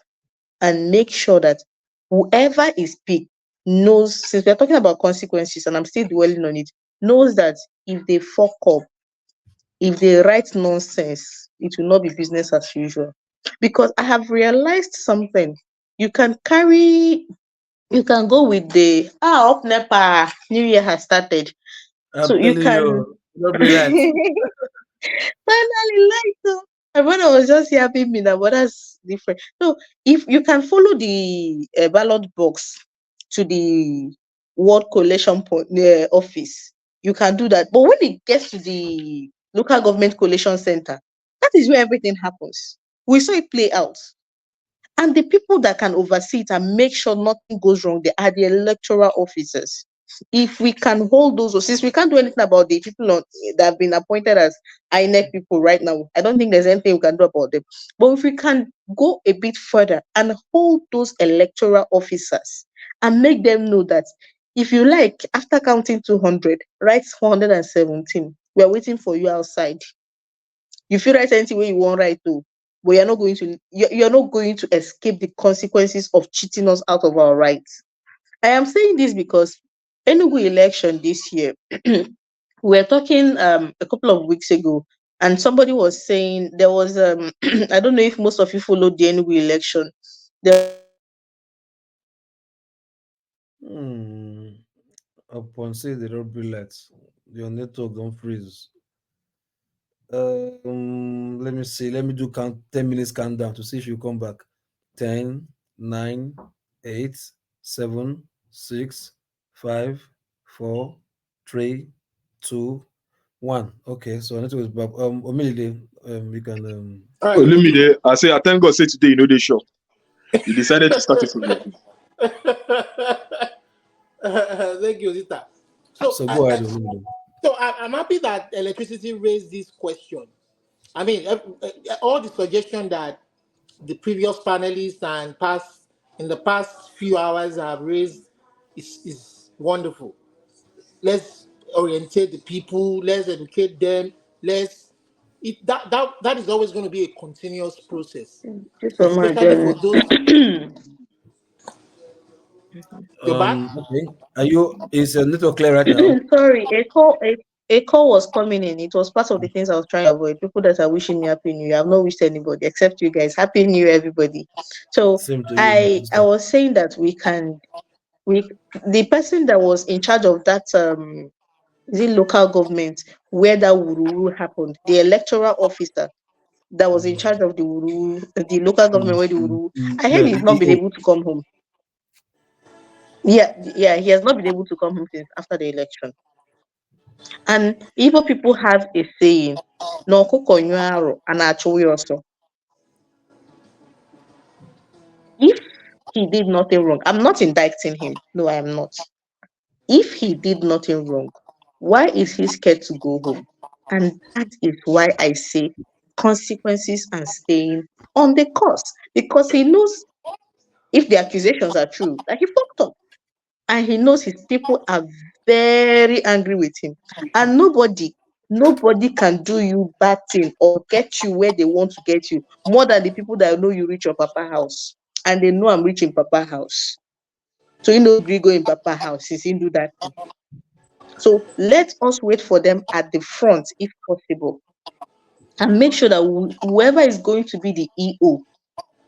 that whoever is picked knows, since we're talking about consequences and I'm still dwelling on it, knows that if they fuck up, if they write nonsense, it will not be business as usual. Because I have realized something. You can go with the up NEPA, New Year has started. I'm So you telling can you, no be light. finally light. So everyone was just helping me now, but that's different. So if you can follow the ballot box to the ward collation office, you can do that. But when it gets to the local government collation center, that is where everything happens. We saw it play out. And the people that can oversee it and make sure nothing goes wrong, they are the electoral officers. If we can hold those, since we can't do anything about the people that have been appointed as INEC people right now, I don't think there's anything we can do about them. But if we can go a bit further and hold those electoral officers and make them know that if you like, after counting 200, write 417, we are waiting for you outside. You feel right anything way you want right to, but you're not going to escape the consequences of cheating us out of our rights. I am saying this because Enugu election this year, we were talking a couple of weeks ago, and somebody was saying there was I don't know if most of you followed the Enugu election. Upon say the road be light, your network don't freeze. Let me see. Let me do 10 minutes countdown to see if you come back. 10, 9, 8, 7, 6, 5, 4, 3, 2, 1. Okay, so network is back. Immediately, you can. Oh, let me there. I say, I thank God. Say today, they show. You decided to start it from here. Thank you, Zita. So go ahead. So I'm happy that electricity raised this question. I mean, all the suggestion that the previous panelists and in the past few hours have raised is wonderful. Let's orientate the people. Let's educate them. That is always going to be a continuous process, especially for those. You're back? Okay. Is your network clear right now? Sorry, a call was coming in. It was part of the things I was trying to avoid. People that are wishing me happy new year. I've not wished anybody except you guys. Happy new year, everybody. So Same to I you. was saying that the person that was in charge of that the local government where that wuru happened, the electoral officer that was in charge of the local government where the wuru, I heard Yeah, he's the not been EO. able to come home. Yeah, he has not been able to come home since after the election. And Igbo people have a saying, no kukonyo and also. If he did nothing wrong, I'm not indicting him. No, I am not. If he did nothing wrong, why is he scared to go home? And that is why I say consequences and staying on the course, because he knows if the accusations are true, that he fucked up. And he knows his people are very angry with him. And nobody can do you bad thing or get you where they want to get you more than the people that know you reach your papa house. And they know I'm reaching papa house. So you know Grigo in papa house, he didn't do that thing. So let us wait for them at the front if possible. And make sure that whoever is going to be the EO,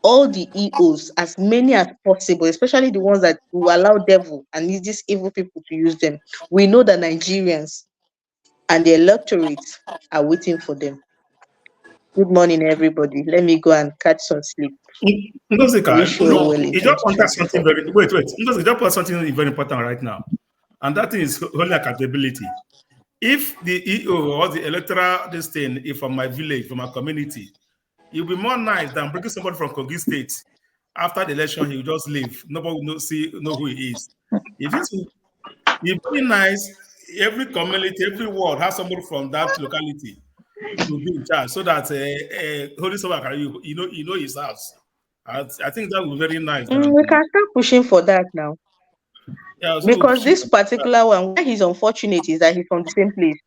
all the EOs, as many as possible, especially the ones that will allow devil and these evil people to use them. We know that Nigerians and the electorate are waiting for them. Good morning, everybody. Let me go and catch some sleep. Wish you all well in You just want something 2024. very wait. You just put something very important right now, and that is holding accountability. If the EO or the electoral this thing is from my village, from my community, it will be more nice than bringing somebody from Kogi State. After the election, he will just leave. Nobody will know who he is. If it's very nice, every community, every ward has somebody from that locality to be in charge, so that holding someone you know his house. I think that would be very nice. We can start pushing for that now. Yeah, so because this particular one, why he's unfortunate is that he's from the same place.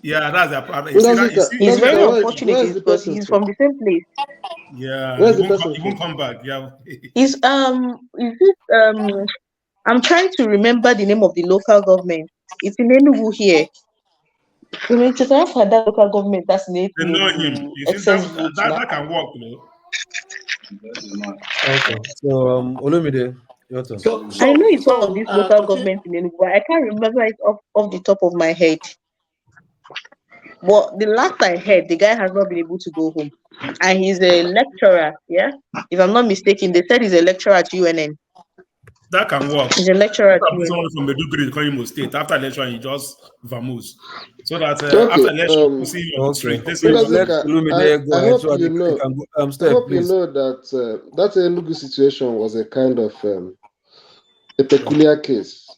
Yeah, that's the problem. He's very unfortunate because he's from the same place. Yeah, Where's he the person won't come back. Yeah. Is it I'm trying to remember the name of the local government. It's in Enugu here. You know, it's have had that local government that's in They know him. Enugu, You see, excess votes now. that can work, though. Okay, so Olumide, your turn. I know it's one of these local governments in Enugu, but I can't remember it off the top of my head. But the last I heard, the guy has not been able to go home. And he's a lecturer, yeah? If I'm not mistaken, they said he's a lecturer at UNN. That can work. He's a lecturer at UNN. Someone from Meduguri, Imo State. After election, he just vamoose. So that after election, you see him on the street. They say, I hope you know. I hope you know that that Enugu situation was a kind of a peculiar case.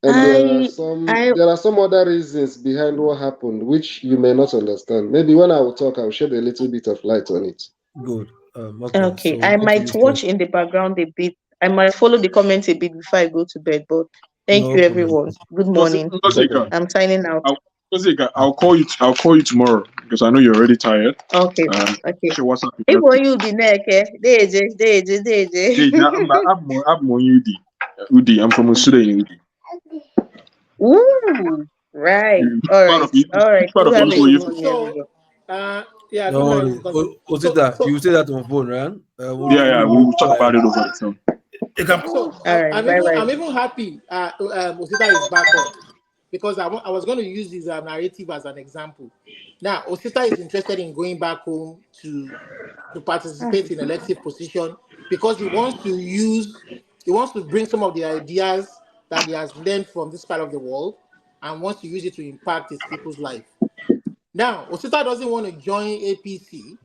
And there are some other reasons behind what happened, which you may not understand. Maybe when I will talk, I'll shed a little bit of light on it. Good. Okay. I might watch in the background a bit. I might follow the comments a bit before I go to bed. But thank you, everyone. Good morning. I'm signing out. I'll call you tomorrow because I know you're already tired. Okay. Okay. If you be naked, Udi. I'm from Usude in Udi. Ooh, right. All right. All right. Yeah. No worries. Osita, you say that on phone, right? We'll talk about it over the phone. I'm even happy Osita is back on, because I was going to use his narrative as an example. Now, Osita is interested in going back home to participate in elective position because he wants to bring some of the ideas that he has learned from this part of the world and wants to use it to impact his people's life. Now, Osita doesn't want to join APC.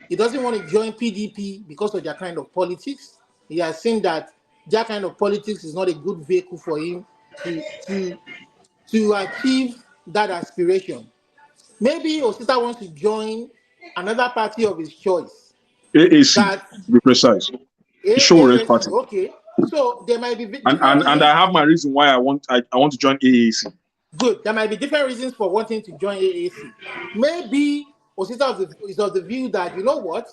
He doesn't want to join PDP because of their kind of politics. He has seen that their kind of politics is not a good vehicle for him to achieve that aspiration. Maybe Osita wants to join another party of his choice. AAC, to be precise. AAC, party. Okay. So there might be and I have my reason why I want to join AAC. Good. There might be different reasons for wanting to join AAC. Maybe Osita is of the view that, you know what,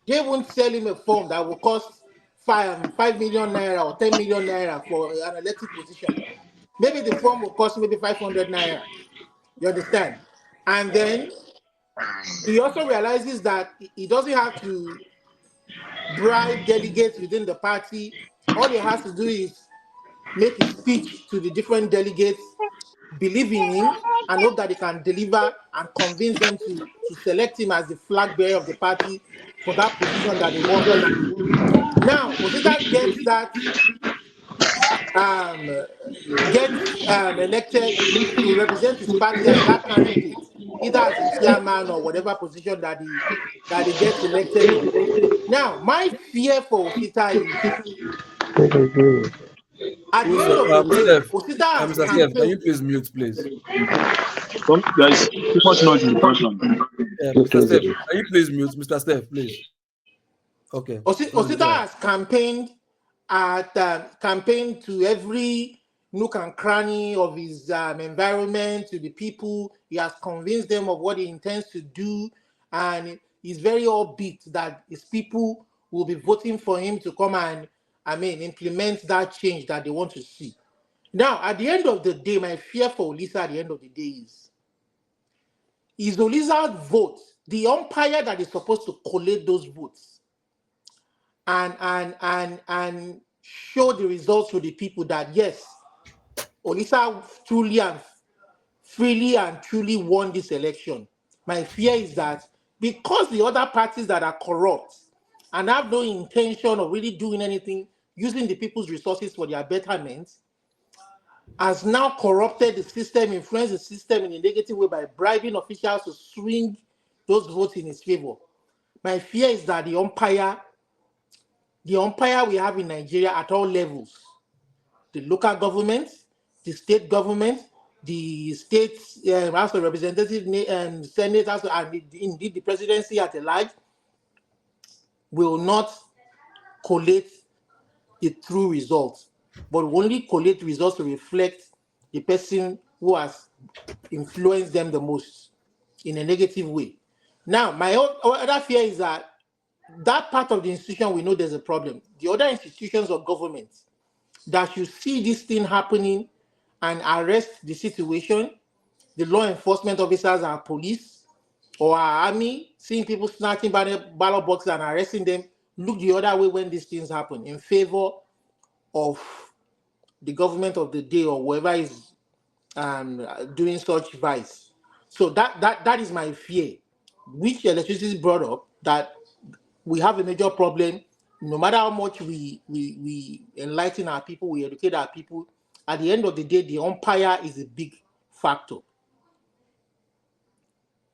they won't sell him a form that will cost 5 million naira or 10 million naira for an elected position. Maybe the form will cost maybe 500 naira. You understand? And then he also realizes that he doesn't have to bribe delegates within the party. All he has to do is make a speech to the different delegates, believe in him, and hope that he can deliver and convince them to select him as the flag bearer of the party for that position that he wants. Now, Osita gets that elected to represent his party as that candidate, either as a chairman or whatever position that he gets elected in. Now, my fear for Osita is at the end of the day, Osita has Mr. Chef, can you please mute, please? There's too much noise in the background. Mr. Steph, can you please mute Mr. Steph, please? Okay. Osita has campaigned to every nook and cranny of his environment, to the people. He has convinced them of what he intends to do, and he's very upbeat that his people will be voting for him to come and, implement that change that they want to see. Now, at the end of the day, my fear for Olisa at the end of the day is Olisa's vote, the umpire that is supposed to collate those votes and show the results to the people that yes, Olisa truly and freely and truly won this election. My fear is that because the other parties that are corrupt and have no intention of really doing anything, using the people's resources for their betterment, has now corrupted the system, influenced the system in a negative way by bribing officials to swing those votes in his favor. My fear is that the umpire we have in Nigeria at all levels, the local government, the state government, the state House of Representatives and senators, and indeed the presidency at large, will not collate the true results, but will only collate results to reflect the person who has influenced them the most in a negative way. Now, my other fear is that part of the institution, we know there's a problem. The other institutions of government that should see this thing happening and arrest the situation, the law enforcement officers, our police or our army, seeing people snatching ballot boxes and arresting them, look the other way when these things happen in favor of the government of the day or whoever is doing such vice. So that is my fear, which electricity brought up, that we have a major problem. No matter how much we enlighten our people, we educate our people, at the end of the day, the umpire is a big factor.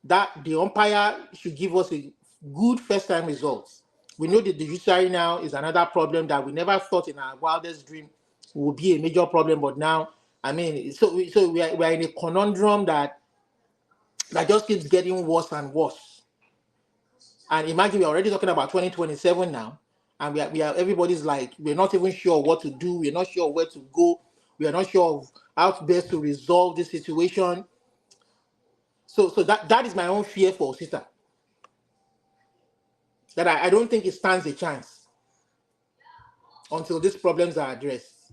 That the umpire should give us a good first-time results. We know that the judiciary now is another problem that we never thought in our wildest dream would be a major problem, but now, so we are in a conundrum that just keeps getting worse and worse. And imagine we're already talking about 2027 now, and we are everybody's like, we're not even sure what to do, we're not sure where to go, we are not sure of how best to resolve this situation. So that is my own fear for Osita. That I don't think it stands a chance until these problems are addressed.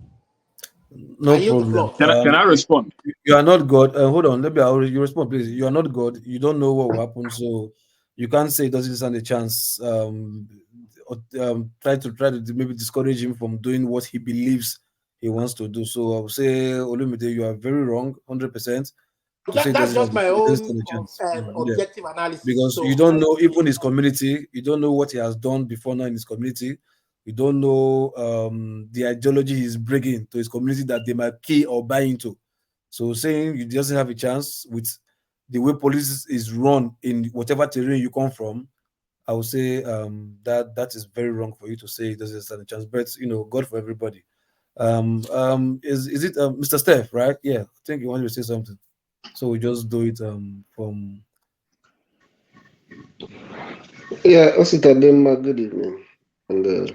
No problem. Can I respond? You are not God. Hold on, you respond, please. You are not God. You don't know what will happen, so you can't say it doesn't stand a chance. Try to maybe discourage him from doing what he believes he wants to do. So I would say, Olumide, you are very wrong, 100%. That's just my own objective analysis. Because you don't know even his community. You don't know what he has done before now in his community. You don't know the ideology he's bringing to his community that they might key or buy into. So saying he doesn't have a chance with the way police is run in whatever terrain you come from, I would say that is very wrong for you to say it doesn't stand a chance. But God for everybody. Is it Mr. Steph, right? Yeah, I think you wanted to say something. So we just do it from. Yeah, Osita Denmark, good evening. And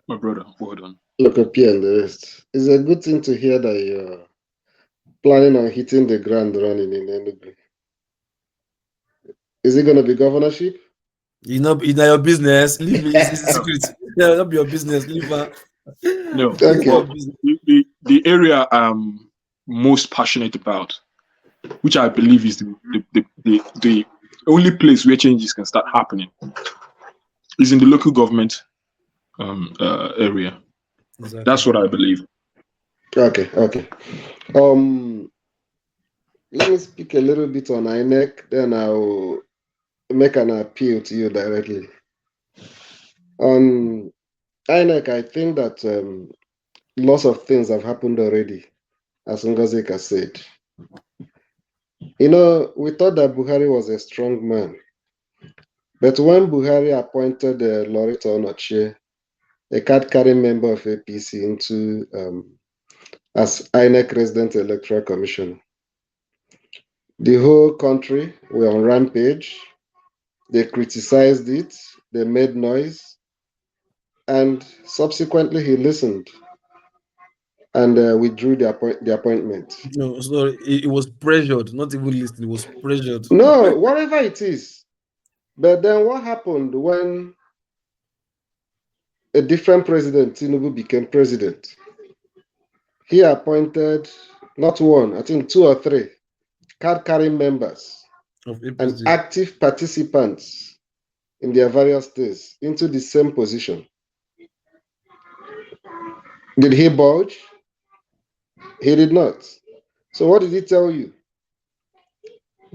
my brother, well done. Look up here and the rest. It's a good thing to hear that you're planning on hitting the ground running in Enugu. Is it going to be governorship? In your business. Leave it. It's a secret. Yeah, not be your business. Leave her. No. Okay. Well, the area I'm most passionate about, which I believe is the only place where changes can start happening, is in the local government area. Exactly. That's what I believe. Okay. Let me speak a little bit on INEC, then I'll make an appeal to you directly. On INEC, I think that lots of things have happened already, as Ngozika said. We thought that Buhari was a strong man. But when Buhari appointed Loretta Onochie, a card-carrying member of APC, into as INEC Resident Electoral Commissioner, The whole country were on rampage. They criticized it, they made noise, and subsequently he listened and withdrew the appointment. No, sorry, it was pressured, not even listening, it was pressured. No, whatever it is. But then what happened when a different president, Tinubu, became president? He appointed not one, I think 2 or 3 card-carrying members Of and APC. active participants in their various states into the same position. Did he budge? He did not. So what did he tell you?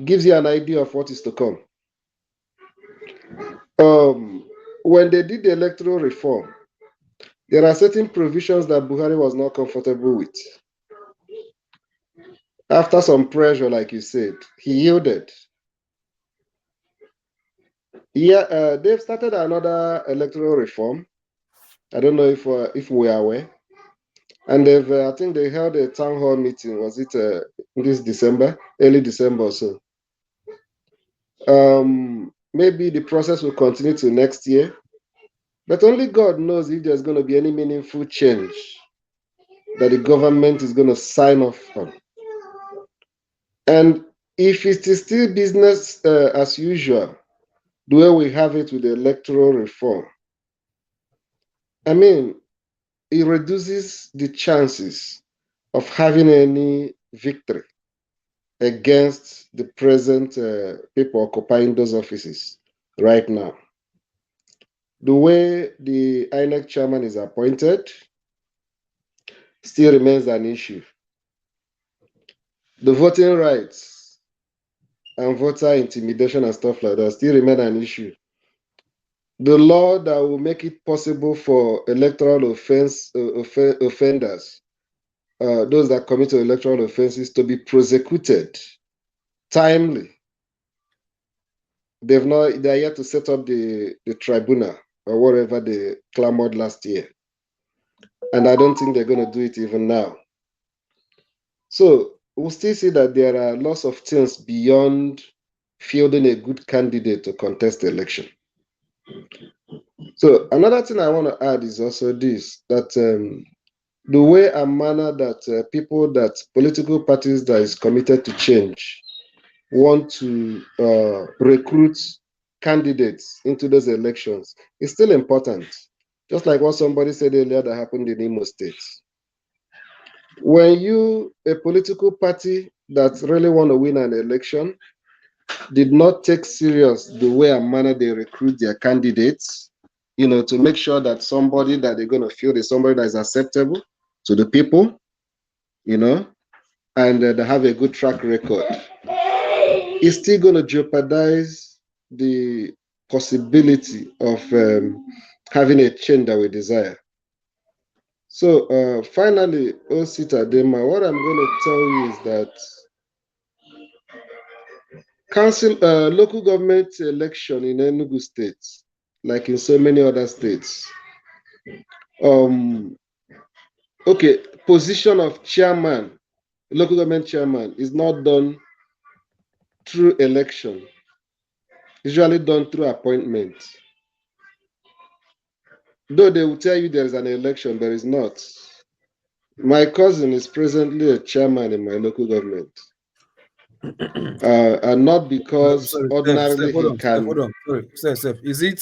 Gives you an idea of what is to come. When they did the electoral reform, there are certain provisions that Buhari was not comfortable with. After some pressure, like you said, he yielded. Yeah, they've started another electoral reform. I don't know if we are aware. And I think they held a town hall meeting. Was it this December, early December or so? Maybe the process will continue to next year, but only God knows if there's going to be any meaningful change that the government is going to sign off on. And if it is still business as usual, the way we have it with the electoral reform, I mean, it reduces the chances of having any victory against the present people occupying those offices right now. The way the INEC chairman is appointed still remains an issue. The voting rights and voter intimidation and stuff like that still remain an issue. The law that will make it possible for electoral offenders, those that commit electoral offenses, to be prosecuted timely. They're yet to set up the tribunal or whatever they clamored last year. And I don't think they're going to do it even now. So we'll still see that there are lots of things beyond fielding a good candidate to contest the election. So another thing I want to add is also this, that the way and manner that political parties that is committed to change want to recruit candidates into those elections is still important. Just like what somebody said earlier that happened in Imo State. When you, a political party that really want to win an election, did not take serious the way and manner they recruit their candidates, to make sure that somebody that they're going to feel is somebody that is acceptable to the people, and they have a good track record, it's still going to jeopardize the possibility of having a change that we desire. So finally, Osita Dema, what I'm going to tell you is that local government election in Enugu State, like in so many other states, position of chairman, local government chairman, is not done through election. It's usually done through appointment. Though they will tell you there is an election, there is not. My cousin is presently a chairman in my local government. And not because ordinarily he can. Hold on. Sorry, Steph. Is it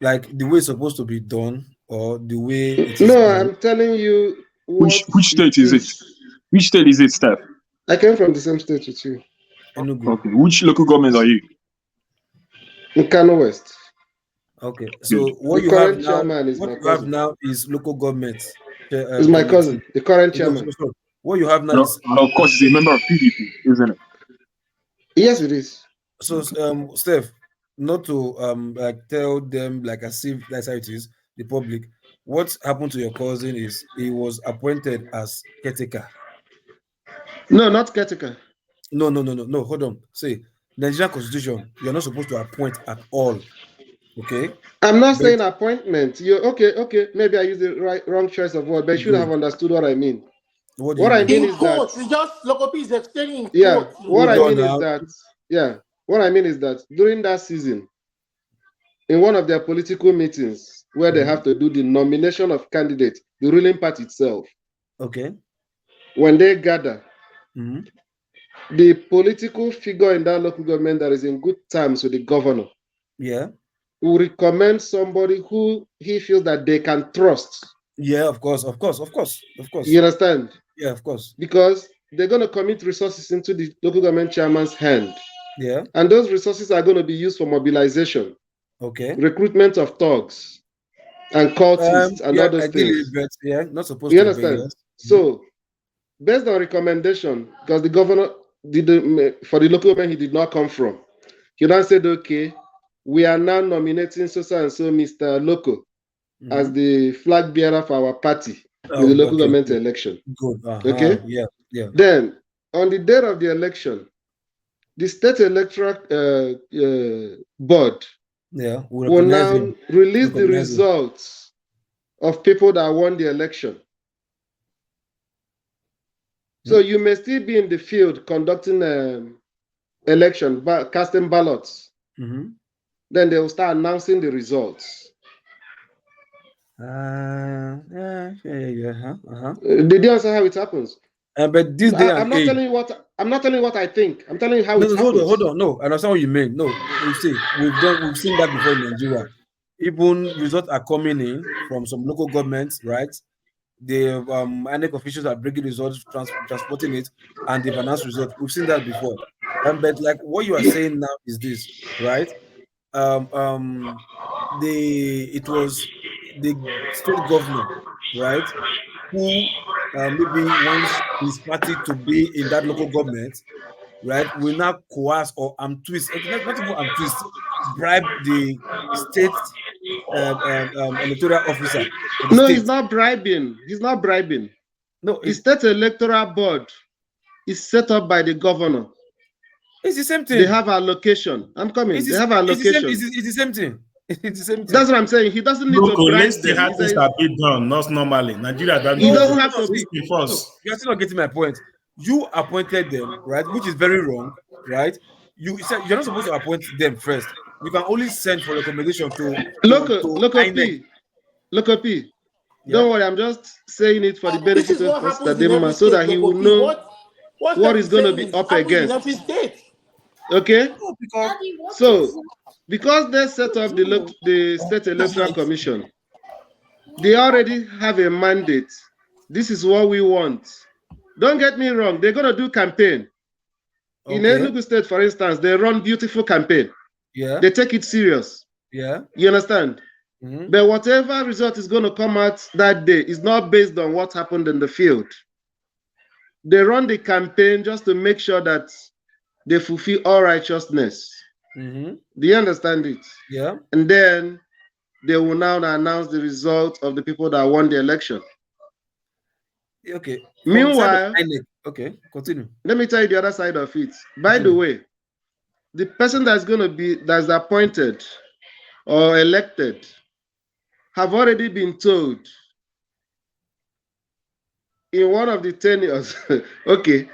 like the way it's supposed to be done, or the way it is done? I'm telling you. Which state is it? Which state is it, Steph? I came from the same state with you. Enugu. Okay. Which local government are you? In Kano West. Okay. So what you have now is local government. Is my cousin, the current chairman. What you have now is, of course, he's a member of PDP, isn't it? Yes, it is. So, Steph, not to tell them as if that's how it is, the public. What happened to your cousin is he was appointed as caretaker. No, not caretaker. No. Hold on. Say, Nigerian Constitution, you're not supposed to appoint at all. Okay. I'm not saying appointment. You okay? Maybe I used the wrong choice of word, but you should have understood what I mean. What do you What I mean? mean In is that, quotes, it's just Lokopi is explaining in yeah, quotes. what I Hold on mean is now. that, yeah, what I mean is that during that season, in one of their political meetings where they have to do the nomination of candidates, the ruling party itself, Okay. when they gather, Mhm. the political figure in that local government that is in good terms with the governor Yeah. will recommend somebody who he feels that they can trust. Yeah, of course. You understand? Yeah, of course. Because they're going to commit resources into the local government chairman's hand. Yeah. And those resources are going to be used for mobilization, Okay. recruitment of thugs and cultists and Yeah, all those ideally, things. but yeah, not supposed You to obey. understand? Yes. So, based on recommendation, because the governor did for the local government he did not come from, he now said, okay, we are now nominating so and so Mr. Loco as the flag bearer for our party in the local government election. Good. Okay? Yeah. Yeah. Then, on the day of the election, the state electoral board Yeah. We will recognize now him. release the Recognize him. results of people that won the election. So you may still be in the field conducting election, casting ballots. Then they will start announcing the results. Yeah. Did you understand how it happens? But this day I'm and not age. telling you what I think. I'm telling you how it happens. Hold on. No, I understand what you mean. No, you see, we've seen that before in Nigeria. Even results are coming in from some local governments, right? The INEC officials are bringing results, transporting it, and they've announced results. We've seen that before. But like what you are saying now is this, right? It was the state governor, right, who maybe wants his party to be in that local government, right, will now coerce or twist, okay, not even twist, bribe the state electoral officer for the No, state. he's not bribing. He's not bribing. No, the state electoral board is set up by the governor. It's the same thing. They have allocation. I'm coming. They have allocation. It's the same thing. It's the same thing. That's what I'm saying. He doesn't need to bribe let's see them. how He things says, are being done, not normally. Nigeria doesn't he do doesn't that. have to be. You're still not getting my point. You appointed them, right? Which is very wrong, right? You said you're not supposed to appoint them first. You can only send for recommendation to INEC. Local P. Yeah. Don't worry, I'm just saying it for the This benefit is what of us, happens in every so state, that he will Lokopi. know What what Steph he's is going to saying be is up happens in against. every state. Okay? No, because So, because they set up the State Electoral Commission, they already have a mandate. This is what we want. Don't get me wrong, they're going to do campaign. In Enugu State, for instance, they run beautiful campaign. Yeah. They take it serious. Yeah. You understand? But whatever result is going to come out that day is not based on what happened in the field. They run the campaign just to make sure that they fulfill all righteousness. Do you understand it? Yeah. And then they will now announce the result of the people that won the election. Okay. Meanwhile, okay, continue. let me tell you the other side of it. By the way, the person that's appointed or elected have already been told in one of the tenures, okay,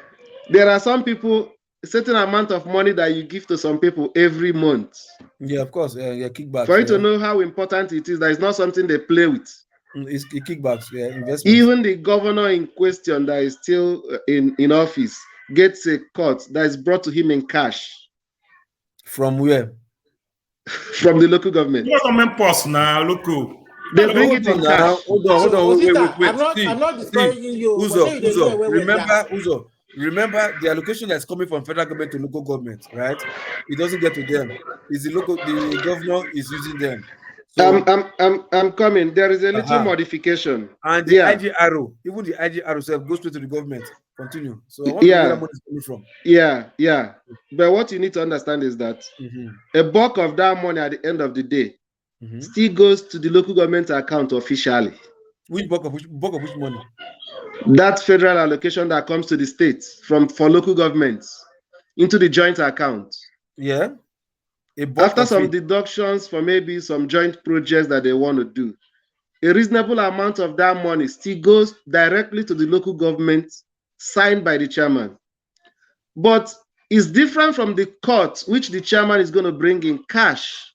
there are some people, a certain amount of money that you give to some people every month. Yeah, of course. Yeah, kickbacks. For you to know how important it is, that it's not something they play with. It's kickbacks, yeah, investments. Even the governor in question that is still in office gets a cut that is brought to him in cash. From where? From the local government. You government post now, local. They bring it in cash. Hold on. Wait. I'm not discouraging you. Uzo, remember the allocation that's coming from federal government to local government, right? It doesn't get to them. The governor is using them. So, I'm coming. There is a little modification. And the IGRO, even the IGRO self goes straight to the government. Continue. So I want to know where that money is coming from. Yeah. But what you need to understand is that a bulk of that money at the end of the day still goes to the local government account officially. Which bulk of which money? That federal allocation that comes to the states for local governments into the joint account. Yeah. After some deductions for maybe some joint projects that they want to do, a reasonable amount of that money still goes directly to the local government, signed by the chairman. But it's different from the cut, which the chairman is going to bring in cash,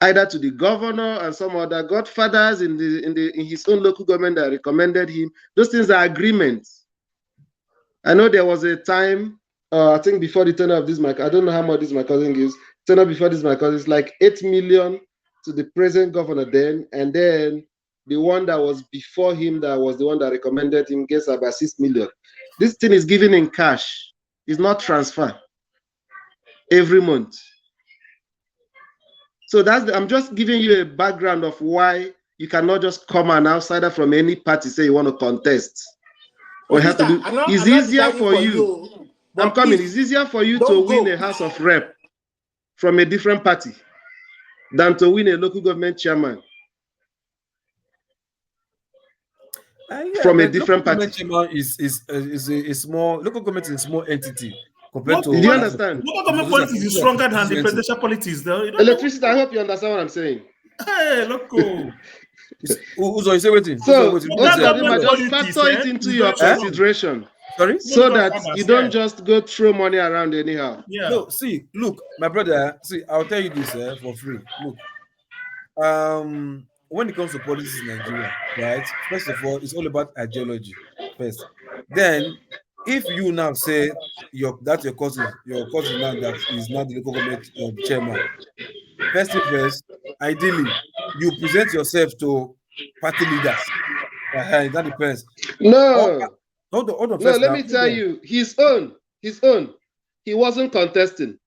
either to the governor and some other godfathers in his own local government that recommended him. Those things are agreements. I know there was a time, I think before the tenure of this, I don't know how much this my cousin gives. Tenure before this, my cousin is like 8 million to the present governor then, and then the one that was before him, that was the one that recommended him, gets about 6 million. This thing is given in cash. It's not transfer every month. So I'm just giving you a background of why you cannot just come an outsider from any party say you want to contest. Or have to do. It's easier for you. I'm coming. It's easier for you to win a House of Rep from a different party than to win a local government chairman from a different party. Chairman is a small local government is a small entity compared to. Do you understand? Local government politics is stronger than the presidential politics. Electricity. I hope you understand what I'm saying. Hey, loco. Uzo, you say waiting. So just factor it into your consideration. Sorry? So that you don't just go throw money around anyhow. Yeah. No, see, look, my brother, see, I'll tell you this for free. Look, when it comes to politics in Nigeria, right? First of all, it's all about ideology first. Then, if you now say your cousin now that is now the local government chairman, first thing first, ideally, you present yourself to party leaders. That depends. No. Hold on. No, let me tell you, his own. He wasn't contesting.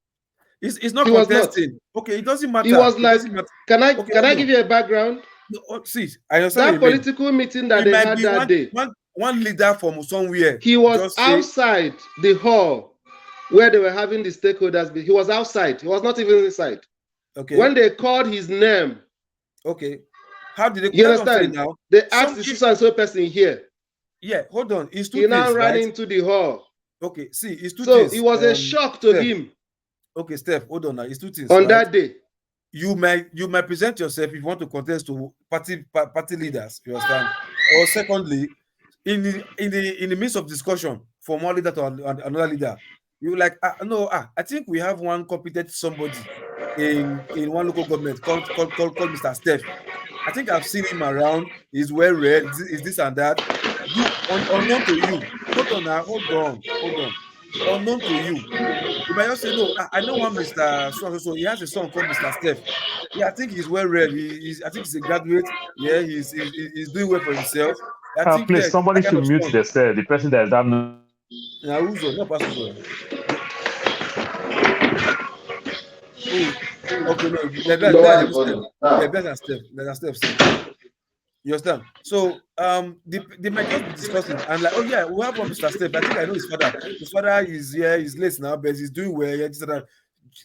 He's not contesting. Okay, it doesn't matter. He was like, can I give you a background? No, see, I understand that political meeting that they had that day. One leader from somewhere. He was outside the hall where they were having the stakeholders. He was outside. He was not even inside. Okay. When they called his name. Okay. How did they? You understand? Now they asked the so person here. Yeah, hold on. It's two he things, now ran right? into the hall. Okay, see, it's two so things. It was a shock to him. Okay, Steph, hold on now. It's two things. On that day. You might present yourself if you want to contest to party leaders, you understand? Or secondly, in the midst of discussion from one leader to another leader, you like I think we have one competent somebody in one local government called Mr. Steph. I think I've seen him around. He's well read. Is this and that? You unknown to you. Hold on now. Hold on. Unknown to you. You might just say, no, I know one Mr. So he has a son called Mr. Steph. Yeah, I think he's well read. I think he's a graduate. Yeah, he's doing well for himself. I think please, somebody should mute themselves. The person that is that. Now, Uzo, not pass Uzo. Okay, no, let's Steph. You understand? So they might just be discussing and like, oh yeah, we have one Mr. Steph. I think I know his father. His father is he's late now, but he's doing well. Yeah,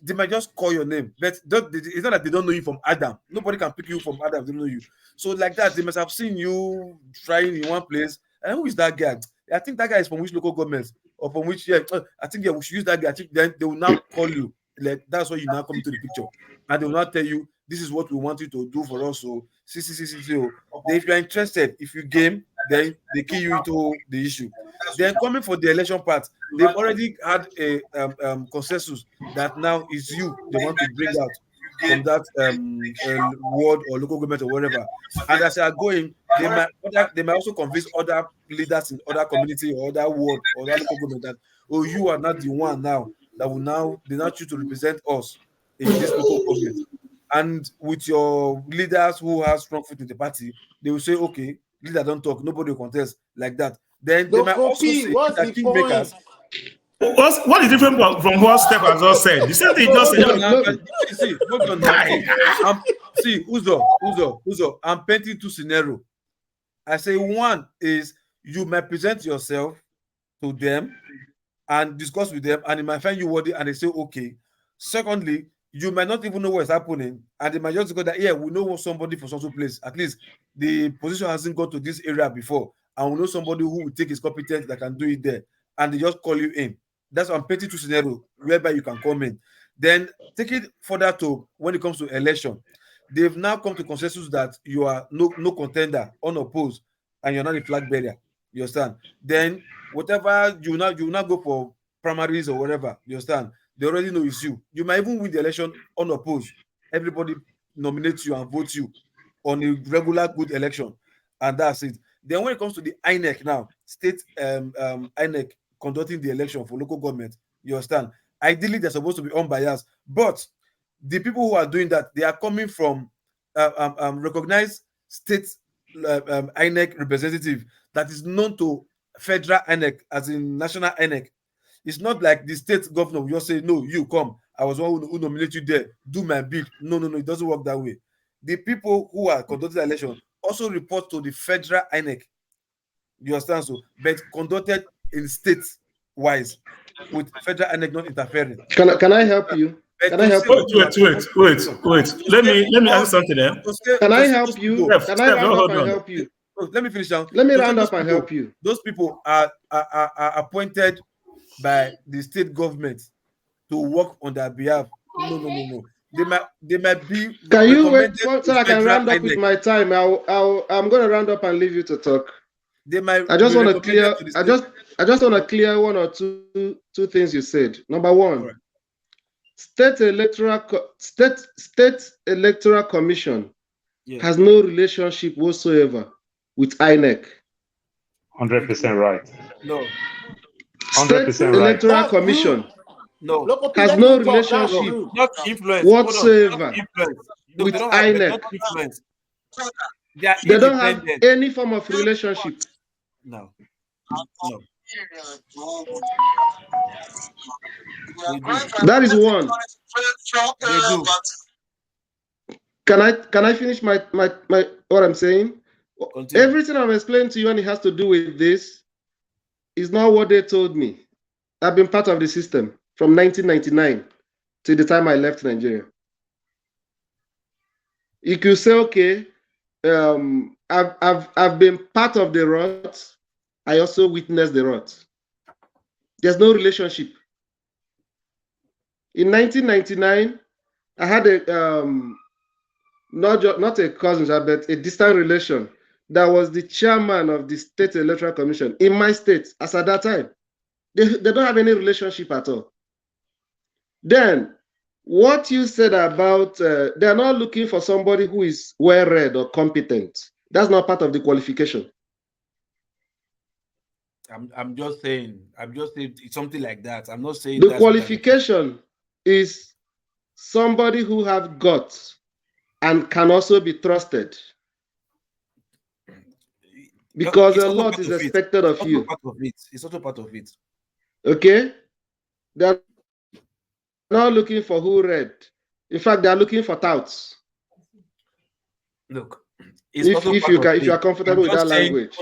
they might just call your name, but it's not that they don't know you from Adam. Nobody can pick you from Adam. They don't know you. So like that, they must have seen you trying in one place. And who is that guy? I think that guy is from which local government or from which? Yeah, I think we should use that guy. I think then they will now call you. Like that's why you now come into the picture, and they will not tell you this is what we want you to do for us. So, if you are interested, if you game, then they key you into the issue. Then coming for the election part, they've already had a consensus that now is you they want to bring out from that ward or local government or whatever. And as they are going, they might also convince other leaders in other community or other ward or other local government that you are not the one now that will they now choose to represent us in this local government. And with your leaders who have strong foot in the party, they will say, okay, leader don't talk, nobody will contest like that. Then they might also say that kingmakers. What is different from what Steph has just said? The same thing just said. Hold on now. See, Uzo, I'm painting two scenarios. I say one is you might present yourself to them and discuss with them, and they might find you worthy, and they say okay. Secondly, you might not even know what's happening, and they might just go that we know somebody for some place. At least the position hasn't got to this area before, and we know somebody who will take his competence that can do it there, and they just call you in. That's what I'm painting two scenarios whereby you can come in. Then take it further to when it comes to election. they've now come to consensus that you are no contender, unopposed, and you're not a flag bearer. You understand? Then whatever you now go for primaries or whatever. You understand? They already know it's you. You might even win the election unopposed. Everybody nominates you and votes you on a regular good election, and that's it. Then when it comes to the INEC now, state INEC conducting the election for local government, you understand? Ideally, they're supposed to be unbiased, but the people who are doing that, they are coming from recognized state INEC representative that is known to federal INEC, as in national INEC. It's not like the state governor will just say, no, you come. I was one who nominated you there. Do my bid. No, it doesn't work that way. The people who are conducting the election also report to the federal INEC. You understand? So, but conducted in states wise, with federal INEC not interfering. Can I help you? Can I help you? Wait. Let me ask something there. Can I help you? Can I round up and help you? Let me finish now. Let me round up and help you. Those people are appointed by the state government to work on their behalf. No. They might be. Can you wait so I can round up with my time? I'm going to round up and leave you to talk. They might. I just want to clear. I just want to clear one or two things you said. Number one, right. State electoral commission has no relationship whatsoever with INEC. 100% right. No. 100% State electoral commission has no relationship whatsoever with INEC. They don't have any form of relationship. No. That is one. They do. Can I finish my what I'm saying? Continue. Everything I'm explaining to you, and it has to do with this, is not what they told me. I've been part of the system from 1999 to the time I left Nigeria. You could say, okay, I've been part of the rot. I also witnessed the rot. There's no relationship. In 1999, I had a not a cousin, but a distant relation that was the chairman of the State Electoral Commission in my state as at that time. They don't have any relationship at all. Then, what you said about they're not looking for somebody who is well-read or competent. That's not part of the qualification. I'm just saying it's something like that. I'm not saying the qualification is somebody who have guts and can also be trusted, because a lot is expected of you. It's also part of it. Okay, they're not looking for who read. In fact, they're looking for touts. Look, if you are comfortable with that language.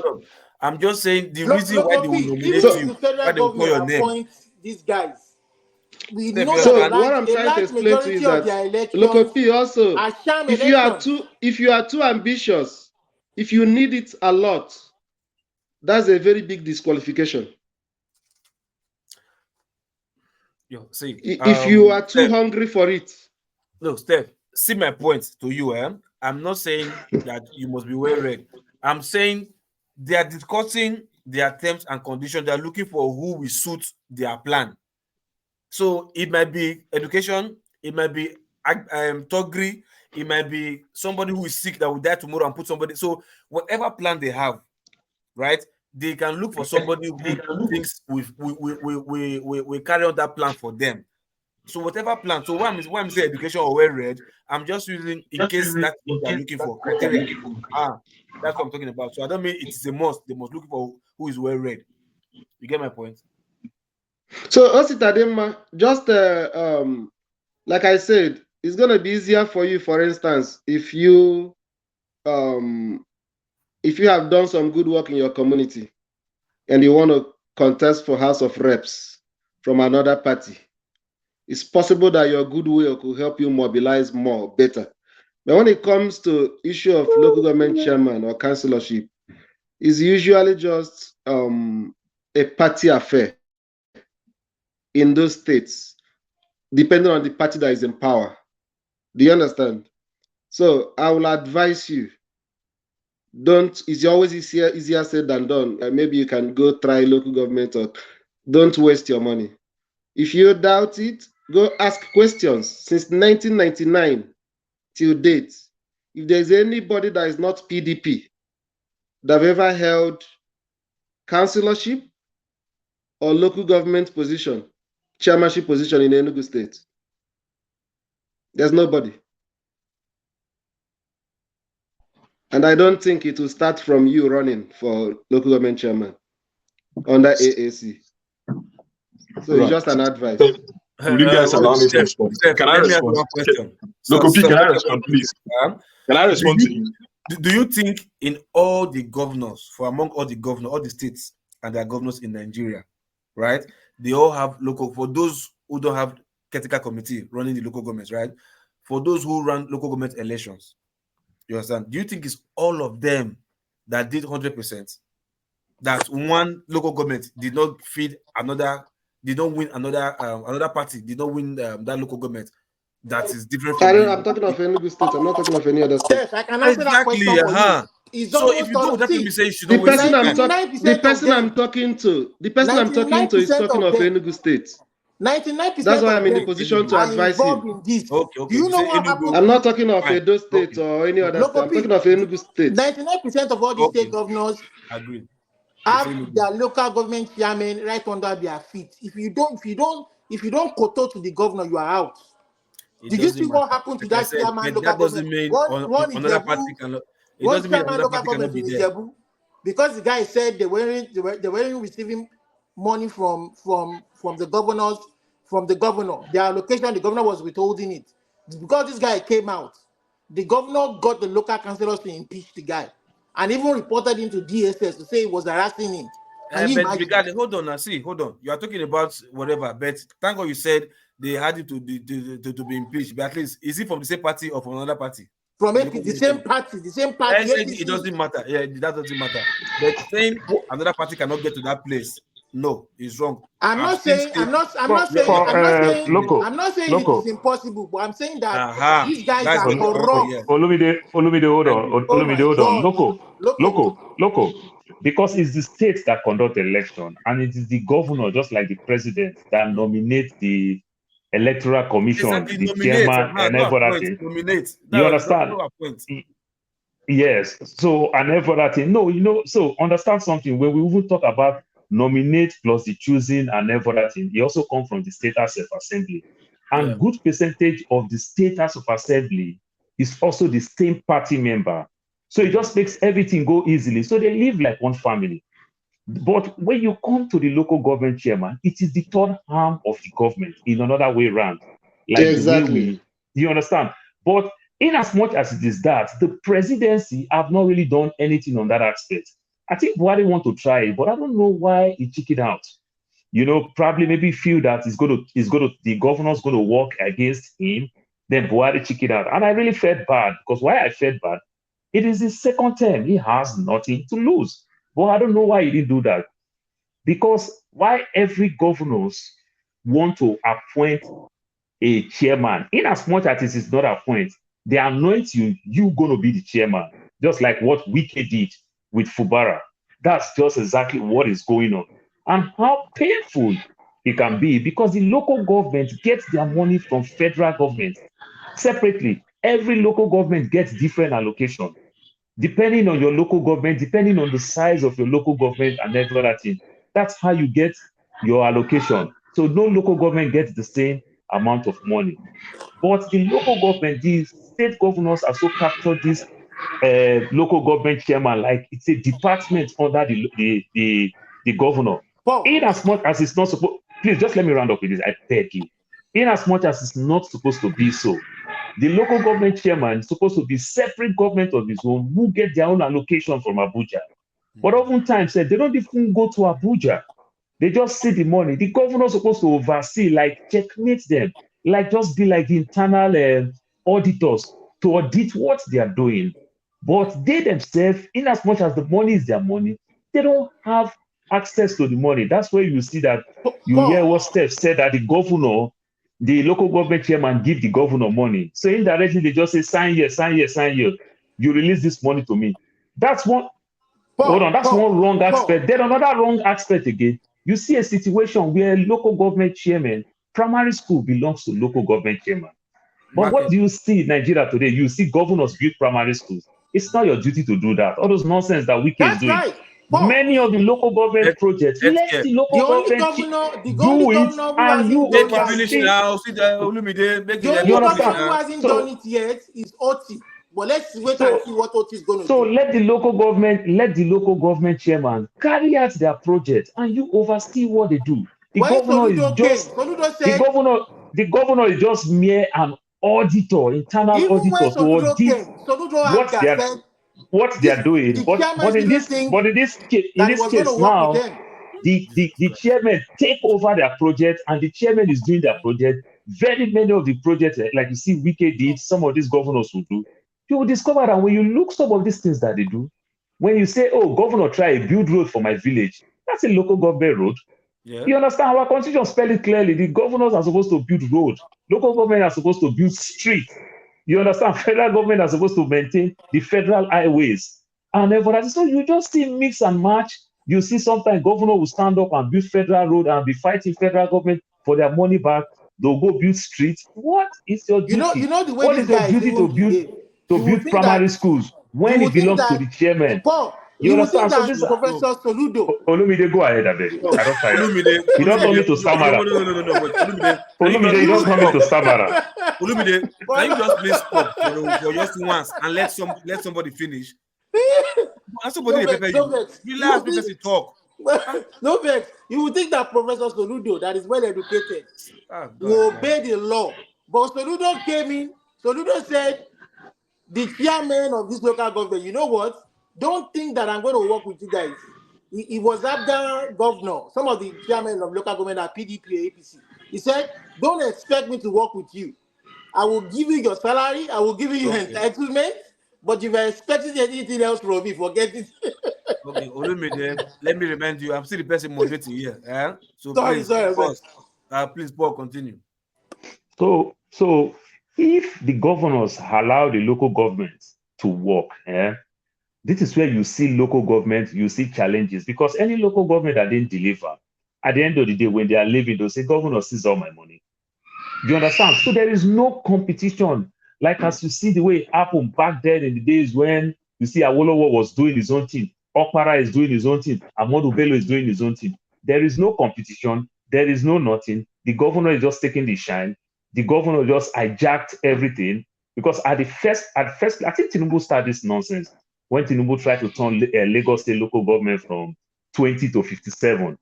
I'm just saying the reason why they will nominate you, why they will call your name. These guys. We know so what I'm trying to explain to you is that local P also, if you are too ambitious, if you need it a lot, that's a very big disqualification. See, if you are too hungry for it. No, Steph, see my point to you. I'm not saying that you must be well read. I'm saying they are discussing their terms and conditions. They are looking for who will suit their plan. So it might be education, it might be toggery, it might be somebody who is sick that will die tomorrow and put somebody. So whatever plan they have, right? They can look for somebody who thinks we carry on that plan for them. So whatever plan. So when I'm saying education or well read, I'm just using in case that's what they're looking for criteria. That's what I'm talking about. So I don't mean it's a must. They must look for who is well read. You get my point? So Ositadema, just like I said, it's gonna be easier for you. For instance, if you have done some good work in your community and you want to contest for House of Reps from another party, it's possible that your goodwill could help you mobilize more better. But when it comes to issue of local government chairman or councillorship, it's usually just a party affair in those states, depending on the party that is in power. Do you understand? So I will advise you, don't, it's always easier said than done. Maybe you can go try local government, or don't waste your money. If you doubt it, go ask questions. Since 1999 till date, if there's anybody that is not PDP that have ever held councillorship or local government position, chairmanship position in Enugu State, there's nobody. And I don't think it will start from you running for local government chairman under AAC. So it's just an advice. Will you guys allow me to respond? Can I Let me ask you respond? one question. Local P, can I let me ask you respond, one please? question. Can I respond to you? Do you think in all the governors, among all the governors, all the states and their governors in Nigeria, right? They all have local, for those who don't have critical committee running the local governments, right? For those who run local government elections, you understand? Do you think it's all of them that did 100%? That one local government did not feed another, did not win another party, did not win that local government that is different from I'm talking of Enugu State. I'm not talking of any other state. Yes, I can answer that question for you. It's So almost if you do that, let me say you should The not waste person your I'm time. the person I'm talking to is talking of Enugu State. 99% That's why I'm of in the them position to are advise involved him. in this. Okay, Do you know what happened? I'm not talking of Edo State or any other state. Local I'm talking of Enugu State. 99% of all the state governors Agreed. have their local government chairman right under their feet. If you don't kowtow to the governor, you are out. Did you see what happened to Like I that said, chairman local that doesn't government? mean One another Ijebu, party cannot. It one doesn't mean chairman another local party cannot government be in there. Ijebu, because the guy said they weren't receiving money from the governors, from the governor. Their allocation, the governor was withholding it. Because this guy came out, the governor got the local councillors to impeach the guy, and even reported him to DSS to say he was harassing him. Can you But imagine? regardless, hold on now. See, hold on. You are talking about whatever, but thank God you said they had him to be impeached. But at least, is he from the same party or from another party? From the same party, It doesn't matter. Yeah, that doesn't matter. But saying another party cannot get to that place, no, it's wrong. I'm not saying Loco, it is impossible, but I'm saying that these guys That's are the corrupt. Olumide, hold on. Oh my Olumide, hold on. God. Loco. Because it's the states that conduct election, and it is the governor, just like the president, that nominates the electoral commission, exactly, the nominate, chairman, and everything. nominate. You understand? Yes. So, and everything. No, so understand something. When we even talk about nominate plus the choosing and everything, it also comes from the state house of assembly. And good percentage of the state house of assembly is also the same party member. So it just makes everything go easily. So they live like one family. But when you come to the local government chairman, it is the third arm of the government in another way around. Like exactly. You understand? But in as much as it is that, the presidency have not really done anything on that aspect. I think Buhari want to try it, but I don't know why he took it out. Probably maybe feel that the governor's going to work against him, then Buhari took it out. And I really felt bad, because why I felt bad, it is his second term. He has nothing to lose. But I don't know why he didn't do that. Because why every governors want to appoint a chairman, in as much as it is not appoint, they anoint you going to be the chairman, just like what Wike did with Fubara. That's just exactly what is going on. And how painful it can be, because the local government gets their money from federal government separately. Every local government gets different allocation. Depending on your local government, depending on the size of your local government and everything, that's how you get your allocation. So no local government gets the same amount of money. But the local government, the state governors have so captured this local government chairman like it's a department under the governor. In as much as it's not supposed, please just let me round up with this, I beg you. In as much as it's not supposed to be so, the local government chairman is supposed to be separate government of his own who get their own allocation from Abuja. But oftentimes, they don't even go to Abuja. They just see the money. The governor is supposed to oversee, like checkmate them, like just be like the internal auditors to audit what they are doing. But they themselves, in as much as the money is their money, they don't have access to the money. That's where you see that you hear what Steph said, that the governor the local government chairman give the governor money. So indirectly, they just say, sign here, sign here, sign here. You release this money to me. That's one, hold on, that's one wrong aspect. Then another wrong aspect again. You see a situation where local government chairman, primary school belongs to local government chairman. But what do you see in Nigeria today? You see governors build primary schools. It's not your duty to do that. All those nonsense that Wike is doing. Right. Many of the local government projects, let the local government do it, and you oversee. The only governor who hasn't done it yet is Oti. But let's wait and see what Oti is going to do. So let the local government chairman carry out their project, and you oversee what they do. The governor is just mere an auditor, internal auditor to audit what they are doing. But in this case now, the chairman take over their project, and the chairman is doing their project. Very many of the projects, like you see Wike did, some of these governors will do. You will discover that when you look some of these things that they do, when you say, oh, governor, try a build road for my village, that's a local government road. Yeah. You understand? Our constitution spell it clearly. The governors are supposed to build road. Local government are supposed to build street. You understand? Federal government are supposed to maintain the federal highways. And everything. So you just see mix and match. You see sometimes governor will stand up and build federal road and be fighting federal government for their money back. They'll go build streets. What is your duty? You know the way what is your duty to build primary schools when it belongs to the chairman? Paul, you understand? So this Professor Soludo. Olumide, go ahead, Abel. I don't tire. You don't want me to stammer. Olumide, you don't want me to stammer. Olumide, can you just please stop for just once and let somebody finish? Somebody relax, because you talk. No vex. You would think that Professor Soludo, that is well educated, will obey the law. But Soludo came in. Soludo said, the chairman of this local government, you know what? Don't think that I'm going to work with you guys. He was after governor, some of the chairmen of local government are PDP or APC. He said, don't expect me to work with you. I will give you your salary, I will give you your entitlement, but if you're expecting anything else from me, forget it. Okay, Olumide, let me remind you, I'm still the person moderating here. So sorry. Please, Paul, continue. So if the governors allow the local governments to work, this is where you see local government, you see challenges, because any local government that didn't deliver, at the end of the day, when they are leaving, they'll say, governor sees all my money. You understand? So there is no competition. Like as you see the way it happened back then in the days when you see Awolowo was doing his own thing, Okpara is doing his own thing, Ahmadu Bello is doing his own thing. There is no competition. There is no nothing. The governor is just taking the shine. The governor just hijacked everything, because at first, I think Tinubu started this nonsense when Tinubu tried to turn Lagos State local government from 20 to 57,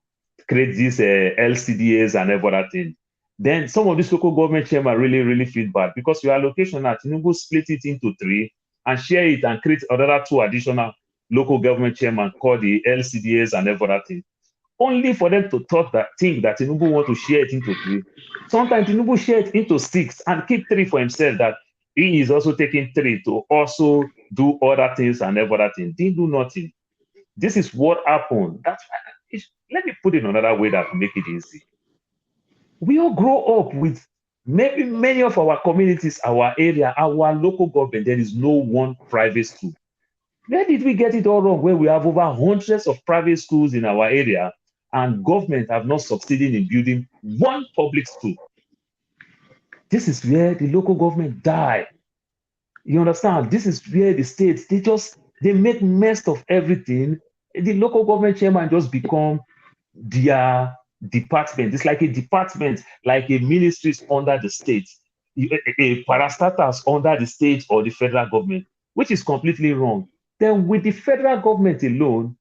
create these LCDAs and everything. Then some of these local government chairmen really feel bad, because your allocation at Tinubu split it into 3 and share it and create another 2 additional local government chairmen called the LCDAs and everything. Only for them to think that Tinubu want to share it into 3. Sometimes Tinubu share it into 6 and keep 3 for himself, that he is also taking 3 to also do other things and everything. Didn't do nothing. This is what happened. Let me put it another way that will make it easy. We all grow up with maybe many of our communities, our area, our local government, there is no one private school. Where did we get it all wrong? Where we have over hundreds of private schools in our area, and government have not succeeded in building one public school. This is where the local government die. You understand? This is where the states, they make mess of everything. The local government chairman just become their department. It's like a department, like a ministry under the state. A parastatus under the state or the federal government, which is completely wrong. Then with the federal government alone,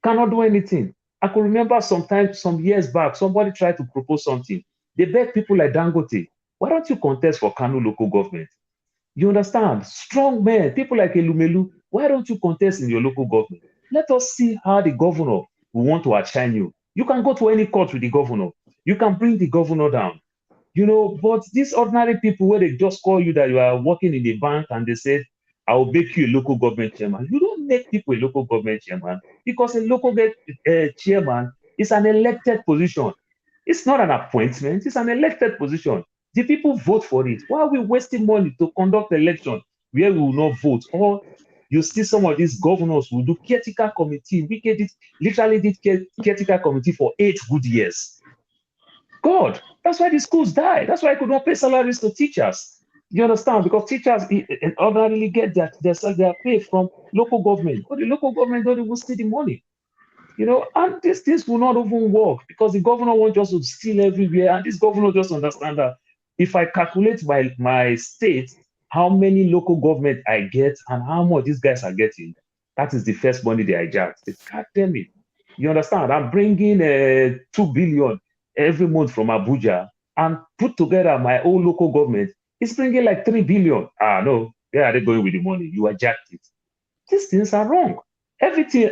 cannot do anything. I could remember some years back, somebody tried to propose something. They begged people like Dangote, why don't you contest for Kano local government? You understand? Strong men, people like Elumelu, why don't you contest in your local government? Let us see how the governor will want to outshine you. You can go to any court with the governor. You can bring the governor down. But these ordinary people, where they just call you that you are working in a bank and they say, I will make you a local government chairman. You don't make people a local government chairman, because a local chairman is an elected position. It's not an appointment. It's an elected position. The people vote for it. Why are we wasting money to conduct election where we will not vote? Or you see some of these governors who do caretaker committee. We literally did caretaker committee for 8 good years. God, that's why the schools die. That's why I could not pay salaries to teachers. You understand? Because teachers ordinarily get their pay from local government, but the local government don't even see the money. And these things will not even work because the governor wants us to steal everywhere. And this governor just understand that if I calculate my state, how many local government I get and how much these guys are getting, that is the first money they hijack. They can't tell me. You understand? I'm bringing 2 billion every month from Abuja and put together my own local government. It's bringing like 3 billion. No, where are they going with the money? You hijacked it. These things are wrong. Everything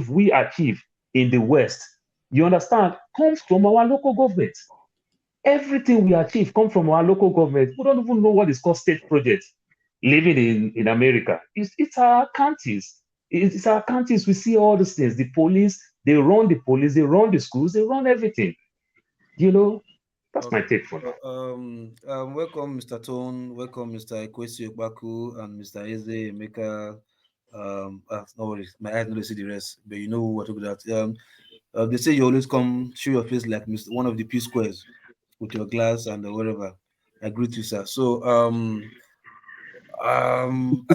we achieve in the West, you understand, comes from our local government. Everything we achieve comes from our local government. We don't even know what is called state projects living in America. It's our counties. It's our counties. We see all these things. The police, they run the schools, they run everything. That's my take for that. Welcome, Mr. Tone. Welcome, Mr. Ekwesi Okbaku and Mr. Eze Emeka. No worries, my eyes don't see the rest, but you know what to do that. They say you always come show your face like one of the P squares with your glass and whatever. I greet you, sir. So I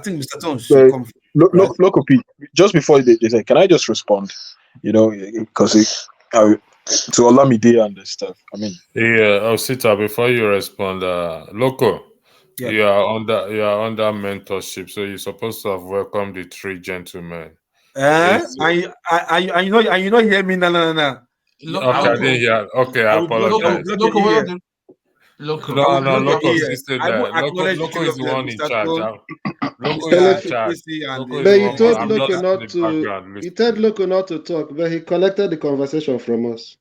think Mr. Tone should come. Local P, just before they say, can I just respond? Because to Olamide and stuff. I mean, yeah, Osita, before you respond, Loco, Yeah. you are under mentorship, so you're supposed to have welcomed the 3 gentlemen. And you know hear me? No. Okay, I didn't hear. Okay, I apologize. Loco, No, Loco, sister, I will Loco acknowledge is the the one in Mr. charge. Tone, Loco Mr. is in charge. Loco is But the he one. told I'm Loco just not in the to. background He listening. told Loco not to talk, but he collected the conversation from us.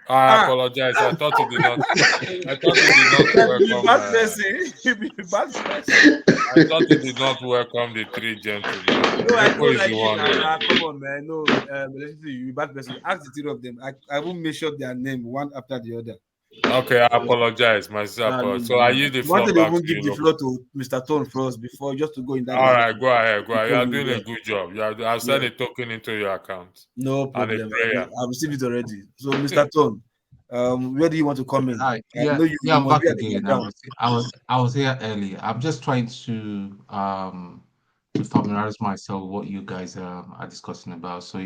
I apologize. I thought he did not. I thought he did not welcome. bad person. I thought he did not welcome the 3 gentlemen. No, I Loco told is the one. come on, man. No, you bad person. Ask the 3 of them. I won't mention their name one after the other. Okay, I apologize, myself. No. So I use the floor Wanted to back even to give you, the Loco. floor to Mr. Tone first before just to go in that All direction. right, go ahead. You are doing a good job. I've sent a token into your account. No problem. And a prayer. I've received it already. So, Mr. Tone, where do you want to come in? I know you I'm must back be at the again. background. I was here earlier. I'm just trying to familiarize myself with what you guys are discussing about. So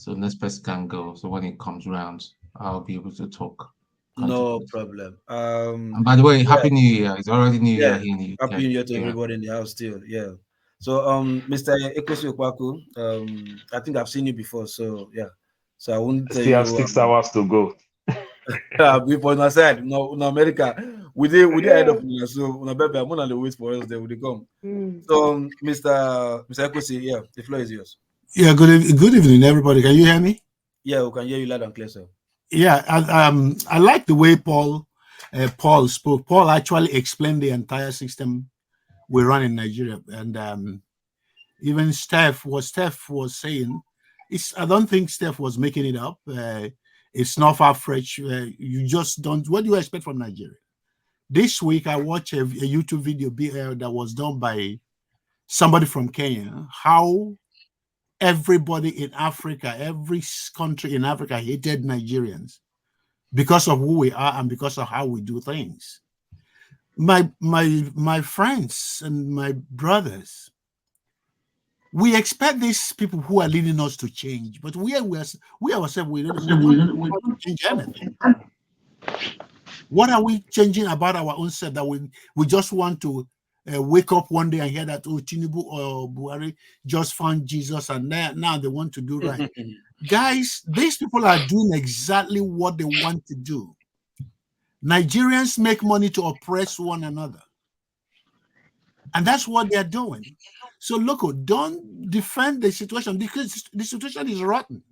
next person can go. So when it comes around, I'll be able to talk. No problem. And by the way, Happy New Year! It's already New Year here in the UK. Happy New Year to everybody in the house still. Yeah. So Mr. Ekwesi Okwaku, I think I've seen you before, so yeah. So I won't tell Still you have 6 hours to go. before I said no America. We did ahead of me, so I'm gonna wait for us, they will come. So Mr. Ekwesi, yeah, the floor is yours. Yeah, good evening, everybody. Can you hear me? Yeah, we can hear you loud and clear, sir. Yeah, I like the way Paul spoke. Paul actually explained the entire system we run in Nigeria, and even Steph was saying, I don't think Steph was making it up. It's not far-fetched. You just don't. What do you expect from Nigeria? This week, I watched a YouTube video that was done by somebody from Kenya. How everybody in Africa, every country in Africa hated Nigerians because of who we are and because of how we do things. My friends and my brothers, we expect these people who are leading us to change, but we ourselves, we don't want to change anything. What are we changing about our own self that we just want to wake up one day and hear that Tinubu or Buhari just found Jesus and now they want to do right? Guys, these people are doing exactly what they want to do. Nigerians make money to oppress one another. And that's what they're doing. So look, don't defend the situation because the situation is rotten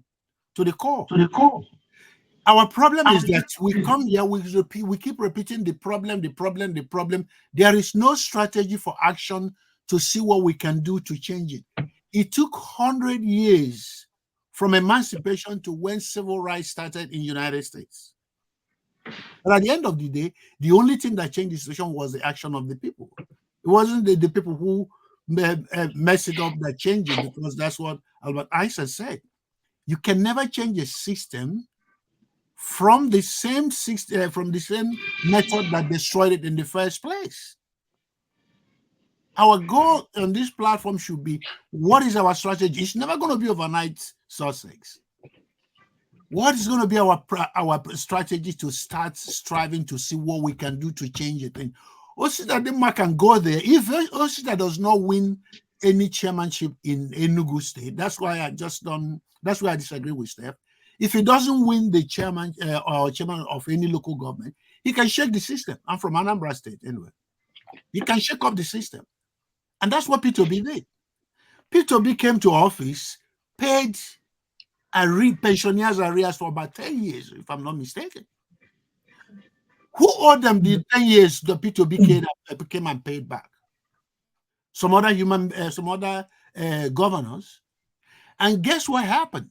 to the core. Our problem is that we come here, we keep repeating the problem. There is no strategy for action to see what we can do to change it. It took 100 years from emancipation to when civil rights started in the United States. But at the end of the day, the only thing that changed the situation was the action of the people. It wasn't the people who messed it up that changed it, because that's what Albert Einstein said. You can never change a system from the same method that destroyed it in the first place. Our goal on this platform should be, what is our strategy? It's never going to be overnight success. What is going to be our strategy to start striving to see what we can do to change it? And Osita Dema can go there. If Osita does not win any chairmanship in Enugu State, that's why I disagree with Steph. If he doesn't win the chairman or chairman of any local government, he can shake the system. I'm from Anambra State anyway. He can shake up the system. And that's what P2B did. P2B came to office, paid pensioners' arrears for about 10 years, if I'm not mistaken. Who owed them the 10 years the P2B came and paid back? Some other governors. And guess what happened?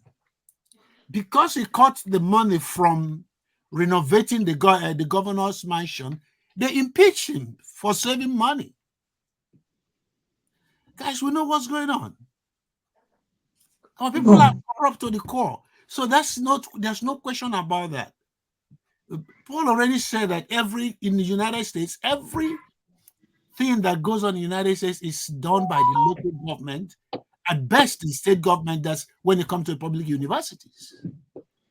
Because he cut the money from renovating the governor's mansion, they impeached him for saving money. Guys, we know what's going on. Our people are corrupt to the core. So there's no question about that. Paul already said that in the United States, everything that goes on in the United States is done by the local government. At best, the state government does when it comes to public universities.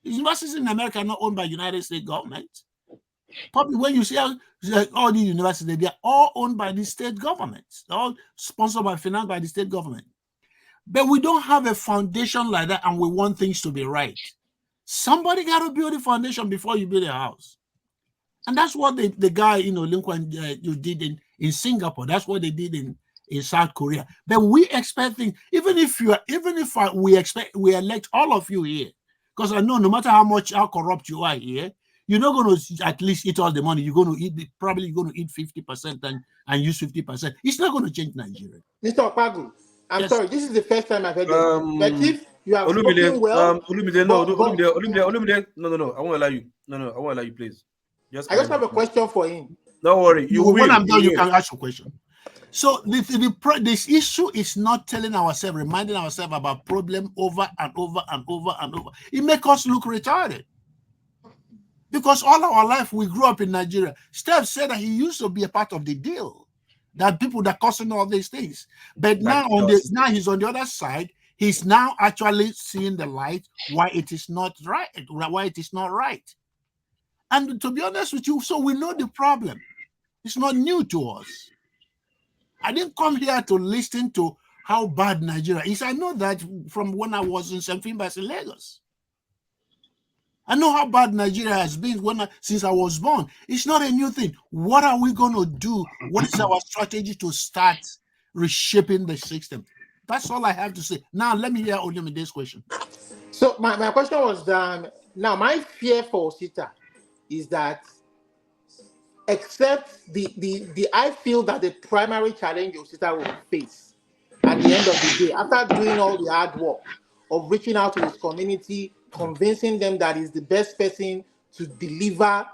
The universities in America are not owned by United States government. Probably when you see all the universities, they are all owned by the state governments. They're all sponsored by, financed by the state government. But we don't have a foundation like that, and we want things to be right. Somebody got to build a foundation before you build a house. And that's what the guy, Lincoln, you did in Singapore. That's what they did in South Korea. But we expect things, we elect all of you here, because I know no matter how corrupt you are here, you're not going to at least eat all the money. You're going to eat, probably you're going to eat 50% and use 50%. It's not going to change Nigeria. Mr. Okpagu, I'm sorry, this is the first time I've heard this. But if you have spoken well, Olumide, no, I won't allow you. No, I won't allow you, please. I just have a question for him. Don't worry. When I'm done, you can ask your question. So this issue is not reminding ourselves about problem over and over and over and over. It makes us look retarded. Because all our life we grew up in Nigeria. Steph said that he used to be a part of the deal. That people that causing all these things. But now he's on the other side. He's now actually seeing the light why it is not right. Why it is not right. And to be honest with you, so we know the problem. It's not new to us. I didn't come here to listen to how bad Nigeria is. I know that from when I was in St. Finbas in Lagos. I know how bad Nigeria has been since I was born. It's not a new thing. What are we going to do? What is our strategy to start reshaping the system? That's all I have to say. Now, let me hear Olumide's question. So my question was, now my fear for Osita is that, except I feel that the primary challenge Osita will face at the end of the day, after doing all the hard work of reaching out to his community, convincing them that he's the best person to deliver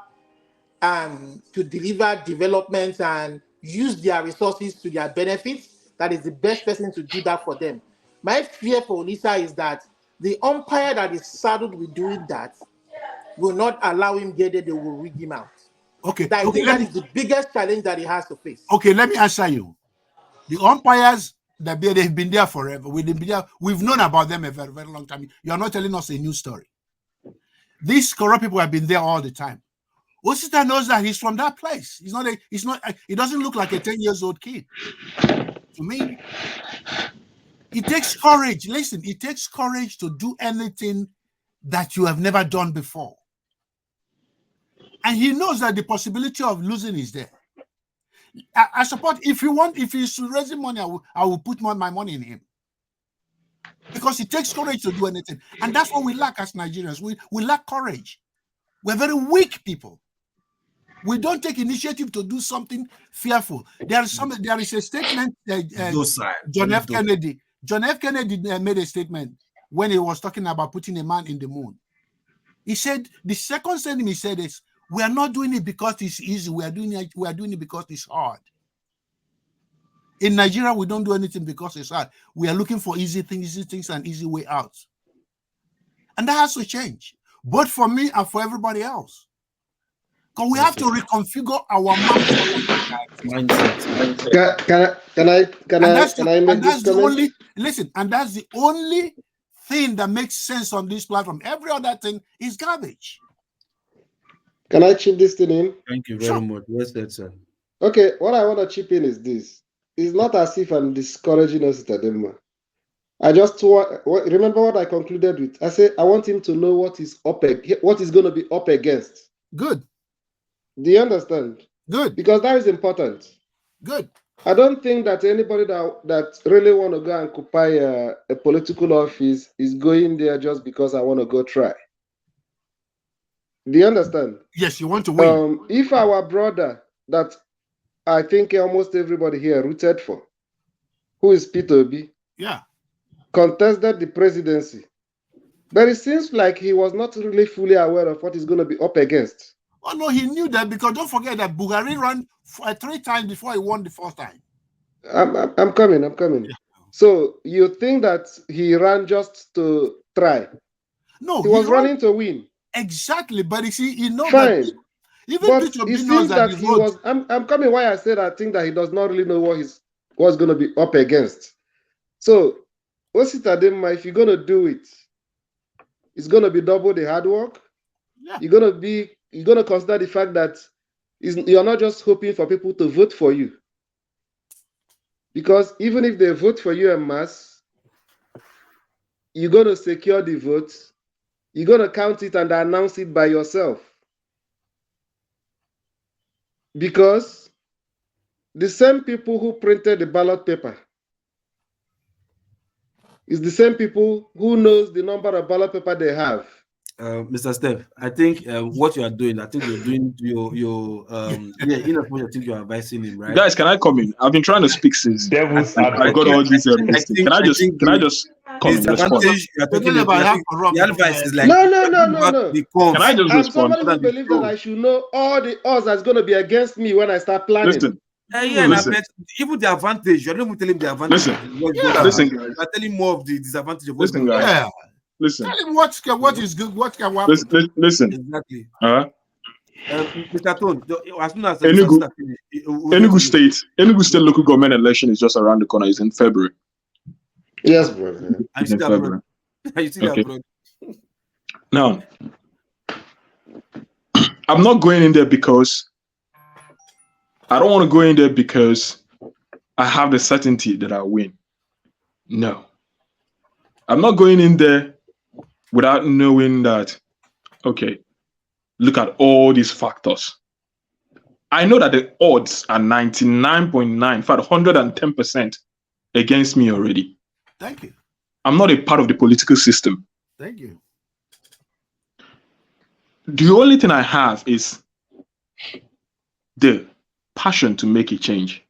development and use their resources to their benefits, that is the best person to do that for them. My fear for Olisa is that the umpire that is saddled with doing that will not allow him get there, they will rig him out. Okay. That is the biggest challenge that he has to face. Okay, let me answer you. The umpires, they've been there forever. We've known about them a very, very long time. You are not telling us a new story. These corrupt people have been there all the time. Osita knows that he's from that place. He doesn't look like a 10-year-old kid. To me, it takes courage. Listen, it takes courage to do anything that you have never done before. And he knows that the possibility of losing is there. I support, if he's raising money, I will put my money in him. Because it takes courage to do anything. And that's what we lack as Nigerians. We lack courage. We're very weak people. We don't take initiative to do something fearful. There is a statement John F. Kennedy made a statement when he was talking about putting a man in the moon. He said, the second sentence he said is, We are not doing it because it's easy. We are doing it because it's hard. In Nigeria, we don't do anything because it's hard. We are looking for easy things and easy way out. And that has to change, both for me and for everybody else. Because we have to reconfigure our mindset. Can I make this comment? And that's the only thing that makes sense on this platform. Every other thing is garbage. Can I chip this thing in? Thank you very much. Well said, sir. Okay, what I want to chip in is this. It's not as if I'm discouraging us, Sister Demma. I just remember what I concluded with. I said I want him to know what he's going to be up against. Good. Do you understand? Good. Because that is important. Good. I don't think that anybody that really want to go and occupy a political office is going there just because I want to go try. Do you understand? Yes, you want to win. If our brother that I think almost everybody here rooted for, who is Peter Obi, yeah, contested the presidency, but it seems like he was not really fully aware of what he's going to be up against. Oh no, he knew that, because don't forget that Buhari ran 3 times before he won the first time. I'm coming. Yeah. So you think that he ran just to try? No, he was running to win. Exactly, but you see, you know fine. That even Peter Obi knows that he was. I'm coming. Why I said I think that he does not really know what's going to be up against. So, Osita Demma, if you're going to do it, it's going to be double the hard work. Yeah. You're going to consider the fact that you're not just hoping for people to vote for you. Because even if they vote for you en masse, you're going to secure the vote. You're going to count it and announce it by yourself. Because the same people who printed the ballot paper is the same people who knows the number of ballot paper they have. Mr. Steph, I think what you are doing, I think you're doing in as much I think you're advising him, right? Guys, can I come in? I've been trying to speak since I got all these listing. Can I just come in? The advantage you're talking about, the advice is like no. Can I just respond? I'm somebody who believes that I should know all the odds that's going to be against me when I start planning. Listen. Even the advantage, you're not even telling the advantage. Listen, you're telling more of the disadvantage of listen, guys. Yeah. Listen. Tell him what is good, what can happen. Listen. Exactly. Mr. Tone, as soon as Enugu State local government election is just around the corner. It's in February. Yes, brother. You see that, bro? Now, I'm not going in there because I don't want to go in there because I have the certainty that I'll win. No. I'm not going in there without knowing that, okay, look at all these factors. I know that the odds are 99.9, in fact, 110% against me already. Thank you. I'm not a part of the political system. Thank you. The only thing I have is the passion to make a change.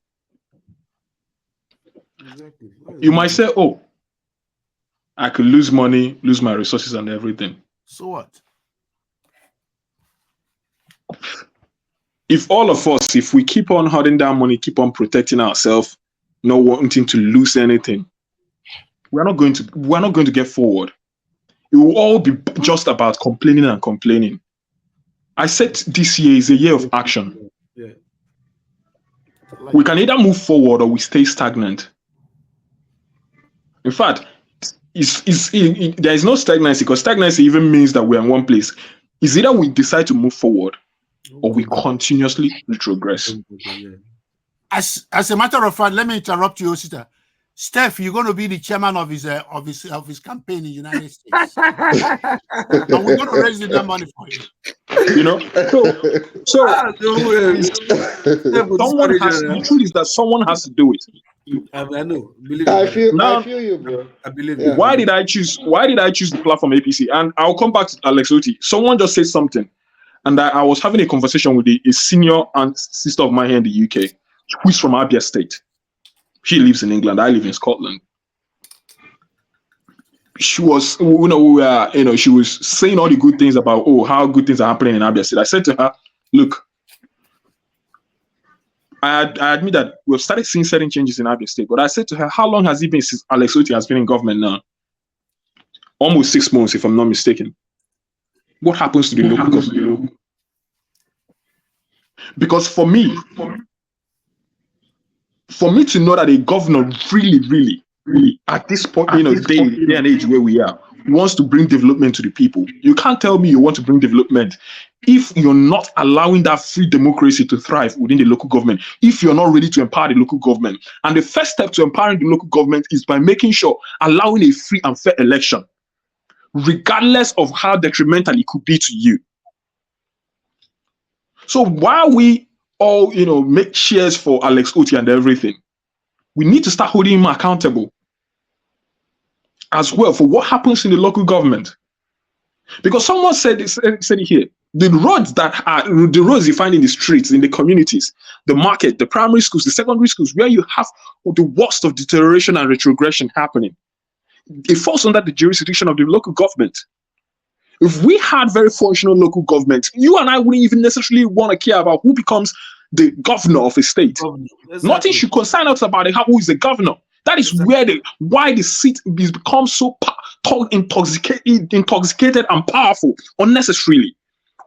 Exactly. You might say, oh, I could lose money, lose my resources and everything. So what? If all of us, if we keep on holding down money, keep on protecting ourselves, not wanting to lose anything, we're not going to get forward. It will all be just about complaining and complaining. I said this year is a year of action. Yeah. We can either move forward or we stay stagnant. In fact, there is no stagnancy, because stagnancy even means that we're in one place. It's either we decide to move forward or we continuously retrogress. As a matter of fact, let me interrupt you, Osita. Steph, you're going to be the chairman of his campaign in the United States. And we're going to raise that money for you. You know, the truth is that someone has to do it. I know. I feel you, bro. I believe you. Why did I choose the platform APC? And I'll come back to Alex Oti. Someone just said something, and I was having a conversation with a senior aunt sister of mine here in the UK, who's from Abia State. She lives in England. I live in Scotland. She was, she was saying all the good things about how good things are happening in Abia State. I said to her, look, I admit that we've started seeing certain changes in Abia State, but I said to her, how long has it been since Alex Oti has been in government now? Almost 6 months, if I'm not mistaken. What happens to the local government? Because for me to know that a governor really, at this point, day and age where we are, wants to bring development to the people, you can't tell me you want to bring development if you're not allowing that free democracy to thrive within the local government, if you're not ready to empower the local government. And the first step to empowering the local government is by making sure allowing a free and fair election, regardless of how detrimental it could be to you. So while we all, make cheers for Alex Oti and everything, we need to start holding him accountable as well for what happens in the local government. Because someone said it here, the roads you find in the streets, in the communities, the market, the primary schools, the secondary schools, where you have the worst of deterioration and retrogression happening, it falls under the jurisdiction of the local government. If we had very functional local government, you and I wouldn't even necessarily want to care about who becomes the governor of a state. Exactly. Nothing should concern us about who is the governor. That is why the seat is become so intoxicated and powerful unnecessarily.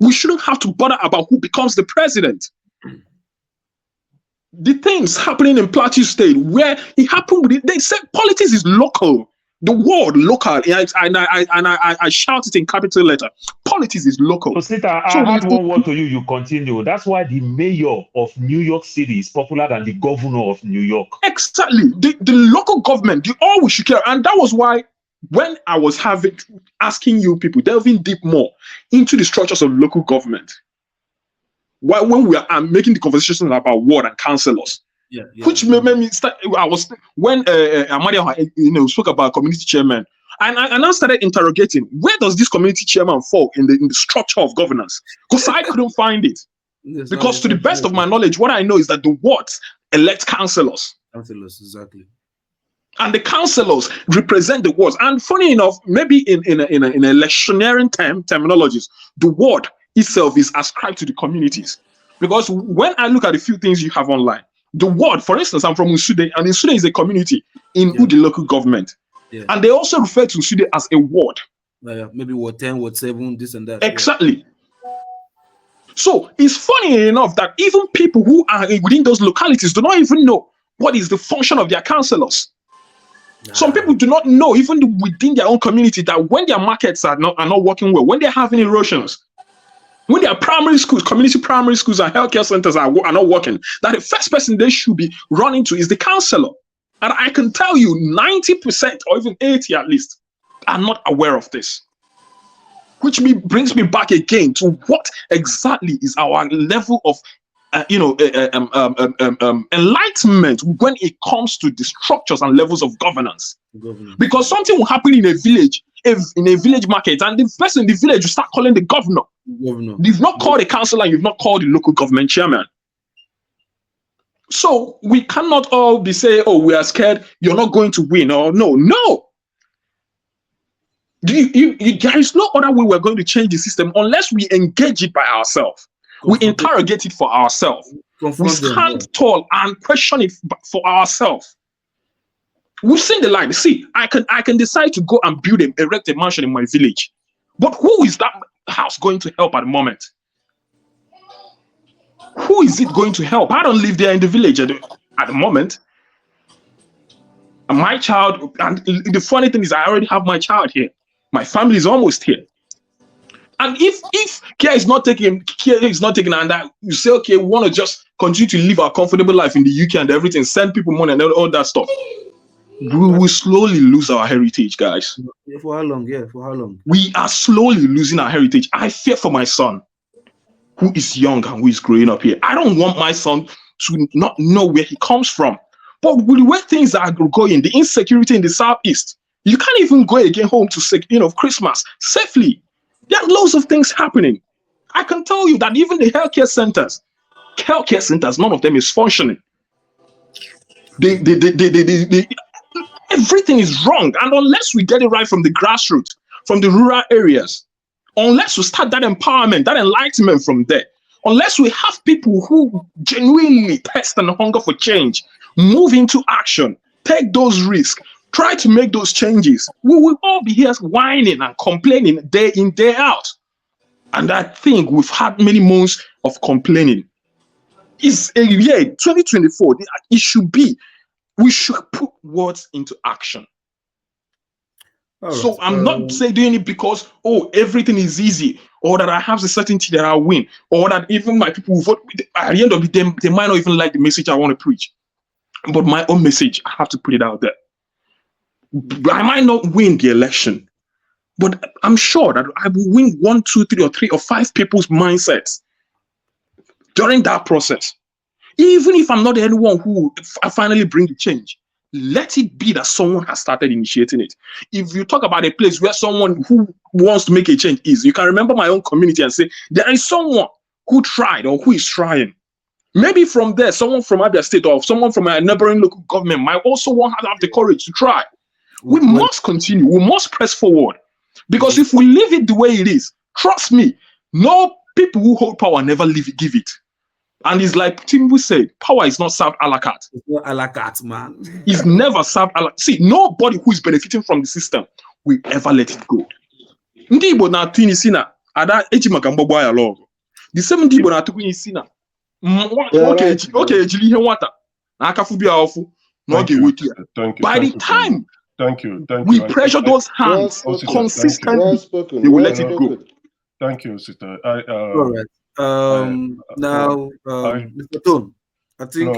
We shouldn't have to bother about who becomes the president. The things happening in Plateau State, where it happened, they said politics is local. The word local, and I shout it in capital letter. Politics is local. So, Sita, I had one word to you. You continue. That's why the mayor of New York City is popular than the governor of New York. Exactly. The local government, all we should care. And that was why when I was asking you people, delving deep more into the structures of local government, when we are making the conversations about ward and councillors, which made me start. When Amadia spoke about community chairman, and I now started interrogating, where does this community chairman fall in the structure of governance? Because I couldn't find it. Because to the best of my knowledge, what I know is that the wards elect councillors. Councillors, exactly. And the councillors represent the wards. And funny enough, maybe in electioneering terminologies, the ward itself is ascribed to the communities. Because when I look at the few things you have online, the ward, for instance, I'm from Usude, and Usude is a community in Udi local government. Yeah. And they also refer to Usude as a ward. Maybe Ward 10, Ward 7, this and that. Exactly. Yeah. So it's funny enough that even people who are within those localities do not even know what is the function of their councillors. Some people do not know, even within their own community, that when their markets are not working well, when they're having erosions, when their primary schools, community primary schools and healthcare centers are not working, that the first person they should be running to is the councillor. And I can tell you 90% or even 80 at least are not aware of this. Which brings me back again to what exactly is our level of enlightenment when it comes to the structures and levels of governance. Because something will happen in a village, market, and the person in the village will start calling the governor. You've not called a councillor, you've not called the local government chairman. So we cannot all be saying, oh, we are scared, you're not going to win, or no. There is no other way we're going to change the system unless we engage it by ourselves. We interrogate it for ourselves. We stand tall and question it for ourselves. We've seen the line. See, I can decide to go and erect a mansion in my village. But who is that house going to help at the moment? Who is it going to help? I don't live there in the village at the moment. And my child, and the funny thing is I already have my child here. My family is almost here. And if care is not taken, and that you say, okay, we want to just continue to live our comfortable life in the UK and everything, send people money and all that stuff, we will slowly lose our heritage, guys. For how long? Yeah, for how long? We are slowly losing our heritage. I fear for my son, who is young and who is growing up here. I don't want my son to not know where he comes from. But with the way things are going, the insecurity in the Southeast, you can't even go again home to Christmas safely. There are loads of things happening. I can tell you that even the healthcare centers, none of them is functioning. Everything is wrong. And unless we get it right from the grassroots, from the rural areas, unless we start that empowerment, that enlightenment from there, Unless we have people who genuinely thirst and hunger for change, move into action, take those risks, try to make those changes, we will all be here whining and complaining day in, day out. And I think we've had many months of complaining. It's a year, 2024. It should be, we should put words into action. So I'm not saying doing it because, oh, everything is easy, or that I have the certainty that I'll win, or that even my people who vote, at the end of the day, they might not even like the message I want to preach. But my own message, I have to put it out there. I might not win the election, but I'm sure that I will win 1, 2, 3, or 3 or 5 people's mindsets during that process. Even if I'm not the only one who finally bring the change, let it be that someone has started initiating it. If you talk about a place where someone who wants to make a change is, you can remember my own community and say, there is someone who tried or who is trying. Maybe from there, someone from Abia State or someone from a neighboring local government might also want to have the courage to try. We must continue. We must press forward. Because if we leave it the way it is, trust me, no people who hold power never give it. And it's like Tinubu said, power is not served a la carte. It's not a la carte, man. It's never served a la carte. See, nobody who is benefiting from the system will ever let it go. Ndị Igbo na-atụ isi na ada eji maka mgbagbo ya lọgụ. The same ndị Igbo na-atụ isi na oke ejiri ihe nwata na aka fubi ya ọfụ na ọ ga-eweta ya. By the time we pressure those hands consistently, they will let it go. Thank you, Sita. All right. Mr. Tone, I think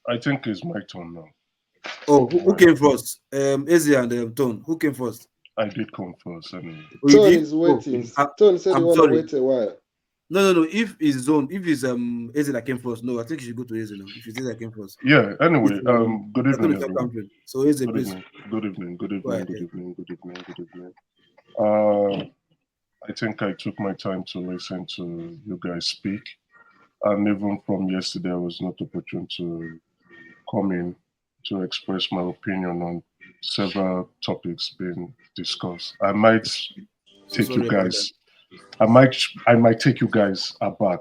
I think it's my turn now. Oh, who came first? Eze and Tone. Who came first? I did come first. Anyway. Tone is waiting. Tone said he want to wait a while. No. If it's Eze that came first, no, I think you should go to Eze now. If it's Eze that came first. Yeah. Anyway, good evening, everyone. So Eze, please. Good evening. I think I took my time to listen to you guys speak, and even from yesterday, I was not opportune to come in to express my opinion on several topics being discussed. I might take you guys. I might take you guys aback.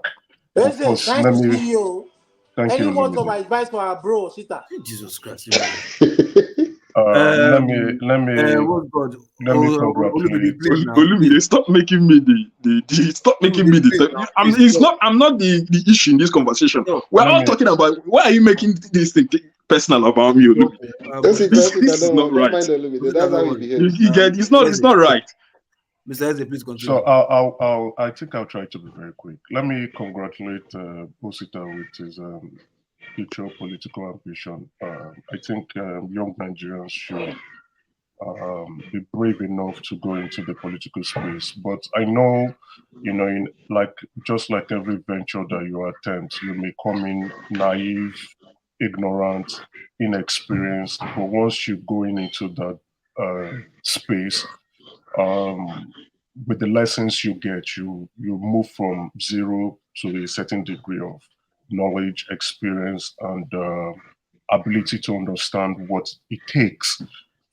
Of course, nice to see you. Thank you. Any words of advice for our bro, Sita? Jesus Christ. Let me congratulate. Stop making me I'm not the issue in this conversation. We're all talking about, why are you making this thing personal about me? This is not right. That's how we behave. It's not right. Mr. Eze, please continue. So I think I'll try to be very quick. Let me congratulate Osita with his future political ambition. I think young Nigerians should be brave enough to go into the political space. But I know, just like every venture that you attempt, you may come in naive, ignorant, inexperienced. But once you go into that space, with the lessons you get, you move from zero to a certain degree of knowledge, experience, and ability to understand what it takes.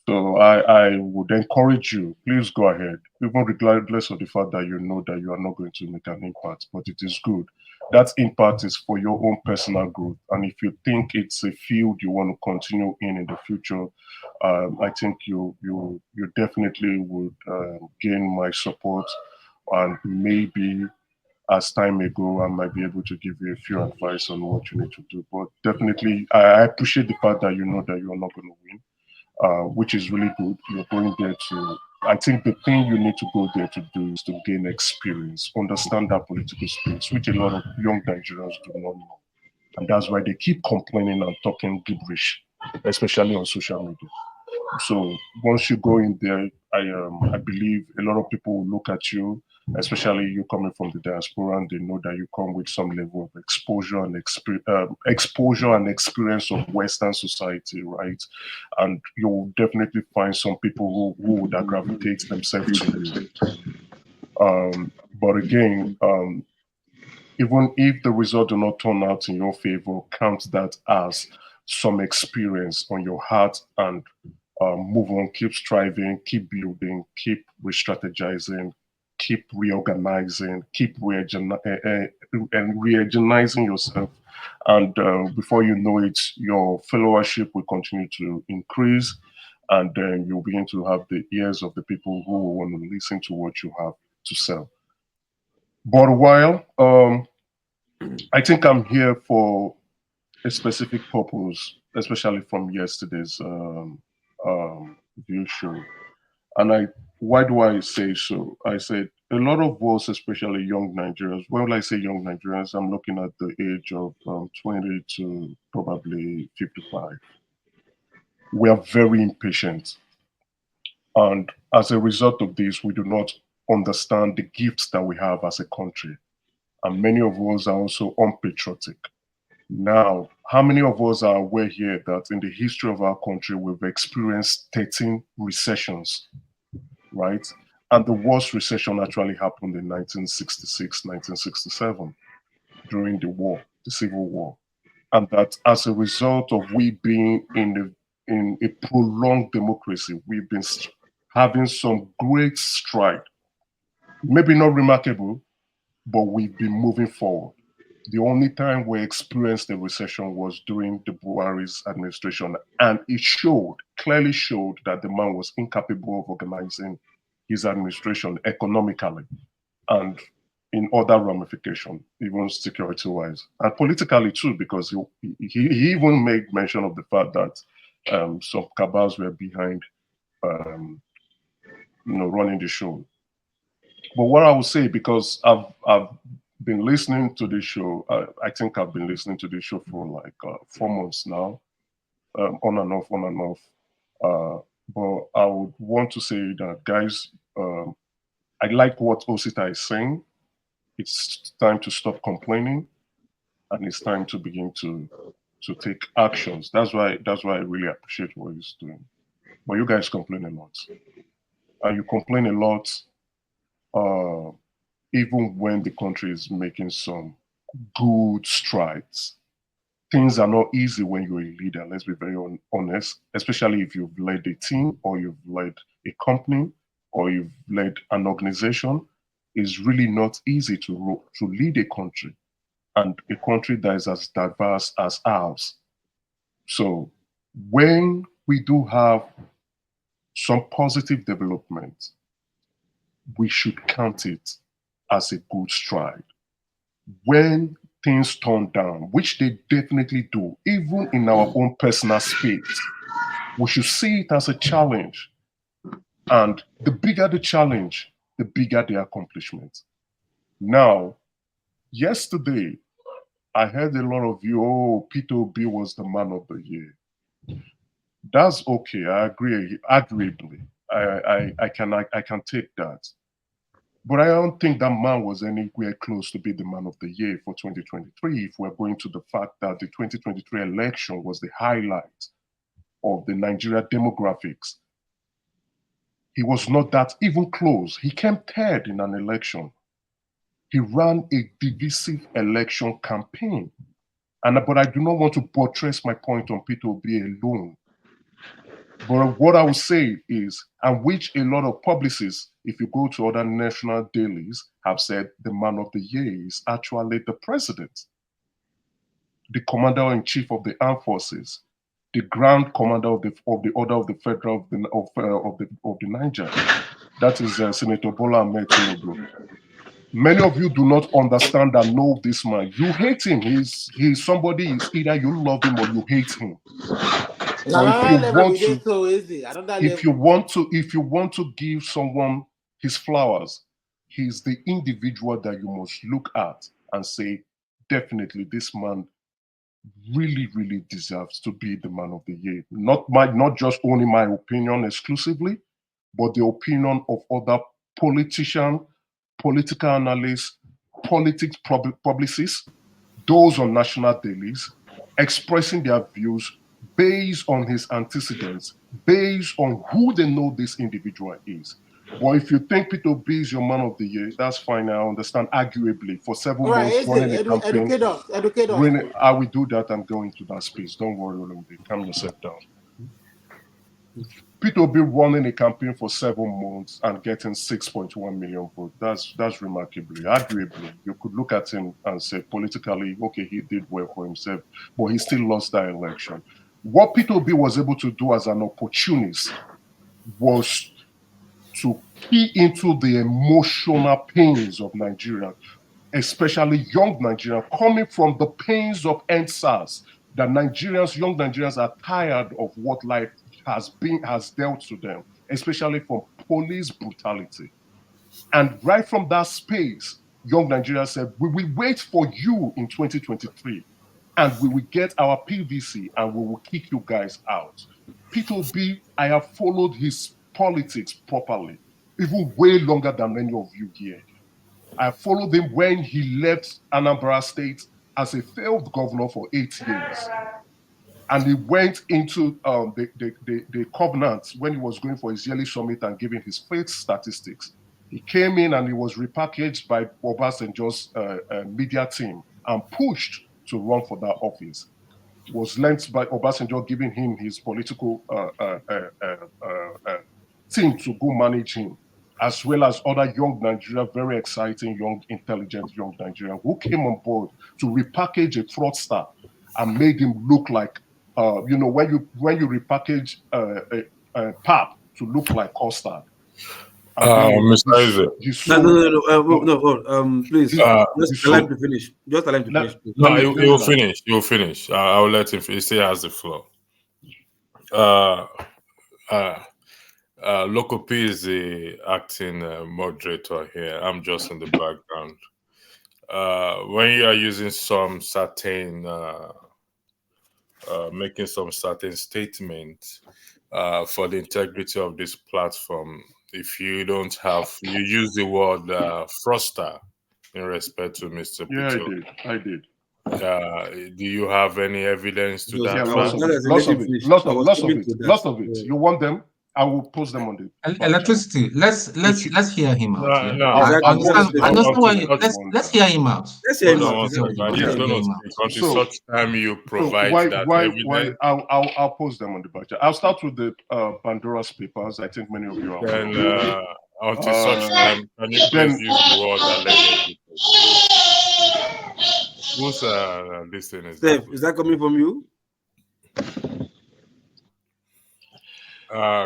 So I would encourage you, please go ahead, even regardless of the fact that you know that you are not going to make an impact, but it is good. That impact is for your own personal growth. And if you think it's a field you want to continue in the future, I think you definitely would gain my support, and maybe as time may go, I might be able to give you a few advice on what you need to do. But definitely, I appreciate the fact that you know that you are not going to win, which is really good. You're going there to, I think the thing you need to go there to do is to gain experience, understand that political space, which a lot of young Nigerians do not know. And that's why they keep complaining and talking gibberish, especially on social media. So once you go in there, I believe a lot of people will look at you, especially you coming from the diaspora, and they know that you come with some level of exposure and experience of Western society, right? And you'll definitely find some people who would gravitate themselves to you. But again, even if the result do not turn out in your favor, count that as some experience on your heart, and move on, keep striving, keep building, keep re-strategizing, keep reorganizing, keep reorganizing yourself, and before you know it, your followership will continue to increase, and then you'll begin to have the ears of the people who will want to listen to what you have to sell. But while I think I'm here for a specific purpose, especially from yesterday's view show. And why do I say so? I said a lot of us, especially young Nigerians, when I say young Nigerians, I'm looking at the age of 20 to probably 55. We are very impatient. And as a result of this, we do not understand the gifts that we have as a country. And many of us are also unpatriotic. Now, how many of us are aware here that in the history of our country, we've experienced 13 recessions, right? And the worst recession actually happened in 1966, 1967, during the war, the Civil War. And that as a result of we being in a prolonged democracy, we've been having some great stride. Maybe not remarkable, but we've been moving forward. The only time we experienced a recession was during the Buhari's administration, and it clearly showed that the man was incapable of organizing his administration economically and in other ramifications, even security-wise, and politically too, because he even made mention of the fact that some cabals were behind, running the show. But what I would say, because I've been listening to this show, I think I've been listening to this show for like 4 months now, on and off, on and off. But I would want to say that, guys, I like what Osita is saying. It's time to stop complaining, and it's time to begin to take actions. That's why I really appreciate what he's doing. But you guys complain a lot, and you complain a lot. Even when the country is making some good strides. Things are not easy when you're a leader, let's be very honest, especially if you've led a team or you've led a company or you've led an organization. It's really not easy to lead a country, and a country that is as diverse as ours. So when we do have some positive development, we should count it as a good stride. When things turn down, which they definitely do, even in our own personal space, we should see it as a challenge. And the bigger the challenge, the bigger the accomplishment. Now, yesterday, I heard a lot of you, oh, Peter Obi was the man of the year. That's okay, I agree, agreeably. I can take that. But I don't think that man was anywhere close to be the man of the year for 2023 if we're going to the fact that the 2023 election was the highlight of the Nigeria demographics. He was not that even close. He came third in an election. He ran a divisive election campaign. But I do not want to buttress my point on Peter Obi alone. But what I would say is, and which a lot of publicists, if you go to other national dailies, have said the man of the year is actually the president, the commander-in-chief of the armed forces, the grand commander of the order of the federal of the Niger. That is Senator Bola Ahmed Tinubu. Many of you do not understand and know this man. You hate him. He's somebody. Is either you love him or you hate him. If you want to give someone his flowers, he's the individual that you must look at and say, definitely this man really, really deserves to be the man of the year. Not just only my opinion exclusively, but the opinion of other politicians, political analysts, politics publicists, those on national dailies, expressing their views based on his antecedents, based on who they know this individual is. But if you think Peter Obi is your man of the year, that's fine. I understand, arguably, for 7 months running a campaign. Educate I will do that. I'm going to that space. Don't worry, Olumide. Calm yourself down. Peter Obi running a campaign for 7 months and getting 6.1 million votes. That's remarkably, arguably. You could look at him and say politically, okay, he did well for himself, but he still lost that election. What Peter Obi was able to do as an opportunist was to key into the emotional pains of Nigeria, especially young Nigerians, coming from the pains of EndSARS. That young Nigerians are tired of what life has dealt to them, especially from police brutality. And right from that space, young Nigerians said, we will wait for you in 2023 and we will get our PVC and we will kick you guys out. Peter Obi, I have followed his politics properly, even way longer than many of you here. I followed him when he left Anambra State as a failed governor for 8 years. And he went into the covenant when he was going for his yearly summit and giving his faith statistics. He came in and he was repackaged by Obasanjo's media team and pushed to run for that office. Was lent by Obasanjo giving him his political team to go manage him, as well as other young Nigerian, very exciting, young, intelligent young Nigerian who came on board to repackage a fraudster and made him look like, when you repackage Pap to look like Custard. Mr. Isaac. Please, just allow him to finish. Just allow him to finish. No, he'll finish. He'll finish. I'll let him. He still has the floor. Local P is the acting moderator here. I'm just in the background. When you are using some certain, making some certain statements for the integrity of this platform, if you don't have, you use the word froster in respect to Mr. Yeah, Peter. I did. Do you have any evidence to that? Yeah, lots of it. You want them? I will post them on the electricity. Let's hear him out. Yeah? No, I understand why. Let's hear him out. Let's hear him out. He's going to speak until such time you provide that evidence. I'll post them on the budget. I'll start with the Bandora's papers. I think many of you are aware. Then until such time, can you please use the word allegedly? Who's this thing is? Steph, is that coming from you?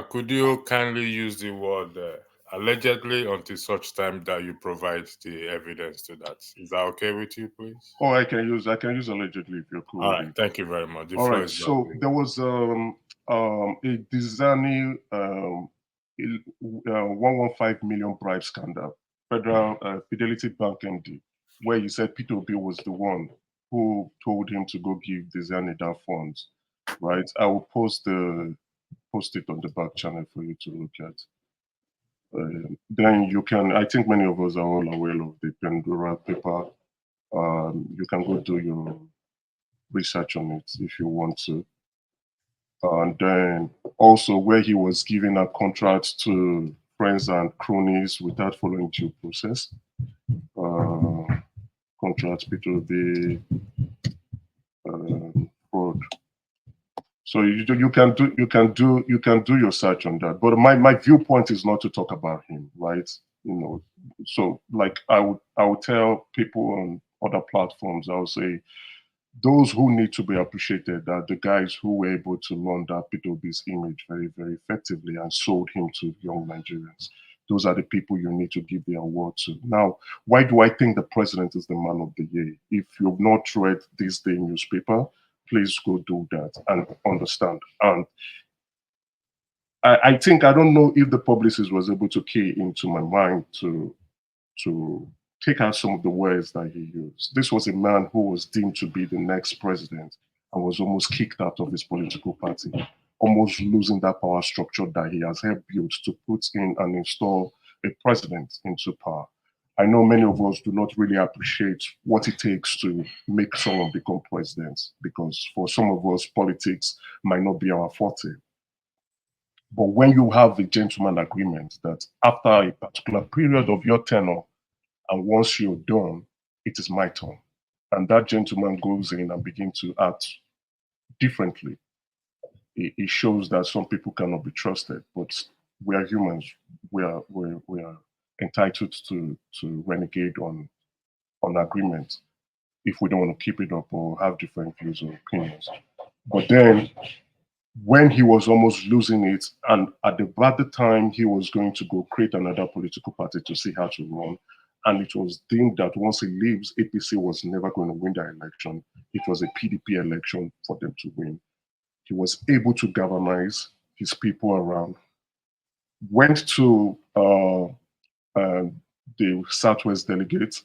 Could you kindly use the word allegedly until such time that you provide the evidence to that? Is that okay with you, please? Oh, I can use allegedly if you're cool. All right, thank you very much. All right, so there was a Disney 115 million bribe scandal, Federal Fidelity Bank MD, where you said Peter Obi was the one who told him to go give Disney that funds, right? I will post it on the back channel for you to look at. Then you can, I think many of us are all aware of the Pandora paper. You can go do your research on it if you want to. And then also where he was giving a contract to friends and cronies without following due process. Contracts, Peter the fraud. So you can do your search on that. But my viewpoint is not to talk about him, right? So like I would tell people on other platforms, I would say those who need to be appreciated are the guys who were able to launder Peter Obi's image very, very effectively and sold him to young Nigerians. Those are the people you need to give the award to. Now, why do I think the president is the man of the year? If you've not read this day newspaper, please go do that and understand. And I think, I don't know if the publicist was able to key into my mind to take out some of the words that he used. This was a man who was deemed to be the next president and was almost kicked out of his political party, almost losing that power structure that he has helped build to put in and install a president into power. I know many of us do not really appreciate what it takes to make someone become president, because for some of us, politics might not be our forte. But when you have a gentleman agreement that after a particular period of your tenure, and once you're done, it is my turn, and that gentleman goes in and begins to act differently, it shows that some people cannot be trusted. But we are humans. We are entitled to renegade on agreement if we don't want to keep it up or have different views or opinions. But then when he was almost losing it, and at the time he was going to go create another political party to see how to run, and it was deemed that once he leaves, APC was never going to win that election. It was a PDP election for them to win. He was able to galvanize his people around, went to the Southwest delegates,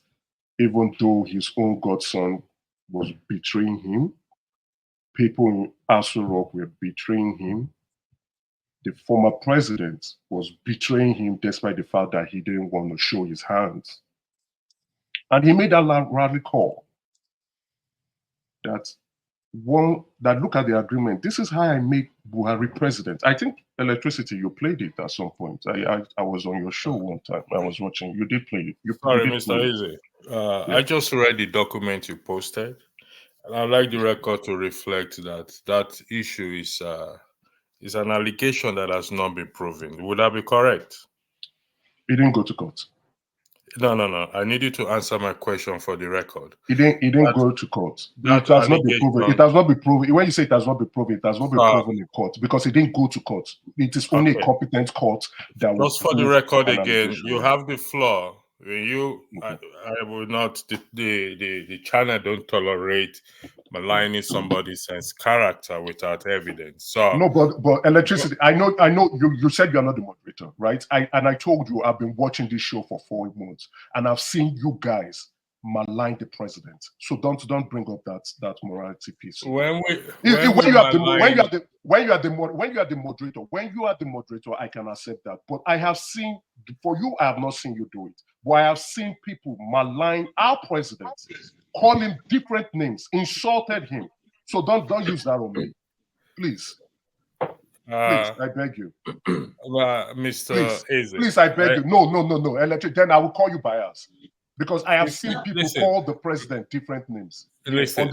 even though his own godson was betraying him. People in Aso Rock were betraying him. The former president was betraying him despite the fact that he didn't want to show his hands. And he made that rally call that look at the agreement. This is how I make Buhari president. I think Electricity, you played it at some point. I was on your show one time. I was watching. You did play it. Sorry, Mr. Eze. I just read the document you posted, and I'd like the record to reflect that issue is an allegation that has not been proven. Would that be correct? It didn't go to court. No. I need you to answer my question for the record. It didn't go to court. It has not been proven. It has not been proven. When you say it has not been proven, it has not been proven in court because it didn't go to court. It is only a competent court that will. Just for the record again, you have the floor. I will not. The channel don't tolerate maligning somebody's character without evidence. So no, but Electricity. I know. You said you are not the moderator, right? I told you I've been watching this show for 4 months, and I've seen you guys malign the president. So don't bring up that morality piece. When you are the moderator, I can accept that. But I have seen, for you, I have not seen you do it. But I have seen people malign our president, call him different names, insulted him. So don't use that on me, please. Please, I beg you. Mr. Eze, please, I beg you. No. Electric. Then I will call you bias because I have seen people call the president different names. Listen.